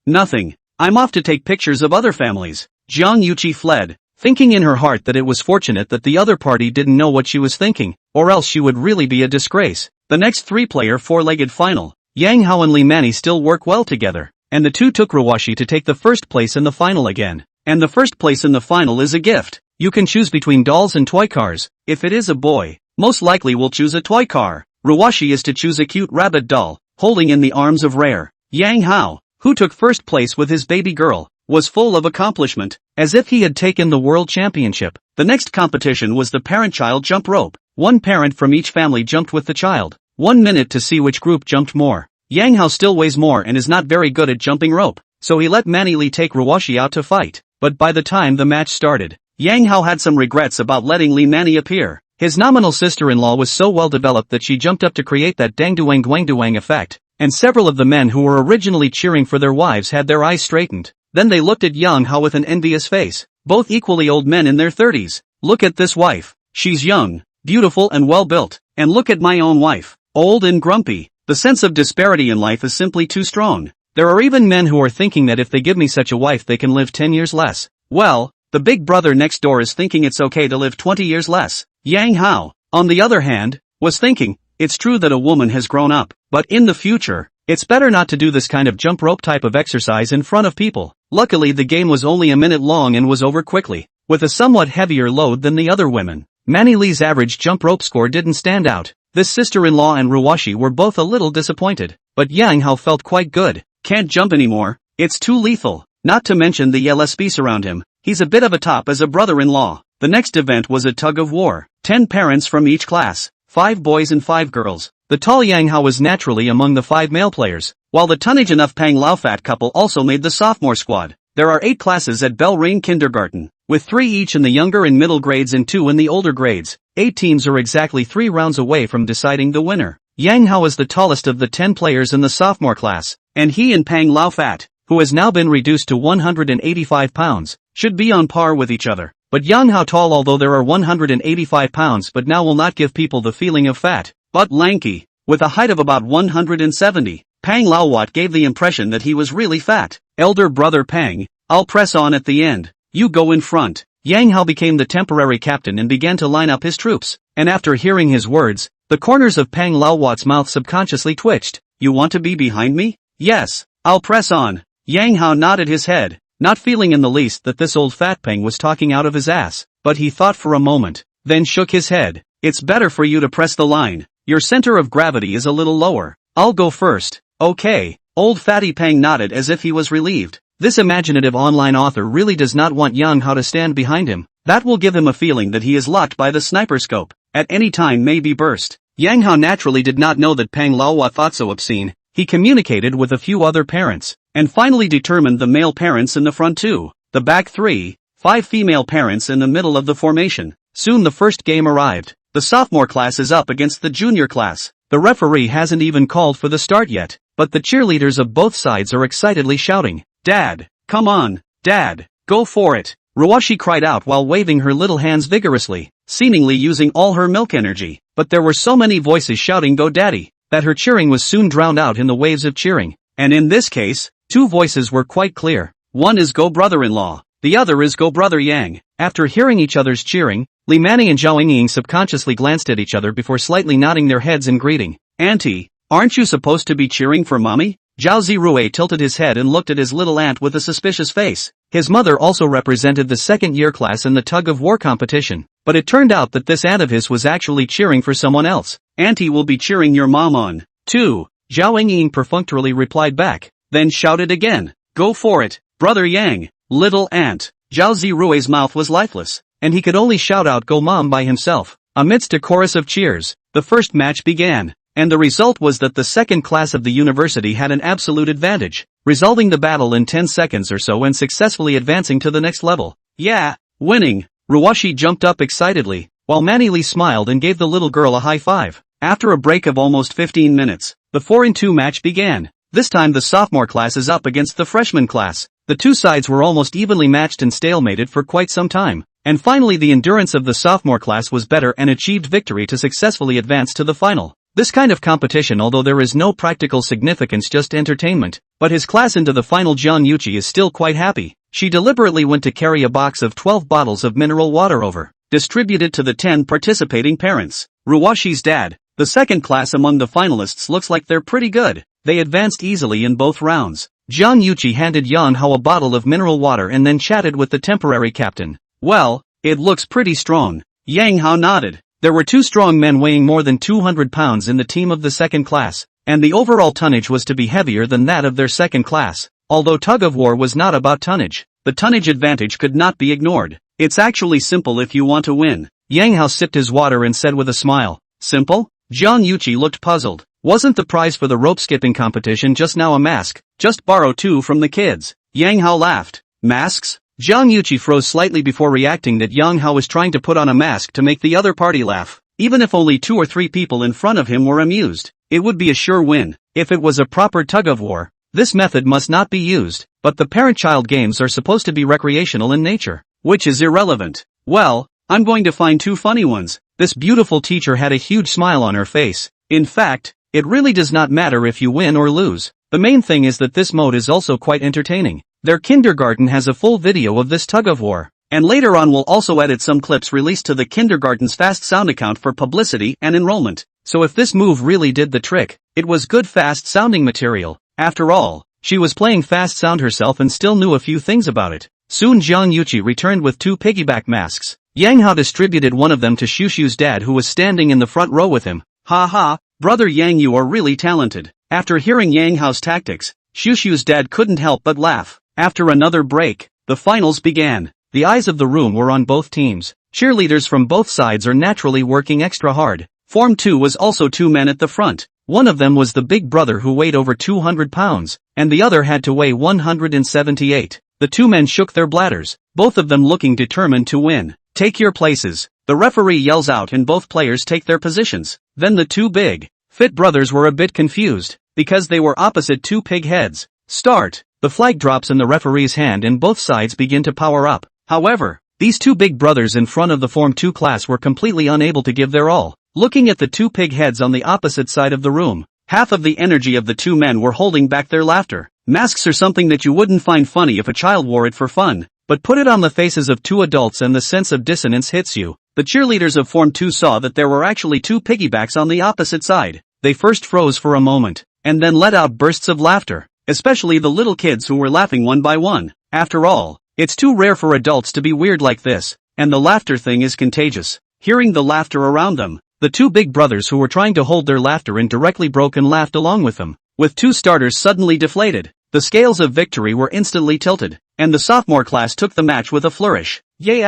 nothing. I'm off to take pictures of other families. Jiang Yuchi fled, thinking in her heart that it was fortunate that the other party didn't know what she was thinking, or else she would really be a disgrace. The next 3-player 4-legged final, Yang Hao and Li Mani still work well together, and the two took Rawashi to take the first place in the final again. And the first place in the final is a gift. You can choose between dolls and toy cars. If it is a boy, most likely will choose a toy car. Rawashi is to choose a cute rabbit doll, holding in the arms of rare. Yang Hao, who took first place with his baby girl, was full of accomplishment, as if he had taken the world championship. The next competition was the parent-child jump rope. One parent from each family jumped with the child. 1 minute to see which group jumped more. Yang Hao still weighs more and is not very good at jumping rope, so he let Manny Lee take Rawashi out to fight. But by the time the match started, Yang Hao had some regrets about letting Li Mani appear. His nominal sister-in-law was so well developed that she jumped up to create that dangduang effect, and several of the men who were originally cheering for their wives had their eyes straightened. Then they looked at Yang Hao with an envious face. Both equally old men in their 30s. Look at this wife. She's young, beautiful and well-built. And look at my own wife. Old and grumpy. The sense of disparity in life is simply too strong. There are even men who are thinking that if they give me such a wife they can live 10 years less. Well, the big brother next door is thinking it's okay to live 20 years less. Yang Hao, on the other hand, was thinking, it's true that a woman has grown up, but in the future, it's better not to do this kind of jump rope type of exercise in front of people. Luckily the game was only a minute long and was over quickly, with a somewhat heavier load than the other women. Manny Lee's average jump rope score didn't stand out. This sister-in-law and Rawashi were both a little disappointed, but Yang Hao felt quite good. Can't jump anymore, it's too lethal, not to mention the yellow space around him. He's a bit of a top as a brother-in-law. The next event was a tug of war. 10 parents from each class, 5 boys and 5 girls. The tall Yang Hao was naturally among the 5 male players, while the tonnage enough Pang Lao Fat couple also made the sophomore squad. There are 8 classes at Bell Rain Kindergarten, with 3 each in the younger and middle grades and 2 in the older grades. 8 teams are exactly 3 rounds away from deciding the winner. Yang Hao is the tallest of the 10 players in the sophomore class, and he and Pang Lao Fat, who has now been reduced to 185 pounds, should be on par with each other. But Yang Hao tall, although there are 185 pounds, but now will not give people the feeling of fat, but lanky, with a height of about 170. Pang Lao Wat gave the impression that he was really fat. Elder brother Pang, I'll press on at the end. You go in front. Yang Hao became the temporary captain and began to line up his troops, and after hearing his words, the corners of Pang Lao Wat's mouth subconsciously twitched. You want to be behind me? Yes, I'll press on. Yang Hao nodded his head, not feeling in the least that this old fat Pang was talking out of his ass, but he thought for a moment, then shook his head. It's better for you to press the line. Your center of gravity is a little lower. I'll go first. Okay. Old fatty Pang nodded as if he was relieved. This imaginative online author really does not want Yang Hao to stand behind him. That will give him a feeling that he is locked by the sniper scope. At any time may be burst. Yang Hao naturally did not know that Pang Laowa thought so obscene. He communicated with a few other parents, and finally determined the male parents in the front 2, the back 3, 5 female parents in the middle of the formation. Soon the first game arrived. The sophomore class is up against the junior class. The referee hasn't even called for the start yet, but the cheerleaders of both sides are excitedly shouting, Dad, come on, Dad, go for it. Rawashi cried out while waving her little hands vigorously, seemingly using all her milk energy, but there were so many voices shouting Go Daddy, that her cheering was soon drowned out in the waves of cheering, and in this case, 2 voices were quite clear. One is Go Brother-in-law, the other is Go Brother Yang. After hearing each other's cheering, Li Mani and Zhao Ying subconsciously glanced at each other before slightly nodding their heads in greeting. Auntie, aren't you supposed to be cheering for Mommy? Zhao Zirue tilted his head and looked at his little aunt with a suspicious face. His mother also represented the second-year class in the tug-of-war competition, but it turned out that this aunt of his was actually cheering for someone else. Auntie will be cheering your mom on, too. Zhao Ying perfunctorily replied back, then shouted again, Go for it, Brother Yang, little aunt. Zhao Zirue's mouth was lifeless, and he could only shout out Go Mom by himself. Amidst a chorus of cheers, the first match began, and the result was that the second class of the university had an absolute advantage, resolving the battle in 10 seconds or so and successfully advancing to the next level. Yeah, winning. Rawashi jumped up excitedly, while Manny Lee smiled and gave the little girl a high five. After a break of almost 15 minutes, the 4-in-2 match began. This time the sophomore class is up against the freshman class. The two sides were almost evenly matched and stalemated for quite some time. And finally the endurance of the sophomore class was better and achieved victory to successfully advance to the final. This kind of competition, although there is no practical significance, just entertainment, but his class into the final, John Yuchi is still quite happy. She deliberately went to carry a box of 12 bottles of mineral water over, distributed to the 10 participating parents. Ruwashi's dad, the second class among the finalists, looks like they're pretty good. They advanced easily in both rounds. John Yuchi handed Yang Hao a bottle of mineral water and then chatted with the temporary captain. Well, it looks pretty strong. Yang Hao nodded. There were two strong men weighing more than 200 pounds in the team of the second class, and the overall tonnage was to be heavier than that of their second class. Although tug of war was not about tonnage, the tonnage advantage could not be ignored. It's actually simple if you want to win. Yang Hao sipped his water and said with a smile. Simple? John Yuchi looked puzzled. Wasn't the prize for the rope skipping competition just now a mask? Just borrow 2 from the kids. Yang Hao laughed. Masks? John Yuchi froze slightly before reacting that Yang Hao was trying to put on a mask to make the other party laugh. Even if only 2 or 3 people in front of him were amused, it would be a sure win. If it was a proper tug of war, this method must not be used, but the parent-child games are supposed to be recreational in nature, which is irrelevant. Well, I'm going to find 2 funny ones. This beautiful teacher had a huge smile on her face. In fact, it really does not matter if you win or lose. The main thing is that this mode is also quite entertaining. Their kindergarten has a full video of this tug of war, and later on we'll also edit some clips released to the kindergarten's fast sound account for publicity and enrollment. So if this move really did the trick, it was good fast sounding material. After all, she was playing fast sound herself and still knew a few things about it. Soon John Yuchi returned with 2 piggyback masks. Yang Hao distributed one of them to Shushu's dad, who was standing in the front row with him. Ha ha, brother Yang, you are really talented. After hearing Yang Hao's tactics, Shushu's dad couldn't help but laugh. After another break, the finals began. The eyes of the room were on both teams. Cheerleaders from both sides are naturally working extra hard. Form 2 was also 2 men at the front. One of them was the big brother who weighed over 200 pounds, and the other had to weigh 178. The 2 men shook their bladders, both of them looking determined to win. Take your places. The referee yells out and both players take their positions. Then the 2 big, fit brothers were a bit confused, because they were opposite 2 pig heads. Start. The flag drops in the referee's hand and both sides begin to power up. However, these 2 big brothers in front of the Form 2 class were completely unable to give their all. Looking at the 2 pig heads on the opposite side of the room, half of the energy of the 2 men were holding back their laughter. Masks are something that you wouldn't find funny if a child wore it for fun, but put it on the faces of 2 adults and the sense of dissonance hits you. The cheerleaders of Form 2 saw that there were actually 2 piggybacks on the opposite side. They first froze for a moment, and then let out bursts of laughter. Especially the little kids who were laughing one by one. After all, it's too rare for adults to be weird like this, and the laughter thing is contagious. Hearing the laughter around them, the 2 big brothers who were trying to hold their laughter in directly broke and laughed along with them. With 2 starters suddenly deflated, the scales of victory were instantly tilted, and the sophomore class took the match with a flourish. Yay!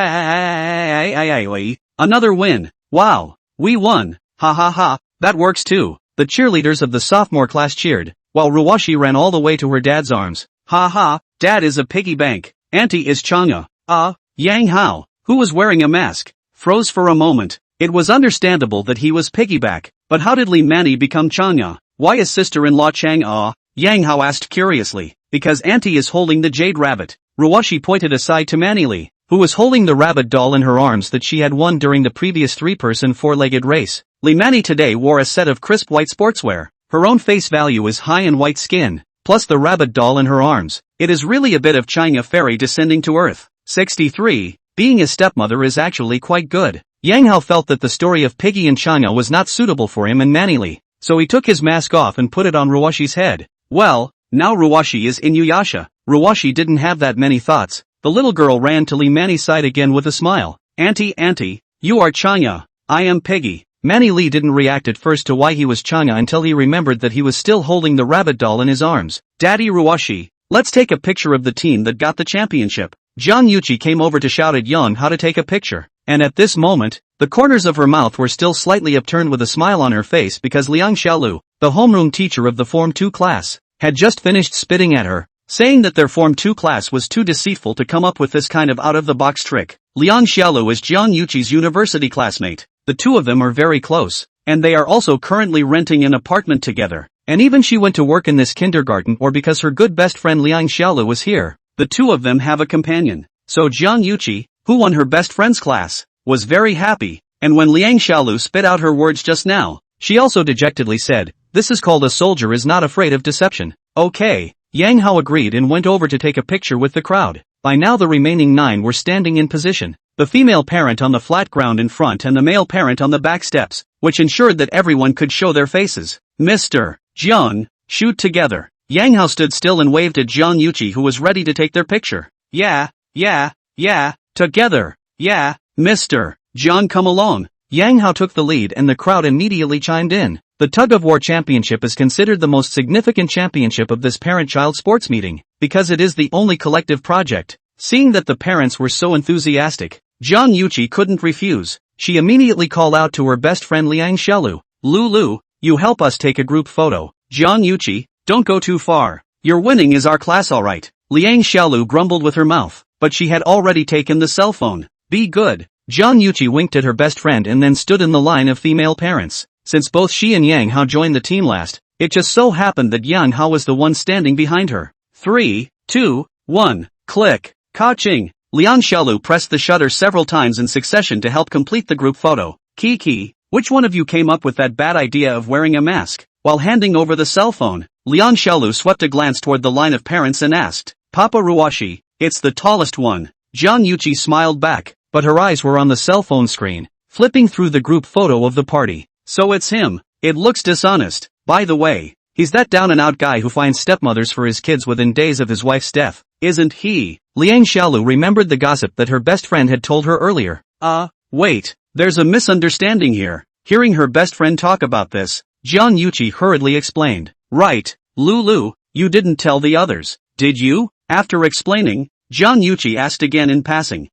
Another win. Wow, we won. Ha ha ha, that works too. The cheerleaders of the sophomore class cheered, while Ruwashi ran all the way to her dad's arms. Ha ha, dad is a piggy bank. Auntie is Chang'e. Yang Hao, who was wearing a mask, froze for a moment. It was understandable that he was piggyback, but how did Li Mani become Chang'e? Why is sister-in-law Chang'e? Yang Hao asked curiously. Because Auntie is holding the jade rabbit. Ruwashi pointed aside to Manili, who was holding the rabbit doll in her arms that she had won during the previous 3-person 4-legged race. Li Mani today wore a set of crisp white sportswear. Her own face value is high and white skin, plus the rabbit doll in her arms. It is really a bit of Chang'e fairy descending to earth. 63. Being a stepmother is actually quite good. Yang Hao felt that the story of Piggy and Chang'e was not suitable for him and Manili, so he took his mask off and put it on Ruwashi's head. Well, now Ruwashi is Inuyasha. Ruwashi didn't have that many thoughts. The little girl ran to Li Mani's side again with a smile. Auntie, you are Chang'e. I am Piggy. Manny Lee didn't react at first to why he was Chang'e until he remembered that he was still holding the rabbit doll in his arms. Daddy Ruwashi, let's take a picture of the team that got the championship. John Yuchi came over to shout at Young how to take a picture, and at this moment, the corners of her mouth were still slightly upturned with a smile on her face because Liang Xiaolu, the homeroom teacher of the Form 2 class, had just finished spitting at her, saying that their Form 2 class was too deceitful to come up with this kind of out-of-the-box trick. Liang Xiaolu is Jiang Yuqi's university classmate. The two of them are very close, and they are also currently renting an apartment together. And even she went to work in this kindergarten or because her good best friend Liang Xiaolu was here. The two of them have a companion. So Jiang Yuqi, who won her best friend's class, was very happy, and when Liang Xiaolu spit out her words just now, she also dejectedly said, "This is called a soldier is not afraid of deception." Okay. Yang Hao agreed and went over to take a picture with the crowd. By now the remaining 9 were standing in position, the female parent on the flat ground in front and the male parent on the back steps, which ensured that everyone could show their faces. Mr. Jiang, shoot together. Yang Hao stood still and waved at Jiang Yuqi, who was ready to take their picture. Yeah, together. Yeah, Mr. Jiang, come along. Yang Hao took the lead and the crowd immediately chimed in. The tug-of-war championship is considered the most significant championship of this parent-child sports meeting, because it is the only collective project. Seeing that the parents were so enthusiastic, Jiang Yuqi couldn't refuse. She immediately called out to her best friend Liang Xiaolu, "Lulu, you help us take a group photo." Jiang Yuqi, don't go too far. Your winning is our class, alright. Liang Xiaolu grumbled with her mouth, but she had already taken the cell phone. Be good. Jiang Yuqi winked at her best friend and then stood in the line of female parents. Since both she and Yang Hao joined the team last, it just so happened that Yang Hao was the one standing behind her. 3, 2, 1, click. Ka-ching. Liang Xiaolu pressed the shutter several times in succession to help complete the group photo. Kiki, which one of you came up with that bad idea of wearing a mask? While handing over the cell phone, Liang Xiaolu swept a glance toward the line of parents and asked, "Papa Ruashi, it's the tallest one." Jiang Yuqi smiled back, but her eyes were on the cell phone screen, flipping through the group photo of the party. So it's him. It looks dishonest. By the way, he's that down-and-out guy who finds stepmothers for his kids within days of his wife's death, isn't he? Liang Xiaolu remembered the gossip that her best friend had told her earlier. Wait, there's a misunderstanding here. Hearing her best friend talk about this, Jiang Yuqi hurriedly explained. Right, Lulu, you didn't tell the others, did you? After explaining, Jiang Yuqi asked again in passing.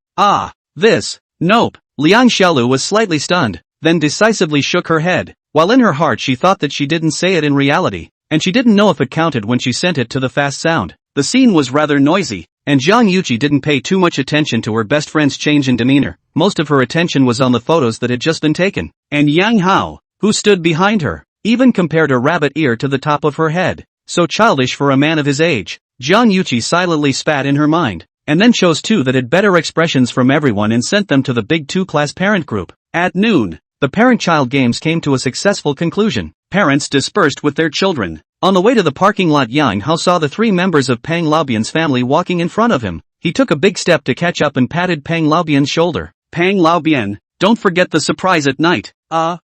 Nope. Liang Xiaolu was slightly stunned, then decisively shook her head, while in her heart she thought that she didn't say it in reality, and she didn't know if it counted when she sent it to the fast sound. The scene was rather noisy, and Jiang Yuqi didn't pay too much attention to her best friend's change in demeanor. Most of her attention was on the photos that had just been taken, and Yang Hao, who stood behind her, even compared a rabbit ear to the top of her head. So childish for a man of his age. Jiang Yuqi silently spat in her mind, and then chose 2 that had better expressions from everyone and sent them to the big 2-class parent group. At noon, the parent-child games came to a successful conclusion. Parents dispersed with their children. On the way to the parking lot, Yang Hao saw the 3 members of Pang Laobian's family walking in front of him. He took a big step to catch up and patted Pang Laobian's shoulder. Pang Laobian, don't forget the surprise at night.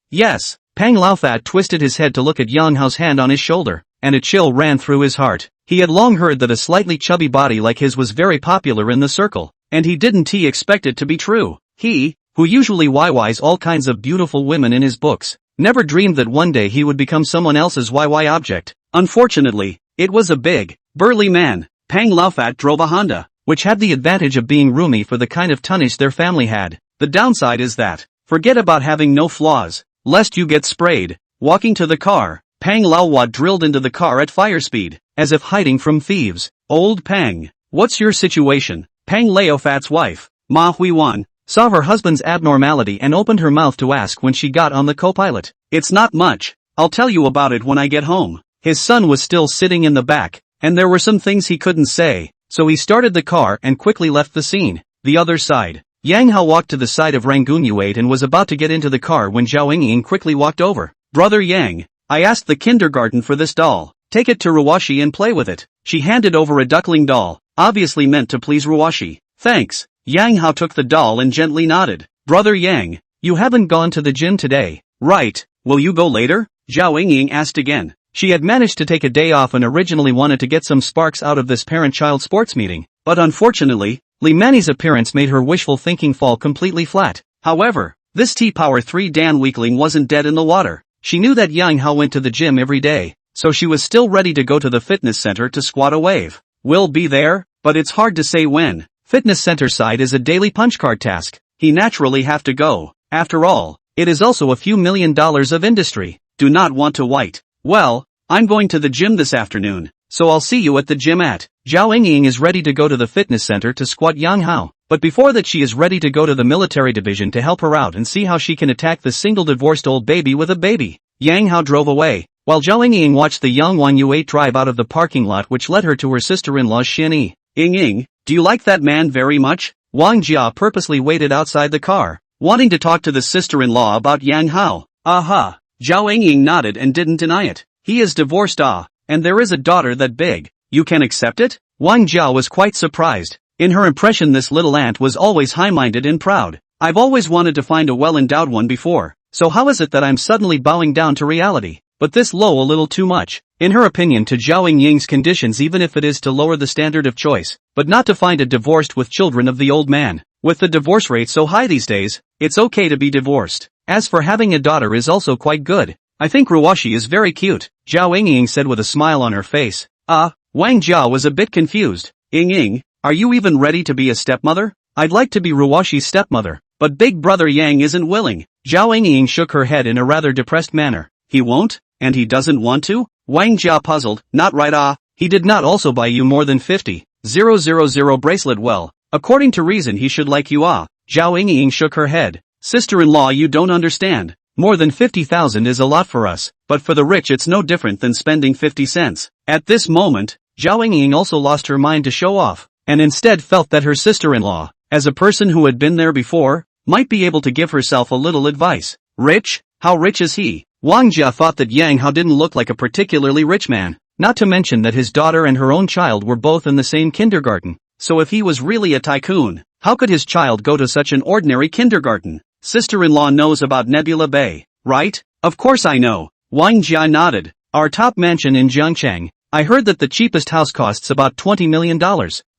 Yes. Pang Laofat twisted his head to look at Yang Hao's hand on his shoulder, and a chill ran through his heart. He had long heard that a slightly chubby body like his was very popular in the circle, and he didn't expect it to be true. He, who usually YYs all kinds of beautiful women in his books, never dreamed that one day he would become someone else's YY object. Unfortunately, it was a big, burly man. Pang Laofat drove a Honda, which had the advantage of being roomy for the kind of tonnage their family had. The downside is that, forget about having no flaws, lest you get sprayed. Walking to the car, Pang Laowa drilled into the car at fire speed, as if hiding from thieves. Old Pang, what's your situation? Pang Laofat's wife, Ma Huiwan, saw her husband's abnormality and opened her mouth to ask when she got on the co-pilot. It's not much, I'll tell you about it when I get home. His son was still sitting in the back, and there were some things he couldn't say, so he started the car and quickly left the scene. The other side. Yang Hao walked to the side of Rangoon Yuate and was about to get into the car when Zhao Yingying quickly walked over. Brother Yang, I asked the kindergarten for this doll. Take it to Ruwashi and play with it. She handed over a duckling doll, obviously meant to please Ruwashi. Thanks. Yang Hao took the doll and gently nodded. Brother Yang, you haven't gone to the gym today, right? Will you go later? Zhao Yingying asked again. She had managed to take a day off and originally wanted to get some sparks out of this parent-child sports meeting, but unfortunately, Li Mani's appearance made her wishful thinking fall completely flat. However, this T-Power 3 Dan weakling wasn't dead in the water. She knew that Yang Hao went to the gym every day, so she was still ready to go to the fitness center to squat a wave. We'll be there, but it's hard to say when. Fitness center side is a daily punch card task. He naturally have to go. After all, it is also a few $1 million of industry. Do not want to white. Well, I'm going to the gym this afternoon, so I'll see you at the gym at. Zhao Yingying is ready to go to the fitness center to squat Yang Hao, but but before that she is ready to go to the military division to help her out and see how she can attack the single divorced old baby with a baby. Yang Hao drove away, while Zhao Ying watched the young Wang Yue drive out of the parking lot which led her to her sister-in-law's Xin Ying, do you like that man very much? Wang Jia purposely waited outside the car, wanting to talk to the sister-in-law about Yang Hao. Aha! Zhao Ying nodded and didn't deny it. He is divorced and there is a daughter that big. You can accept it? Wang Jia was quite surprised. In her impression this little aunt was always high-minded and proud. I've always wanted to find a well-endowed one before, so how is it that I'm suddenly bowing down to reality? But this low a little too much. In her opinion to Zhao Ying's conditions even if it is to lower the standard of choice, but not to find a divorced with children of the old man. With the divorce rate so high these days, it's okay to be divorced. As for having a daughter is also quite good. I think Ruwashi is very cute, Zhao Ying said with a smile on her face. Wang Jia was a bit confused. Ying, are you even ready to be a stepmother? I'd like to be Ruwashi's stepmother, but big brother Yang isn't willing. Zhao Ying shook her head in a rather depressed manner. He won't? And he doesn't want to? Wang Jia puzzled. Not right. He did not also buy you more than 50,000 bracelet. Well, according to reason he should like you. Zhao Ying shook her head. Sister-in-law, you don't understand. More than 50,000 is a lot for us, but for the rich it's no different than spending 50 cents. At this moment, Zhao Ying also lost her mind to show off, and instead felt that her sister-in-law, as a person who had been there before, might be able to give herself a little advice. Rich? How rich is he? Wang Jia thought that Yang Hao didn't look like a particularly rich man, not to mention that his daughter and her own child were both in the same kindergarten. So if he was really a tycoon, how could his child go to such an ordinary kindergarten? Sister-in-law knows about Nebula Bay, right? Of course I know. Wang Jia nodded. Our top mansion in Jiangcheng. I heard that the cheapest house costs about $20 million.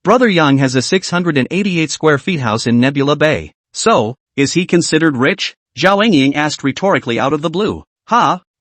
Brother Yang has a 688 square feet house in Nebula Bay. So, is he considered rich? Zhao Ying asked rhetorically out of the blue.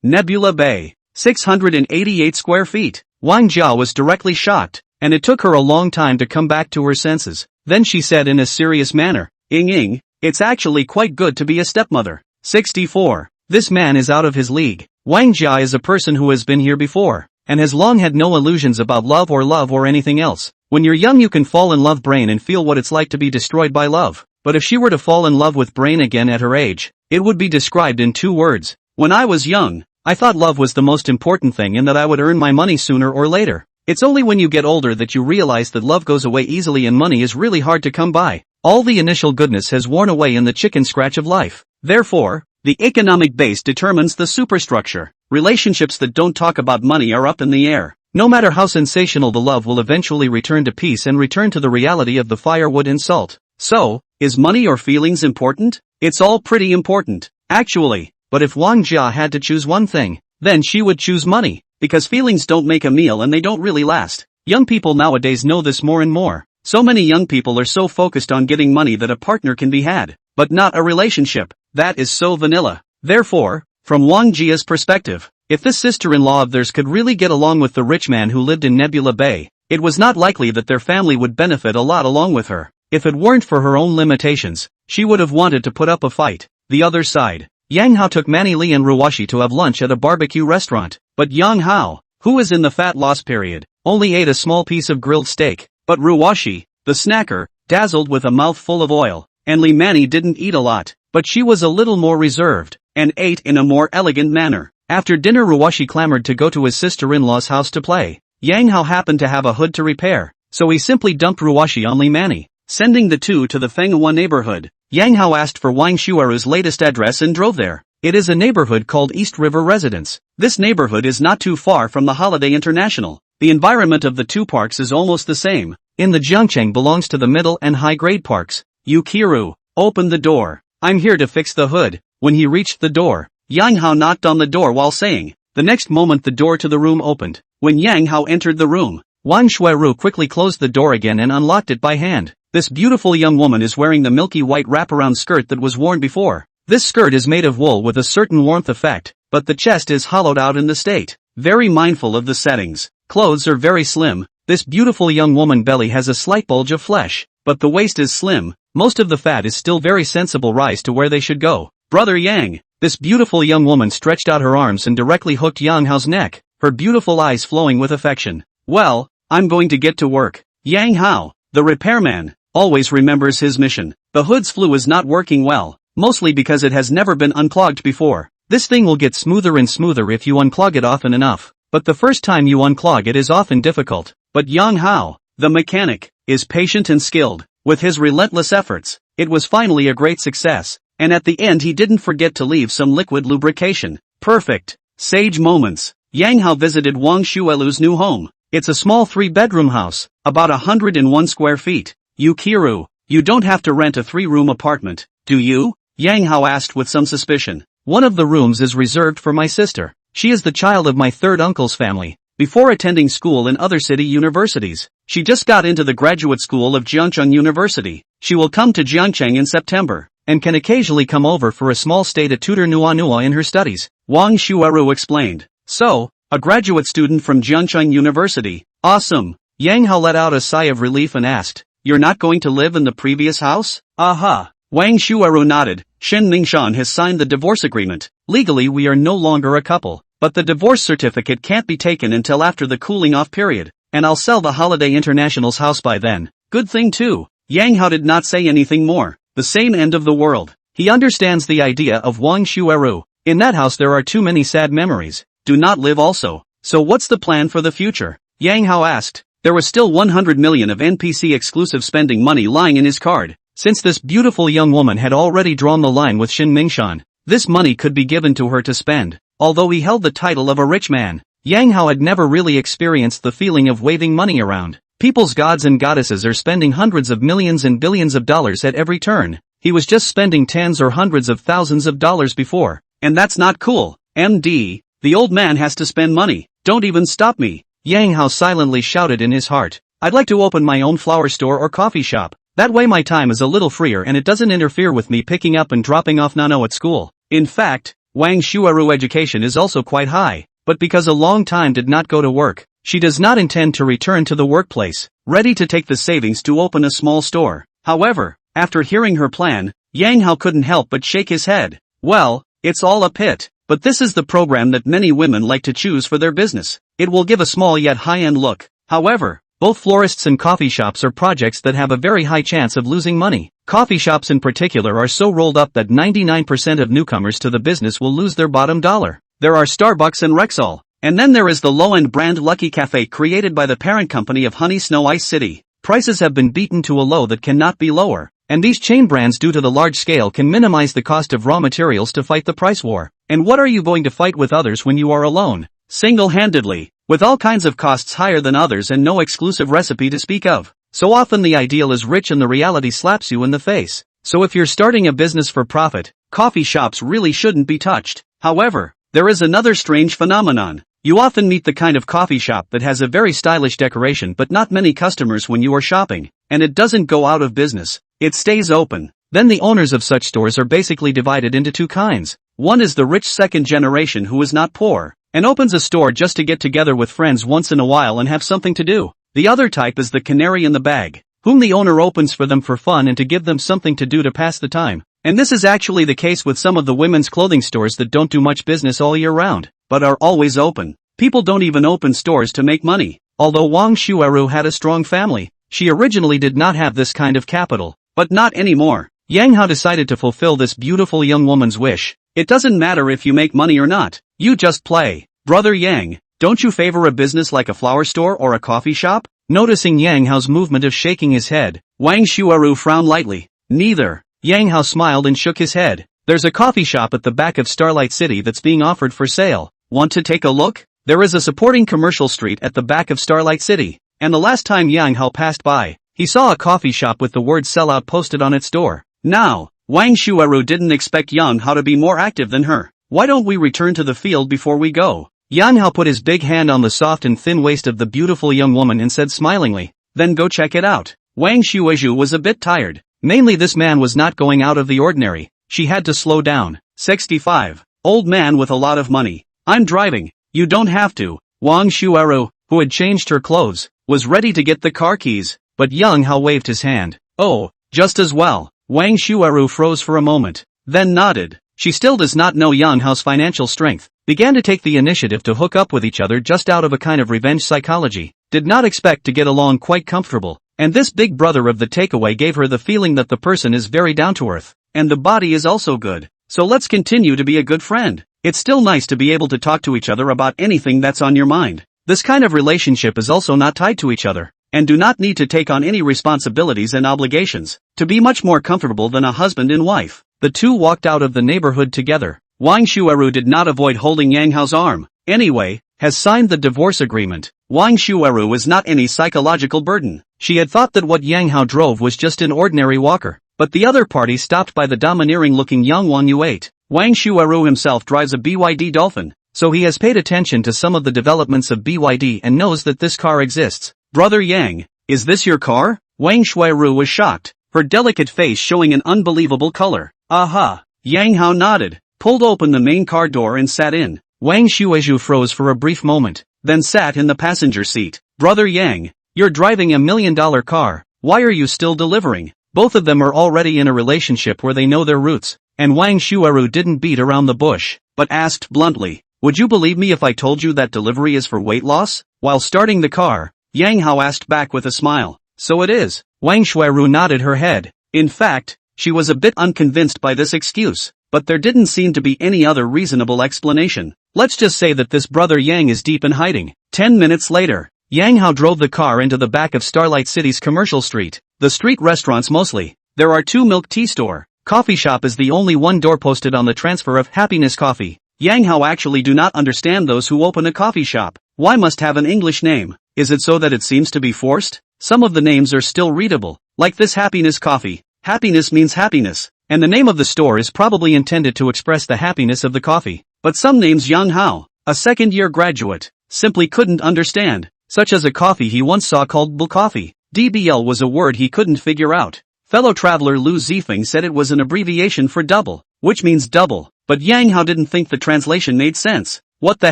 Nebula Bay. 688 square feet. Wang Jia was directly shocked, and it took her a long time to come back to her senses. Then she said in a serious manner, Ying, it's actually quite good to be a stepmother. 64. This man is out of his league. Wang Jia is a person who has been here before, and has long had no illusions about love or anything else. When you're young you can fall in love brain and feel what it's like to be destroyed by love. But if she were to fall in love with brain again at her age, it would be described in 2 words. When I was young, I thought love was the most important thing and that I would earn my money sooner or later. It's only when you get older that you realize that love goes away easily and money is really hard to come by. All the initial goodness has worn away in the chicken scratch of life. Therefore, the economic base determines the superstructure. Relationships that don't talk about money are up in the air. No matter how sensational the love will eventually return to peace and return to the reality of the firewood and salt. So, is money or feelings important? It's all pretty important, actually. But if Wang Jia had to choose one thing, then she would choose money, because feelings don't make a meal and they don't really last. Young people nowadays know this more and more. So many young people are so focused on getting money that a partner can be had, but not a relationship. That is so vanilla. Therefore, from Wang Jia's perspective, if this sister-in-law of theirs could really get along with the rich man who lived in Nebula Bay, it was not likely that their family would benefit a lot along with her. If it weren't for her own limitations, she would have wanted to put up a fight. The other side. Yang Hao took Manny Li and Ruwashi to have lunch at a barbecue restaurant, but Yang Hao, who is in the fat loss period, only ate a small piece of grilled steak. But Ruwashi, the snacker, dazzled with a mouthful of oil, and Li Manny didn't eat a lot, but she was a little more reserved, and ate in a more elegant manner. After dinner Ruwashi clamored to go to his sister-in-law's house to play. Yang Hao happened to have a hood to repair, so he simply dumped Ruwashi on Li Manny, sending the two to the Fenghua neighborhood. Yang Hao asked for Wang Shuaru's latest address and drove there. It is a neighborhood called East River Residence. This neighborhood is not too far from the Holiday International. The environment of the two parks is almost the same. In the Jiangcheng belongs to the middle and high-grade parks. Yukiru, open the door. I'm here to fix the hood. When he reached the door, Yang Hao knocked on the door while saying. The next moment the door to the room opened. When Yang Hao entered the room, Wang Shuaru quickly closed the door again and unlocked it by hand. This beautiful young woman is wearing the milky white wraparound skirt that was worn before. This skirt is made of wool with a certain warmth effect, but the chest is hollowed out in the state. Very mindful of the settings. Clothes are very slim. This beautiful young woman belly has a slight bulge of flesh, but the waist is slim. Most of the fat is still very sensible rise to where they should go. Brother Yang. This beautiful young woman stretched out her arms and directly hooked Yang Hao's neck, her beautiful eyes flowing with affection. Well, I'm going to get to work. Yang Hao, the repairman, always remembers his mission. The hood's flue is not working well, mostly because it has never been unclogged before. This thing will get smoother and smoother if you unclog it often enough, but the first time you unclog it is often difficult. But Yang Hao, the mechanic, is patient and skilled. With his relentless efforts, it was finally a great success, and at the end he didn't forget to leave some liquid lubrication. Perfect. Sage moments. Yang Hao visited Wang Xuelu's new home. It's a small 3-bedroom house, about 101 square feet. Yukiru, you don't have to rent a 3-room apartment, do you? Yang Hao asked with some suspicion. One of the rooms is reserved for my sister. She is the child of my third uncle's family. Before attending school in other city universities, she just got into the graduate school of Jiangcheng University. She will come to Jiangcheng in September, and can occasionally come over for a small stay to tutor Nua in her studies. Wang Xueru explained. So, a graduate student from Jiangcheng University. Awesome. Yang Hao let out a sigh of relief and asked, "You're not going to live in the previous house?" Aha. Wang Xueru nodded. Shen Mingshan has signed the divorce agreement. Legally we are no longer a couple, but the divorce certificate can't be taken until after the cooling off period, and I'll sell the Holiday International's house by then. Good thing too. Yang Hao did not say anything more. The same end of the world. He understands the idea of Wang Xueru. In that house there are too many sad memories. Do not live also. So what's the plan for the future? Yang Hao asked. There was still 100 million of NPC exclusive spending money lying in his card. Since this beautiful young woman had already drawn the line with Shin Mingshan, this money could be given to her to spend. Although he held the title of a rich man, Yang Hao had never really experienced the feeling of waving money around. People's gods and goddesses are spending hundreds of millions and billions of dollars at every turn. He was just spending tens or hundreds of thousands of dollars before. And that's not cool. MD, the old man has to spend money. Don't even stop me. Yang Hao silently shouted in his heart. I'd like to open my own flower store or coffee shop. That way my time is a little freer and it doesn't interfere with me picking up and dropping off Nano at school. In fact, Wang Xueru education is also quite high, but because a long time did not go to work, she does not intend to return to the workplace, ready to take the savings to open a small store. However, after hearing her plan, Yang Hao couldn't help but shake his head. Well, it's all a pit, but this is the program that many women like to choose for their business. It will give a small yet high-end look. However, both florists and coffee shops are projects that have a very high chance of losing money. Coffee shops in particular are so rolled up that 99% of newcomers to the business will lose their bottom dollar. There are Starbucks and Rexall. And then there is the low-end brand Lucky Cafe created by the parent company of Honey Snow Ice City. Prices have been beaten to a low that cannot be lower, and these chain brands due to the large scale can minimize the cost of raw materials to fight the price war. And what are you going to fight with others when you are alone? Single-handedly, with all kinds of costs higher than others and no exclusive recipe to speak of. So often the ideal is rich and the reality slaps you in the face. So if you're starting a business for profit, coffee shops really shouldn't be touched. However, there is another strange phenomenon. You often meet the kind of coffee shop that has a very stylish decoration but not many customers when you are shopping, and it doesn't go out of business. It stays open. Then the owners of such stores are basically divided into two kinds. One is the rich second generation who is not poor, and opens a store just to get together with friends once in a while and have something to do. The other type is the canary in the bag, whom the owner opens for them for fun and to give them something to do to pass the time. And this is actually the case with some of the women's clothing stores that don't do much business all year round, but are always open. People don't even open stores to make money. Although Wang Xueru had a strong family, she originally did not have this kind of capital. But not anymore. Yang Hao decided to fulfill this beautiful young woman's wish. It doesn't matter if you make money or not, you just play. Brother Yang, don't you favor a business like a flower store or a coffee shop? Noticing Yang Hao's movement of shaking his head, Wang Xueru frowned lightly. Neither. Yang Hao smiled and shook his head. There's a coffee shop at the back of Starlight City that's being offered for sale. Want to take a look? There is a supporting commercial street at the back of Starlight City, and the last time Yang Hao passed by, he saw a coffee shop with the word sellout posted on its door. Now, Wang Xueru didn't expect Yang Hao to be more active than her. Why don't we return to the field before we go? Yang Hao put his big hand on the soft and thin waist of the beautiful young woman and said smilingly, then go check it out. Wang Xueju was a bit tired. Mainly this man was not going out of the ordinary. She had to slow down. 65. Old man with a lot of money. I'm driving. You don't have to. Wang Xueru, who had changed her clothes, was ready to get the car keys, but Yang Hao waved his hand. Oh, just as well. Wang Xueru froze for a moment, then nodded. She still does not know Yang Hao's financial strength, began to take the initiative to hook up with each other just out of a kind of revenge psychology, did not expect to get along quite comfortable, And this big brother of the takeaway gave her the feeling that the person is very down to earth, and the body is also good. So let's continue to be a good friend. It's still nice to be able to talk to each other about anything that's on your mind. This kind of relationship is also not tied to each other, and do not need to take on any responsibilities and obligations, to be much more comfortable than a husband and wife. The two walked out of the neighborhood together. Wang Shuaru did not avoid holding Yang Hao's arm. Anyway, has signed the divorce agreement. Wang Shuaru was not any psychological burden. She had thought that what Yang Hao drove was just an ordinary walker, but the other party stopped by the domineering-looking young Wang Yu8. Wang Shuaru himself drives a BYD Dolphin, so he has paid attention to some of the developments of BYD and knows that this car exists. Brother Yang, is this your car? Wang Shuaru was shocked, her delicate face showing an unbelievable color. Aha! Yang Hao nodded, pulled open the main car door and sat in. Wang Shuaiju froze for a brief moment, then sat in the passenger seat. Brother Yang, you're driving $1 million car, why are you still delivering? Both of them are already in a relationship where they know their roots, and Wang Shuaru didn't beat around the bush, but asked bluntly, would you believe me if I told you that delivery is for weight loss? While starting the car, Yang Hao asked back with a smile, so it is. Wang Shuaru nodded her head. In fact, she was a bit unconvinced by this excuse, but there didn't seem to be any other reasonable explanation. Let's just say that this brother Yang is deep in hiding. 10 minutes later, Yang Hao drove the car into the back of Starlight City's commercial street. The street restaurants mostly. There are 2 milk tea store. Coffee shop is the only one door posted on the transfer of Happiness Coffee. Yang Hao actually do not understand those who open a coffee shop. Why must have an English name? Is it so that it seems to be forced? Some of the names are still readable, like this Happiness Coffee. Happiness means happiness, and the name of the store is probably intended to express the happiness of the coffee. But some names Yang Hao, a second-year graduate, simply couldn't understand, such as a coffee he once saw called Bull Coffee. DBL was a word he couldn't figure out. Fellow traveler Lu Zifeng said it was an abbreviation for double, which means double, but Yang Hao didn't think the translation made sense. What the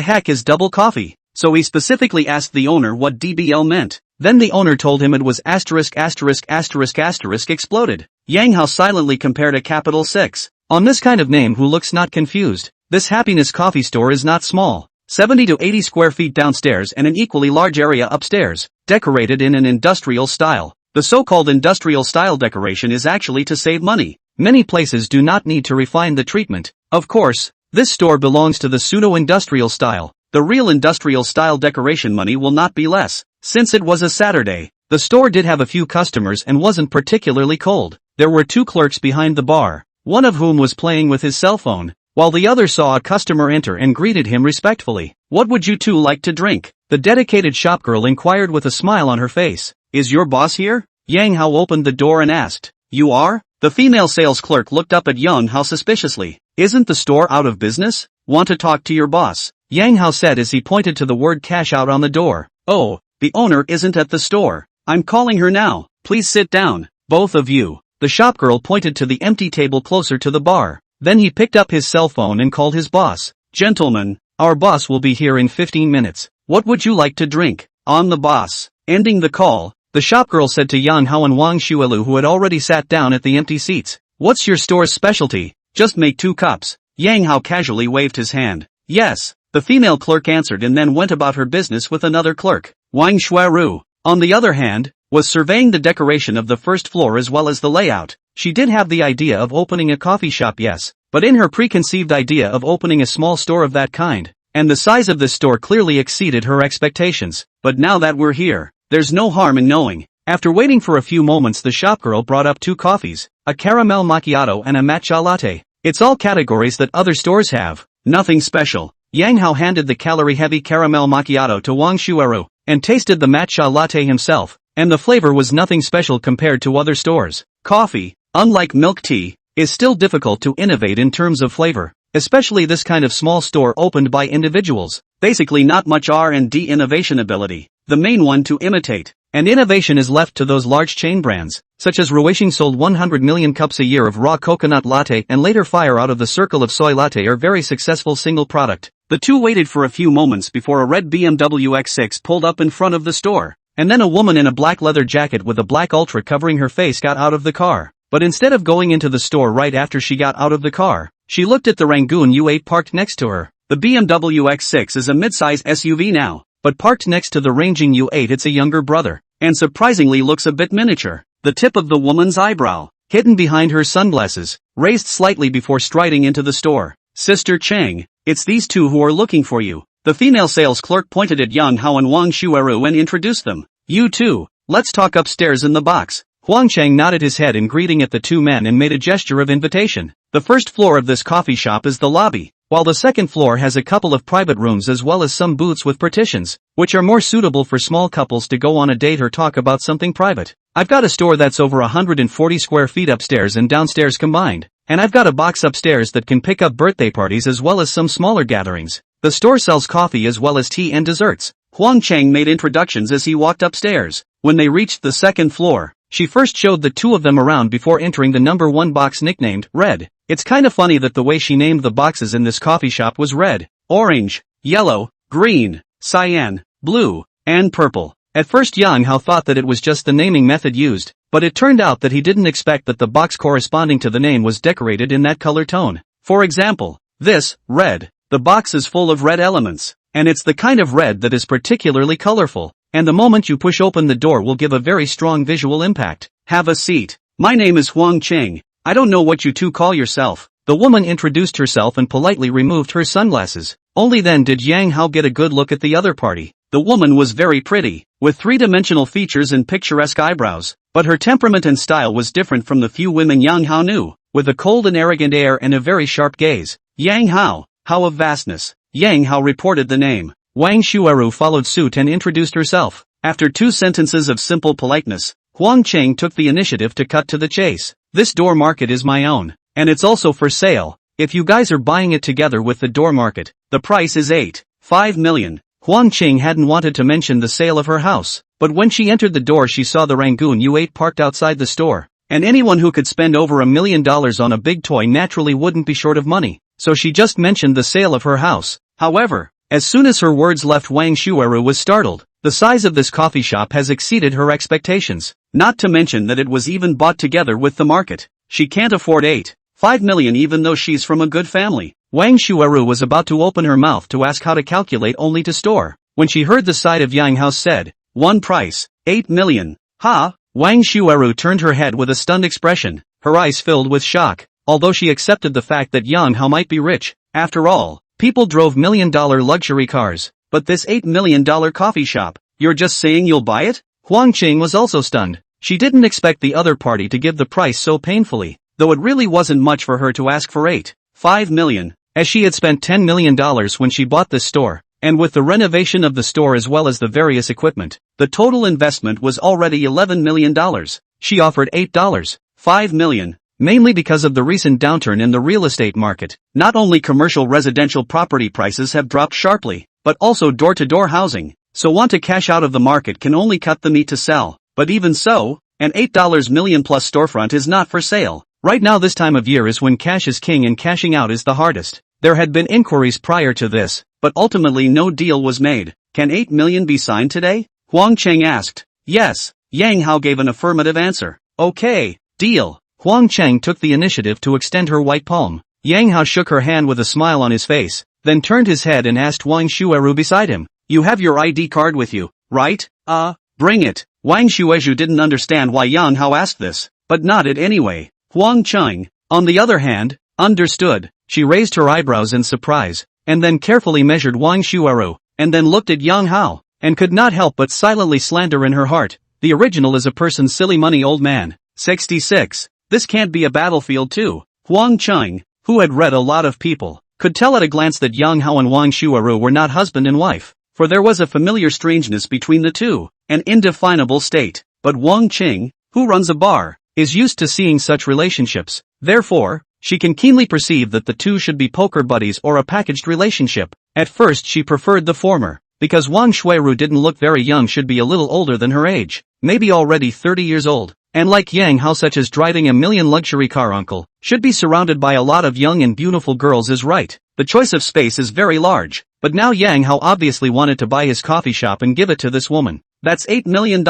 heck is double coffee? So he specifically asked the owner what DBL meant. Then the owner told him it was exploded. Yang Hao silently compared a capital 6. On this kind of name who looks not confused. This Happiness Coffee store is not small. 70 to 80 square feet downstairs and an equally large area upstairs, decorated in an industrial style. The so-called industrial style decoration is actually to save money. Many places do not need to refine the treatment. Of course, this store belongs to the pseudo-industrial style. The real industrial style decoration money will not be less. Since it was a Saturday, the store did have a few customers and wasn't particularly cold. There were 2 clerks behind the bar, one of whom was playing with his cell phone, while the other saw a customer enter and greeted him respectfully. What would you two like to drink? The dedicated shopgirl inquired with a smile on her face. Is your boss here? Yang Hao opened the door and asked. You are? The female sales clerk looked up at Yang Hao suspiciously. Isn't the store out of business? Want to talk to your boss? Yang Hao said as he pointed to the word cash out on the door. Oh, the owner isn't at the store. I'm calling her now. Please sit down, both of you. The shopgirl pointed to the empty table closer to the bar. Then he picked up his cell phone and called his boss. Gentlemen, our boss will be here in 15 minutes. What would you like to drink? On the boss. Ending the call, the shopgirl said to Yang Hao and Wang Shuelu who had already sat down at the empty seats. What's your store's specialty? Just make 2 cups. Yang Hao casually waved his hand. Yes, the female clerk answered and then went about her business with another clerk. Wang Shuaru, on the other hand, was surveying the decoration of the first floor as well as the layout. She did have the idea of opening a coffee shop, yes, but in her preconceived idea of opening a small store of that kind, and the size of this store clearly exceeded her expectations. But now that we're here, there's no harm in knowing. After waiting for a few moments, the shopgirl brought up 2 coffees, a caramel macchiato and a matcha latte. It's all categories that other stores have, nothing special. Yang Hao handed the calorie-heavy caramel macchiato to Wang Shuaru, and tasted the matcha latte himself, and the flavor was nothing special compared to other stores. Coffee, unlike milk tea, is still difficult to innovate in terms of flavor, especially this kind of small store opened by individuals. Basically not much R&D innovation ability, the main one to imitate, and innovation is left to those large chain brands, such as Ruishing sold 100 million cups a year of raw coconut latte and later Fire out of the circle of soy latte are very successful single product. The two waited for a few moments before a red BMW X6 pulled up in front of the store, and then a woman in a black leather jacket with a black Ultra covering her face got out of the car. But instead of going into the store right after she got out of the car, she looked at the Rangoon U8 parked next to her. The BMW X6 is a midsize SUV now, but parked next to the ranging U8 it's a younger brother. and surprisingly looks a bit miniature. The tip of the woman's eyebrow, hidden behind her sunglasses, raised slightly before striding into the store. Sister Chang, it's these two who are looking for you. The female sales clerk pointed at Yang Hao and Wang Shueru and introduced them. You two, let's talk upstairs in the box. Huang Chang nodded his head in greeting at the two men and made a gesture of invitation. The first floor of this coffee shop is the lobby, while the second floor has a couple of private rooms as well as some booths with partitions, which are more suitable for small couples to go on a date or talk about something private. I've got a store that's over 140 square feet upstairs and downstairs combined, and I've got a box upstairs that can pick up birthday parties as well as some smaller gatherings. The store sells coffee as well as tea and desserts. Huang Chang made introductions as he walked upstairs. When they reached the second floor, she first showed the two of them around before entering the number 1 box nicknamed Red. It's kinda funny that the way she named the boxes in this coffee shop was red, orange, yellow, green, cyan, blue, and purple. At first Yang Hao thought that it was just the naming method used, but it turned out that he didn't expect that the box corresponding to the name was decorated in that color tone. For example, this, red. The box is full of red elements, and it's the kind of red that is particularly colorful, and the moment you push open the door will give a very strong visual impact. Have a seat. My name is Huang Cheng. I don't know what you two call yourself. The woman introduced herself and politely removed her sunglasses. Only then did Yang Hao get a good look at the other party. The woman was very pretty, with three-dimensional features and picturesque eyebrows, but her temperament and style was different from the few women Yang Hao knew, with a cold and arrogant air and a very sharp gaze. Yang Hao, how of vastness. Yang Hao reported the name. Wang Shueru followed suit and introduced herself. After 2 sentences of simple politeness, Huang Cheng took the initiative to cut to the chase. This door market is my own, and it's also for sale. If you guys are buying it together with the door market, the price is 8.5 million. Huang Cheng hadn't wanted to mention the sale of her house, but when she entered the door she saw the Rangoon U8 parked outside the store, and anyone who could spend over $1 million on a big toy naturally wouldn't be short of money, so she just mentioned the sale of her house. However, as soon as her words left, Wang Shueru was startled. The size of this coffee shop has exceeded her expectations, not to mention that it was even bought together with the market. She can't afford 8.5 million even though she's from a good family. Wang Shueru was about to open her mouth to ask how to calculate only to store, when she heard the side of Yang Hao said, one price, 8 million. Ha! Wang Shueru turned her head with a stunned expression, her eyes filled with shock, although she accepted the fact that Yang Hao might be rich. After all, people drove $1 million luxury cars, but this $8 million coffee shop, you're just saying you'll buy it? Huang Cheng was also stunned. She didn't expect the other party to give the price so painfully, though it really wasn't much for her to ask for 8.5 million, as she had spent $10 million when she bought this store, and with the renovation of the store as well as the various equipment, the total investment was already $11 million. She offered $8.5 million. Mainly because of the recent downturn in the real estate market. Not only commercial residential property prices have dropped sharply, but also door-to-door housing, so want to cash out of the market can only cut the meat to sell. But even so, an $8 million plus storefront is not for sale. Right now this time of year is when cash is king and cashing out is the hardest. There had been inquiries prior to this, but ultimately no deal was made. Can 8 million be signed today? Huang Cheng asked. Yes. Yang Hao gave an affirmative answer. Okay, deal. Huang Cheng took the initiative to extend her white palm. Yang Hao shook her hand with a smile on his face, then turned his head and asked Wang Shueru beside him, you have your ID card with you, right? Bring it. Wang Shueju didn't understand why Yang Hao asked this, but nodded anyway. Huang Cheng, on the other hand, understood. She raised her eyebrows in surprise, and then carefully measured Wang Shueru, and then looked at Yang Hao, and could not help but silently slander in her heart. The original is a person's silly money old man. 66. This can't be a battlefield too. Huang Cheng, who had read a lot of people, could tell at a glance that Yang Hao and Wang Shueru were not husband and wife, for there was a familiar strangeness between the two, an indefinable state. But Wang Cheng, who runs a bar, is used to seeing such relationships. Therefore, she can keenly perceive that the two should be poker buddies or a packaged relationship. At first she preferred the former, because Wang Shueru didn't look very young, should be a little older than her age, maybe already 30 years old. And like Yang Hao, such as driving $1 million luxury car uncle, should be surrounded by a lot of young and beautiful girls is right. The choice of space is very large, but now Yang Hao obviously wanted to buy his coffee shop and give it to this woman. That's $8 million.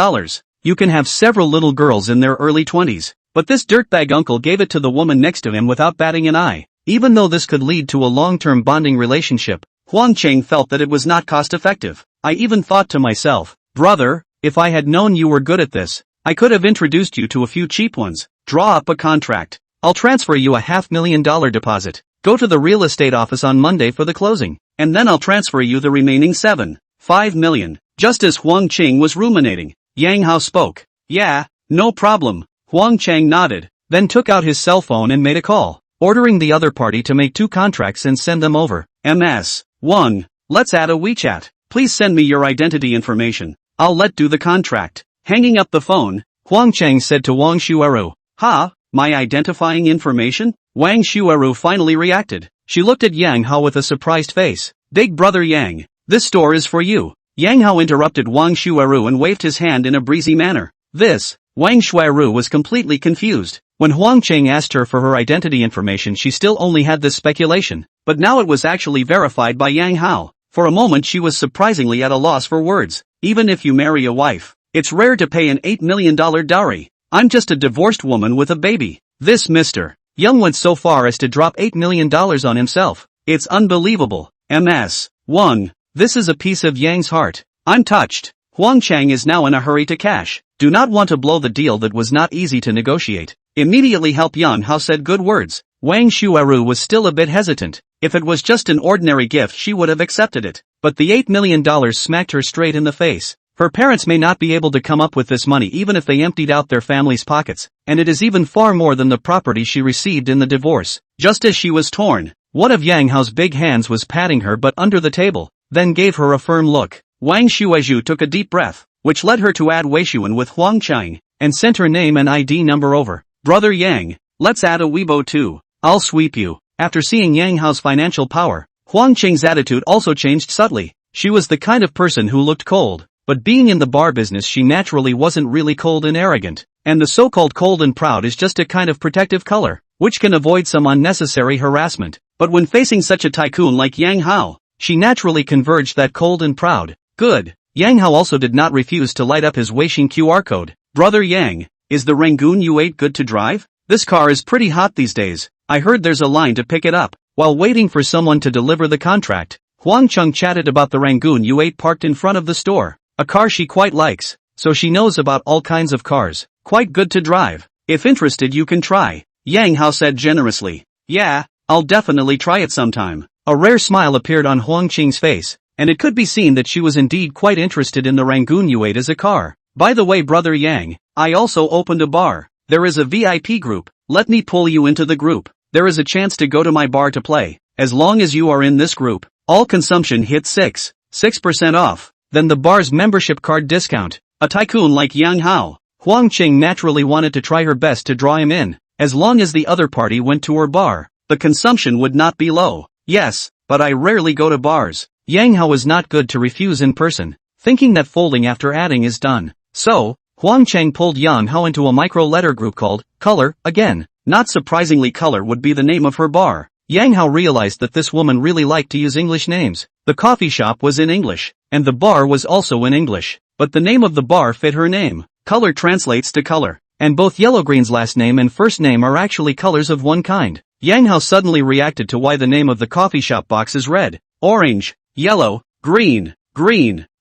You can have several little girls in their early 20s, but this dirtbag uncle gave it to the woman next to him without batting an eye. Even though this could lead to a long-term bonding relationship, Huang Cheng felt that it was not cost-effective. I even thought to myself, brother, If I had known you were good at this, I could have introduced you to a few cheap ones. Draw up a contract. I'll transfer you a $500,000 deposit. Go to the real estate office on Monday for the closing, and then I'll transfer you the remaining $5 million. Just as Huang Qing was ruminating, Yang Hao spoke. Yeah, no problem. Huang Chang nodded, then took out his cell phone and made a call, ordering the other party to make 2 contracts and send them over. MS. 1. Let's add a WeChat. Please send me your identity information. I'll let do the contract. Hanging up the phone, Huang Chang said to Wang Shuaru. Ha, my identifying information? Wang Shuaru finally reacted. She looked at Yang Hao with a surprised face. Big brother Yang, this store is for you. Yang Hao interrupted Wang Shuaru and waved his hand in a breezy manner. This, Wang Shuaru was completely confused. When Huang Chang asked her for her identity information, she still only had this speculation, but now it was actually verified by Yang Hao. For a moment she was surprisingly at a loss for words. Even if you marry a wife, it's rare to pay an $8 million dowry. I'm just a divorced woman with a baby. This Mr. Young went so far as to drop $8 million on himself. It's unbelievable. MS. 1. This is a piece of Yang's heart. I'm touched. Huang Chang is now in a hurry to cash. Do not want to blow the deal that was not easy to negotiate. Immediately help Yang Hao said good words. Wang Shuaru was still a bit hesitant. If it was just an ordinary gift she would have accepted it. But the $8 million smacked her straight in the face. Her parents may not be able to come up with this money even if they emptied out their family's pockets, and it is even far more than the property she received in the divorce. Just as she was torn, one of Yang Hao's big hands was patting her butt under the table, then gave her a firm look. Wang Shuaiju took a deep breath, which led her to add Weishuan with Huang Chang, and sent her name and ID number over. Brother Yang, let's add a Weibo too. I'll sweep you. After seeing Yang Hao's financial power, Huang Qing's attitude also changed subtly. She was the kind of person who looked cold, but being in the bar business she naturally wasn't really cold and arrogant, and the so-called cold and proud is just a kind of protective color, which can avoid some unnecessary harassment. But when facing such a tycoon like Yang Hao, she naturally converged that cold and proud. Good. Yang Hao also did not refuse to light up his Weixin QR code. Brother Yang, is the Rangoon U8 good to drive? This car is pretty hot these days. I heard there's a line to pick it up. While waiting for someone to deliver the contract, Huang Chung chatted about the Rangoon U8 parked in front of the store. A car she quite likes, so she knows about all kinds of cars. Quite good to drive. If interested you can try. Yang Hao said generously. Yeah, I'll definitely try it sometime. A rare smile appeared on Huang Qing's face, and it could be seen that she was indeed quite interested in the Rangoon U8 as a car. By the way brother Yang, I also opened a bar. There is a VIP group. Let me pull you into the group. There is a chance to go to my bar to play. As long as you are in this group, all consumption hits 6% off. Then the bar's membership card discount. A tycoon like Yang Hao, Huang Qing naturally wanted to try her best to draw him in. As long as the other party went to her bar, the consumption would not be low. Yes, but I rarely go to bars. Yang Hao was not good to refuse in person, thinking that folding after adding is done. So, Huang Chang pulled Yang Hao into a micro-letter group called Color again. Not surprisingly Color would be the name of her bar. Yang Hao realized that this woman really liked to use English names. The coffee shop was in English, and the bar was also in English, but the name of the bar fit her name. Color translates to color, and both Yellowgreen's last name and first name are actually colors of one kind. Yang Hao suddenly reacted to why the name of the coffee shop box is red, orange, yellow, green,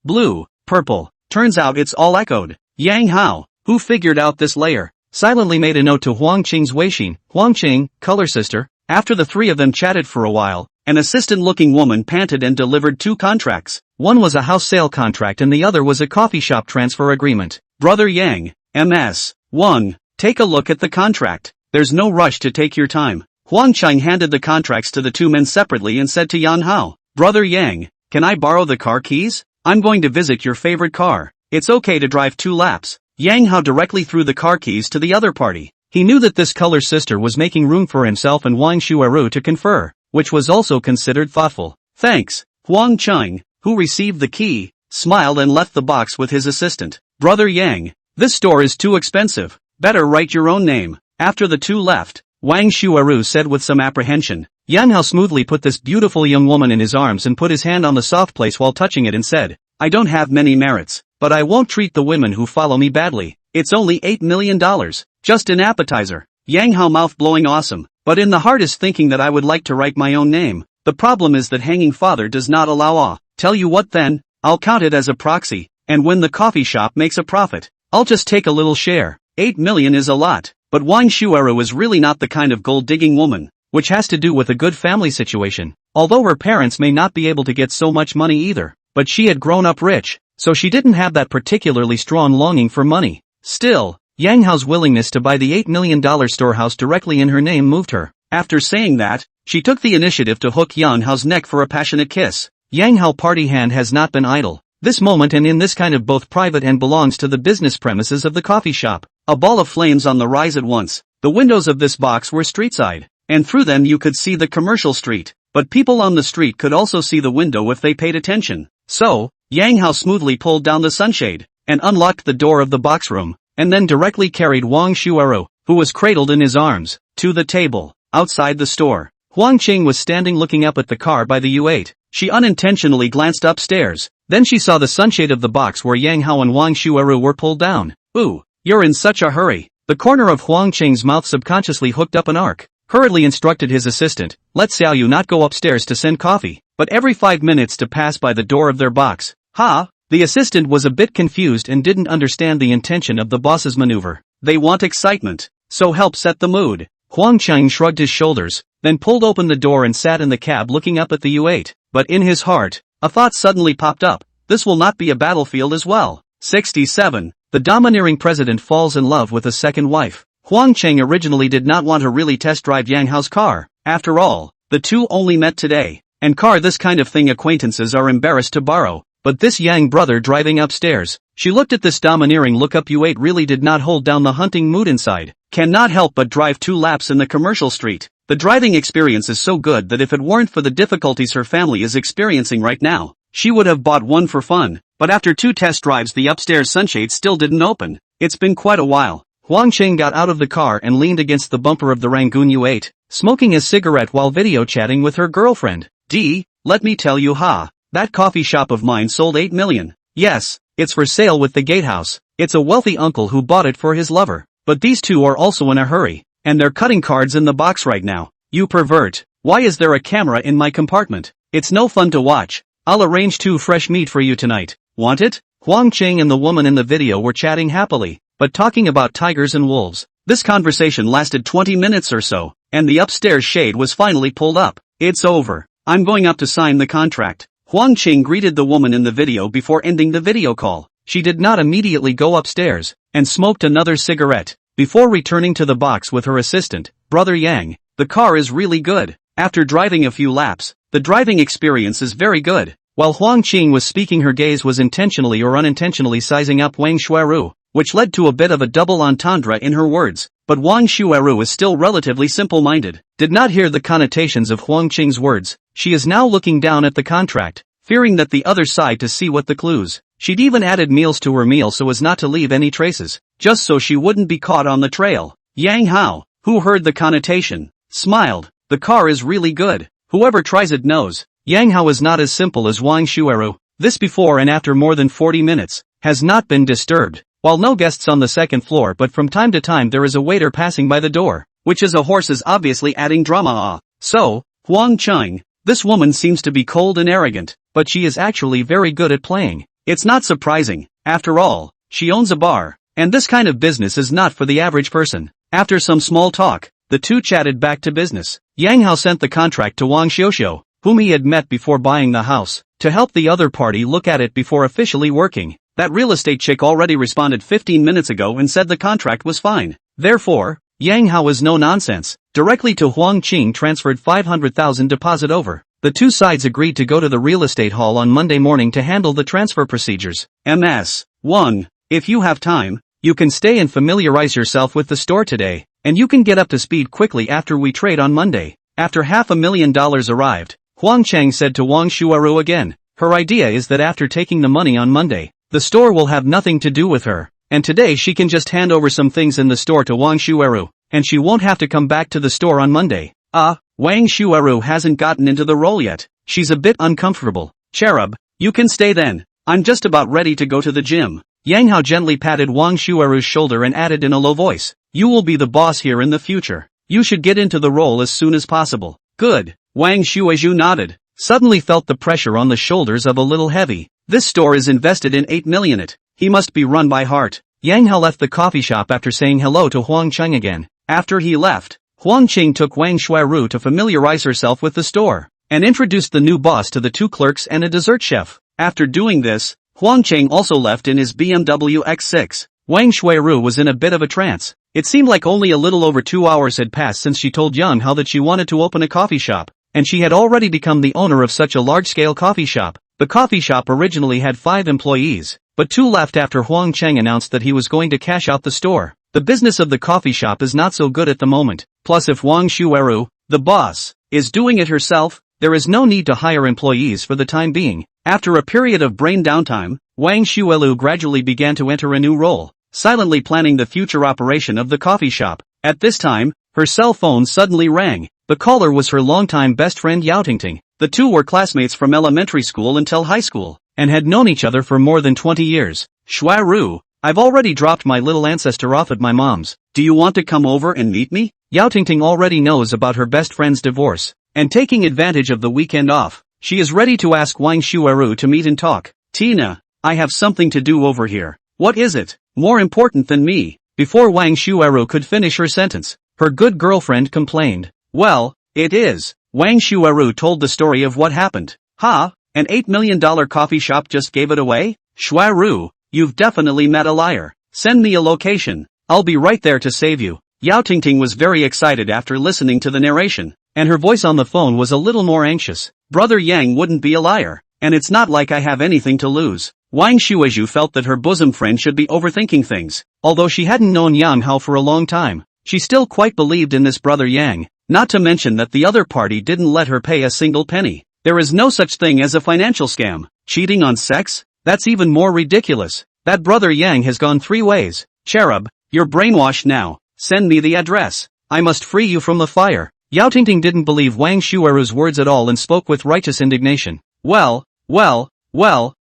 blue, purple. Turns out it's all echoed. Yang Hao, who figured out this layer, silently made a note to Huang Qing's Weixin. Huang Qing, color sister. After the three of them chatted for a while, an assistant-looking woman panted and delivered 2 contracts. One was a house sale contract and the other was a coffee shop transfer agreement. Brother Yang, MS. 1. Take a look at the contract. There's no rush to take your time. Huang Qing handed the contracts to the 2 men separately and said to Yang Hao, Brother Yang, can I borrow the car keys? I'm going to visit your favorite car. It's okay to drive 2 laps. Yang Hao directly threw the car keys to the other party. He knew that this color sister was making room for himself and Wang Shuaru to confer, which was also considered thoughtful. Thanks. Huang Qing, who received the key, smiled and left the box with his assistant. Brother Yang, this store is too expensive. Better write your own name. After the 2 left, Wang Shuaru said with some apprehension. Yang Hao smoothly put this beautiful young woman in his arms and put his hand on the soft place while touching it and said, I don't have many merits, but I won't treat the women who follow me badly. It's only $8 million. Just an appetizer. Yang Hao mouth blowing awesome, but in the heart is thinking that I would like to write my own name. The problem is that hanging father does not allow Tell you what then, I'll count it as a proxy, and when the coffee shop makes a profit, I'll just take a little share. 8 million is a lot, but Wang Shueru is really not the kind of gold-digging woman, which has to do with a good family situation. Although her parents may not be able to get so much money either, but she had grown up rich, so she didn't have that particularly strong longing for money. Still, Yang Hao's willingness to buy the $8 million storehouse directly in her name moved her. After saying that, she took the initiative to hook Yang Hao's neck for a passionate kiss. Yang Hao party hand has not been idle. This moment and in this kind of both private and belongs to the business premises of the coffee shop. A ball of flames on the rise at once. The windows of this box were street-side, and through them you could see the commercial street. But people on the street could also see the window if they paid attention. So, Yang Hao smoothly pulled down the sunshade, and unlocked the door of the box room, and then directly carried Wang Shueru, who was cradled in his arms, to the table, outside the store. Huang Qing was standing looking up at the car by the U8. She unintentionally glanced upstairs, then she saw the sunshade of the box where Yang Hao and Wang Shueru were pulled down. Ooh, you're in such a hurry. The corner of Huang Qing's mouth subconsciously hooked up an arc. Hurriedly instructed his assistant, let Xiao Yu not go upstairs to send coffee, but every 5 minutes to pass by the door of their box. Ha! The assistant was a bit confused and didn't understand the intention of the boss's maneuver. They want excitement, so help set the mood. Huang Qing shrugged his shoulders, then pulled open the door and sat in the cab looking up at the U8. But in his heart, a thought suddenly popped up. This will not be a battlefield as well. 67. The domineering president falls in love with a second wife. Huang Qing originally did not want to really test drive Yang Hao's car. After all, the two only met today, and this kind of thing acquaintances are embarrassed to borrow. But this Yang brother driving upstairs, she looked at this domineering look up U8 really did not hold down the hunting mood inside. Cannot help but drive 2 laps in the commercial street. The driving experience is so good that if it weren't for the difficulties her family is experiencing right now, she would have bought one for fun. But after 2 test drives the upstairs sunshade still didn't open. It's been quite a while. Huang Qing got out of the car and leaned against the bumper of the Rangoon U8, smoking a cigarette while video chatting with her girlfriend. Let me tell you that coffee shop of mine sold 8 million. Yes, it's for sale with the gatehouse. It's a wealthy uncle who bought it for his lover. But these two are also in a hurry, and they're cutting cards in the box right now. You pervert. Why is there a camera in my compartment? It's no fun to watch. I'll arrange 2 fresh meat for you tonight. Want it? Huang Qing and the woman in the video were chatting happily, but talking about tigers and wolves. This conversation lasted 20 minutes or so, and the upstairs shade was finally pulled up. It's over. I'm going up to sign the contract. Huang Qing greeted the woman in the video before ending the video call. She did not immediately go upstairs, and smoked another cigarette, before returning to the box with her assistant, Brother Yang. The car is really good. After driving a few laps, the driving experience is very good. While Huang Qing was speaking, her gaze was intentionally or unintentionally sizing up Wang Shueru, which led to a bit of a double entendre in her words. But Wang Shueru is still relatively simple-minded, did not hear the connotations of Huang Qing's words. She is now looking down at the contract, fearing that the other side to see what the clues. She'd even added meals to her meal so as not to leave any traces, just so she wouldn't be caught on the trail. Yang Hao, who heard the connotation, smiled. The car is really good. Whoever tries it knows. Yang Hao is not as simple as Wang Shueru. This before and after more than 40 minutes, has not been disturbed. While no guests on the second floor, but from time to time there is a waiter passing by the door, which is a horse is obviously adding drama. So, Huang Qing, this woman seems to be cold and arrogant, but she is actually very good at playing. It's not surprising. After all, she owns a bar, and this kind of business is not for the average person. After some small talk, the two chatted back to business. Yang Hao sent the contract to Wang Xiuxiu, whom he had met before buying the house, to help the other party look at it before officially working. That real estate chick already responded 15 minutes ago and said the contract was fine. Therefore, Yang Hao is no nonsense. Directly to Huang Qing transferred 500,000 deposit over. The two sides agreed to go to the real estate hall on Monday morning to handle the transfer procedures. Ms. Wang, if you have time, you can stay and familiarize yourself with the store today, and you can get up to speed quickly after we trade on Monday. After $500,000 arrived, Huang Cheng said to Wang Shuaru again, her idea is that after taking the money on Monday, the store will have nothing to do with her, and today she can just hand over some things in the store to Wang Shuaru, and she won't have to come back to the store on Monday. Wang Shuaru hasn't gotten into the role yet. She's a bit uncomfortable. Cherub, you can stay then. I'm just about ready to go to the gym. Yang Hao gently patted Wang Shuaru's shoulder and added in a low voice, you will be the boss here in the future. You should get into the role as soon as possible. Good. Wang Shuaiju nodded, suddenly felt the pressure on the shoulders of a little heavy. This store is invested in 8 million it. He must be run by heart. Yang Hao left the coffee shop after saying hello to Huang Cheng again. After he left, Huang Qing took Wang Shuiru to familiarize herself with the store, and introduced the new boss to the 2 clerks and a dessert chef. After doing this, Huang Qing also left in his BMW X6. Wang Shuiru was in a bit of a trance. It seemed like only a little over 2 hours had passed since she told Yang Hao that she wanted to open a coffee shop, and she had already become the owner of such a large-scale coffee shop. The coffee shop originally had 5 employees, but 2 left after Huang Cheng announced that he was going to cash out the store. The business of the coffee shop is not so good at the moment. Plus, if Wang Shuiru, the boss, is doing it herself, there is no need to hire employees for the time being. After a period of brain downtime, Wang Shuiru gradually began to enter a new role, silently planning the future operation of the coffee shop. At this time, her cell phone suddenly rang. The caller was her longtime best friend Yao Tingting. The 2 were classmates from elementary school until high school, and had known each other for more than 20 years. Shuiru, I've already dropped my little ancestor off at my mom's. Do you want to come over and meet me? Yao Tingting already knows about her best friend's divorce, and taking advantage of the weekend off, she is ready to ask Wang Shuiru to meet and talk. Tina, I have something to do over here. What is it? More important than me? Before Wang Shuiru could finish her sentence, her good girlfriend complained. Well, it is. Wang Shuiru told the story of what happened. Ha, an $8 million coffee shop just gave it away? Shuiru, you've definitely met a liar. Send me a location. I'll be right there to save you. Yao Tingting was very excited after listening to the narration, and her voice on the phone was a little more anxious. Brother Yang wouldn't be a liar, and it's not like I have anything to lose. Wang Shuiru felt that her bosom friend should be overthinking things. Although she hadn't known Yang Hao for a long time, she still quite believed in this brother Yang, not to mention that the other party didn't let her pay a single penny. There is no such thing as a financial scam. Cheating on sex? That's even more ridiculous. That brother Yang has gone 3 ways. Cherub, you're brainwashed now. Send me the address. I must free you from the fire. Yao Tingting didn't believe Wang Shuiru's words at all and spoke with righteous indignation. Well,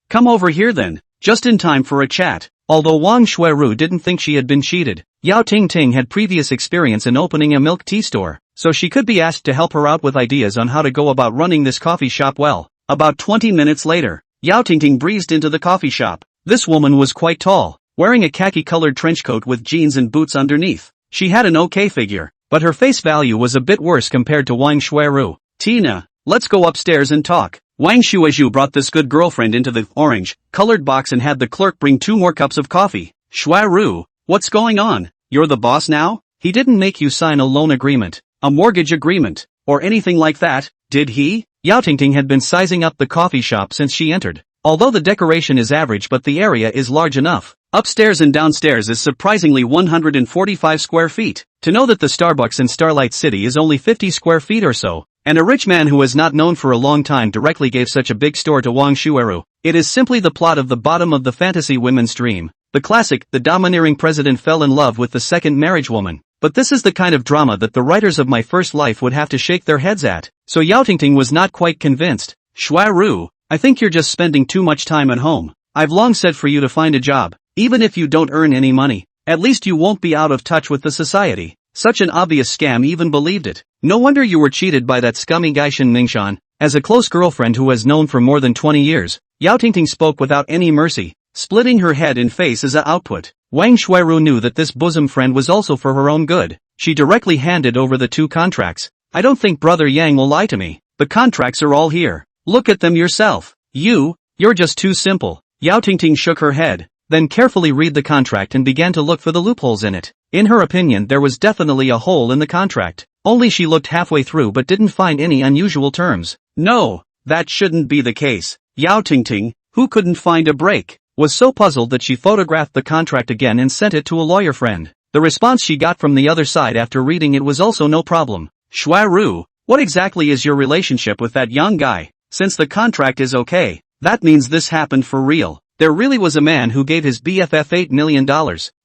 come over here then. Just in time for a chat. Although Wang Shuiru didn't think she had been cheated, Yao Tingting had previous experience in opening a milk tea store, so she could be asked to help her out with ideas on how to go about running this coffee shop well. About 20 minutes later, Yao Tingting breezed into the coffee shop. This woman was quite tall, wearing a khaki-colored trench coat with jeans and boots underneath. She had an okay figure, but her face value was a bit worse compared to Wang Shuiru. Tina, let's go upstairs and talk. Wang Shuiru brought this good girlfriend into the orange-colored box and had the clerk bring 2 more cups of coffee. Shuiru, what's going on? You're the boss now? He didn't make you sign a loan agreement, a mortgage agreement, or anything like that, did he? Yao Tingting had been sizing up the coffee shop since she entered. Although the decoration is average but the area is large enough. Upstairs and downstairs is surprisingly 145 square feet. To know that the Starbucks in Starlight City is only 50 square feet or so, and a rich man who is not known for a long time directly gave such a big store to Wang Shuiru. It is simply the plot of the bottom of the fantasy women's dream. The classic, the domineering president fell in love with the second marriage woman. But this is the kind of drama that the writers of My First Life would have to shake their heads at. So Yao Tingting was not quite convinced. Shuiru, I think you're just spending too much time at home. I've long said for you to find a job. Even if you don't earn any money, at least you won't be out of touch with the society. Such an obvious scam, even believed it. No wonder you were cheated by that scummy guy Shen Mingshan. As a close girlfriend who has known for more than 20 years, Yao Tingting spoke without any mercy, splitting her head and face as an output. Wang Shuiru knew that this bosom friend was also for her own good. She directly handed over the 2 contracts. I don't think Brother Yang will lie to me. The contracts are all here. Look at them yourself. You're just too simple. Yao Tingting shook her head, then carefully read the contract and began to look for the loopholes in it. In her opinion, there was definitely a hole in the contract. Only she looked halfway through but didn't find any unusual terms. No, that shouldn't be the case. Yao Tingting, who couldn't find a break, was so puzzled that she photographed the contract again and sent it to a lawyer friend. The response she got from the other side after reading it was also no problem. Shuiru, what exactly is your relationship with that young guy? Since the contract is okay, that means this happened for real. There really was a man who gave his BFF $8 million.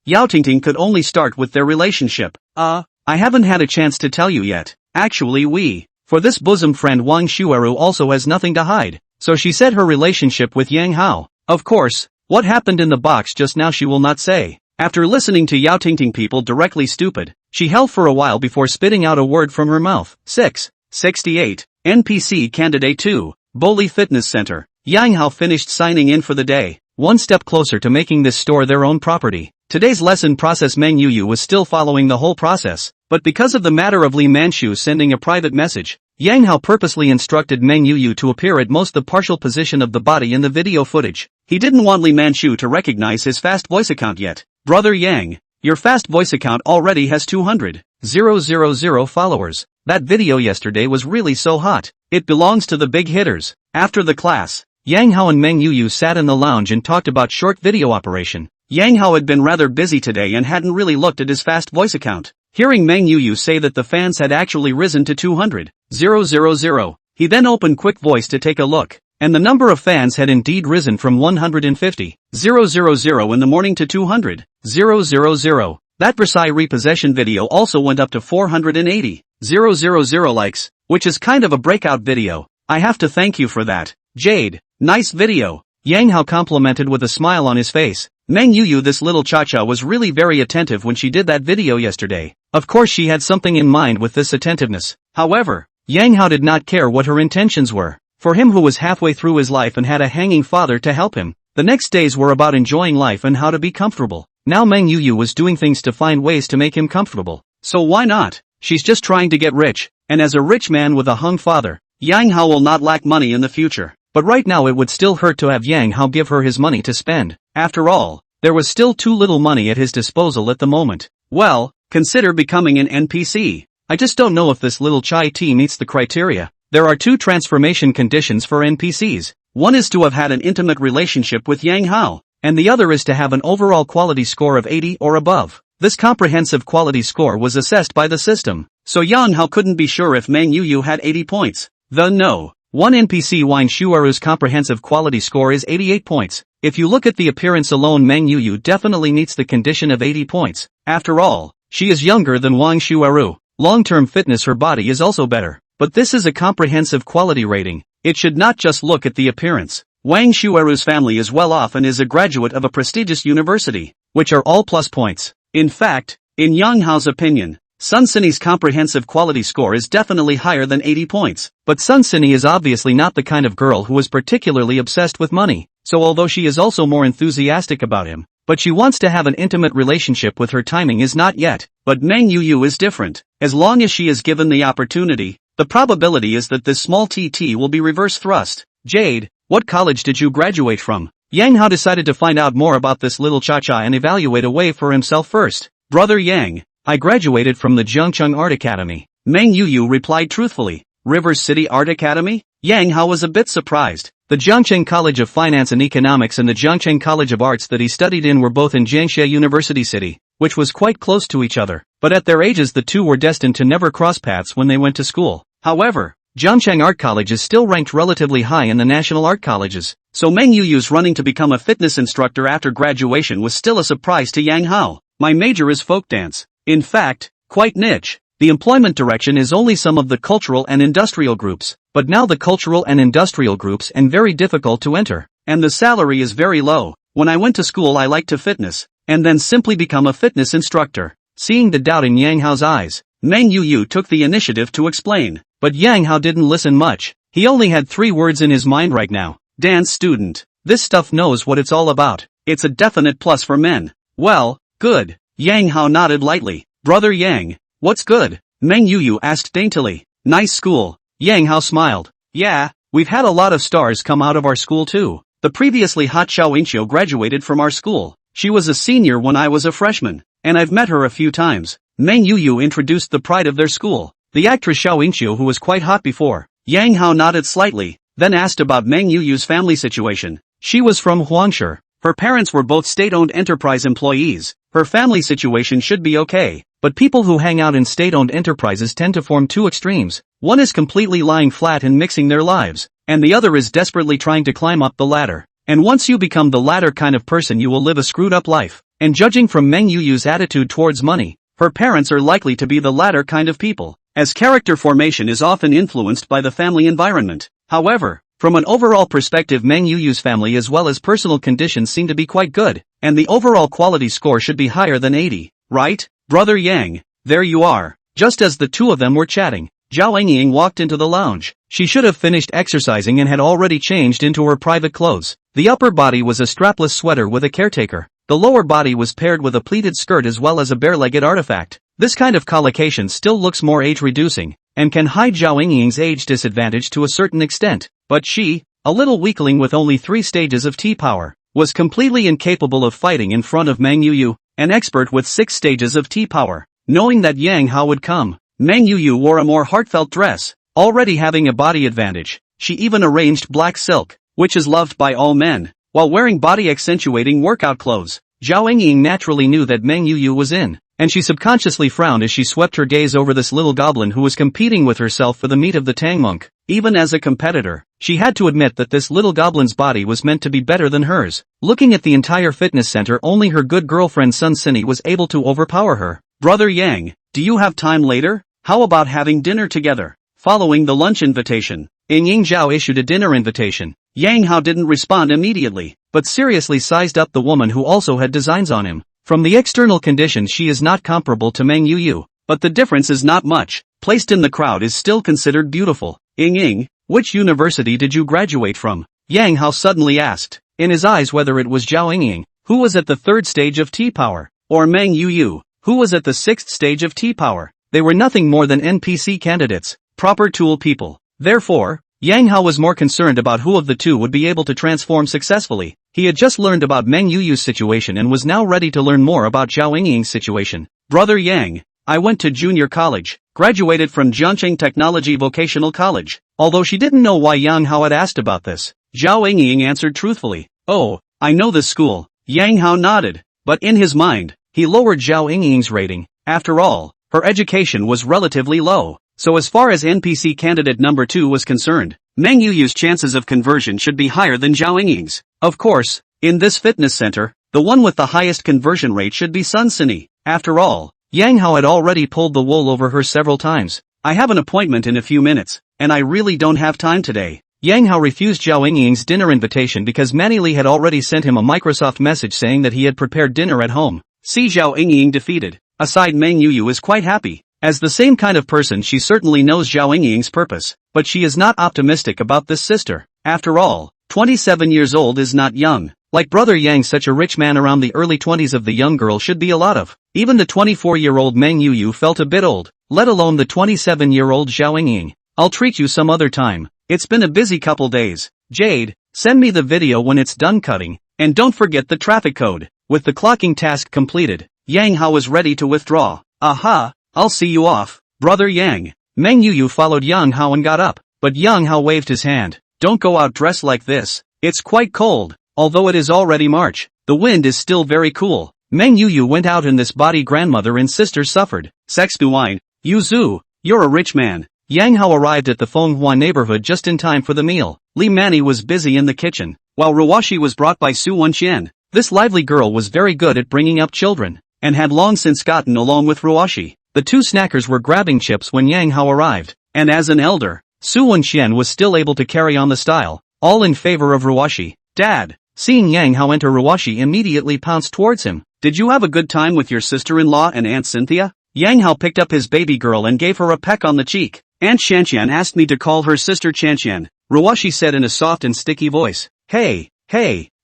Yao Tingting could only start with their relationship. I haven't had a chance to tell you yet. Actually for this bosom friend Wang Shuiru also has nothing to hide. So she said her relationship with Yang Hao. Of course, what happened in the box just now she will not say. After listening to Yao Tingting people directly stupid, she held for a while before spitting out a word from her mouth. 68. NPC Candidate 2, Boli Fitness Center. Yang Hao finished signing in for the day, one step closer to making this store their own property. Today's lesson process Meng Yuyu was still following the whole process, but because of the matter of Li Manchu sending a private message, Yang Hao purposely instructed Meng Yuyu to appear at most the partial position of the body in the video footage. He didn't want Li Manchu to recognize his fast voice account yet. Brother Yang, your fast voice account already has 200,000 followers. That video yesterday was really so hot. It belongs to the big hitters. After the class, Yang Hao and Meng Yuyu sat in the lounge and talked about short video operation. Yang Hao had been rather busy today and hadn't really looked at his fast voice account. Hearing Meng Yuyu say that the fans had actually risen to 200,000, he then opened Quick Voice to take a look, and the number of fans had indeed risen from 150,000 in the morning to 200,000. That Versailles repossession video also went up to 480,000 likes, which is kind of a breakout video. I have to thank you for that, Jade. Nice video. Yang Hao complimented with a smile on his face. Meng Yuyu, this little cha-cha, was really very attentive when she did that video yesterday. Of course she had something in mind with this attentiveness. However, Yang Hao did not care what her intentions were. For him who was halfway through his life and had a hanging father to help him, the next days were about enjoying life and how to be comfortable. Now Meng Yuyu was doing things to find ways to make him comfortable. So why not? She's just trying to get rich, and as a rich man with a hung father, Yang Hao will not lack money in the future. But right now it would still hurt to have Yang Hao give her his money to spend. After all, there was still too little money at his disposal at the moment. Well, consider becoming an NPC. I just don't know if this little chai tea meets the criteria. There are two transformation conditions for NPCs. One is to have had an intimate relationship with Yang Hao, and the other is to have an overall quality score of 80 or above. This comprehensive quality score was assessed by the system, so Yang Hao couldn't be sure if Meng Yuyu had 80 points. No. One NPC Wang Shuaru's comprehensive quality score is 88 points. If you look at the appearance alone, Meng Yuyu definitely meets the condition of 80 points. After all, she is younger than Wang Shuaru. Long-term fitness, her body is also better. But this is a comprehensive quality rating. It should not just look at the appearance. Wang Shuaru's family is well off and is a graduate of a prestigious university, which are all plus points. In fact, in Yang Hao's opinion, Sun Sini's comprehensive quality score is definitely higher than 80 points. But Sun Sini is obviously not the kind of girl who is particularly obsessed with money. So although she is also more enthusiastic about him, but she wants to have an intimate relationship with her, timing is not yet. But Meng Yuyu is different. As long as she is given the opportunity, the probability is that this small TT will be reverse thrust. Jade, what college did you graduate from? Yang Hao decided to find out more about this little cha-cha and evaluate a way for himself first. Brother Yang, I graduated from the Zhengcheng Art Academy. Meng Yuyu replied truthfully. River City Art Academy? Yang Hao was a bit surprised. The Zhengcheng College of Finance and Economics and the Zhengcheng College of Arts that he studied in were both in Jiangxia University City, which was quite close to each other. But at their ages the two were destined to never cross paths when they went to school. However, Zhengcheng Art College is still ranked relatively high in the national art colleges, so Meng Yuyu's running to become a fitness instructor after graduation was still a surprise to Yang Hao. My major is folk dance. In fact, quite niche. The employment direction is only some of the cultural and industrial groups, but now the cultural and industrial groups and very difficult to enter, and the salary is very low. When I went to school I liked to fitness, and then simply become a fitness instructor. Seeing the doubt in Yang Hao's eyes, Meng Yuyu took the initiative to explain, but Yang Hao didn't listen much. He only had 3 words in his mind right now. Dance student. This stuff knows what it's all about. It's a definite plus for men. Well, good. Yang Hao nodded lightly. Brother Yang, what's good? Meng Yuyu asked daintily. Nice school. Yang Hao smiled. Yeah, we've had a lot of stars come out of our school too. The previously hot Xiao Yingqiu graduated from our school. She was a senior when I was a freshman, and I've met her a few times. Meng Yuyu introduced the pride of their school, the actress Xiao Yingqiu, who was quite hot before. Yang Hao nodded slightly, then asked about Meng Yuyu's family situation. She was from Huangshe. Her parents were both state-owned enterprise employees. Her family situation should be okay, but people who hang out in state-owned enterprises tend to form 2 extremes. One is completely lying flat and mixing their lives, and the other is desperately trying to climb up the ladder. And once you become the latter kind of person, you will live a screwed-up life. And judging from Meng Yuyu's attitude towards money, her parents are likely to be the latter kind of people, as character formation is often influenced by the family environment. However, from an overall perspective, Meng Yuyu's family as well as personal conditions seem to be quite good, and the overall quality score should be higher than 80, right? Brother Yang, there you are. Just as the two of them were chatting, Zhao Engying walked into the lounge. She should have finished exercising and had already changed into her private clothes. The upper body was a strapless sweater with a caretaker. The lower body was paired with a pleated skirt as well as a bare-legged artifact. This kind of collocation still looks more age-reducing, and can hide Zhao Engying's age disadvantage to a certain extent. But she, a little weakling with only 3 stages of T-power, was completely incapable of fighting in front of Mang Yuyu, an expert with 6 stages of T-power. Knowing that Yang Hao would come, Mang Yuyu wore a more heartfelt dress, already having a body advantage. She even arranged black silk, which is loved by all men, while wearing body-accentuating workout clothes. Zhao Engying naturally knew that Mang Yuyu was in, and she subconsciously frowned as she swept her gaze over this little goblin who was competing with herself for the meat of the Tang monk. Even as a competitor, she had to admit that this little goblin's body was meant to be better than hers. Looking at the entire fitness center, only her good girlfriend Sun Sini was able to overpower her. Brother Yang, do you have time later? How about having dinner together? Following the lunch invitation, Ying Zhao issued a dinner invitation. Yang Hao didn't respond immediately, but seriously sized up the woman who also had designs on him. From the external conditions she is not comparable to Mang Yuyu, but the difference is not much. Placed in the crowd is still considered beautiful. Ying, which university did you graduate from? Yang Hao suddenly asked, in his eyes whether it was Zhao Engying, who was at the 3rd stage of T-power, or Mang Yuyu, who was at the 6th stage of T-power. They were nothing more than NPC candidates, proper tool people. Therefore, Yang Hao was more concerned about who of the two would be able to transform successfully. He had just learned about Mang Yuyu's situation and was now ready to learn more about Zhao Engying's situation. Brother Yang, I went to junior college, graduated from Jiangcheng Technology Vocational College. Although she didn't know why Yang Hao had asked about this, Zhao Engying answered truthfully. Oh, I know this school. Yang Hao nodded, but in his mind, he lowered Zhao Engying's rating. After all, her education was relatively low, so as far as NPC candidate number 2 was concerned, Mang Yuyu's chances of conversion should be higher than Zhao Engying's. Of course, in this fitness center, the one with the highest conversion rate should be Sun Sini. After all, Yang Hao had already pulled the wool over her several times. I have an appointment in a few minutes, and I really don't have time today. Yang Hao refused Zhao Engying's dinner invitation because Manny Li had already sent him a Microsoft message saying that he had prepared dinner at home. See, Zhao Engying defeated. Aside, Mang Yuyu is quite happy. As the same kind of person, she certainly knows Zhao Engying's purpose, but she is not optimistic about this sister. After all, 27 years old is not young. Like Brother Yang, such a rich man around the early 20s of the young girl should be a lot of. Even the 24-year-old Mang Yuyu felt a bit old, let alone the 27-year-old Zhao Engying. I'll treat you some other time. It's been a busy couple days. Jade, send me the video when it's done cutting, and don't forget the traffic code. With the clocking task completed, Yang Hao was ready to withdraw. Aha, I'll see you off, Brother Yang. Mang Yuyu followed Yang Hao and got up, but Yang Hao waved his hand. Don't go out dressed like this. It's quite cold. Although it is already March, the wind is still very cool. Mang Yuyu went out in this body. Grandmother and sister suffered. Sex wine. Yuzu, you're a rich man. Yang Hao arrived at the Fenghua neighborhood just in time for the meal. Li Mani was busy in the kitchen, while Ruwashi was brought by Su Wenxian. This lively girl was very good at bringing up children, and had long since gotten along with Ruwashi. The two snackers were grabbing chips when Yang Hao arrived, and as an elder, Su Wenxian was still able to carry on the style, all in favor of Ruwashi. Dad, seeing Yang Hao enter, Ruwashi immediately pounced towards him. Did you have a good time with your sister-in-law and Aunt Cynthia? Yang Hao picked up his baby girl and gave her a peck on the cheek. Aunt Shanqian asked me to call her sister Chanshan, Ruwashi said in a soft and sticky voice. Hey,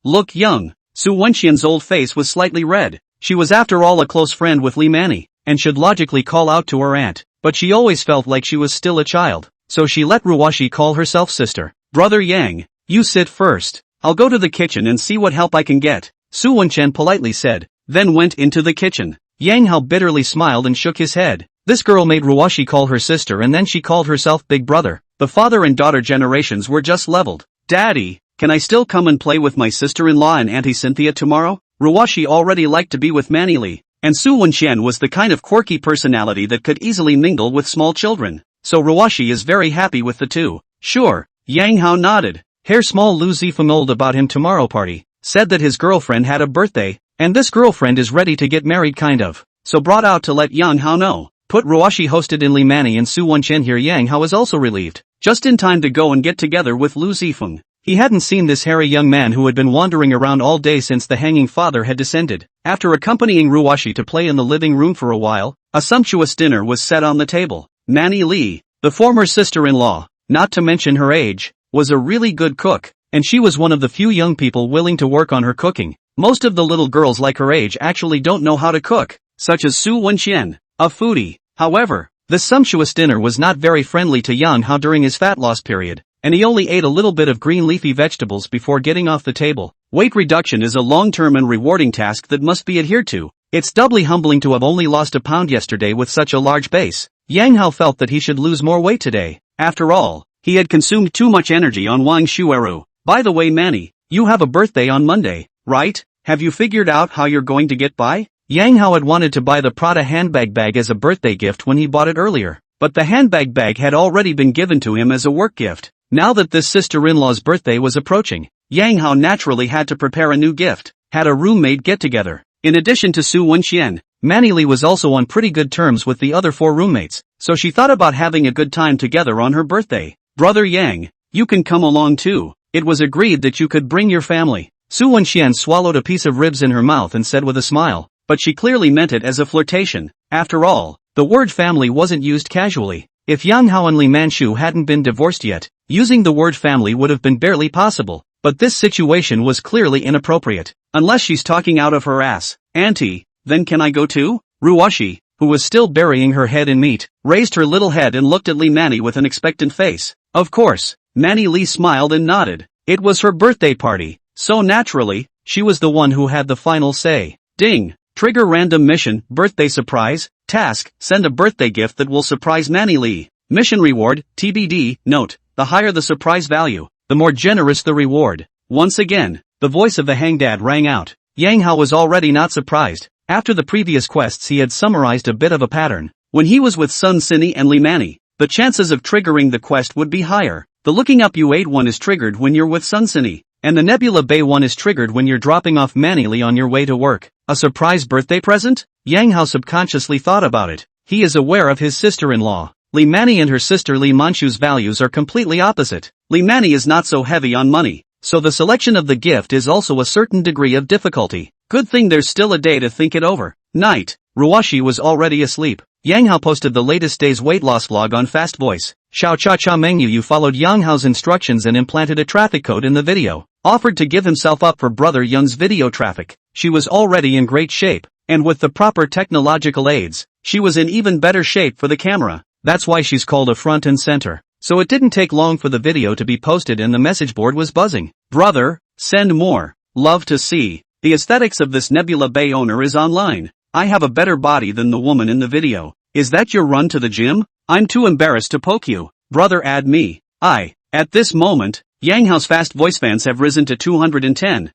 look young. Su Wenxian's old face was slightly red. She was after all a close friend with Li Mani, and should logically call out to her aunt, but she always felt like she was still a child, so she let Ruwashi call herself sister. Brother Yang, you sit first. I'll go to the kitchen and see what help I can get, Su Wenxian politely said, then went into the kitchen. Yang Hao bitterly smiled and shook his head. This girl made Ruwashi call her sister, and then she called herself big brother. The father and daughter generations were just leveled. Daddy, can I still come and play with my sister-in-law and Auntie Cynthia tomorrow? Ruwashi already liked to be with Manny Li, and Su Wenxian was the kind of quirky personality that could easily mingle with small children, so Ruwashi is very happy with the two. Sure, Yang Hao nodded. Hair small Lu Zifeng old about him tomorrow party, said that his girlfriend had a birthday, and this girlfriend is ready to get married kind of, so brought out to let Yang Hao know. Put Ruwashi hosted in Li Mani and Su Wenxian here. Yang Hao was also relieved, just in time to go and get together with Lu Zifeng. He hadn't seen this hairy young man who had been wandering around all day since the hanging father had descended. After accompanying Ruwashi to play in the living room for a while, a sumptuous dinner was set on the table. Manny Li, the The former sister-in-law, not to mention her age, was a really good cook, and she was one of the few young people willing to work on her cooking. Most of the little girls like her age actually don't know how to cook, such as Su Wenxian, a foodie. However, this sumptuous dinner was not very friendly to Yang Hao during his fat loss period, and he only ate a little bit of green leafy vegetables before getting off the table. Weight reduction is a long-term and rewarding task that must be adhered to. It's doubly humbling to have only lost a pound yesterday with such a large base. Yang Hao felt that he should lose more weight today. After all, he had consumed too much energy on Wang Shueru. By the way, Manny, you have a birthday on Monday, right? Have you figured out how you're going to get by? Yang Hao had wanted to buy the Prada handbag bag as a birthday gift when he bought it earlier, but the handbag bag had already been given to him as a work gift. Now that this sister-in-law's birthday was approaching, Yang Hao naturally had to prepare a new gift, had a roommate get-together. In addition to Su Wenxian, Manny Li was also on pretty good terms with the other 4 roommates, so she thought about having a good time together on her birthday. Brother Yang, you can come along too. It was agreed that you could bring your family. Su Wenxian swallowed a piece of ribs in her mouth and said with a smile, but she clearly meant it as a flirtation. After all, the word family wasn't used casually. If Yang Hao and Li Manchu hadn't been divorced yet, using the word family would have been barely possible, but this situation was clearly inappropriate. Unless she's talking out of her ass. Auntie, then can I go too? Ruoshi, who was still burying her head in meat, raised her little head and looked at Li Manny with an expectant face. Of course, Manny Li smiled and nodded. It was her birthday party, so naturally, she was the one who had the final say. Ding! Trigger random mission, birthday surprise, task, send a birthday gift that will surprise Manny Li. Mission reward, TBD, note, the higher the surprise value, the more generous the reward. Once again, the voice of the hangdad rang out. Yang Hao was already not surprised. After the previous quests he had summarized a bit of a pattern. When he was with Sun Sinny and Li Manny, the chances of triggering the quest would be higher. The looking up U8 one is triggered when you're with Sun Sinny, and the Nebula Bay one is triggered when you're dropping off Manny Li on your way to work. A surprise birthday present? Yang Hao subconsciously thought about it. He is aware of his sister-in-law. Li Manny and her sister Li Manchu's values are completely opposite. Li Manny is not so heavy on money, so the selection of the gift is also a certain degree of difficulty. Good thing there's still a day to think it over. Night. Ruoshi was already asleep. Yang Hao posted the latest day's weight loss vlog on Fast Voice. Xiao Cha Cha Mengyu Yu followed Yang Hao's instructions and implanted a traffic code in the video. Offered to give himself up for brother Young's video traffic. She was already in great shape, and with the proper technological aids, she was in even better shape for the camera. That's why she's called a front and center. So it didn't take long for the video to be posted and the message board was buzzing. Brother, send more. Love to see. The aesthetics of this Nebula Bay owner is online. I have a better body than the woman in the video. Is that your run to the gym? I'm too embarrassed to poke you. Brother, add me. At this moment, Yang Hao's Fast Voice fans have risen to 210,000.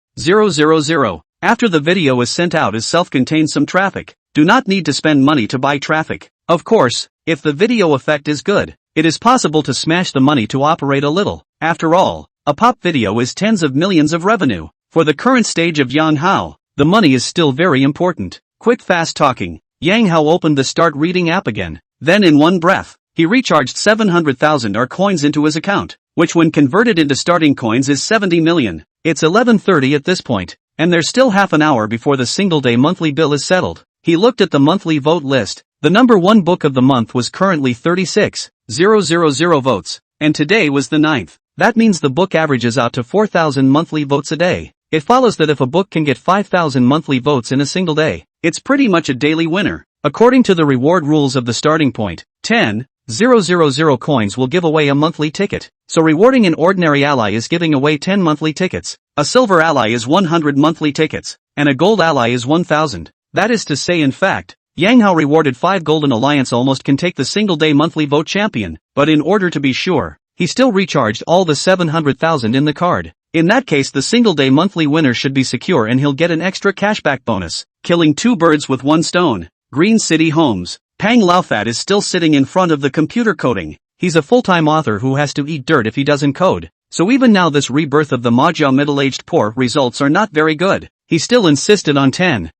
After the video is sent out as self-contained some traffic. Do not need to spend money to buy traffic. Of course, if the video effect is good, it is possible to smash the money to operate a little. After all, a pop video is tens of millions of revenue. For the current stage of Yang Hao, the money is still very important. Quick fast talking. Yang Hao opened the Start Reading app again. Then in one breath, he recharged 700,000 R coins into his account, which when converted into starting coins is 70 million. It's 11:30 at this point, and there's still half an hour before the single-day monthly bill is settled. He looked at the monthly vote list. The number 1 book of the month was currently 36,000 votes, and today was the 9th. That means the book averages out to 4,000 monthly votes a day. It follows that if a book can get 5,000 monthly votes in a single day, it's pretty much a daily winner. According to the reward rules of the starting point, 10,000 coins will give away a monthly ticket. So rewarding an ordinary ally is giving away 10 monthly tickets. A silver ally is 100 monthly tickets, and a gold ally is 1,000. That is to say, in fact, Yang Hao rewarded 5 Golden Alliance almost can take the single-day monthly vote champion, but in order to be sure, he still recharged all the 700,000 in the card. In that case the single-day monthly winner should be secure and he'll get an extra cashback bonus. Killing 2 birds with 1 stone. Green City Homes. Pang Laofat is still sitting in front of the computer coding. He's a full-time author who has to eat dirt if he doesn't code. So even now this rebirth of the Majiao middle-aged poor results are not very good. He still insisted on 10,000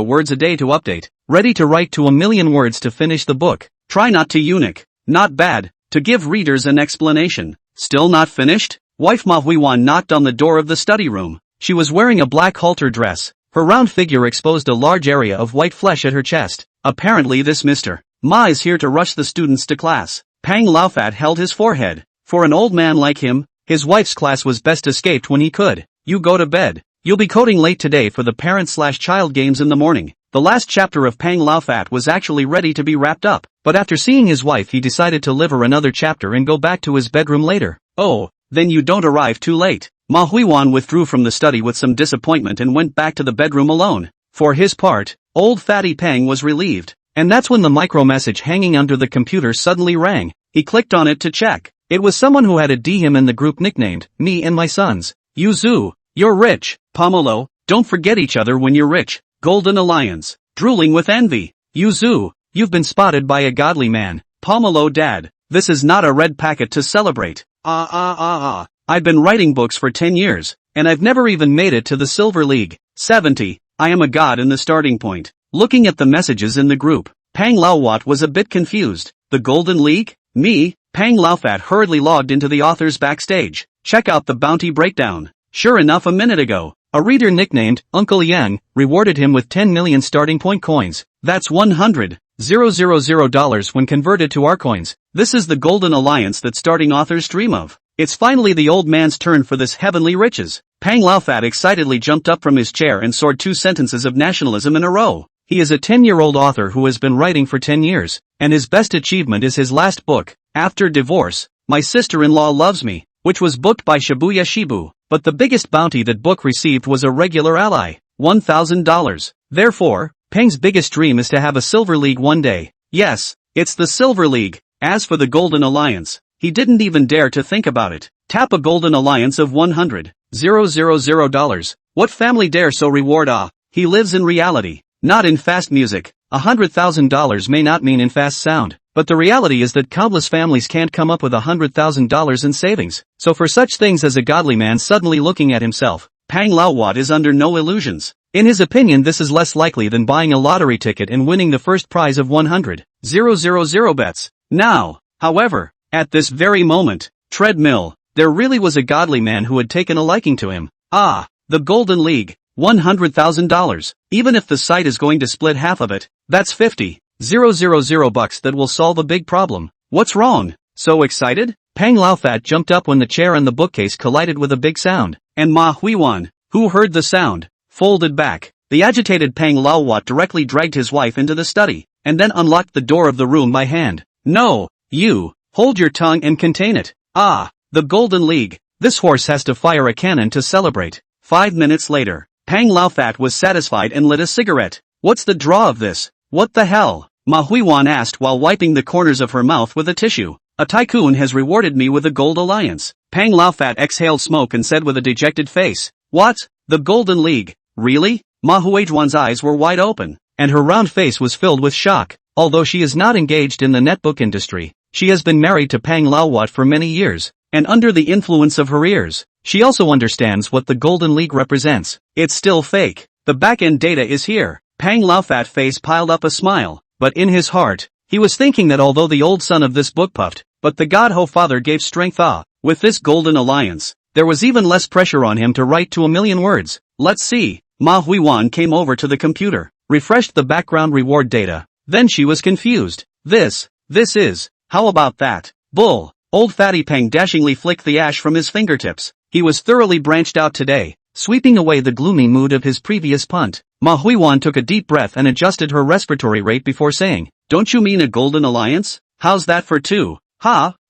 words a day to update. Ready to write to 1,000,000 words to finish the book. Try not to eunuch. Not bad. To give readers an explanation. Still not finished? Wife Ma Huiwan knocked on the door of the study room. She was wearing a black halter dress. Her round figure exposed a large area of white flesh at her chest. Apparently this Mr. Ma is here to rush the students to class. Pang Laofat held his forehead. For an old man like him, his wife's class was best escaped when he could. You go to bed. You'll be coding late today for the parent/child games in the morning. The last chapter of Pang Laofat was actually ready to be wrapped up, but after seeing his wife he decided to live her another chapter and go back to his bedroom later. Oh, then you don't arrive too late. Ma Huiwan withdrew from the study with some disappointment and went back to the bedroom alone. For his part, old fatty Pang was relieved. And that's when the micro message hanging under the computer suddenly rang. He clicked on it to check. It was someone who had a D him in the group nicknamed, Me and My Sons. Yuzu, you're rich. Pomelo, don't forget each other when you're rich. Golden Alliance, drooling with envy. Yuzu, you've been spotted by a godly man. Pomelo dad, this is not a red packet to celebrate. I've been writing books for 10 years, and I've never even made it to the Silver League. 70, I am a god in the starting point. Looking at the messages in the group, Pang Laofat was a bit confused. The Golden League? Me? Pang Laofat hurriedly logged into the author's backstage. Check out the bounty breakdown. Sure enough, a minute ago, a reader nicknamed Uncle Yang rewarded him with 10 million starting point coins. That's $100,000 when converted to our coins. This is the Golden Alliance that starting authors dream of. It's finally the old man's turn for this heavenly riches. Pang Laofat excitedly jumped up from his chair and soared 2 sentences of nationalism in a row. He is a 10-year-old author who has been writing for 10 years, and his best achievement is his last book, After Divorce, My Sister-in-Law Loves Me, which was booked by Shibuya Shibu, but the biggest bounty that book received was a regular ally, $1,000. Therefore, Pang's biggest dream is to have a Silver League one day. Yes, it's the Silver League. As for the Golden Alliance, he didn't even dare to think about it. Tap a Golden Alliance of $100,000. What family dare so reward? He lives in reality, not in fast music. $100,000 may not mean in fast sound, but the reality is that countless families can't come up with $100,000 in savings. So for such things as a godly man suddenly looking at himself, Pang Laofat is under no illusions. In his opinion, this is less likely than buying a lottery ticket and winning the first prize of 100,000 bets. Now, however, at this very moment, treadmill, there really was a godly man who had taken a liking to him. The Golden League, $100,000. Even if the site is going to split half of it, that's $50,000 that will solve a big problem. What's wrong? So excited? Pang Laofat jumped up when the chair and the bookcase collided with a big sound, and Ma Huiwan, who heard the sound, folded back. The agitated Pang Laofat directly dragged his wife into the study, and then unlocked the door of the room by hand. No, you, hold your tongue and contain it. The Golden League. This horse has to fire a cannon to celebrate. 5 minutes later, Pang Laofat was satisfied and lit a cigarette. What's the draw of this? What the hell? Ma Huiwan asked while wiping the corners of her mouth with a tissue. A tycoon has rewarded me with a Gold Alliance. Pang Laofat exhaled smoke and said with a dejected face. What? The Golden League? Really? Ma Huiwan's eyes were wide open, and her round face was filled with shock. Although she is not engaged in the netbook industry, she has been married to Pang Laofat for many years, and under the influence of her ears, she also understands what the Golden League represents. It's still fake. The back-end data is here. Pang Laofat's face piled up a smile, but in his heart, he was thinking that although the old son of this book puffed, but the God-Ho father gave strength. With this Golden Alliance, there was even less pressure on him to write to 1,000,000 words. Let's see. Ma Huiwan came over to the computer, refreshed the background reward data. Then she was confused. This is, how about that? Bull. Old fatty Pang dashingly flicked the ash from his fingertips. He was thoroughly branched out today, sweeping away the gloomy mood of his previous punt. Ma Huiwan took a deep breath and adjusted her respiratory rate before saying, don't you mean a Golden Alliance? How's that for 2?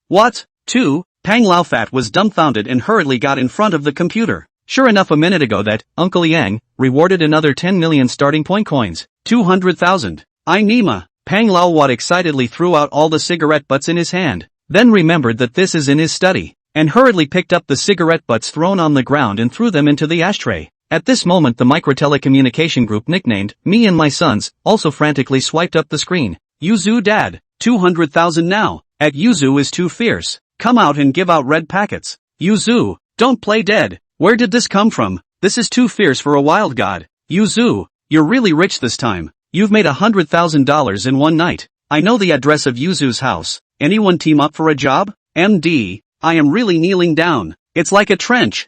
What? 2? Pang Laofat was dumbfounded and hurriedly got in front of the computer. Sure enough, a minute ago that Uncle Yang rewarded another 10 million starting point coins. 200,000. I Nima. Pang Laofat excitedly threw out all the cigarette butts in his hand, then remembered that this is in his study, and hurriedly picked up the cigarette butts thrown on the ground and threw them into the ashtray. At this moment the microtelecommunication group nicknamed Me and My Sons also frantically swiped up the screen. Yuzu dad, 200,000 now. At Yuzu is too fierce. Come out and give out red packets. Yuzu, don't play dead. Where did this come from? This is too fierce for a wild god. Yuzu, you're really rich this time. You've made $100,000 in one night. I know the address of Yuzu's house. Anyone team up for a job? MD, I am really kneeling down. It's like a trench.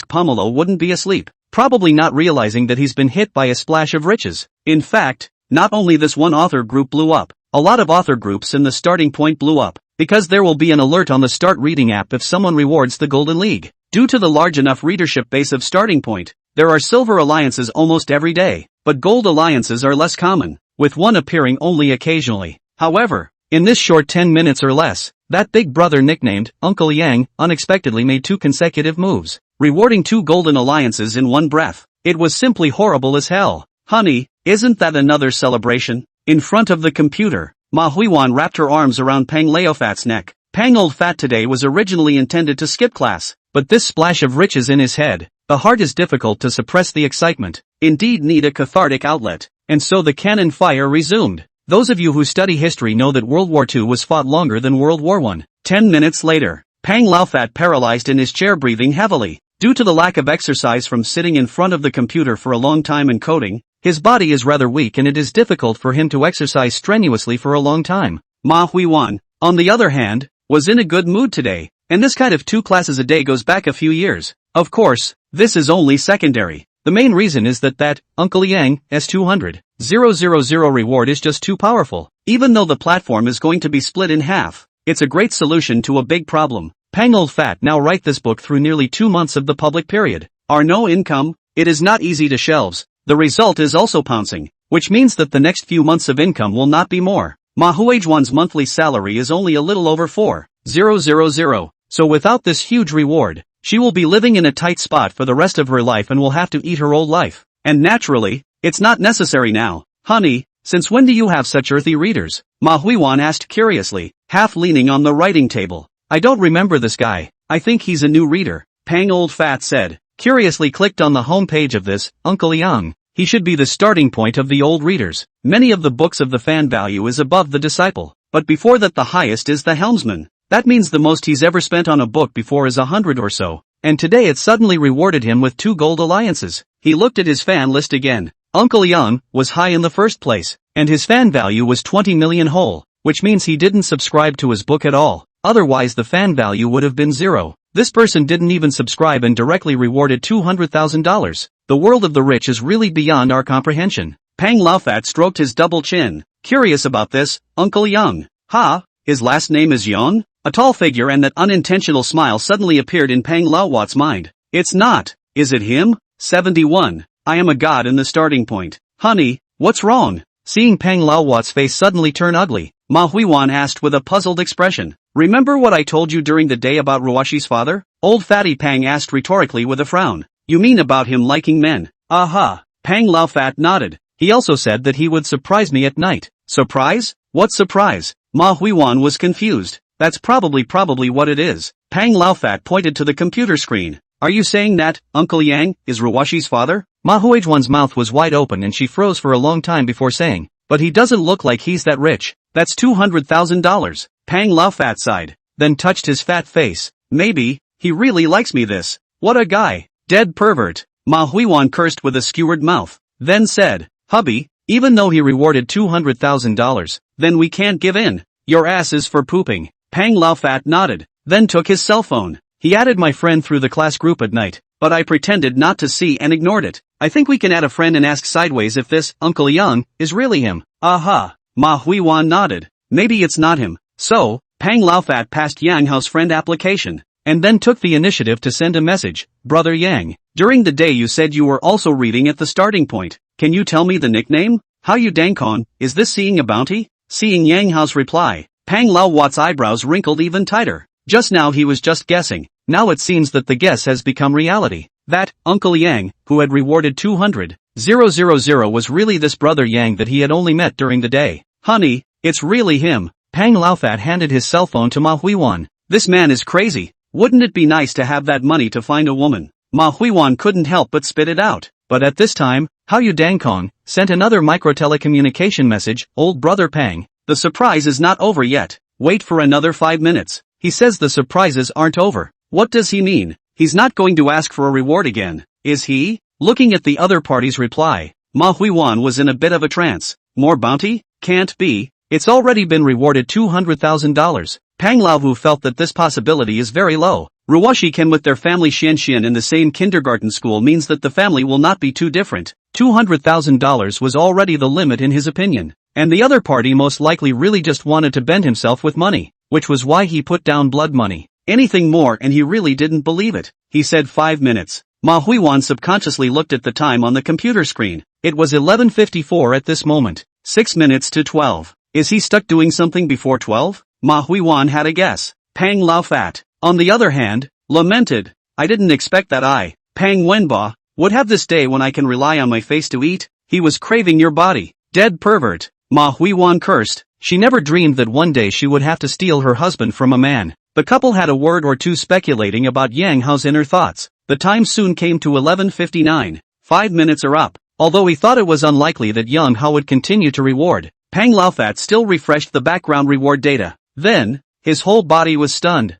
Pomelo wouldn't be asleep, probably not realizing that he's been hit by a splash of riches. In fact, not only this one author group blew up, a lot of author groups in the starting point blew up, because there will be an alert on the Start Reading app if someone rewards the Golden League. Due to the large enough readership base of Starting Point, there are silver alliances almost every day, but gold alliances are less common, with one appearing only occasionally. However, in this short 10 minutes or less, that big brother nicknamed Uncle Yang unexpectedly made 2 consecutive moves, rewarding 2 golden alliances in one breath. It was simply horrible as hell. Honey, isn't that another celebration? In front of the computer, Ma Huiwan wrapped her arms around Pang Leofat's neck. Pang Old Fat today was originally intended to skip class, but this splash of riches in his head, the heart is difficult to suppress the excitement, indeed need a cathartic outlet, and so the cannon fire resumed. Those of you who study history know that World War II was fought longer than World War I. 10 minutes later, Pang Laofat paralyzed in his chair breathing heavily. Due to the lack of exercise from sitting in front of the computer for a long time and coding, his body is rather weak and it is difficult for him to exercise strenuously for a long time. Ma Huiwan, on the other hand, was in a good mood today, and this kind of 2 classes a day goes back a few years. Of course, this is only secondary. The main reason is that Uncle Yang S200,000 reward is just too powerful. Even though the platform is going to be split in half, it's a great solution to a big problem. Pang Old Fat now write this book through nearly 2 months of the public period. Are no income, it is not easy to shelves. The result is also pouncing, which means that the next few months of income will not be more. Ma Huijuan's monthly salary is only a little over 4,000. So without this huge reward, she will be living in a tight spot for the rest of her life and will have to eat her old life. And naturally, it's not necessary now. Honey, since when do you have such earthy readers? Ma Huiwan asked curiously, half leaning on the writing table. I don't remember this guy. I think he's a new reader, Pang Old Fat said. Curiously clicked on the home page of this, Uncle Yang. He should be the starting point of the old readers. Many of the books of the fan value is above the disciple, but before that the highest is the helmsman. That means the most he's ever spent on a book before is 100 or so, and today it suddenly rewarded him with 2 gold alliances. He looked at his fan list again. Uncle Yang was high in the first place, and his fan value was 20 million whole, which means he didn't subscribe to his book at all, otherwise the fan value would have been 0. This person didn't even subscribe and directly rewarded $200,000. The world of the rich is really beyond our comprehension. Pang Laofat stroked his double chin. Curious about this, Uncle Yang. Ha, his last name is Yang? A tall figure and that unintentional smile suddenly appeared in Pang Laofat's mind. It's not. Is it him? 71. I am a god in the starting point. Honey, what's wrong? Seeing Pang Laofat's face suddenly turn ugly, Ma Huiwan asked with a puzzled expression. Remember what I told you during the day about Ruashi's father? Old Fatty Pang asked rhetorically with a frown. You mean about him liking men? Aha. Pang Laofat nodded. He also said that he would surprise me at night. Surprise? What surprise? Ma Huiwan was confused. That's probably what it is. Pang Laofat pointed to the computer screen. Are you saying that Uncle Yang is Ruashi's father? Ma Huijuan's mouth was wide open and she froze for a long time before saying, but he doesn't look like he's that rich. That's $200,000. Pang Laofat sighed, then touched his fat face. Maybe, he really likes me this. What a guy. Dead pervert. Ma Huiwan cursed with a skewered mouth, then said, hubby, even though he rewarded $200,000, then we can't give in. Your ass is for pooping. Pang Laofat nodded, then took his cell phone. He added my friend through the class group at night, but I pretended not to see and ignored it. I think we can add a friend and ask sideways if this Uncle Yang is really him. Aha. Ma Huiwan nodded. Maybe it's not him. So, Pang Laofat passed Yang Hao's friend application, and then took the initiative to send a message. Brother Yang, during the day you said you were also reading at the starting point. Can you tell me the nickname? How you dangkon, is this seeing a bounty? Seeing Yang Hao's reply, Pang Laofat's eyebrows wrinkled even tighter. Just now he was just guessing. Now it seems that the guess has become reality. That Uncle Yang, who had rewarded 200,000 was really this brother Yang that he had only met during the day. Honey, it's really him. Pang Laofat handed his cell phone to Ma Huiwan. This man is crazy. Wouldn't it be nice to have that money to find a woman? Ma Huiwan couldn't help but spit it out. But at this time, How You Dangkong sent another micro-telecommunication message. Old brother Pang, the surprise is not over yet. Wait for another 5 minutes. He says the surprises aren't over. What does he mean? He's not going to ask for a reward again, is he? Looking at the other party's reply, Ma Huiwan was in a bit of a trance. More bounty? Can't be. It's already been rewarded $200,000. Pang Laovu felt that this possibility is very low. Ruwashi Ken with their family Xianxian in the same kindergarten school means that the family will not be too different. $200,000 was already the limit in his opinion. and the other party most likely really just wanted to bend himself with money, which was why he put down blood money. Anything more and he really didn't believe it. He said 5 minutes. Ma Huiwan subconsciously looked at the time on the computer screen. It was 11:54 at this moment. 6 minutes to 12. Is he stuck doing something before 12? Ma Huiwan had a guess. Pang Lao Fat, on the other hand, lamented. I didn't expect that I, Pang Wenba, would have this day when I can rely on my face to eat. He was craving your body. Dead pervert. Ma Huiwan cursed. She never dreamed that one day she would have to steal her husband from a man. The couple had a word or two speculating about Yang Hao's inner thoughts. The time soon came to 11:59. 5 minutes are up. Although he thought it was unlikely that Yang Hao would continue to reward, Pang Laofat still refreshed the background reward data. Then, his whole body was stunned.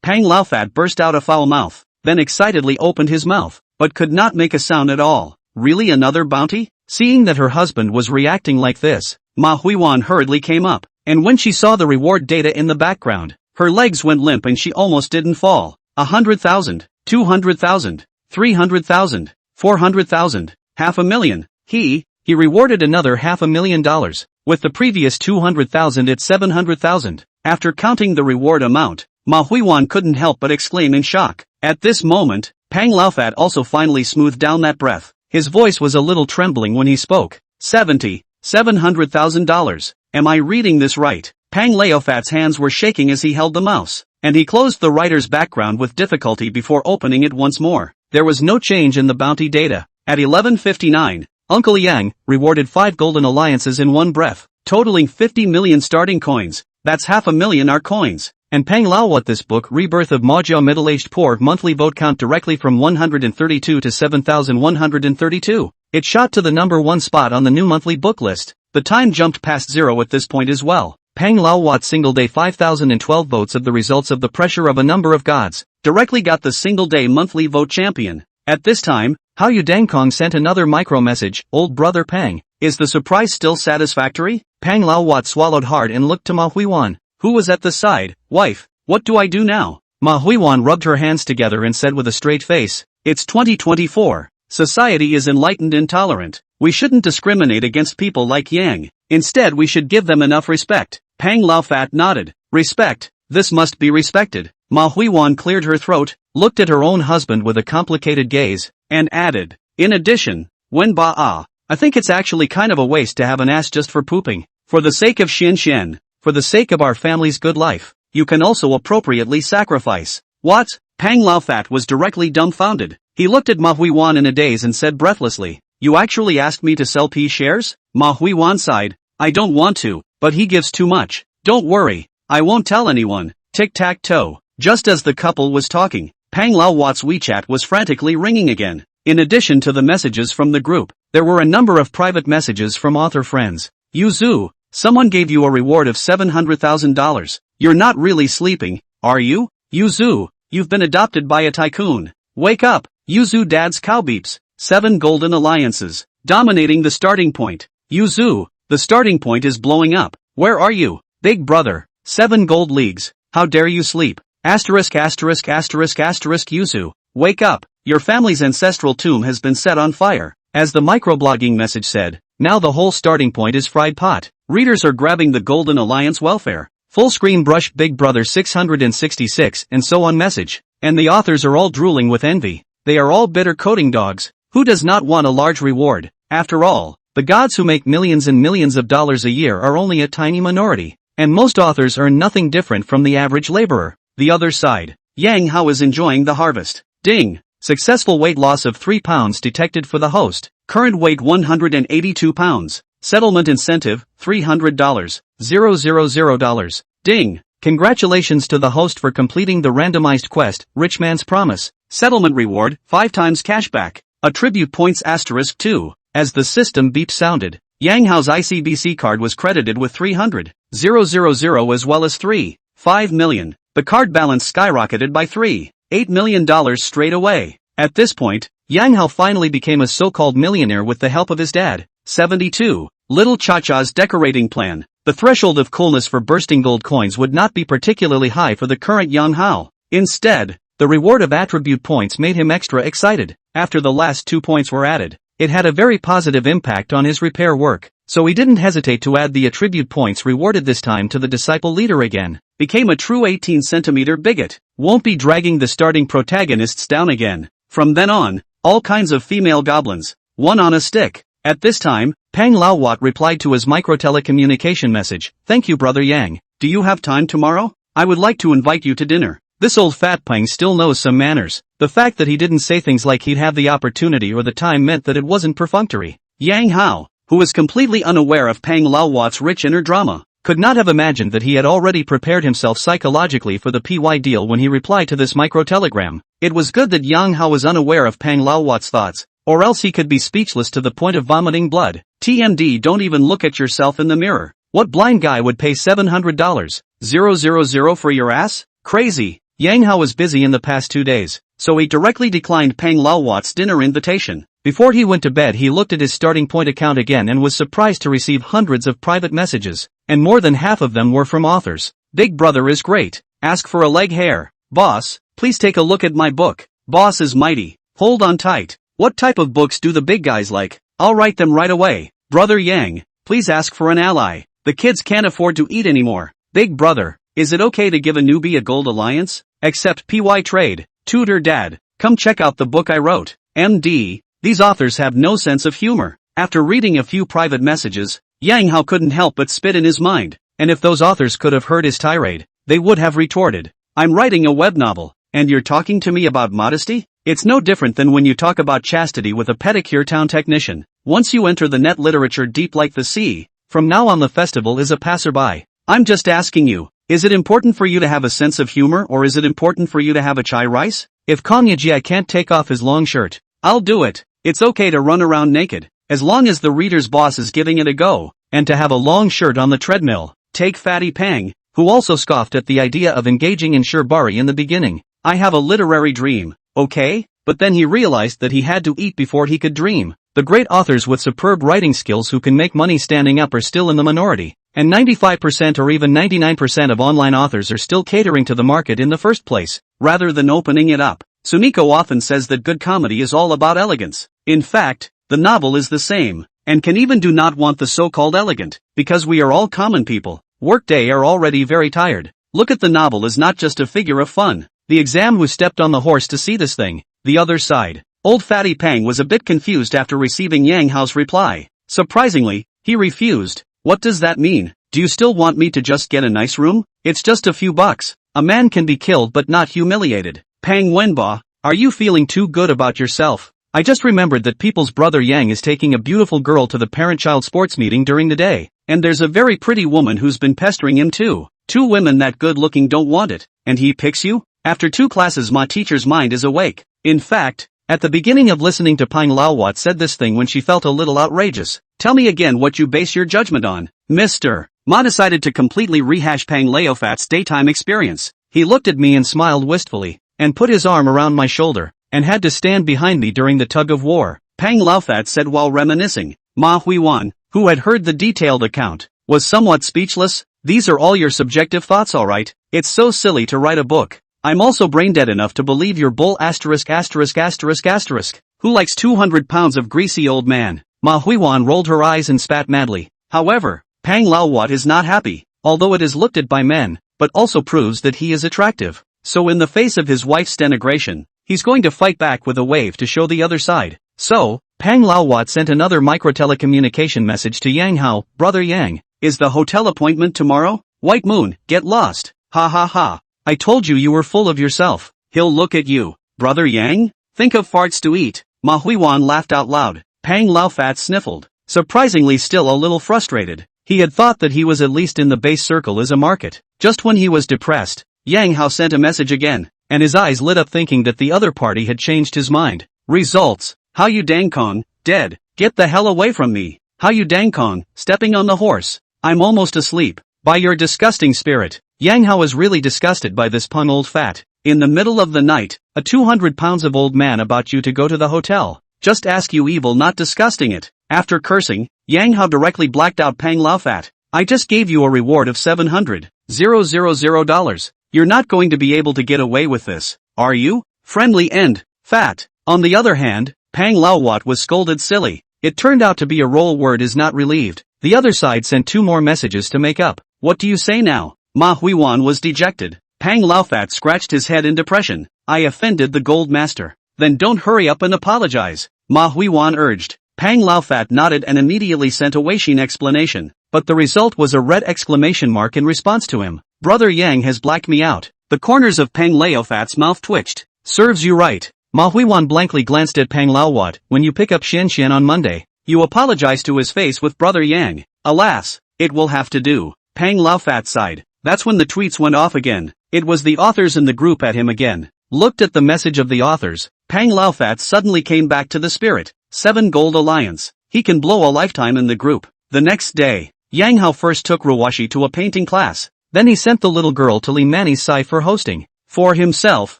Pang Laofat burst out a foul mouth, then excitedly opened his mouth, but could not make a sound at all. Really, another bounty? Seeing that her husband was reacting like this, Ma Huiwan hurriedly came up, and when she saw the reward data in the background, her legs went limp and she almost didn't fall. 100,000, 200,000, 300,000, 400,000, $500,000. He rewarded another $500,000. With the previous 200,000 at 700,000. After counting the reward amount, Ma Huiwan couldn't help but exclaim in shock. At this moment, Pang Laofat also finally smoothed down that breath. His voice was a little trembling when he spoke. $700,000. Am I reading this right? Pang Laofat's hands were shaking as he held the mouse, and he closed the writer's background with difficulty before opening it once more. There was no change in the bounty data. At 11:59, Uncle Yang rewarded 5 golden alliances in one breath, totaling 50 million starting coins. That's 500,000 our coins. And Pang Laowat, this book, Rebirth of Majiao Middle-Aged Poor, monthly vote count directly from 132 to 7,132. It shot to the number 1 spot on the new monthly book list. The time jumped past 0 at this point as well. Pang Laowat's single day 5,012 votes of the results of the pressure of a number of gods, directly got the single day monthly vote champion. At this time, Hao Yu Dangkong sent another micro message. Old brother Pang, is the surprise still satisfactory? Pang Laowat swallowed hard and looked to Ma Huiwan, who was at the side. Wife, what do I do now? Ma Huiwan rubbed her hands together and said with a straight face, it's 2024. Society is enlightened and tolerant. We shouldn't discriminate against people like Yang. Instead we should give them enough respect. Pang Laofat nodded. Respect, this must be respected. Ma Huiwan cleared her throat, looked at her own husband with a complicated gaze, and added, in addition, I think it's actually kind of a waste to have an ass just for pooping. For the sake of Xian, for the sake of our family's good life, you can also appropriately sacrifice. What? Pang Laofat was directly dumbfounded. He looked at Ma Huiwan in a daze and said breathlessly, you actually asked me to sell P shares? Ma Huiwan sighed, I don't want to, but he gives too much. Don't worry, I won't tell anyone. Tic-tac-toe. Just as the couple was talking, Pang Laowat's WeChat was frantically ringing again. In addition to the messages from the group, there were a number of private messages from author friends. Yu Zhu, someone gave you a reward of $700,000. You're not really sleeping, are you? Yu Zhu, you've been adopted by a tycoon. Wake up. Yu Zhu dad's cow beeps. 7 golden alliances, dominating the starting point. Yu Zhu, the starting point is blowing up. Where are you? Big brother. 7 gold leagues. How dare you sleep? Asterisk asterisk asterisk asterisk Yu Zhu, wake up. Your family's ancestral tomb has been set on fire. As the microblogging message said, now the whole starting point is fried pot. Readers are grabbing the Golden Alliance welfare. Full screen brush Big Brother 666 and so on message. And the authors are all drooling with envy. They are all bitter coding dogs. Who does not want a large reward? After all, the gods who make millions and millions of dollars a year are only a tiny minority. And most authors earn nothing different from the average laborer. The other side. Yang Hao is enjoying the harvest. Ding. Successful weight loss of 3 pounds detected for the host. Current weight 182 pounds. Settlement incentive, $300. $000. Ding. Congratulations to the host for completing the randomized quest, Rich Man's Promise. Settlement reward, 5 times cashback. Attribute points asterisk 2. As the system beep sounded, Yang Hao's ICBC card was credited with 300,000 as well as 3.5 million. The card balance skyrocketed by $3.8 million straight away. At this point, Yang Hao finally became a so-called millionaire with the help of his dad. 72. Little Cha-Cha's decorating plan. The threshold of coolness for bursting gold coins would not be particularly high for the current Yang Hao. Instead, the reward of attribute points made him extra excited. After the last 2 points were added, it had a very positive impact on his repair work. so he didn't hesitate to add the attribute points rewarded this time to the disciple leader again. Became a true 18-centimeter bigot. Won't be dragging the starting protagonists down again. From then on, all kinds of female goblins. One on a stick. At this time, Pang Laowat replied to his micro-telecommunication message. Thank you, Brother Yang. Do you have time tomorrow? I would like to invite you to dinner. This old fat Pang still knows some manners. The fact that he didn't say things like he'd have the opportunity or the time meant that it wasn't perfunctory. Yang Hao, who was completely unaware of Pang Laowat's rich inner drama, could not have imagined that he had already prepared himself psychologically for the PY deal when he replied to this micro-telegram. It was good that Yang Hao was unaware of Pang Laowat's thoughts, or else he could be speechless to the point of vomiting blood. TMD, don't even look at yourself in the mirror. What blind guy would pay $700,000 for your ass? Crazy. Yang Hao was busy in the past 2 days, so he directly declined Pang Laowat's dinner invitation. Before he went to bed he looked at his starting point account again and was surprised to receive hundreds of private messages, and more than half of them were from authors. Big brother is great. Ask for a leg hair. Boss, please take a look at my book. Boss is mighty. Hold on tight. What type of books do the big guys like? I'll write them right away. Brother Yang, please ask for an ally. The kids can't afford to eat anymore. Big brother, is it okay to give a newbie a gold alliance? Accept PY trade. Tutor dad, come check out the book I wrote. MD, these authors have no sense of humor. After reading a few private messages, Yang Hao couldn't help but spit in his mind. And if those authors could have heard his tirade, they would have retorted. I'm writing a web novel, and you're talking to me about modesty? It's no different than when you talk about chastity with a pedicure town technician. Once you enter the net literature deep like the sea, from now on the festival is a passerby. I'm just asking you, is it important for you to have a sense of humor or is it important for you to have a chai rice? If Kongyaji can't take off his long shirt, I'll do it. It's okay to run around naked, as long as the reader's boss is giving it a go, and to have a long shirt on the treadmill. Take Fatty Pang, who also scoffed at the idea of engaging in shirbari in the beginning. I have a literary dream, okay? But then he realized that he had to eat before he could dream. The great authors with superb writing skills who can make money standing up are still in the minority, and 95% or even 99% of online authors are still catering to the market in the first place, rather than opening it up. Sumiko often says that good comedy is all about elegance. In fact, the novel is the same, and can even do not want the so-called elegant, because we are all common people. Workday are already very tired. Look at the novel as not just a figure of fun. The exam who stepped on the horse to see this thing, the other side. Old Fatty Pang was a bit confused after receiving Yang Hao's reply. Surprisingly, he refused. What does that mean? Do you still want me to just get a nice room? It's just a few bucks. A man can be killed but not humiliated. Pang Wenba, are you feeling too good about yourself? I just remembered that people's brother Yang is taking a beautiful girl to the parent-child sports meeting during the day, and there's a very pretty woman who's been pestering him too. 2 women that good-looking don't want it, and he picks you? After 2 classes my teacher's mind is awake. In fact, at the beginning of listening to Pang Laowat said this thing when she felt a little outrageous. Tell me again what you base your judgment on. Mr. Ma decided to completely rehash Pang Laofat's daytime experience. He looked at me and smiled wistfully, and put his arm around my shoulder, and had to stand behind me during the tug of war. Pang Laofat said while reminiscing. Ma Huiwan, who had heard the detailed account, was somewhat speechless. These are all your subjective thoughts, alright? It's so silly to write a book. I'm also brain dead enough to believe your bull ********. Who likes 200 pounds of greasy old man? Ma Huiwan rolled her eyes and spat madly. However, Pang Laowat is not happy, although it is looked at by men, but also proves that he is attractive. So in the face of his wife's denigration, he's going to fight back with a wave to show the other side. So, Pang Laowat sent another micro-telecommunication message to Yang Hao. Brother Yang, is the hotel appointment tomorrow? White Moon, get lost. Ha ha ha. I told you were full of yourself. He'll look at you. Brother Yang? Think of farts to eat. Ma Huiwan laughed out loud. Pang Laofat sniffled, surprisingly still a little frustrated. He had thought that he was at least in the base circle as a market. Just when he was depressed, Yang Hao sent a message again, and his eyes lit up thinking that the other party had changed his mind. Results. How you dang Kong, dead. Get the hell away from me. How you dang Kong, stepping on the horse. I'm almost asleep. By your disgusting spirit. Yang Hao was really disgusted by this pun old fat. In the middle of the night, a 200 pounds of old man about you to go to the hotel. Just ask you evil not disgusting it. After cursing, Yang Hao directly blacked out Pang Laofat. I just gave you a reward of $700,000. You're not going to be able to get away with this, are you? Friendly end, fat. On the other hand, Pang Laowat was scolded silly. It turned out to be a roll word is not relieved. The other side sent 2 more messages to make up. What do you say now? Ma Huiwan was dejected. Pang Laofat scratched his head in depression. I offended the gold master. Then don't hurry up and apologize, Ma Huiwan urged. Pang Laofat nodded and immediately sent a Weixin explanation, but the result was a red exclamation mark in response to him. Brother Yang has blacked me out. The corners of Pang Laofat's mouth twitched. Serves you right. Ma Huiwan blankly glanced at Pang Laowat. When you pick up Xian Xian on Monday, you apologize to his face with Brother Yang. Alas, it will have to do. Pang Laofat sighed. That's when the tweets went off again. It was the authors in the group at him again. Looked at the message of the authors. Pang Laofat suddenly came back to the spirit. 7 Gold Alliance. He can blow a lifetime in the group. The next day, Yang Hao first took Rawashi to a painting class. Then he sent the little girl to Li Mani's side for hosting. For himself,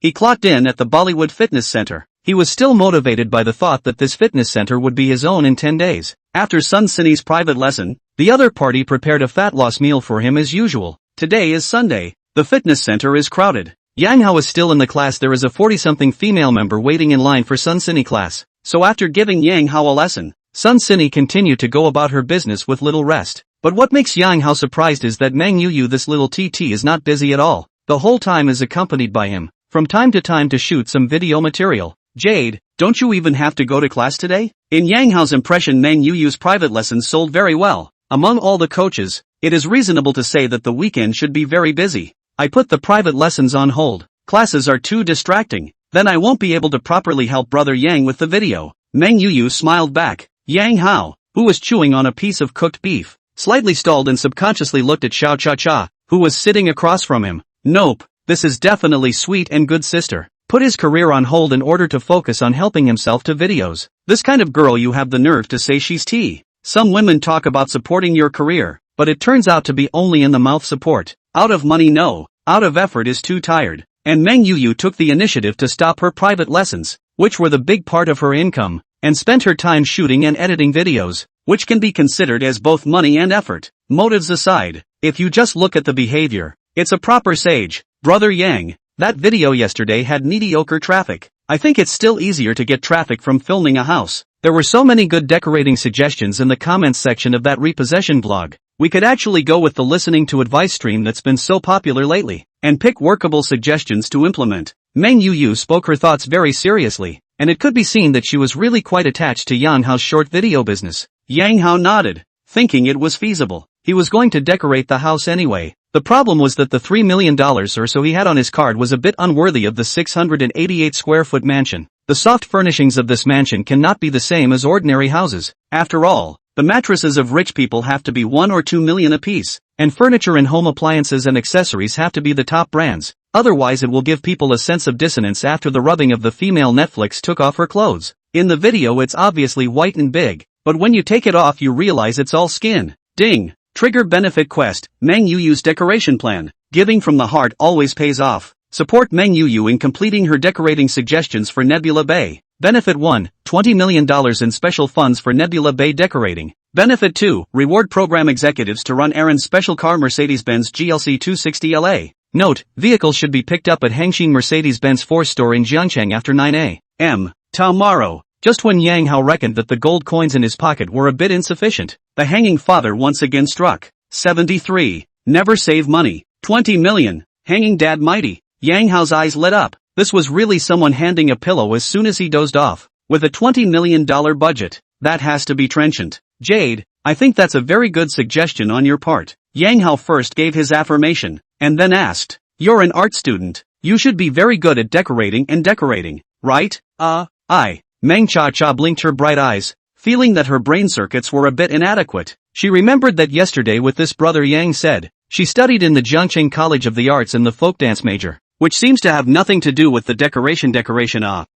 he clocked in at the Bollywood Fitness Center. He was still motivated by the thought that this fitness center would be his own in 10 days. After Sun Sini's private lesson, the other party prepared a fat loss meal for him as usual. Today is Sunday. The fitness center is crowded. Yang Hao is still in the class. There is a 40-something female member waiting in line for Sun Sini class. So after giving Yang Hao a lesson, Sun Sini continued to go about her business with little rest. But what makes Yang Hao surprised is that Meng Yu, this little TT, is not busy at all. The whole time is accompanied by him, from time to time to shoot some video material. Jade, don't you even have to go to class today? In Yang Hao's impression, Meng Yu's private lessons sold very well. Among all the coaches, it is reasonable to say that the weekend should be very busy. I put the private lessons on hold. Classes are too distracting. Then I won't be able to properly help Brother Yang with the video. Meng Yu smiled back. Yang Hao, who was chewing on a piece of cooked beef, slightly stalled and subconsciously looked at Xiao Cha Cha, who was sitting across from him. Nope, this is definitely sweet and good sister. Put his career on hold in order to focus on helping himself to videos. This kind of girl, you have the nerve to say she's T. Some women talk about supporting your career, but it turns out to be only in the mouth support. Out of money, no. Out of effort is too tired. And Meng Yu took the initiative to stop her private lessons, which were the big part of her income, and spent her time shooting and editing videos, which can be considered as both money and effort. Motives aside, if you just look at the behavior, it's a proper sage. Brother Yang, that video yesterday had mediocre traffic. I think it's still easier to get traffic from filming a house. There were so many good decorating suggestions in the comments section of that repossession blog. We could actually go with the listening to advice stream that's been so popular lately, and pick workable suggestions to implement. Meng Yu spoke her thoughts very seriously, and it could be seen that she was really quite attached to Yang Hao's short video business. Yang Hao nodded, thinking it was feasible. He was going to decorate the house anyway. The problem was that the $3 million or so he had on his card was a bit unworthy of the 688 square foot mansion. The soft furnishings of this mansion cannot be the same as ordinary houses. After all, the mattresses of rich people have to be 1 or 2 million apiece, and furniture and home appliances and accessories have to be the top brands. Otherwise it will give people a sense of dissonance after the rubbing of the female Netflix took off her clothes. In the video it's obviously white and big, but when you take it off you realize it's all skin. Ding! Trigger benefit quest. Meng Yu's decoration plan. Giving from the heart always pays off. Support Meng Yu in completing her decorating suggestions for Nebula Bay. Benefit 1, $20 million in special funds for Nebula Bay decorating. Benefit 2, reward program executives to run errands special car Mercedes-Benz GLC 260 LA. Note, vehicles should be picked up at Hengqin Mercedes-Benz 4 store in Jiangcheng after 9 a.m. tomorrow. Just when Yang Hao reckoned that the gold coins in his pocket were a bit insufficient, the hanging father once again struck. 73. Never save money. 20 million. Hanging dad mighty. Yang Hao's eyes lit up. This was really someone handing a pillow as soon as he dozed off. With a $20 million budget, that has to be trenchant. Jade, I think that's a very good suggestion on your part. Yang Hao first gave his affirmation, and then asked, you're an art student. You should be very good at decorating, right? I. Meng Cha Cha blinked her bright eyes, feeling that her brain circuits were a bit inadequate. She remembered that yesterday with this Brother Yang said, she studied in the Jiangcheng College of the Arts in the folk dance major, which seems to have nothing to do with the decoration.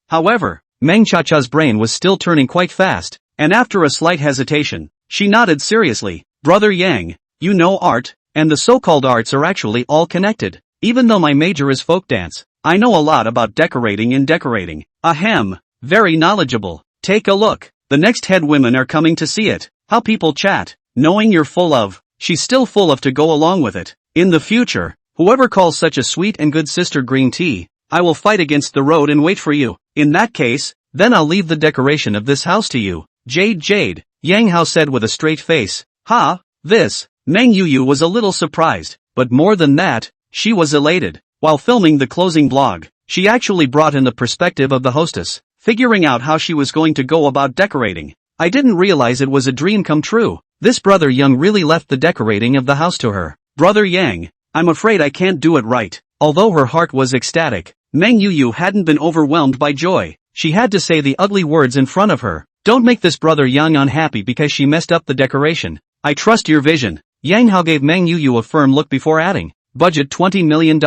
However, Meng Cha Cha's brain was still turning quite fast, and after a slight hesitation, she nodded seriously. Brother Yang, you know art, and the so-called arts are actually all connected. Even though my major is folk dance, I know a lot about decorating. Ahem. Very knowledgeable. Take a look. The next head women are coming to see it. How people chat. Knowing you're full of, she's still full of to go along with it. In the future, whoever calls such a sweet and good sister green tea, I will fight against the road and wait for you. In that case, then I'll leave the decoration of this house to you. Jade, Yang Hao said with a straight face. Ha, this. Meng Yuyu was a little surprised, but more than that, she was elated. While filming the closing vlog, she actually brought in the perspective of the hostess, figuring out how she was going to go about decorating. I didn't realize it was a dream come true. This brother Yang really left the decorating of the house to her. Brother Yang, I'm afraid I can't do it right. Although her heart was ecstatic, Meng Yuyu hadn't been overwhelmed by joy. She had to say the ugly words in front of her. Don't make this brother Yang unhappy because she messed up the decoration. I trust your vision. Yang Hao gave Meng Yuyu a firm look before adding. Budget $20 million.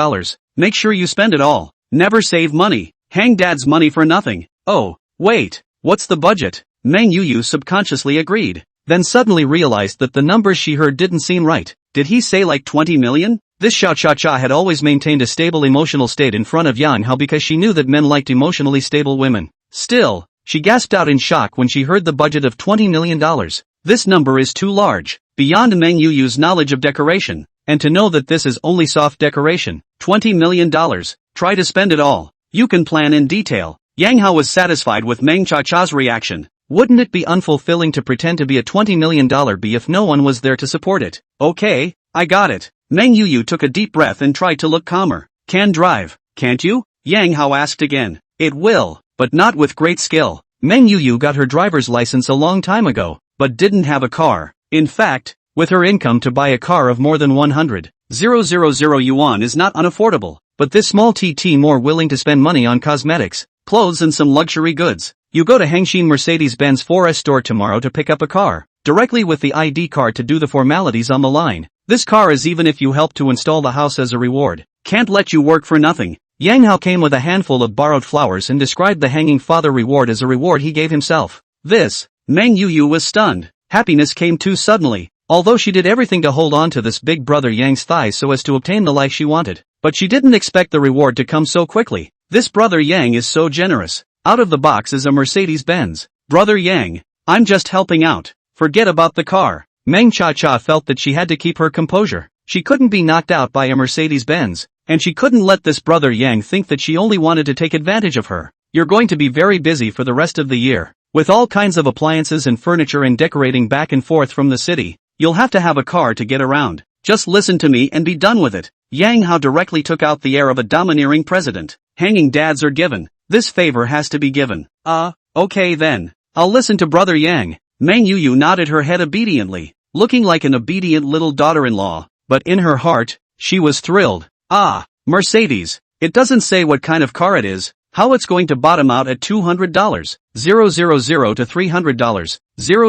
Make sure you spend it all. Never save money. Hang dad's money for nothing. Oh, wait. What's the budget? Meng Yuyu subconsciously agreed. Then suddenly realized that the numbers she heard didn't seem right. Did he say like 20 million? This Cha had always maintained a stable emotional state in front of Yang Hao because she knew that men liked emotionally stable women. Still, she gasped out in shock when she heard the budget of $20 million. This number is too large, beyond Meng Yuyu's knowledge of decoration, and to know that this is only soft decoration. $20 million. Try to spend it all. You can plan in detail. Yang Hao was satisfied with Meng Cha's reaction. Wouldn't it be unfulfilling to pretend to be a $20 million bee if no one was there to support it? Okay, I got it. Meng Yuyu took a deep breath and tried to look calmer. Can drive, can't you? Yang Hao asked again. It will, but not with great skill. Meng Yuyu got her driver's license a long time ago, but didn't have a car. In fact, with her income to buy a car of more than 100,000 yuan is not unaffordable, but this small TT more willing to spend money on cosmetics, clothes and some luxury goods. You go to Hangshin Mercedes-Benz 4S store tomorrow to pick up a car, directly with the ID card to do the formalities on the line. This car is even if you help to install the house as a reward. Can't let you work for nothing. Yang Hao came with a handful of borrowed flowers and described the hanging father reward as a reward he gave himself. This, Meng Yuyu was stunned. Happiness came too suddenly, although she did everything to hold on to this big brother Yang's thighs so as to obtain the life she wanted. But she didn't expect the reward to come so quickly. This brother Yang is so generous. Out of the box is a Mercedes-Benz. Brother Yang, I'm just helping out. Forget about the car. Meng Cha felt that she had to keep her composure. She couldn't be knocked out by a Mercedes-Benz, and she couldn't let this brother Yang think that she only wanted to take advantage of her. You're going to be very busy for the rest of the year. With all kinds of appliances and furniture and decorating back and forth from the city, you'll have to have a car to get around. Just listen to me and be done with it. Yang Hao directly took out the air of a domineering president. Hanging dads are given. This favor has to be given. Okay then. I'll listen to brother Yang. Meng Yuyu nodded her head obediently, looking like an obedient little daughter-in-law, but in her heart, she was thrilled. Mercedes. It doesn't say what kind of car it is, how it's going to bottom out at $200, 000 to $300,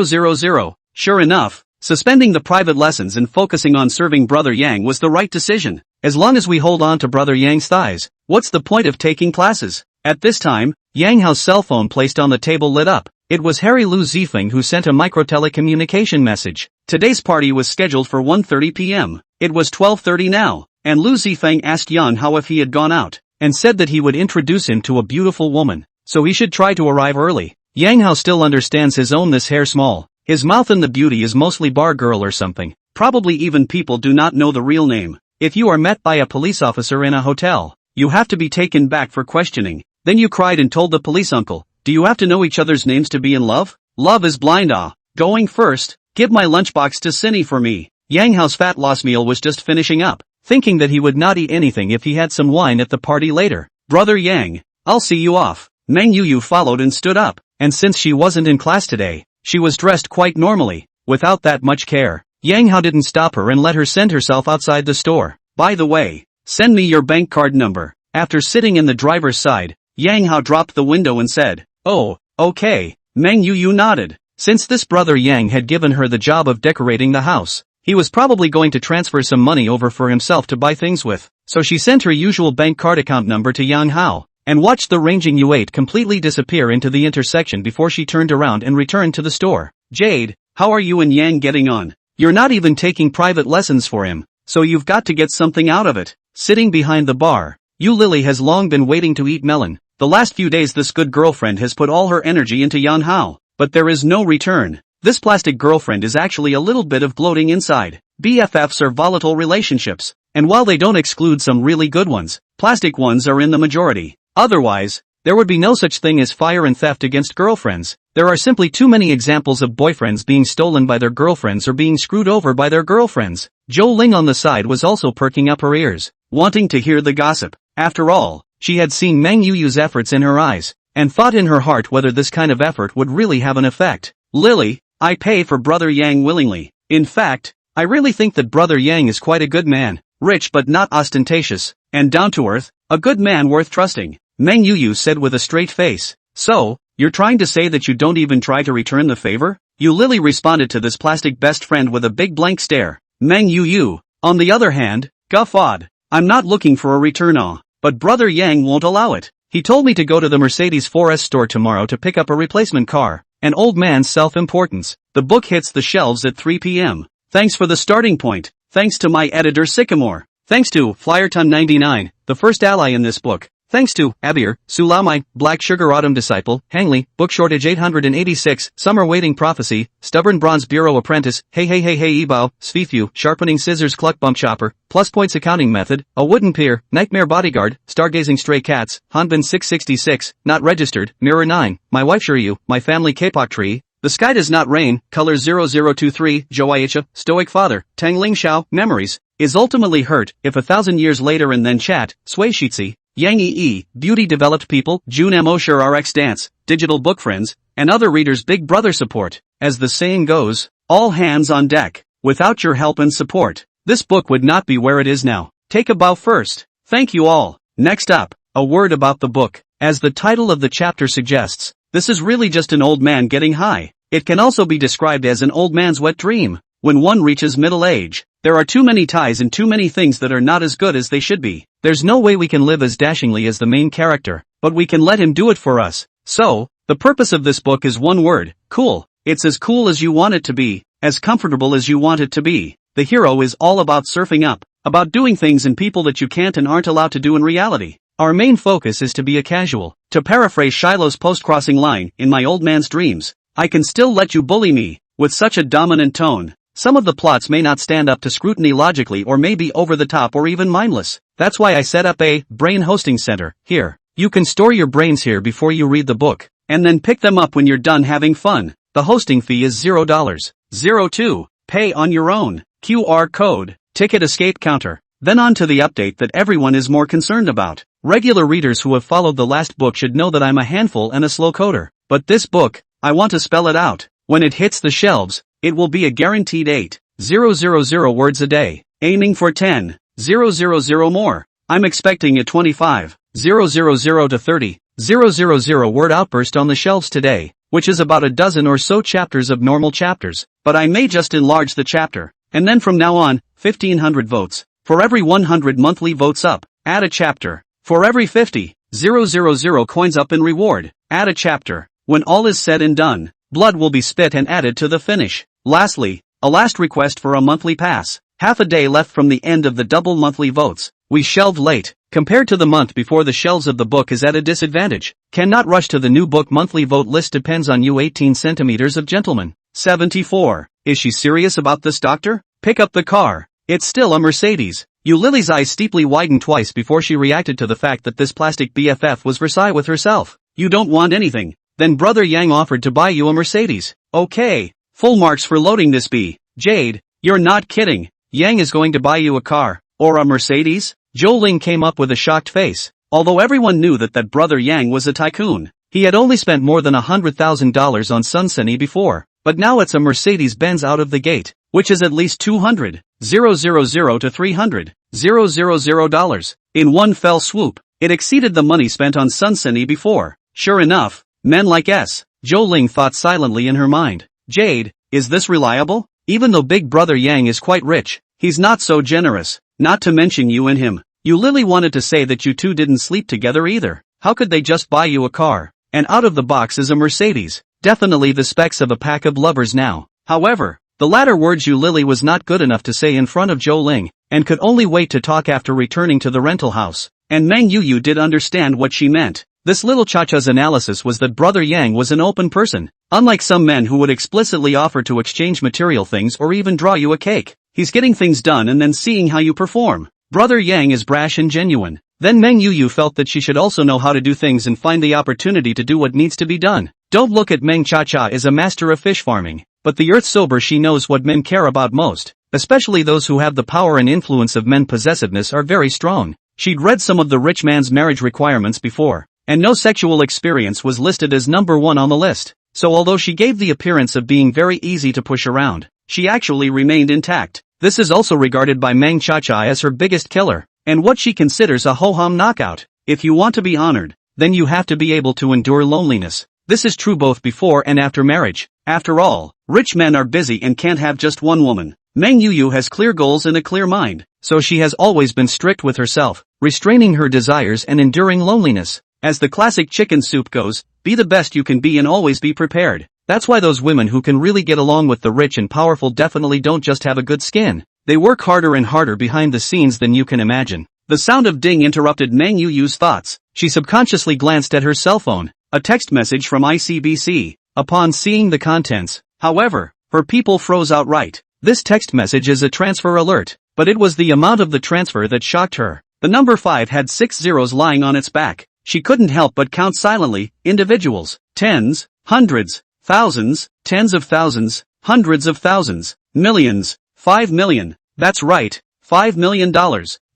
000. Sure enough, suspending the private lessons and focusing on serving brother Yang was the right decision. As long as we hold on to brother Yang's thighs, what's the point of taking classes? At this time, Yang Hao's cell phone placed on the table lit up. It was Harry Lu Zifeng who sent a microtelecommunication message. Today's party was scheduled for 1:30 p.m. It was 12:30 now, and Lu Zifeng asked Yang Hao if he had gone out, and said that he would introduce him to a beautiful woman, so he should try to arrive early. Yang Hao still understands his own this hair small. His mouth and the beauty is mostly bar girl or something. Probably even people do not know the real name. If you are met by a police officer in a hotel, you have to be taken back for questioning. Then you cried and told the police uncle, do you have to know each other's names to be in love? Love is blind. Going first, give my lunchbox to Cindy for me. Yang Hao's fat loss meal was just finishing up, thinking that he would not eat anything if he had some wine at the party later. Brother Yang, I'll see you off. Meng Yuyu followed and stood up, and since she wasn't in class today, she was dressed quite normally, without that much care. Yang Hao didn't stop her and let her send herself outside the store. By the way, send me your bank card number. After sitting in the driver's side, Yang Hao dropped the window and said, oh, okay. Meng Yuyu nodded. Since this brother Yang had given her the job of decorating the house, he was probably going to transfer some money over for himself to buy things with. So she sent her usual bank card account number to Yang Hao, and watched the ranging U8 completely disappear into the intersection before she turned around and returned to the store. Jade, how are you and Yang getting on? You're not even taking private lessons for him, so you've got to get something out of it. Sitting behind the bar, Yu Lily has long been waiting to eat melon. The last few days this good girlfriend has put all her energy into Yang Hao, but there is no return. This plastic girlfriend is actually a little bit of gloating inside. BFFs are volatile relationships, and while they don't exclude some really good ones, plastic ones are in the majority. Otherwise, There would be no such thing as fire and theft against girlfriends. There are simply too many examples of boyfriends being stolen by their girlfriends or being screwed over by their girlfriends. Zhou Ling on the side was also perking up her ears, wanting to hear the gossip. After all, she had seen Meng Yuyu's efforts in her eyes, and thought in her heart whether this kind of effort would really have an effect. Lily, I pay for Brother Yang willingly. In fact, I really think that Brother Yang is quite a good man, rich but not ostentatious, and down to earth, a good man worth trusting. Meng Yuyu said with a straight face. So, you're trying to say that you don't even try to return the favor? You Lily responded to this plastic best friend with a big blank stare. Meng Yuyu, on the other hand, guffawed. I'm not looking for a return but Brother Yang won't allow it. He told me to go to the Mercedes 4S store tomorrow to pick up a replacement car. An old man's self-importance. The book hits the shelves at 3 p.m. Thanks for the starting point. Thanks to my editor Sycamore. Thanks to FlyerTime99, the first ally in this book. Thanks to Abir, Sulamai, Black Sugar Autumn Disciple, Hangley, Book Shortage 886, Summer Waiting Prophecy, Stubborn Bronze Bureau Apprentice, Hey Ebao, Svithu, Sharpening Scissors Cluck Bump Chopper, Plus Points Accounting Method, A Wooden Pier, Nightmare Bodyguard, Stargazing Stray Cats, Hanbin 666, Not Registered, Mirror 9, My Wife Shiryu, My Family K-pop Tree, The Sky Does Not Rain, Color 0023, Joaicha, Stoic Father, Tang Ling Xiao, Memories, Is Ultimately Hurt, If 1,000 Years Later and Then Chat, Sway Shitsi, Yang Yi, Beauty Developed People, June Mo Sure RX Dance, Digital Book Friends, and other readers' Big Brother support. As the saying goes, all hands on deck. Without your help and support, this book would not be where it is now. Take a bow first. Thank you all. Next up, a word about the book. As the title of the chapter suggests, this is really just an old man getting high. It can also be described as an old man's wet dream. When one reaches middle age, there are too many ties and too many things that are not as good as they should be. There's no way we can live as dashingly as the main character, but we can let him do it for us. So, the purpose of this book is one word, cool. It's as cool as you want it to be, as comfortable as you want it to be. The hero is all about surfing up, about doing things and people that you can't and aren't allowed to do in reality. Our main focus is to be a casual. To paraphrase Shiloh's post-crossing line, in my old man's dreams, I can still let you bully me, with such a dominant tone. Some of the plots may not stand up to scrutiny logically or may be over the top or even mindless. That's why I set up a brain hosting center here. You can store your brains here before you read the book, and then pick them up when you're done having fun. The hosting fee is $0. 02. Pay on your own. QR code. Ticket escape counter. Then on to the update that everyone is more concerned about. Regular readers who have followed the last book should know that I'm a handful and a slow coder. But this book, I want to spell it out. When it hits the shelves, it will be a guaranteed 8,000 words a day, aiming for 10,000 more. I'm expecting a 25,000 to 30,000 word outburst on the shelves today, which is about a dozen or so chapters of normal chapters, but I may just enlarge the chapter, and then from now on, 1,500 votes. For every 100 monthly votes up, add a chapter. For every 50,000 coins up in reward, add a chapter. When all is said and done, blood will be spit and added to the finish. Lastly, a last request for a monthly pass. Half a day left from the end of the double monthly votes. We shelved late. Compared to the month before, the shelves of the book is at a disadvantage. Cannot rush to the new book monthly vote list, depends on you 18 centimeters of gentleman. 74. Is she serious about this, doctor? Pick up the car. It's still a Mercedes. You Lily's eyes steeply widened twice before she reacted to the fact that this plastic BFF was Versailles with herself. You don't want anything. Then Brother Yang offered to buy you a Mercedes. Okay. Full marks for loading this B. Jade, you're not kidding. Yang is going to buy you a car, or a Mercedes? Zhou Ling came up with a shocked face. Although everyone knew that Brother Yang was a tycoon, he had only spent more than $100,000 on Sunsenny before, but now it's a Mercedes-Benz out of the gate, which is at least $200,000 to $300,000 in one fell swoop. It exceeded the money spent on Sunsenny before. Sure enough, men like S. Zhou Ling thought silently in her mind. Jade, is this reliable? Even though Big Brother Yang is quite rich, he's not so generous, not to mention you and him. You Lily wanted to say that you two didn't sleep together either. How could they just buy you a car? And out of the box is a Mercedes. Definitely the specs of a pack of lovers now. However, the latter words you Lily was not good enough to say in front of Zhou Ling, and could only wait to talk after returning to the rental house. And Meng Yuyu did understand what she meant. This little cha-cha's analysis was that Brother Yang was an open person. Unlike some men who would explicitly offer to exchange material things or even draw you a cake, he's getting things done and then seeing how you perform. Brother Yang is brash and genuine. Then Meng Yuyu felt that she should also know how to do things and find the opportunity to do what needs to be done. Don't look at Meng Cha-Cha as a master of fish farming, but the earth sober she knows what men care about most, especially those who have the power and influence of men possessiveness are very strong. She'd read some of the rich man's marriage requirements before, and no sexual experience was listed as number one on the list. So although she gave the appearance of being very easy to push around, she actually remained intact. This is also regarded by Meng Cha-Cha as her biggest killer, and what she considers a ho-hum knockout. If you want to be honored, then you have to be able to endure loneliness. This is true both before and after marriage. After all, rich men are busy and can't have just one woman. Meng Yuyu has clear goals and a clear mind, so she has always been strict with herself, restraining her desires and enduring loneliness. As the classic chicken soup goes, be the best you can be and always be prepared. That's why those women who can really get along with the rich and powerful definitely don't just have a good skin. They work harder and harder behind the scenes than you can imagine. The sound of ding interrupted Meng Yuyu's thoughts. She subconsciously glanced at her cell phone, a text message from ICBC. Upon seeing the contents, however, her people froze outright. This text message is a transfer alert, but it was the amount of the transfer that shocked her. The number 5 had 6 zeros lying on its back. She couldn't help but count silently, individuals, tens, hundreds, thousands, tens of thousands, hundreds of thousands, millions, 5 million. That's right, $5 million.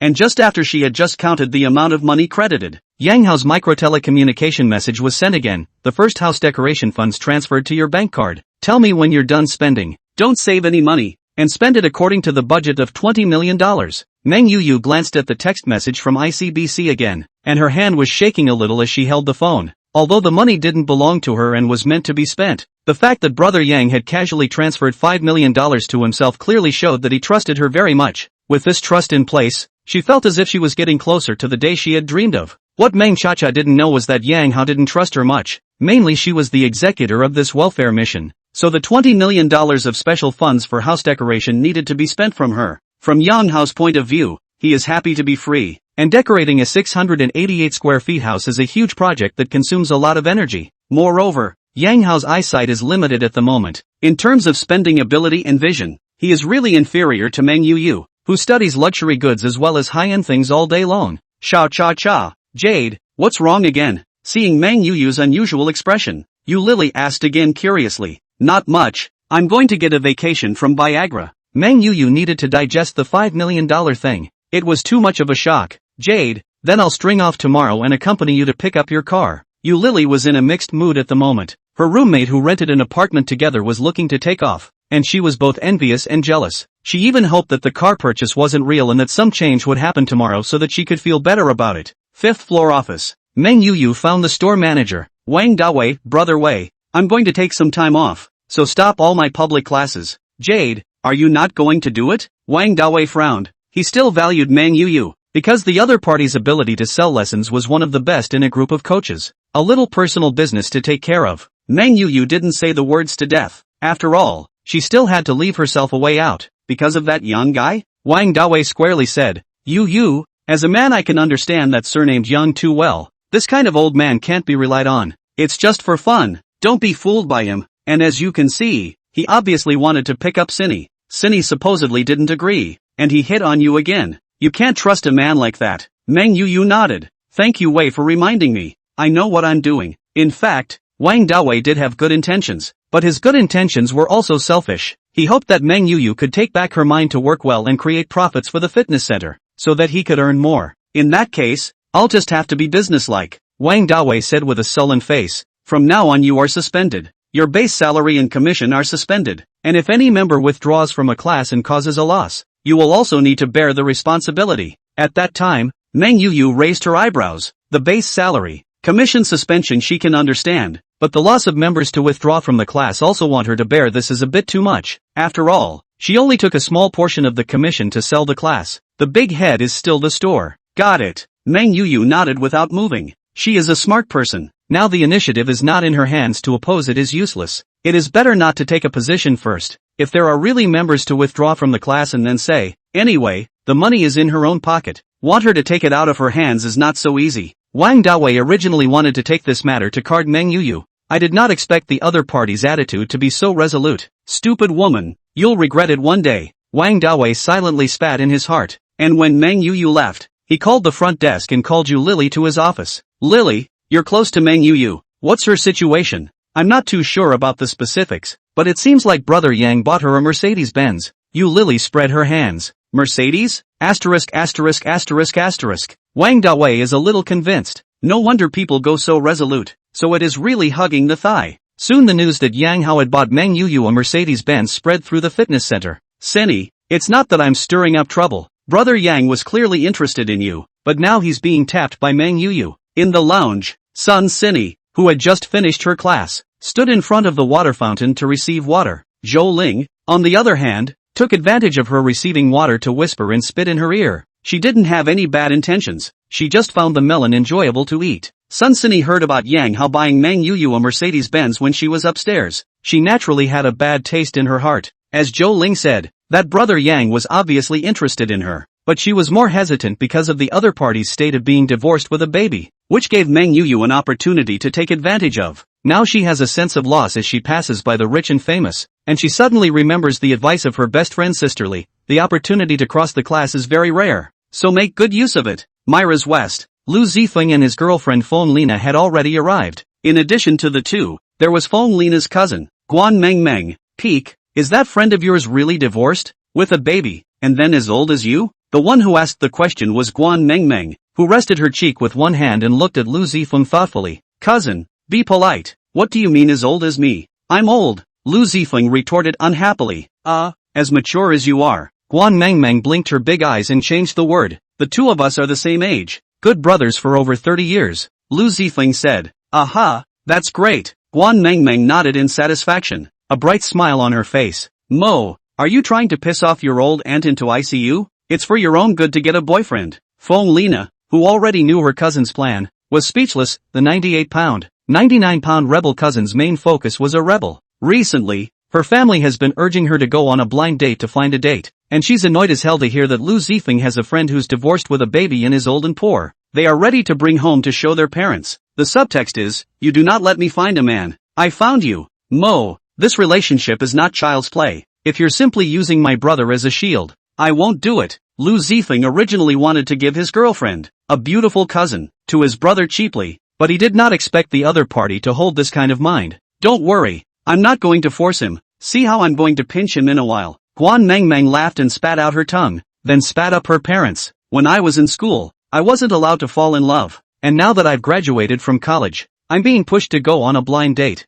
And just after she had just counted the amount of money credited, Yang Hao's micro-telecommunication message was sent again. The first house decoration funds transferred to your bank card. Tell me when you're done spending. Don't save any money, and spend it according to the budget of $20 million. Meng Yuyu glanced at the text message from ICBC again, and her hand was shaking a little as she held the phone. Although the money didn't belong to her and was meant to be spent, the fact that brother Yang had casually transferred $5 million to himself clearly showed that he trusted her very much. With this trust in place, she felt as if she was getting closer to the day she had dreamed of. What Meng Cha-Cha didn't know was that Yang Hao didn't trust her much. Mainly she was the executor of this welfare mission, so the $20 million of special funds for house decoration needed to be spent from her. From Yang Hao's point of view, he is happy to be free, and decorating a 688 square feet house is a huge project that consumes a lot of energy. Moreover, Yang Hao's eyesight is limited at the moment. In terms of spending ability and vision, he is really inferior to Meng Yuyu, who studies luxury goods as well as high-end things all day long. Xiao Cha Cha, Jade, what's wrong again? Seeing Meng Yuyu's unusual expression, Yu Lily asked again curiously. Not much, I'm going to get a vacation from Viagra. Meng Yuyu needed to digest the $5 million thing. It was too much of a shock. Jade, then I'll string off tomorrow and accompany you to pick up your car. Yu Lily was in a mixed mood at the moment. Her roommate who rented an apartment together was looking to take off, and she was both envious and jealous. She even hoped that the car purchase wasn't real and that some change would happen tomorrow so that she could feel better about it. 5th floor office. Meng Yuyu found the store manager. Wang Dawei, brother Wei, I'm going to take some time off, so stop all my public classes. Jade, are you not going to do it? Wang Dawei frowned. He still valued Meng Yuyu, because the other party's ability to sell lessons was one of the best in a group of coaches. A little personal business to take care of. Meng Yuyu didn't say the words to death. After all, she still had to leave herself a way out. Because of that young guy? Wang Dawei squarely said. Yu, as a man I can understand that surnamed Young too well. This kind of old man can't be relied on. It's just for fun. Don't be fooled by him. And as you can see, he obviously wanted to pick up Cindy. Cindy supposedly didn't agree, and he hit on you again. You can't trust a man like that. Meng Yuyu nodded. Thank you Wei for reminding me. I know what I'm doing. In fact, Wang Dawei did have good intentions, but his good intentions were also selfish. He hoped that Meng Yuyu could take back her mind to work well and create profits for the fitness center, so that he could earn more. In that case, I'll just have to be businesslike, Wang Dawei said with a sullen face. From now on you are suspended. Your base salary and commission are suspended, and if any member withdraws from a class and causes a loss, you will also need to bear the responsibility. At that time, Meng Yuyu raised her eyebrows. The base salary, commission suspension she can understand, but the loss of members to withdraw from the class also want her to bear this is a bit too much. After all, she only took a small portion of the commission to sell the class. The big head is still the store. Got it. Meng Yuyu nodded without moving. She is a smart person. Now the initiative is not in her hands. To oppose it is useless. It is better not to take a position first. If there are really members to withdraw from the class and then say, anyway, the money is in her own pocket. Want her to take it out of her hands is not so easy. Wang Dawei originally wanted to take this matter to card Meng Yuyu. I did not expect the other party's attitude to be so resolute. Stupid woman, you'll regret it one day. Wang Dawei silently spat in his heart, and when Meng Yuyu left, He called the front desk and called you Lily to his office. Lily, you're close to Meng Yu. What's her situation? I'm not too sure about the specifics, but it seems like brother Yang bought her a Mercedes-Benz. Lily spread her hands. Mercedes? Asterisk. Wang Dawei is a little convinced. No wonder people go so resolute. So it is really hugging the thigh. Soon the news that Yang Hao had bought Meng Yu a Mercedes-Benz spread through the fitness center. Senny, it's not that I'm stirring up trouble. Brother Yang was clearly interested in you, but now he's being tapped by Meng Yu. In the lounge, Sun Senny, who had just finished her class, stood in front of the water fountain to receive water. Zhou Ling, on the other hand, took advantage of her receiving water to whisper and spit in her ear. She didn't have any bad intentions, she just found the melon enjoyable to eat. Sun Senny heard about Yang Hao buying Meng Yu a Mercedes-Benz when she was upstairs. She naturally had a bad taste in her heart. As Zhou Ling said, that brother Yang was obviously interested in her, but she was more hesitant because of the other party's state of being divorced with a baby, which gave Meng Yu an opportunity to take advantage of. Now she has a sense of loss as she passes by the rich and famous, and she suddenly remembers the advice of her best friend Sisterly. The opportunity to cross the class is very rare, so make good use of it. Myra's West. Lu Zifeng and his girlfriend Feng Lina had already arrived. In addition to the two, there was Feng Lina's cousin, Guan Meng. Peek, is that friend of yours really divorced? With a baby, and then as old as you? The one who asked the question was Guan Meng, who rested her cheek with one hand and looked at Lu Zifeng thoughtfully. Cousin, be polite. What do you mean as old as me? I'm old, Lu Zifeng retorted unhappily. As mature as you are. Guan Meng blinked her big eyes and changed the word. The two of us are the same age. Good brothers for over 30 years, Lu Zifeng said. Aha, that's great. Guan Meng nodded in satisfaction, a bright smile on her face. Mo, are you trying to piss off your old aunt into ICU? It's for your own good to get a boyfriend. Feng Lina, who already knew her cousin's plan, was speechless. The 98-pound, 99-pound rebel cousin's main focus was a rebel. Recently, her family has been urging her to go on a blind date to find a date, and she's annoyed as hell to hear that Lu Zifeng has a friend who's divorced with a baby and is old and poor. They are ready to bring home to show their parents. The subtext is, you do not let me find a man. I found you. Mo, this relationship is not child's play. If you're simply using my brother as a shield, I won't do it. Lu Zifeng originally wanted to give his girlfriend, a beautiful cousin, to his brother cheaply, but he did not expect the other party to hold this kind of mind. Don't worry, I'm not going to force him. See how I'm going to pinch him in a while. Guan Meng laughed and spat out her tongue, then spat up her parents. When I was in school, I wasn't allowed to fall in love, and now that I've graduated from college, I'm being pushed to go on a blind date.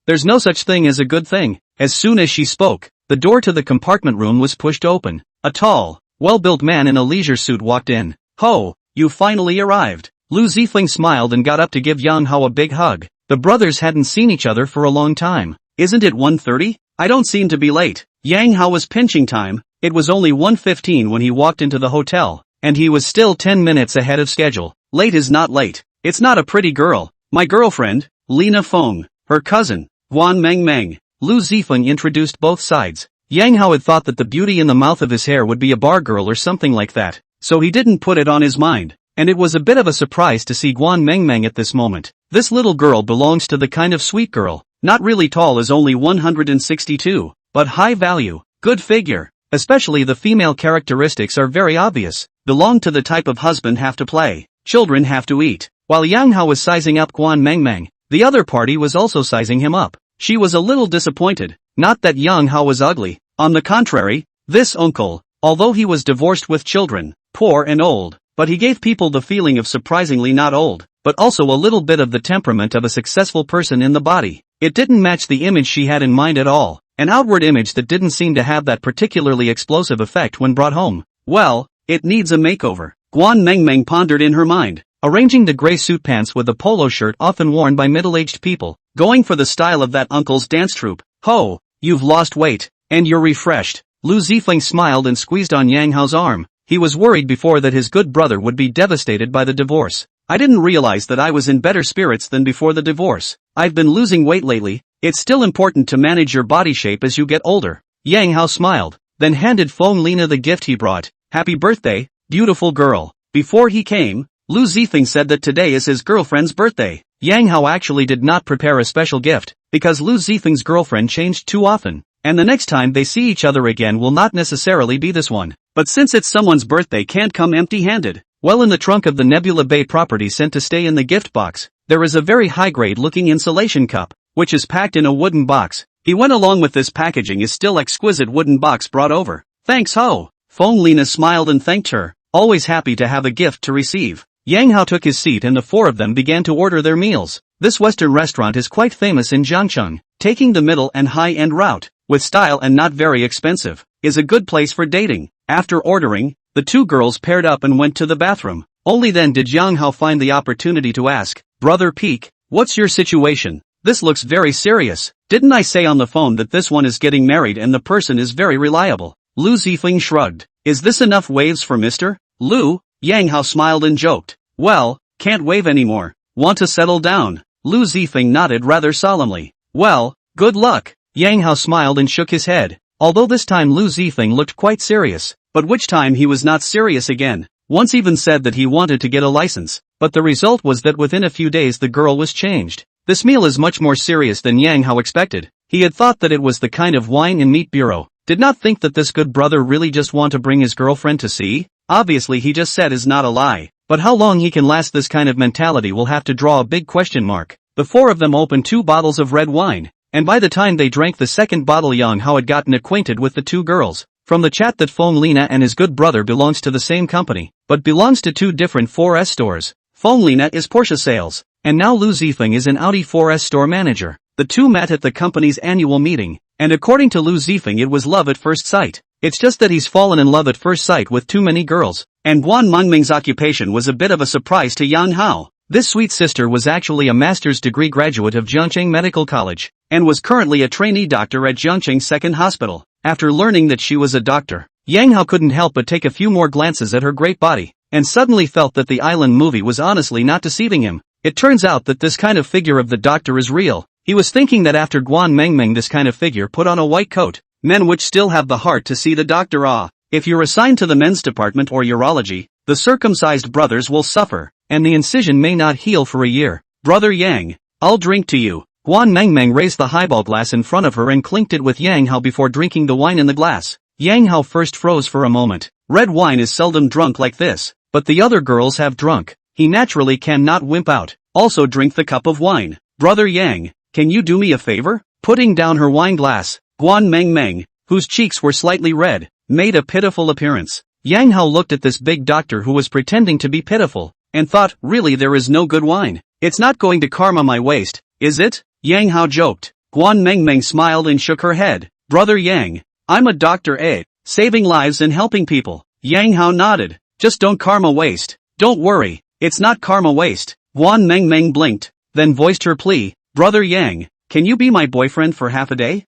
There's no such thing as a good thing. As soon as she spoke, the door to the compartment room was pushed open. A tall, well-built man in a leisure suit walked in. Ho, you finally arrived. Lu Zifeng smiled and got up to give Yang Hao a big hug. The brothers hadn't seen each other for a long time. Isn't it 1:30? I don't seem to be late. Yang Hao was pinching time. It was only 1:15 when he walked into the hotel, and he was still 10 minutes ahead of schedule. Late is not late. It's not a pretty girl. My girlfriend, Lina Feng, her cousin, Guan Meng. Lu Zifeng introduced both sides. Yang Hao had thought that the beauty in the mouth of his hair would be a bar girl or something like that, so he didn't put it on his mind, and it was a bit of a surprise to see Guan Meng at this moment. This little girl belongs to the kind of sweet girl, not really tall as only 162, but high value, good figure, especially the female characteristics are very obvious, belong to the type of husband have to play, children have to eat. While Yang Hao was sizing up Guan Meng, the other party was also sizing him up. She was a little disappointed, not that Yang Hao was ugly, on the contrary, this uncle, although he was divorced with children, poor and old, but he gave people the feeling of surprisingly not old, but also a little bit of the temperament of a successful person in the body. It didn't match the image she had in mind at all, an outward image that didn't seem to have that particularly explosive effect when brought home. Well, it needs a makeover, Guan Meng pondered in her mind, arranging the gray suit pants with the polo shirt often worn by middle-aged people, going for the style of that uncle's dance troupe. Ho, you've lost weight, and you're refreshed. Lu Zifeng smiled and squeezed on Yang Hao's arm. He was worried before that his good brother would be devastated by the divorce. I didn't realize that I was in better spirits than before the divorce. I've been losing weight lately. It's still important to manage your body shape as you get older. Yang Hao smiled, then handed Feng Lina the gift he brought. Happy birthday, beautiful girl. Before he came, Lu Zifeng said that today is his girlfriend's birthday. Yang Hao actually did not prepare a special gift, because Lu Zifeng's girlfriend changed too often, and the next time they see each other again will not necessarily be this one. But since it's someone's birthday, can't come empty-handed. Well, in the trunk of the Nebula Bay property sent to stay in the gift box, there is a very high-grade looking insulation cup, which is packed in a wooden box. He went along with this packaging is still exquisite wooden box brought over. Thanks ho! Fong Lina smiled and thanked her, always happy to have a gift to receive. Yang Hao took his seat and the four of them began to order their meals. This Western restaurant is quite famous in Jiangcheng, taking the middle and high-end route, with style and not very expensive, is a good place for dating. After ordering, the two girls paired up and went to the bathroom. Only then did Yang Hao find the opportunity to ask, Brother Peak, what's your situation? This looks very serious. Didn't I say on the phone that this one is getting married and the person is very reliable? Lu Zifeng shrugged. Is this enough waves for Mr. Lu? Yang Hao smiled and joked. Well, can't wave anymore. Want to settle down? Lu Zifeng nodded rather solemnly. Well, good luck. Yang Hao smiled and shook his head. Although this time Lu Zifeng looked quite serious, but which time he was not serious again. Once even said that he wanted to get a license, but the result was that within a few days the girl was changed. This meal is much more serious than Yang Hao expected. He had thought that it was the kind of wine and meat bureau. Did not think that this good brother really just want to bring his girlfriend to see. Obviously he just said is not a lie. But how long he can last this kind of mentality will have to draw a big question mark. The four of them opened 2 bottles of red wine, and by the time they drank the second bottle Yang Hao had gotten acquainted with the 2 girls. From the chat that Fong Lina and his good brother belongs to the same company, but belongs to 2 different 4S stores. Fong Lina is Porsche sales, and now Lu Zifeng is an Audi 4S store manager. The 2 met at the company's annual meeting, and according to Lu Zifeng it was love at first sight. It's just that he's fallen in love at first sight with too many girls, and Guan Mengming's occupation was a bit of a surprise to Yang Hao. This sweet sister was actually a master's degree graduate of Jiangcheng Medical College, and was currently a trainee doctor at Jiangcheng Second Hospital. After learning that she was a doctor, Yang Hao couldn't help but take a few more glances at her great body, and suddenly felt that the island movie was honestly not deceiving him. It turns out that this kind of figure of the doctor is real. He was thinking that after Guan Mengming this kind of figure put on a white coat, men which still have the heart to see the doctor. If you're assigned to the men's department or urology, the circumcised brothers will suffer, and the incision may not heal for a year. Brother Yang, I'll drink to you. Guan Mengmeng raised the highball glass in front of her and clinked it with Yang Hao before drinking the wine in the glass. Yang Hao first froze for a moment. Red wine is seldom drunk like this, but the other girls have drunk. He naturally cannot wimp out. Also drink the cup of wine. Brother Yang, can you do me a favor? Putting down her wine glass, Guan Mengmeng, whose cheeks were slightly red, made a pitiful appearance. Yang Hao looked at this big doctor who was pretending to be pitiful, and thought, really there is no good wine. It's not going to karma my waist, is it? Yang Hao joked. Guan Mengmeng smiled and shook her head. Brother Yang, I'm a doctor, saving lives and helping people. Yang Hao nodded. Just don't karma waste. Don't worry, it's not karma waste. Guan Mengmeng blinked, then voiced her plea. Brother Yang, can you be my boyfriend for half a day?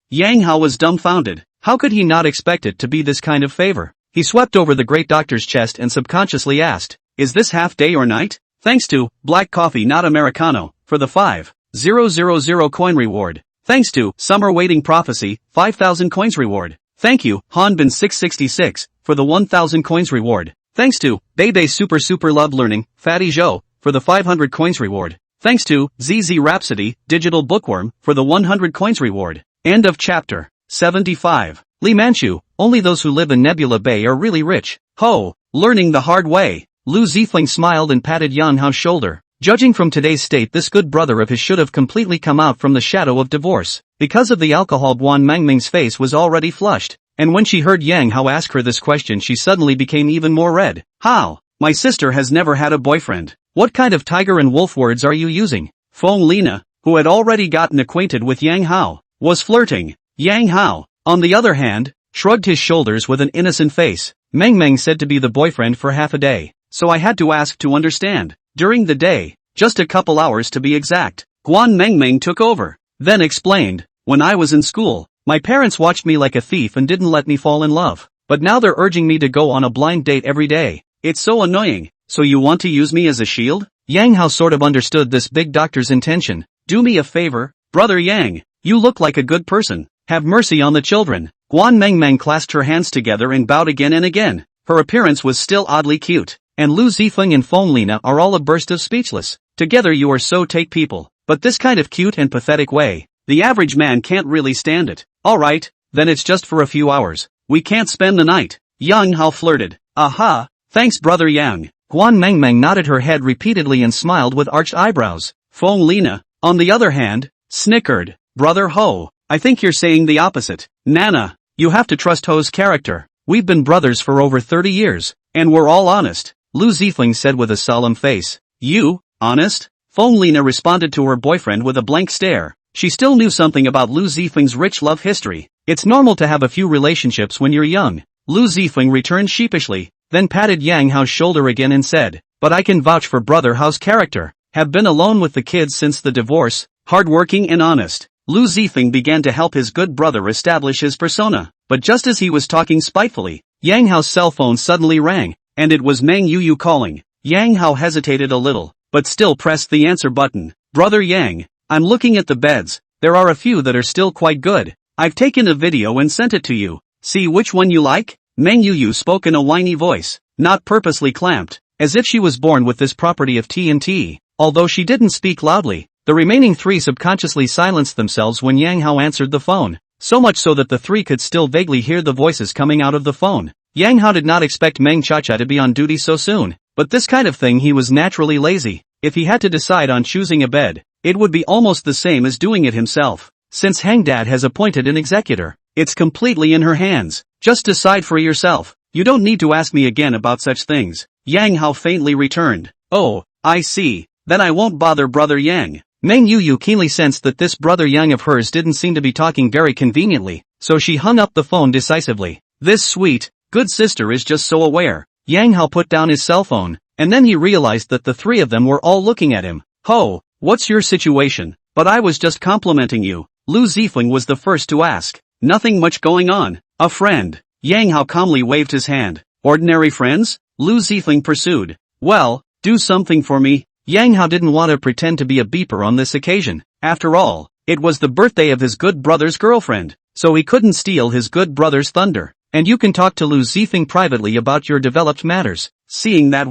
Yang Hao was dumbfounded. How could he not expect it to be this kind of favor? He swept over the great doctor's chest and subconsciously asked, is this half day or night? Thanks to black coffee not Americano, for the 5,000 coin reward. Thanks to Summer Waiting Prophecy, 5,000 coins reward. Thank you, Hanbin 666, for the 1,000 coins reward. Thanks to Bebe Super Love Learning, Fatty Zhou, for the 500 coins reward. Thanks to ZZ Rhapsody, Digital Bookworm, for the 100 coins reward. End of chapter 75. Li Manchu, only those who live in Nebula Bay are really rich. Ho, learning the hard way. Lu Zifeng smiled and patted Yang Hao's shoulder. Judging from today's state, this good brother of his should have completely come out from the shadow of divorce. Because of the alcohol, Guan Mengming's face was already flushed, and when she heard Yang Hao ask her this question she suddenly became even more red. How? My sister has never had a boyfriend. What kind of tiger and wolf words are you using? Fong Lina, who had already gotten acquainted with Yang Hao, was flirting. Yang Hao, on the other hand, shrugged his shoulders with an innocent face. Mengmeng said to be the boyfriend for half a day, so I had to ask to understand. During the day, just a couple hours to be exact. Guan Mengmeng took over, then explained, when I was in school, my parents watched me like a thief and didn't let me fall in love, but now they're urging me to go on a blind date every day. It's so annoying. So you want to use me as a shield? Yang Hao sort of understood this big doctor's intention. Do me a favor, Brother Yang, you look like a good person. Have mercy on the children. Guan Mengmeng clasped her hands together and bowed again and again. Her appearance was still oddly cute, and Lu Zifeng and Fong Lina are all a burst of speechless. Together you are so take people, but this kind of cute and pathetic way, the average man can't really stand it. Alright, then it's just for a few hours. We can't spend the night. Yang Hao flirted. Aha, Thanks brother Yang. Guan Mengmeng nodded her head repeatedly and smiled with arched eyebrows. Feng Lina, on the other hand, snickered. Brother Ho, I think you're saying the opposite. Nana, you have to trust Ho's character. We've been brothers for over 30 years, and we're all honest, Lu Zifeng said with a solemn face. You, honest? Feng Lina responded to her boyfriend with a blank stare. She still knew something about Lu Zifeng's rich love history. It's normal to have a few relationships when you're young. Lu Zifeng returned sheepishly, then patted Yang Hao's shoulder again and said, but I can vouch for brother Hao's character. Have been alone with the kids since the divorce, hardworking and honest. Lu Zifeng began to help his good brother establish his persona, but just as he was talking spitefully, Yang Hao's cell phone suddenly rang, and it was Meng Yuyu calling. Yang Hao hesitated a little, but still pressed the answer button. Brother Yang, I'm looking at the beds, there are a few that are still quite good. I've taken a video and sent it to you. See which one you like? Meng Yuyu spoke in a whiny voice, not purposely clamped, as if she was born with this property of TNT. Although she didn't speak loudly, the remaining three subconsciously silenced themselves when Yang Hao answered the phone, so much so that the three could still vaguely hear the voices coming out of the phone. Yang Hao did not expect Meng Chacha to be on duty so soon, but this kind of thing he was naturally lazy. If he had to decide on choosing a bed, it would be almost the same as doing it himself. Since Hangdad has appointed an executor, it's completely in her hands. Just decide for yourself. You don't need to ask me again about such things. Yang Hao faintly returned. Oh, I see. Then I won't bother brother Yang. Meng Yuyu keenly sensed that this brother Yang of hers didn't seem to be talking very conveniently, so she hung up the phone decisively. This sweet, good sister is just so aware. Yang Hao put down his cell phone, and then he realized that the three of them were all looking at him. Ho, what's your situation? But I was just complimenting you. Lu Zifeng was the first to ask. Nothing much going on. A friend. Yang Hao calmly waved his hand. Ordinary friends? Lu Zifeng pursued. Well, do something for me. Yang Hao didn't want to pretend to be a beeper on this occasion. After all, it was the birthday of his good brother's girlfriend, so he couldn't steal his good brother's thunder. And you can talk to Lu Zifeng privately about your developed matters. Seeing that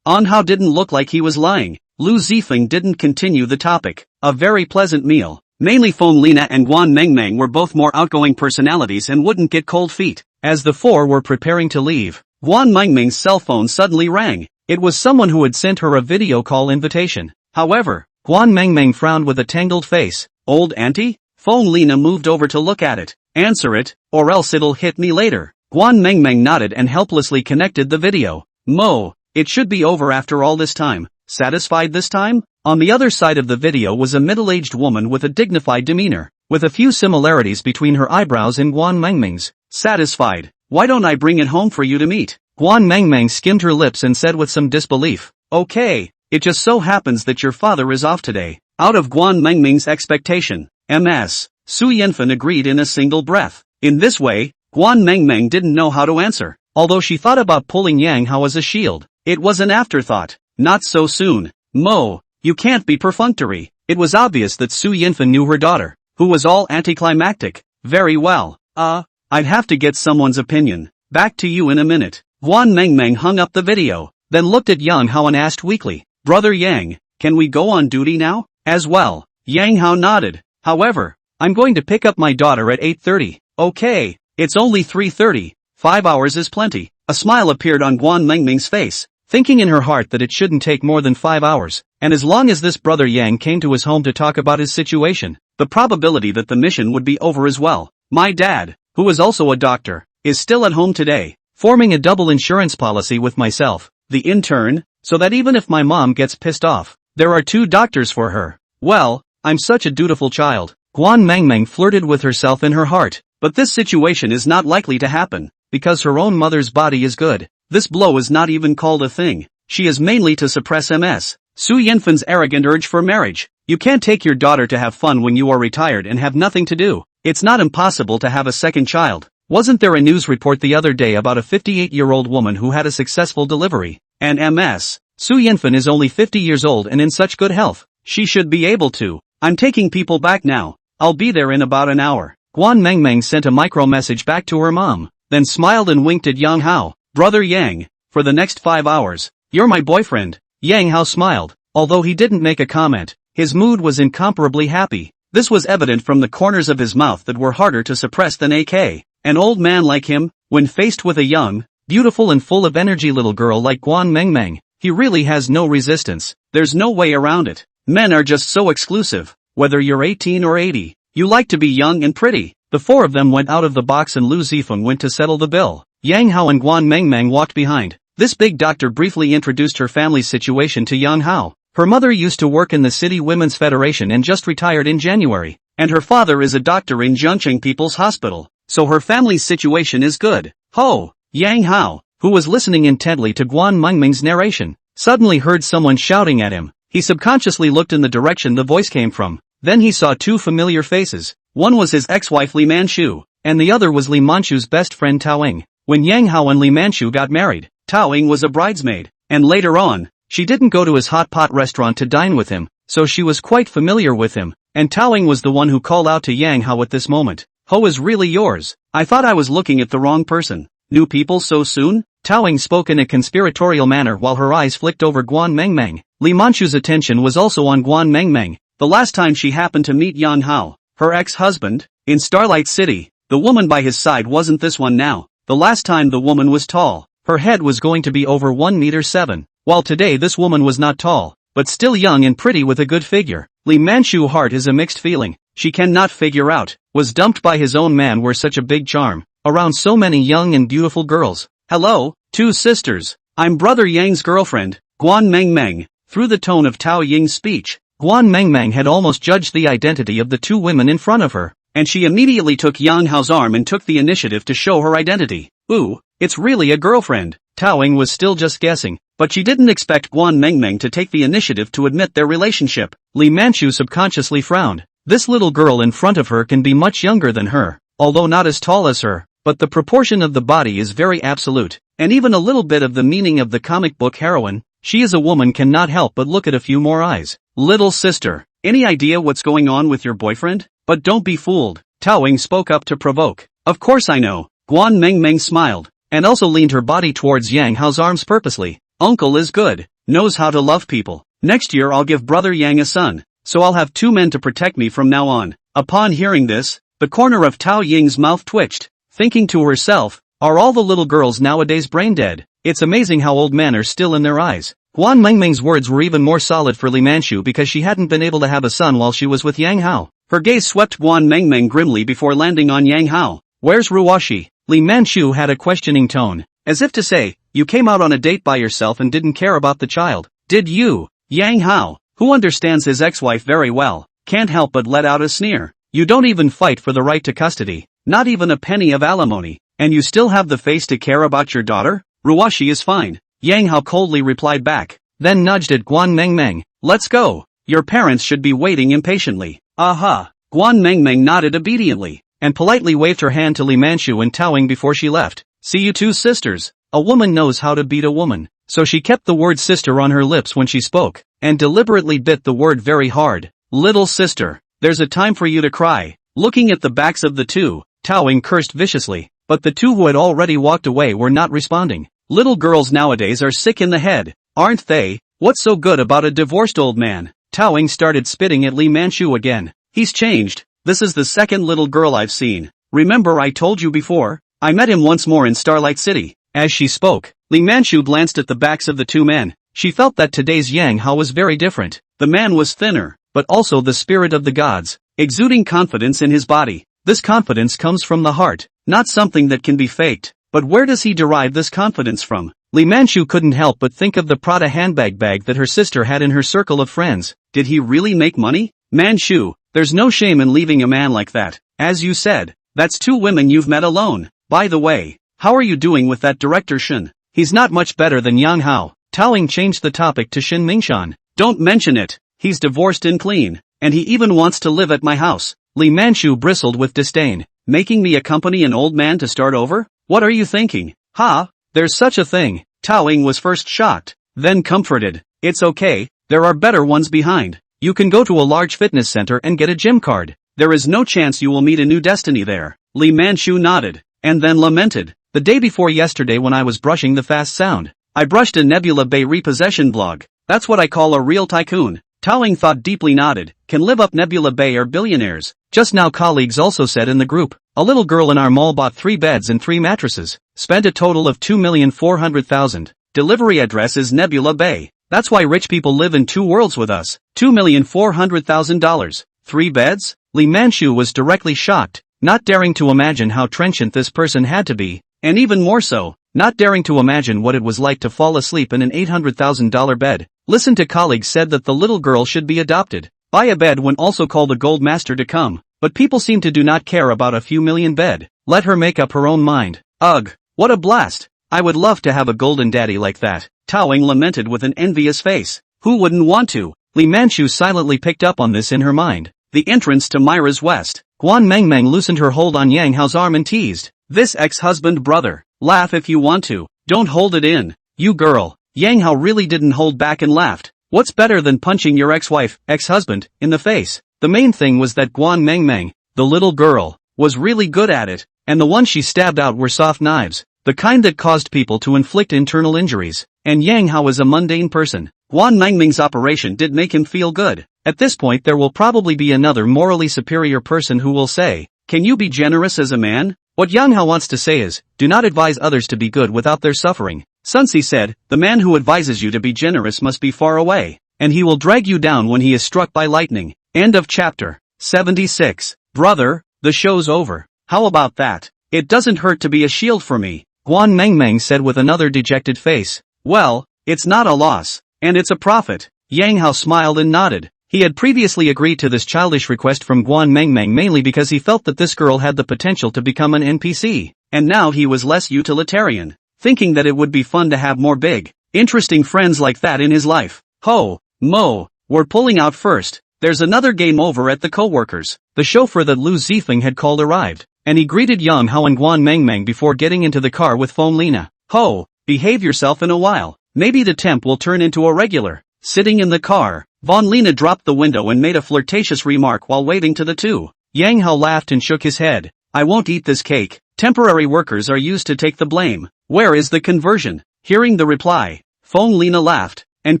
An Hao didn't look like he was lying, Lu Zifeng didn't continue the topic. A very pleasant meal. Mainly Feng Lina and Guan Mengmeng were both more outgoing personalities and wouldn't get cold feet. As the four were preparing to leave, Guan Mengmeng's cell phone suddenly rang. It was someone who had sent her a video call invitation. However, Guan Mengmeng frowned with a tangled face. Old auntie? Feng Lina moved over to look at it. Answer it, or else it'll hit me later. Guan Mengmeng nodded and helplessly connected the video. Mo, it should be over after all this time. Satisfied this time? On the other side of the video was a middle-aged woman with a dignified demeanor, with a few similarities between her eyebrows and Guan Mengmeng's. Satisfied. Why don't I bring it home for you to meet? Guan Mengmeng skimmed her lips and said with some disbelief. Okay, it just so happens that your father is off today. Out of Guan Mengmeng's expectation, Ms. Su Yanfen agreed in a single breath. In this way, Guan Mengmeng didn't know how to answer. Although she thought about pulling Yang Hao as a shield, it was an afterthought. Not so soon. Mo, you can't be perfunctory. It was obvious that Su Yanfen knew her daughter, who was all anticlimactic. Very well. I'd have to get someone's opinion. Back to you in a minute. Guan Mengmeng hung up the video, then looked at Yang Hao and asked weakly, Brother Yang, can we go on duty now? As well. Yang Hao nodded. However, I'm going to pick up my daughter at 8:30. Okay, it's only 3:30. 5 hours is plenty. A smile appeared on Guan Mengmeng's face, thinking in her heart that it shouldn't take more than 5 hours, and as long as this brother Yang came to his home to talk about his situation, the probability that the mission would be over as well. My dad, who is also a doctor, is still at home today, forming a double insurance policy with myself, the intern, so that even if my mom gets pissed off, there are 2 doctors for her. Well, I'm such a dutiful child. Guan Mengmeng flirted with herself in her heart, but this situation is not likely to happen, because her own mother's body is good. This blow is not even called a thing. She is mainly to suppress Ms. Su Yanfen's arrogant urge for marriage. You can't take your daughter to have fun when you are retired and have nothing to do. It's not impossible to have a second child. Wasn't there a news report the other day about a 58-year-old woman who had a successful delivery? And Ms. Su Yanfen is only 50 years old and in such good health. She should be able to. I'm taking people back now. I'll be there in about an hour. Guan Mengmeng sent a micro message back to her mom, then smiled and winked at Yang Hao. Brother Yang, for the next 5 hours, you're my boyfriend. Yang Hao smiled, although he didn't make a comment. His mood was incomparably happy. This was evident from the corners of his mouth that were harder to suppress than AK. An old man like him, when faced with a young, Beautiful and full of energy little girl like Guan Mengmeng. He really has no resistance. There's no way around it. Men are just so exclusive. Whether you're 18 or 80, you like to be young and pretty. The four of them went out of the box and Lu Zifeng went to settle the bill. Yang Hao and Guan Mengmeng walked behind. This big doctor briefly introduced her family's situation to Yang Hao. Her mother used to work in the City Women's Federation and just retired in January. And her father is a doctor in Zhongqing People's Hospital. So her family's situation is good. Ho! Yang Hao, who was listening intently to Guan Mengmeng's narration, suddenly heard someone shouting at him. He subconsciously looked in the direction the voice came from. Then he saw two familiar faces. One was his ex-wife Li Manchu, and the other was Li Manchu's best friend Taoying. When Yang Hao and Li Manchu got married, Taoying was a bridesmaid, and later on, she didn't go to his hot pot restaurant to dine with him, so she was quite familiar with him, and Taoying was the one who called out to Yang Hao at this moment. Ho is really yours. I thought I was looking at the wrong person. New people so soon? Taoying spoke in a conspiratorial manner while her eyes flicked over Guan Mengmeng. Li Manchu's attention was also on Guan Mengmeng. The last time she happened to meet Yang Hao, her ex-husband, in Starlight City, the woman by his side wasn't this one now. The last time the woman was tall. Her head was going to be over 1.7 meters, while today this woman was not tall, but still young and pretty with a good figure. Li Manchu's heart is a mixed feeling. She cannot figure out, was dumped by his own man were such a big charm, around so many young and beautiful girls. Hello, two sisters. I'm brother Yang's girlfriend, Guan Mengmeng. Through the tone of Tao Ying's speech, Guan Mengmeng had almost judged the identity of the two women in front of her, and she immediately took Yang Hao's arm and took the initiative to show her identity. Ooh, it's really a girlfriend. Taoying was still just guessing, but she didn't expect Guan Mengmeng to take the initiative to admit their relationship. Li Manchu subconsciously frowned. This little girl in front of her can be much younger than her, although not as tall as her, but the proportion of the body is very absolute, and even a little bit of the meaning of the comic book heroine. She is a woman cannot help but look at a few more eyes. Little sister, any idea what's going on with your boyfriend? But don't be fooled. Taoying spoke up to provoke. Of course I know. Guan Mengmeng smiled, and also leaned her body towards Yang Hao's arms purposely. Uncle is good, knows how to love people. Next year I'll give brother Yang a son, so I'll have two men to protect me from now on. Upon hearing this, the corner of Tao Ying's mouth twitched, thinking to herself, are all the little girls nowadays brain dead? It's amazing how old men are still in their eyes. Guan Mengmeng's words were even more solid for Li Manchu because she hadn't been able to have a son while she was with Yang Hao. Her gaze swept Guan Mengmeng grimly before landing on Yang Hao. Where's Ruoshi? Li Manchu had a questioning tone, as if to say, you came out on a date by yourself and didn't care about the child, did you? Yang Hao, who understands his ex-wife very well, can't help but let out a sneer. You don't even fight for the right to custody, not even a penny of alimony, and you still have the face to care about your daughter? Ruoshi is fine. Yang Hao coldly replied back, then nudged at Guan Mengmeng. Let's go. Your parents should be waiting impatiently. Aha. Guan Mengmeng nodded obediently, and politely waved her hand to Li Manchu and Taoying before she left. See you two sisters. A woman knows how to beat a woman. So she kept the word sister on her lips when she spoke, and deliberately bit the word very hard. Little sister, there's a time for you to cry. Looking at the backs of the two, Taoying cursed viciously, but the two who had already walked away were not responding. Little girls nowadays are sick in the head, aren't they? What's so good about a divorced old man? Taoying started spitting at Li Manchu again. He's changed. This is the second little girl I've seen. Remember I told you before? I met him once more in Starlight City. As she spoke, Li Manchu glanced at the backs of the two men. She felt that today's Yang Hao was very different. The man was thinner, but also the spirit of the gods, exuding confidence in his body. This confidence comes from the heart, not something that can be faked. But where does he derive this confidence from? Li Manchu couldn't help but think of the Prada handbag bag that her sister had in her circle of friends. Did he really make money? Manchu, there's no shame in leaving a man like that. As you said, that's two women you've met alone. By the way, how are you doing with that director Shen? He's not much better than Yang Hao. Taoying changed the topic to Shen Mingshan. Don't mention it. He's divorced and clean, and he even wants to live at my house. Li Manchu bristled with disdain. Making me accompany an old man to start over? What are you thinking? Ha, there's such a thing. Taoying was first shocked, then comforted. It's okay, there are better ones behind. You can go to a large fitness center and get a gym card. There is no chance you will meet a new destiny there. Li Manchu nodded, and then lamented. The day before yesterday when I was brushing the fast sound, I brushed a Nebula Bay repossession blog. That's what I call a real tycoon. Taoying thought deeply nodded. Can live up Nebula Bay are billionaires. Just now colleagues also said in the group. A little girl in our mall bought 3 beds and 3 mattresses, spent a total of $2,400,000. Delivery address is Nebula Bay. That's why rich people live in 2 worlds with us. $2,400,000. 3 beds? Lee Man-shu was directly shocked, not daring to imagine how trenchant this person had to be, and even more so, not daring to imagine what it was like to fall asleep in an $800,000 bed. Listen to colleagues said that the little girl should be adopted. Buy a bed when also call the gold master to come. But people seem to do not care about a few million bed. Let her make up her own mind. Ugh, what a blast. I would love to have a golden daddy like that. Tao Ying lamented with an envious face. Who wouldn't want to? Lee Man-shu silently picked up on this in her mind. The entrance to Myra's West. Guan Mengmeng loosened her hold on Yang Hao's arm and teased. This ex-husband brother. Laugh if you want to. Don't hold it in. You girl. Yang Hao really didn't hold back and laughed. What's better than punching your ex-wife, ex-husband, in the face? The main thing was that Guan Mengmeng, the little girl, was really good at it, and the ones she stabbed out were soft knives, the kind that caused people to inflict internal injuries. And Yang Hao is a mundane person. Guan Mengmeng's operation did make him feel good. At this point there will probably be another morally superior person who will say, can you be generous as a man? What Yang Hao wants to say is, do not advise others to be good without their suffering. Sun Tzu said, the man who advises you to be generous must be far away, and he will drag you down when he is struck by lightning. End of chapter. 76. Brother, the show's over. How about that? It doesn't hurt to be a shield for me, Guan Mengmeng said with another dejected face. Well, it's not a loss, and it's a profit. Yang Hao smiled and nodded. He had previously agreed to this childish request from Guan Mengmeng mainly because he felt that this girl had the potential to become an NPC, and now he was less utilitarian, thinking that it would be fun to have more big, interesting friends like that in his life. Ho, Mo, we're pulling out first. There's another game over at the co-workers. The chauffeur that Lu Zifeng had called arrived, and he greeted Yang Hao and Guan Mengmeng before getting into the car with Feng Lina. Ho, behave yourself in a while. Maybe the temp will turn into a regular. Sitting in the car, Von Lina dropped the window and made a flirtatious remark while waving to the two. Yang Hao laughed and shook his head. I won't eat this cake. Temporary workers are used to take the blame. Where is the conversion? Hearing the reply, Feng Lina laughed, and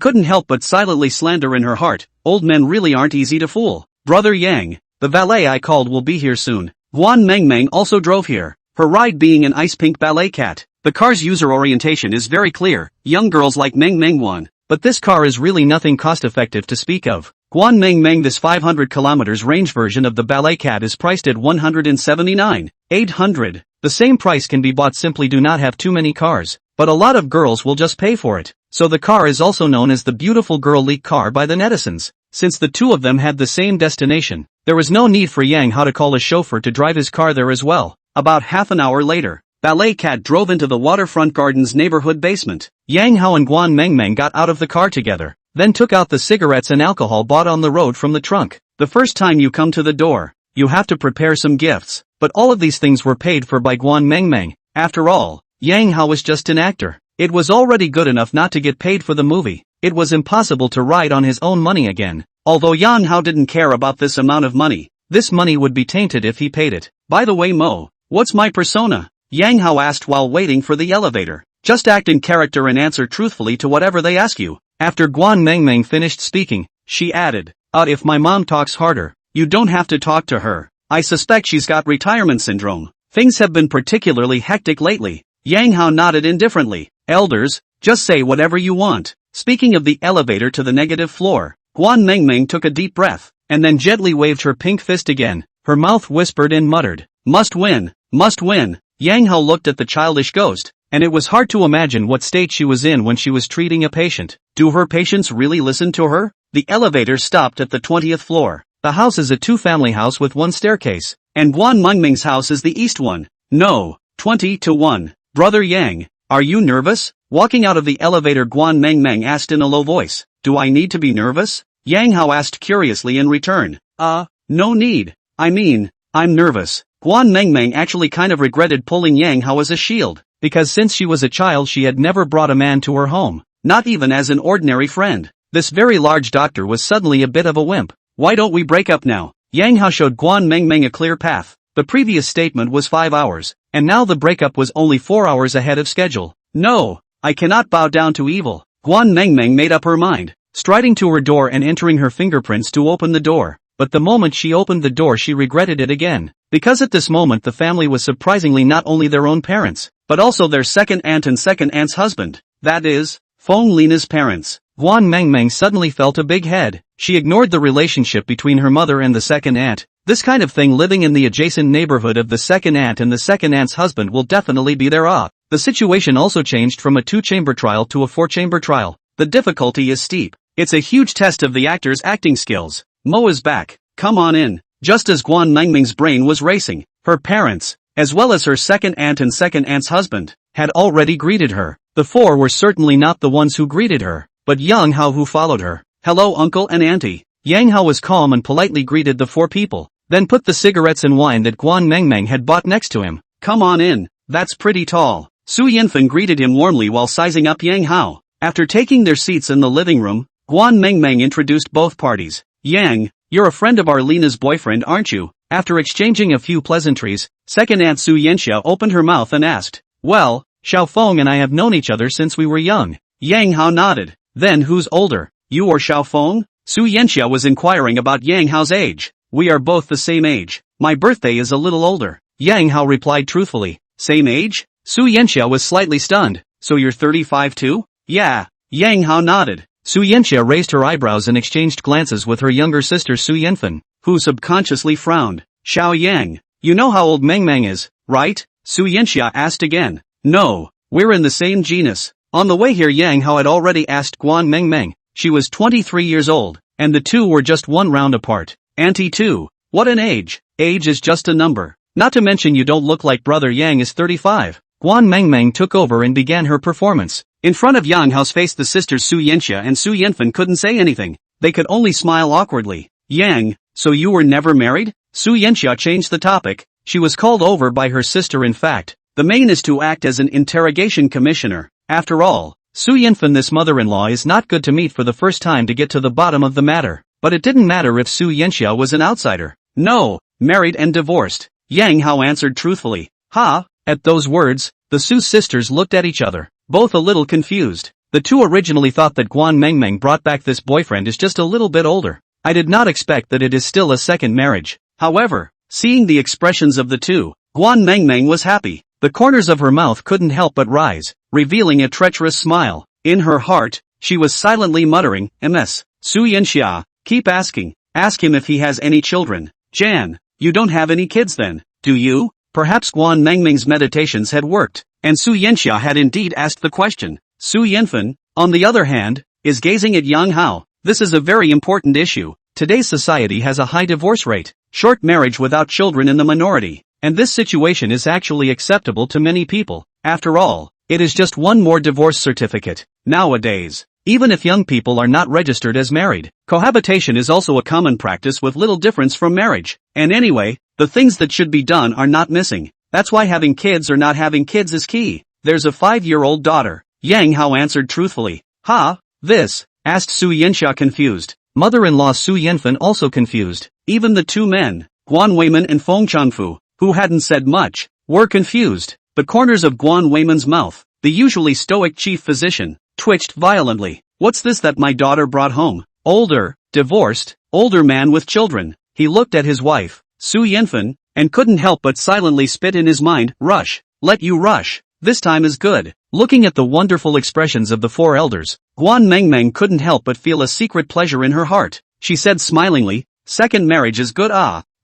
couldn't help but silently slander in her heart, old men really aren't easy to fool. Brother Yang, the valet I called will be here soon. Guan Mengmeng also drove here, her ride being an ice pink ballet cat. The car's user orientation is very clear, young girls like Mengmeng one. But this car is really nothing cost-effective to speak of. Guan Mengmeng this 500 kilometers range version of the ballet cat is priced at 179,800. The same price can be bought simply do not have too many cars, but a lot of girls will just pay for it. So the car is also known as the beautiful girl leak car by the netizens. Since the two of them had the same destination, there was no need for Yang Hao to call a chauffeur to drive his car there as well. About half an hour later, Ballet Cat drove into the Waterfront Gardens neighborhood basement. Yang Hao and Guan Mengmeng got out of the car together, then took out the cigarettes and alcohol bought on the road from the trunk. The first time you come to the door, you have to prepare some gifts, but all of these things were paid for by Guan Mengmeng. After all, Yang Hao was just an actor. It was already good enough not to get paid for the movie. It was impossible to ride on his own money again. Although Yang Hao didn't care about this amount of money, this money would be tainted if he paid it. By the way Mo, what's my persona? Yang Hao asked while waiting for the elevator. Just act in character and answer truthfully to whatever they ask you. After Guan Mengmeng finished speaking, she added, if my mom talks harder, you don't have to talk to her. I suspect she's got retirement syndrome. Things have been particularly hectic lately. Yang Hao nodded indifferently. Elders, just say whatever you want. Speaking of the elevator to the negative floor, Guan Mengmeng took a deep breath, and then gently waved her pink fist again. Her mouth whispered and muttered, must win, must win. Yang Hao looked at the childish ghost, and it was hard to imagine what state she was in when she was treating a patient. Do her patients really listen to her? The elevator stopped at the 20th floor. The house is a two-family house with one staircase, and Guan Mengmeng's house is the east one. No, 20-1. Brother Yang, are you nervous? Walking out of the elevator Guan Mengmeng asked in a low voice. Do I need to be nervous? Yang Hao asked curiously in return. No need. I mean, I'm nervous. Guan Mengmeng actually kind of regretted pulling Yang Hao as a shield, because since she was a child she had never brought a man to her home, not even as an ordinary friend. This very large doctor was suddenly a bit of a wimp. Why don't we break up now? Yang Hao showed Guan Mengmeng a clear path. The previous statement was 5 hours, and now the breakup was only 4 hours ahead of schedule. No, I cannot bow down to evil. Guan Mengmeng made up her mind, striding to her door and entering her fingerprints to open the door. but the moment she opened the door she regretted it again. Because at this moment the family was surprisingly not only their own parents, but also their second aunt and second aunt's husband. That is, Fong Lina's parents. Guan Mengmeng suddenly felt a big head. She ignored the relationship between her mother and the second aunt. This kind of thing living in the adjacent neighborhood of the second aunt and the second aunt's husband will definitely be their ah. The situation also changed from a 2-chamber trial to a 4-chamber trial. The difficulty is steep. It's a huge test of the actor's acting skills. Mo is back. Come on in. Just as Guan Mengmeng's brain was racing, her parents, as well as her second aunt and second aunt's husband, had already greeted her. The four were certainly not the ones who greeted her, but Yang Hao who followed her. Hello uncle and auntie. Yang Hao was calm and politely greeted the four people, then put the cigarettes and wine that Guan Mengmeng had bought next to him. Come on in, that's pretty tall. Su Yinfen greeted him warmly while sizing up Yang Hao. After taking their seats in the living room, Guan Mengmeng introduced both parties. Yang, you're a friend of our Lina's boyfriend aren't you? After exchanging a few pleasantries, second aunt Su Yanxia opened her mouth and asked, well, Xiao Feng and I have known each other since we were young. Yang Hao nodded. Then who's older, you or Xiao Feng? Su Yanxia was inquiring about Yang Hao's age. We are both the same age. My birthday is a little older. Yang Hao replied truthfully. Same age? Su Yanxia was slightly stunned. So you're 35 too? Yeah. Yang Hao nodded. Su Yanxia raised her eyebrows and exchanged glances with her younger sister Su Yanfen, who subconsciously frowned. Xiao Yang, you know how old Mengmeng is, right? Su Yanxia asked again. No, we're in the same genus. On the way here Yang Hao had already asked Guan Mengmeng. She was 23 years old, and the two were just one round apart. Auntie too. What an age. Age is just a number. Not to mention you don't look like brother Yang is 35. Guan Mengmeng took over and began her performance. In front of Yang Hao's face the sisters Su Yanxia and Su Yanfen couldn't say anything. They could only smile awkwardly. Yang, so you were never married? Su Yanxia changed the topic. She was called over by her sister in fact. The main is to act as an interrogation commissioner. After all, Su Yanfen this mother-in-law is not good to meet for the first time to get to the bottom of the matter. But it didn't matter if Su Yanxia was an outsider. No, married and divorced. Yang Hao answered truthfully. Ha! At those words, the Su sisters looked at each other, both a little confused. The two originally thought that Guan Mengmeng brought back this boyfriend is just a little bit older. I did not expect that it is still a second marriage. However, seeing the expressions of the two, Guan Mengmeng was happy. The corners of her mouth couldn't help but rise, revealing a treacherous smile. In her heart, she was silently muttering, MS. Su Yanxia, keep asking. Ask him if he has any children. Jan, you don't have any kids then, do you? Perhaps Guan Mengmeng's meditations had worked, and Su Yanxia had indeed asked the question. Su Yanfen, on the other hand, is gazing at Yang Hao. This is a very important issue. Today's society has a high divorce rate, short marriage without children in the minority, and this situation is actually acceptable to many people. After all, it is just one more divorce certificate. Nowadays, even if young people are not registered as married, cohabitation is also a common practice with little difference from marriage. And anyway, the things that should be done are not missing. That's why having kids or not having kids is key. There's a 5-year-old daughter. Yang Hao answered truthfully. Ha, this? Asked Su Yanxia confused. Mother-in-law Su Yanfen also confused. Even the two men, Guan Weiman and Feng Chanfu, who hadn't said much, were confused. The corners of Guan Weiman's mouth, the usually stoic chief physician, twitched violently. What's this that my daughter brought home? Older, divorced, older man with children. He looked at his wife, Su Yanfen, and couldn't help but silently spit in his mind. Rush. Let you rush. This time is good. Looking at the wonderful expressions of the four elders, Guan Mengmeng couldn't help but feel a secret pleasure in her heart. She said smilingly, second marriage is good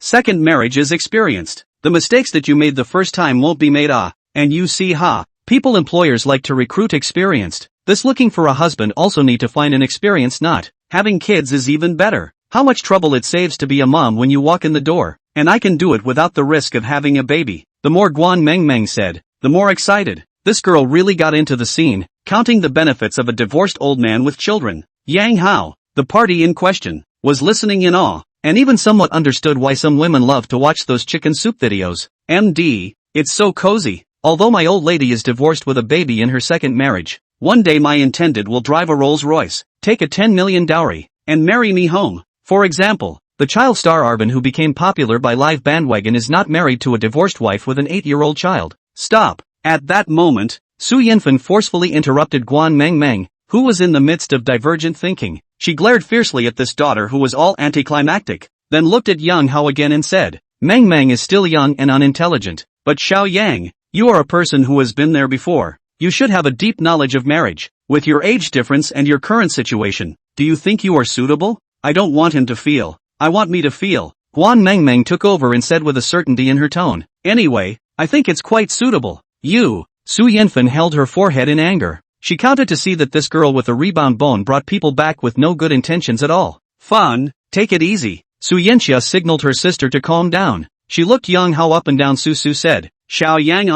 second marriage is experienced. The mistakes that you made the first time won't be made and you see people employers like to recruit experienced. This looking for a husband also need to find an experienced not. Having kids is even better. How much trouble it saves to be a mom when you walk in the door, and I can do it without the risk of having a baby. The more Guan Mengmeng said, the more excited. This girl really got into the scene, counting the benefits of a divorced old man with children. Yang Hao, the party in question, was listening in awe, and even somewhat understood why some women love to watch those chicken soup videos. MD, it's so cozy. Although my old lady is divorced with a baby in her second marriage, one day my intended will drive a Rolls Royce, take a 10 million dowry, and marry me home. For example, the child star Arvin who became popular by Live Bandwagon is not married to a divorced wife with an 8-year-old child. Stop. At that moment, Su Yanfen forcefully interrupted Guan Mengmeng, who was in the midst of divergent thinking. She glared fiercely at this daughter who was all anticlimactic. then looked at Yang Hao again and said, Meng Meng is still young and unintelligent, but Xiao Yang, you are a person who has been there before. You should have a deep knowledge of marriage. With your age difference and your current situation, do you think you are suitable? I don't want him to feel. I want me to feel. Guan Meng Meng took over and said with a certainty in her tone. Anyway, I think it's quite suitable. You. Su Yanfen held her forehead in anger. She counted to see that this girl with a rebound bone brought people back with no good intentions at all. Fan, take it easy. Su Yanxia signaled her sister to calm down. She looked Yang Hao up and down. Su said, Xiao Yang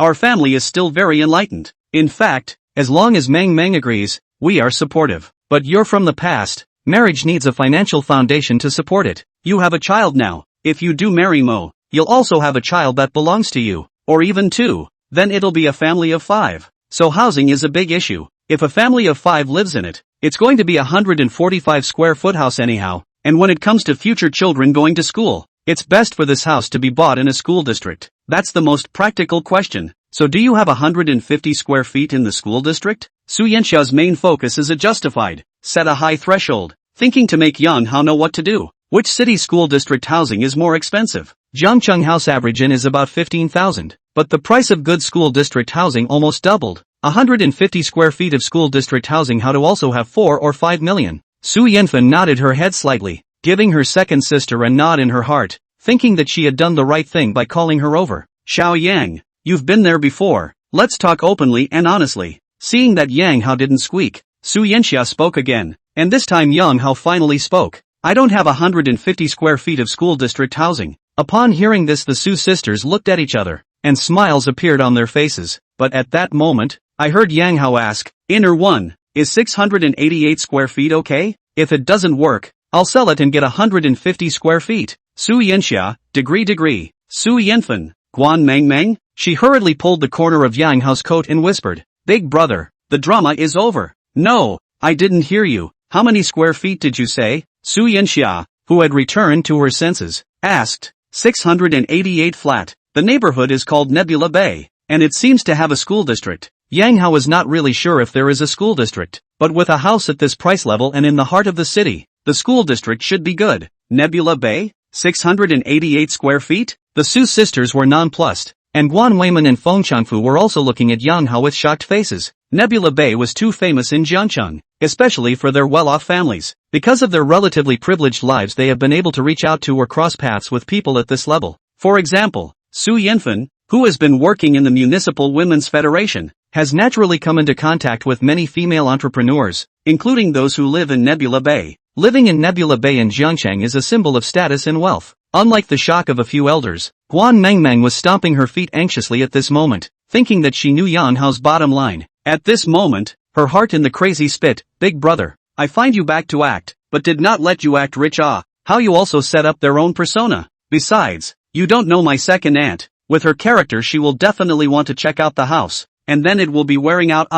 our family is still very enlightened. In fact, as long as Meng Meng agrees, we are supportive. But you're from the past. Marriage needs a financial foundation to support it. You have a child now. If you do marry Mo, you'll also have a child that belongs to you. Or even two. Then it'll be a family of 5. So housing is a big issue. If a family of 5 lives in it, it's going to be a 145 square foot house anyhow. And when it comes to future children going to school, it's best for this house to be bought in a school district. That's the most practical question. So do you have 150 square feet in the school district? Su Yanxia's main focus is a justified, set a high threshold, thinking to make Yang Hao know what to do. Which city school district housing is more expensive? Jiangcheng house average in is about 15,000, but the price of good school district housing almost doubled. 150 square feet of school district housing how to also have 4 or 5 million. Su Yanfen nodded her head slightly, giving her second sister a nod in her heart, thinking that she had done the right thing by calling her over. Xiao Yang, you've been there before. Let's talk openly and honestly. Seeing that Yang Hao didn't squeak, Su Yanxia spoke again, and this time Yang Hao finally spoke. I don't have 150 square feet of school district housing. Upon hearing this, the Su sisters looked at each other, and smiles appeared on their faces, but at that moment, I heard Yang Hao ask, Inner one, is 688 square feet okay? If it doesn't work, I'll sell it and get 150 square feet. Su Yanxia, degree. Su Yanfen, Guan Meng Meng? She hurriedly pulled the corner of Yang Hao's coat and whispered, Big brother, the drama is over. No, I didn't hear you. How many square feet did you say? Su Yanxia, who had returned to her senses, asked. 688 flat. The neighborhood is called Nebula Bay, and it seems to have a school district. Yang Hao is not really sure if there is a school district, but with a house at this price level and in the heart of the city, the school district should be good. Nebula Bay? 688 square feet? The Su sisters were nonplussed, and Guan Weiman and Feng Changfu were also looking at Yang Hao with shocked faces. Nebula Bay was too famous in Jiangcheng, especially for their well-off families. Because of their relatively privileged lives, they have been able to reach out to or cross paths with people at this level. For example, Su Yanfen, who has been working in the Municipal Women's Federation, has naturally come into contact with many female entrepreneurs, including those who live in Nebula Bay. Living in Nebula Bay in Jiangcheng is a symbol of status and wealth. Unlike the shock of a few elders, Guan Meng Meng was stomping her feet anxiously at this moment, thinking that she knew Yang Hao's bottom line. At this moment, her heart in the crazy spit, Big brother, I find you back to act, but did not let you act rich how you also set up their own persona. Besides, you don't know my second aunt. With her character she will definitely want to check out the house, and then it will be wearing out.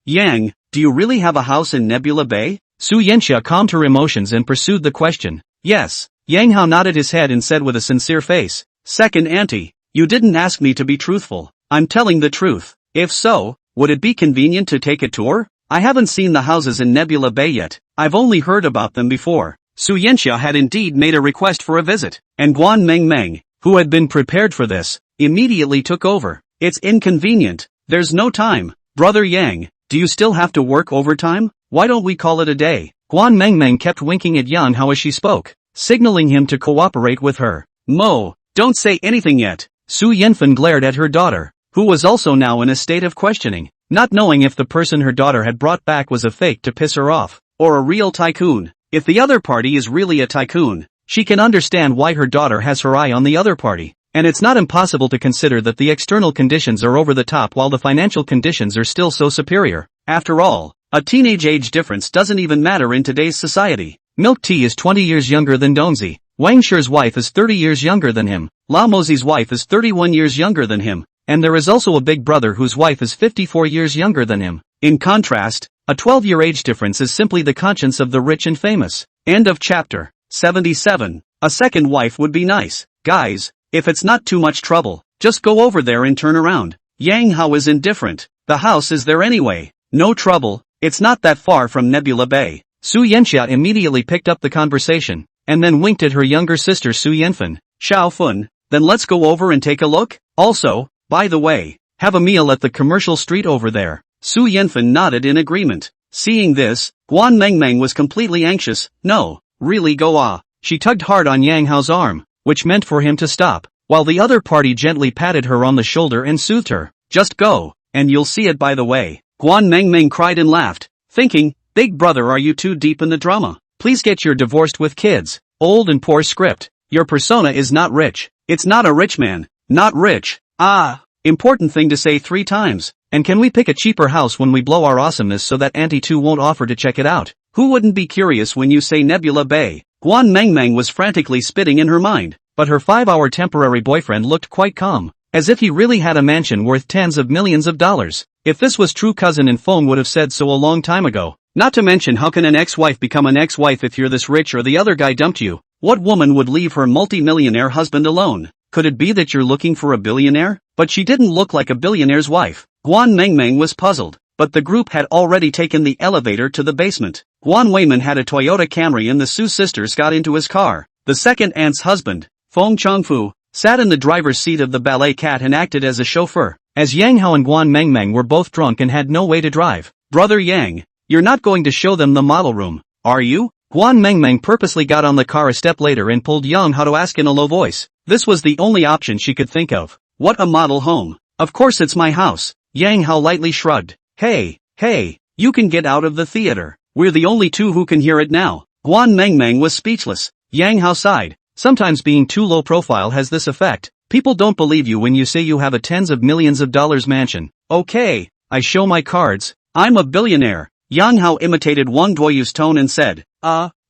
Yang, do you really have a house in Nebula Bay? Su Yanxia calmed her emotions and pursued the question. Yes. Yang Hao nodded his head and said with a sincere face, Second auntie, you didn't ask me to be truthful. I'm telling the truth. If so, would it be convenient to take a tour? I haven't seen the houses in Nebula Bay yet. I've only heard about them before. Su Yanxia had indeed made a request for a visit, and Guan Meng Meng, who had been prepared for this, immediately took over. It's inconvenient. There's no time. Brother Yang, do you still have to work overtime? Why don't we call it a day? Guan Meng Meng kept winking at Yang Hao as she spoke, signaling him to cooperate with her. Mo, don't say anything yet. Su Yanfen glared at her daughter, who was also now in a state of questioning, not knowing if the person her daughter had brought back was a fake to piss her off, or a real tycoon. If the other party is really a tycoon, she can understand why her daughter has her eye on the other party, and it's not impossible to consider that the external conditions are over the top while the financial conditions are still so superior. After all, a teenage age difference doesn't even matter in today's society. Milk Tea is 20 years younger than Dongzi. Wang Shi's wife is 30 years younger than him. Lao Mozi's wife is 31 years younger than him. And there is also a big brother whose wife is 54 years younger than him. In contrast, a 12-year age difference is simply the conscience of the rich and famous. End of chapter. 77. A second wife would be nice. Guys, if it's not too much trouble, just go over there and turn around. Yang Hao is indifferent. The house is there anyway. No trouble, it's not that far from Nebula Bay. Su Yanxia immediately picked up the conversation. and then winked at her younger sister Su Yanfan. Xiao Fun, then let's go over and take a look? Also, by the way, have a meal at the commercial street over there. Su Yanfan nodded in agreement. Seeing this, Guan Mengmeng was completely anxious. No, really go ah. She tugged hard on Yang Hao's arm, which meant for him to stop, while the other party gently patted her on the shoulder and soothed her. Just go, and you'll see it by the way. Guan Mengmeng cried and laughed, thinking, big brother, are you too deep in the drama? Please get your divorced with kids. Old and poor script. Your persona is not rich. It's not a rich man. Not rich. Ah. Important thing to say 3 times. And can we pick a cheaper house when we blow our awesomeness so that Auntie 2 won't offer to check it out? Who wouldn't be curious when you say Nebula Bay? Guan Mengmeng was frantically spitting in her mind, but her 5-hour temporary boyfriend looked quite calm, as if he really had a mansion worth tens of millions of dollars. If this was true, cousin and Feng would have said so a long time ago. Not to mention, how can an ex-wife become an ex-wife if you're this rich or the other guy dumped you? What woman would leave her multi-millionaire husband alone? Could it be that you're looking for a billionaire? But she didn't look like a billionaire's wife. Guan Mengmeng was puzzled, but the group had already taken the elevator to the basement. Guan Weiman had a Toyota Camry and the Su sisters got into his car. The second aunt's husband, Feng Changfu, sat in the driver's seat of the ballet cat and acted as a chauffeur, as Yang Hao and Guan Mengmeng were both drunk and had no way to drive. Brother Yang, you're not going to show them the model room, are you? Guan Mengmeng purposely got on the car a step later and pulled Yang Hao to ask in a low voice. This was the only option she could think of. What a model home. Of course it's my house. Yang Hao lightly shrugged. Hey, you can get out of the theater. We're the only 2 who can hear it now. Guan Mengmeng was speechless. Yang Hao sighed. Sometimes being too low profile has this effect. People don't believe you when you say you have a tens of millions of dollars mansion. Okay, I show my cards. I'm a billionaire. Yang Hao imitated Wang Duoyu's tone and said,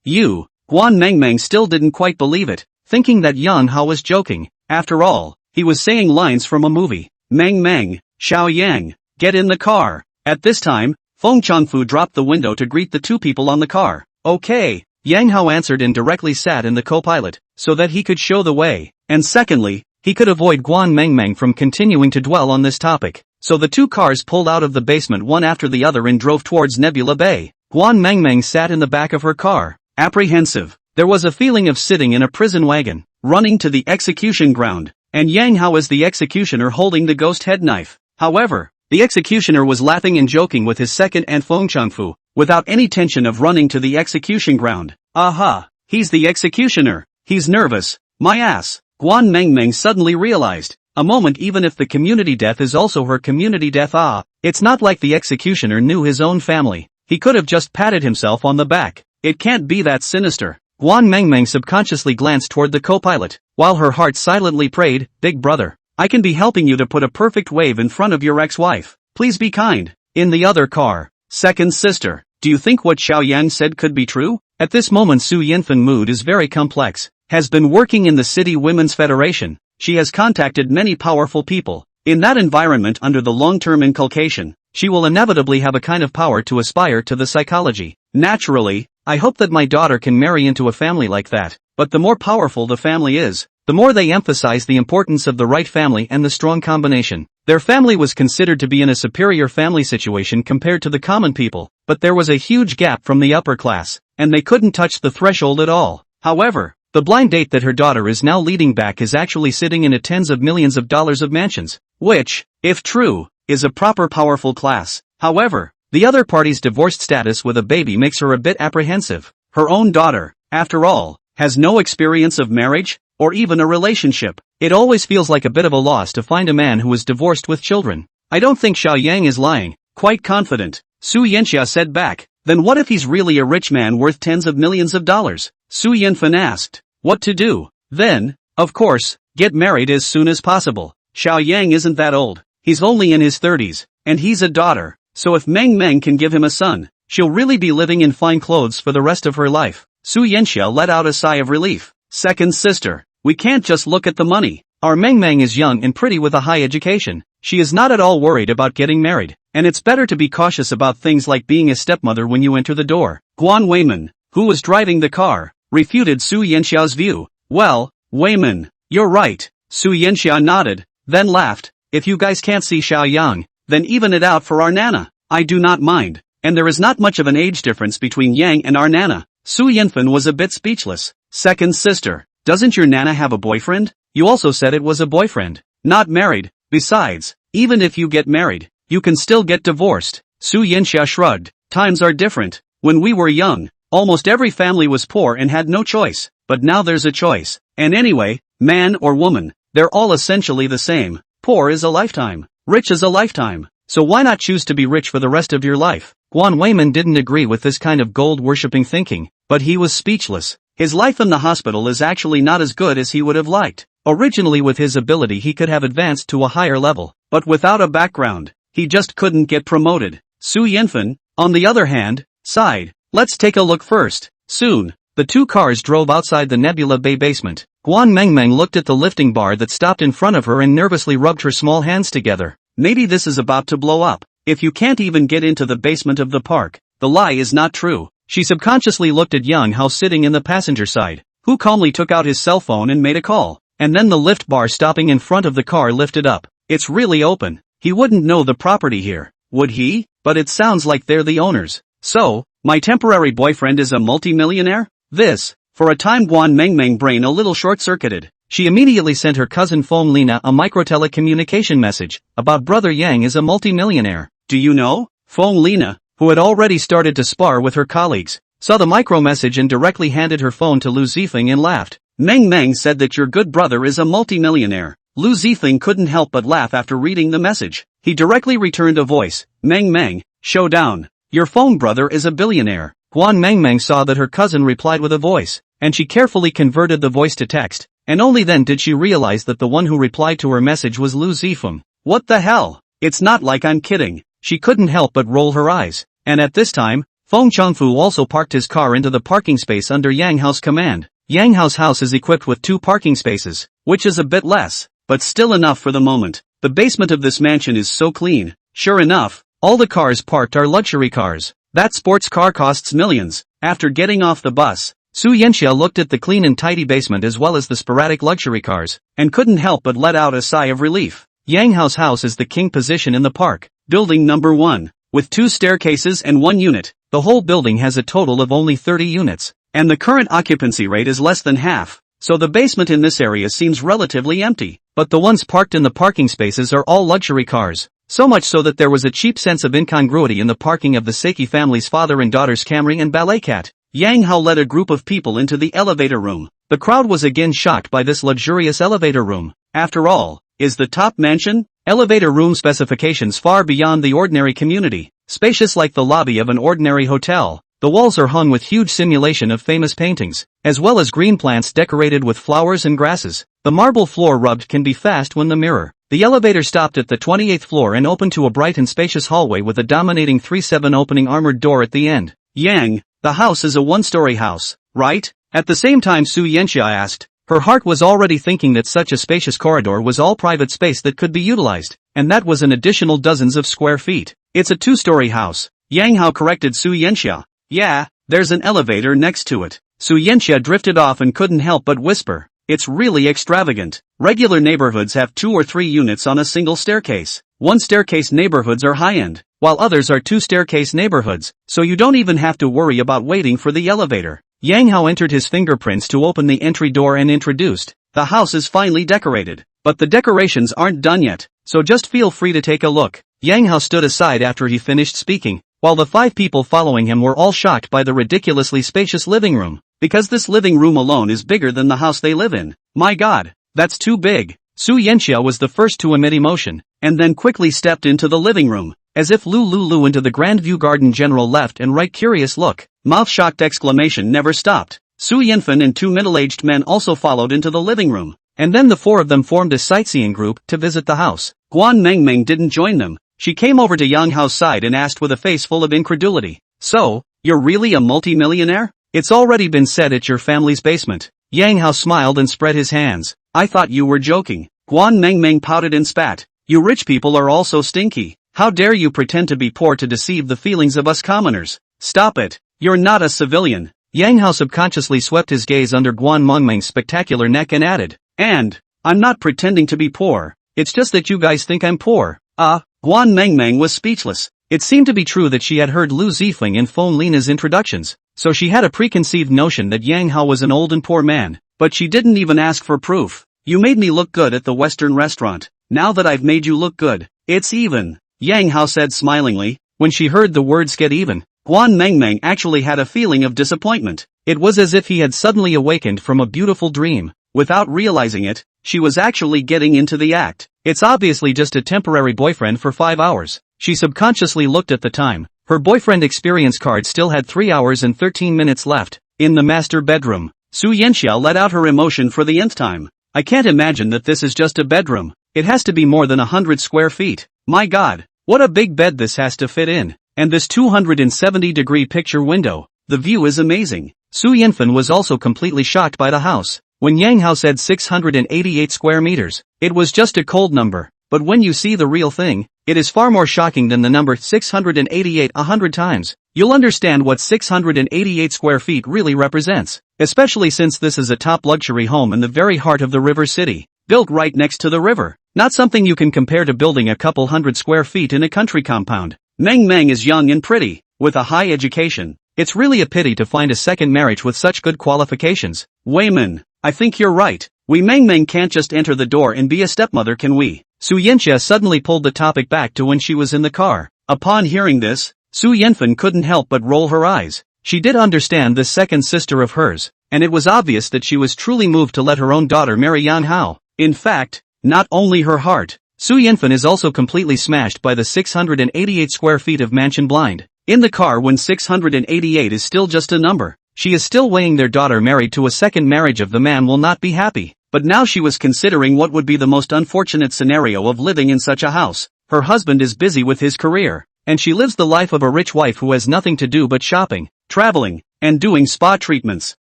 you. Guan Mengmeng still didn't quite believe it, thinking that Yang Hao was joking. After all, he was saying lines from a movie. Meng, Xiao Yang, get in the car. At this time, Feng Changfu dropped the window to greet the 2 people on the car. Okay, Yang Hao answered and directly sat in the co-pilot, so that he could show the way, and secondly, he could avoid Guan Mengmeng from continuing to dwell on this topic. So the 2 cars pulled out of the basement one after the other and drove towards Nebula Bay. Guan Mengmeng sat in the back of her car, apprehensive. There was a feeling of sitting in a prison wagon, running to the execution ground, and Yang Hao as the executioner holding the ghost head knife. However, the executioner was laughing and joking with his second aunt Feng Changfu, without any tension of running to the execution ground. Aha, he's the executioner. He's nervous. My ass. Guan Mengmeng suddenly realized. A moment, even if the community death is also her community death, it's not like the executioner knew his own family. He could have just patted himself on the back. It can't be that sinister. Guan Mengmeng subconsciously glanced toward the co-pilot, while her heart silently prayed, big brother, I can be helping you to put a perfect wave in front of your ex-wife. Please be kind. In the other car, second sister, do you think what Xiao Yang said could be true? At this moment Su Yanfan mood is very complex. Has been working in the City Women's Federation. She has contacted many powerful people. In that environment under the long-term inculcation, she will inevitably have a kind of power to aspire to the psychology. Naturally, I hope that my daughter can marry into a family like that. But the more powerful the family is, the more they emphasize the importance of the right family and the strong combination. Their family was considered to be in a superior family situation compared to the common people, but there was a huge gap from the upper class, and they couldn't touch the threshold at all. However, the blind date that her daughter is now leading back is actually sitting in a tens of millions of dollars of mansions, which, if true, is a proper powerful class. However, the other party's divorced status with a baby makes her a bit apprehensive. Her own daughter, after all, has no experience of marriage, or even a relationship. It always feels like a bit of a loss to find a man who is divorced with children. I don't think Xiao Yang is lying. Quite confident. Su Yanxia said back. Then what if he's really a rich man worth tens of millions of dollars? Su Yanfan asked. What to do? Then, of course, get married as soon as possible. Xiao Yang isn't that old. He's only in his 30s, and he's a daughter. So if Meng can give him a son, she'll really be living in fine clothes for the rest of her life. Su Yanxia let out a sigh of relief. Second sister, we can't just look at the money. Our Meng is young and pretty with a high education. She is not at all worried about getting married, and it's better to be cautious about things like being a stepmother when you enter the door. Guan Weiman, who was driving the car, refuted Su Yanxia's view. Well, Weiman, you're right. Su Yanxia nodded, then laughed. If you guys can't see Xiao Yang, then even it out for our Nana. I do not mind. And there is not much of an age difference between Yang and our Nana. Su Yanfan was a bit speechless. Second sister. Doesn't your Nana have a boyfriend? You also said it was a boyfriend. Not married. Besides, even if you get married, you can still get divorced. Su Yanxia shrugged. Times are different. When we were young, almost every family was poor and had no choice. But now there's a choice. And anyway, man or woman, they're all essentially the same. Poor is a lifetime. Rich is a lifetime. So why not choose to be rich for the rest of your life? Guan Weimin didn't agree with this kind of gold-worshipping thinking, but he was speechless. His life in the hospital is actually not as good as he would have liked. Originally with his ability he could have advanced to a higher level, but without a background, he just couldn't get promoted. Su Yanfen, on the other hand, sighed. Let's take a look first. Soon, the two cars drove outside the Nebula Bay basement. Guan Mengmeng looked at the lifting bar that stopped in front of her and nervously rubbed her small hands together. Maybe this is about to blow up. If you can't even get into the basement of the park, the lie is not true. She subconsciously looked at Yang Hao sitting in the passenger side, who calmly took out his cell phone and made a call. And then the lift bar stopping in front of the car lifted up. It's really open. He wouldn't know the property here, would he? But it sounds like they're the owners. So, my temporary boyfriend is a multimillionaire? This, for a time Guan Mengmeng brain a little short-circuited. She immediately sent her cousin Feng Lina a microtelecommunication message about brother Yang is a multimillionaire. Do you know? Feng Lina, who had already started to spar with her colleagues, saw the micro-message and directly handed her phone to Lu Zifeng and laughed. Meng Meng said that your good brother is a multimillionaire. Lu Zifeng couldn't help but laugh after reading the message. He directly returned a voice. Meng Meng, show down. Your phone brother is a billionaire. Guan Mengmeng saw that her cousin replied with a voice, and she carefully converted the voice to text, and only then did she realize that the one who replied to her message was Lu Zifeng. What the hell? It's not like I'm kidding. She couldn't help but roll her eyes. And at this time, Feng Changfu also parked his car into the parking space under Yang Hao's command. Yang Hao's house is equipped with 2 parking spaces, which is a bit less, but still enough for the moment. The basement of this mansion is so clean. Sure enough, all the cars parked are luxury cars. That sports car costs millions. After getting off the bus, Su Yanxia looked at the clean and tidy basement as well as the sporadic luxury cars, and couldn't help but let out a sigh of relief. Yang Hao's house is the king position in the park. Building number 1. With 2 staircases and 1 unit, the whole building has a total of only 30 units, and the current occupancy rate is less than half, so the basement in this area seems relatively empty, but the ones parked in the parking spaces are all luxury cars, so much so that there was a cheap sense of incongruity in the parking of the Seiki family's father and daughter's Camry and Ballet Cat. Yang Hao led a group of people into the elevator room. The crowd was again shocked by this luxurious elevator room. After all, is the top mansion? Elevator room specifications far beyond the ordinary community. Spacious like the lobby of an ordinary hotel, the walls are hung with huge simulation of famous paintings, as well as green plants decorated with flowers and grasses. The marble floor rubbed can be fast when the mirror. The elevator stopped at the 28th floor and opened to a bright and spacious hallway with a dominating 3/7 opening armored door at the end. Yang, the house is a 1-story house, right? At the same time Su Yanxia asked. Her heart was already thinking that such a spacious corridor was all private space that could be utilized, and that was an additional dozens of square feet. It's a 2-story house. Yang Hao corrected Su Yanxia. Yeah, there's an elevator next to it. Su Yanxia drifted off and couldn't help but whisper. It's really extravagant. Regular neighborhoods have 2 or 3 units on a single staircase. 1-staircase neighborhoods are high-end, while others are 2-staircase neighborhoods, so you don't even have to worry about waiting for the elevator. Yang Hao entered his fingerprints to open the entry door and introduced. The house is finely decorated, but the decorations aren't done yet, so just feel free to take a look. Yang Hao stood aside after he finished speaking, while the 5 people following him were all shocked by the ridiculously spacious living room, because this living room alone is bigger than the house they live in. My god, that's too big. Su Yanxia was the first to emit emotion, and then quickly stepped into the living room, as if Lu into the Grand View Garden General left and right curious look. Mouth-shocked exclamation never stopped. Su Yanfen and 2 middle-aged men also followed into the living room, and then the 4 of them formed a sightseeing group to visit the house. Guan Mengmeng didn't join them. She came over to Yang Hao's side and asked with a face full of incredulity. So, you're really a multi-millionaire? It's already been said it's your family's basement. Yang Hao smiled and spread his hands. I thought you were joking. Guan Mengmeng pouted and spat. You rich people are all so stinky. How dare you pretend to be poor to deceive the feelings of us commoners? Stop it. You're not a civilian. Yang Hao subconsciously swept his gaze under Guan Mengmeng's spectacular neck and added. And, I'm not pretending to be poor. It's just that you guys think I'm poor. Guan Mengmeng was speechless. It seemed to be true that she had heard Lu Zifeng and Feng Lina's introductions, so she had a preconceived notion that Yang Hao was an old and poor man, but she didn't even ask for proof. You made me look good at the Western restaurant. Now that I've made you look good, it's even, Yang Hao said smilingly. When she heard the words get even, Guan Mengmeng actually had a feeling of disappointment. It was as if he had suddenly awakened from a beautiful dream. Without realizing it, she was actually getting into the act. It's obviously just a temporary boyfriend for 5 hours. She subconsciously looked at the time. Her boyfriend experience card still had 3 hours and 13 minutes left. In the master bedroom, Su Yanxia let out her emotion for the nth time. I can't imagine that this is just a bedroom. It has to be more than 100 square feet. My god, what a big bed this has to fit in. And this 270-degree picture window. The view is amazing. Su Yinfen was also completely shocked by the house. When Yang Hao said 688 square meters, it was just a cold number. But when you see the real thing, it is far more shocking than the number 688 100 times. You'll understand what 688 square feet really represents, especially since this is a top luxury home in the very heart of the river city, built right next to the river. Not something you can compare to building a couple hundred square feet in a country compound. Meng Meng is young and pretty, with a high education. It's really a pity to find a second marriage with such good qualifications. Weimin, I think you're right. We Meng Meng can't just enter the door and be a stepmother, can we? Su Yanxia suddenly pulled the topic back to when she was in the car. Upon hearing this, Su Yanfen couldn't help but roll her eyes. She did understand this second sister of hers, and it was obvious that she was truly moved to let her own daughter marry Yang Hao. In fact, not only her heart, Su Yanfen is also completely smashed by the 688 square feet of mansion blind. In the car when 688 is still just a number, she is still weighing their daughter married to a second marriage of the man will not be happy. But now she was considering what would be the most unfortunate scenario of living in such a house. Her husband is busy with his career, and she lives the life of a rich wife who has nothing to do but shopping, traveling, and doing spa treatments.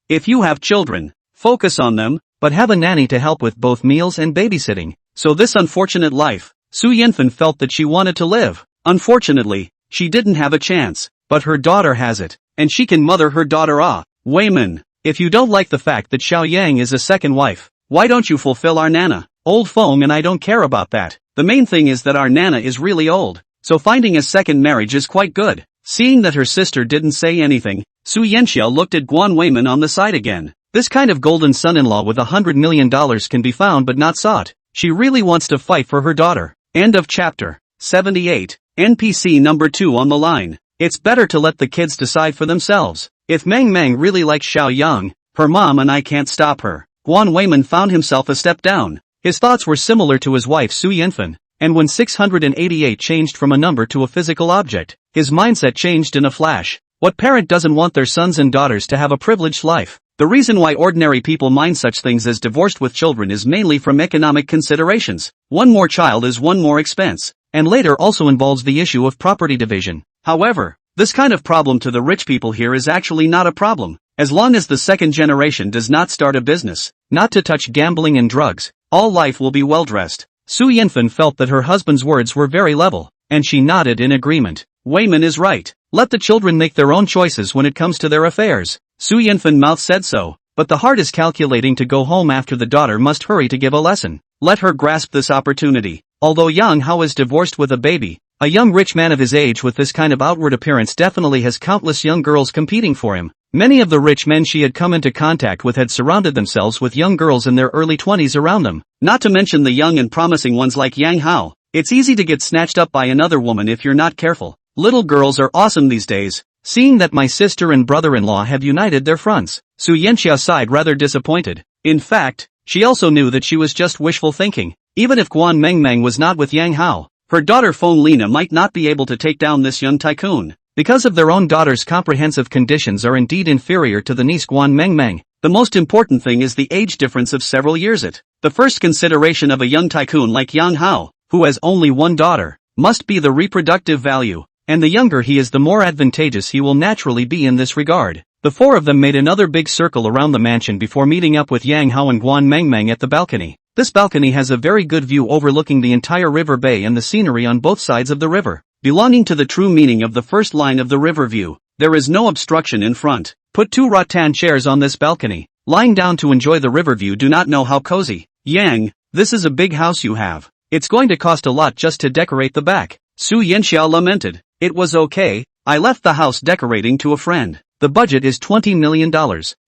If you have children, focus on them, but have a nanny to help with both meals and babysitting. So this unfortunate life, Su Yanfen felt that she wanted to live. Unfortunately, she didn't have a chance, but her daughter has it, and she can mother her daughter. Weimin, if you don't like the fact that Xiao Yang is a second wife, why don't you fulfill our Nana? Old Feng and I don't care about that. The main thing is that our Nana is really old, so finding a second marriage is quite good. Seeing that her sister didn't say anything, Su Yanxia looked at Guan Weimin on the side again. This kind of golden son-in-law with $100 million can be found but not sought. She really wants to fight for her daughter. End of chapter. 78. NPC number 2 on the line. It's better to let the kids decide for themselves. If Meng Meng really likes Xiao Yang, her mom and I can't stop her. Guan Weimin found himself a step down. His thoughts were similar to his wife Su Yanfen, and when 688 changed from a number to a physical object, his mindset changed in a flash. What parent doesn't want their sons and daughters to have a privileged life? The reason why ordinary people mind such things as divorced with children is mainly from economic considerations. One more child is one more expense, and later also involves the issue of property division. However, this kind of problem to the rich people here is actually not a problem. As long as the second generation does not start a business, not to touch gambling and drugs, all life will be well dressed. Su Yanfen felt that her husband's words were very level, and she nodded in agreement. Weimin is right. Let the children make their own choices when it comes to their affairs. Su Yanfen mouth said so, but the heart is calculating to go home after the daughter must hurry to give a lesson. Let her grasp this opportunity. Although Yang Hao is divorced with a baby, a young rich man of his age with this kind of outward appearance definitely has countless young girls competing for him. Many of the rich men she had come into contact with had surrounded themselves with young girls in their early 20s around them, not to mention the young and promising ones like Yang Hao. It's easy to get snatched up by another woman if you're not careful. Little girls are awesome these days. Seeing that my sister and brother-in-law have united their fronts, Su Yanxia sighed rather disappointed. In fact, she also knew that she was just wishful thinking. Even if Guan Mengmeng was not with Yang Hao, her daughter Feng Lina might not be able to take down this young tycoon. Because of their own daughter's comprehensive conditions are indeed inferior to the niece Guan Mengmeng. The most important thing is the age difference of several years. The first consideration of a young tycoon like Yang Hao, who has only one daughter, must be the reproductive value, and the younger he is the more advantageous he will naturally be in this regard. The four of them made another big circle around the mansion before meeting up with Yang Hao and Guan Mengmeng at the balcony. This balcony has a very good view overlooking the entire river bay and the scenery on both sides of the river. Belonging to the true meaning of the first line of the river view, there is no obstruction in front. Put 2 rattan chairs on this balcony. Lying down to enjoy the river view. Do not know how cozy. Yang, this is a big house you have. It's going to cost a lot just to decorate the back. Su Yanxia lamented. It was okay, I left the house decorating to a friend. The budget is $20 million.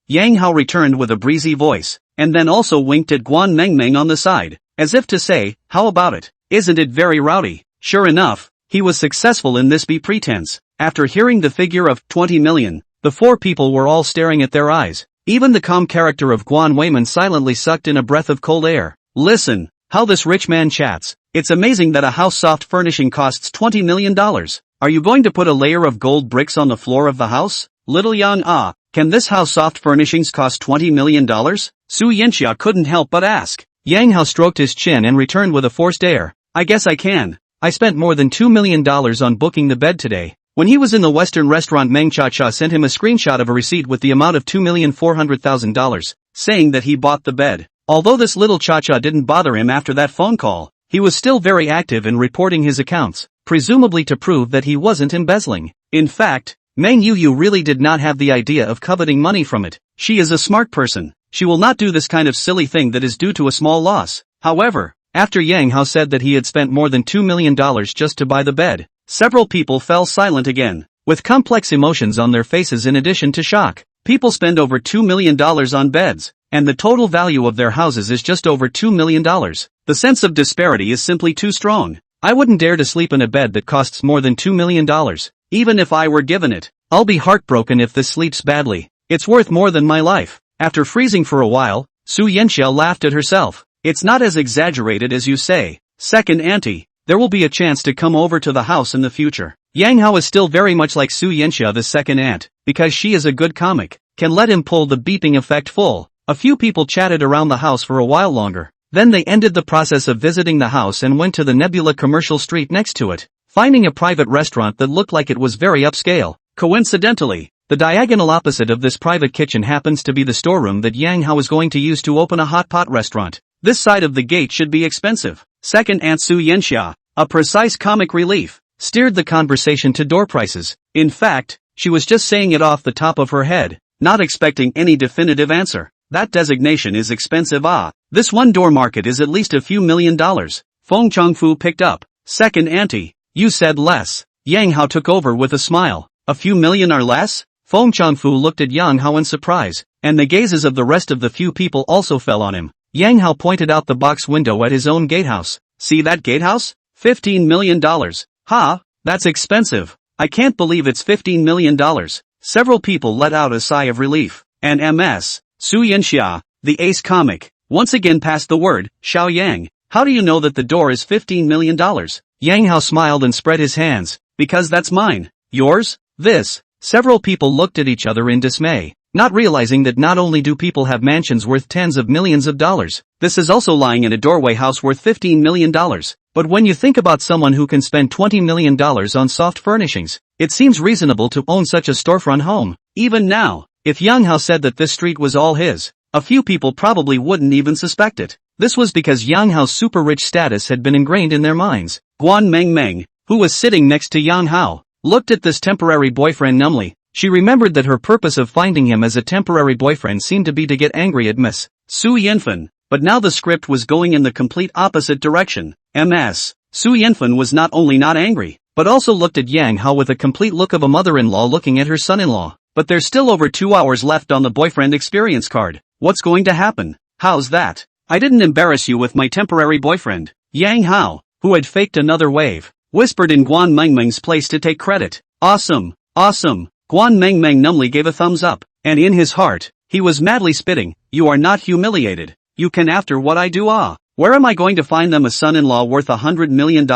Yang Hao returned with a breezy voice, and then also winked at Guan Mengmeng on the side, as if to say, how about it? Isn't it very rowdy? Sure enough, he was successful in this pretense. After hearing the figure of 20 million, the four people were all staring at their eyes. Even the calm character of Guan Weiman silently sucked in a breath of cold air. Listen, how this rich man chats. It's amazing that a house soft furnishing costs $20 million. Are you going to put a layer of gold bricks on the floor of the house? Little Yang, can this house soft furnishings cost $20 million? Su Yanxia couldn't help but ask. Yang Hao stroked his chin and returned with a forced air. I guess I can. I spent more than $2 million on booking the bed today. When he was in the Western restaurant, Meng Cha-Cha sent him a screenshot of a receipt with the amount of $2,400,000, saying that he bought the bed. Although this little Cha-Cha didn't bother him after that phone call, he was still very active in reporting his accounts, presumably to prove that he wasn't embezzling. In fact, Meng Yuyu really did not have the idea of coveting money from it. She is a smart person. She will not do this kind of silly thing that is due to a small loss. However, after Yang Hao said that he had spent more than $2 million just to buy the bed, several people fell silent again, with complex emotions on their faces in addition to shock. People spend over $2 million on beds, and the total value of their houses is just over $2 million. The sense of disparity is simply too strong. I wouldn't dare to sleep in a bed that costs more than $2 million. Even if I were given it, I'll be heartbroken if this sleeps badly. It's worth more than my life. After freezing for a while, Su Yanxia laughed at herself. It's not as exaggerated as you say. Second auntie, there will be a chance to come over to the house in the future. Yang Hao is still very much like Su Yanxia, the second aunt, because she is a good comic. Can let him pull the beeping effect full. A few people chatted around the house for a while longer. Then they ended the process of visiting the house and went to the Nebula commercial street next to it, finding a private restaurant that looked like it was very upscale. Coincidentally, the diagonal opposite of this private kitchen happens to be the storeroom that Yang Hao is going to use to open a hot pot restaurant. This side of the gate should be expensive. Second Aunt Su Yanxia, a precise comic relief, steered the conversation to door prices. In fact, she was just saying it off the top of her head, not expecting any definitive answer. That designation is expensive. This one door market is at least a few $1 million. Feng Chongfu picked up. Second auntie, you said less. Yang Hao took over with a smile. A few million or less? Feng Chongfu looked at Yang Hao in surprise, and the gazes of the rest of the few people also fell on him. Yang Hao pointed out the box window at his own gatehouse. See that gatehouse? $15 million. That's expensive. I can't believe it's $15 million. Several people let out a sigh of relief. And Ms. Su Yanxia, the ace comic, once again passed the word. Xiao Yang, how do you know that the door is $15 million? Yang Hao smiled and spread his hands. Because that's mine. Yours? This. Several people looked at each other in dismay, not realizing that not only do people have mansions worth tens of millions of dollars, this is also lying in a doorway house worth $15 million. But when you think about someone who can spend $20 million on soft furnishings, it seems reasonable to own such a storefront home. Even now, if Yang Hao said that this street was all his, a few people probably wouldn't even suspect it. This was because Yang Hao's super rich status had been ingrained in their minds. Guan Mengmeng, who was sitting next to Yang Hao, looked at this temporary boyfriend numbly. She remembered that her purpose of finding him as a temporary boyfriend seemed to be to get angry at Miss Su Yanfen, but now the script was going in the complete opposite direction. Ms. Su Yanfen was not only not angry, but also looked at Yang Hao with a complete look of a mother-in-law looking at her son-in-law. But there's still over 2 hours left on the boyfriend experience card. What's going to happen? How's that? I didn't embarrass you with my temporary boyfriend. Yang Hao, who had faked another wave, whispered in Guan Mengmeng's place to take credit. Awesome, awesome. Guan Mengmeng numbly gave a thumbs up, and in his heart, he was madly spitting. You are not humiliated. You can after what I do. Where am I going to find them a son-in-law worth $100 million?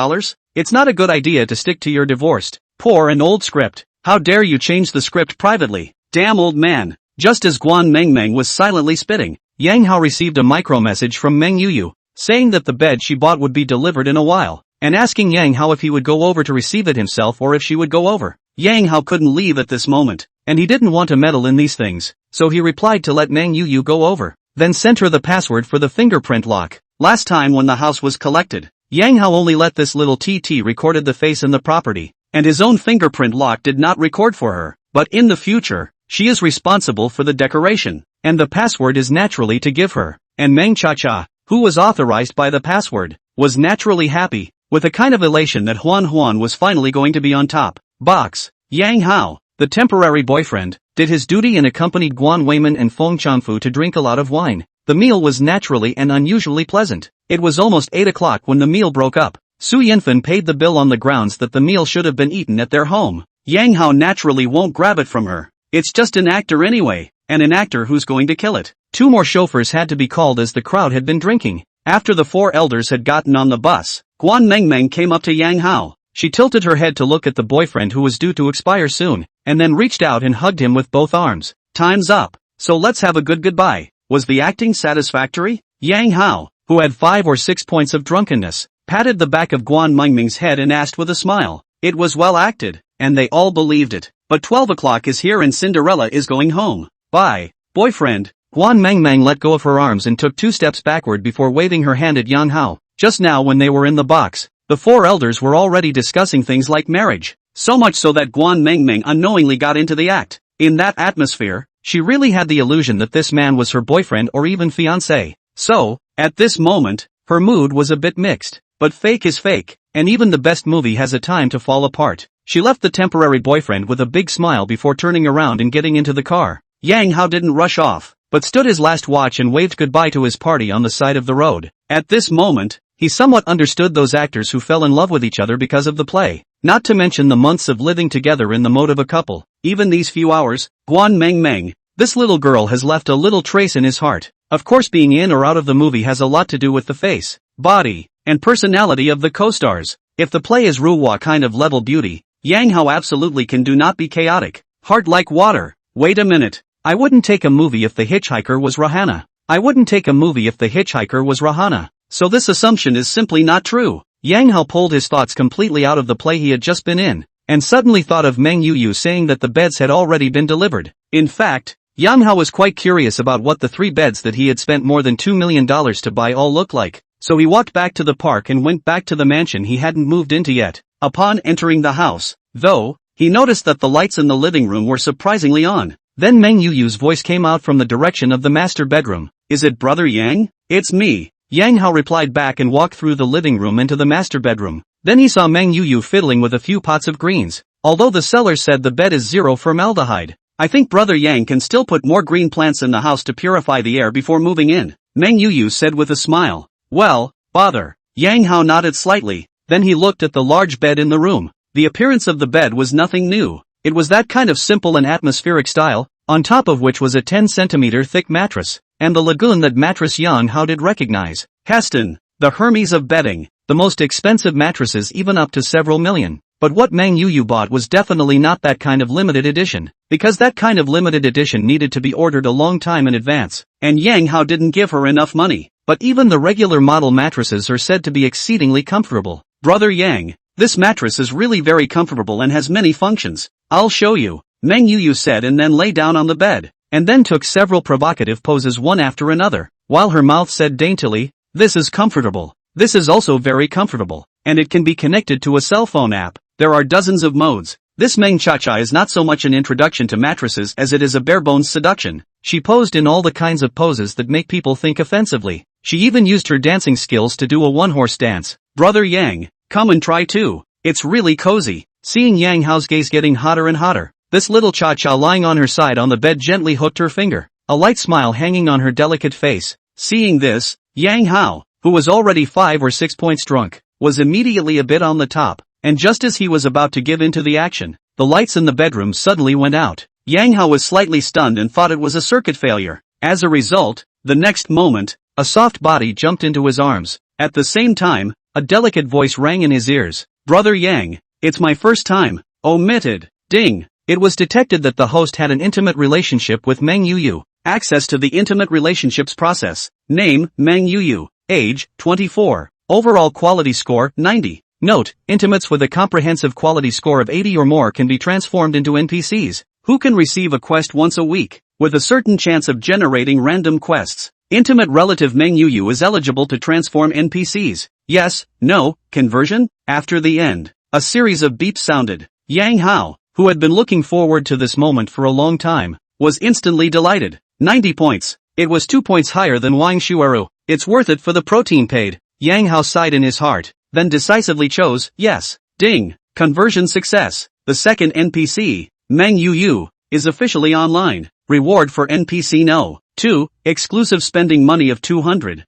It's not a good idea to stick to your divorced, poor and old script. How dare you change the script privately? Damn old man. Just as Guan Mengmeng was silently spitting, Yang Hao received a micro-message from Meng Yuyu, saying that the bed she bought would be delivered in a while, and asking Yang Hao if he would go over to receive it himself or if she would go over. Yang Hao couldn't leave at this moment, and he didn't want to meddle in these things, so he replied to let Meng Yuyu go over, then sent her the password for the fingerprint lock. Last time when the house was collected, Yang Hao only let this little TT recorded the face and the property, and his own fingerprint lock did not record for her, but in the future, she is responsible for the decoration, and the password is naturally to give her, and Meng Cha-Cha, who was authorized by the password, was naturally happy, with a kind of elation that Huan Huan was finally going to be on top. Box. Yang Hao, the temporary boyfriend, did his duty and accompanied Guan Weiman and Feng Changfu to drink a lot of wine. The meal was naturally and unusually pleasant. It was almost 8 o'clock when the meal broke up. Su Yanfen paid the bill on the grounds that the meal should have been eaten at their home. Yang Hao naturally won't grab it from her. It's just an actor anyway, and an actor who's going to kill it. 2 more chauffeurs had to be called as the crowd had been drinking. After the 4 elders had gotten on the bus, Guan Mengmeng came up to Yang Hao. She tilted her head to look at the boyfriend who was due to expire soon, and then reached out and hugged him with both arms. Time's up, so let's have a good goodbye. Was the acting satisfactory? Yang Hao, who had 5 or 6 points of drunkenness, patted the back of Guan Mengmeng's head and asked with a smile. It was well acted, and they all believed it. But 12 o'clock is here and Cinderella is going home. Bye, boyfriend. Guan Mengmeng let go of her arms and took 2 steps backward before waving her hand at Yang Hao. Just now when they were in the box, the 4 elders were already discussing things like marriage. So much so that Guan Mengmeng unknowingly got into the act. In that atmosphere, she really had the illusion that this man was her boyfriend or even fiancé. So, at this moment, her mood was a bit mixed. But fake is fake, and even the best movie has a time to fall apart. She left the temporary boyfriend with a big smile before turning around and getting into the car. Yang Hao didn't rush off, but stood his last watch and waved goodbye to his party on the side of the road. At this moment, he somewhat understood those actors who fell in love with each other because of the play. Not to mention the months of living together in the mode of a couple. Even these few hours, Guan Mengmeng, this little girl has left a little trace in his heart. Of course being in or out of the movie has a lot to do with the face, body, and personality of the co-stars. If the play is Ruhua kind of level beauty, Yang Hao absolutely can do not be chaotic. Heart like water. Wait a minute. I wouldn't take a movie if the hitchhiker was Rahana. I wouldn't take a movie if the hitchhiker was Rahana. So this assumption is simply not true. Yang Hao pulled his thoughts completely out of the play he had just been in, and suddenly thought of Meng Yuyu saying that the beds had already been delivered. In fact, Yang Hao was quite curious about what the 3 beds that he had spent more than $2 million to buy all looked like, so he walked back to the park and went back to the mansion he hadn't moved into yet. Upon entering the house, though, he noticed that the lights in the living room were surprisingly on. Then Meng Yuyu's voice came out from the direction of the master bedroom. Is it Brother Yang? It's me. Yang Hao replied back and walked through the living room into the master bedroom. Then he saw Meng Yuyu fiddling with a few pots of greens. Although the seller said the bed is 0 formaldehyde, I think Brother Yang can still put more green plants in the house to purify the air before moving in, Meng Yuyu said with a smile. Well, bother. Yang Hao nodded slightly, then he looked at the large bed in the room. The appearance of the bed was nothing new. It was that kind of simple and atmospheric style, on top of which was a 10-centimeter thick mattress, and the lagoon that mattress Yang Hao did recognize. Heston, the Hermes of bedding, the most expensive mattresses even up to several million. But what Meng Yuyu bought was definitely not that kind of limited edition, because that kind of limited edition needed to be ordered a long time in advance, and Yang Hao didn't give her enough money. But even the regular model mattresses are said to be exceedingly comfortable. Brother Yang, this mattress is really very comfortable and has many functions. I'll show you, Meng Yuyu said and then lay down on the bed, and then took several provocative poses one after another, while her mouth said daintily, this is comfortable. This is also very comfortable, and it can be connected to a cell phone app. There are dozens of modes. This Meng Cha-Cha is not so much an introduction to mattresses as it is a bare-bones seduction. She posed in all the kinds of poses that make people think offensively. She even used her dancing skills to do a one-horse dance. Brother Yang, come and try too. It's really cozy. Seeing Yang Hao's gaze getting hotter and hotter, this little Cha-Cha lying on her side on the bed gently hooked her finger, a light smile hanging on her delicate face. Seeing this, Yang Hao, who was already 5 or 6 points drunk, was immediately a bit on the top, and just as he was about to give into the action, the lights in the bedroom suddenly went out. Yang Hao was slightly stunned and thought it was a circuit failure. As a result, the next moment, a soft body jumped into his arms. At the same time, a delicate voice rang in his ears. Brother Yang, it's my first time. Omitted. Ding. It was detected that the host had an intimate relationship with Meng Yuyu. Access to the intimate relationships process. Name, Meng Yuyu. Age, 24. Overall quality score, 90. Note, intimates with a comprehensive quality score of 80 or more can be transformed into NPCs, who can receive a quest once a week, with a certain chance of generating random quests. Intimate relative Meng Yuyu is eligible to transform NPCs. Yes, no, conversion? After the end, a series of beeps sounded. Yang Hao, who had been looking forward to this moment for a long time, was instantly delighted. 90 points. It was 2 points higher than Wang Shuaru. It's worth it for the protein paid. Yang Hao sighed in his heart, then decisively chose, yes. Ding. Conversion success. The second NPC, Meng Yu is officially online. Reward for NPC No. 2. Exclusive spending money of 200,000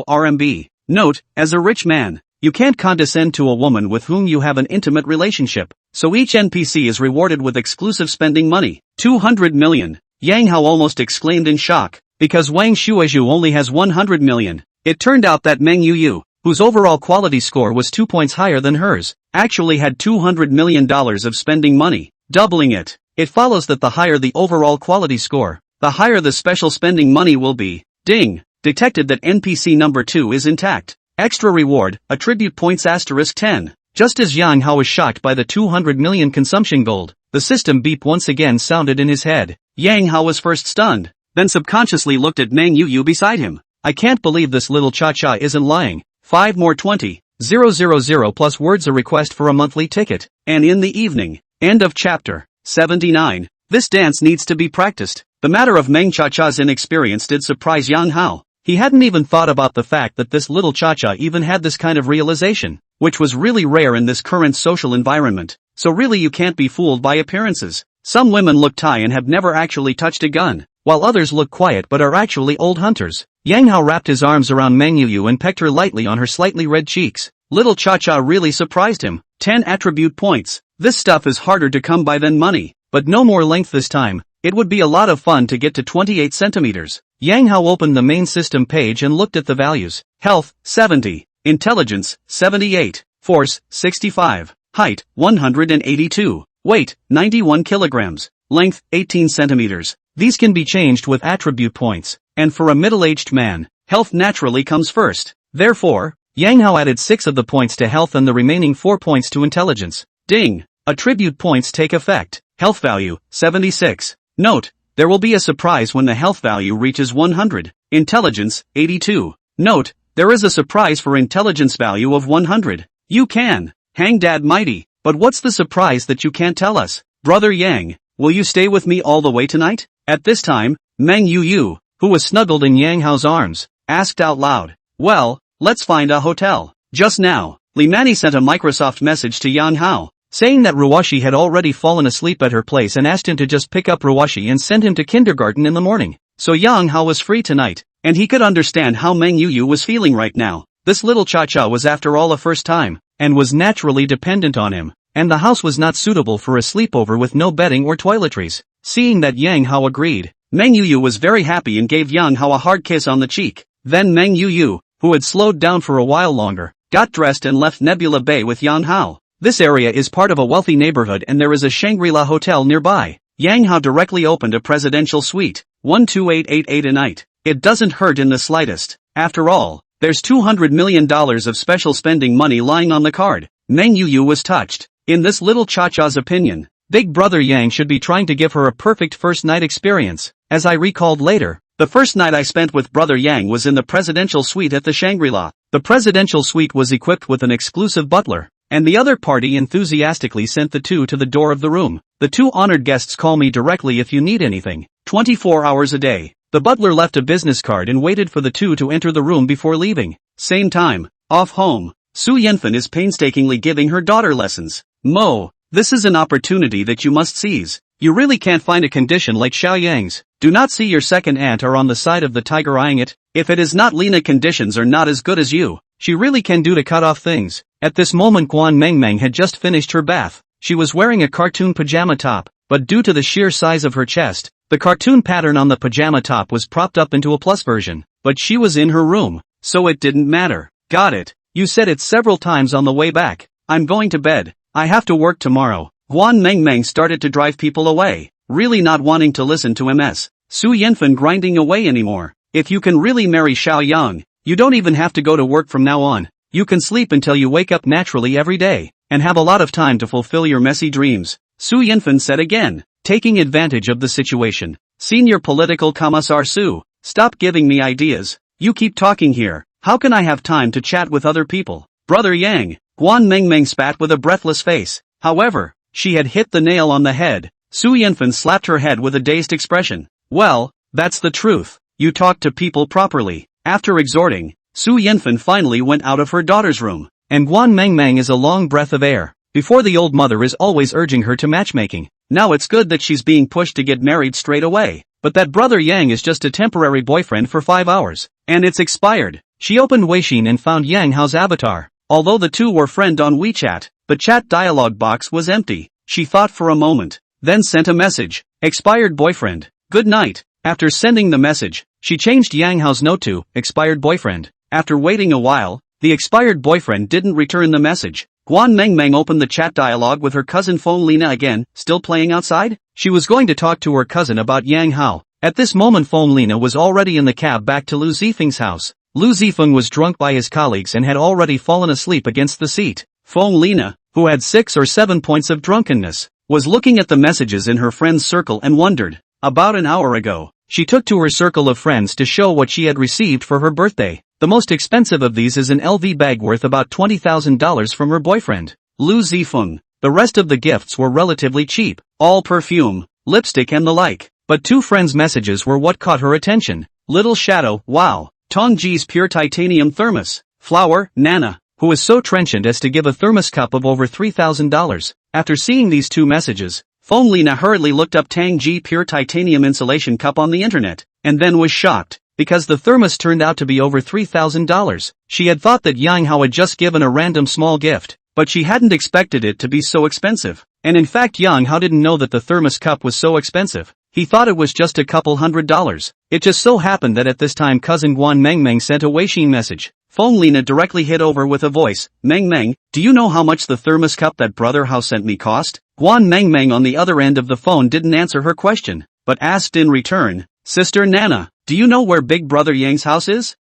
RMB. Note, as a rich man, you can't condescend to a woman with whom you have an intimate relationship, so each NPC is rewarded with exclusive spending money. 200 million. Yang Hao almost exclaimed in shock, because Wang Shuizhu only has 100 million. It turned out that Meng Yu, whose overall quality score was 2 points higher than hers, actually had $200 million of spending money, doubling it. It follows that the higher the overall quality score, the higher the special spending money will be. Ding! Detected that NPC number 2 is intact. Extra reward, attribute points *10. Just as Yang Hao was shocked by the 200 million consumption gold, the system beep once again sounded in his head. Yang Hao was first stunned, then subconsciously looked at Meng Yu beside him. I can't believe this little cha-cha isn't lying. 5 more 20,000 plus words a request for a monthly ticket, and in the evening. End of chapter 79. This dance needs to be practiced. The matter of Meng Cha-Cha's inexperience did surprise Yang Hao. He hadn't even thought about the fact that this little cha-cha even had this kind of realization, which was really rare in this current social environment. So really you can't be fooled by appearances. Some women look Thai and have never actually touched a gun, while others look quiet but are actually old hunters. Yang Hao wrapped his arms around Meng Yu and pecked her lightly on her slightly red cheeks. Little cha-cha really surprised him. 10 attribute points. This stuff is harder to come by than money, but no more length this time. It would be a lot of fun to get to 28 centimeters. Yang Hao opened the main system page and looked at the values. Health, 70. Intelligence, 78. Force, 65. Height, 182. Weight, 91 kilograms. Length, 18 centimeters. These can be changed with attribute points, and for a middle-aged man, health naturally comes first. Therefore, Yang Hao added 6 of the points to health and the remaining 4 points to intelligence. Ding! Attribute points take effect. Health value, 76. Note, there will be a surprise when the health value reaches 100. Intelligence, 82. Note, there is a surprise for intelligence value of 100. You can hang Dad mighty, but what's the surprise that you can't tell us? Brother Yang, will you stay with me all the way tonight? At this time, Meng Yu, who was snuggled in Yang Hao's arms, asked out loud. Well, let's find a hotel. Just now, Li Mani sent a Microsoft message to Yang Hao, saying that Ruwashi had already fallen asleep at her place and asked him to just pick up Ruwashi and send him to kindergarten in the morning. So Yang Hao was free tonight, and he could understand how Meng Yu was feeling right now. This little cha-cha was after all a first time, and was naturally dependent on him, and the house was not suitable for a sleepover with no bedding or toiletries. Seeing that Yang Hao agreed, Meng Yu was very happy and gave Yang Hao a hard kiss on the cheek. Then Meng Yu, who had slowed down for a while longer, got dressed and left Nebula Bay with Yang Hao. This area is part of a wealthy neighborhood and there is a Shangri-La hotel nearby. Yang Hao directly opened a presidential suite, 12888 a night. It doesn't hurt in the slightest. After all, there's $200 million of special spending money lying on the card. Meng Yu was touched. In this little cha-cha's opinion, Big Brother Yang should be trying to give her a perfect first night experience. As I recalled later, the first night I spent with Brother Yang was in the presidential suite at the Shangri-La. The presidential suite was equipped with an exclusive butler, and the other party enthusiastically sent the two to the door of the room. The two honored guests call me directly if you need anything. 24 hours a day. The butler left a business card and waited for the two to enter the room before leaving. Same time, off home, Su Yanfan is painstakingly giving her daughter lessons. Mo, this is an opportunity that you must seize. You really can't find a condition like Xiao Yang's. Do not see your second aunt or on the side of the tiger eyeing it. If it is not Lena, conditions are not as good as you. She really can do to cut off things. At this moment Guan Mengmeng had just finished her bath. She was wearing a cartoon pajama top, but due to the sheer size of her chest, the cartoon pattern on the pajama top was propped up into a plus version. But she was in her room, so it didn't matter. Got it. You said it several times on the way back. I'm going to bed. I have to work tomorrow. Guan Mengmeng started to drive people away, really not wanting to listen to Ms. Su Yanfan grinding away anymore. If you can really marry Xiao Yang, you don't even have to go to work from now on. You can sleep until you wake up naturally every day, and have a lot of time to fulfill your messy dreams. Su Yanfan said again, taking advantage of the situation. Senior Political Commissar Su, stop giving me ideas. You keep talking here. How can I have time to chat with other people? Brother Yang, Guan Mengmeng spat with a breathless face. However, she had hit the nail on the head. Su Yanfan slapped her head with a dazed expression. Well, that's the truth. You talk to people properly. After exhorting, Su Yanfan finally went out of her daughter's room, and Guan Mengmeng is a long breath of air. Before, the old mother is always urging her to matchmaking. Now it's good that she's being pushed to get married straight away. But that brother Yang is just a temporary boyfriend for 5 hours. And it's expired. She opened Weixin and found Yang Hao's avatar. Although the two were friends on WeChat, the chat dialog box was empty. She thought for a moment, then sent a message. Expired boyfriend. Good night. After sending the message, she changed Yang Hao's note to expired boyfriend. After waiting a while, the expired boyfriend didn't return the message. Guan Mengmeng opened the chat dialogue with her cousin Feng Lina again, still playing outside? She was going to talk to her cousin about Yang Hao. At this moment Feng Lina was already in the cab back to Lu Zifeng's house. Lu Zifeng was drunk by his colleagues and had already fallen asleep against the seat. Feng Lina, who had 6 or 7 points of drunkenness, was looking at the messages in her friend's circle and wondered. About an hour ago, she took to her circle of friends to show what she had received for her birthday. The most expensive of these is an LV bag worth about $20,000 from her boyfriend, Lu Zifeng. The rest of the gifts were relatively cheap, all perfume, lipstick and the like. But 2 friends' messages were what caught her attention. Little Shadow, wow. Tongji's pure titanium thermos. Flower, Nana, who was so trenchant as to give a thermos cup of over $3,000. After seeing these 2 messages, Feng Lina hurriedly looked up Tangji pure titanium insulation cup on the internet, and then was shocked, because the thermos turned out to be over $3,000. She had thought that Yang Hao had just given a random small gift, but she hadn't expected it to be so expensive. And in fact Yang Hao didn't know that the thermos cup was so expensive. He thought it was just a couple $100. It just so happened that at this time cousin Guan Mengmeng sent a Weixin message. Feng Lina directly hit over with a voice. Mengmeng, do you know how much the thermos cup that brother Hao sent me cost? Guan Mengmeng on the other end of the phone didn't answer her question, but asked in return, Sister Nana, do you know where big brother Yang's house is?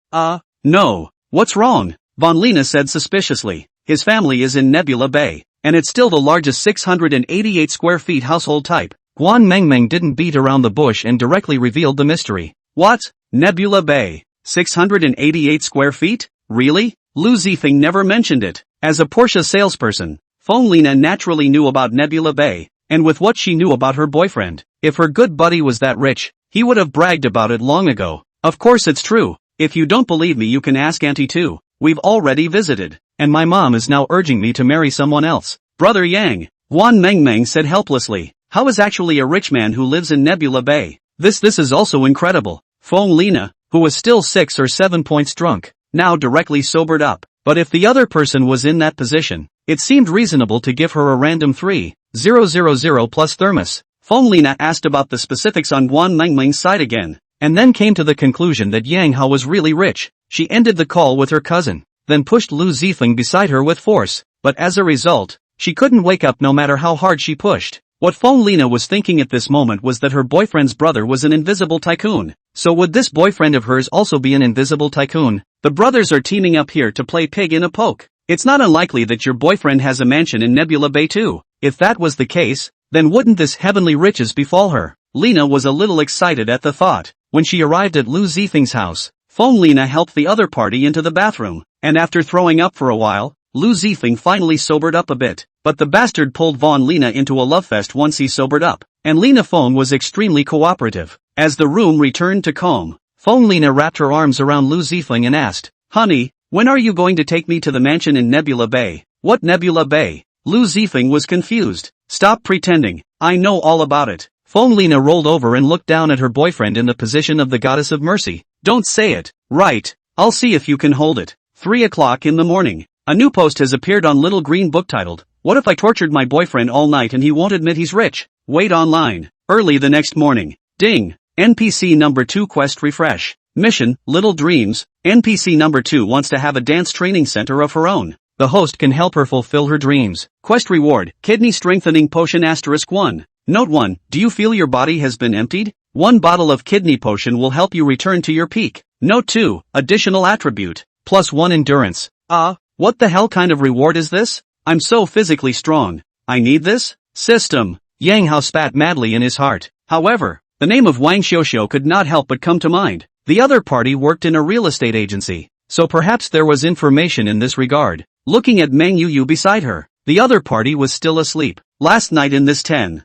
No. What's wrong? Von Lina said suspiciously. His family is in Nebula Bay, and it's still the largest 688 square feet household type. Guan Mengmeng didn't beat around the bush and directly revealed the mystery. What? Nebula Bay? 688 square feet? Really? Lu Zifeng never mentioned it. As a Porsche salesperson, Feng Lina naturally knew about Nebula Bay, and with what she knew about her boyfriend, if her good buddy was that rich, he would have bragged about it long ago. Of course it's true. If you don't believe me you can ask Auntie too. We've already visited, and my mom is now urging me to marry someone else. Brother Yang, Guan Mengmeng said helplessly. How is actually a rich man who lives in Nebula Bay? This is also incredible. Feng Lina, who was still 6 or 7 points drunk, now directly sobered up. But if the other person was in that position, it seemed reasonable to give her a random 3,000 plus thermos. Feng Lina asked about the specifics on Guan Mengmeng's side again, and then came to the conclusion that Yang Hao was really rich. She ended the call with her cousin, then pushed Lu Zifeng beside her with force, but as a result, she couldn't wake up no matter how hard she pushed. What Feng Lina was thinking at this moment was that her boyfriend's brother was an invisible tycoon. So would this boyfriend of hers also be an invisible tycoon? The brothers are teaming up here to play pig in a poke. It's not unlikely that your boyfriend has a mansion in Nebula Bay too. If that was the case, then wouldn't this heavenly riches befall her? Lina was a little excited at the thought. When she arrived at Lu Zifeng's house, Feng Lina helped the other party into the bathroom, and after throwing up for a while, Lu Zifeng finally sobered up a bit. But the bastard pulled Von Lina into a love fest once he sobered up, and Lina Feng was extremely cooperative. As the room returned to calm, Feng Lina wrapped her arms around Lu Zifeng and asked, Honey, when are you going to take me to the mansion in Nebula Bay? What Nebula Bay? Lu Zifeng was confused. Stop pretending, I know all about it. Feng Lina rolled over and looked down at her boyfriend in the position of the goddess of mercy. Don't say it. Right, I'll see if you can hold it. 3 o'clock in the morning. A new post has appeared on Little Green Book titled, What if I tortured my boyfriend all night and he won't admit he's rich? Wait online. Early the next morning. Ding. NPC number 2 quest refresh. Mission, Little Dreams. NPC number 2 wants to have a dance training center of her own. The host can help her fulfill her dreams. Quest reward, kidney strengthening potion *1. Note 1, do you feel your body has been emptied? 1 bottle of kidney potion will help you return to your peak. Note 2, additional attribute, +1 endurance. What the hell kind of reward is this? I'm so physically strong. I need this? System. Yang Hao spat madly in his heart. However, the name of Wang Xiuxiu could not help but come to mind. The other party worked in a real estate agency, so perhaps there was information in this regard. Looking at Meng Yuyu beside her, the other party was still asleep. Last night in this 10,000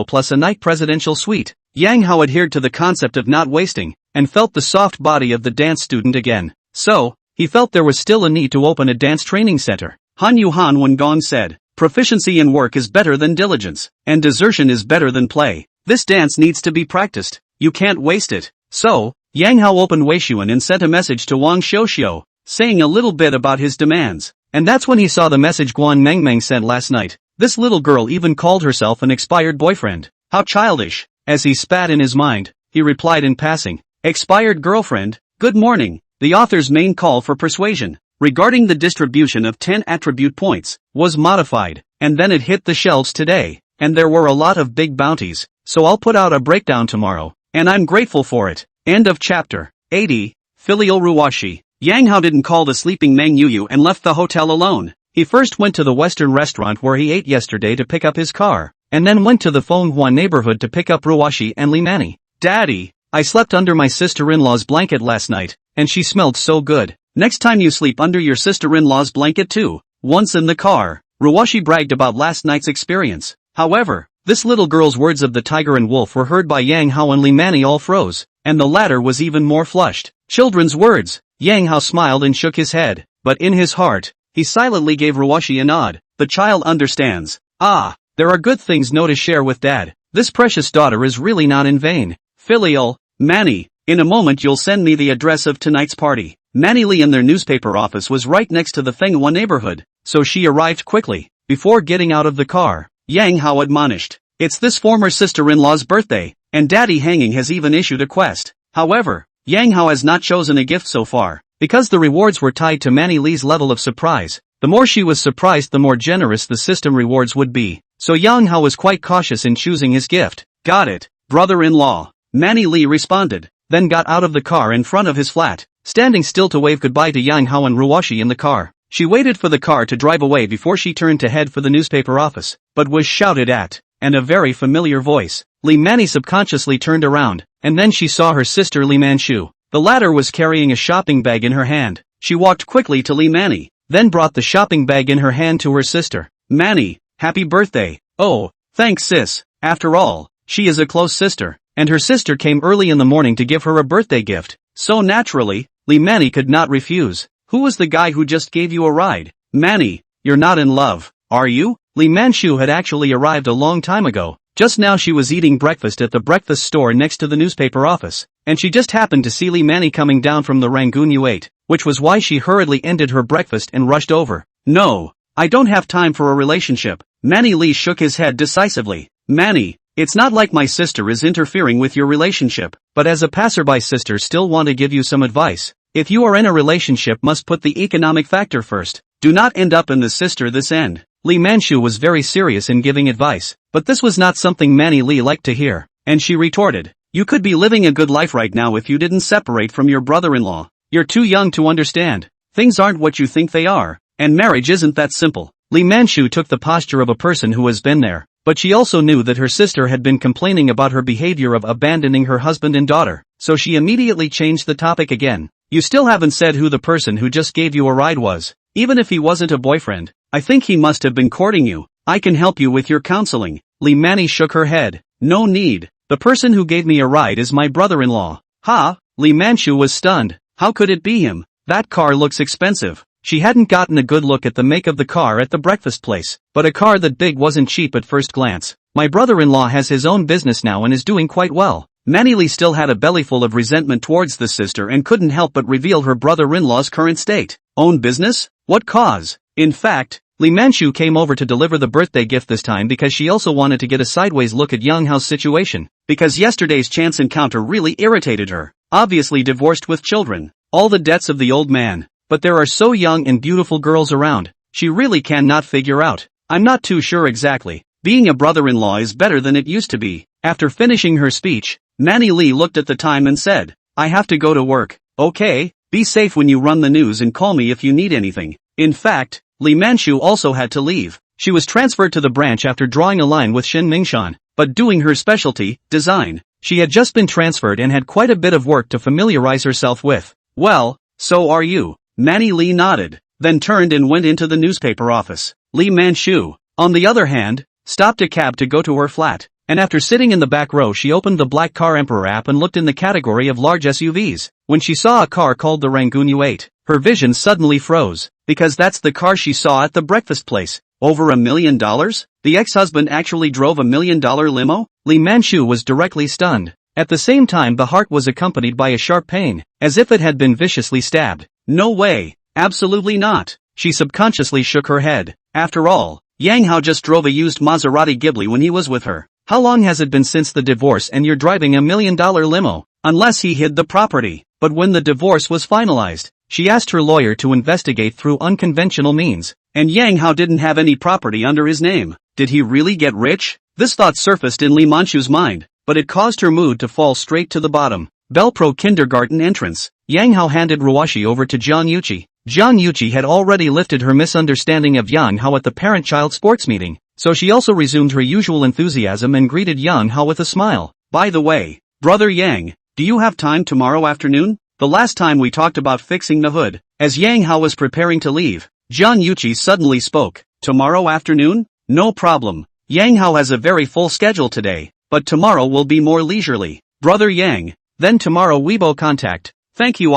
plus a night presidential suite, Yang Hao adhered to the concept of not wasting, and felt the soft body of the dance student again. So, he felt there was still a need to open a dance training center. Han Yuhan Wengong said, Proficiency in work is better than diligence, and desertion is better than play. This dance needs to be practiced. You can't waste it. So, Yang Hao opened Weishuan and sent a message to Wang Xiuxiu, saying a little bit about his demands. And that's when he saw the message Guan Mengmeng sent last night. This little girl even called herself an expired boyfriend. How childish. As he spat in his mind, he replied in passing. Expired girlfriend, good morning. The author's main call for persuasion, regarding the distribution of 10 attribute points, was modified, and then it hit the shelves today, and there were a lot of big bounties, so I'll put out a breakdown tomorrow, and I'm grateful for it. End of chapter. 80. Filial Ruwashi. Yang Hao didn't call the sleeping Meng Yuyu and left the hotel alone. He first went to the western restaurant where he ate yesterday to pick up his car, and then went to the Fenghua neighborhood to pick up Ruwashi and Li Mani. Daddy, I slept under my sister-in-law's blanket last night, and she smelled so good. Next time you sleep under your sister-in-law's blanket too. Once in the car, Ruwashi bragged about last night's experience. However, this little girl's words of the tiger and wolf were heard by Yang Hao and Li Mani all froze, and the latter was even more flushed. Children's words. Yang Hao smiled and shook his head, but in his heart, he silently gave Ruwashi a nod. The child understands. Ah, there are good things now to share with Dad. This precious daughter is really not in vain. Filial, Mani, in a moment you'll send me the address of tonight's party. Mani Li in their newspaper office was right next to the Fenghua neighborhood, so she arrived quickly. Before getting out of the car, Yang Hao admonished, it's this former sister-in-law's birthday, and Daddy Hanging has even issued a quest. However, Yang Hao has not chosen a gift so far, because the rewards were tied to Mani Li's level of surprise. The more she was surprised, the more generous the system rewards would be, so Yang Hao was quite cautious in choosing his gift. Got it, brother-in-law, Mani Li responded, then got out of the car in front of his flat, standing still to wave goodbye to Yang Hao and Ruwashi in the car. She waited for the car to drive away before she turned to head for the newspaper office, but was shouted at, and a very familiar voice. Li Mani subconsciously turned around, and then she saw her sister Li Manchu. The latter was carrying a shopping bag in her hand. She walked quickly to Li Mani, then brought the shopping bag in her hand to her sister. Mani, happy birthday. Oh, thanks sis. After all, she is a close sister, and her sister came early in the morning to give her a birthday gift. So naturally, Li Mani could not refuse. Who was the guy who just gave you a ride? Mani, you're not in love, are you? Li Manchu had actually arrived a long time ago. Just now she was eating breakfast at the breakfast store next to the newspaper office, and she just happened to see Li Mani coming down from the Rangoon U8, which was why she hurriedly ended her breakfast and rushed over. No, I don't have time for a relationship. Mani Li shook his head decisively. Mani, it's not like my sister is interfering with your relationship, but as a passerby sister still want to give you some advice. If you are in a relationship, must put the economic factor first. Do not end up in the sister this end. Li Manchu was very serious in giving advice, but this was not something Mani Li liked to hear, and she retorted, you could be living a good life right now if you didn't separate from your brother-in-law. You're too young to understand. Things aren't what you think they are, and marriage isn't that simple. Li Manchu took the posture of a person who has been there, but she also knew that her sister had been complaining about her behavior of abandoning her husband and daughter, so she immediately changed the topic again. You still haven't said who the person who just gave you a ride was. Even if he wasn't a boyfriend, I think he must have been courting you. I can help you with your counseling. Li Mani shook her head. No need. The person who gave me a ride is my brother-in-law. Ha? Li Manchu was stunned. How could it be him? That car looks expensive. She hadn't gotten a good look at the make of the car at the breakfast place, but a car that big wasn't cheap at first glance. My brother-in-law has his own business now and is doing quite well. Mani Li still had a bellyful of resentment towards the sister and couldn't help but reveal her brother-in-law's current state. Own business? What cause? In fact, Li Manchu came over to deliver the birthday gift this time because she also wanted to get a sideways look at Yang Hao's situation, because yesterday's chance encounter really irritated her. Obviously divorced with children, all the debts of the old man, but there are so young and beautiful girls around, she really cannot figure out. I'm not too sure exactly. Being a brother-in-law is better than it used to be. After finishing her speech, Mani Li looked at the time and said, I have to go to work. Okay, be safe when you run the news and call me if you need anything. In fact, Li Manchu also had to leave. She was transferred to the branch after drawing a line with Shin Mingshan, but doing her specialty, design. She had just been transferred and had quite a bit of work to familiarize herself with. Well, so are you. Mani Li nodded, then turned and went into the newspaper office. Li Manchu, on the other hand, stopped a cab to go to her flat, and after sitting in the back row she opened the Black Car Emperor app and looked in the category of large SUVs. When she saw a car called the Rangoon U8, her vision suddenly froze, because that's the car she saw at the breakfast place. Over $1 million? The ex-husband actually drove $1 million limo? Lee Man-shu was directly stunned. At the same time the heart was accompanied by a sharp pain, as if it had been viciously stabbed. No way. Absolutely not. She subconsciously shook her head. After all, Yang Hao just drove a used Maserati Ghibli when he was with her. How long has it been since the divorce and you're driving $1 million limo? Unless he hid the property. But when the divorce was finalized, she asked her lawyer to investigate through unconventional means. And Yang Hao didn't have any property under his name. Did he really get rich? This thought surfaced in Lee Man-shu's mind, but it caused her mood to fall straight to the bottom. Bell Pro kindergarten entrance. Yang Hao handed Ruwashi over to John Yuchi. John Yuchi had already lifted her misunderstanding of Yang Hao at the parent-child sports meeting, so she also resumed her usual enthusiasm and greeted Yang Hao with a smile. By the way, Brother Yang, do you have time tomorrow afternoon? The last time we talked about fixing the hood. As Yang Hao was preparing to leave, John Yuchi suddenly spoke. Tomorrow afternoon? No problem. Yang Hao has a very full schedule today, but tomorrow will be more leisurely. Brother Yang, then tomorrow Weibo contact. Thank you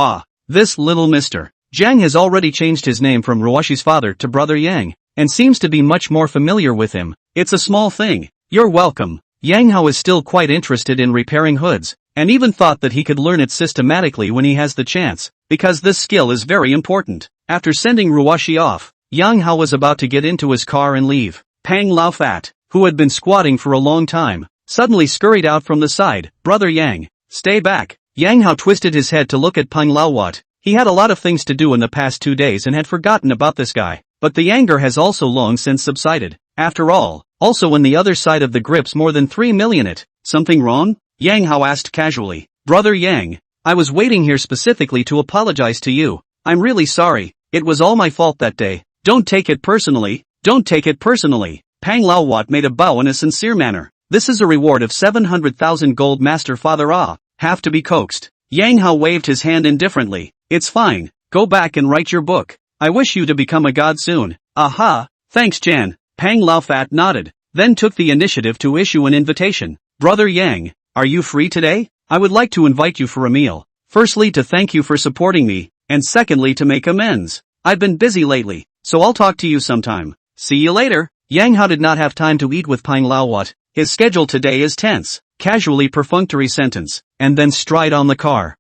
this little mister. Jiang has already changed his name from Ruwashi's father to Brother Yang, and seems to be much more familiar with him. It's a small thing. You're welcome. Yang Hao is still quite interested in repairing hoods, and even thought that he could learn it systematically when he has the chance, because this skill is very important. After sending Ruwashi off, Yang Hao was about to get into his car and leave. Pang Lao Fat, who had been squatting for a long time, suddenly scurried out from the side. Brother Yang, stay back. Yang Hao twisted his head to look at Pang Lao Wat. He had a lot of things to do in the past 2 days and had forgotten about this guy, but the anger has also long since subsided. After all, also when the other side of the grips more than 3 million it. Something wrong? Yang Hao asked casually. Brother Yang, I was waiting here specifically to apologize to you. I'm really sorry, it was all my fault that day. Don't take it personally, don't take it personally. Pang Lao Wat made a bow in a sincere manner. This is a reward of 700,000 gold master father have to be coaxed. Yang Hao waved his hand indifferently. It's fine, go back and write your book. I wish you to become a god soon. Aha, thanks Chan. Pang Lao Fat nodded, then took the initiative to issue an invitation. Brother Yang, are you free today? I would like to invite you for a meal. Firstly to thank you for supporting me, and secondly to make amends. I've been busy lately, so I'll talk to you sometime. See you later. Yang Hao did not have time to eat with Pang Lao Wat. His schedule today is tense. Casually perfunctory sentence, and then stride on the car.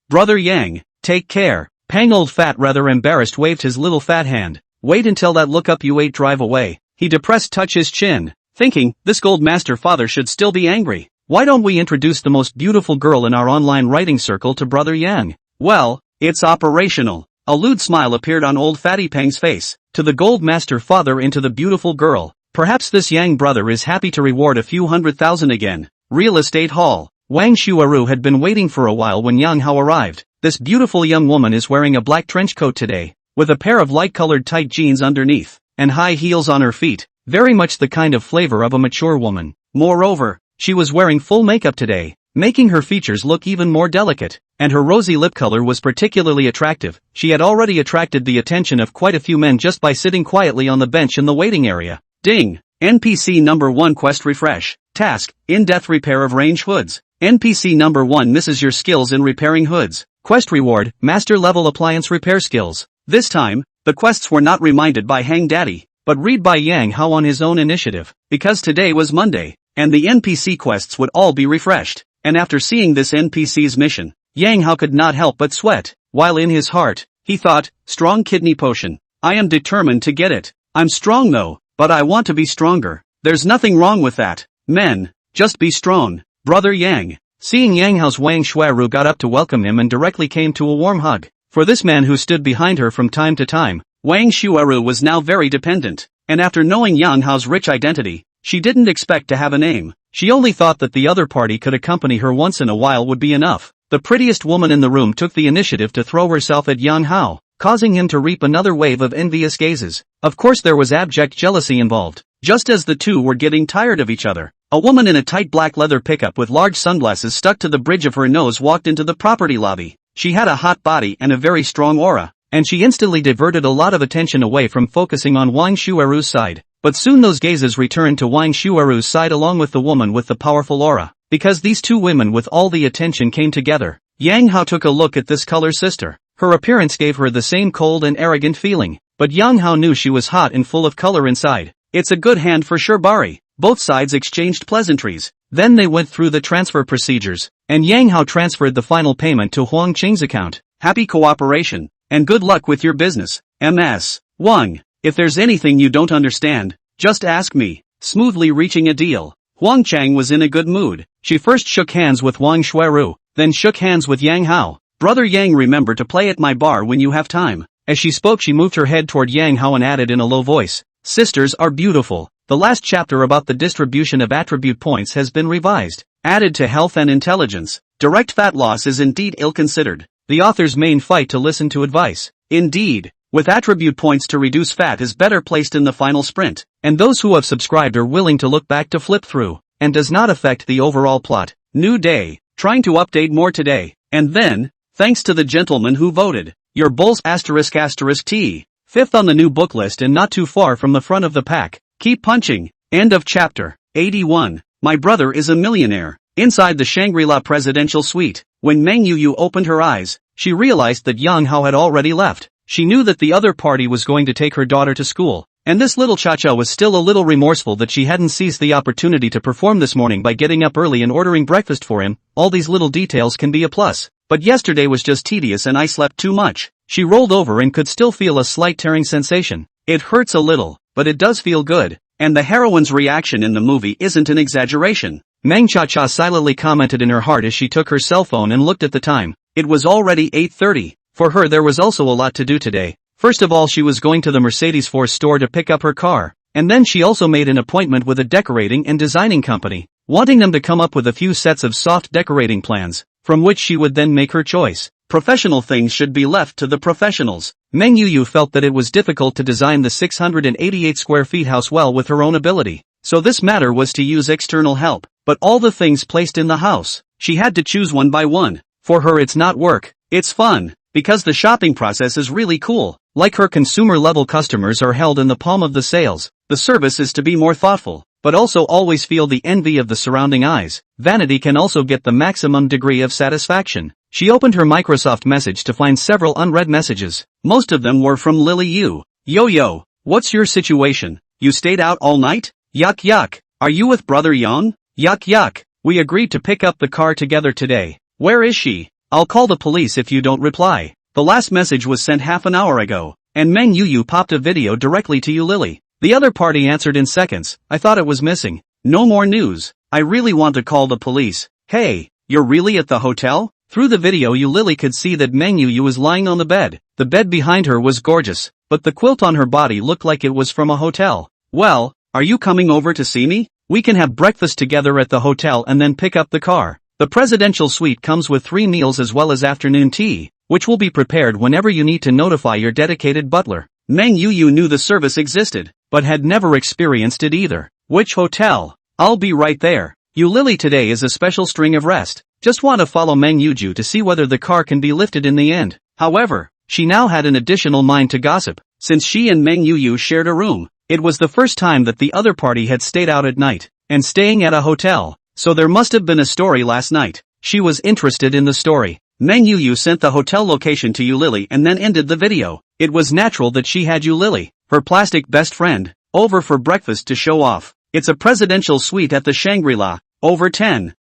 Brother Yang, take care. Pang Old Fat rather embarrassed waved his little fat hand. Wait until that look up you ate drive away. He depressed touch his chin, thinking, this gold master father should still be angry. Why don't we introduce the most beautiful girl in our online writing circle to Brother Yang? Well, it's operational. A lewd smile appeared on old Fatty Pang's face. To the gold master father into the beautiful girl. Perhaps this Yang brother is happy to reward a few 100,000 again. Real estate hall. Wang Shuaru had been waiting for a while when Yang Hao arrived. This beautiful young woman is wearing a black trench coat today, with a pair of light-colored tight jeans underneath, and high heels on her feet, very much the kind of flavor of a mature woman. Moreover, she was wearing full makeup today, making her features look even more delicate, and her rosy lip color was particularly attractive. She had already attracted the attention of quite a few men just by sitting quietly on the bench in the waiting area. Ding! NPC number 1 quest refresh. Task, in-depth repair of range hoods. NPC number 1 misses your skills in repairing hoods. Quest reward, master level appliance repair skills. This time, the quests were not reminded by Hang Daddy, but read by Yang Hao on his own initiative. Because today was Monday, and the NPC quests would all be refreshed. And after seeing this NPC's mission, Yang Hao could not help but sweat, while in his heart, he thought, strong kidney potion. I am determined to get it. I'm strong though, but I want to be stronger. There's nothing wrong with that. Men, just be strong. Brother Yang. Seeing Yang Hao's Wang Shuaru got up to welcome him and directly came to a warm hug. For this man who stood behind her from time to time, Wang Shuaru was now very dependent, and after knowing Yang Hao's rich identity, she didn't expect to have a name. She only thought that the other party could accompany her once in a while would be enough. The prettiest woman in the room took the initiative to throw herself at Yang Hao, causing him to reap another wave of envious gazes. Of course there was abject jealousy involved. Just as the two were getting tired of each other, a woman in a tight black leather pickup with large sunglasses stuck to the bridge of her nose walked into the property lobby. She had a hot body and a very strong aura, and she instantly diverted a lot of attention away from focusing on Wang Shuaru's side. But soon those gazes returned to Wang Shuaru's side along with the woman with the powerful aura. Because these two women with all the attention came together, Yang Hao took a look at this color sister. Her appearance gave her the same cold and arrogant feeling, but Yang Hao knew she was hot and full of color inside. It's a good hand for sure, Bari. Both sides exchanged pleasantries. Then they went through the transfer procedures, and Yang Hao transferred the final payment to Huang Qing's account. Happy cooperation, and good luck with your business, MS. Wang. If there's anything you don't understand, just ask me. Smoothly reaching a deal. Huang Chang was in a good mood. She first shook hands with Wang Shuiru, then shook hands with Yang Hao. Brother Yang, remember to play at my bar when you have time. As she spoke, she moved her head toward Yang Hao and added in a low voice, "Sisters are beautiful." The last chapter about the distribution of attribute points has been revised. Added to health and intelligence. Direct fat loss is indeed ill-considered. The author's main fight to listen to advice. Indeed. With attribute points to reduce fat is better placed in the final sprint. And those who have subscribed are willing to look back to flip through, and does not affect the overall plot. New day. Trying to update more today. And then, thanks to the gentleman who voted. Your bulls **T. Fifth on the new book list and not too far from the front of the pack. Keep punching. End of chapter. 81. My brother is a millionaire. Inside the Shangri-La presidential suite, when Meng Yuyu opened her eyes, she realized that Yang Hao had already left. She knew that the other party was going to take her daughter to school, and this little cha-cha was still a little remorseful that she hadn't seized the opportunity to perform this morning by getting up early and ordering breakfast for him. All these little details can be a plus. But yesterday was just tedious and I slept too much. She rolled over and could still feel a slight tearing sensation. It hurts a little, but it does feel good. And the heroine's reaction in the movie isn't an exaggeration. Meng Cha-Cha silently commented in her heart as she took her cell phone and looked at the time. It was already 8:30. For her there was also a lot to do today. First of all, she was going to the Mercedes-Force store to pick up her car, and then she also made an appointment with a decorating and designing company, wanting them to come up with a few sets of soft decorating plans, from which she would then make her choice. Professional things should be left to the professionals. Meng Yuyu felt that it was difficult to design the 688 square feet house well with her own ability, so this matter was to use external help. But all the things placed in the house, she had to choose one by one. For her it's not work, it's fun, because the shopping process is really cool. Like her consumer-level customers are held in the palm of the sales, the service is to be more thoughtful, but also always feel the envy of the surrounding eyes. Vanity can also get the maximum degree of satisfaction. She opened her Microsoft message to find several unread messages. Most of them were from Lily Yu. Yo, what's your situation? You stayed out all night? Yuck. Are you with Brother Yang? Yuck. We agreed to pick up the car together today. Where is she? I'll call the police if you don't reply. The last message was sent half an hour ago, and Meng Yuyu popped a video directly to you, Lily. The other party answered in seconds. I thought it was missing. No more news. I really want to call the police. Hey, you're really at the hotel? Through the video Lily could see that Meng Yuyu was lying on the bed. The bed behind her was gorgeous, but the quilt on her body looked like it was from a hotel. Well, are you coming over to see me? We can have breakfast together at the hotel and then pick up the car. The presidential suite comes with 3 meals as well as afternoon tea, which will be prepared whenever you need to notify your dedicated butler. Meng Yuyu knew the service existed, but had never experienced it either. Which hotel? I'll be right there. Lily, today is a special string of rest. Just want to follow Meng Yuju to see whether the car can be lifted in the end. However, she now had an additional mind to gossip, since she and Meng Yuyu shared a room. It was the first time that the other party had stayed out at night, and staying at a hotel, so there must have been a story last night. She was interested in the story. Meng Yuyu sent the hotel location to Lily and then ended the video. It was natural that she had Lily, her plastic best friend, over for breakfast to show off. It's a presidential suite at the Shangri-La, over 10,000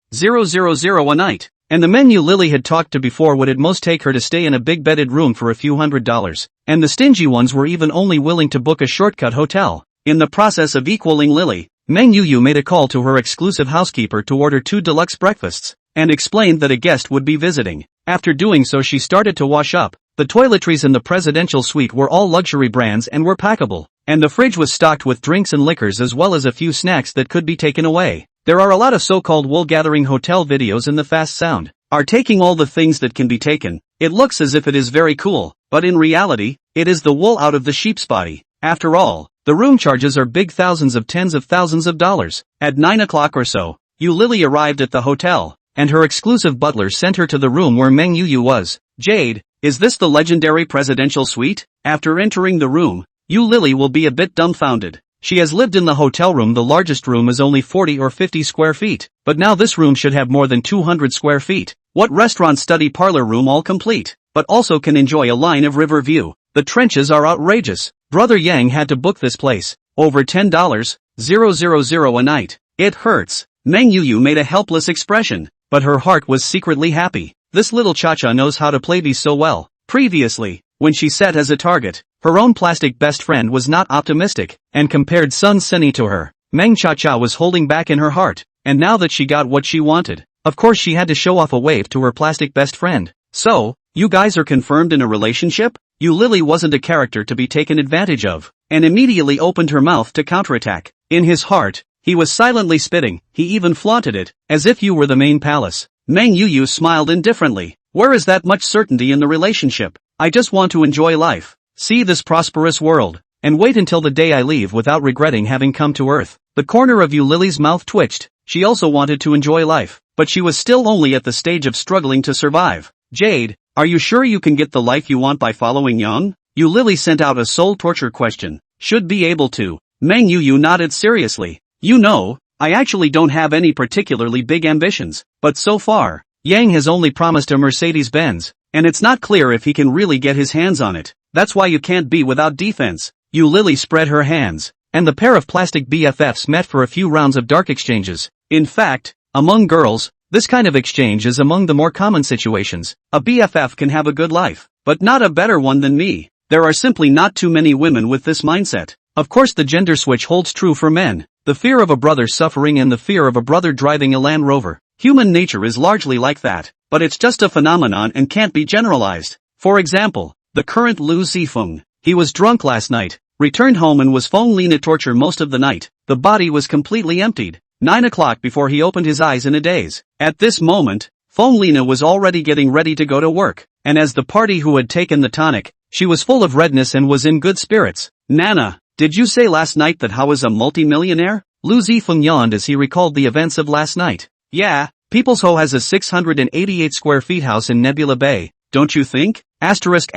a night. And the men Lily had talked to before would at most take her to stay in a big bedded room for a few $100s, and the stingy ones were even only willing to book a shortcut hotel. In the process of equaling Lily, Meng Yuyu made a call to her exclusive housekeeper to order 2 deluxe breakfasts, and explained that a guest would be visiting. After doing so, she started to wash up. The toiletries in the presidential suite were all luxury brands and were packable, and the fridge was stocked with drinks and liquors as well as a few snacks that could be taken away. There are a lot of so-called wool-gathering hotel videos in the fast sound, are taking all the things that can be taken. It looks as if it is very cool, but in reality, it is the wool out of the sheep's body. After all, the room charges are big thousands of tens of thousands of dollars. At 9 o'clock or so, Lily arrived at the hotel, and her exclusive butler sent her to the room where Meng Yuyu was. Jade, is this the legendary presidential suite? After entering the room, Lily will be a bit dumbfounded. She has lived in the hotel room. The largest room is only 40 or 50 square feet, but now this room should have more than 200 square feet. What restaurant study parlor room all complete, but also can enjoy a line of river view. The trenches are outrageous. Brother Yang had to book this place. Over $10,000 a night. It hurts. Meng Yuyu made a helpless expression, but her heart was secretly happy. This little cha-cha knows how to play these so well. Previously, when she set as a target, her own plastic best friend was not optimistic, and compared Sun Seni to her. Meng Cha-Cha was holding back in her heart, and now that she got what she wanted, of course she had to show off a wave to her plastic best friend. So, you guys are confirmed in a relationship? Yu Lily wasn't a character to be taken advantage of, and immediately opened her mouth to counterattack. In his heart, he was silently spitting, he even flaunted it, as if you were the main palace. Meng Yuyu smiled indifferently. Where is that much certainty in the relationship? I just want to enjoy life, see this prosperous world, and wait until the day I leave without regretting having come to Earth. The corner of Yu Lily's mouth twitched. She also wanted to enjoy life, but she was still only at the stage of struggling to survive. Jade, are you sure you can get the life you want by following Young? Yu Lily sent out a soul torture question. Should be able to. Meng Yuyu nodded seriously. You know, I actually don't have any particularly big ambitions, but so far, Yang has only promised a Mercedes-Benz, and it's not clear if he can really get his hands on it. That's why you can't be without defense. Yu Lily spread her hands, and the pair of plastic BFFs met for a few rounds of dark exchanges. In fact, among girls, this kind of exchange is among the more common situations. A BFF can have a good life, but not a better one than me. There are simply not too many women with this mindset. Of course the gender switch holds true for men. The fear of a brother suffering and the fear of a brother driving a Land Rover. Human nature is largely like that, but it's just a phenomenon and can't be generalized. For example, the current Lu Zifeng. He was drunk last night, returned home and was Feng Lina torture most of the night. The body was completely emptied. 9 o'clock before he opened his eyes in a daze. At this moment, Feng Lina was already getting ready to go to work, and as the party who had taken the tonic, she was full of redness and was in good spirits. Nana, did you say last night that Hao is a multi-millionaire? Lu Zifeng yawned as he recalled the events of last night. Yeah, People's Ho has a 688 square feet house in Nebula Bay, don't you think? Asterisk.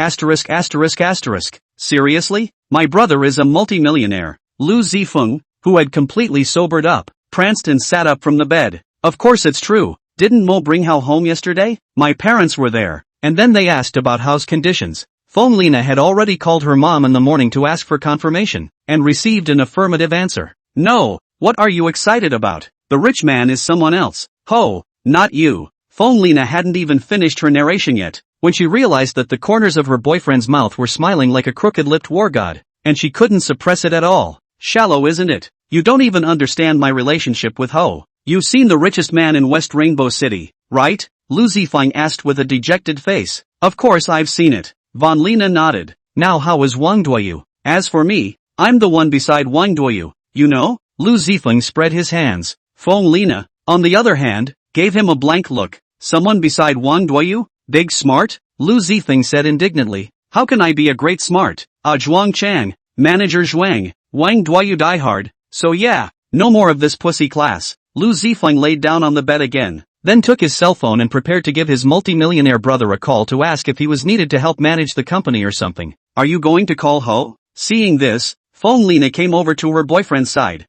Seriously? My brother is a multi-millionaire. Lu Zifeng, who had completely sobered up, pranced and sat up from the bed. Of course it's true. Didn't Mo bring Hao home yesterday? My parents were there, and then they asked about Hao's conditions. Feng Lina had already called her mom in the morning to ask for confirmation, and received an affirmative answer. No, what are you excited about? The rich man is someone else. Ho, not you. Feng Lina hadn't even finished her narration yet, when she realized that the corners of her boyfriend's mouth were smiling like a crooked-lipped war god, and she couldn't suppress it at all. Shallow, isn't it? You don't even understand my relationship with Ho. You've seen the richest man in West Rainbow City, right? Lu Zifeng asked with a dejected face. Of course I've seen it. Von Lina nodded. Now how is Wang Duoyu? As for me, I'm the one beside Wang Duoyu, you know? Lu Zifeng spread his hands. Feng Lina, on the other hand, gave him a blank look. Someone beside Wang Duoyu? Big smart? Lu Zifeng said indignantly. How can I be a great smart? Zhuang Chang, Manager Zhuang, Wang Duoyu diehard. So yeah, no more of this pussy class. Lu Zifeng laid down on the bed again, then took his cell phone and prepared to give his multi-millionaire brother a call to ask if he was needed to help manage the company or something. Are you going to call Ho? Seeing this, Feng Lina came over to her boyfriend's side.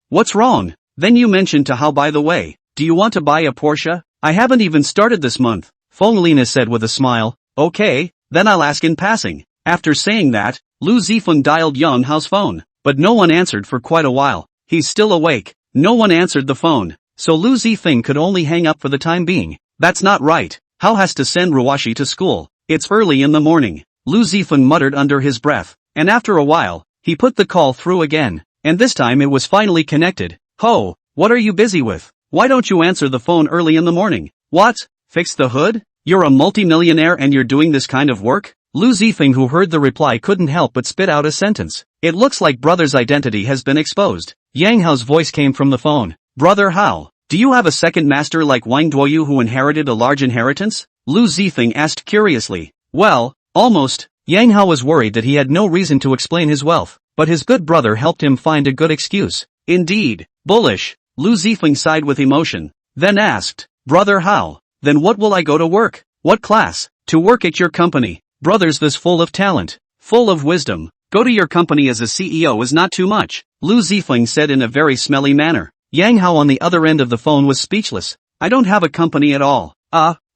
What's wrong? Then you mentioned to Hao, by the way, do you want to buy a Porsche? I haven't even started this month, Feng Lina said with a smile. Okay, then I'll ask in passing. After saying that, Lu Zifeng dialed Yang Hao's phone, but no one answered for quite a while. He's still awake. No one answered the phone, so Lu Zifeng could only hang up for the time being. That's not right. Hao has to send Ruwashi to school. It's early in the morning. Lu Zifeng muttered under his breath, and after a while, he put the call through again, and this time it was finally connected. Ho, what are you busy with? Why don't you answer the phone early in the morning? What? Fix the hood? You're a multi-millionaire and you're doing this kind of work? Lu Zifeng, who heard the reply, couldn't help but spit out a sentence. It looks like brother's identity has been exposed. Yang Hao's voice came from the phone. Brother Hao, do you have a second master like Wang Duoyu who inherited a large inheritance? Lu Zifeng asked curiously. Well, almost. Yang Hao was worried that he had no reason to explain his wealth, but his good brother helped him find a good excuse. Indeed, bullish. Lu Zifeng sighed with emotion, then asked, Brother Hao, then what will I go to work? What class? To work at your company. Brothers this full of talent, full of wisdom. Go to your company as a CEO is not too much, Lu Zifeng said in a very smelly manner. Yang Hao on the other end of the phone was speechless. I don't have a company at all.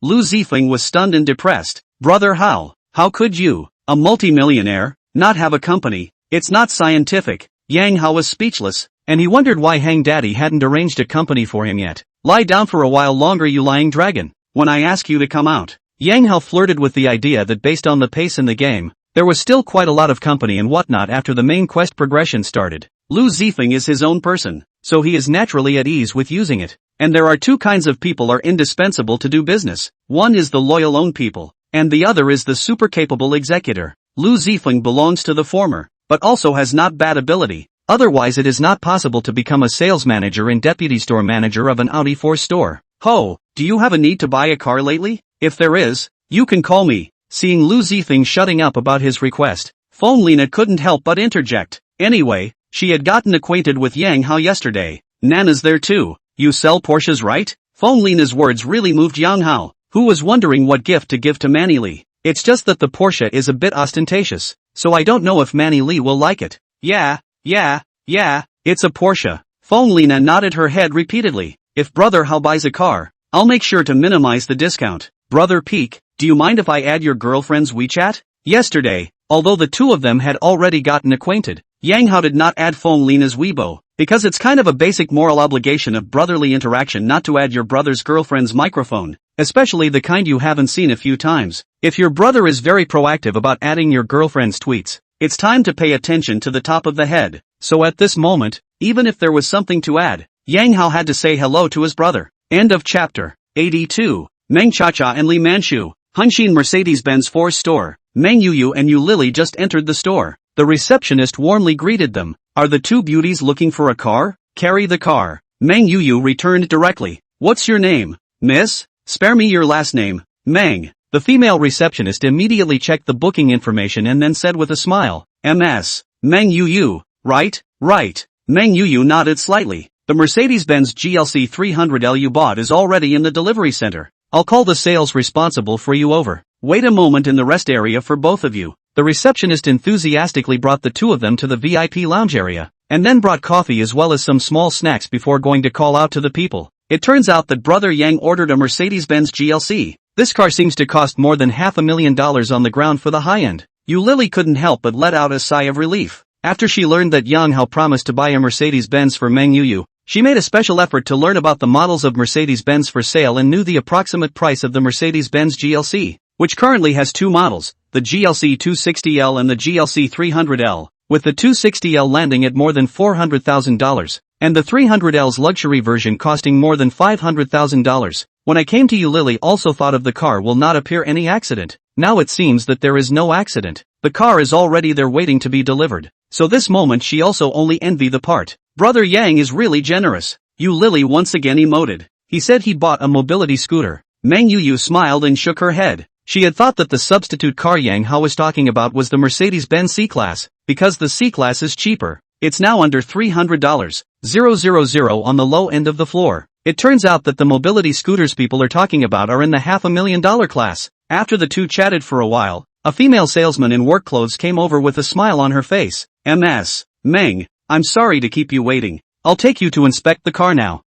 Lu Zifeng was stunned and depressed. Brother Hao, how could you, a multi-millionaire, not have a company? It's not scientific. Yang Hao was speechless, and he wondered why Hang Daddy hadn't arranged a company for him yet. Lie down for a while longer, you lying dragon. When I ask you to come out. Yang Hao flirted with the idea that based on the pace in the game, there was still quite a lot of company and whatnot after the main quest progression started. Lu Zifeng is his own person, so he is naturally at ease with using it. And there are two kinds of people are indispensable to do business. One is the loyal own people, and the other is the super capable executor. Lu Zifeng belongs to the former, but also has not bad ability. Otherwise it is not possible to become a sales manager and deputy store manager of an Audi 4 store. Ho, do you have a need to buy a car lately? If there is, you can call me. Seeing Lu Zifeng shutting up about his request, Feng Lina couldn't help but interject. Anyway, she had gotten acquainted with Yang Hao yesterday. Nana's there too. You sell Porsches, right? Feng Lina's words really moved Yang Hao, who was wondering what gift to give to Manny Li. It's just that the Porsche is a bit ostentatious, so I don't know if Manny Li will like it. Yeah, it's a Porsche. Feng Lina nodded her head repeatedly. If Brother Hao buys a car, I'll make sure to minimize the discount. Brother Peak, do you mind if I add your girlfriend's WeChat? Yesterday, although the two of them had already gotten acquainted, Yang Hao did not add Feng Lina's Weibo, because it's kind of a basic moral obligation of brotherly interaction not to add your brother's girlfriend's microphone, especially the kind you haven't seen a few times. If your brother is very proactive about adding your girlfriend's tweets, it's time to pay attention to the top of the head. So at this moment, even if there was something to add, Yang Hao had to say hello to his brother. End of chapter 82. Meng Chacha and Li Manchu, Hanshin Mercedes-Benz 4 store. Meng Yuyu and Yu Lily just entered the store. The receptionist warmly greeted them. Are the two beauties looking for a car? Carry the car. Meng Yuyu returned directly. What's your name, miss? Spare me your last name. Meng. The female receptionist immediately checked the booking information and then said with a smile, MS. Meng Yuyu, right? Right. Meng Yuyu nodded slightly. The Mercedes-Benz GLC 300L you bought is already in the delivery center. I'll call the sales responsible for you over. Wait a moment in the rest area for both of you. The receptionist enthusiastically brought the two of them to the VIP lounge area, and then brought coffee as well as some small snacks before going to call out to the people. It turns out that Brother Yang ordered a Mercedes-Benz GLC. This car seems to cost more than $500,000 on the ground for the high-end. Yu Lily couldn't help but let out a sigh of relief. After she learned that Yang Hao promised to buy a Mercedes-Benz for Meng Yuyu, she made a special effort to learn about the models of Mercedes-Benz for sale and knew the approximate price of the Mercedes-Benz GLC, which currently has two models, the GLC 260L and the GLC 300L, with the 260L landing at more than $400,000, and the 300L's luxury version costing more than $500,000. When I came to you, Lily also thought of the car will not appear any accident. Now it seems that there is no accident. The car is already there waiting to be delivered. So this moment she also only envy the part. Brother Yang is really generous. Yu Lily once again emoted. He said he bought a mobility scooter. Meng Yuyu smiled and shook her head. She had thought that the substitute car Yang Hao was talking about was the Mercedes-Benz C-Class, because the C-Class is cheaper. It's now under $300, 000 on the low end of the floor. It turns out that the mobility scooters people are talking about are in the $500,000 class. After the two chatted for a while, a female salesman in work clothes came over with a smile on her face. MS. Meng, I'm sorry to keep you waiting. I'll take you to inspect the car now.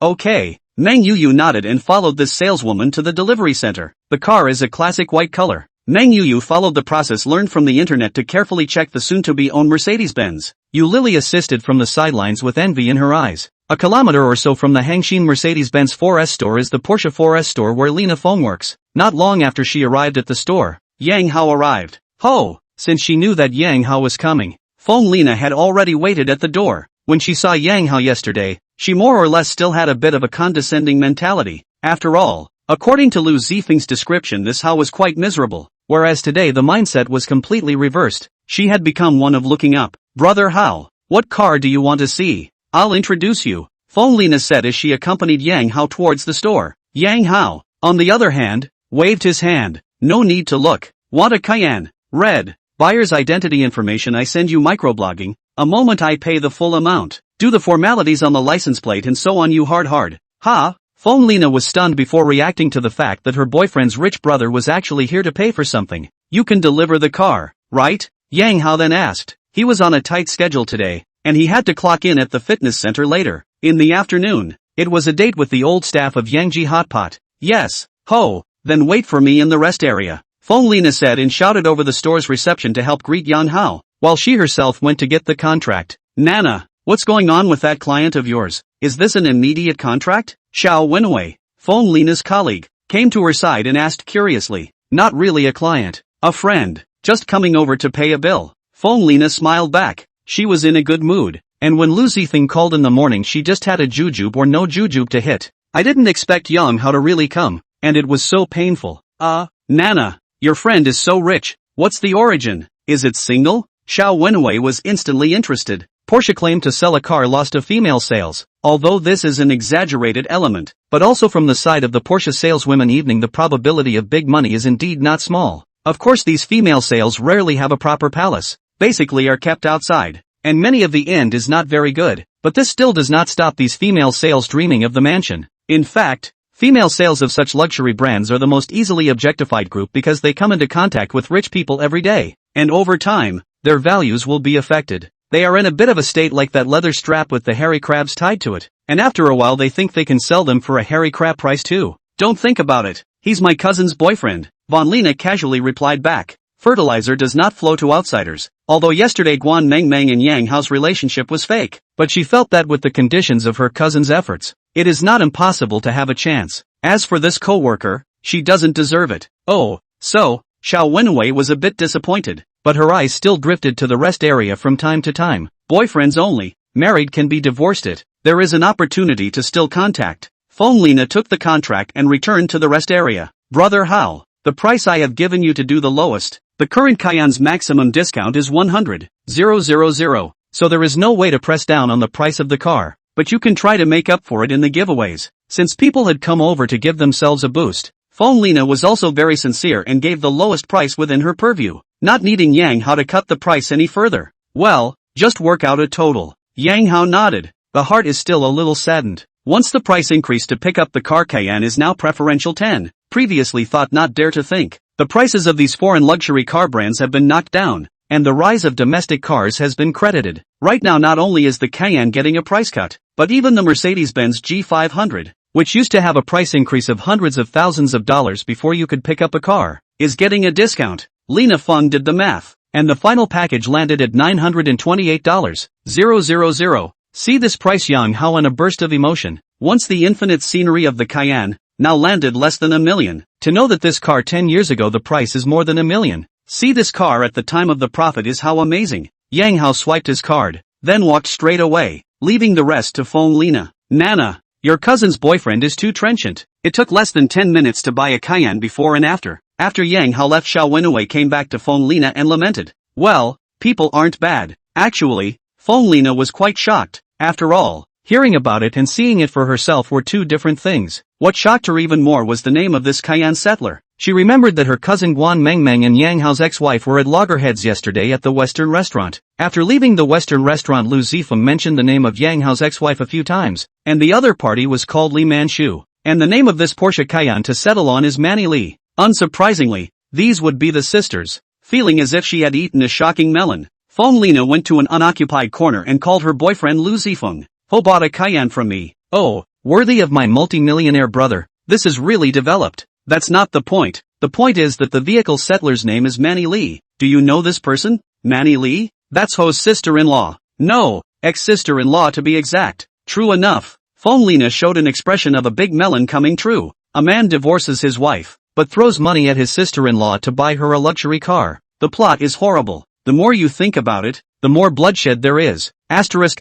Okay. Meng Yuyu nodded and followed this saleswoman to the delivery center. The car is a classic white color. Meng Yuyu followed the process learned from the internet to carefully check the soon-to-be-owned Mercedes-Benz. Yu Lily assisted from the sidelines with envy in her eyes. A kilometer or so from the Hangshin Mercedes-Benz 4S store is the Porsche 4S store where Lina Feng works. Not long after she arrived at the store, Yang Hao arrived. Ho! Since she knew that Yang Hao was coming, Feng Lina had already waited at the door. When she saw Yang Hao yesterday, she more or less still had a bit of a condescending mentality. After all, according to Lu Zifeng's description, this Hao was quite miserable, whereas today the mindset was completely reversed. She had become one of looking up. Brother Hao, what car do you want to see? I'll introduce you, Feng Lina said as she accompanied Yang Hao towards the store. Yang Hao, on the other hand, waved his hand. No need to look. Want a Cayenne? Red. Buyer's identity information I send you microblogging. A moment I pay the full amount. Do the formalities on the license plate and so on you hard. Ha? Feng Lina was stunned before reacting to the fact that her boyfriend's rich brother was actually here to pay for something. You can deliver the car, right? Yang Hao then asked. He was on a tight schedule today, and he had to clock in at the fitness center later. In the afternoon, it was a date with the old staff of Yangji Hotpot. Yes. Ho, then wait for me in the rest area. Feng Lina said and shouted over the store's reception to help greet Yang Hao. while she herself went to get the contract. Nana, what's going on with that client of yours? Is this an immediate contract? Xiao Wenwei, Feng Lina's colleague, came to her side and asked curiously. Not really a client. A friend, just coming over to pay a bill. Feng Lina smiled back. She was in a good mood, and when Lu Zifeng called in the morning she just had a jujube or no jujube to hit. I didn't expect Yang Hao to really come, and it was so painful. Nana, your friend is so rich, what's the origin? Is it single? Xiao Wenwei was instantly interested. Porsche claimed to sell a car lost to female sales, although this is an exaggerated element, but also from the side of the Porsche saleswomen evening the probability of big money is indeed not small. Of course these female sales rarely have a proper palace, basically are kept outside, and many of the end is not very good, but this still does not stop these female sales dreaming of the mansion. In fact, female sales of such luxury brands are the most easily objectified group because they come into contact with rich people every day, and over time, their values will be affected. They are in a bit of a state like that leather strap with the hairy crabs tied to it, and after a while they think they can sell them for a hairy crab price too. Don't think about it, he's my cousin's boyfriend, Von Lina casually replied back. Fertilizer does not flow to outsiders, although yesterday Guan Mengmeng and Yang Hao's relationship was fake, but she felt that with the conditions of her cousin's efforts, it is not impossible to have a chance. As for this co-worker, she doesn't deserve it. Oh, so, Xiao Wenwei was a bit disappointed, but her eyes still drifted to the rest area from time to time. Boyfriends only, married can be divorced it. There is an opportunity to still contact. Feng Lina took the contract and returned to the rest area. Brother Hao, the price I have given you to do the lowest. The current Cayenne's maximum discount is 100,000, so there is no way to press down on the price of the car. But you can try to make up for it in the giveaways. Since people had come over to give themselves a boost, Feng Lina was also very sincere and gave the lowest price within her purview, not needing Yang Hao to cut the price any further. Well, just work out a total. Yang Hao nodded. The heart is still a little saddened. Once the price increase to pick up the car Cayenne is now preferential 10, previously thought not dare to think. The prices of these foreign luxury car brands have been knocked down, and the rise of domestic cars has been credited. Right now not only is the Cayenne getting a price cut, but even the Mercedes-Benz G500, which used to have a price increase of hundreds of thousands of dollars before you could pick up a car, is getting a discount. Lina Feng did the math, and the final package landed at $928,000. See this price Yang Hao in a burst of emotion. Once the infinite scenery of the Cayenne, now landed less than $1 million. To know that this car 10 years ago the price is more than $1 million. See this car at the time of the profit is how amazing. Yang Hao swiped his card, then walked straight away, leaving the rest to Feng Lina. Nana, your cousin's boyfriend is too trenchant. It took less than 10 minutes to buy a Cayenne before and after. After Yang Hao left, Xiao Wenwei came back to Feng Lina and lamented. Well, people aren't bad. Actually, Feng Lina was quite shocked. After all, hearing about it and seeing it for herself were two different things. What shocked her even more was the name of this Cayenne settler. She remembered that her cousin Guan Mengmeng and Yang Hao's ex-wife were at loggerheads yesterday at the Western restaurant. After leaving the Western restaurant, Lu Zifeng mentioned the name of Yang Hao's ex-wife a few times, and the other party was called Li Manchu, and the name of this Porsche Cayenne to settle on is Manny Li. Unsurprisingly, these would be the sisters. Feeling as if she had eaten a shocking melon, Feng Lina went to an unoccupied corner and called her boyfriend Lu Zifeng. Who bought a Cayenne from me? Oh, worthy of my multi-millionaire brother. This is really developed. That's not the point. The point is that the vehicle settler's name is Manny Li. Do you know this person? Manny Li? That's Ho's sister-in-law. No, ex-sister-in-law to be exact. True enough. Feng Lina showed an expression of a big melon coming true. A man divorces his wife, but throws money at his sister-in-law to buy her a luxury car. The plot is horrible. The more you think about it, the more bloodshed there is. Asterisk.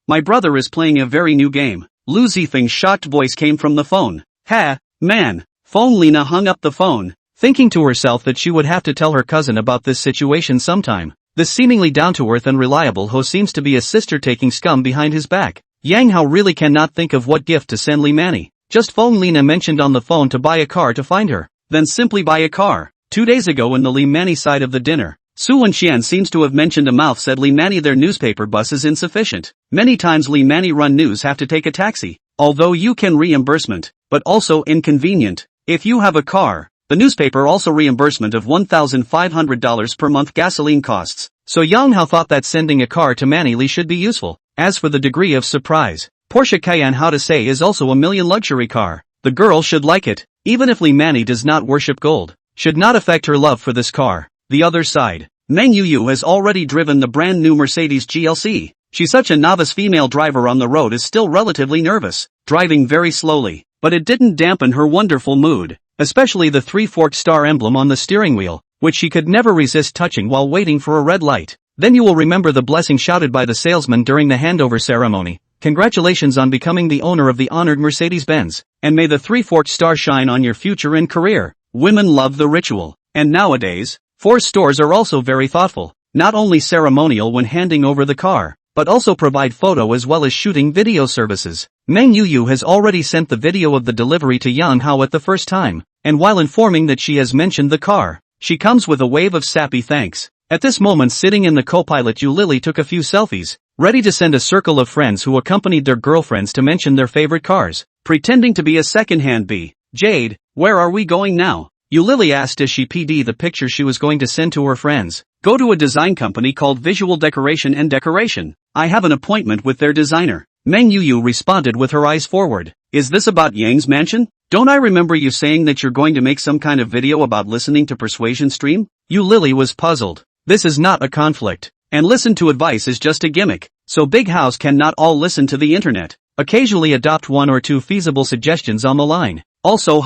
My brother is playing a very new game. Lu Zifeng's shocked voice came from the phone. Ha, man. Feng Lina hung up the phone, thinking to herself that she would have to tell her cousin about this situation sometime. This seemingly down-to-earth and reliable Ho seems to be a sister-taking scum behind his back. Yang Hao really cannot think of what gift to send Li Manny. Just Feng Lina mentioned on the phone to buy a car to find her. Then simply buy a car. 2 days ago in the Li Manny side of the dinner, Su Wenxian seems to have mentioned a mouth said Li Manny their newspaper bus is insufficient. Many times Li Manny run news have to take a taxi. Although you can reimbursement, but also inconvenient. If you have a car, the newspaper also reimbursement of $1,500 per month gasoline costs. So Yang Hao thought that sending a car to Manny Li should be useful. As for the degree of surprise, Porsche Cayenne how to say is also $1 million luxury car. The girl should like it, even if Li Manny does not worship gold. Should not affect her love for this car. The other side. Meng Yuyu has already driven the brand new Mercedes GLC. She's such a novice female driver on the road is still relatively nervous, driving very slowly, but it didn't dampen her wonderful mood, especially the three-forked star emblem on the steering wheel, which she could never resist touching while waiting for a red light. Then you will remember the blessing shouted by the salesman during the handover ceremony. Congratulations on becoming the owner of the honored Mercedes-Benz, and may the three-forked star shine on your future and career. Women love the ritual, and nowadays, Ford stores are also very thoughtful, not only ceremonial when handing over the car, but also provide photo as well as shooting video services. Meng Yuyu has already sent the video of the delivery to Yang Hao at the first time, and while informing that she has mentioned the car, she comes with a wave of sappy thanks. At this moment, sitting in the co-pilot, Yu Lily took a few selfies, ready to send a circle of friends who accompanied their girlfriends to mention their favorite cars. Pretending to be a second-hand B. Jade, where are we going now? Yu Lily asked as she PD the picture she was going to send to her friends. Go to a design company called Visual Decoration and Decoration. I have an appointment with their designer. Meng Yuyu responded with her eyes forward. Is this about Yang's mansion? Don't I remember you saying that you're going to make some kind of video about listening to Persuasion Stream? Yu Lily was puzzled. This is not a conflict, and listen to advice is just a gimmick, so big house cannot all listen to the internet. Occasionally adopt one or two feasible suggestions on the line. Also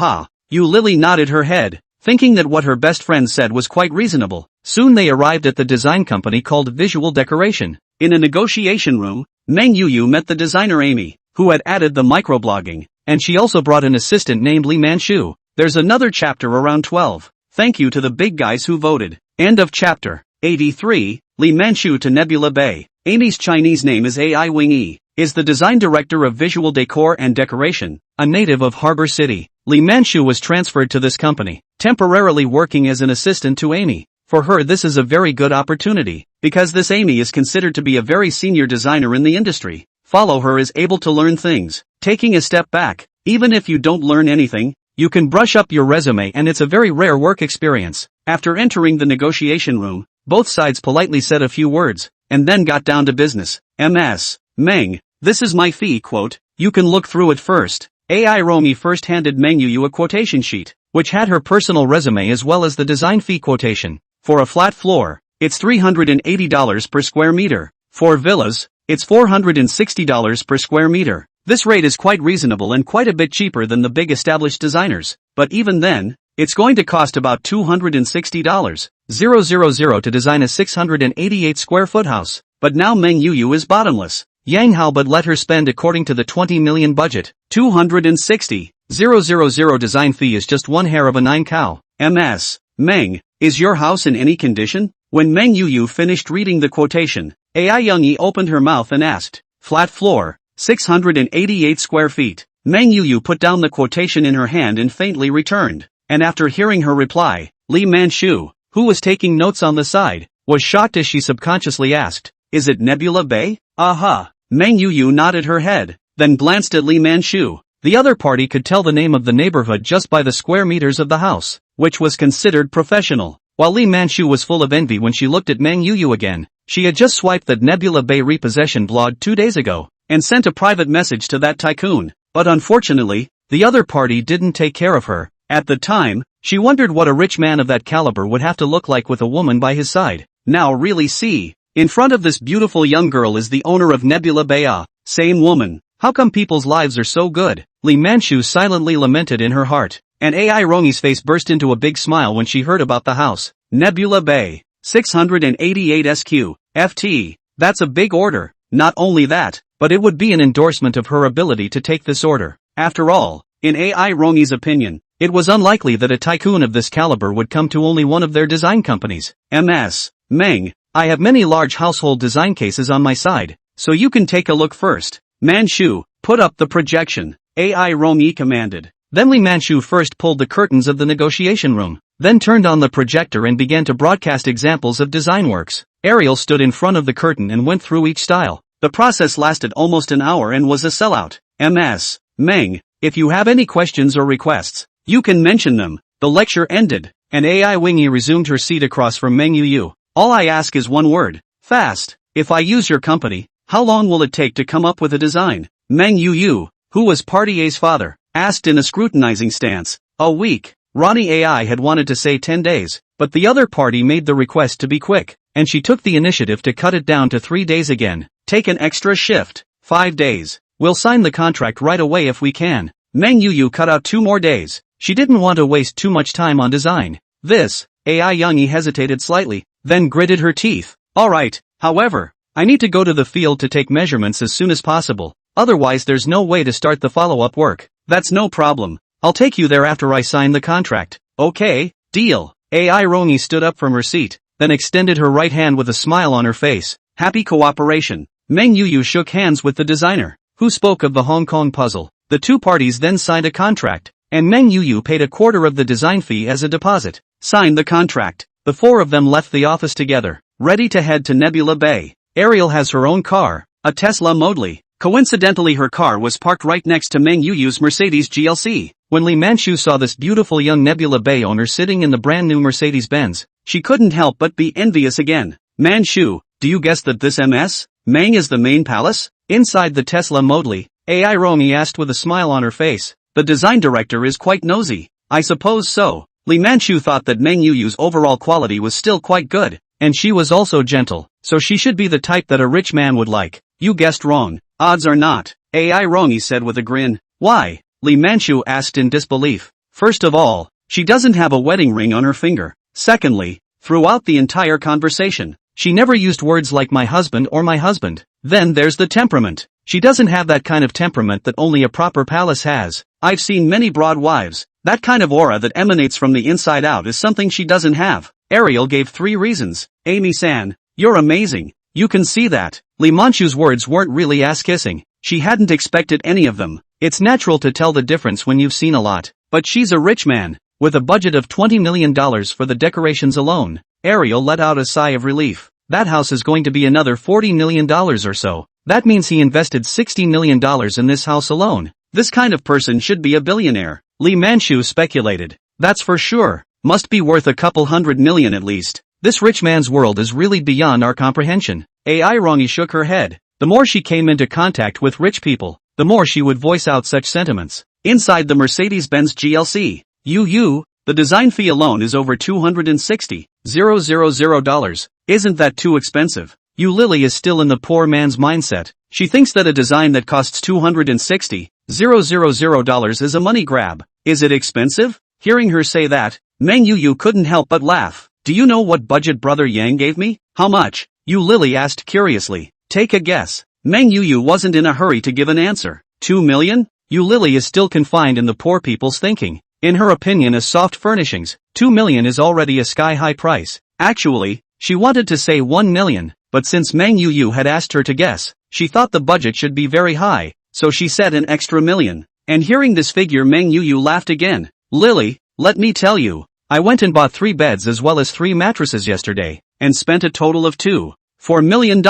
Yu Lily nodded her head, thinking that what her best friend said was quite reasonable. Soon they arrived at the design company called Visual Decoration. In a negotiation room, Meng Yuyu met the designer Amy, who had added the microblogging, and she also brought an assistant named Li Manchu. There's another chapter around 12. Thank you to the big guys who voted. End of chapter. 83, Li Manchu to Nebula Bay. Amy's Chinese name is Ai Wing Yi, is the design director of Visual Decor and Decoration, a native of Harbor City. Li Manchu was transferred to this company, temporarily working as an assistant to Amy. For her this is a very good opportunity, because this Amy is considered to be a very senior designer in the industry. Follow her is able to learn things, taking a step back. Even if you don't learn anything, you can brush up your resume and it's a very rare work experience. After entering the negotiation room, both sides politely said a few words, and then got down to business. Ms. Meng, this is my fee quote, you can look through it first. Ai Romy first handed Meng Yuyu a quotation sheet, which had her personal resume as well as the design fee quotation. For a flat floor, it's $380 per square meter. For villas, it's $460 per square meter. This rate is quite reasonable and quite a bit cheaper than the big established designers, but even then, it's going to cost about $260,000 to design a 688 square foot house. But now Meng Yuyu is bottomless. Yang Hao but let her spend according to the 20 million budget. $260,000 design fee is just one hair of a 9 cow. Ms. Meng, is your house in any condition? When Meng Yuyu finished reading the quotation, Ai Youngyi opened her mouth and asked, flat floor, 688 square feet. Meng Yuyu put down the quotation in her hand and faintly returned. And after hearing her reply, Li Manchu, who was taking notes on the side, was shocked as she subconsciously asked, is it Nebula Bay? Aha! Meng Yuyu nodded her head, then glanced at Li Manchu. The other party could tell the name of the neighborhood just by the square meters of the house, which was considered professional. While Li Manchu was full of envy when she looked at Meng Yuyu again, she had just swiped that Nebula Bay repossession blog 2 days ago, and sent a private message to that tycoon. But unfortunately, the other party didn't take care of her. At the time, she wondered what a rich man of that caliber would have to look like with a woman by his side. Now really see, in front of this beautiful young girl is the owner of Nebula Bay. Same woman. How come people's lives are so good? Li Manchu silently lamented in her heart, and Ai Rongi's face burst into a big smile when she heard about the house. Nebula Bay, 688 SQ, FT, that's a big order. Not only that, but it would be an endorsement of her ability to take this order. After all, in Ai Rongi's opinion, it was unlikely that a tycoon of this caliber would come to only one of their design companies. Ms. Meng, I have many large household design cases on my side, so you can take a look first. Manchu, put up the projection. Ai Rongi commanded. Then Li Manchu first pulled the curtains of the negotiation room, then turned on the projector and began to broadcast examples of design works. Ariel stood in front of the curtain and went through each style. The process lasted almost an hour and was a sellout. Ms. Meng, if you have any questions or requests, you can mention them. The lecture ended, and Ai Wingyi resumed her seat across from Meng Yuyu. All I ask is one word. Fast. If I use your company, how long will it take to come up with a design? Meng Yuyu, who was Party A's father, asked in a scrutinizing stance. A week. Ronnie AI had wanted to say 10 days, but the other party made the request to be quick, and she took the initiative to cut it down to 3 days again. Take an extra shift. 5 days. We'll sign the contract right away if we can. Meng Yuyu cut out 2 more days. She didn't want to waste too much time on design. This, AI Youngie hesitated slightly, then gritted her teeth. Alright, however, I need to go to the field to take measurements as soon as possible, otherwise there's no way to start the follow-up work. That's no problem. I'll take you there after I sign the contract. Okay, deal. AI Rongi stood up from her seat, then extended her right hand with a smile on her face. Happy cooperation. Meng Yuyu shook hands with the designer, who spoke of the Hong Kong puzzle. The two parties then signed a contract, and Meng Yuyu paid a quarter of the design fee as a deposit. Signed the contract. The 4 of them left the office together, ready to head to Nebula Bay. Ariel has her own car, a Tesla Model. Coincidentally, her car was parked right next to Meng Yuyu's Mercedes GLC. When Li Manchu saw this beautiful young Nebula Bay owner sitting in the brand new Mercedes-Benz, she couldn't help but be envious again. Manchu, do you guess that this MS? Meng is the main palace? Inside the Tesla Model, AI Romy asked with a smile on her face. The design director is quite nosy. I suppose so. Li Manchu thought that Meng Yuyu's overall quality was still quite good. And she was also gentle, so she should be the type that a rich man would like. You guessed wrong. Odds are not. AI Rongi said with a grin. Why? Li Manchu asked in disbelief. First of all, she doesn't have a wedding ring on her finger. Secondly, throughout the entire conversation, she never used words like my husband or my husband. Then there's the temperament. She doesn't have that kind of temperament that only a proper palace has. I've seen many broad wives. That kind of aura that emanates from the inside out is something she doesn't have. Ariel gave 3 reasons. Amy-san, you're amazing. You can see that. Li Manchu's words weren't really ass-kissing. She hadn't expected any of them. It's natural to tell the difference when you've seen a lot. But she's a rich man. With a budget of $20 million for the decorations alone, Ariel let out a sigh of relief. That house is going to be another $40 million or so. That means he invested $60 million in this house alone. This kind of person should be a billionaire. Li Manchu speculated. That's for sure. Must be worth a couple $100 million at least. This rich man's world is really beyond our comprehension. AI Rongi shook her head. The more she came into contact with rich people, the more she would voice out such sentiments. Inside the Mercedes-Benz GLC, the design fee alone is over $260,000. Isn't that too expensive? Lily is still in the poor man's mindset. She thinks that a design that costs $260,000 is a money grab. Is it expensive? Hearing her say that, Meng Yuyu couldn't help but laugh. Do you know what budget Brother Yang gave me? How much? Lily asked curiously. Take a guess. Meng Yuyu wasn't in a hurry to give an answer. 2 million? Lily is still confined in the poor people's thinking. In her opinion, as soft furnishings, 2 million is already a sky-high price. Actually, she wanted to say 1 million, but since Meng Yuyu had asked her to guess, she thought the budget should be very high, so she said an extra million. And hearing this figure, Meng Yuyu laughed again. Lily, let me tell you, I went and bought 3 beds as well as 3 mattresses yesterday, and spent a total of $2.4 million.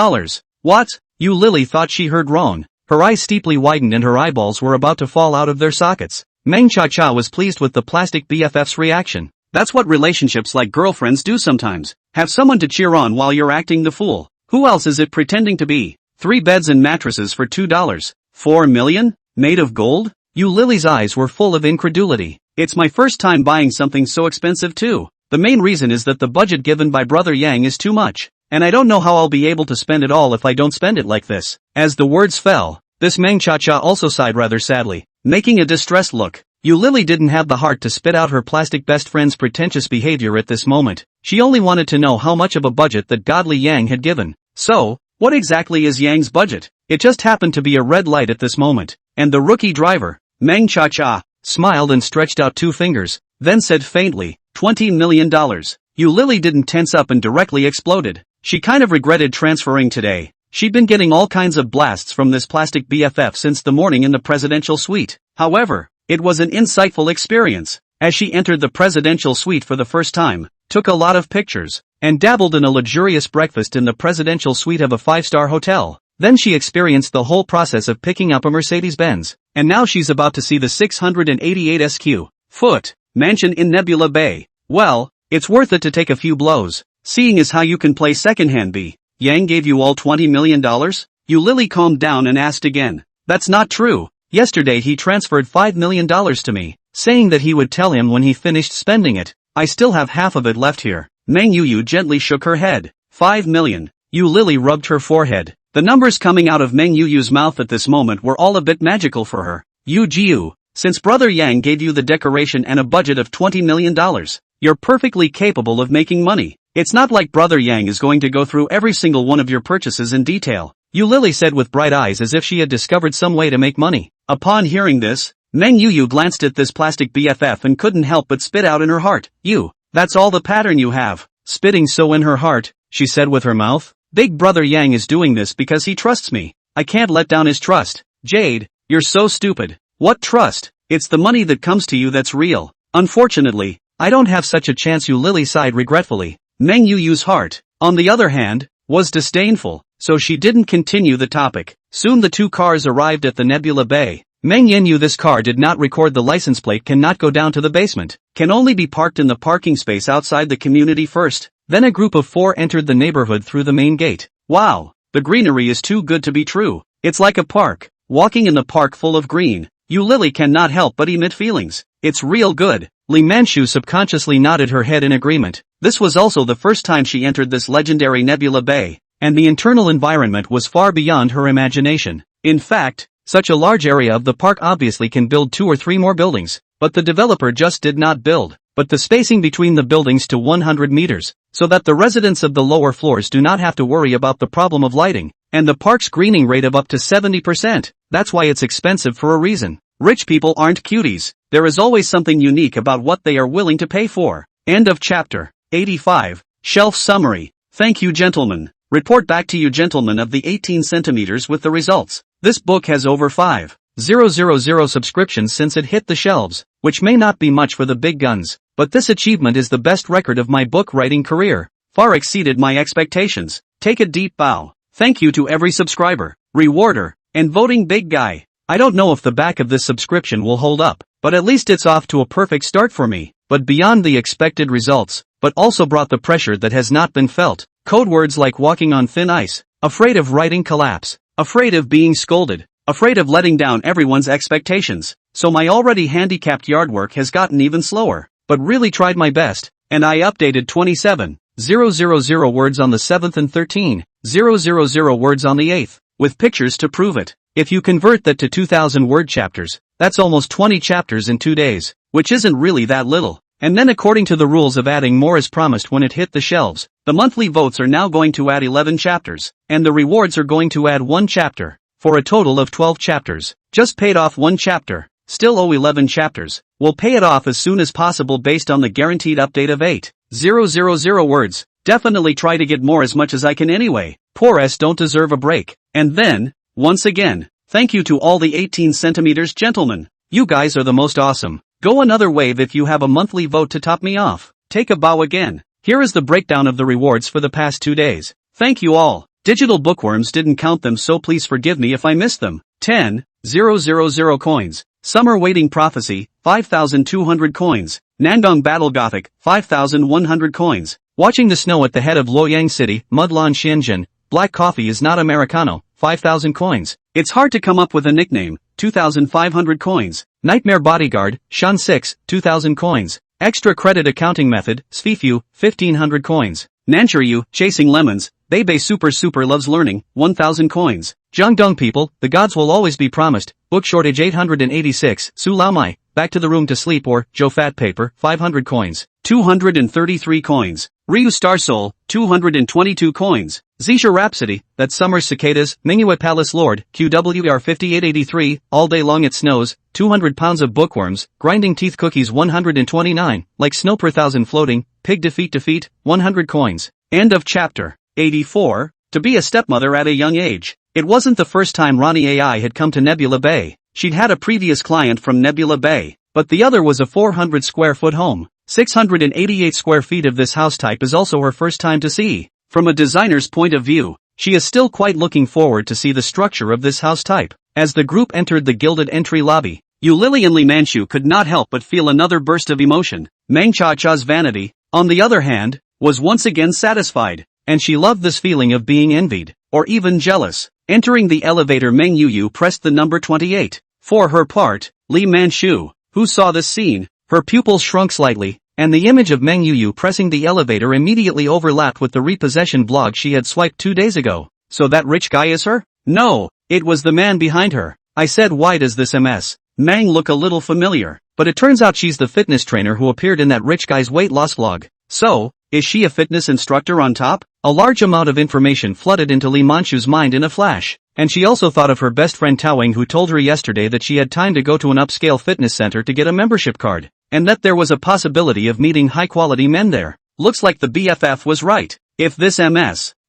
What? Lily thought she heard wrong. Her eyes steeply widened and her eyeballs were about to fall out of their sockets. Meng Cha-Cha was pleased with the plastic BFF's reaction. That's what relationships like girlfriends do sometimes. Have someone to cheer on while you're acting the fool. Who else is it pretending to be? 3 beds and mattresses for $2.4 million? Made of gold? Lily's eyes were full of incredulity. It's my first time buying something so expensive too. The main reason is that the budget given by Brother Yang is too much. And I don't know how I'll be able to spend it all if I don't spend it like this. As the words fell, this Meng Cha-Cha also sighed rather sadly, making a distressed look. Lily didn't have the heart to spit out her plastic best friend's pretentious behavior at this moment. She only wanted to know how much of a budget that godly Yang had given. So, what exactly is Yang's budget? It just happened to be a red light at this moment, and the rookie driver, Meng Cha-Cha, smiled and stretched out 2 fingers, then said faintly, $20 million. Lily didn't tense up and directly exploded. She kind of regretted transferring today. She'd been getting all kinds of blasts from this plastic BFF since the morning in the presidential suite. However, it was an insightful experience. As she entered the presidential suite for the first time, took a lot of pictures, and dabbled in a luxurious breakfast in the presidential suite of a 5-star hotel. Then she experienced the whole process of picking up a Mercedes-Benz. And now she's about to see the 688 sq.ft. mansion in Nebula Bay. Well, it's worth it to take a few blows. Seeing as how you can play secondhand B. Yang gave you all $20 million? Lily calmed down and asked again. That's not true. Yesterday he transferred $5 million to me. saying that he would tell him when he finished spending it. I still have half of it left here. Meng Yuyu gently shook her head. 5 million. Yu Lily rubbed her forehead. The numbers coming out of Meng Yuyu's mouth at this moment were all a bit magical for her. Yu Jiu, since Brother Yang gave you the decoration and a budget of $20 million, you're perfectly capable of making money. It's not like Brother Yang is going to go through every single one of your purchases in detail, Yu Lily said with bright eyes as if she had discovered some way to make money. Upon hearing this, Meng Yuyu glanced at this plastic BFF and couldn't help but spit out in her heart. You, that's all the pattern you have. Spitting so in her heart, she said with her mouth. Big Brother Yang is doing this because he trusts me. I can't let down his trust. Jade, you're so stupid. What trust? It's the money that comes to you that's real. Unfortunately, I don't have such a chance, Yu Lily sighed regretfully. Meng Yuyu's heart, on the other hand, was disdainful, so she didn't continue the topic. Soon the two cars arrived at the Nebula Bay. Meng Yanyu, this car did not record the license plate, cannot go down to the basement, can only be parked in the parking space outside the community first. Then a group of 4 entered the neighborhood through the main gate. Wow, the greenery is too good to be true. It's like a park. Walking in the park full of green, Yu Lily cannot help but emit feelings. It's real good. Li Manchu subconsciously nodded her head in agreement. This was also the first time she entered this legendary Nebula Bay, and the internal environment was far beyond her imagination. In fact, such a large area of the park obviously can build 2 or 3 more buildings, but the developer just did not build but the spacing between the buildings to 100 meters, so that the residents of the lower floors do not have to worry about the problem of lighting, and the park's greening rate of up to 70%. That's why it's expensive for a reason. Rich people aren't cuties. There is always something unique about what they are willing to pay for. End of chapter 85. Shelf summary. Thank you, gentlemen. Report back to you, gentlemen, of the 18 centimeters with the results. This book has over 5,000 subscriptions since it hit the shelves, which may not be much for the big guns, but this achievement is the best record of my book writing career. Far exceeded my expectations. Take a deep bow. Thank you to every subscriber, rewarder, and voting big guy. I don't know if the back of this subscription will hold up, but at least it's off to a perfect start for me. But beyond the expected results, but also brought the pressure that has not been felt. Code words like walking on thin ice, afraid of writing collapse, afraid of being scolded, afraid of letting down everyone's expectations. So my already handicapped yard work has gotten even slower, but really tried my best, and I updated 27,000 words on the 7th and 13,000 words on the 8th, with pictures to prove it. If you convert that to 2,000 word chapters, that's almost 20 chapters in 2 days, which isn't really that little. And then according to the rules of adding more as promised when it hit the shelves, the monthly votes are now going to add 11 chapters, and the rewards are going to add 1 chapter, for a total of 12 chapters. Just paid off 1 chapter, still owe 11 chapters. We'll pay it off as soon as possible based on the guaranteed update of 8,000 words. Definitely try to get more as much as I can anyway. Poor S don't deserve a break. And then, once again, thank you to all the 18 centimeters gentlemen. You guys are the most awesome. Go another wave if you have a monthly vote to top me off. Take a bow again. Here is the breakdown of the rewards for the past 2 days. Thank you all. Digital bookworms didn't count them, so please forgive me if I missed them. 10,000 coins. Summer Waiting Prophecy, 5,200 coins. Nandong Battle Gothic, 5,100 coins. Watching the Snow at the Head of Luoyang City, Mudlan Shenzhen. Black Coffee is Not Americano, 5,000 coins. It's hard to come up with a nickname, 2,500 coins. Nightmare Bodyguard, Shan 6, 2,000 coins. Extra Credit Accounting Method, Sfifu, 1,500 coins. Nanchuryu, Chasing Lemons, Bebe Super Loves Learning, 1,000 coins. Jiangdong People, The Gods Will Always Be Promised, Book Shortage 886, Su Laomai, Back to the Room to Sleep or Joe Fat Paper, 500 coins. 233 coins. Ryu Star Soul, 222 coins. Zisha Rhapsody, That Summer's Cicadas, Mingyue Palace Lord, QWR 5883, All Day Long It Snows, 200 pounds of bookworms, Grinding Teeth Cookies 129, Like Snow per Thousand Floating, Pig Defeat, 100 coins. End of chapter 84. To be a stepmother at a young age. It wasn't the first time Ronnie AI had come to Nebula Bay. She'd had a previous client from Nebula Bay, but the other was a 400 square foot home. 688 square feet of this house type is also her first time to see. From a designer's point of view, she is still quite looking forward to see the structure of this house type. As the group entered the gilded entry lobby, Yu Lily and Li Manchu could not help but feel another burst of emotion. Meng Cha-Cha's vanity, on the other hand, was once again satisfied, and she loved this feeling of being envied, or even jealous. Entering the elevator, Meng Yuyu pressed the number 28. For her part, Li Manchu, who saw this scene. Her pupils shrunk slightly, and the image of Meng Yuyu pressing the elevator immediately overlapped with the repossession blog she had swiped 2 days ago. So that rich guy is her? No, it was the man behind her. I said, why does this Meng look a little familiar? But it turns out she's the fitness trainer who appeared in that rich guy's weight loss vlog. So, is she a fitness instructor on top? A large amount of information flooded into Lee Manchu's mind in a flash. And she also thought of her best friend Taoing, who told her yesterday that she had time to go to an upscale fitness center to get a membership card, and that there was a possibility of meeting high-quality men there. Looks like the BFF was right. If this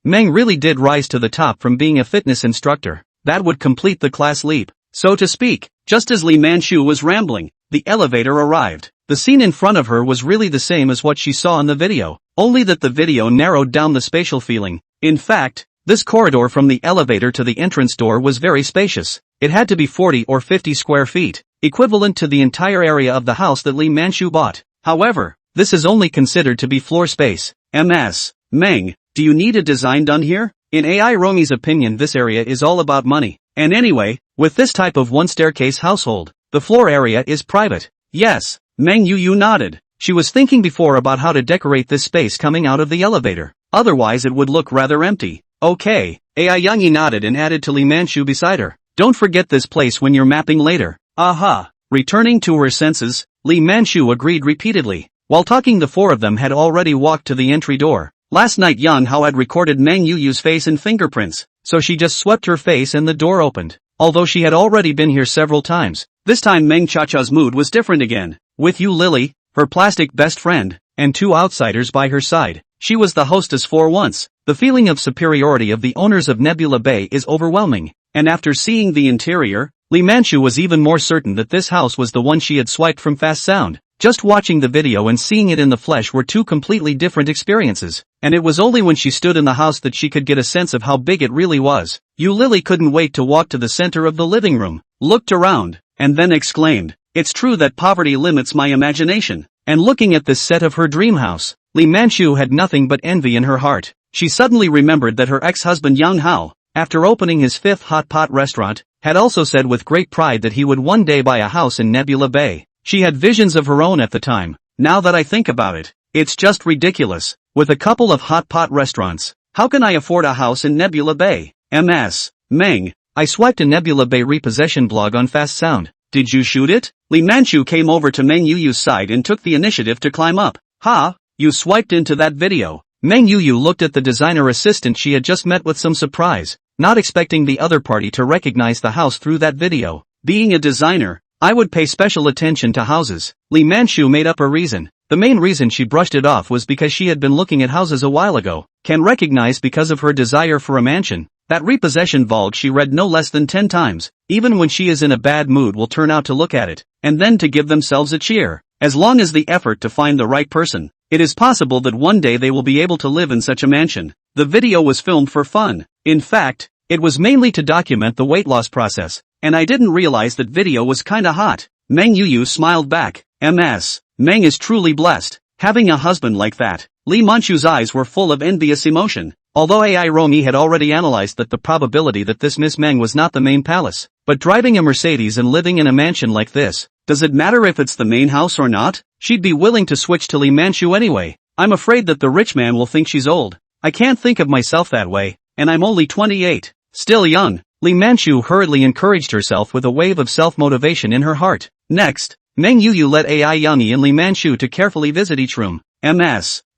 Meng really did rise to the top from being a fitness instructor, that would complete the class leap, so to speak. Just as Lee Manchu was rambling, the elevator arrived. The scene in front of her was really the same as what she saw in the video, only that the video narrowed down the spatial feeling. In fact, this corridor from the elevator to the entrance door was very spacious. It had to be 40 or 50 square feet, equivalent to the entire area of the house that Lee Manchu bought. However, this is only considered to be floor space. Meng, do you need a design done here? In AI Romi's opinion, this area is all about money. And anyway, with this type of one-staircase household, the floor area is private. Yes, Meng Yuyu nodded. She was thinking before about how to decorate this space coming out of the elevator. Otherwise it would look rather empty. Okay, AI Youngie nodded and added to Lee Manchu beside her. Don't forget this place when you're mapping later. Aha. Returning to her senses, Lee Manchu agreed repeatedly. While talking, the four of them had already walked to the entry door. Last night Yang Hao had recorded Meng Yuyu's face and fingerprints, so she just swept her face and the door opened. Although she had already been here several times, this time Meng Chacha's mood was different again. With you Lily, her plastic best friend, and 2 outsiders by her side, she was the hostess for once. The feeling of superiority of the owners of Nebula Bay is overwhelming, and after seeing the interior, Lee Manchu was even more certain that this house was the one she had swiped from Fast Sound. Just watching the video and seeing it in the flesh were 2 completely different experiences, and it was only when she stood in the house that she could get a sense of how big it really was. You Lily couldn't wait to walk to the center of the living room, looked around, and then exclaimed, "It's true that poverty limits my imagination." And looking at this set of her dream house, Lee Manchu had nothing but envy in her heart. She suddenly remembered that her ex-husband Yang Hao, after opening his 5th hot pot restaurant, had also said with great pride that he would one day buy a house in Nebula Bay. She had visions of her own at the time. Now that I think about it, it's just ridiculous. With a couple of hot pot restaurants, how can I afford a house in Nebula Bay? Meng, I swiped a Nebula Bay repossession blog on Fast Sound. Did you shoot it? Lee Manchu came over to Meng Yuyu's side and took the initiative to climb up. Ha, you swiped into that video. Meng Yuyu looked at the designer assistant she had just met with some surprise, not expecting the other party to recognize the house through that video. Being a designer, I would pay special attention to houses. Lee Manchu made up a reason. The main reason she brushed it off was because she had been looking at houses a while ago. Can recognize because of her desire for a mansion. That repossession vlog she read no less than 10 times. Even when she is in a bad mood will turn out to look at it, and then to give themselves a cheer. As long as the effort to find the right person, it is possible that one day they will be able to live in such a mansion. The video was filmed for fun. In fact, it was mainly to document the weight loss process, and I didn't realize that video was kinda hot. Meng Yuyu smiled back. Meng is truly blessed, having a husband like that. Lee Manchu's eyes were full of envious emotion. Although AI Romy had already analyzed that the probability that this Miss Meng was not the main palace, but driving a Mercedes and living in a mansion like this, does it matter if it's the main house or not? She'd be willing to switch to Lee Manchu anyway. I'm afraid that the rich man will think she's old. I can't think of myself that way, and I'm only 28. Still young. Lee Manchu hurriedly encouraged herself with a wave of self-motivation in her heart. Next, Meng Yuyu led AI Yangi and Lee Manchu to carefully visit each room.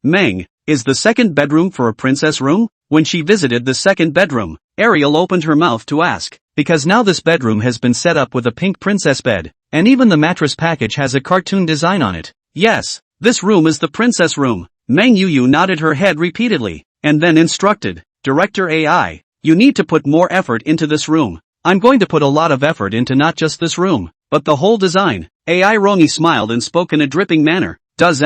Meng, is the second bedroom for a princess room? When she visited the second bedroom, Ariel opened her mouth to ask, because now this bedroom has been set up with a pink princess bed, and even the mattress package has a cartoon design on it. Yes, this room is the princess room. Meng Yuyu nodded her head repeatedly, and then instructed, Director AI, you need to put more effort into this room. I'm going to put a lot of effort into not just this room, but the whole design. AI Rongi smiled and spoke in a dripping manner. Does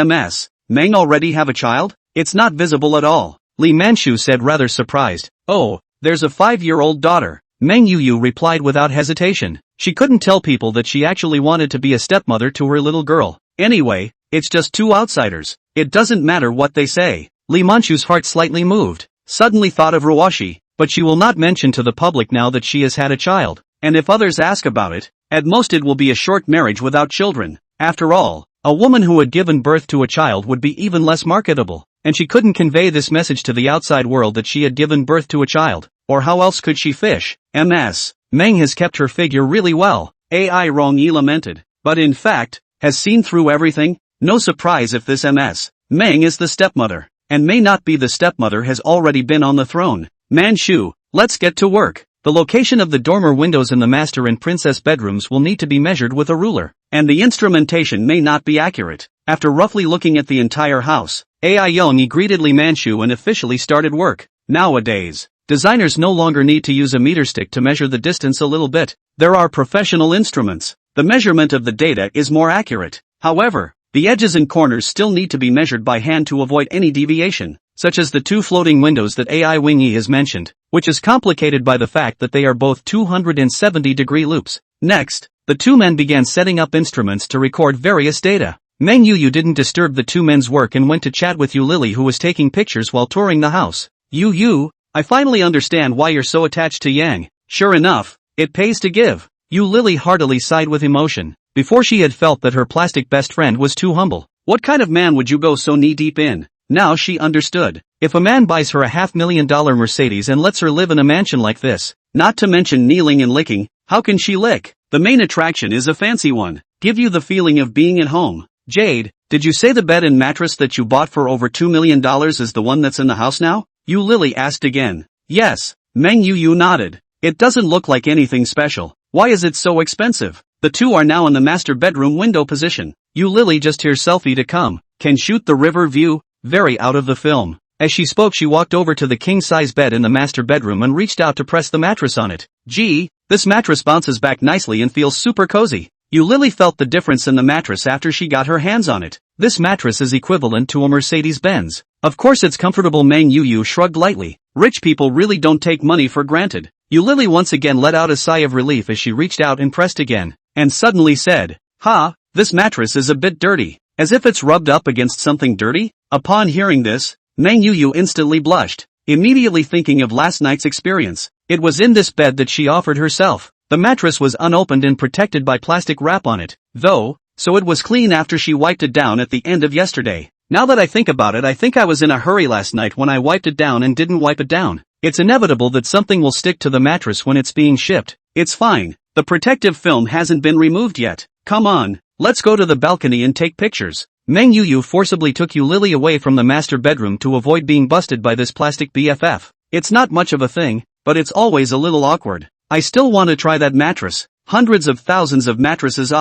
Meng already have a child? It's not visible at all. Lee Manchu said rather surprised. Oh, there's a 5-year-old daughter. Meng Yuyu replied without hesitation. She couldn't tell people that she actually wanted to be a stepmother to her little girl. Anyway, it's just 2 outsiders. It doesn't matter what they say. Lee Manchu's heart slightly moved. Suddenly thought of Ruwashi, but she will not mention to the public now that she has had a child. And if others ask about it, at most it will be a short marriage without children. After all, a woman who had given birth to a child would be even less marketable, and she couldn't convey this message to the outside world that she had given birth to a child, or how else could she fish? MS. Meng has kept her figure really well, AI Rong-yi lamented, but in fact, has seen through everything. No surprise if this MS. Meng is the stepmother, and may not be the stepmother has already been on the throne. Manchu, let's get to work. The location of the dormer windows in the master and princess bedrooms will need to be measured with a ruler, and the instrumentation may not be accurate. After roughly looking at the entire house, AI Yong-yi greeted Li Manchu and officially started work. Nowadays, designers no longer need to use a meter stick to measure the distance a little bit. There are professional instruments. The measurement of the data is more accurate. However, the edges and corners still need to be measured by hand to avoid any deviation, such as the two floating windows that AI Wing-yi has mentioned, which is complicated by the fact that they are both 270-degree loops. Next, the two men began setting up instruments to record various data. Meng Yu didn't disturb the two men's work and went to chat with Yu Lily, who was taking pictures while touring the house. Yu, I finally understand why you're so attached to Yang. Sure enough, it pays to give. Yu Lily heartily sighed with emotion. Before she had felt that her plastic best friend was too humble. What kind of man would you go so knee-deep in? Now she understood. If a man buys her a $500,000 Mercedes and lets her live in a mansion like this, not to mention kneeling and licking, how can she lick? The main attraction is a fancy one. Give you the feeling of being at home. Jade, did you say the bed and mattress that you bought for over $2 million is the one that's in the house now? Yu Lily asked again. Yes. Meng Yu nodded. It doesn't look like anything special. Why is it so expensive? The two are now in the master bedroom window position. Yu Lily just hears selfie to come. Can shoot the river view. Very out of the film. As she spoke, she walked over to the king-size bed in the master bedroom and reached out to press the mattress on it. Gee, this mattress bounces back nicely and feels super cozy. Yu Lily felt the difference in the mattress after she got her hands on it. This mattress is equivalent to a Mercedes-Benz. Of course it's comfortable. Meng Yu shrugged lightly. Rich people really don't take money for granted. Yu Lily once again let out a sigh of relief as she reached out and pressed again, and suddenly said, "Ha, this mattress is a bit dirty, as if it's rubbed up against something dirty." Upon hearing this, Meng Yu instantly blushed, immediately thinking of last night's experience. It was in this bed that she offered herself. The mattress was unopened and protected by plastic wrap on it, though, so it was clean after she wiped it down at the end of yesterday. Now that I think about it, I think I was in a hurry last night when I wiped it down and didn't wipe it down. It's inevitable that something will stick to the mattress when it's being shipped. It's fine. The protective film hasn't been removed yet. Come on, let's go to the balcony and take pictures. Meng Yu forcibly took Yu Lily away from the master bedroom to avoid being busted by this plastic BFF. It's not much of a thing, but it's always a little awkward. I still want to try that mattress. Hundreds of thousands of mattresses,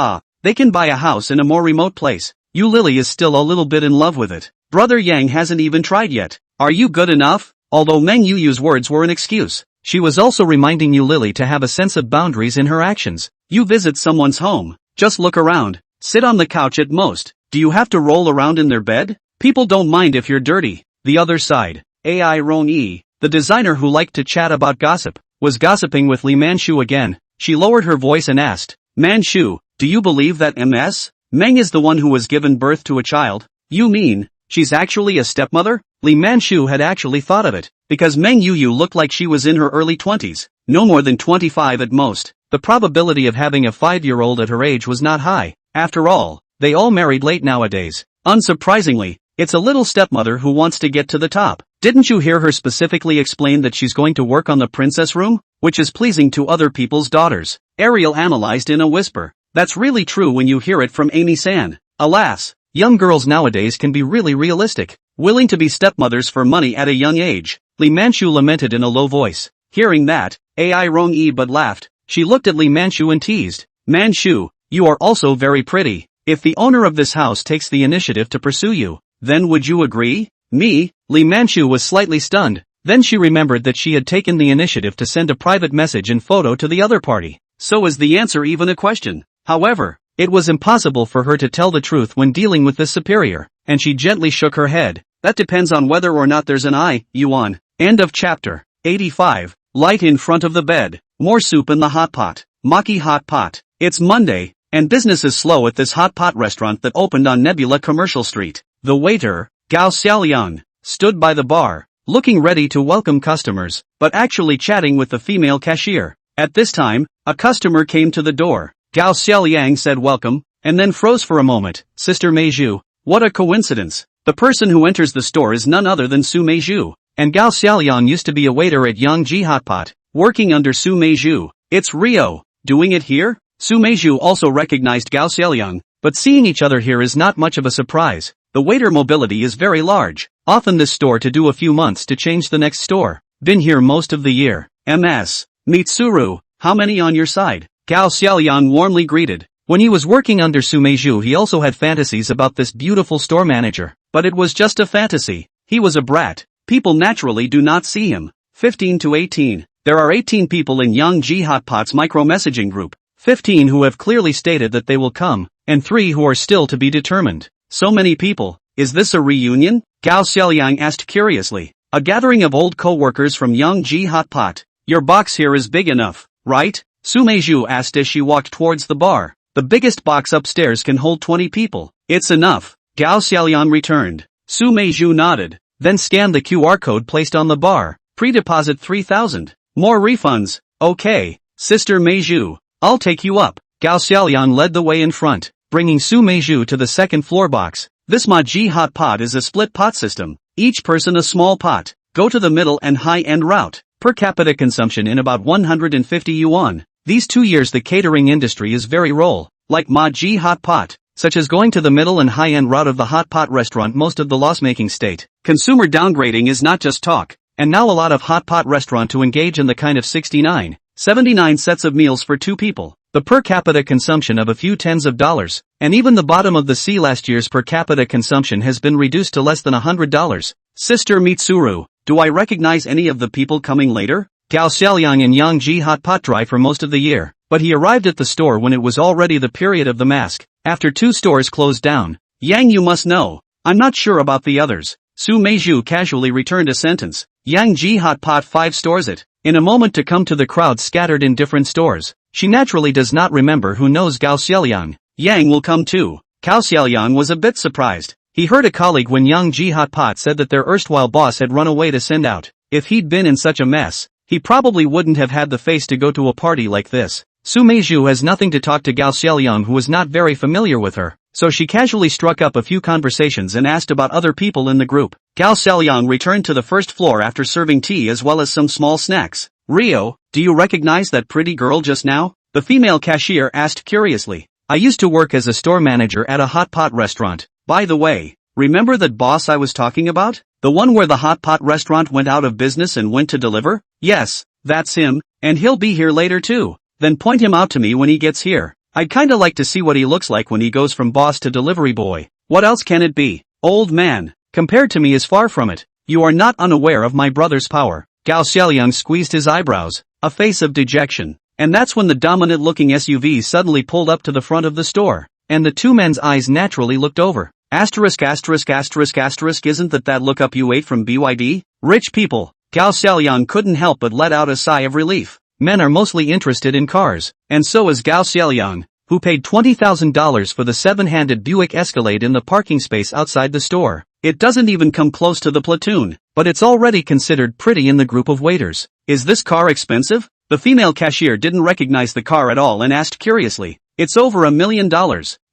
they can buy a house in a more remote place. Yu Lily is still a little bit in love with it. Brother Yang hasn't even tried yet. Are you good enough? Although Meng Yu's words were an excuse, she was also reminding Yu Lily to have a sense of boundaries in her actions. You visit someone's home, just look around. Sit on the couch at most. Do you have to roll around in their bed? People don't mind if you're dirty. The other side, AI Rong-yi, the designer who liked to chat about gossip, was gossiping with Li Manchu again. She lowered her voice and asked, "Manchu, do you believe that MS? Meng is the one who was given birth to a child? You mean, she's actually a stepmother?" Li Manchu had actually thought of it, because Meng Yu looked like she was in her early 20s, no more than 25 at most. The probability of having a 5-year-old at her age was not high. After all, they all married late nowadays. Unsurprisingly, it's a little stepmother who wants to get to the top. Didn't you hear her specifically explain that she's going to work on the princess room, which is pleasing to other people's daughters? Ariel analyzed in a whisper. That's really true when you hear it from Amy-san. Alas, young girls nowadays can be really realistic, willing to be stepmothers for money at a young age. Li Manchu lamented in a low voice. Hearing that, AI Rong-yi but laughed. She looked at Li Manchu and teased. "Manchu, you are also very pretty. If the owner of this house takes the initiative to pursue you, then would you agree?" Me? Li Manchu was slightly stunned. Then she remembered that she had taken the initiative to send a private message and photo to the other party. So is the answer even a question? However, it was impossible for her to tell the truth when dealing with this superior, and she gently shook her head. That depends on whether or not there's an I, Yuan. End of chapter. 85. Light in front of the bed. More soup in the hot pot. Maki hot pot. It's Monday, and business is slow at this hot pot restaurant that opened on Nebula Commercial Street. The waiter, Gao Xiaoliang, stood by the bar, looking ready to welcome customers, but actually chatting with the female cashier. At this time, a customer came to the door. Gao Xiaoliang said welcome, and then froze for a moment. Sister Meiju. What a coincidence. The person who enters the store is none other than Su Meiju. And Gao Xiaoliang used to be a waiter at Yangji Hotpot, working under Su Meiju. It's Rio. Doing it here? Su Meiju also recognized Gao Xiaoliang, but seeing each other here is not much of a surprise. The waiter mobility is very large. Often this store to do a few months to change the next store. Been here most of the year. MS. Mitsuru, how many on your side? Gao Xiaoliang warmly greeted. When he was working under Su Meiju he also had fantasies about this beautiful store manager. But it was just a fantasy. He was a brat. People naturally do not see him. 15 to 18. There are 18 people in Yangji Hotpot's micro-messaging group. 15 who have clearly stated that they will come, and 3 who are still to be determined. So many people. Is this a reunion? Gao Xiaoliang asked curiously. A gathering of old co-workers from Yangji Hotpot. Your box here is big enough, right? Su Meiju asked as she walked towards the bar. The biggest box upstairs can hold 20 people. It's enough. Gao Xiaoliang returned. Su Meiju nodded, then scanned the QR code placed on the bar. Pre-deposit 3,000. More refunds. Okay, Sister Meiju. I'll take you up. Gao Xiaoliang led the way in front, bringing Su Meiju to the second floor box. This Maji hot pot is a split pot system. Each person a small pot. Go to the middle and high-end route. Per capita consumption in about 150 yuan. These 2 years the catering industry is very role, like Maji hot pot, such as going to the middle and high-end route of the hot pot restaurant most of the loss-making state. Consumer downgrading is not just talk, and now a lot of hot pot restaurant to engage in the kind of 69, 79 sets of meals for 2 people. The per capita consumption of a few tens of dollars, and even the bottom of the sea last year's per capita consumption has been reduced to less than $100. Sister Mitsuru, do I recognize any of the people coming later? Gao Xiaoliang in Yangji Hotpot dry for most of the year, but he arrived at the store when it was already the period of the mask, after 2 stores closed down. Yang, you must know. I'm not sure about the others. Su Meiju casually returned a sentence. Yangji Hotpot 5 stores it. In a moment to come to the crowd scattered in different stores. She naturally does not remember who knows Gao Xiaoliang. Yang will come too. Gao Xiaoliang was a bit surprised. He heard a colleague when Yangji Hotpot said that their erstwhile boss had run away to send out. If he'd been in such a mess, he probably wouldn't have had the face to go to a party like this. Su Meiju has nothing to talk to Gao Xiaoliang, who was not very familiar with her, so she casually struck up a few conversations and asked about other people in the group. Gao Xiaoliang returned to the first floor after serving tea as well as some small snacks. Rio, do you recognize that pretty girl just now? The female cashier asked curiously. I used to work as a store manager at a hot pot restaurant. By the way, remember that boss I was talking about? The one where the hot pot restaurant went out of business and went to deliver? Yes, that's him, and he'll be here later too. Then point him out to me when he gets here. I'd kinda like to see what he looks like when he goes from boss to delivery boy. What else can it be? Old man, compared to me is far from it. You are not unaware of my brother's power. Gao Xiaoliang squeezed his eyebrows, a face of dejection. And that's when the dominant-looking SUV suddenly pulled up to the front of the store, and the 2 men's eyes naturally looked over. Asterisk asterisk asterisk asterisk, isn't that look up you ate from BYD? Rich people. Gao Xiaoliang couldn't help but let out a sigh of relief. Men are mostly interested in cars, and so is Gao Xiaoliang, who paid $20,000 for the 7-handed Buick Escalade in the parking space outside the store. It doesn't even come close to the Platoon, but it's already considered pretty in the group of waiters. Is this car expensive? The female cashier didn't recognize the car at all and asked curiously. It's over $1 million,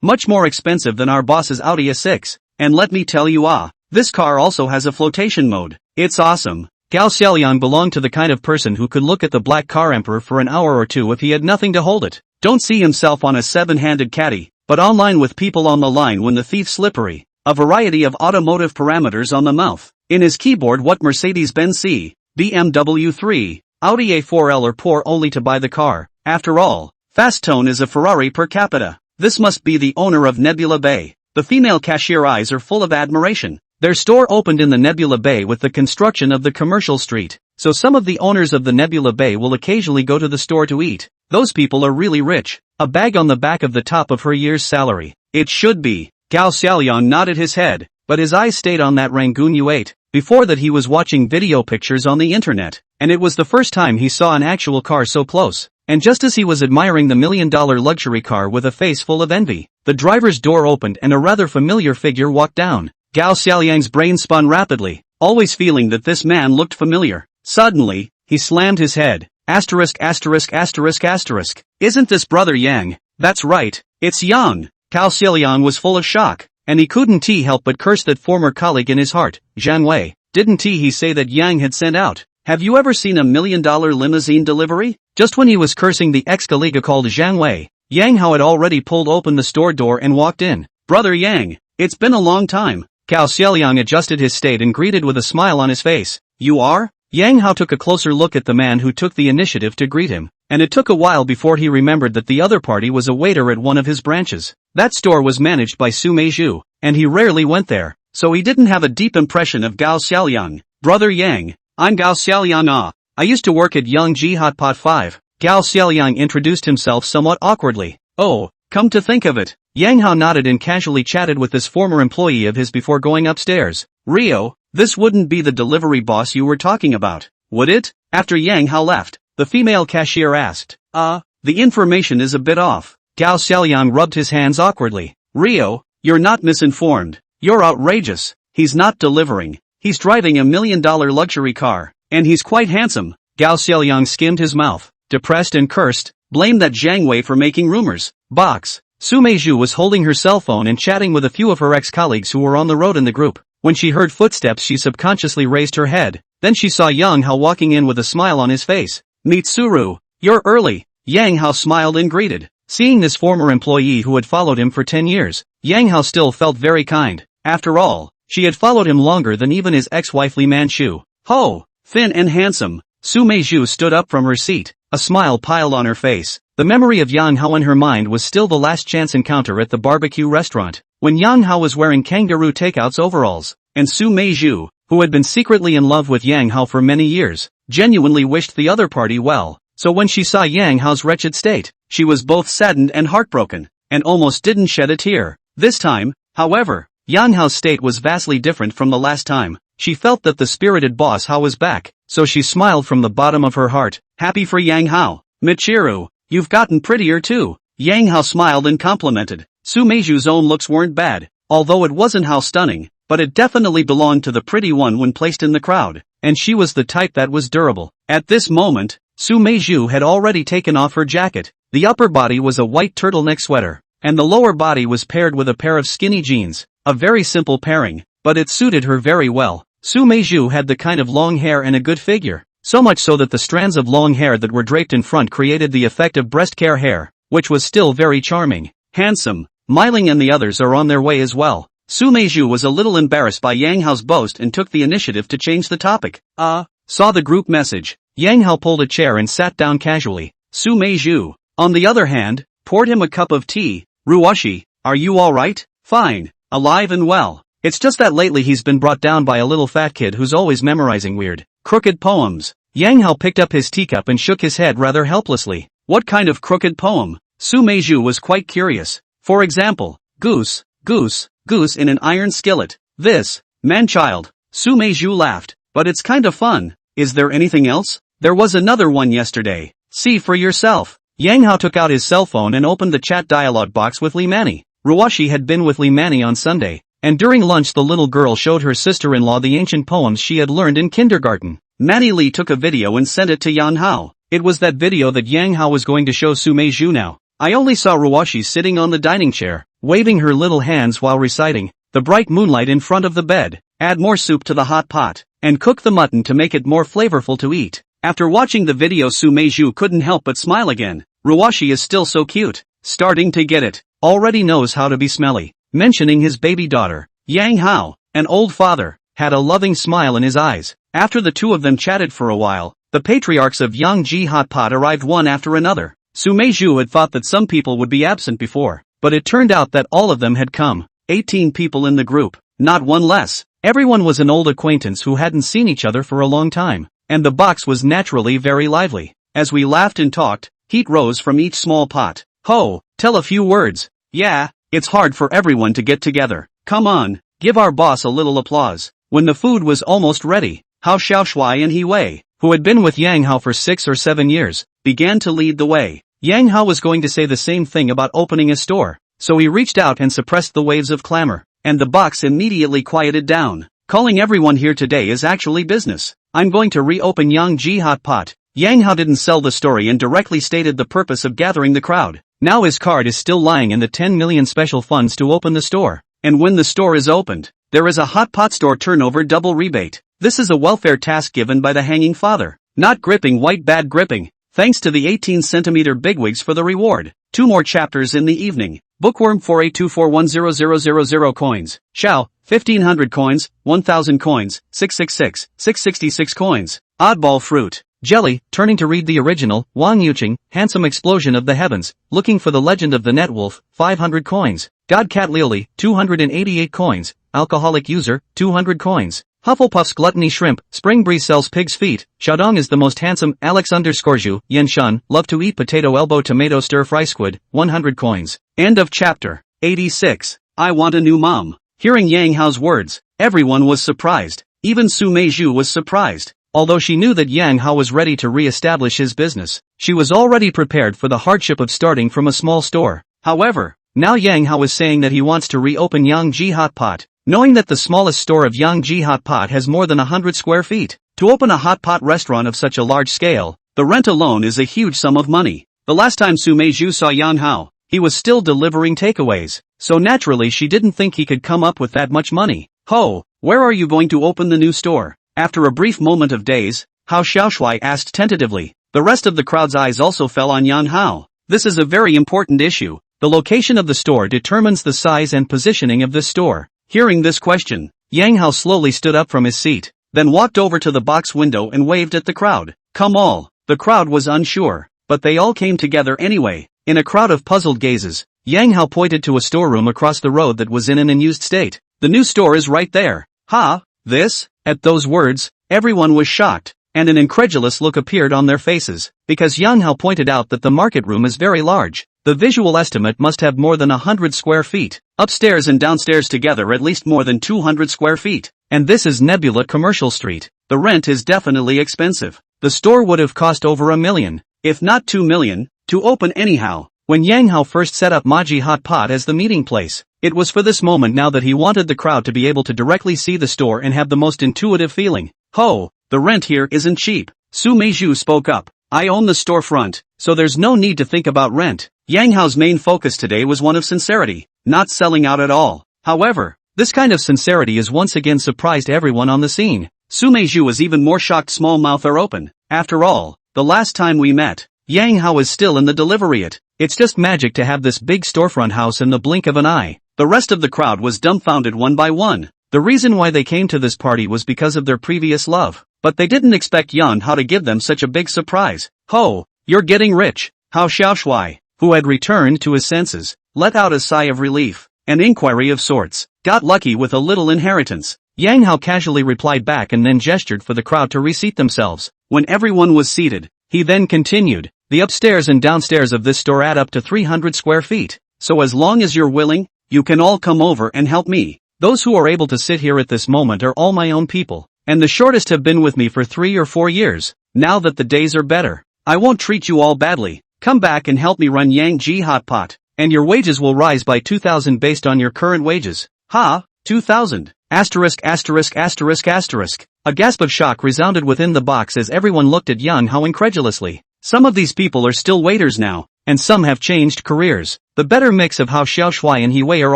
much more expensive than our boss's Audi A6. And let me tell you, this car also has a flotation mode. It's awesome. Gao Xiaoliang belonged to the kind of person who could look at the black car emperor for an hour or two if he had nothing to hold it. Don't see himself on a 7-handed caddy, but online with people on the line when the thief's slippery. A variety of automotive parameters on the mouth. In his keyboard, what Mercedes-Benz C, BMW 3, Audi A4L or poor only to buy the car. After all, Fast Tone is a Ferrari per capita. This must be the owner of Nebula Bay. The female cashier eyes are full of admiration. Their store opened in the Nebula Bay with the construction of the commercial street, so some of the owners of the Nebula Bay will occasionally go to the store to eat. Those people are really rich. A bag on the back of the top of her year's salary. It should be. Gao Xiaoliang nodded his head, but his eyes stayed on that Rangoon U8. Before that he was watching video pictures on the internet, and it was the first time he saw an actual car so close. And just as he was admiring the $1 million luxury car with a face full of envy, the driver's door opened and a rather familiar figure walked down. Gao Xiaoliang's brain spun rapidly, always feeling that this man looked familiar. Suddenly, he slammed his head. Asterisk asterisk asterisk asterisk. Isn't this brother Yang? That's right, it's Yang. Cao Xiaoliang was full of shock, and he couldn't help but curse that former colleague in his heart, Zhang Wei. Didn't he say that Yang had sent out? Have you ever seen $1 million limousine delivery? Just when he was cursing the ex-colleague called Zhang Wei, Yang Hao had already pulled open the store door and walked in. Brother Yang, it's been a long time. Cao Xiaoliang adjusted his state and greeted with a smile on his face. You are? Yang Hao took a closer look at the man who took the initiative to greet him, and it took a while before he remembered that the other party was a waiter at one of his branches. That store was managed by Su Meizhu, and he rarely went there, so he didn't have a deep impression of Gao Xiaoliang. Brother Yang, I'm Gao Xiaoliang. I used to work at Yangji Hot Pot 5. Gao Xiaoliang introduced himself somewhat awkwardly. Oh, come to think of it. Yang Hao nodded and casually chatted with this former employee of his before going upstairs. Rio, this wouldn't be the delivery boss you were talking about, would it? After Yang Hao left, the female cashier asked. The information is a bit off. Gao Xiaoliang rubbed his hands awkwardly. Rio, you're not misinformed. You're outrageous. He's not delivering. He's driving $1 million luxury car, and he's quite handsome. Gao Xiaoliang skimmed his mouth, depressed and cursed, blamed that Zhang Wei for making rumors. Box. Su Meizhu was holding her cell phone and chatting with a few of her ex-colleagues who were on the road in the group. When she heard footsteps she subconsciously raised her head. Then she saw Yang Hao walking in with a smile on his face. Mitsuru, you're early. Yang Hao smiled and greeted. Seeing this former employee who had followed him for 10 years, Yang Hao still felt very kind. After all, she had followed him longer than even his ex-wife Li Manchu. Ho, thin and handsome. Su Meizhu stood up from her seat, a smile piled on her face. The memory of Yang Hao in her mind was still the last chance encounter at the barbecue restaurant, when Yang Hao was wearing kangaroo takeouts overalls, and Su Meizhu, who had been secretly in love with Yang Hao for many years, genuinely wished the other party well. So when she saw Yang Hao's wretched state, she was both saddened and heartbroken, and almost didn't shed a tear. This time, however, Yang Hao's state was vastly different from the last time. She felt that the spirited boss Hao was back, so she smiled from the bottom of her heart, happy for Yang Hao. Michiru, you've gotten prettier too. Yang Hao smiled and complimented. Su Meizhu's own looks weren't bad, although it wasn't how stunning, but it definitely belonged to the pretty one when placed in the crowd, and she was the type that was durable. At this moment, Su Meizhu had already taken off her jacket. The upper body was a white turtleneck sweater, and the lower body was paired with a pair of skinny jeans. A very simple pairing, but it suited her very well. Su Meizhu had the kind of long hair and a good figure, so much so that the strands of long hair that were draped in front created the effect of breast care hair, which was still very charming. Handsome, Meiling and the others are on their way as well. Su Meizhu was a little embarrassed by Yang Hao's boast and took the initiative to change the topic. Saw the group message. Yang Hao pulled a chair and sat down casually. Su Meizhu, on the other hand, poured him a cup of tea. Ruoshi, are you alright? Fine, alive and well. It's just that lately he's been brought down by a little fat kid who's always memorizing weird, crooked poems. Yang Hao picked up his teacup and shook his head rather helplessly. What kind of crooked poem? Su Meizhu was quite curious. For example, goose, goose, goose in an iron skillet. This, man-child. Su Meizhu laughed. But it's kind of fun. Is there anything else? There was another one yesterday. See for yourself. Yang Hao took out his cell phone and opened the chat dialogue box with Li Mani. Ruoshi had been with Li Mani on Sunday, and during lunch the little girl showed her sister-in-law the ancient poems she had learned in kindergarten. Manny Li took a video and sent it to Yan Hao. It was that video that Yang Hao was going to show Su Meizhu now. I only saw Ruoshi sitting on the dining chair, waving her little hands while reciting, the bright moonlight in front of the bed. Add more soup to the hot pot, and cook the mutton to make it more flavorful to eat. After watching the video Su Meizhu couldn't help but smile again. Ruoshi is still so cute. Starting to get it. Already knows how to be smelly. Mentioning his baby daughter. Yang Hao, an old father, had a loving smile in his eyes. After the two of them chatted for a while, the patriarchs of Yangji Hot Pot arrived one after another. Su Meizhu had thought that some people would be absent before, but it turned out that all of them had come. 18 people in the group, not one less. Everyone was an old acquaintance who hadn't seen each other for a long time, and the box was naturally very lively. As we laughed and talked, heat rose from each small pot. Ho, tell a few words. Yeah, it's hard for everyone to get together. Come on, give our boss a little applause. When the food was almost ready, Hao Xiaoshui and He Wei, who had been with Yang Hao for 6 or 7 years, began to lead the way. Yang Hao was going to say the same thing about opening a store, so he reached out and suppressed the waves of clamor, and the box immediately quieted down. Calling everyone here today is actually business. I'm going to reopen Yangji Hot Pot. Yang Hao didn't sell the story and directly stated the purpose of gathering the crowd. Now his card is still lying in the 10 million special funds to open the store. And when the store is opened, there is a hot pot store turnover double rebate. This is a welfare task given by the hanging father. Not gripping white bad gripping. Thanks to the 18cm bigwigs for the reward. 2 more chapters in the evening. Bookworm 482410000 coins. Xiao, 1500 coins, 1000 coins, 666, 666 coins. Oddball fruit. Jelly, turning to read the original, Wang Yuqing, Handsome Explosion of the Heavens, looking for the Legend of the Netwolf, 500 coins. Godcat Leoli, 288 coins. Alcoholic User, 200 coins. Hufflepuff's Gluttony Shrimp, Spring Breeze sells pig's feet. Xiaodong is the most handsome. Alex_Zhu, Yen Shun, love to eat potato elbow tomato stir fry squid, 100 coins. End of chapter. 86. I want a new mom. Hearing Yang Hao's words, everyone was surprised. Even Su Meizhu was surprised. Although she knew that Yang Hao was ready to re-establish his business, she was already prepared for the hardship of starting from a small store. However, now Yang Hao is saying that he wants to reopen Yangji Hot Pot, knowing that the smallest store of Yangji Hot Pot has more than 100 square feet. To open a hot pot restaurant of such a large scale, the rent alone is a huge sum of money. The last time Su Meizhu saw Yang Hao, he was still delivering takeaways, so naturally she didn't think he could come up with that much money. Ho, where are you going to open the new store? After a brief moment of daze, Hao Xiaoshui asked tentatively. The rest of the crowd's eyes also fell on Yang Hao. This is a very important issue. The location of the store determines the size and positioning of this store. Hearing this question, Yang Hao slowly stood up from his seat, then walked over to the box window and waved at the crowd. Come all. The crowd was unsure, but they all came together anyway. In a crowd of puzzled gazes, Yang Hao pointed to a storeroom across the road that was in an unused state. The new store is right there. Ha, this? At those words, everyone was shocked, and an incredulous look appeared on their faces, because Yang Hao pointed out that the market room is very large. The visual estimate must have more than 100 square feet. Upstairs and downstairs together at least more than 200 square feet. And this is Nebula Commercial Street. The rent is definitely expensive. The store would have cost over $1 million, if not $2 million, to open anyhow. When Yang Hao first set up Maji Hot Pot as the meeting place, it was for this moment now that he wanted the crowd to be able to directly see the store and have the most intuitive feeling. Ho, the rent here isn't cheap. Su Meizhu spoke up. I own the storefront, so there's no need to think about rent. Yang Hao's main focus today was one of sincerity, not selling out at all. However, this kind of sincerity is once again surprised everyone on the scene. Su Meizhu was even more shocked, small mouth are open. After all, the last time we met, Yang Hao is still in the deliveryate. It's just magic to have this big storefront house in the blink of an eye. The rest of the crowd was dumbfounded one by one. The reason why they came to this party was because of their previous love. But they didn't expect Yang Hao to give them such a big surprise. Ho, you're getting rich. Hao Xiaoshui, who had returned to his senses, let out a sigh of relief. An inquiry of sorts. Got lucky with a little inheritance. Yang Hao casually replied back and then gestured for the crowd to reseat themselves. When everyone was seated, he then continued. The upstairs and downstairs of this store add up to 300 square feet. So as long as you're willing, you can all come over and help me. Those who are able to sit here at this moment are all my own people. And the shortest have been with me for 3 or 4 years. Now that the days are better, I won't treat you all badly. Come back and help me run Yangji Hot Pot. And your wages will rise by 2,000 based on your current wages. Ha, 2,000. Asterisk asterisk asterisk asterisk. A gasp of shock resounded within the box as everyone looked at Yang Hao incredulously. Some of these people are still waiters now, and some have changed careers. The better mix of Hao Xiaoshui and He Wei are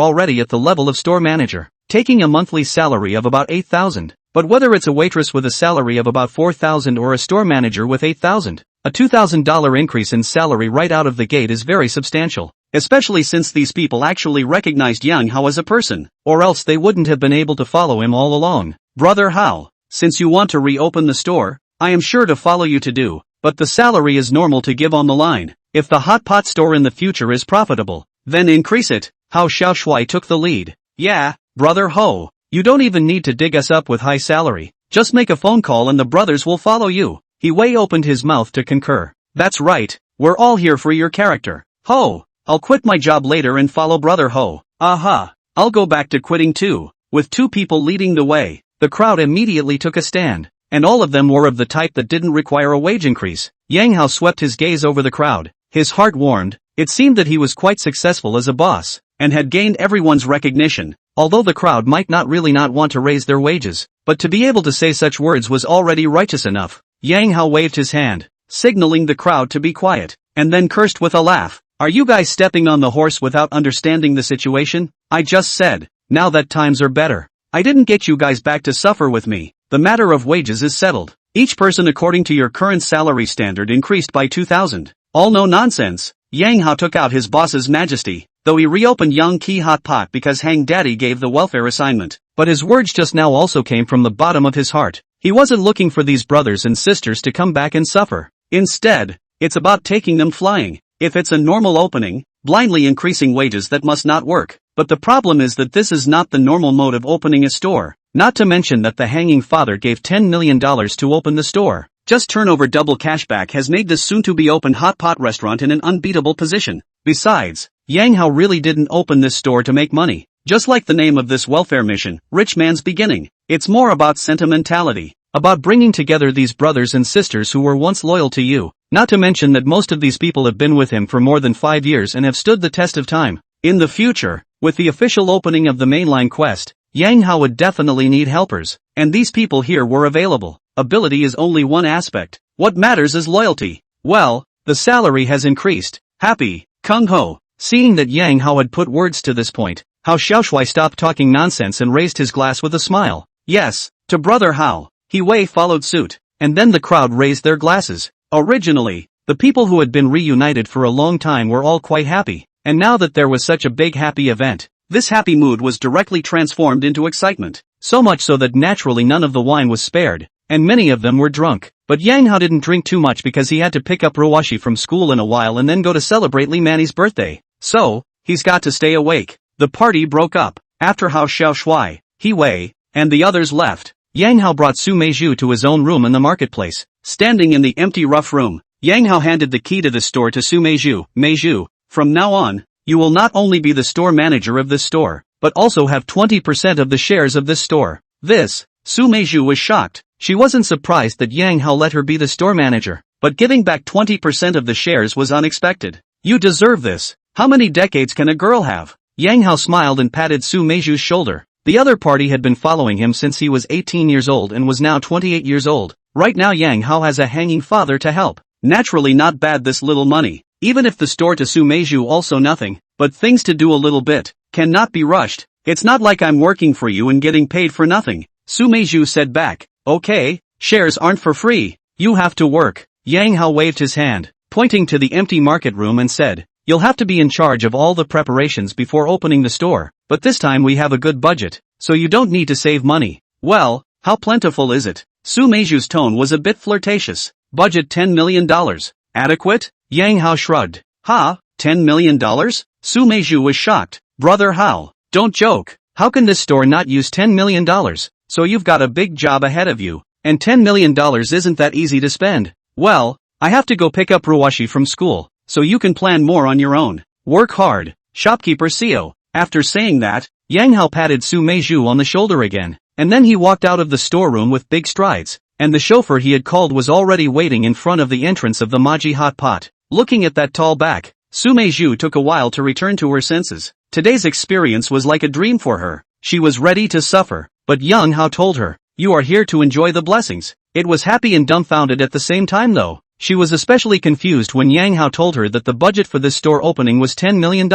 already at the level of store manager, taking a monthly salary of about 8,000. But whether it's a waitress with a salary of about 4,000 or a store manager with 8,000, a $2,000 increase in salary right out of the gate is very substantial, especially since these people actually recognized Yang Hao as a person, or else they wouldn't have been able to follow him all along. Brother Hao, since you want to reopen the store, I am sure to follow you to do. But the salary is normal to give on the line. If the hot pot store in the future is profitable, then increase it. Hao Xiaoshui took the lead. Yeah, brother Ho, you don't even need to dig us up with high salary. Just make a phone call and the brothers will follow you. He Wei opened his mouth to concur. That's right, we're all here for your character. Ho, I'll quit my job later and follow brother Ho. Aha, I'll go back to quitting too. With 2 people leading the way, the crowd immediately took a stand. And all of them were of the type that didn't require a wage increase. Yang Hao swept his gaze over the crowd. His heart warmed. It seemed that he was quite successful as a boss, and had gained everyone's recognition, although the crowd might not want to raise their wages. But to be able to say such words was already righteous enough. Yang Hao waved his hand, signaling the crowd to be quiet, and then cursed with a laugh. Are you guys stepping on the horse without understanding the situation? I just said, now that times are better. I didn't get you guys back to suffer with me. The matter of wages is settled. Each person according to your current salary standard increased by 2,000. All no nonsense. Yang Hao took out his boss's majesty, though he reopened Young Ki Hot Pot because Hang Daddy gave the welfare assignment. But his words just now also came from the bottom of his heart. He wasn't looking for these brothers and sisters to come back and suffer. Instead, it's about taking them flying. If it's a normal opening, blindly increasing wages, that must not work. But the problem is that this is not the normal mode of opening a store. Not to mention that the hanging father gave $10 million to open the store. Just turnover double cashback has made this soon-to-be-opened hot pot restaurant in an unbeatable position. Besides, Yang Hao really didn't open this store to make money. Just like the name of this welfare mission, Rich Man's Beginning. It's more about sentimentality. About bringing together these brothers and sisters who were once loyal to you. Not to mention that most of these people have been with him for more than 5 years and have stood the test of time. In the future, with the official opening of the mainline quest, Yang Hao would definitely need helpers, and these people here were available. Ability is only one aspect. What matters is loyalty. Well, the salary has increased. Happy, Kung Ho. Seeing that Yang Hao had put words to this point, Hao Xiaoshui stopped talking nonsense and raised his glass with a smile. Yes, to Brother Hao. He Wei followed suit, and then the crowd raised their glasses. Originally, the people who had been reunited for a long time were all quite happy, and now that there was such a big happy event, this happy mood was directly transformed into excitement. So much so that naturally none of the wine was spared, and many of them were drunk. But Yang Hao didn't drink too much because he had to pick up Ruwashi from school in a while and then go to celebrate Li Manny's birthday. So, he's got to stay awake. The party broke up. After Hao Xiaoshui, He Wei, and the others left, Yang Hao brought Su Meizhu to his own room in the marketplace. Standing in the empty rough room, Yang Hao handed the key to the store to Su Meizhu. Meizhu, from now on, you will not only be the store manager of this store, but also have 20% of the shares of this store. This, Su Meizhu was shocked. She wasn't surprised that Yang Hao let her be the store manager, but giving back 20% of the shares was unexpected. You deserve this. How many decades can a girl have? Yang Hao smiled and patted Su Meizhu's shoulder. The other party had been following him since he was 18 years old and was now 28 years old. Right now Yang Hao has a hanging father to help. Naturally not bad this little money. Even if the store to Su Meizhu also nothing, but things to do a little bit, cannot be rushed. It's not like I'm working for you and getting paid for nothing. Su Meizhu said back, okay, shares aren't for free, you have to work. Yang Hao waved his hand, pointing to the empty market room and said, you'll have to be in charge of all the preparations before opening the store, but this time we have a good budget, so you don't need to save money. Well, how plentiful is it? Su Meizhu's tone was a bit flirtatious. Budget $10 million. Adequate? Yang Hao shrugged. Ha, $10 million? Su Meizhu was shocked. Brother Hao, don't joke. How can this store not use $10 million? So you've got a big job ahead of you, and $10 million isn't that easy to spend. Well, I have to go pick up Ruwashi from school, so you can plan more on your own. Work hard, shopkeeper Seo. After saying that, Yang Hao patted Su Meizhu on the shoulder again, and then he walked out of the storeroom with big strides, and the chauffeur he had called was already waiting in front of the entrance of the Maji hot pot. Looking at that tall back, Su Meizhu took a while to return to her senses. Today's experience was like a dream for her. She was ready to suffer, but Yang Hao told her, you are here to enjoy the blessings. It was happy and dumbfounded at the same time though. She was especially confused when Yang Hao told her that the budget for this store opening was $10 million.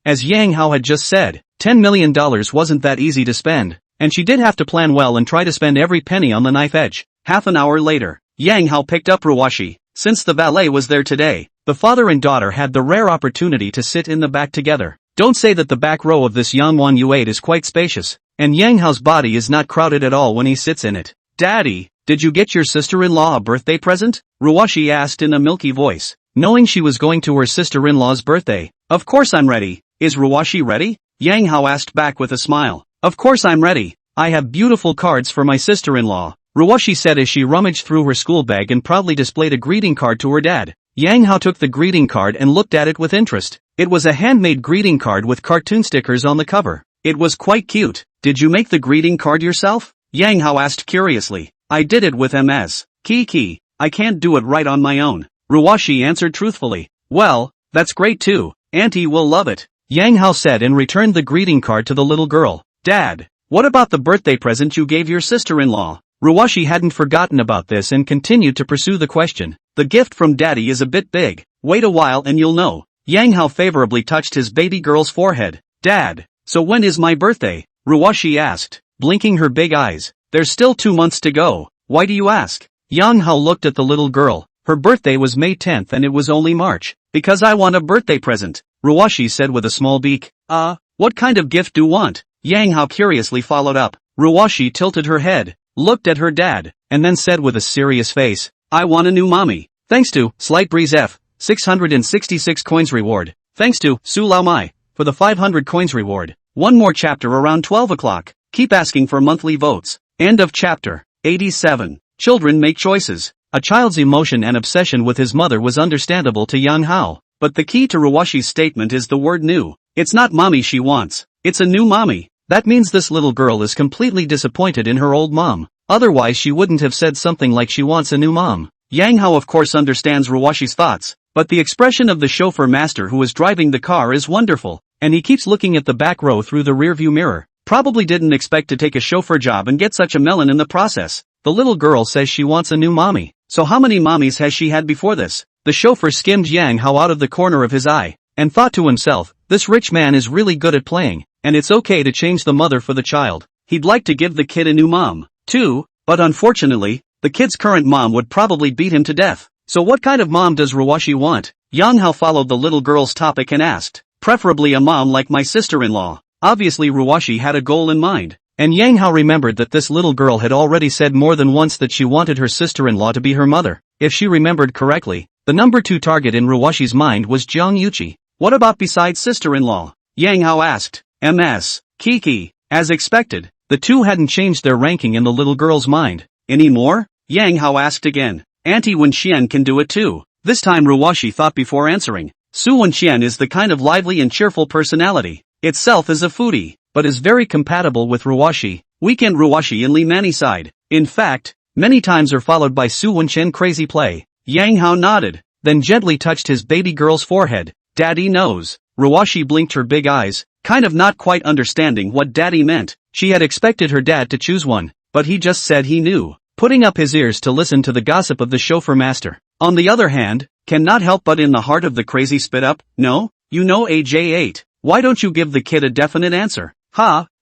As Yang Hao had just said, $10 million wasn't that easy to spend, and she did have to plan well and try to spend every penny on the knife edge. Half an hour later, Yang Hao picked up Ruwashi. Since the valet was there today, the father and daughter had the rare opportunity to sit in the back together. Don't say that the back row of this Yangwan U8 is quite spacious, and Yang Hao's body is not crowded at all when he sits in it. Daddy, did you get your sister-in-law a birthday present? Ruwashi asked in a milky voice, knowing she was going to her sister-in-law's birthday. Of course I'm ready. Is Ruwashi ready? Yang Hao asked back with a smile. Of course I'm ready. I have beautiful cards for my sister-in-law, Ruwashi said as she rummaged through her school bag and proudly displayed a greeting card to her dad. Yang Hao took the greeting card and looked at it with interest. It was a handmade greeting card with cartoon stickers on the cover. It was quite cute. Did you make the greeting card yourself? Yang Hao asked curiously. I did it with MS. Kiki. I can't do it right on my own, Ruwashi answered truthfully. Well, that's great too. Auntie will love it, Yang Hao said and returned the greeting card to the little girl. Dad, what about the birthday present you gave your sister-in-law? Ruwashi hadn't forgotten about this and continued to pursue the question. The gift from Daddy is a bit big. Wait a while and you'll know. Yang Hao favorably touched his baby girl's forehead. Dad, so when is my birthday? Ruwashi asked, blinking her big eyes. There's still 2 months to go. Why do you ask? Yang Hao looked at the little girl. Her birthday was May 10th and it was only March. Because I want a birthday present, Ruwashi said with a small beak. What kind of gift do you want? Yang Hao curiously followed up. Ruwashi tilted her head, looked at her dad, and then said with a serious face, I want a new mommy. Thanks to Slight Breeze F, 666 coins reward. Thanks to Su Lao Mai, for the 500 coins reward. One more chapter around 12 o'clock. Keep asking for monthly votes. End of chapter 87. Children make choices. A child's emotion and obsession with his mother was understandable to Yang Hao, but the key to Ruwashi's statement is the word new. It's not mommy she wants, it's a new mommy. That means this little girl is completely disappointed in her old mom. Otherwise she wouldn't have said something like she wants a new mom. Yang Hao of course understands Ruwashi's thoughts, but the expression of the chauffeur master who is driving the car is wonderful, and he keeps looking at the back row through the rearview mirror. Probably didn't expect to take a chauffeur job and get such a melon in the process. The little girl says she wants a new mommy. So how many mommies has she had before this? The chauffeur skimmed Yang Hao out of the corner of his eye, and thought to himself, this rich man is really good at playing, and it's okay to change the mother for the child. He'd like to give the kid a new mom, too, but unfortunately, the kid's current mom would probably beat him to death. So what kind of mom does Ruwashi want? Yang Hao followed the little girl's topic and asked, preferably a mom like my sister-in-law. Obviously Ruwashi had a goal in mind, and Yang Hao remembered that this little girl had already said more than once that she wanted her sister-in-law to be her mother. If she remembered correctly, the number 2 target in Ruwashi's mind was Jiang Yuchi. What about besides sister-in-law? Yang Hao asked. MS. Kiki. As expected, the two hadn't changed their ranking in the little girl's mind. Any more? Yang Hao asked again. Auntie Wenxian can do it too. This time Ruwashi thought before answering. Su Wenxian is the kind of lively and cheerful personality. Itself is a foodie, but is very compatible with Ruwashi. Weekend Ruwashi and Li Mani side. In fact, many times are followed by Su Wenxian crazy play. Yang Hao nodded, then gently touched his baby girl's forehead. Daddy knows. Ruwashi blinked her big eyes, kind of not quite understanding what daddy meant. She had expected her dad to choose one, but he just said he knew, putting up his ears to listen to the gossip of the chauffeur master. On the other hand, cannot help but in the heart of the crazy spit up, no? You know AJ8. Why don't you give the kid a definite answer?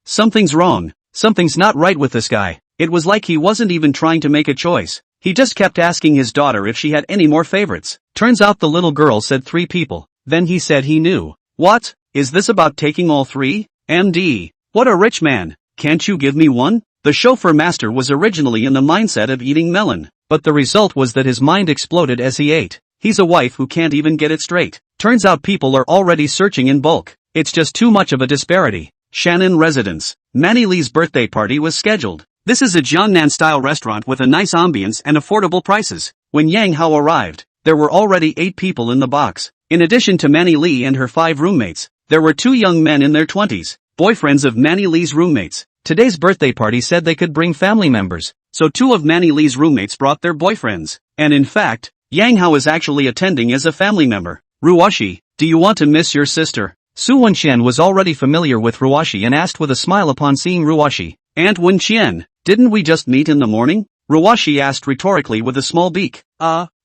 Something's wrong. Something's not right with this guy. It was like he wasn't even trying to make a choice. He just kept asking his daughter if she had any more favorites. Turns out the little girl said 3 people. Then he said he knew. What? Is this about taking all 3? MD. What a rich man. Can't you give me one? The chauffeur master was originally in the mindset of eating melon, but the result was that his mind exploded as he ate. He's a wife who can't even get it straight. Turns out people are already searching in bulk. It's just too much of a disparity. Shannon residence. Manny Lee's birthday party was scheduled. This is a Jiangnan-style restaurant with a nice ambience and affordable prices. When Yang Hao arrived, there were already 8 people in the box. In addition to Manny Lee and her 5 roommates, there were 2 young men in their 20s, boyfriends of Manny Lee's roommates. Today's birthday party said they could bring family members, so 2 of Manny Lee's roommates brought their boyfriends. And in fact, Yang Hao is actually attending as a family member. Ruwashi, do you want to miss your sister? Su Wenxian was already familiar with Ruwashi and asked with a smile upon seeing Ruwashi. Aunt Wenxian, didn't we just meet in the morning? Ruwashi asked rhetorically with a small beak.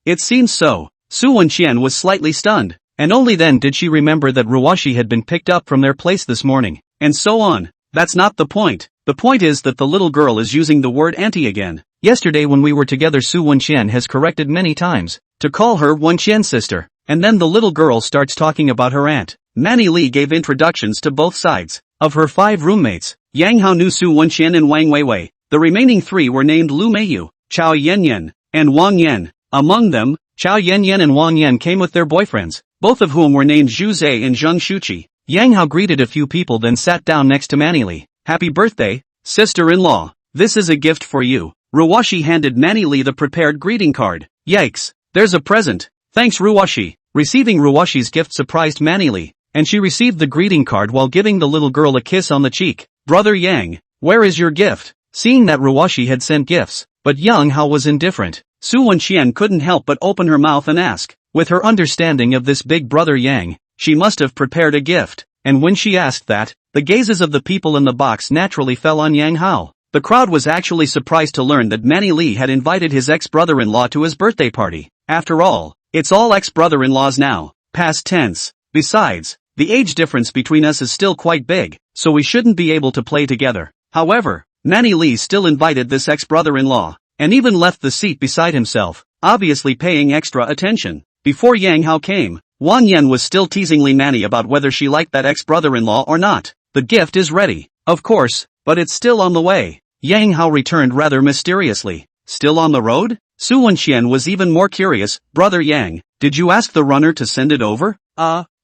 It seems so. Su Wenxian was slightly stunned, and only then did she remember that Ruwashi had been picked up from their place this morning, and so on. That's not the point. The point is that the little girl is using the word auntie again. Yesterday when we were together Su Wenxian has corrected many times, to call her Wenxian sister, and then the little girl starts talking about her aunt. Manny Lee gave introductions to both sides. Of her 5 roommates, Yang Hao knew Su Wenxian and Wang Weiwei. The remaining 3 were named Lu Meiyu, Chao Yanyan, and Wang Yan. Among them, Chao Yanyan and Wang Yan came with their boyfriends, both of whom were named Zhu Zhe and Zheng Shuqi. Yang Hao greeted a few people then sat down next to Manny Lee. Happy birthday, sister-in-law. This is a gift for you. Ruwashi handed Manny Lee the prepared greeting card. Yikes, there's a present. Thanks Ruwashi. Receiving Ruwashi's gift surprised Manny Lee, and she received the greeting card while giving the little girl a kiss on the cheek. Brother Yang, where is your gift? Seeing that Ruwashi had sent gifts, but Yang Hao was indifferent, Su Wenxian couldn't help but open her mouth and ask. With her understanding of this big brother Yang, she must have prepared a gift, and when she asked that, the gazes of the people in the box naturally fell on Yang Hao. The crowd was actually surprised to learn that Manny Lee had invited his ex-brother-in-law to his birthday party. After all, it's all ex-brother-in-laws now. Past tense. Besides, the age difference between us is still quite big, so we shouldn't be able to play together. However, Manny Lee still invited this ex-brother-in-law, and even left the seat beside himself, obviously paying extra attention. Before Yang Hao came, Wang Yan was still teasingly Manny about whether she liked that ex-brother-in-law or not. The gift is ready, of course, but it's still on the way. Yang Hao returned rather mysteriously. Still on the road? Su Wenxian was even more curious. Brother Yang, did you ask the runner to send it over?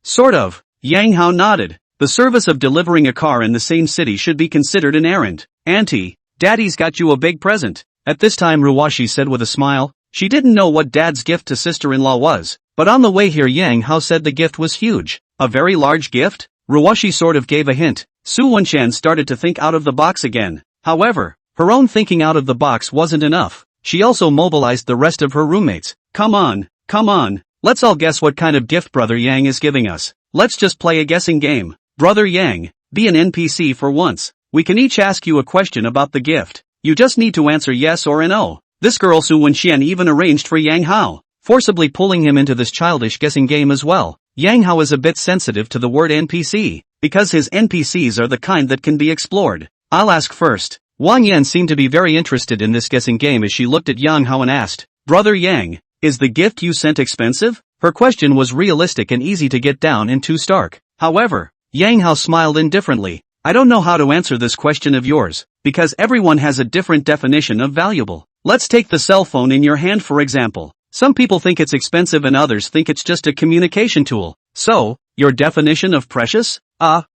Sort of. Yang Hao nodded. The service of delivering a car in the same city should be considered an errand. Auntie, Daddy's got you a big present. At this time Ruwashi said with a smile. She didn't know what Dad's gift to sister-in-law was, but on the way here Yang Hao said the gift was huge. A very large gift? Ruwashi sort of gave a hint. Su Wenxian started to think out of the box again. However, her own thinking out of the box wasn't enough. She also mobilized the rest of her roommates. Come on, let's all guess what kind of gift Brother Yang is giving us. Let's just play a guessing game. Brother Yang, be an NPC for once. We can each ask you a question about the gift. You just need to answer yes or no. This girl Su Wenxian even arranged for Yang Hao, forcibly pulling him into this childish guessing game as well. Yang Hao is a bit sensitive to the word NPC, because his NPCs are the kind that can be explored. I'll ask first. Wang Yan seemed to be very interested in this guessing game as she looked at Yang Hao and asked, Brother Yang, is the gift you sent expensive? Her question was realistic and easy to get down and too stark. However, Yang Hao smiled indifferently. I don't know how to answer this question of yours, because everyone has a different definition of valuable. Let's take the cell phone in your hand for example. Some people think it's expensive and others think it's just a communication tool. So, your definition of precious?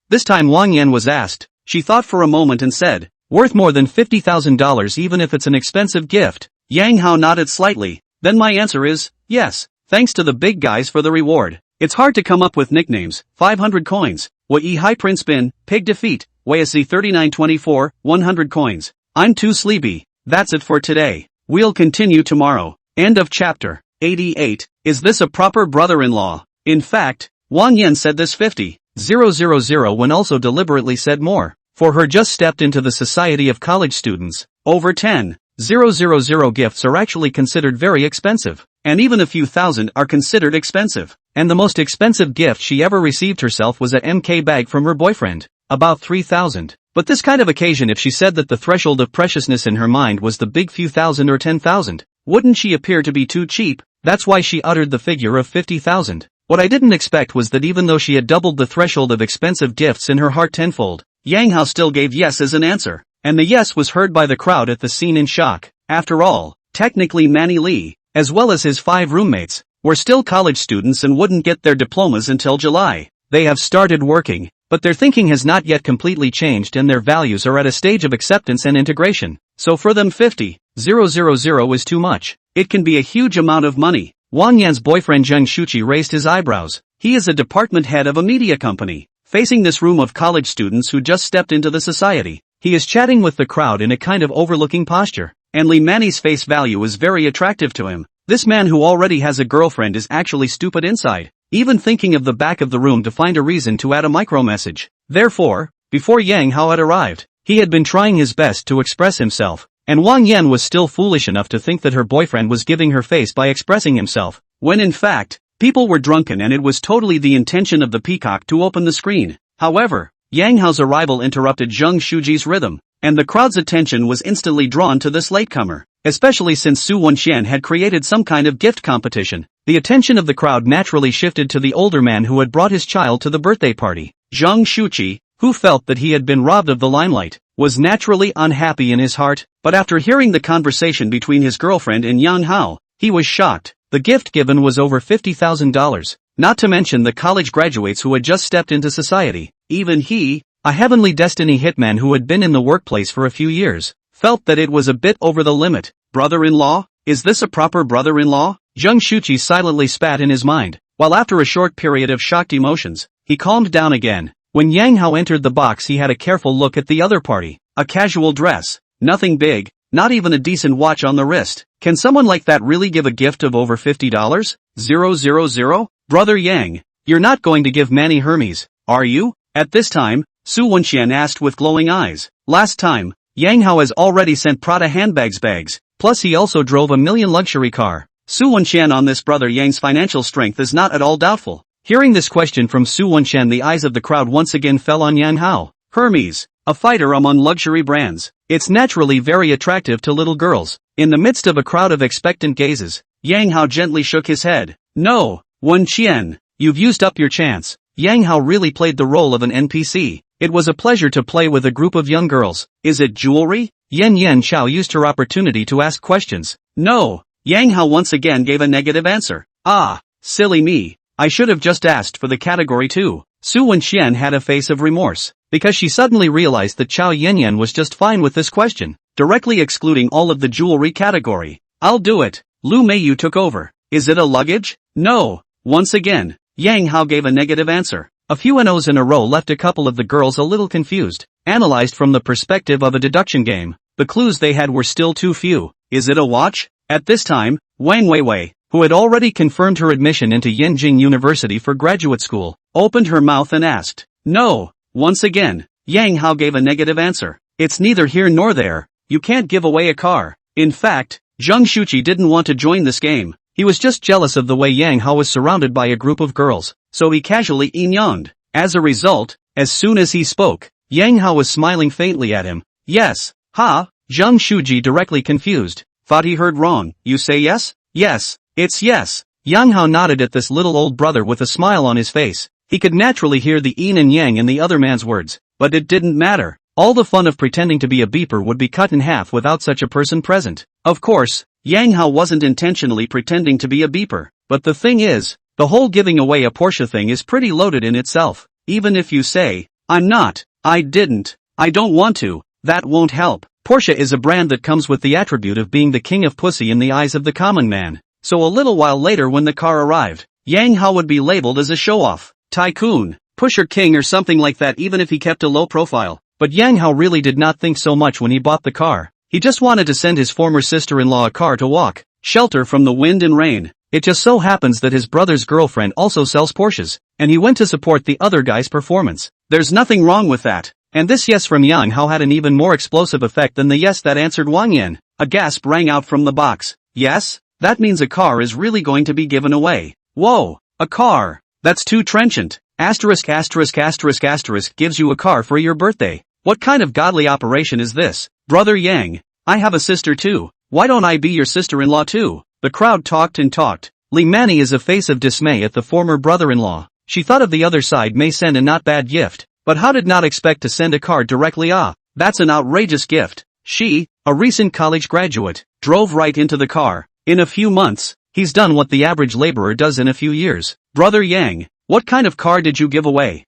This time Wang Yan was asked. She thought for a moment and said, worth more than $50,000 even if it's an expensive gift. Yang Hao nodded slightly. Then my answer is, yes, thanks to the big guys for the reward. It's hard to come up with nicknames. 500 coins. Wei High Prince Bin, Pig Defeat, Weiasi 3924, 100 coins. I'm too sleepy. That's it for today. We'll continue tomorrow. End of chapter. 88. Is this a proper brother-in-law? In fact, Wang Yan said this 50,000 when also deliberately said more. For her just stepped into the society of college students. Over 10,000 gifts are actually considered very expensive. And even a few thousand are considered expensive. And the most expensive gift she ever received herself was a MK bag from her boyfriend. About 3,000. But this kind of occasion if she said that the threshold of preciousness in her mind was the big few thousand or 10,000, wouldn't she appear to be too cheap? That's why she uttered the figure of 50,000. What I didn't expect was that even though she had doubled the threshold of expensive gifts in her heart tenfold, Yang Hao still gave yes as an answer. And the yes was heard by the crowd at the scene in shock. After all, technically Manny Lee, as well as his 5 roommates, were still college students and wouldn't get their diplomas until July. They have started working, but their thinking has not yet completely changed and their values are at a stage of acceptance and integration. So for them 50,000 is too much. It can be a huge amount of money. Wang Yan's boyfriend Zheng Shuqi raised his eyebrows. He is a department head of a media company. Facing this room of college students who just stepped into the society, he is chatting with the crowd in a kind of overlooking posture. And Li Manny's face value is very attractive to him. This man who already has a girlfriend is actually stupid inside, even thinking of the back of the room to find a reason to add a micro-message. Therefore, before Yang Hao had arrived, he had been trying his best to express himself, and Wang Yan was still foolish enough to think that her boyfriend was giving her face by expressing himself, when in fact, people were drunken and it was totally the intention of the peacock to open the screen. However, Yang Hao's arrival interrupted Zheng Shuji's rhythm, and the crowd's attention was instantly drawn to this latecomer, especially since Su Wenxian had created some kind of gift competition. The attention of the crowd naturally shifted to the older man who had brought his child to the birthday party. Zheng Shuji, who felt that he had been robbed of the limelight, was naturally unhappy in his heart, but after hearing the conversation between his girlfriend and Yang Hao, he was shocked. The gift given was over $50,000, not to mention the college graduates who had just stepped into society. Even he, a heavenly destiny hitman who had been in the workplace for a few years, felt that it was a bit over the limit. Brother-in-law? Is this a proper brother-in-law? Zheng Shuqi silently spat in his mind, while after a short period of shocked emotions, he calmed down again. When Yang Hao entered the box he had a careful look at the other party. A casual dress, nothing big, not even a decent watch on the wrist. Can someone like that really give a gift of over $50? 000? Brother Yang, you're not going to give Manny Hermes, are you? At this time, Su Wenxian asked with glowing eyes. Last time, Yang Hao has already sent Prada handbags bags, plus he also drove a million luxury car. Su Wenxian on this brother Yang's financial strength is not at all doubtful. Hearing this question from Su Wenshan, the eyes of the crowd once again fell on Yang Hao. Hermes, a fighter among luxury brands. It's naturally very attractive to little girls. In the midst of a crowd of expectant gazes, Yang Hao gently shook his head. No, Wen Qian, you've used up your chance. Yang Hao really played the role of an NPC. It was a pleasure to play with a group of young girls. Is it jewelry? Yan Chao used her opportunity to ask questions. No. Yang Hao once again gave a negative answer. Ah, silly me. I should have just asked for the category too. Su Wenxian had a face of remorse, because she suddenly realized that Chao Yanyan was just fine with this question, directly excluding all of the jewelry category. I'll do it. Lu Meiyu took over. Is it a luggage? No. Once again, Yang Hao gave a negative answer. A few NOs in a row left a couple of the girls a little confused. Analyzed from the perspective of a deduction game, the clues they had were still too few. Is it a watch? At this time, Wang Weiwei, who had already confirmed her admission into Yenjing University for graduate school, opened her mouth and asked. No. Once again, Yang Hao gave a negative answer. It's neither here nor there. You can't give away a car. In fact, Zheng Shuqi didn't want to join this game. He was just jealous of the way Yang Hao was surrounded by a group of girls, so he casually yawned. As a result, as soon as he spoke, Yang Hao was smiling faintly at him. Yes. Ha? Zheng Shuji directly confused. Thought he heard wrong. You say yes? Yes. It's yes. Yang Hao nodded at this little old brother with a smile on his face. He could naturally hear the yin and yang in the other man's words, but it didn't matter. All the fun of pretending to be a beeper would be cut in half without such a person present. Of course, Yang Hao wasn't intentionally pretending to be a beeper, but the thing is, the whole giving away a Porsche thing is pretty loaded in itself. Even if you say, I'm not, I didn't, I don't want to, that won't help. Porsche is a brand that comes with the attribute of being the king of pussy in the eyes of the common man. So a little while later when the car arrived, Yang Hao would be labeled as a show-off, tycoon, pusher king or something like that even if he kept a low profile. But Yang Hao really did not think so much when he bought the car. He just wanted to send his former sister-in-law a car to walk, shelter from the wind and rain. It just so happens that his brother's girlfriend also sells Porsches, and he went to support the other guy's performance. There's nothing wrong with that. And this yes from Yang Hao had an even more explosive effect than the yes that answered Wang Yan. A gasp rang out from the box. Yes? That means a car is really going to be given away. Whoa, a car. That's too trenchant. Asterisk asterisk asterisk asterisk gives you a car for your birthday. What kind of godly operation is this? Brother Yang, I have a sister too. Why don't I be your sister-in-law too? The crowd talked and talked. Li Mani is a face of dismay at the former brother-in-law. She thought of the other side may send a not bad gift, but how did not expect to send a car directly? That's an outrageous gift. She, a recent college graduate, drove right into the car. In a few months, he's done what the average laborer does in a few years. Brother Yang, what kind of car did you give away?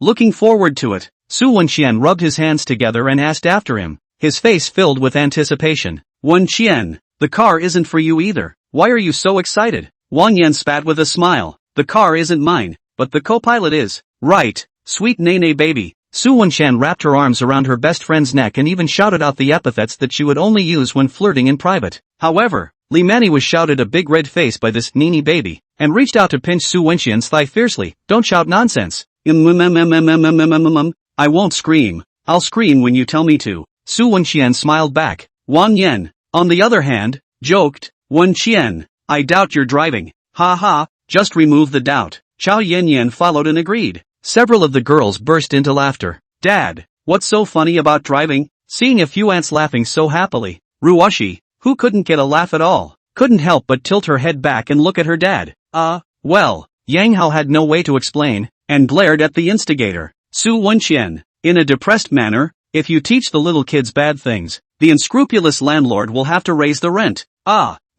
Looking forward to it. Su Wenxian rubbed his hands together and asked after him, his face filled with anticipation. Wenxian, the car isn't for you either. Why are you so excited? Wang Yan spat with a smile. The car isn't mine, but the co-pilot is. Right, sweet Nene baby. Su Wenxian wrapped her arms around her best friend's neck and even shouted out the epithets that she would only use when flirting in private. However, Li Mani was shouted a big red face by this Nene baby, and reached out to pinch Su Wenxian's thigh fiercely. Don't shout nonsense. I won't scream. I'll scream when you tell me to. Su Wenxian smiled back. Wang Yan, on the other hand, joked, Wenxian, I doubt you're driving. Ha ha, just remove the doubt. Chao Yanyan followed and agreed. Several of the girls burst into laughter. Dad, what's so funny about driving? Seeing a few ants laughing so happily. Ruoshi, who couldn't get a laugh at all, couldn't help but tilt her head back and look at her dad. Well, Yang Hao had no way to explain, and glared at the instigator. Su Wenxian, in a depressed manner, if you teach the little kids bad things, the unscrupulous landlord will have to raise the rent.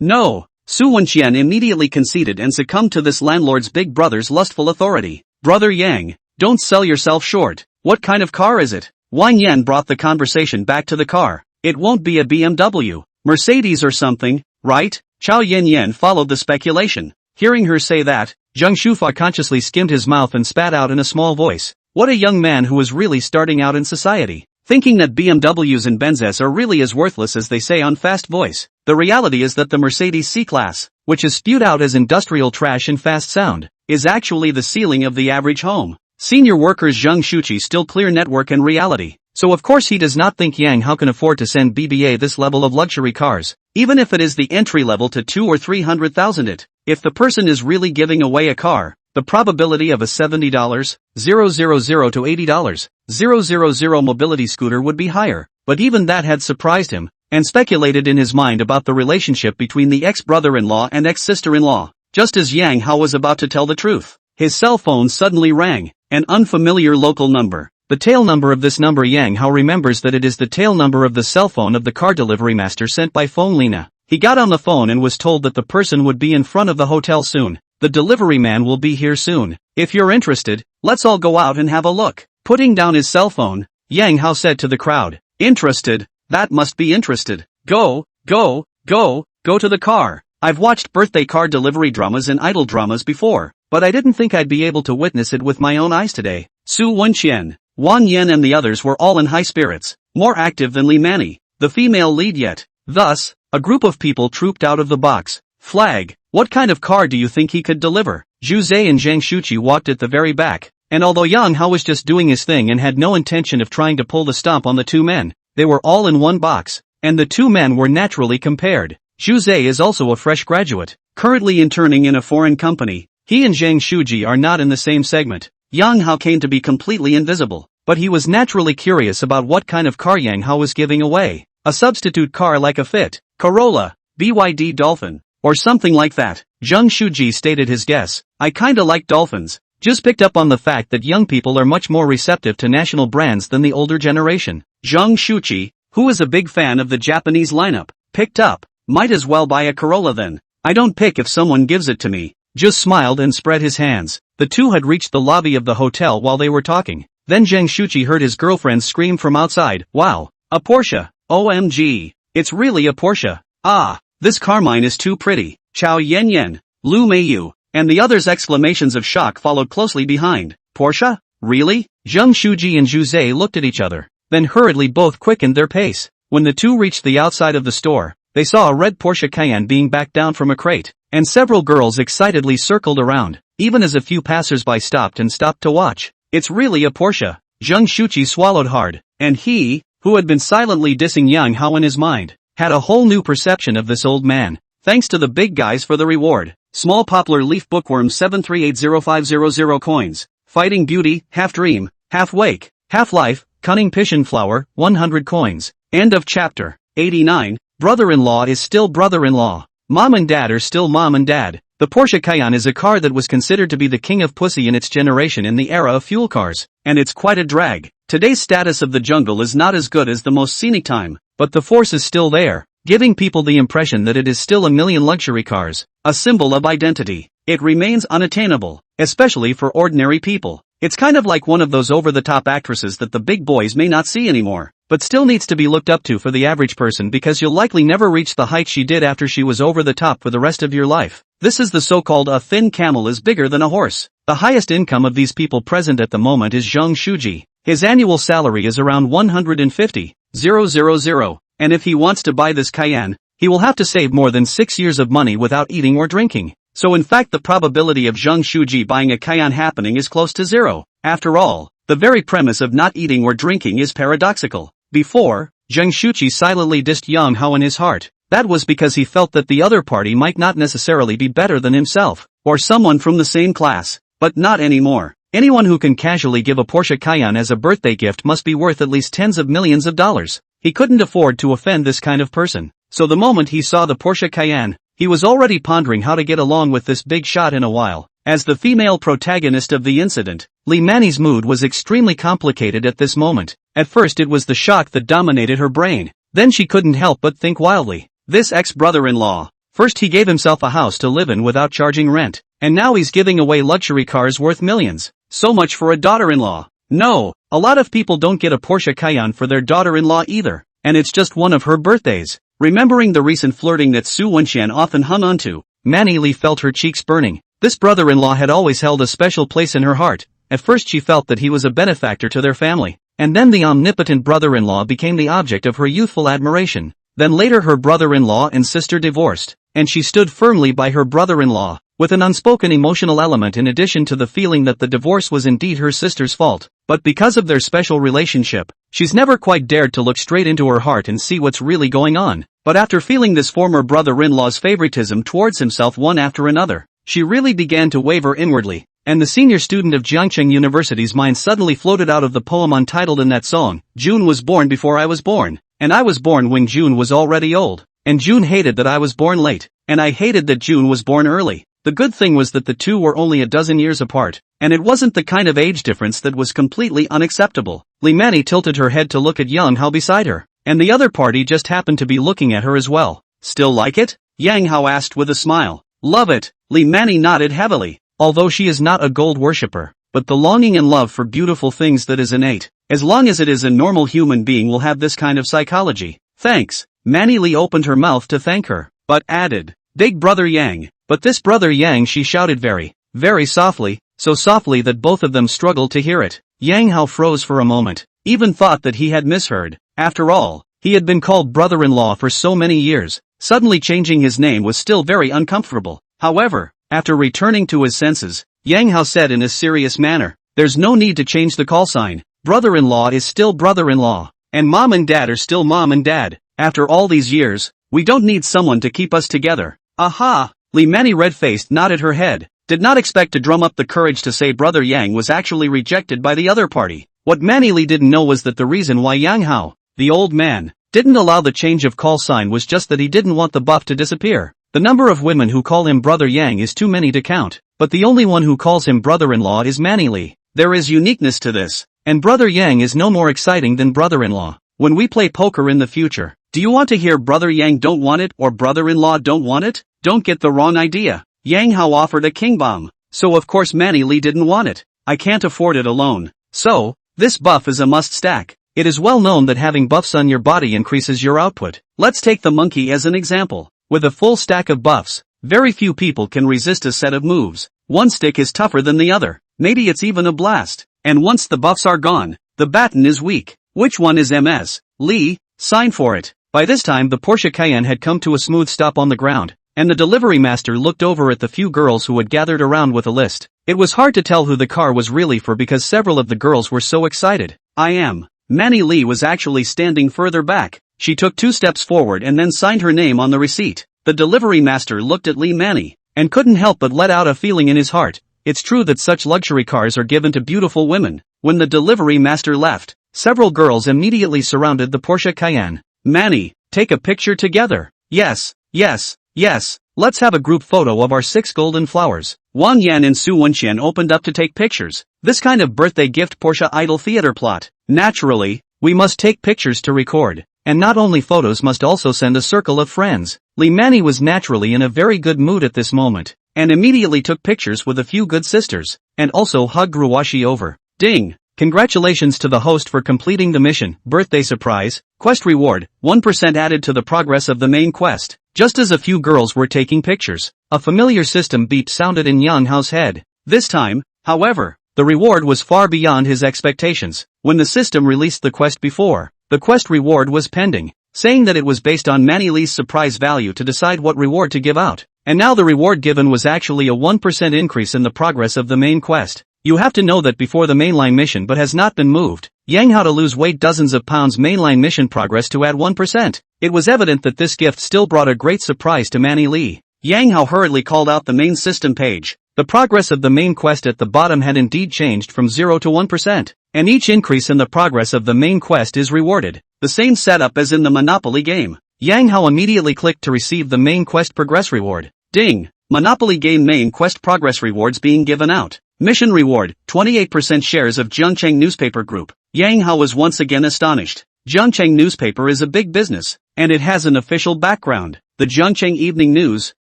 No. Su Wenxian immediately conceded and succumbed to this landlord's big brother's lustful authority. Brother Yang, don't sell yourself short. What kind of car is it? Wang Yan brought the conversation back to the car. It won't be a BMW, Mercedes or something, right? Chao Yanyan followed the speculation. Hearing her say that, Zheng Shufa consciously skimmed his mouth and spat out in a small voice. What a young man who was really starting out in society, thinking that BMWs and Benzes are really as worthless as they say on Fast Voice. The reality is that the Mercedes C-Class, which is spewed out as industrial trash and fast sound, is actually the ceiling of the average home. Senior workers Zheng Shuqi still clear network and reality, so of course he does not think Yang Hao can afford to send BBA this level of luxury cars, even if it is the entry level to 200,000 or 300,000 it. If the person is really giving away a car, The probability of a $70,000 to $80,000 mobility scooter would be higher, but even that had surprised him, and speculated in his mind about the relationship between the ex-brother-in-law and ex-sister-in-law. Just as Yang Hao was about to tell the truth, his cell phone suddenly rang, an unfamiliar local number. The tail number of this number. Yang Hao remembers that it is the tail number of the cell phone of the car delivery master sent by Phone Lina. He got on the phone and was told that the person would be in front of the hotel soon. The delivery man will be here soon. If you're interested, let's all go out and have a look. Putting down his cell phone, Yang Hao said to the crowd, "Interested? That must be interested. Go to the car. I've watched birthday card delivery dramas and idol dramas before, but I didn't think I'd be able to witness it with my own eyes today." Su Wenqian, Wang Yan and the others were all in high spirits, more active than Li Mani, the female lead yet. Thus, a group of people trooped out of the box. Flag, what kind of car do you think he could deliver? Zhu Zhe and Zhang Shuqi walked at the very back, and although Yang Hao was just doing his thing and had no intention of trying to pull the stomp on the two men, they were all in one box, and the two men were naturally compared. Zhu Zhe is also a fresh graduate, currently interning in a foreign company. He and Zhang Shuji are not in the same segment. Yang Hao came to be completely invisible, but he was naturally curious about what kind of car Yang Hao was giving away. A substitute car like a Fit, Corolla, BYD Dolphin, or something like that. Zhang Shuji stated his guess. "I kinda like Dolphins. Just picked up on the fact that young people are much more receptive to national brands than the older generation." Zhang Shuji, who is a big fan of the Japanese lineup, picked up. "Might as well buy a Corolla then. I don't pick if someone gives it to me." Just smiled and spread his hands. The two had reached the lobby of the hotel while they were talking. Then Zhang Shuqi heard his girlfriend scream from outside, "Wow! A Porsche! OMG! It's really a Porsche! Ah! This Carmine is too pretty!" Chao Yanyan, Lu Meiyu, and the others' exclamations of shock followed closely behind. "Porsche? Really?" Zhang Shuji and Zhu Zhe looked at each other, then hurriedly both quickened their pace. When the two reached the outside of the store, they saw a red Porsche Cayenne being backed down from a crate, and several girls excitedly circled around, even as a few passers-by stopped to watch. "It's really a Porsche." Zhang Shuqi swallowed hard, and he, who had been silently dissing Yang Hao in his mind, had a whole new perception of this old man. Thanks to the big guys for the reward. Small poplar leaf bookworm 7380500 coins. Fighting beauty, half dream, half wake, half life, cunning piscian flower, 100 coins. End of chapter. 89. Brother-in-law is still brother-in-law. Mom and dad are still mom and dad. The Porsche Cayenne is a car that was considered to be the king of pussy in its generation in the era of fuel cars, and it's quite a drag. Today's status of the jungle is not as good as the most scenic time, but the force is still there, giving people the impression that it is still a million luxury cars, a symbol of identity. It remains unattainable, especially for ordinary people. It's kind of like one of those over-the-top actresses that the big boys may not see anymore, but still needs to be looked up to for the average person because you'll likely never reach the height she did after she was over the top for the rest of your life. This is the so-called "a thin camel is bigger than a horse." The highest income of these people present at the moment is Zhang Shuji. His annual salary is around 150,000, and if he wants to buy this Cayenne, he will have to save more than 6 years of money without eating or drinking. So in fact the probability of Zhang Shuji buying a Cayenne happening is close to zero. After all, the very premise of not eating or drinking is paradoxical. Before, Zhang Shuji silently dissed Yang Hao in his heart. That was because he felt that the other party might not necessarily be better than himself, or someone from the same class, but not anymore. Anyone who can casually give a Porsche Cayenne as a birthday gift must be worth at least tens of millions of dollars. He couldn't afford to offend this kind of person. So the moment he saw the Porsche Cayenne, he was already pondering how to get along with this big shot in a while. As the female protagonist of the incident, Li Mani's mood was extremely complicated at this moment. At first it was the shock that dominated her brain. Then she couldn't help but think wildly. This ex-brother-in-law. First he gave himself a house to live in without charging rent, and now he's giving away luxury cars worth millions. So much for a daughter-in-law. No, a lot of people don't get a Porsche Cayenne for their daughter-in-law either, and it's just one of her birthdays. Remembering the recent flirting that Su Wenqian often hung onto, Mani Li felt her cheeks burning. This brother-in-law had always held a special place in her heart. At first she felt that he was a benefactor to their family, and then the omnipotent brother-in-law became the object of her youthful admiration. Then later her brother-in-law and sister divorced, and she stood firmly by her brother-in-law, with an unspoken emotional element in addition to the feeling that the divorce was indeed her sister's fault. But because of their special relationship, she's never quite dared to look straight into her heart and see what's really going on. But after feeling this former brother-in-law's favoritism towards himself one after another, she really began to waver inwardly. And the senior student of Jiangcheng University's mind suddenly floated out of the poem untitled in that song. June was born before I was born, and I was born when June was already old, and June hated that I was born late, and I hated that June was born early. The good thing was that the two were only a dozen years apart, and it wasn't the kind of age difference that was completely unacceptable. Li Mani tilted her head to look at Yang Hao beside her, and the other party just happened to be looking at her as well. Still like it? Yang Hao asked with a smile. Love it, Li Mani nodded heavily. Although she is not a gold worshipper, but the longing and love for beautiful things that is innate. As long as it is, a normal human being will have this kind of psychology. Thanks. Mani Li opened her mouth to thank her, but added, Big brother Yang. But this brother Yang, she shouted very, very softly, so softly that both of them struggled to hear it. Yang Hao froze for a moment, even thought that he had misheard. After all, he had been called brother-in-law for so many years. Suddenly changing his name was still very uncomfortable. However, after returning to his senses, Yang Hao said in a serious manner, there's no need to change the call sign. Brother-in-law is still brother-in-law, and mom and dad are still mom and dad. After all these years, we don't need someone to keep us together. Aha! Li Mani red-faced nodded her head, did not expect to drum up the courage to say brother Yang was actually rejected by the other party. What Mani Li didn't know was that the reason why Yang Hao, the old man, didn't allow the change of call sign was just that he didn't want the buff to disappear. The number of women who call him brother Yang is too many to count, but the only one who calls him brother-in-law is Mani Li. There is uniqueness to this, and brother Yang is no more exciting than brother-in-law. When we play poker in the future, do you want to hear brother Yang don't want it or brother-in-law don't want it? Don't get the wrong idea. Yang Hao offered a king bomb, so of course Mani Li didn't want it. I can't afford it alone. So, this buff is a must stack. It is well known that having buffs on your body increases your output. Let's take the monkey as an example. With a full stack of buffs, very few people can resist a set of moves. One stick is tougher than the other. Maybe it's even a blast. And once the buffs are gone, the baton is weak. Which one is MS? Li, sign for it. By this time the Porsche Cayenne had come to a smooth stop on the ground, and the delivery master looked over at the few girls who had gathered around with a list. It was hard to tell who the car was really for because several of the girls were so excited. I am. Mani Li was actually standing further back. She took 2 steps forward and then signed her name on the receipt. The delivery master looked at Li Mani, and couldn't help but let out a feeling in his heart. It's true that such luxury cars are given to beautiful women. When the delivery master left, several girls immediately surrounded the Porsche Cayenne. Mani, take a picture together. Yes, yes, yes. Let's have a group photo of our 6 golden flowers. Wang Yan and Su Wenqian opened up to take pictures. This kind of birthday gift Porsche Idol theater plot. Naturally, we must take pictures to record. And not only photos, must also send a circle of friends. Li Mani was naturally in a very good mood at this moment, and immediately took pictures with a few good sisters, and also hugged Ruwashi over. Ding! Congratulations to the host for completing the mission. Birthday surprise. Quest reward, 1% added to the progress of the main quest. Just as a few girls were taking pictures, a familiar system beep sounded in Yang Hao's head. This time, however, the reward was far beyond his expectations. When the system released the quest before, the quest reward was pending, saying that it was based on Mani Li's surprise value to decide what reward to give out. And now the reward given was actually a 1% increase in the progress of the main quest. You have to know that before the mainline mission but has not been moved. Yang Hao to lose weight dozens of pounds mainline mission progress to add 1%. It was evident that this gift still brought a great surprise to Mani Li. Yang Hao hurriedly called out the main system page. The progress of the main quest at the bottom had indeed changed from 0 to 1%, and each increase in the progress of the main quest is rewarded. The same setup as in the Monopoly game. Yang Hao immediately clicked to receive the main quest progress reward. Ding! Monopoly game main quest progress rewards being given out. Mission reward, 28% shares of Jiangcheng newspaper group. Yang Hao was once again astonished. Jiangcheng newspaper is a big business, and it has an official background. The Jiangcheng Evening News,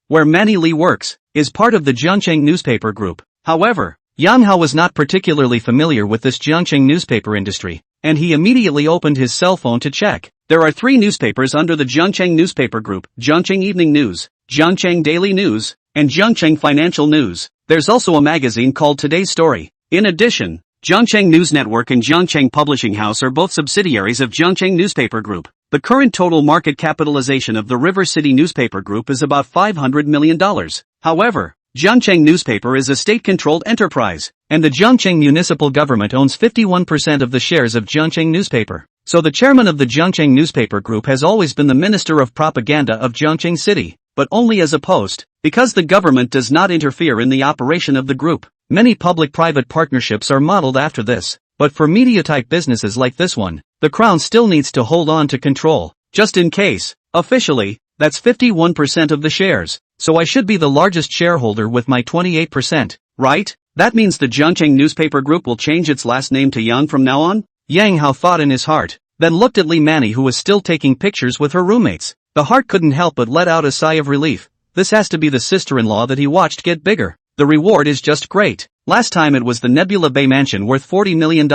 where Mani Li works, is part of the Jiangcheng newspaper group. However, Yang Hao was not particularly familiar with this Jiangcheng newspaper industry, and he immediately opened his cell phone to check. There are 3 newspapers under the Jiangcheng newspaper group: Jiangcheng Evening News, Jiangcheng Daily News, and Jiangcheng Financial News. There's also a magazine called Today's Story. In addition, Jiangcheng News Network and Jiangcheng Publishing House are both subsidiaries of Jiangcheng Newspaper Group. The current total market capitalization of the River City Newspaper Group is about $500 million. However, Jiangcheng Newspaper is a state-controlled enterprise, and the Jiangcheng municipal government owns 51% of the shares of Jiangcheng Newspaper. So the chairman of the Jiangcheng Newspaper Group has always been the Minister of Propaganda of Jiangcheng City, but only as a post. Because the government does not interfere in the operation of the group. Many public-private partnerships are modeled after this, but for media-type businesses like this one, the crown still needs to hold on to control, just in case. Officially, that's 51% of the shares, so I should be the largest shareholder with my 28%, right? That means the Jiangcheng newspaper group will change its last name to Yang from now on? Yang Hao thought in his heart, then looked at Li Manny who was still taking pictures with her roommates. The heart couldn't help but let out a sigh of relief. This has to be the sister-in-law that he watched get bigger. The reward is just great. Last time it was the Nebula Bay mansion worth $40 million.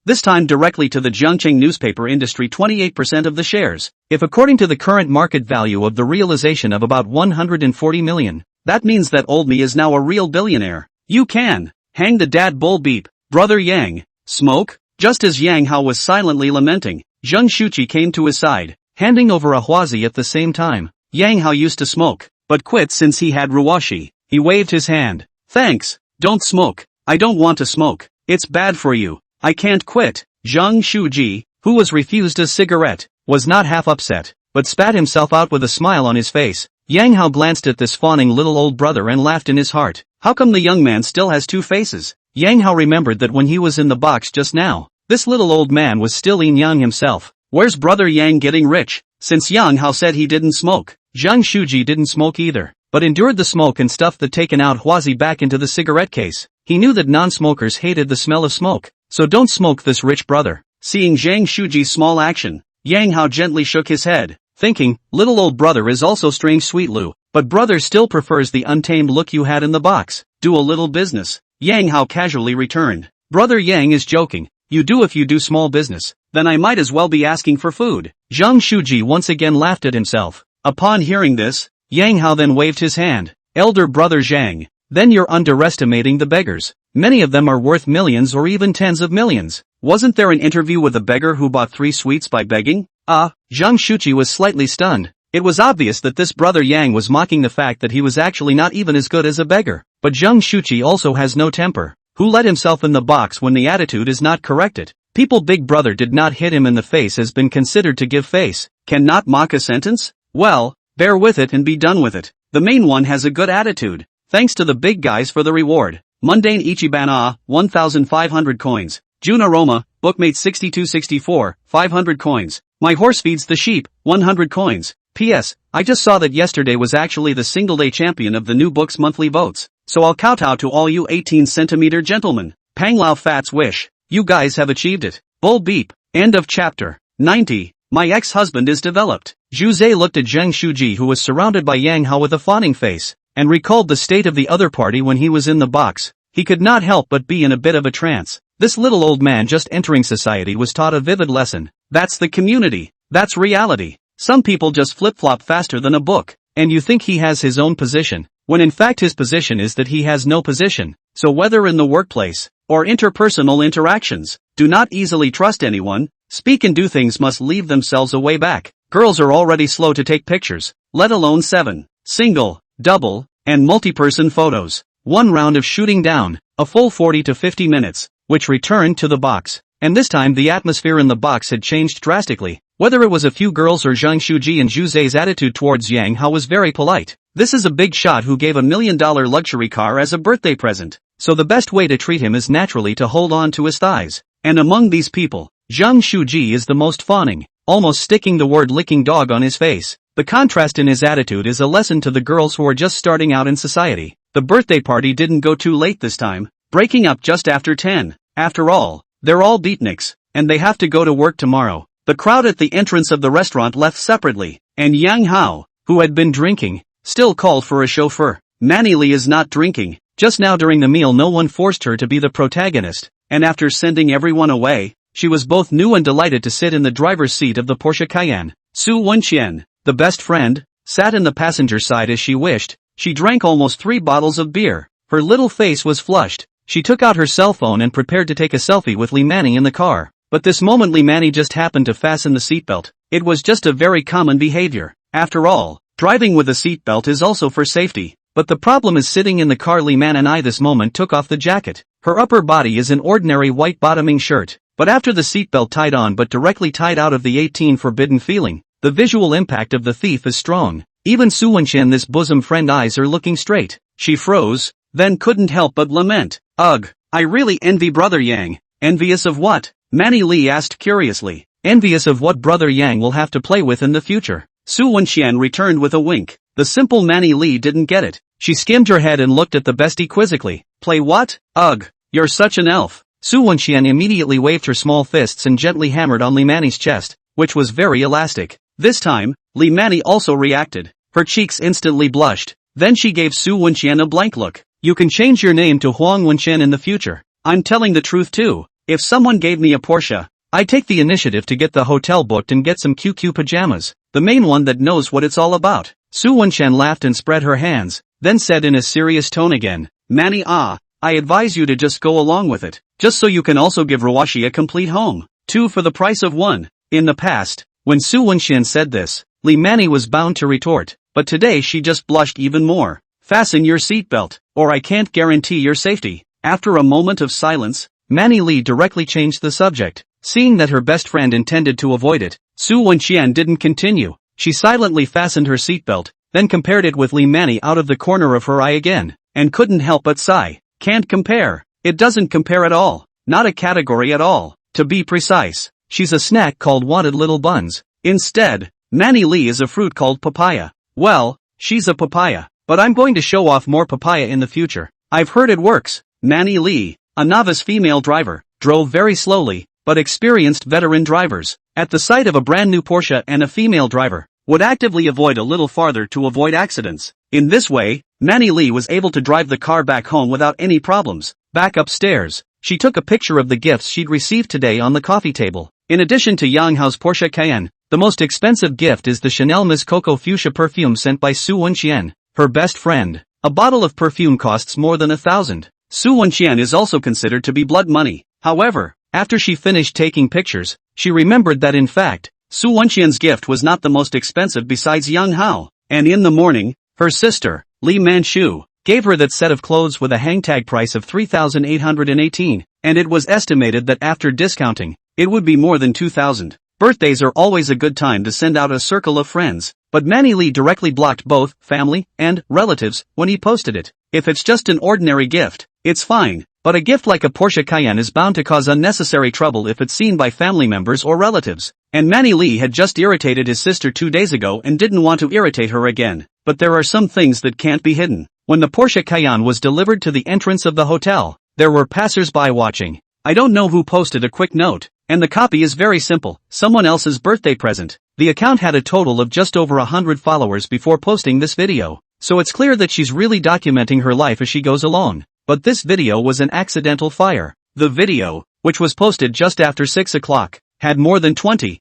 This time directly to the Jiangcheng newspaper industry 28% of the shares. If according to the current market value of the realization of about 140 million, that means that old me is now a real billionaire. You can. Hang the dad bull beep. Brother Yang. Smoke? Just as Yang Hao was silently lamenting, Zheng Shuqi came to his side, handing over a huazi at the same time. Yang Hao used to smoke, but quit since he had ruwashi. He waved his hand. Thanks. Don't smoke. I don't want to smoke. It's bad for you. I can't quit. Zheng Shuji, who was refused a cigarette, was not half upset, but spat himself out with a smile on his face. Yang Hao glanced at this fawning little old brother and laughed in his heart. How come the young man still has two faces? Yang Hao remembered that when he was in the box just now, this little old man was still Yin Yang himself. Where's brother Yang getting rich? Since Yang Hao said he didn't smoke, Zheng Shuji didn't smoke either, but endured the smoke and stuffed the taken out huazi back into the cigarette case. He knew that non-smokers hated the smell of smoke, so don't smoke this rich brother. Seeing Zheng Shuji's small action, Yang Hao gently shook his head, thinking, little old brother is also strange sweet Lu, but brother still prefers the untamed look you had in the box. Do a little business. Yang Hao casually returned. Brother Yang is joking. You do if you do small business, then I might as well be asking for food. Zheng Shuji once again laughed at himself. Upon hearing this, Yang Hao then waved his hand. Elder brother Zhang, then you're underestimating the beggars. Many of them are worth millions or even tens of millions. Wasn't there an interview with a beggar who bought 3 sweets by begging? Zheng Shuji was slightly stunned. It was obvious that this brother Yang was mocking the fact that he was actually not even as good as a beggar. But Zheng Shuji also has no temper. Who let himself in the box when the attitude is not corrected? People big brother did not hit him in the face has been considered to give face. Can not mock a sentence? Well, bear with it and be done with it. The main one has a good attitude. Thanks to the big guys for the reward. Mundane Ichiban 1,500 coins. Jun Aroma, bookmate 6264, 500 coins. My horse feeds the sheep, 100 coins. P.S. I just saw that yesterday was actually the single-day champion of the new book's monthly votes. So I'll kowtow to all you 18-centimeter gentlemen. Pang Lao Fat's wish. You guys have achieved it. Bull beep. End of chapter. 90. My ex-husband is developed. Zhu Zhe looked at Zheng Shuji who was surrounded by Yang Hao with a fawning face, and recalled the state of the other party when he was in the box. He could not help but be in a bit of a trance. This little old man just entering society was taught a vivid lesson. That's the community. That's reality. Some people just flip-flop faster than a book, and you think he has his own position, when in fact his position is that he has no position. So whether in the workplace, or interpersonal interactions, do not easily trust anyone. Speak and do things must leave themselves a way back. Girls are already slow to take pictures, let alone 7, single, double, and multi-person photos. One round of shooting down, a full 40 to 50 minutes, which returned to the box. And this time the atmosphere in the box had changed drastically. Whether it was a few girls or Zheng Shuji and Zhu Zhe's attitude towards Yang Hao was very polite. This is a big shot who gave $1 million luxury car as a birthday present, so the best way to treat him is naturally to hold on to his thighs. And among these people, Zheng Shuji is the most fawning, almost sticking the word licking dog on his face. The contrast in his attitude is a lesson to the girls who are just starting out in society. The birthday party didn't go too late this time, breaking up just after 10. After all, they're all beatniks, and they have to go to work tomorrow. The crowd at the entrance of the restaurant left separately, and Yang Hao, who had been drinking, still called for a chauffeur. Manny Li is not drinking. Just now during the meal no one forced her to be the protagonist, and after sending everyone away, she was both new and delighted to sit in the driver's seat of the Porsche Cayenne. Su Wenqian, the best friend, sat in the passenger side as she wished. She drank almost 3 bottles of beer. Her little face was flushed. She took out her cell phone and prepared to take a selfie with Li Manny in the car. But this moment Li Manny just happened to fasten the seatbelt. It was just a very common behavior. After all, driving with a seatbelt is also for safety. But the problem is sitting in the car. Li Manny this moment took off the jacket. Her upper body is an ordinary white bottoming shirt. But after the seatbelt tied on but directly tied out of the 18 forbidden feeling, the visual impact of the thief is strong. Even Su Wenxian, this bosom friend, eyes are looking straight. She froze, then couldn't help but lament. Ugh, I really envy Brother Yang. Envious of what? Manny Lee asked curiously. Envious of what Brother Yang will have to play with in the future. Su Wenxian returned with a wink. The simple Manny Lee didn't get it. She skimmed her head and looked at the bestie quizzically. Play what? Ugh, you're such an elf. Su Wenxian immediately waved her small fists and gently hammered on Li Manny's chest, which was very elastic. This time, Li Manny also reacted. Her cheeks instantly blushed. Then she gave Su Wenxian a blank look. You can change your name to Huang Wenxian in the future. I'm telling the truth too. If someone gave me a Porsche, I'd take the initiative to get the hotel booked and get some QQ pajamas. The main one that knows what it's all about. Su Wenxian laughed and spread her hands, then said in a serious tone again, Manny I advise you to just go along with it, just so you can also give Rawashi a complete home. 2 for the price of 1. In the past, when Su Wenxian said this, Li Manny was bound to retort, but today she just blushed even more. Fasten your seatbelt, or I can't guarantee your safety. After a moment of silence, Manny Lee directly changed the subject. Seeing that her best friend intended to avoid it, Su Wenxian didn't continue. She silently fastened her seatbelt, then compared it with Li Manny out of the corner of her eye again, and couldn't help but sigh. Can't compare. It doesn't compare at all. Not a category at all. To be precise, she's a snack called wanted little buns. Instead, Manny Lee is a fruit called papaya. Well, she's a papaya, but I'm going to show off more papaya in the future. I've heard it works. Manny Lee, a novice female driver, drove very slowly, but experienced veteran drivers, at the sight of a brand new Porsche and a female driver, would actively avoid a little farther to avoid accidents. In this way, Manny Lee was able to drive the car back home without any problems. Back upstairs, she took a picture of the gifts she'd received today on the coffee table. In addition to Yang Hao's Porsche Cayenne, the most expensive gift is the Chanel Miss Coco Fuchsia perfume sent by Su Wenxian, her best friend. A bottle of perfume costs more than 1,000. Su Wenxian is also considered to be blood money. However, after she finished taking pictures, she remembered that in fact, Su Wenxian's gift was not the most expensive besides Yang Hao, and in the morning, her sister, Li Manchu, gave her that set of clothes with a hang tag price of 3,818, and it was estimated that after discounting, it would be more than 2,000. Birthdays are always a good time to send out a circle of friends, but Manny Lee directly blocked both family and relatives when he posted it. If it's just an ordinary gift, it's fine, but a gift like a Porsche Cayenne is bound to cause unnecessary trouble if it's seen by family members or relatives. And Manny Lee had just irritated his sister 2 days ago and didn't want to irritate her again. But there are some things that can't be hidden. When the Porsche Cayenne was delivered to the entrance of the hotel, there were passers-by watching. I don't know who posted a quick note, and the copy is very simple, someone else's birthday present. The account had a total of just over 100 followers before posting this video, so it's clear that she's really documenting her life as she goes along. But this video was an accidental fire. The video, which was posted just after 6 o'clock, had more than 20,000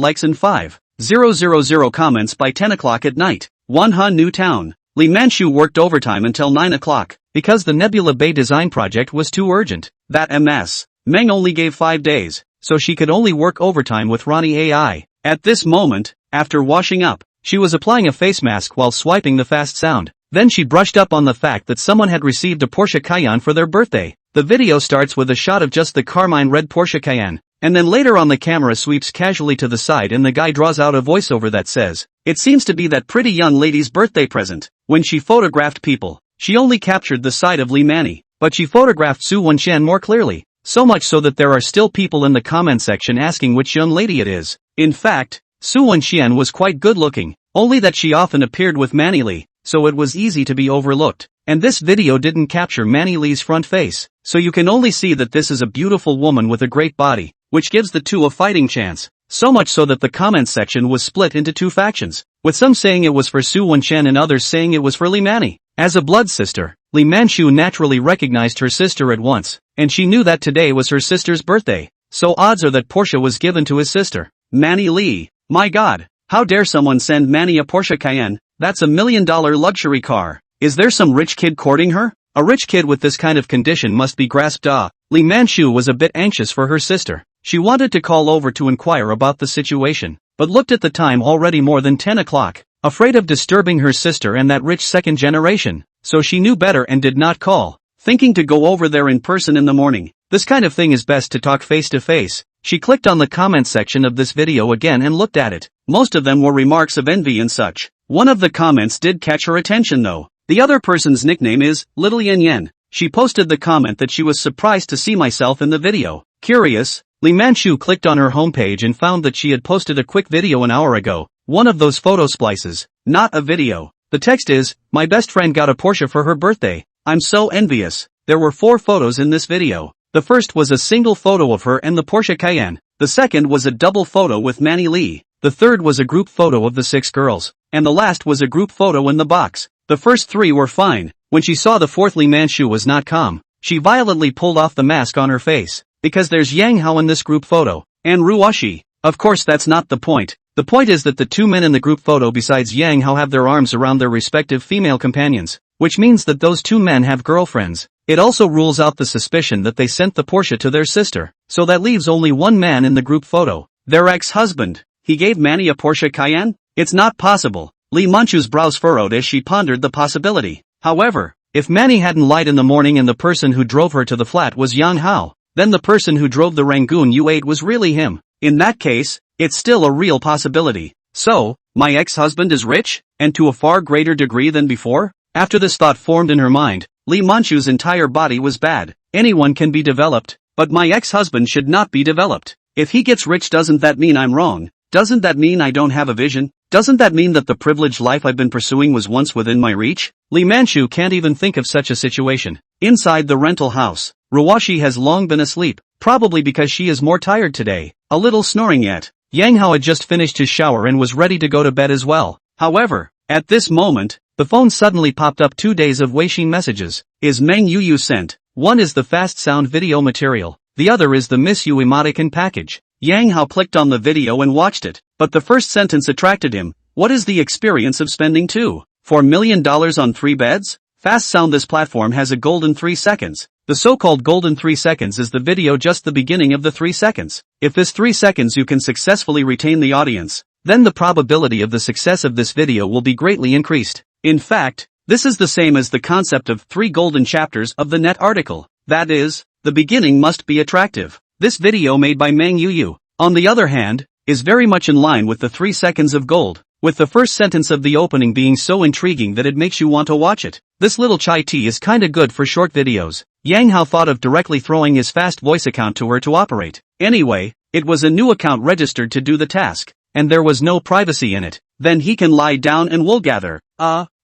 likes and 5,000 comments by 10 o'clock at night. Wanha New Town. Li Manchu worked overtime until 9 o'clock, because the Nebula Bay design project was too urgent. That MS. Meng only gave 5 days, so she could only work overtime with Ronnie AI. At this moment, after washing up, she was applying a face mask while swiping the fast sound. Then she brushed up on the fact that someone had received a Porsche Cayenne for their birthday. The video starts with a shot of just the carmine red Porsche Cayenne, and then later on the camera sweeps casually to the side and the guy draws out a voiceover that says, "It seems to be that pretty young lady's birthday present." When she photographed people, she only captured the side of Li Manny, but she photographed Su Wenxian more clearly, so much so that there are still people in the comment section asking which young lady it is. In fact, Su Wenxian was quite good looking, only that she often appeared with Manny Lee, so it was easy to be overlooked. And this video didn't capture Manny Lee's front face, so you can only see that this is a beautiful woman with a great body, which gives the two a fighting chance. So much so that the comment section was split into 2 factions, with some saying it was for Su Wenxian and others saying it was for Li Manny. As a blood sister, Li Manchu naturally recognized her sister at once, and she knew that today was her sister's birthday, so odds are that Porsche was given to his sister. Manny Lee. My god, how dare someone send Manny a Porsche Cayenne? That's $1 million luxury car. Is there some rich kid courting her? A rich kid with this kind of condition must be grasped. Li Manchu was a bit anxious for her sister. She wanted to call over to inquire about the situation, but looked at the time, already more than 10 o'clock, afraid of disturbing her sister and that rich second generation, so she knew better and did not call, thinking to go over there in person in the morning. This kind of thing is best to talk face to face. She clicked on the comment section of this video again and looked at it. Most of them were remarks of envy and such. One of the comments did catch her attention though. The other person's nickname is Little Yen Yen. She posted the comment that she was surprised to see myself in the video. Curious, Lee Manchu clicked on her homepage and found that she had posted a quick video an hour ago. One of those photo splices, not a video. The text is, "My best friend got a Porsche for her birthday. I'm so envious." There were 4 photos in this video. The first was a single photo of her and the Porsche Cayenne. The second was a double photo with Manny Lee. The third was a group photo of the 6 girls. And the last was a group photo in the box. The first 3 were fine. When she saw the fourth, Lee Manchu was not calm. She violently pulled off the mask on her face. Because there's Yang Hao in this group photo. And Ruwashi. Of course that's not the point. The point is that the 2 men in the group photo besides Yang Hao have their arms around their respective female companions. Which means that those 2 men have girlfriends. It also rules out the suspicion that they sent the Porsche to their sister. So that leaves only 1 man in the group photo. Their ex-husband. He gave Manny a Porsche Cayenne? It's not possible. Lee Manchu's brows furrowed as she pondered the possibility. However, if Manny hadn't lied in the morning and the person who drove her to the flat was Yang Hao, then the person who drove the Rangoon U8 was really him. In that case, it's still a real possibility. So, my ex-husband is rich? And to a far greater degree than before? After this thought formed in her mind, Lee Manchu's entire body was bad. Anyone can be developed, but my ex-husband should not be developed. If he gets rich, doesn't that mean I'm wrong? Doesn't that mean I don't have a vision? Doesn't that mean that the privileged life I've been pursuing was once within my reach? Lee Manchu can't even think of such a situation. Inside the rental house, Ruwashi has long been asleep, probably because she is more tired today, a little snoring yet. Yang Hao had just finished his shower and was ready to go to bed as well. However, at this moment, the phone suddenly popped up 2 days of Weixin messages. Is Meng Yu sent? One is the fast sound video material. The other is the Miss You emoticon package. Yang Hao clicked on the video and watched it, but the first sentence attracted him. What is the experience of spending $2.4 million on 3 beds? Fast sound. This platform has a golden 3 seconds. The so-called golden 3 seconds is the video just the beginning of the 3 seconds. If this 3 seconds you can successfully retain the audience, then the probability of the success of this video will be greatly increased. In fact, this is the same as the concept of 3 golden chapters of the net article. That is, the beginning must be attractive. This video made by Meng Yu, on the other hand, is very much in line with the 3 seconds of gold, with the first sentence of the opening being so intriguing that it makes you want to watch it. This little chai tea is kinda good for short videos. Yang Hao thought of directly throwing his fast voice account to her to operate. Anyway, it was a new account registered to do the task, and there was no privacy in it. Then he can lie down and wool gather.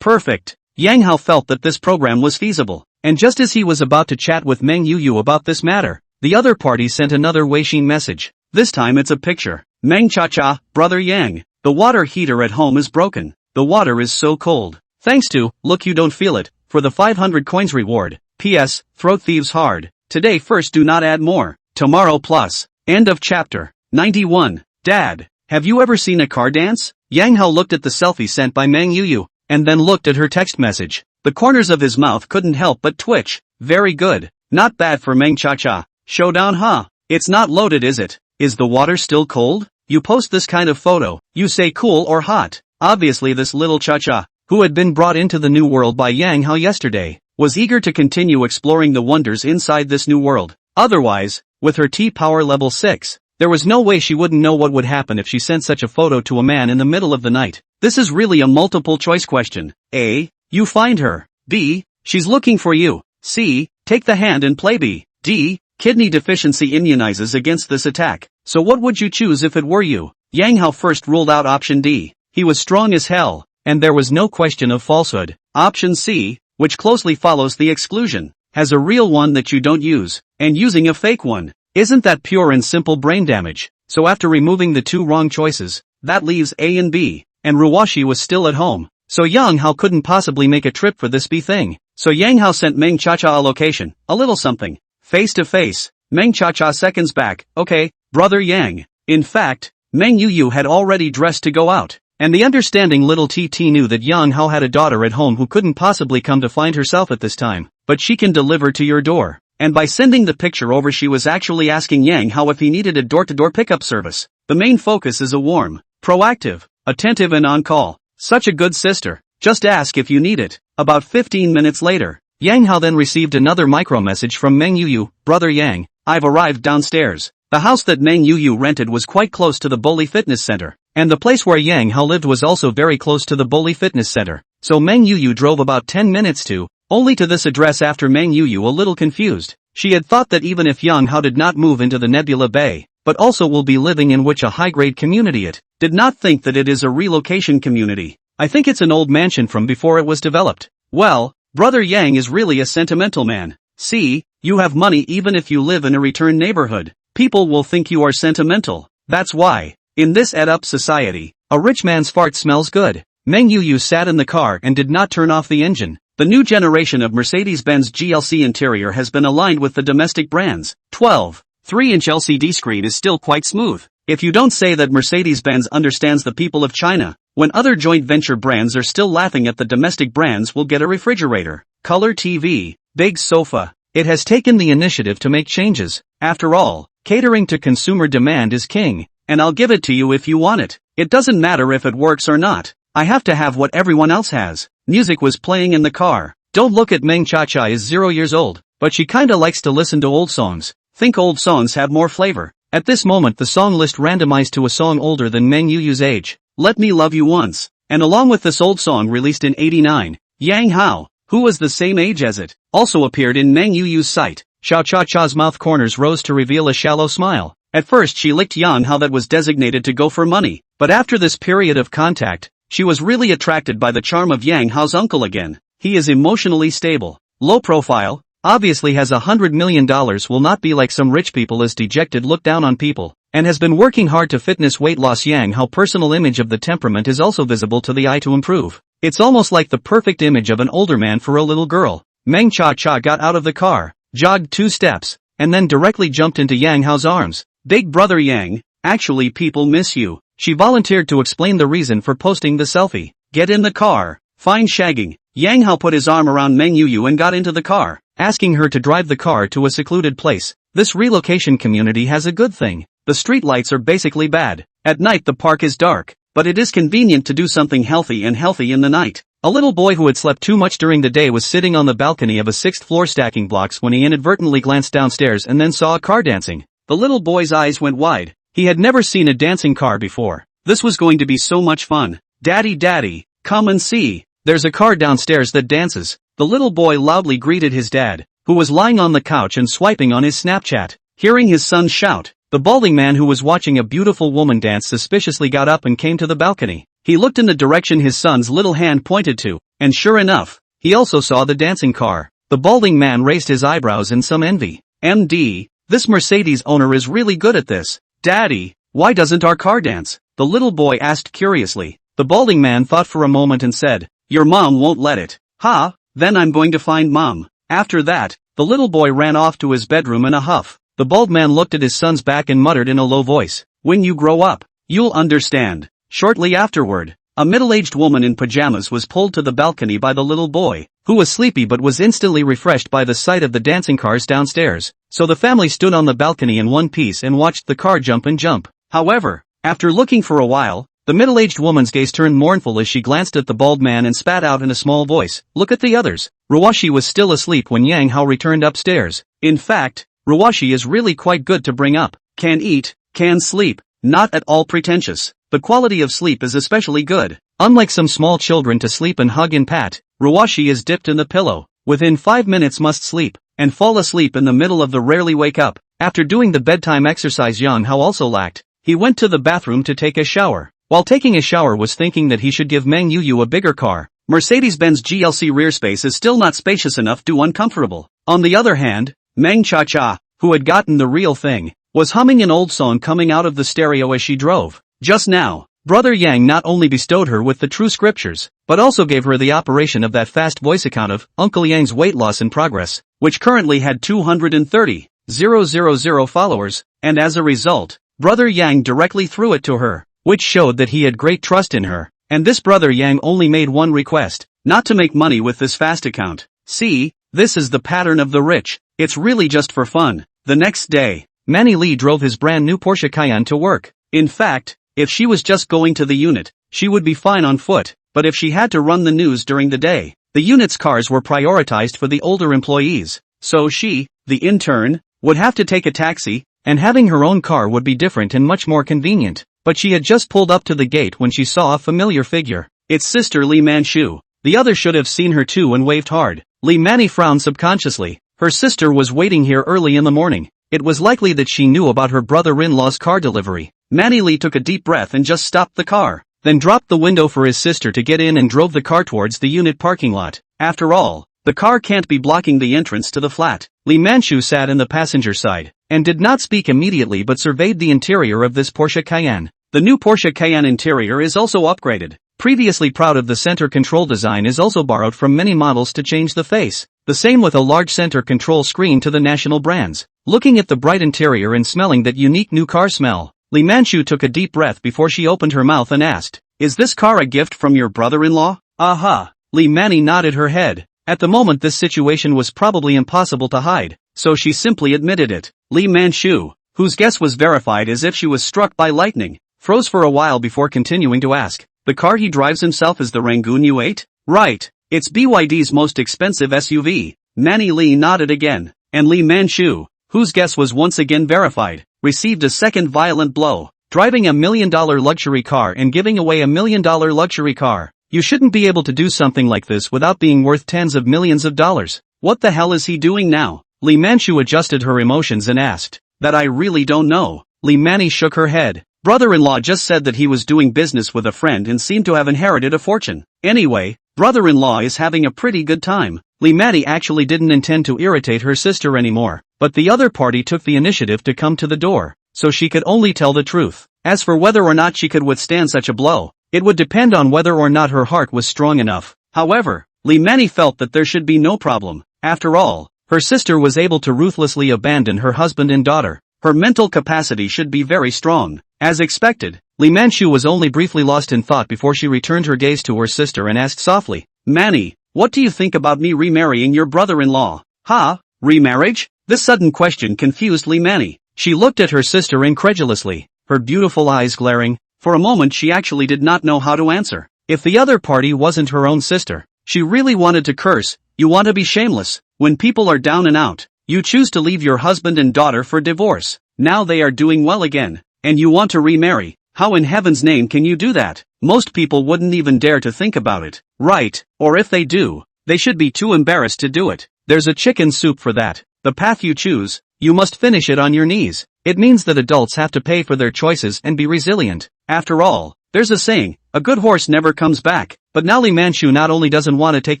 Perfect. Yang Hao felt that this program was feasible, and just as he was about to chat with Meng Yu about this matter, the other party sent another Weixin message. This time it's a picture. Meng Cha-cha, brother Yang. The water heater at home is broken. The water is so cold. Thanks to, look you don't feel it, for the 500 coins reward. P.S. Throat thieves hard. Today first, do not add more. Tomorrow plus. End of chapter. 91. Dad, have you ever seen a car dance? Yang Hao looked at the selfie sent by Meng Yu, and then looked at her text message. The corners of his mouth couldn't help but twitch. Very good. Not bad for Meng Cha-cha. Showdown, huh? It's not loaded, is it? Is the water still cold? You post this kind of photo, you say cool or hot. Obviously this little Cha-cha, who had been brought into the new world by Yang Hao yesterday, was eager to continue exploring the wonders inside this new world. Otherwise, with her T-power level 6, there was no way she wouldn't know what would happen if she sent such a photo to a man in the middle of the night. This is really a multiple choice question. A. You find her. B. She's looking for you. C. Take the hand and play. B. D. Kidney deficiency immunizes against this attack. So what would you choose if it were you? Yang Hao first ruled out option D. He was strong as hell, and there was no question of falsehood. Option C, which closely follows the exclusion, has a real one that you don't use, and using a fake one. Isn't that pure and simple brain damage? So after removing the 2 wrong choices, that leaves A and B, and Ruwashi was still at home. So Yang Hao couldn't possibly make a trip for this B thing. So Yang Hao sent Meng Cha-cha a location, a little something. Face to face. Meng Cha-cha seconds back. Okay, brother Yang. In fact, Meng Yu had already dressed to go out, and the understanding little TT knew that Yang Hao had a daughter at home who couldn't possibly come to find herself at this time, but she can deliver to your door. And by sending the picture over, she was actually asking Yang Hao if he needed a door-to-door pickup service. The main focus is a warm, proactive, attentive and on-call. Such a good sister. Just ask if you need it. About 15 minutes later, Yang Hao then received another micro message from Meng Yu, brother Yang, I've arrived downstairs. The house that Meng Yu rented was quite close to the Boli Fitness Center, And the place where Yang Hao lived was also very close to the Boli Fitness Center, so Meng Yuyu drove about 10 minutes only to this address. After Meng Yuyu a little confused, she had thought that even if Yang Hao did not move into the Nebula Bay, but also will be living in which a high-grade community, it did not think that it is a relocation community. I think it's an old mansion from before it was developed. Well, Brother Yang is really a sentimental man. See, you have money even if you live in a return neighborhood. People will think you are sentimental. That's why, in this ed-up society, a rich man's fart smells good. Meng Yuyu sat in the car and did not turn off the engine. The new generation of Mercedes-Benz GLC interior has been aligned with the domestic brands. 3-inch LCD screen is still quite smooth. If you don't say that Mercedes-Benz understands the people of China, when other joint venture brands are still laughing at the domestic brands will get a refrigerator, color TV, big sofa. It has taken the initiative to make changes. After all, catering to consumer demand is king, and I'll give it to you if you want it. It doesn't matter if it works or not. I have to have what everyone else has. Music was playing in the car. Don't look at Meng Cha-Cha is 0 years old, but she kinda likes to listen to old songs. Think old songs have more flavor. At this moment the song list randomized to a song older than Meng Yuyu's age. Let Me Love You Once. And along with this old song released in '89, Yang Hao, who was the same age as it, also appeared in Meng Yuyu's sight. Xiao Cha-Cha's mouth corners rose to reveal a shallow smile. At first she licked Yang Hao that was designated to go for money, but after this period of contact, she was really attracted by the charm of Yang Hao's uncle again. He is emotionally stable, low profile, obviously has $100 million, will not be like some rich people as dejected look down on people, and has been working hard to fitness weight loss. Yang Hao personal image of the temperament is also visible to the eye to improve. It's almost like the perfect image of an older man for a little girl. Meng Cha-Cha got out of the car, jogged 2 steps, and then directly jumped into Yang Hao's arms. Big brother Yang, actually people miss you. She volunteered to explain the reason for posting the selfie. Get in the car, fine shagging. Yang Hao put his arm around Meng Yuyu and got into the car, asking her to drive the car to a secluded place. This relocation community has a good thing. The street lights are basically bad. At night the park is dark, but it is convenient to do something healthy in the night. A little boy who had slept too much during the day was sitting on the balcony of a 6th floor stacking blocks when he inadvertently glanced downstairs and then saw a car dancing. The little boy's eyes went wide. He had never seen a dancing car before. This was going to be so much fun. Daddy, come and see. There's a car downstairs that dances. The little boy loudly greeted his dad, who was lying on the couch and swiping on his Snapchat. Hearing his son shout, the balding man who was watching a beautiful woman dance suspiciously got up and came to the balcony. He looked in the direction his son's little hand pointed to, and sure enough, he also saw the dancing car. The balding man raised his eyebrows in some envy. MD, this Mercedes owner is really good at this. Daddy, why doesn't our car dance? The little boy asked curiously. The balding man thought for a moment and said, your mom won't let it. Ha, then I'm going to find mom. After that, the little boy ran off to his bedroom in a huff. The bald man looked at his son's back and muttered in a low voice, when you grow up, you'll understand. Shortly afterward, a middle-aged woman in pajamas was pulled to the balcony by the little boy, who was sleepy but was instantly refreshed by the sight of the dancing cars downstairs. So the family stood on the balcony in one piece and watched the car jump and jump. However, after looking for a while, the middle-aged woman's gaze turned mournful as she glanced at the bald man and spat out in a small voice, look at the others. Ruwashi was still asleep when Yang Hao returned upstairs. In fact, Ruwashi is really quite good to bring up. Can eat, can sleep, not at all pretentious. The quality of sleep is especially good. Unlike some small children to sleep and hug and pat, Ruwashi is dipped in the pillow. Within 5 minutes must sleep, and fall asleep in the middle of the rarely wake up. After doing the bedtime exercise Yang Hao also lacked. He went to the bathroom to take a shower. While taking a shower was thinking that he should give Meng Yuyu a bigger car. Mercedes-Benz GLC rear space is still not spacious enough to uncomfortable. On the other hand, Meng Cha-Cha, who had gotten the real thing, was humming an old song coming out of the stereo as she drove. Just now, Brother Yang not only bestowed her with the true scriptures, but also gave her the operation of that fast voice account of Uncle Yang's weight loss in progress, which currently had 230,000 followers, and as a result, Brother Yang directly threw it to her, which showed that he had great trust in her. And this Brother Yang only made one request, not to make money with this fast account. See, this is the pattern of the rich. It's really just for fun. The next day, Manny Lee drove his brand new Porsche Cayenne to work. In fact, if she was just going to the unit, she would be fine on foot, but if she had to run the news during the day, the unit's cars were prioritized for the older employees, so she, the intern, would have to take a taxi, and having her own car would be different and much more convenient. but she had just pulled up to the gate when she saw a familiar figure. It's Sister Lee Man-shu. The other should have seen her too and waved hard. Lee Manny frowned subconsciously. Her sister was waiting here early in the morning. It was likely that she knew about her brother-in-law's car delivery. Manny Lee took a deep breath and just stopped the car, then dropped the window for his sister to get in and drove the car towards the unit parking lot. After all, the car can't be blocking the entrance to the flat. Lee Man-shu sat in the passenger side, and did not speak immediately but surveyed the interior of this Porsche Cayenne. The new Porsche Cayenne interior is also upgraded. Previously proud of the center control design is also borrowed from many models to change the face. The same with a large center control screen to the national brands. Looking at the bright interior and smelling that unique new car smell, Lee Man-shu took a deep breath before she opened her mouth and asked, "Is this car a gift from your brother-in-law?" "Aha." Lee Manny nodded her head. At the moment this situation was probably impossible to hide, so she simply admitted it. Lee Man-shu, whose guess was verified as if she was struck by lightning, froze for a while before continuing to ask, "The car he drives himself is the Rangoon U8? Right. It's BYD's most expensive SUV." Manny Lee nodded again, and Lee Man-shu, whose guess was once again verified, received a second violent blow. Driving $1 million luxury car and giving away $1 million luxury car. You shouldn't be able to do something like this without being worth tens of millions of dollars. What the hell is he doing now? Lee Man-shu adjusted her emotions and asked. That I really don't know. Lee Manny shook her head. Brother-in-law just said that he was doing business with a friend and seemed to have inherited a fortune. Anyway, brother-in-law is having a pretty good time. Lee Manny actually didn't intend to irritate her sister anymore, but the other party took the initiative to come to the door, so she could only tell the truth. As for whether or not she could withstand such a blow, it would depend on whether or not her heart was strong enough. However, Lee Manny felt that there should be no problem. After all, her sister was able to ruthlessly abandon her husband and daughter. Her mental capacity should be very strong. As expected, Lee Man-shu was only briefly lost in thought before she returned her gaze to her sister and asked softly, "Manny, what do you think about me remarrying your brother-in-law?" "Huh? Remarriage?" This sudden question confused Lee Manny. She looked at her sister incredulously, her beautiful eyes glaring. For a moment she actually did not know how to answer. If the other party wasn't her own sister, she really wanted to curse. You want to be shameless. When people are down and out, you choose to leave your husband and daughter for divorce. Now they are doing well again, and you want to remarry. How in heaven's name can you do that? Most people wouldn't even dare to think about it, right? Or if they do, they should be too embarrassed to do it. There's a chicken soup for that. The path you choose, you must finish it on your knees. It means that adults have to pay for their choices and be resilient. After all, there's a saying, a good horse never comes back. But now Lee Man-shu not only doesn't want to take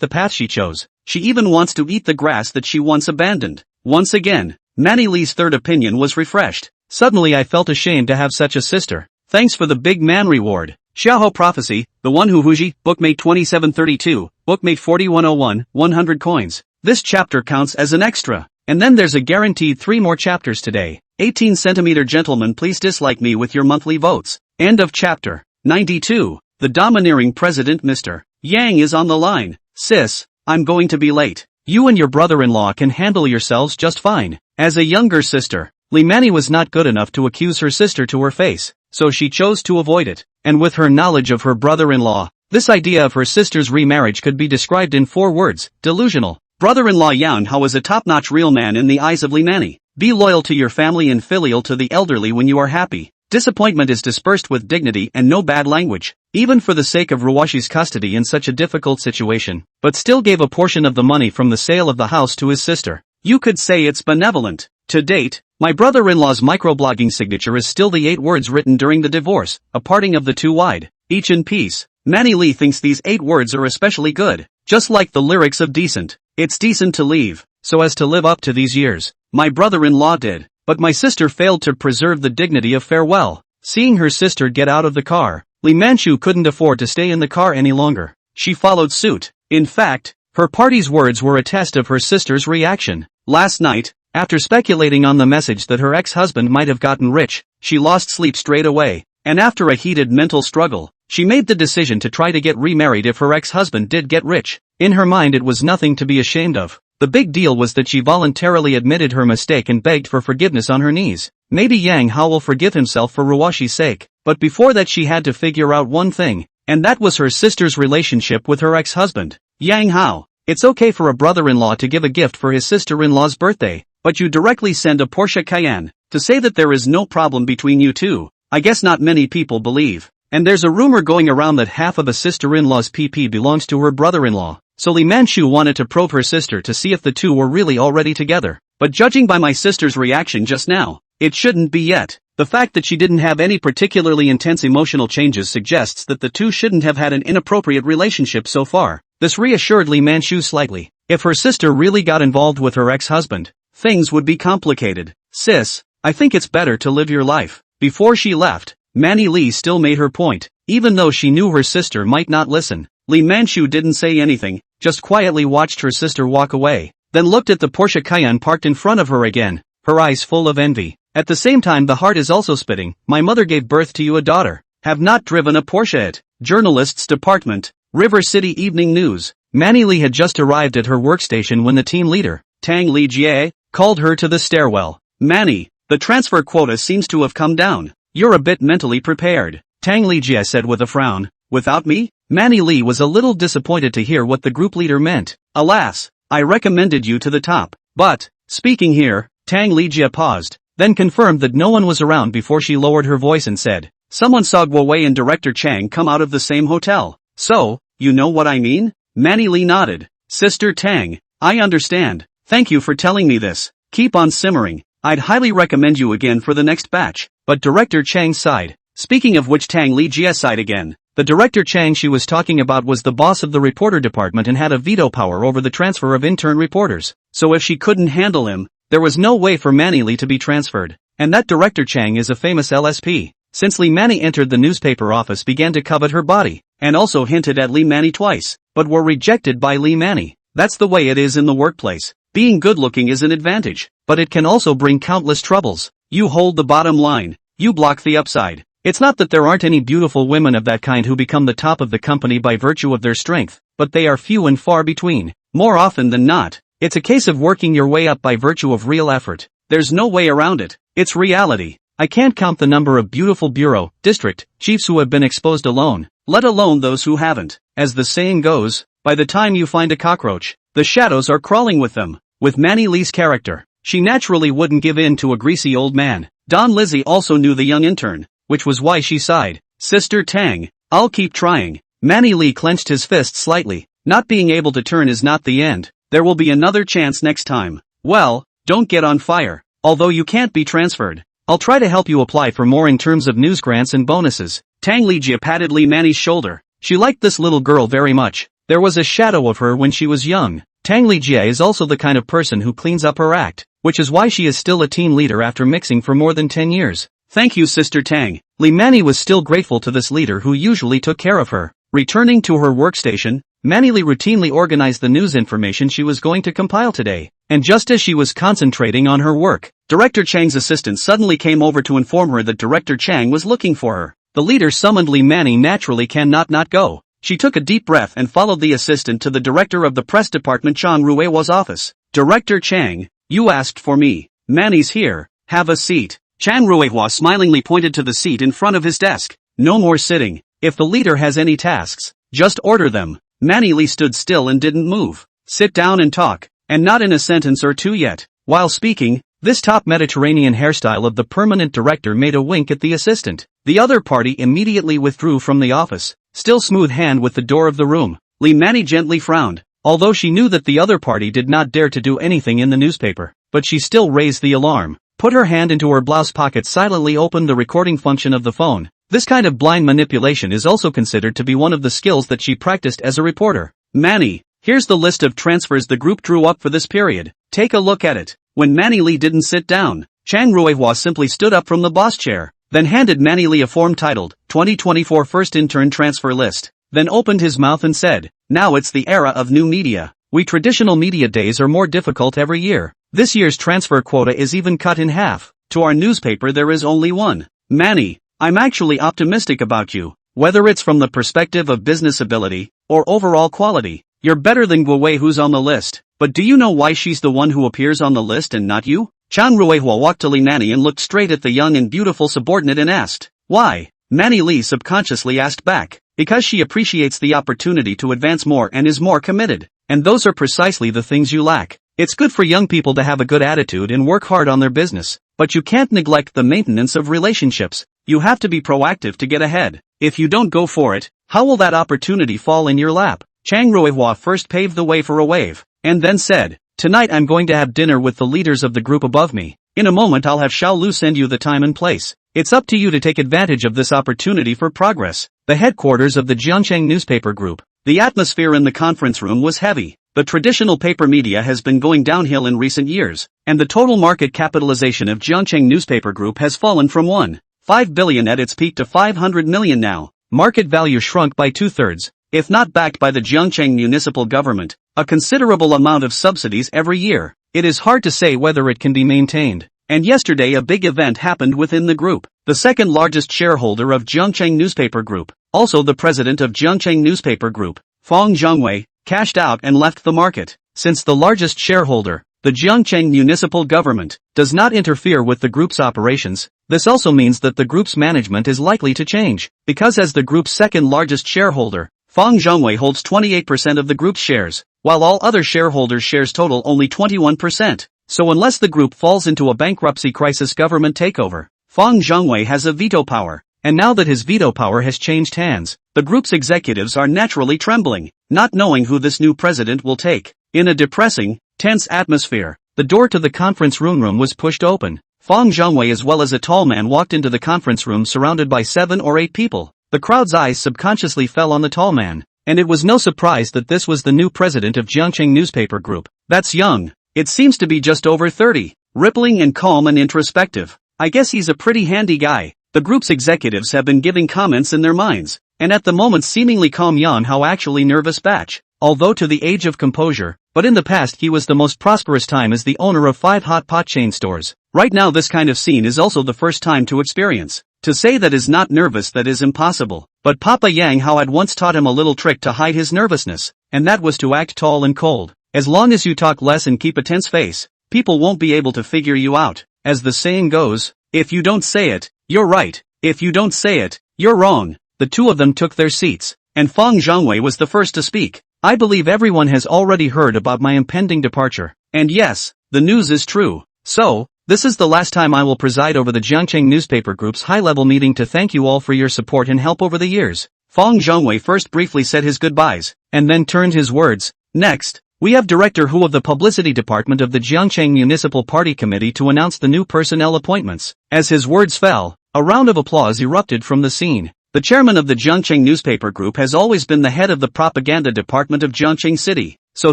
the path she chose, she even wants to eat the grass that she once abandoned. Once again, Manny Lee's third opinion was refreshed. Suddenly I felt ashamed to have such a sister. Thanks for the big man reward. Xiaoho Prophecy, the one who Huji, bookmate 2732, bookmate 4101, 100 coins. This chapter counts as an extra. And then there's a guaranteed 3 more chapters today. 18 centimeter gentlemen, please dislike me with your monthly votes. End of chapter. 92. The domineering president Mr. Yang is on the line. Sis, I'm going to be late. You and your brother-in-law can handle yourselves just fine. As a younger sister, Lee Manny was not good enough to accuse her sister to her face, so she chose to avoid it. And with her knowledge of her brother-in-law, this idea of her sister's remarriage could be described in 4 words, delusional. Brother-in-law Yang Hao is a top-notch real man in the eyes of Lee Manny. Be loyal to your family and filial to the elderly when you are happy. Disappointment is dispersed with dignity and no bad language. Even for the sake of Ruwashi's custody in such a difficult situation, but still gave a portion of the money from the sale of the house to his sister. You could say it's benevolent. To date, my brother-in-law's microblogging signature is still the 8 words written during the divorce, a parting of the 2 wide, each in peace. Manny Lee thinks these 8 words are especially good, just like the lyrics of Decent. It's decent to leave, so as to live up to these years. My brother-in-law did, but my sister failed to preserve the dignity of farewell. Seeing her sister get out of the car, Lee Man-shu couldn't afford to stay in the car any longer. She followed suit. In fact, her party's words were a test of her sister's reaction. Last night, after speculating on the message that her ex-husband might have gotten rich, she lost sleep straight away, and after a heated mental struggle, she made the decision to try to get remarried if her ex-husband did get rich. In her mind it was nothing to be ashamed of. The big deal was that she voluntarily admitted her mistake and begged for forgiveness on her knees. Maybe Yang Hao will forgive himself for Ruwashi's sake, but before that she had to figure out one thing, and that was her sister's relationship with her ex-husband. Yang Hao, it's okay for a brother-in-law to give a gift for his sister-in-law's birthday, but you directly send a Porsche Cayenne, to say that there is no problem between you two. I guess not many people believe. And there's a rumor going around that half of a sister-in-law's PP belongs to her brother-in-law. So Lee Man-shu wanted to probe her sister to see if the two were really already together. But judging by my sister's reaction just now, it shouldn't be yet. The fact that she didn't have any particularly intense emotional changes suggests that the two shouldn't have had an inappropriate relationship so far. This reassured Lee Man-shu slightly. If her sister really got involved with her ex-husband, things would be complicated. Sis, I think it's better to live your life. Before she left, Manny Lee still made her point. Even though she knew her sister might not listen, Lee Man-shu didn't say anything, just quietly watched her sister walk away, then looked at the Porsche Cayenne parked in front of her again, her eyes full of envy. At the same time the heart is also spitting. My mother gave birth to you a daughter. Have not driven a Porsche yet. Journalists Department, River City Evening News. Manny Lee had just arrived at her workstation when the team leader, Tang Li Jie, called her to the stairwell. Manny, the transfer quota seems to have come down. You're a bit mentally prepared, Tang Li Jie said with a frown. Without me? Manny Lee was a little disappointed to hear what the group leader meant. Alas, I recommended you to the top. But, speaking here, Tang Li Jie paused, then confirmed that no one was around before she lowered her voice and said, someone saw Guo Wei and Director Chang come out of the same hotel. So, you know what I mean? Manny Lee nodded. Sister Tang, I understand. Thank you for telling me this. Keep on simmering. I'd highly recommend you again for the next batch. But Director Chang sighed. Speaking of which, Tang Li Jie sighed again. The Director Chang she was talking about was the boss of the reporter department and had a veto power over the transfer of intern reporters. So if she couldn't handle him, there was no way for Manny Lee to be transferred. And that Director Chang is a famous LSP. Since Lee Manny entered the newspaper office began to covet her body, and also hinted at Lee Manny twice, but were rejected by Lee Manny. That's the way it is in the workplace. Being good-looking is an advantage, but it can also bring countless troubles. You hold the bottom line. You block the upside. It's not that there aren't any beautiful women of that kind who become the top of the company by virtue of their strength, but they are few and far between. More often than not, it's a case of working your way up by virtue of real effort. There's no way around it. It's reality. I can't count the number of beautiful bureau, district, chiefs who have been exposed alone, let alone those who haven't. As the saying goes, by the time you find a cockroach, the shadows are crawling with them. With Manny Lee's character, she naturally wouldn't give in to a greasy old man. Don Lizzie also knew the young intern, which was why she sighed. Sister Tang, I'll keep trying. Manny Lee clenched his fist slightly. Not being able to turn is not the end. There will be another chance next time. Well, don't get on fire. Although you can't be transferred, I'll try to help you apply for more in terms of news grants and bonuses. Tang Lijia patted Lee Manny's shoulder. She liked this little girl very much. There was a shadow of her when she was young. Tang Lijia is also the kind of person who cleans up her act, which is why she is still a team leader after mixing for more than 10 years. Thank you, Sister Tang. Lee Manny was still grateful to this leader who usually took care of her. Returning to her workstation, Manny Lee routinely organized the news information she was going to compile today. And just as she was concentrating on her work, Director Chang's assistant suddenly came over to inform her that Director Chang was looking for her. The leader summoned Lee Manny naturally cannot not go. She took a deep breath and followed the assistant to the director of the press department Chang Ruiwa's office. Director Chang, you asked for me. Manny's here, have a seat. Chang Ruihua smilingly pointed to the seat in front of his desk. No more sitting. If the leader has any tasks, just order them. Manny Lee stood still and didn't move. Sit down and talk. And not in a sentence or two yet. While speaking, this top Mediterranean hairstyle of the permanent director made a wink at the assistant. The other party immediately withdrew from the office, still smooth hand with the door of the room. Lee Manny gently frowned, although she knew that the other party did not dare to do anything in the newspaper, but she still raised the alarm, put her hand into her blouse pocket, silently opened the recording function of the phone. This kind of blind manipulation is also considered to be one of the skills that she practiced as a reporter. Manny, here's the list of transfers the group drew up for this period. Take a look at it. When Manny Lee didn't sit down, Chang Ruihua simply stood up from the boss chair, then handed Manny Lee a form titled 2024 First Intern Transfer List, then opened his mouth and said, now it's the era of new media. We traditional media days are more difficult every year. This year's transfer quota is even cut in half. To our newspaper there is only one. Manny, I'm actually optimistic about you. Whether it's from the perspective of business ability, or overall quality, you're better than Guo Wei who's on the list. But do you know why she's the one who appears on the list and not you? Chang Ruihua walked to Lee Manny and looked straight at the young and beautiful subordinate and asked, why? Manny Lee subconsciously asked back, because she appreciates the opportunity to advance more and is more committed. And those are precisely the things you lack. It's good for young people to have a good attitude and work hard on their business, but you can't neglect the maintenance of relationships. You have to be proactive to get ahead. If you don't go for it, how will that opportunity fall in your lap? Chang Ruihua first paved the way for a wave, and then said, "Tonight I'm going to have dinner with the leaders of the group above me. In a moment I'll have Xiao Lu send you the time and place. It's up to you to take advantage of this opportunity for progress." The headquarters of the Jiangcheng newspaper group. The atmosphere in the conference room was heavy. The traditional paper media has been going downhill in recent years, and the total market capitalization of Jiangcheng newspaper group has fallen from 1.5 billion at its peak to 500 million now. Market value shrunk by 2/3. If not backed by the Jiangcheng municipal government, a considerable amount of subsidies every year, it is hard to say whether it can be maintained. And yesterday a big event happened within the group. The second largest shareholder of Jiangcheng newspaper group, also the president of Jiangcheng newspaper group, Fang Zhongwei, cashed out and left the market. Since the largest shareholder, the Jiangcheng municipal government, does not interfere with the group's operations, this also means that the group's management is likely to change, because as the group's second largest shareholder, Fang Zhongwei holds 28% of the group's shares, while all other shareholders' shares total only 21%. So unless the group falls into a bankruptcy crisis government takeover, Fang Zhongwei has a veto power. And now that his veto power has changed hands, the group's executives are naturally trembling, not knowing who this new president will take. In a depressing, tense atmosphere, the door to the conference room was pushed open. Fang Zhongwei as well as a tall man walked into the conference room surrounded by 7 or 8 people. The crowd's eyes subconsciously fell on the tall man, and it was no surprise that this was the new president of Jiangcheng newspaper group. That's young. It seems to be just over 30, rippling and calm and introspective. I guess he's a pretty handy guy. The group's executives have been giving comments in their minds, and at the moment seemingly calm Yan Hao actually nervous batch, although to the age of composure, but in the past he was the most prosperous time as the owner of 5 hot pot chain stores. Right now this kind of scene is also the first time to experience. To say that is not nervous that is impossible, but Papa Yang Hao had once taught him a little trick to hide his nervousness, and that was to act tall and cold. As long as you talk less and keep a tense face, people won't be able to figure you out. As the saying goes, if you don't say it, you're right. If you don't say it, you're wrong. The two of them took their seats, and Fang Zhongwei was the first to speak. I believe everyone has already heard about my impending departure. And yes, the news is true. So, this is the last time I will preside over the Jiangcheng newspaper group's high-level meeting to thank you all for your support and help over the years. Fang Zhongwei first briefly said his goodbyes, and then turned his words. Next, we have Director Hu of the Publicity Department of the Jiangcheng Municipal Party Committee to announce the new personnel appointments. As his words fell, a round of applause erupted from the scene. The chairman of the Jiangcheng newspaper group has always been the head of the propaganda department of Jiangcheng City, so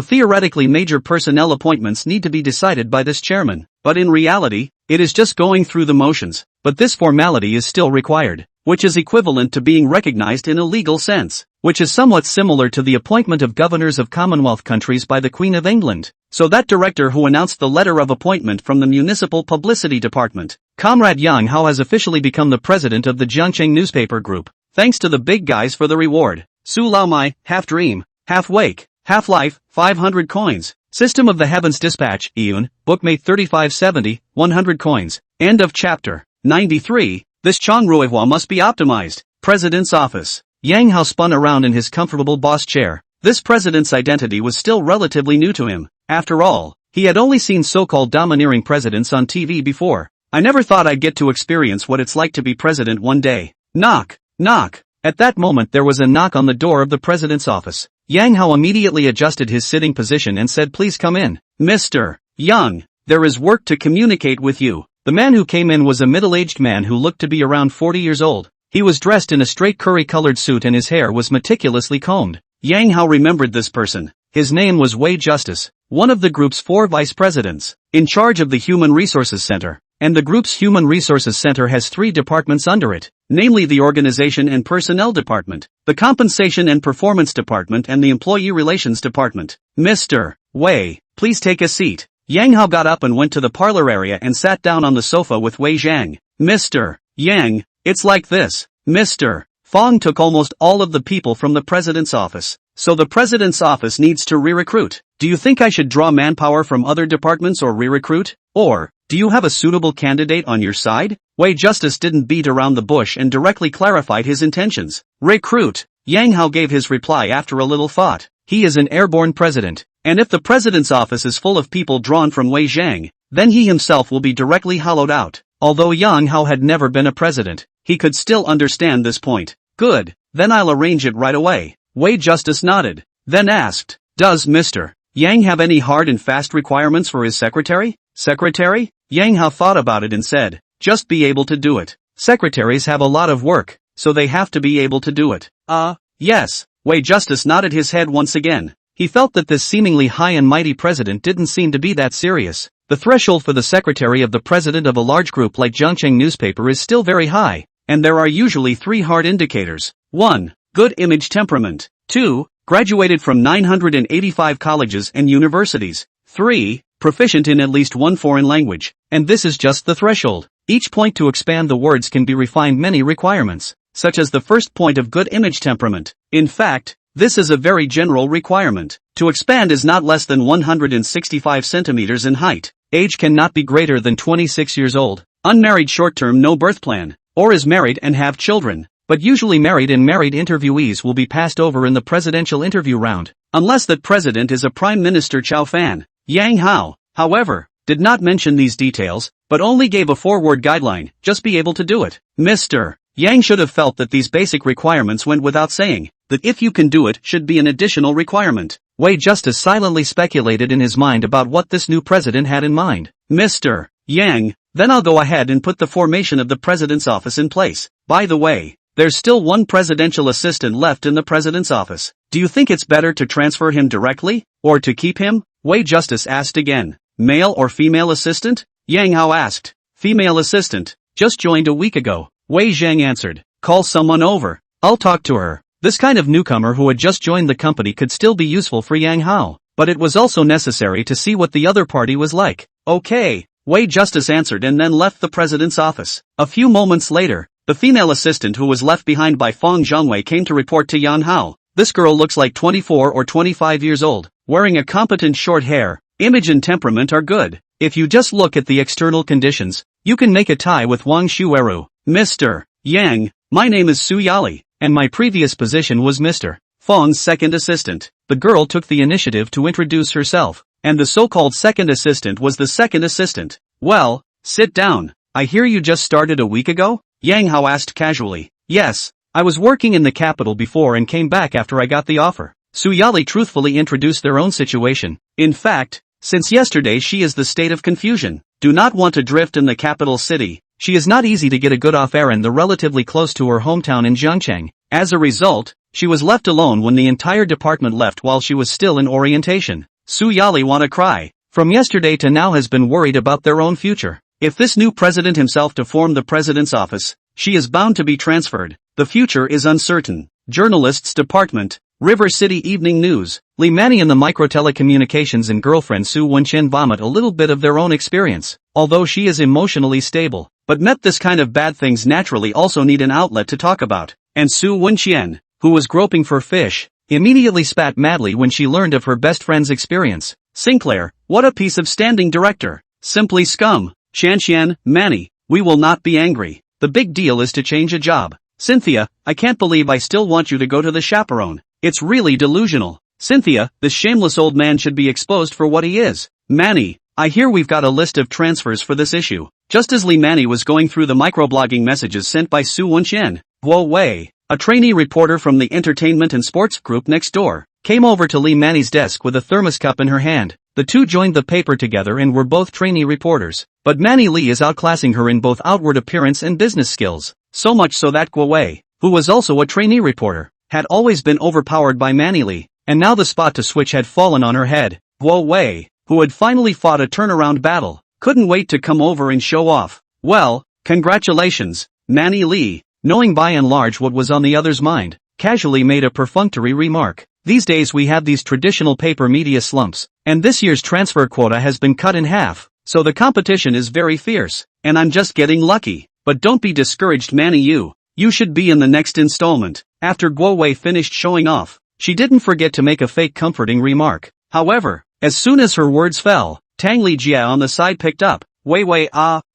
theoretically major personnel appointments need to be decided by this chairman, but in reality, it is just going through the motions, but this formality is still required, which is equivalent to being recognized in a legal sense, which is somewhat similar to the appointment of governors of Commonwealth countries by the Queen of England. So that director who announced the letter of appointment from the Municipal Publicity Department, Comrade Yang Hao, has officially become the president of the Jiangcheng newspaper group. Thanks to the big guys for the reward. Su Lao Mai, half dream, half wake, half life, 500 coins. System of the Heavens Dispatch, Iyun, Bookmate 3570, 100 coins. End of chapter. 93. This Chang Ruihua must be optimized. President's office. Yang Hao spun around in his comfortable boss chair. This president's identity was still relatively new to him. After all, he had only seen so-called domineering presidents on TV before. I never thought I'd get to experience what it's like to be president one day. Knock, knock. At that moment there was a knock on the door of the president's office. Yang Hao immediately adjusted his sitting position and said, "Please come in. Mr. Yang, there is work to communicate with you." The man who came in was a middle-aged man who looked to be around 40 years old. He was dressed in a straight curry-colored suit and his hair was meticulously combed. Yang Hao remembered this person. His name was Wei Justice, one of the group's 4 vice presidents, in charge of the Human Resources Center. And the group's Human Resources Center has 3 departments under it, namely the Organization and Personnel Department, the Compensation and Performance Department and the Employee Relations Department. Mr. Wei, please take a seat. Yang Hao got up and went to the parlor area and sat down on the sofa with Wei Zhang. Mr. Yang, it's like this. Mr. Fang took almost all of the people from the president's office, so the president's office needs to re-recruit. Do you think I should draw manpower from other departments or re-recruit? Or, do you have a suitable candidate on your side? Wei Justice didn't beat around the bush and directly clarified his intentions. Recruit. Yang Hao gave his reply after a little thought. He is an airborne president, and if the president's office is full of people drawn from Wei Zhang, then he himself will be directly hollowed out. Although Yang Hao had never been a president, he could still understand this point. Good, then I'll arrange it right away. Wei Justice nodded, then asked, does Mr. Yang have any hard and fast requirements for his secretary? Secretary? Yang Hao thought about it and said, just be able to do it. Secretaries have a lot of work, so they have to be able to do it. Yes. Wei Justice nodded his head once again. He felt that this seemingly high and mighty president didn't seem to be that serious. The threshold for the secretary of the president of a large group like Zhongcheng newspaper is still very high, and there are usually 3 hard indicators. 1. Good image temperament. 2. Graduated from 985 colleges and universities. 3. Proficient in at least one foreign language. And this is just the threshold. Each point to expand the words can be refined many requirements, such as the first point of good image temperament. In fact, this is a very general requirement. To expand is not less than 165 centimeters in height. Age cannot be greater than 26 years old. Unmarried short-term no birth plan. Or is married and have children. But usually married and married interviewees will be passed over in the presidential interview round. Unless that president is a Prime Minister Chow Fan. Yang Hao, however, did not mention these details, but only gave a 4-word guideline, just be able to do it. Mr. Yang should have felt that these basic requirements went without saying, that if you can do it should be an additional requirement. Wei Justice silently speculated in his mind about what this new president had in mind. Mr. Yang, then I'll go ahead and put the formation of the president's office in place. By the way, there's still one presidential assistant left in the president's office. Do you think it's better to transfer him directly, or to keep him? Wei Justice asked again. Male or female assistant? Yang Hao asked. Female assistant. Just joined a week ago. Wei Zhang answered. Call someone over. I'll talk to her. This kind of newcomer who had just joined the company could still be useful for Yang Hao, but it was also necessary to see what the other party was like. Okay, Wei Justice answered and then left the president's office. A few moments later, the female assistant who was left behind by Feng Zhongwei came to report to Yang Hao. This girl looks like 24 or 25 years old, wearing a competent short hair. Image and temperament are good. If you just look at the external conditions, you can make a tie with Wang Shueru. Mr. Yang, my name is Su Yali, and my previous position was Mr. Feng's second assistant. The girl took the initiative to introduce herself, and the so-called second assistant was the second assistant. Well, sit down. I hear you just started a week ago? Yang Hao asked casually. Yes, I was working in the capital before and came back after I got the offer. Su Yali truthfully introduced their own situation. In fact, since yesterday she is the state of confusion. Do not want to drift in the capital city. She is not easy to get a good offer and they're relatively close to her hometown in Zhongcheng. As a result, she was left alone when the entire department left while she was still in orientation. Su Yali wanna cry. From yesterday to now has been worried about their own future. If this new president himself to form the president's office, she is bound to be transferred. The future is uncertain. Journalists Department, River City Evening News. Li Manny and the micro-telecommunications and girlfriend Su Wenchen vomit a little bit of their own experience, although she is emotionally stable. But met this kind of bad things naturally also need an outlet to talk about. And Su Wenchen, who was groping for fish, immediately spat madly when she learned of her best friend's experience. Sinclair, what a piece of standing director. Simply scum. Shanshan, Manny, we will not be angry. The big deal is to change a job. Cynthia, I can't believe I still want you to go to the chaperone. It's really delusional. Cynthia, this shameless old man should be exposed for what he is. Manny, I hear we've got a list of transfers for this issue. Just as Li Manny was going through the microblogging messages sent by Su Wenchen, Guo Wei, a trainee reporter from the entertainment and sports group next door, came over to Li Manny's desk with a thermos cup in her hand. The two joined the paper together and were both trainee reporters. But Manny Li is outclassing her in both outward appearance and business skills. So much so that Guo Wei, who was also a trainee reporter, had always been overpowered by Manny Li, and now the spot to switch had fallen on her head. Guo Wei, who had finally fought a turnaround battle, couldn't wait to come over and show off. Well, congratulations, Manny Li, knowing by and large what was on the other's mind, casually made a perfunctory remark. These days we have these traditional paper media slumps, and this year's transfer quota has been cut in half, so the competition is very fierce, and I'm just getting lucky. But don't be discouraged, Manny. You should be in the next installment. After Guo Wei finished showing off, she didn't forget to make a fake comforting remark. However, as soon as her words fell, Tang Li Jia on the side picked up. Wei,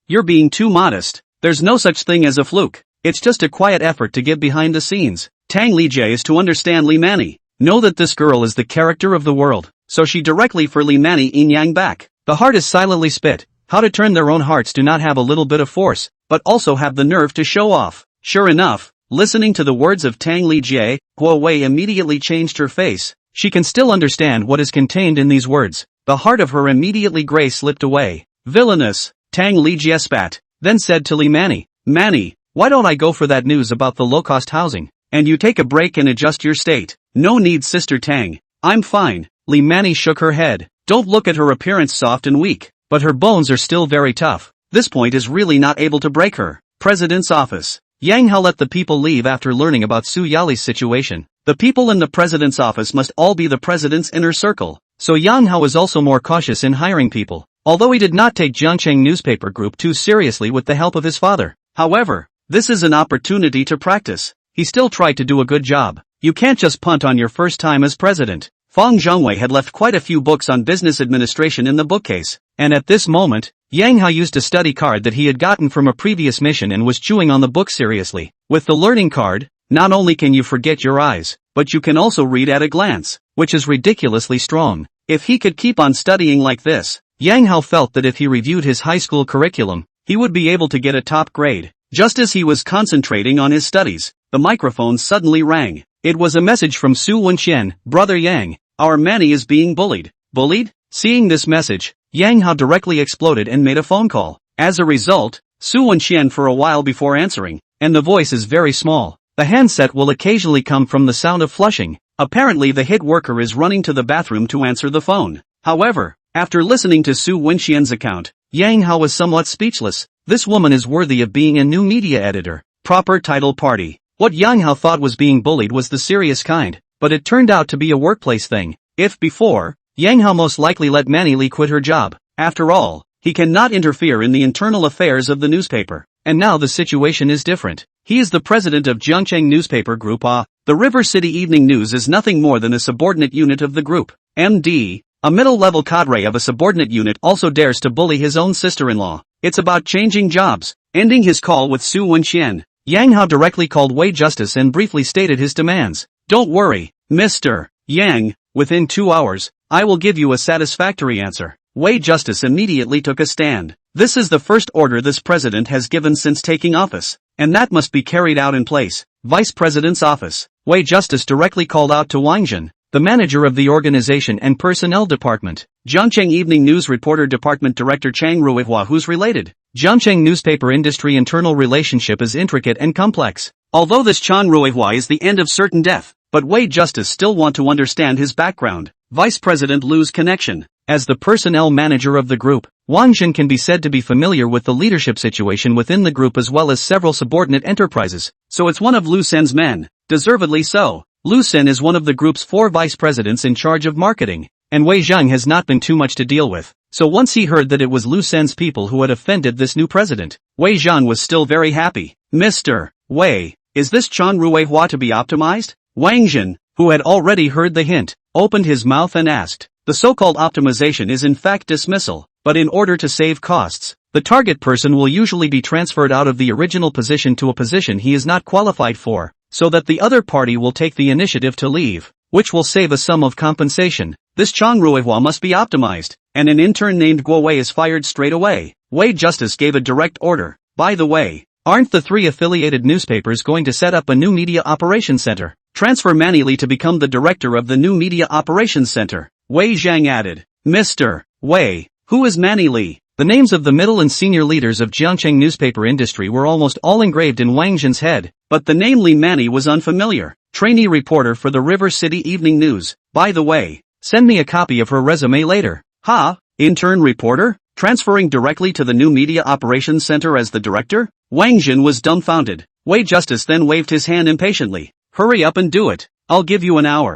you're being too modest. There's no such thing as a fluke. It's just a quiet effort to give behind the scenes. Tang Li Jia is to understand Li Manny. Know that this girl is the character of the world, so she directly for Li Manny in Yang back. The heart is silently spit. How to turn their own hearts do not have a little bit of force, but also have the nerve to show off. Sure enough, listening to the words of Tang Lijie, Guo Wei immediately changed her face. She can still understand what is contained in these words. The heart of her immediately gray slipped away. Villainous, Tang Lijie spat, then said to Li Manny, Manny, why don't I go for that news about the low-cost housing? And you take a break and adjust your state. No need, Sister Tang. I'm fine. Li Manny shook her head. Don't look at her appearance soft and weak, but her bones are still very tough. This point is really not able to break her. President's office. Yang Hao let the people leave after learning about Su Yali's situation. The people in the president's office must all be the president's inner circle, so Yang Hao was also more cautious in hiring people, although he did not take Jiangcheng newspaper group too seriously with the help of his father. However, this is an opportunity to practice. He still tried to do a good job. You can't just punt on your first time as president. Fang Zhongwei had left quite a few books on business administration in the bookcase, and at this moment, Yang Hao used a study card that he had gotten from a previous mission and was chewing on the book seriously. With the learning card, not only can you forget your eyes, but you can also read at a glance, which is ridiculously strong. If he could keep on studying like this, Yang Hao felt that if he reviewed his high school curriculum, he would be able to get a top grade. Just as he was concentrating on his studies, the microphone suddenly rang. It was a message from Su Wenxian, Brother Yang. Our Manny is being bullied. Bullied? Seeing this message, Yang Hao directly exploded and made a phone call. As a result, Su Wenxian for a while before answering, and the voice is very small. The handset will occasionally come from the sound of flushing. Apparently the hit worker is running to the bathroom to answer the phone. However, after listening to Su Wenxian's account, Yang Hao was somewhat speechless. This woman is worthy of being a new media editor. Proper title party. What Yang Hao thought was being bullied was the serious kind, but it turned out to be a workplace thing. If before, Yang Hao most likely let Manny Li quit her job. After all, he cannot interfere in the internal affairs of the newspaper. And now the situation is different. He is the president of Jiangcheng newspaper group. The River City Evening News is nothing more than a subordinate unit of the group. MD, a middle-level cadre of a subordinate unit, also dares to bully his own sister-in-law. It's about changing jobs. Ending his call with Su Wenxian, Yang Hao directly called Wei Justice and briefly stated his demands. Don't worry, Mr. Yang, within 2 hours, I will give you a satisfactory answer. Wei Justice immediately took a stand. This is the first order this president has given since taking office, and that must be carried out in place. Vice President's office. Wei Justice directly called out to Wang Jin, the manager of the organization and personnel department. Jiangcheng Evening News Reporter Department Director Chang Ruihua, who's related. Jiangcheng newspaper industry internal relationship is intricate and complex. Although this Chang Ruihua is the end of certain death, but Wei Justice still want to understand his background. Vice President Lu's connection. As the personnel manager of the group, Wang Jin can be said to be familiar with the leadership situation within the group as well as several subordinate enterprises, so it's one of Lu Sen's men. Deservedly so. Lu Sen is one of the group's 4 vice presidents in charge of marketing, and Wei Zhang has not been too much to deal with. So once he heard that it was Lu Sen's people who had offended this new president, Wei Zhang was still very happy. Mr. Wei, is this Chang Ruihua to be optimized? Wang Jin, who had already heard the hint, opened his mouth and asked. The so-called optimization is in fact dismissal, but in order to save costs, the target person will usually be transferred out of the original position to a position he is not qualified for, so that the other party will take the initiative to leave, which will save a sum of compensation. This Chang Ruihua must be optimized, and an intern named Guo Wei is fired straight away. Wei Justice gave a direct order. By the way, aren't the 3 affiliated newspapers going to set up a new media operations center? Transfer Manny Li to become the director of the new media operations center. Wei Zhang added. Mr. Wei, who is Manny Li? The names of the middle and senior leaders of Jiangcheng newspaper industry were almost all engraved in Wang Jin's head, but the name Li Manny was unfamiliar. Trainee reporter for the River City Evening News. By the way, send me a copy of her resume later. Ha? Intern reporter? Transferring directly to the new media operations center as the director? Wang Jin was dumbfounded. Wei Justice then waved his hand impatiently. Hurry up and do it. I'll give you an hour.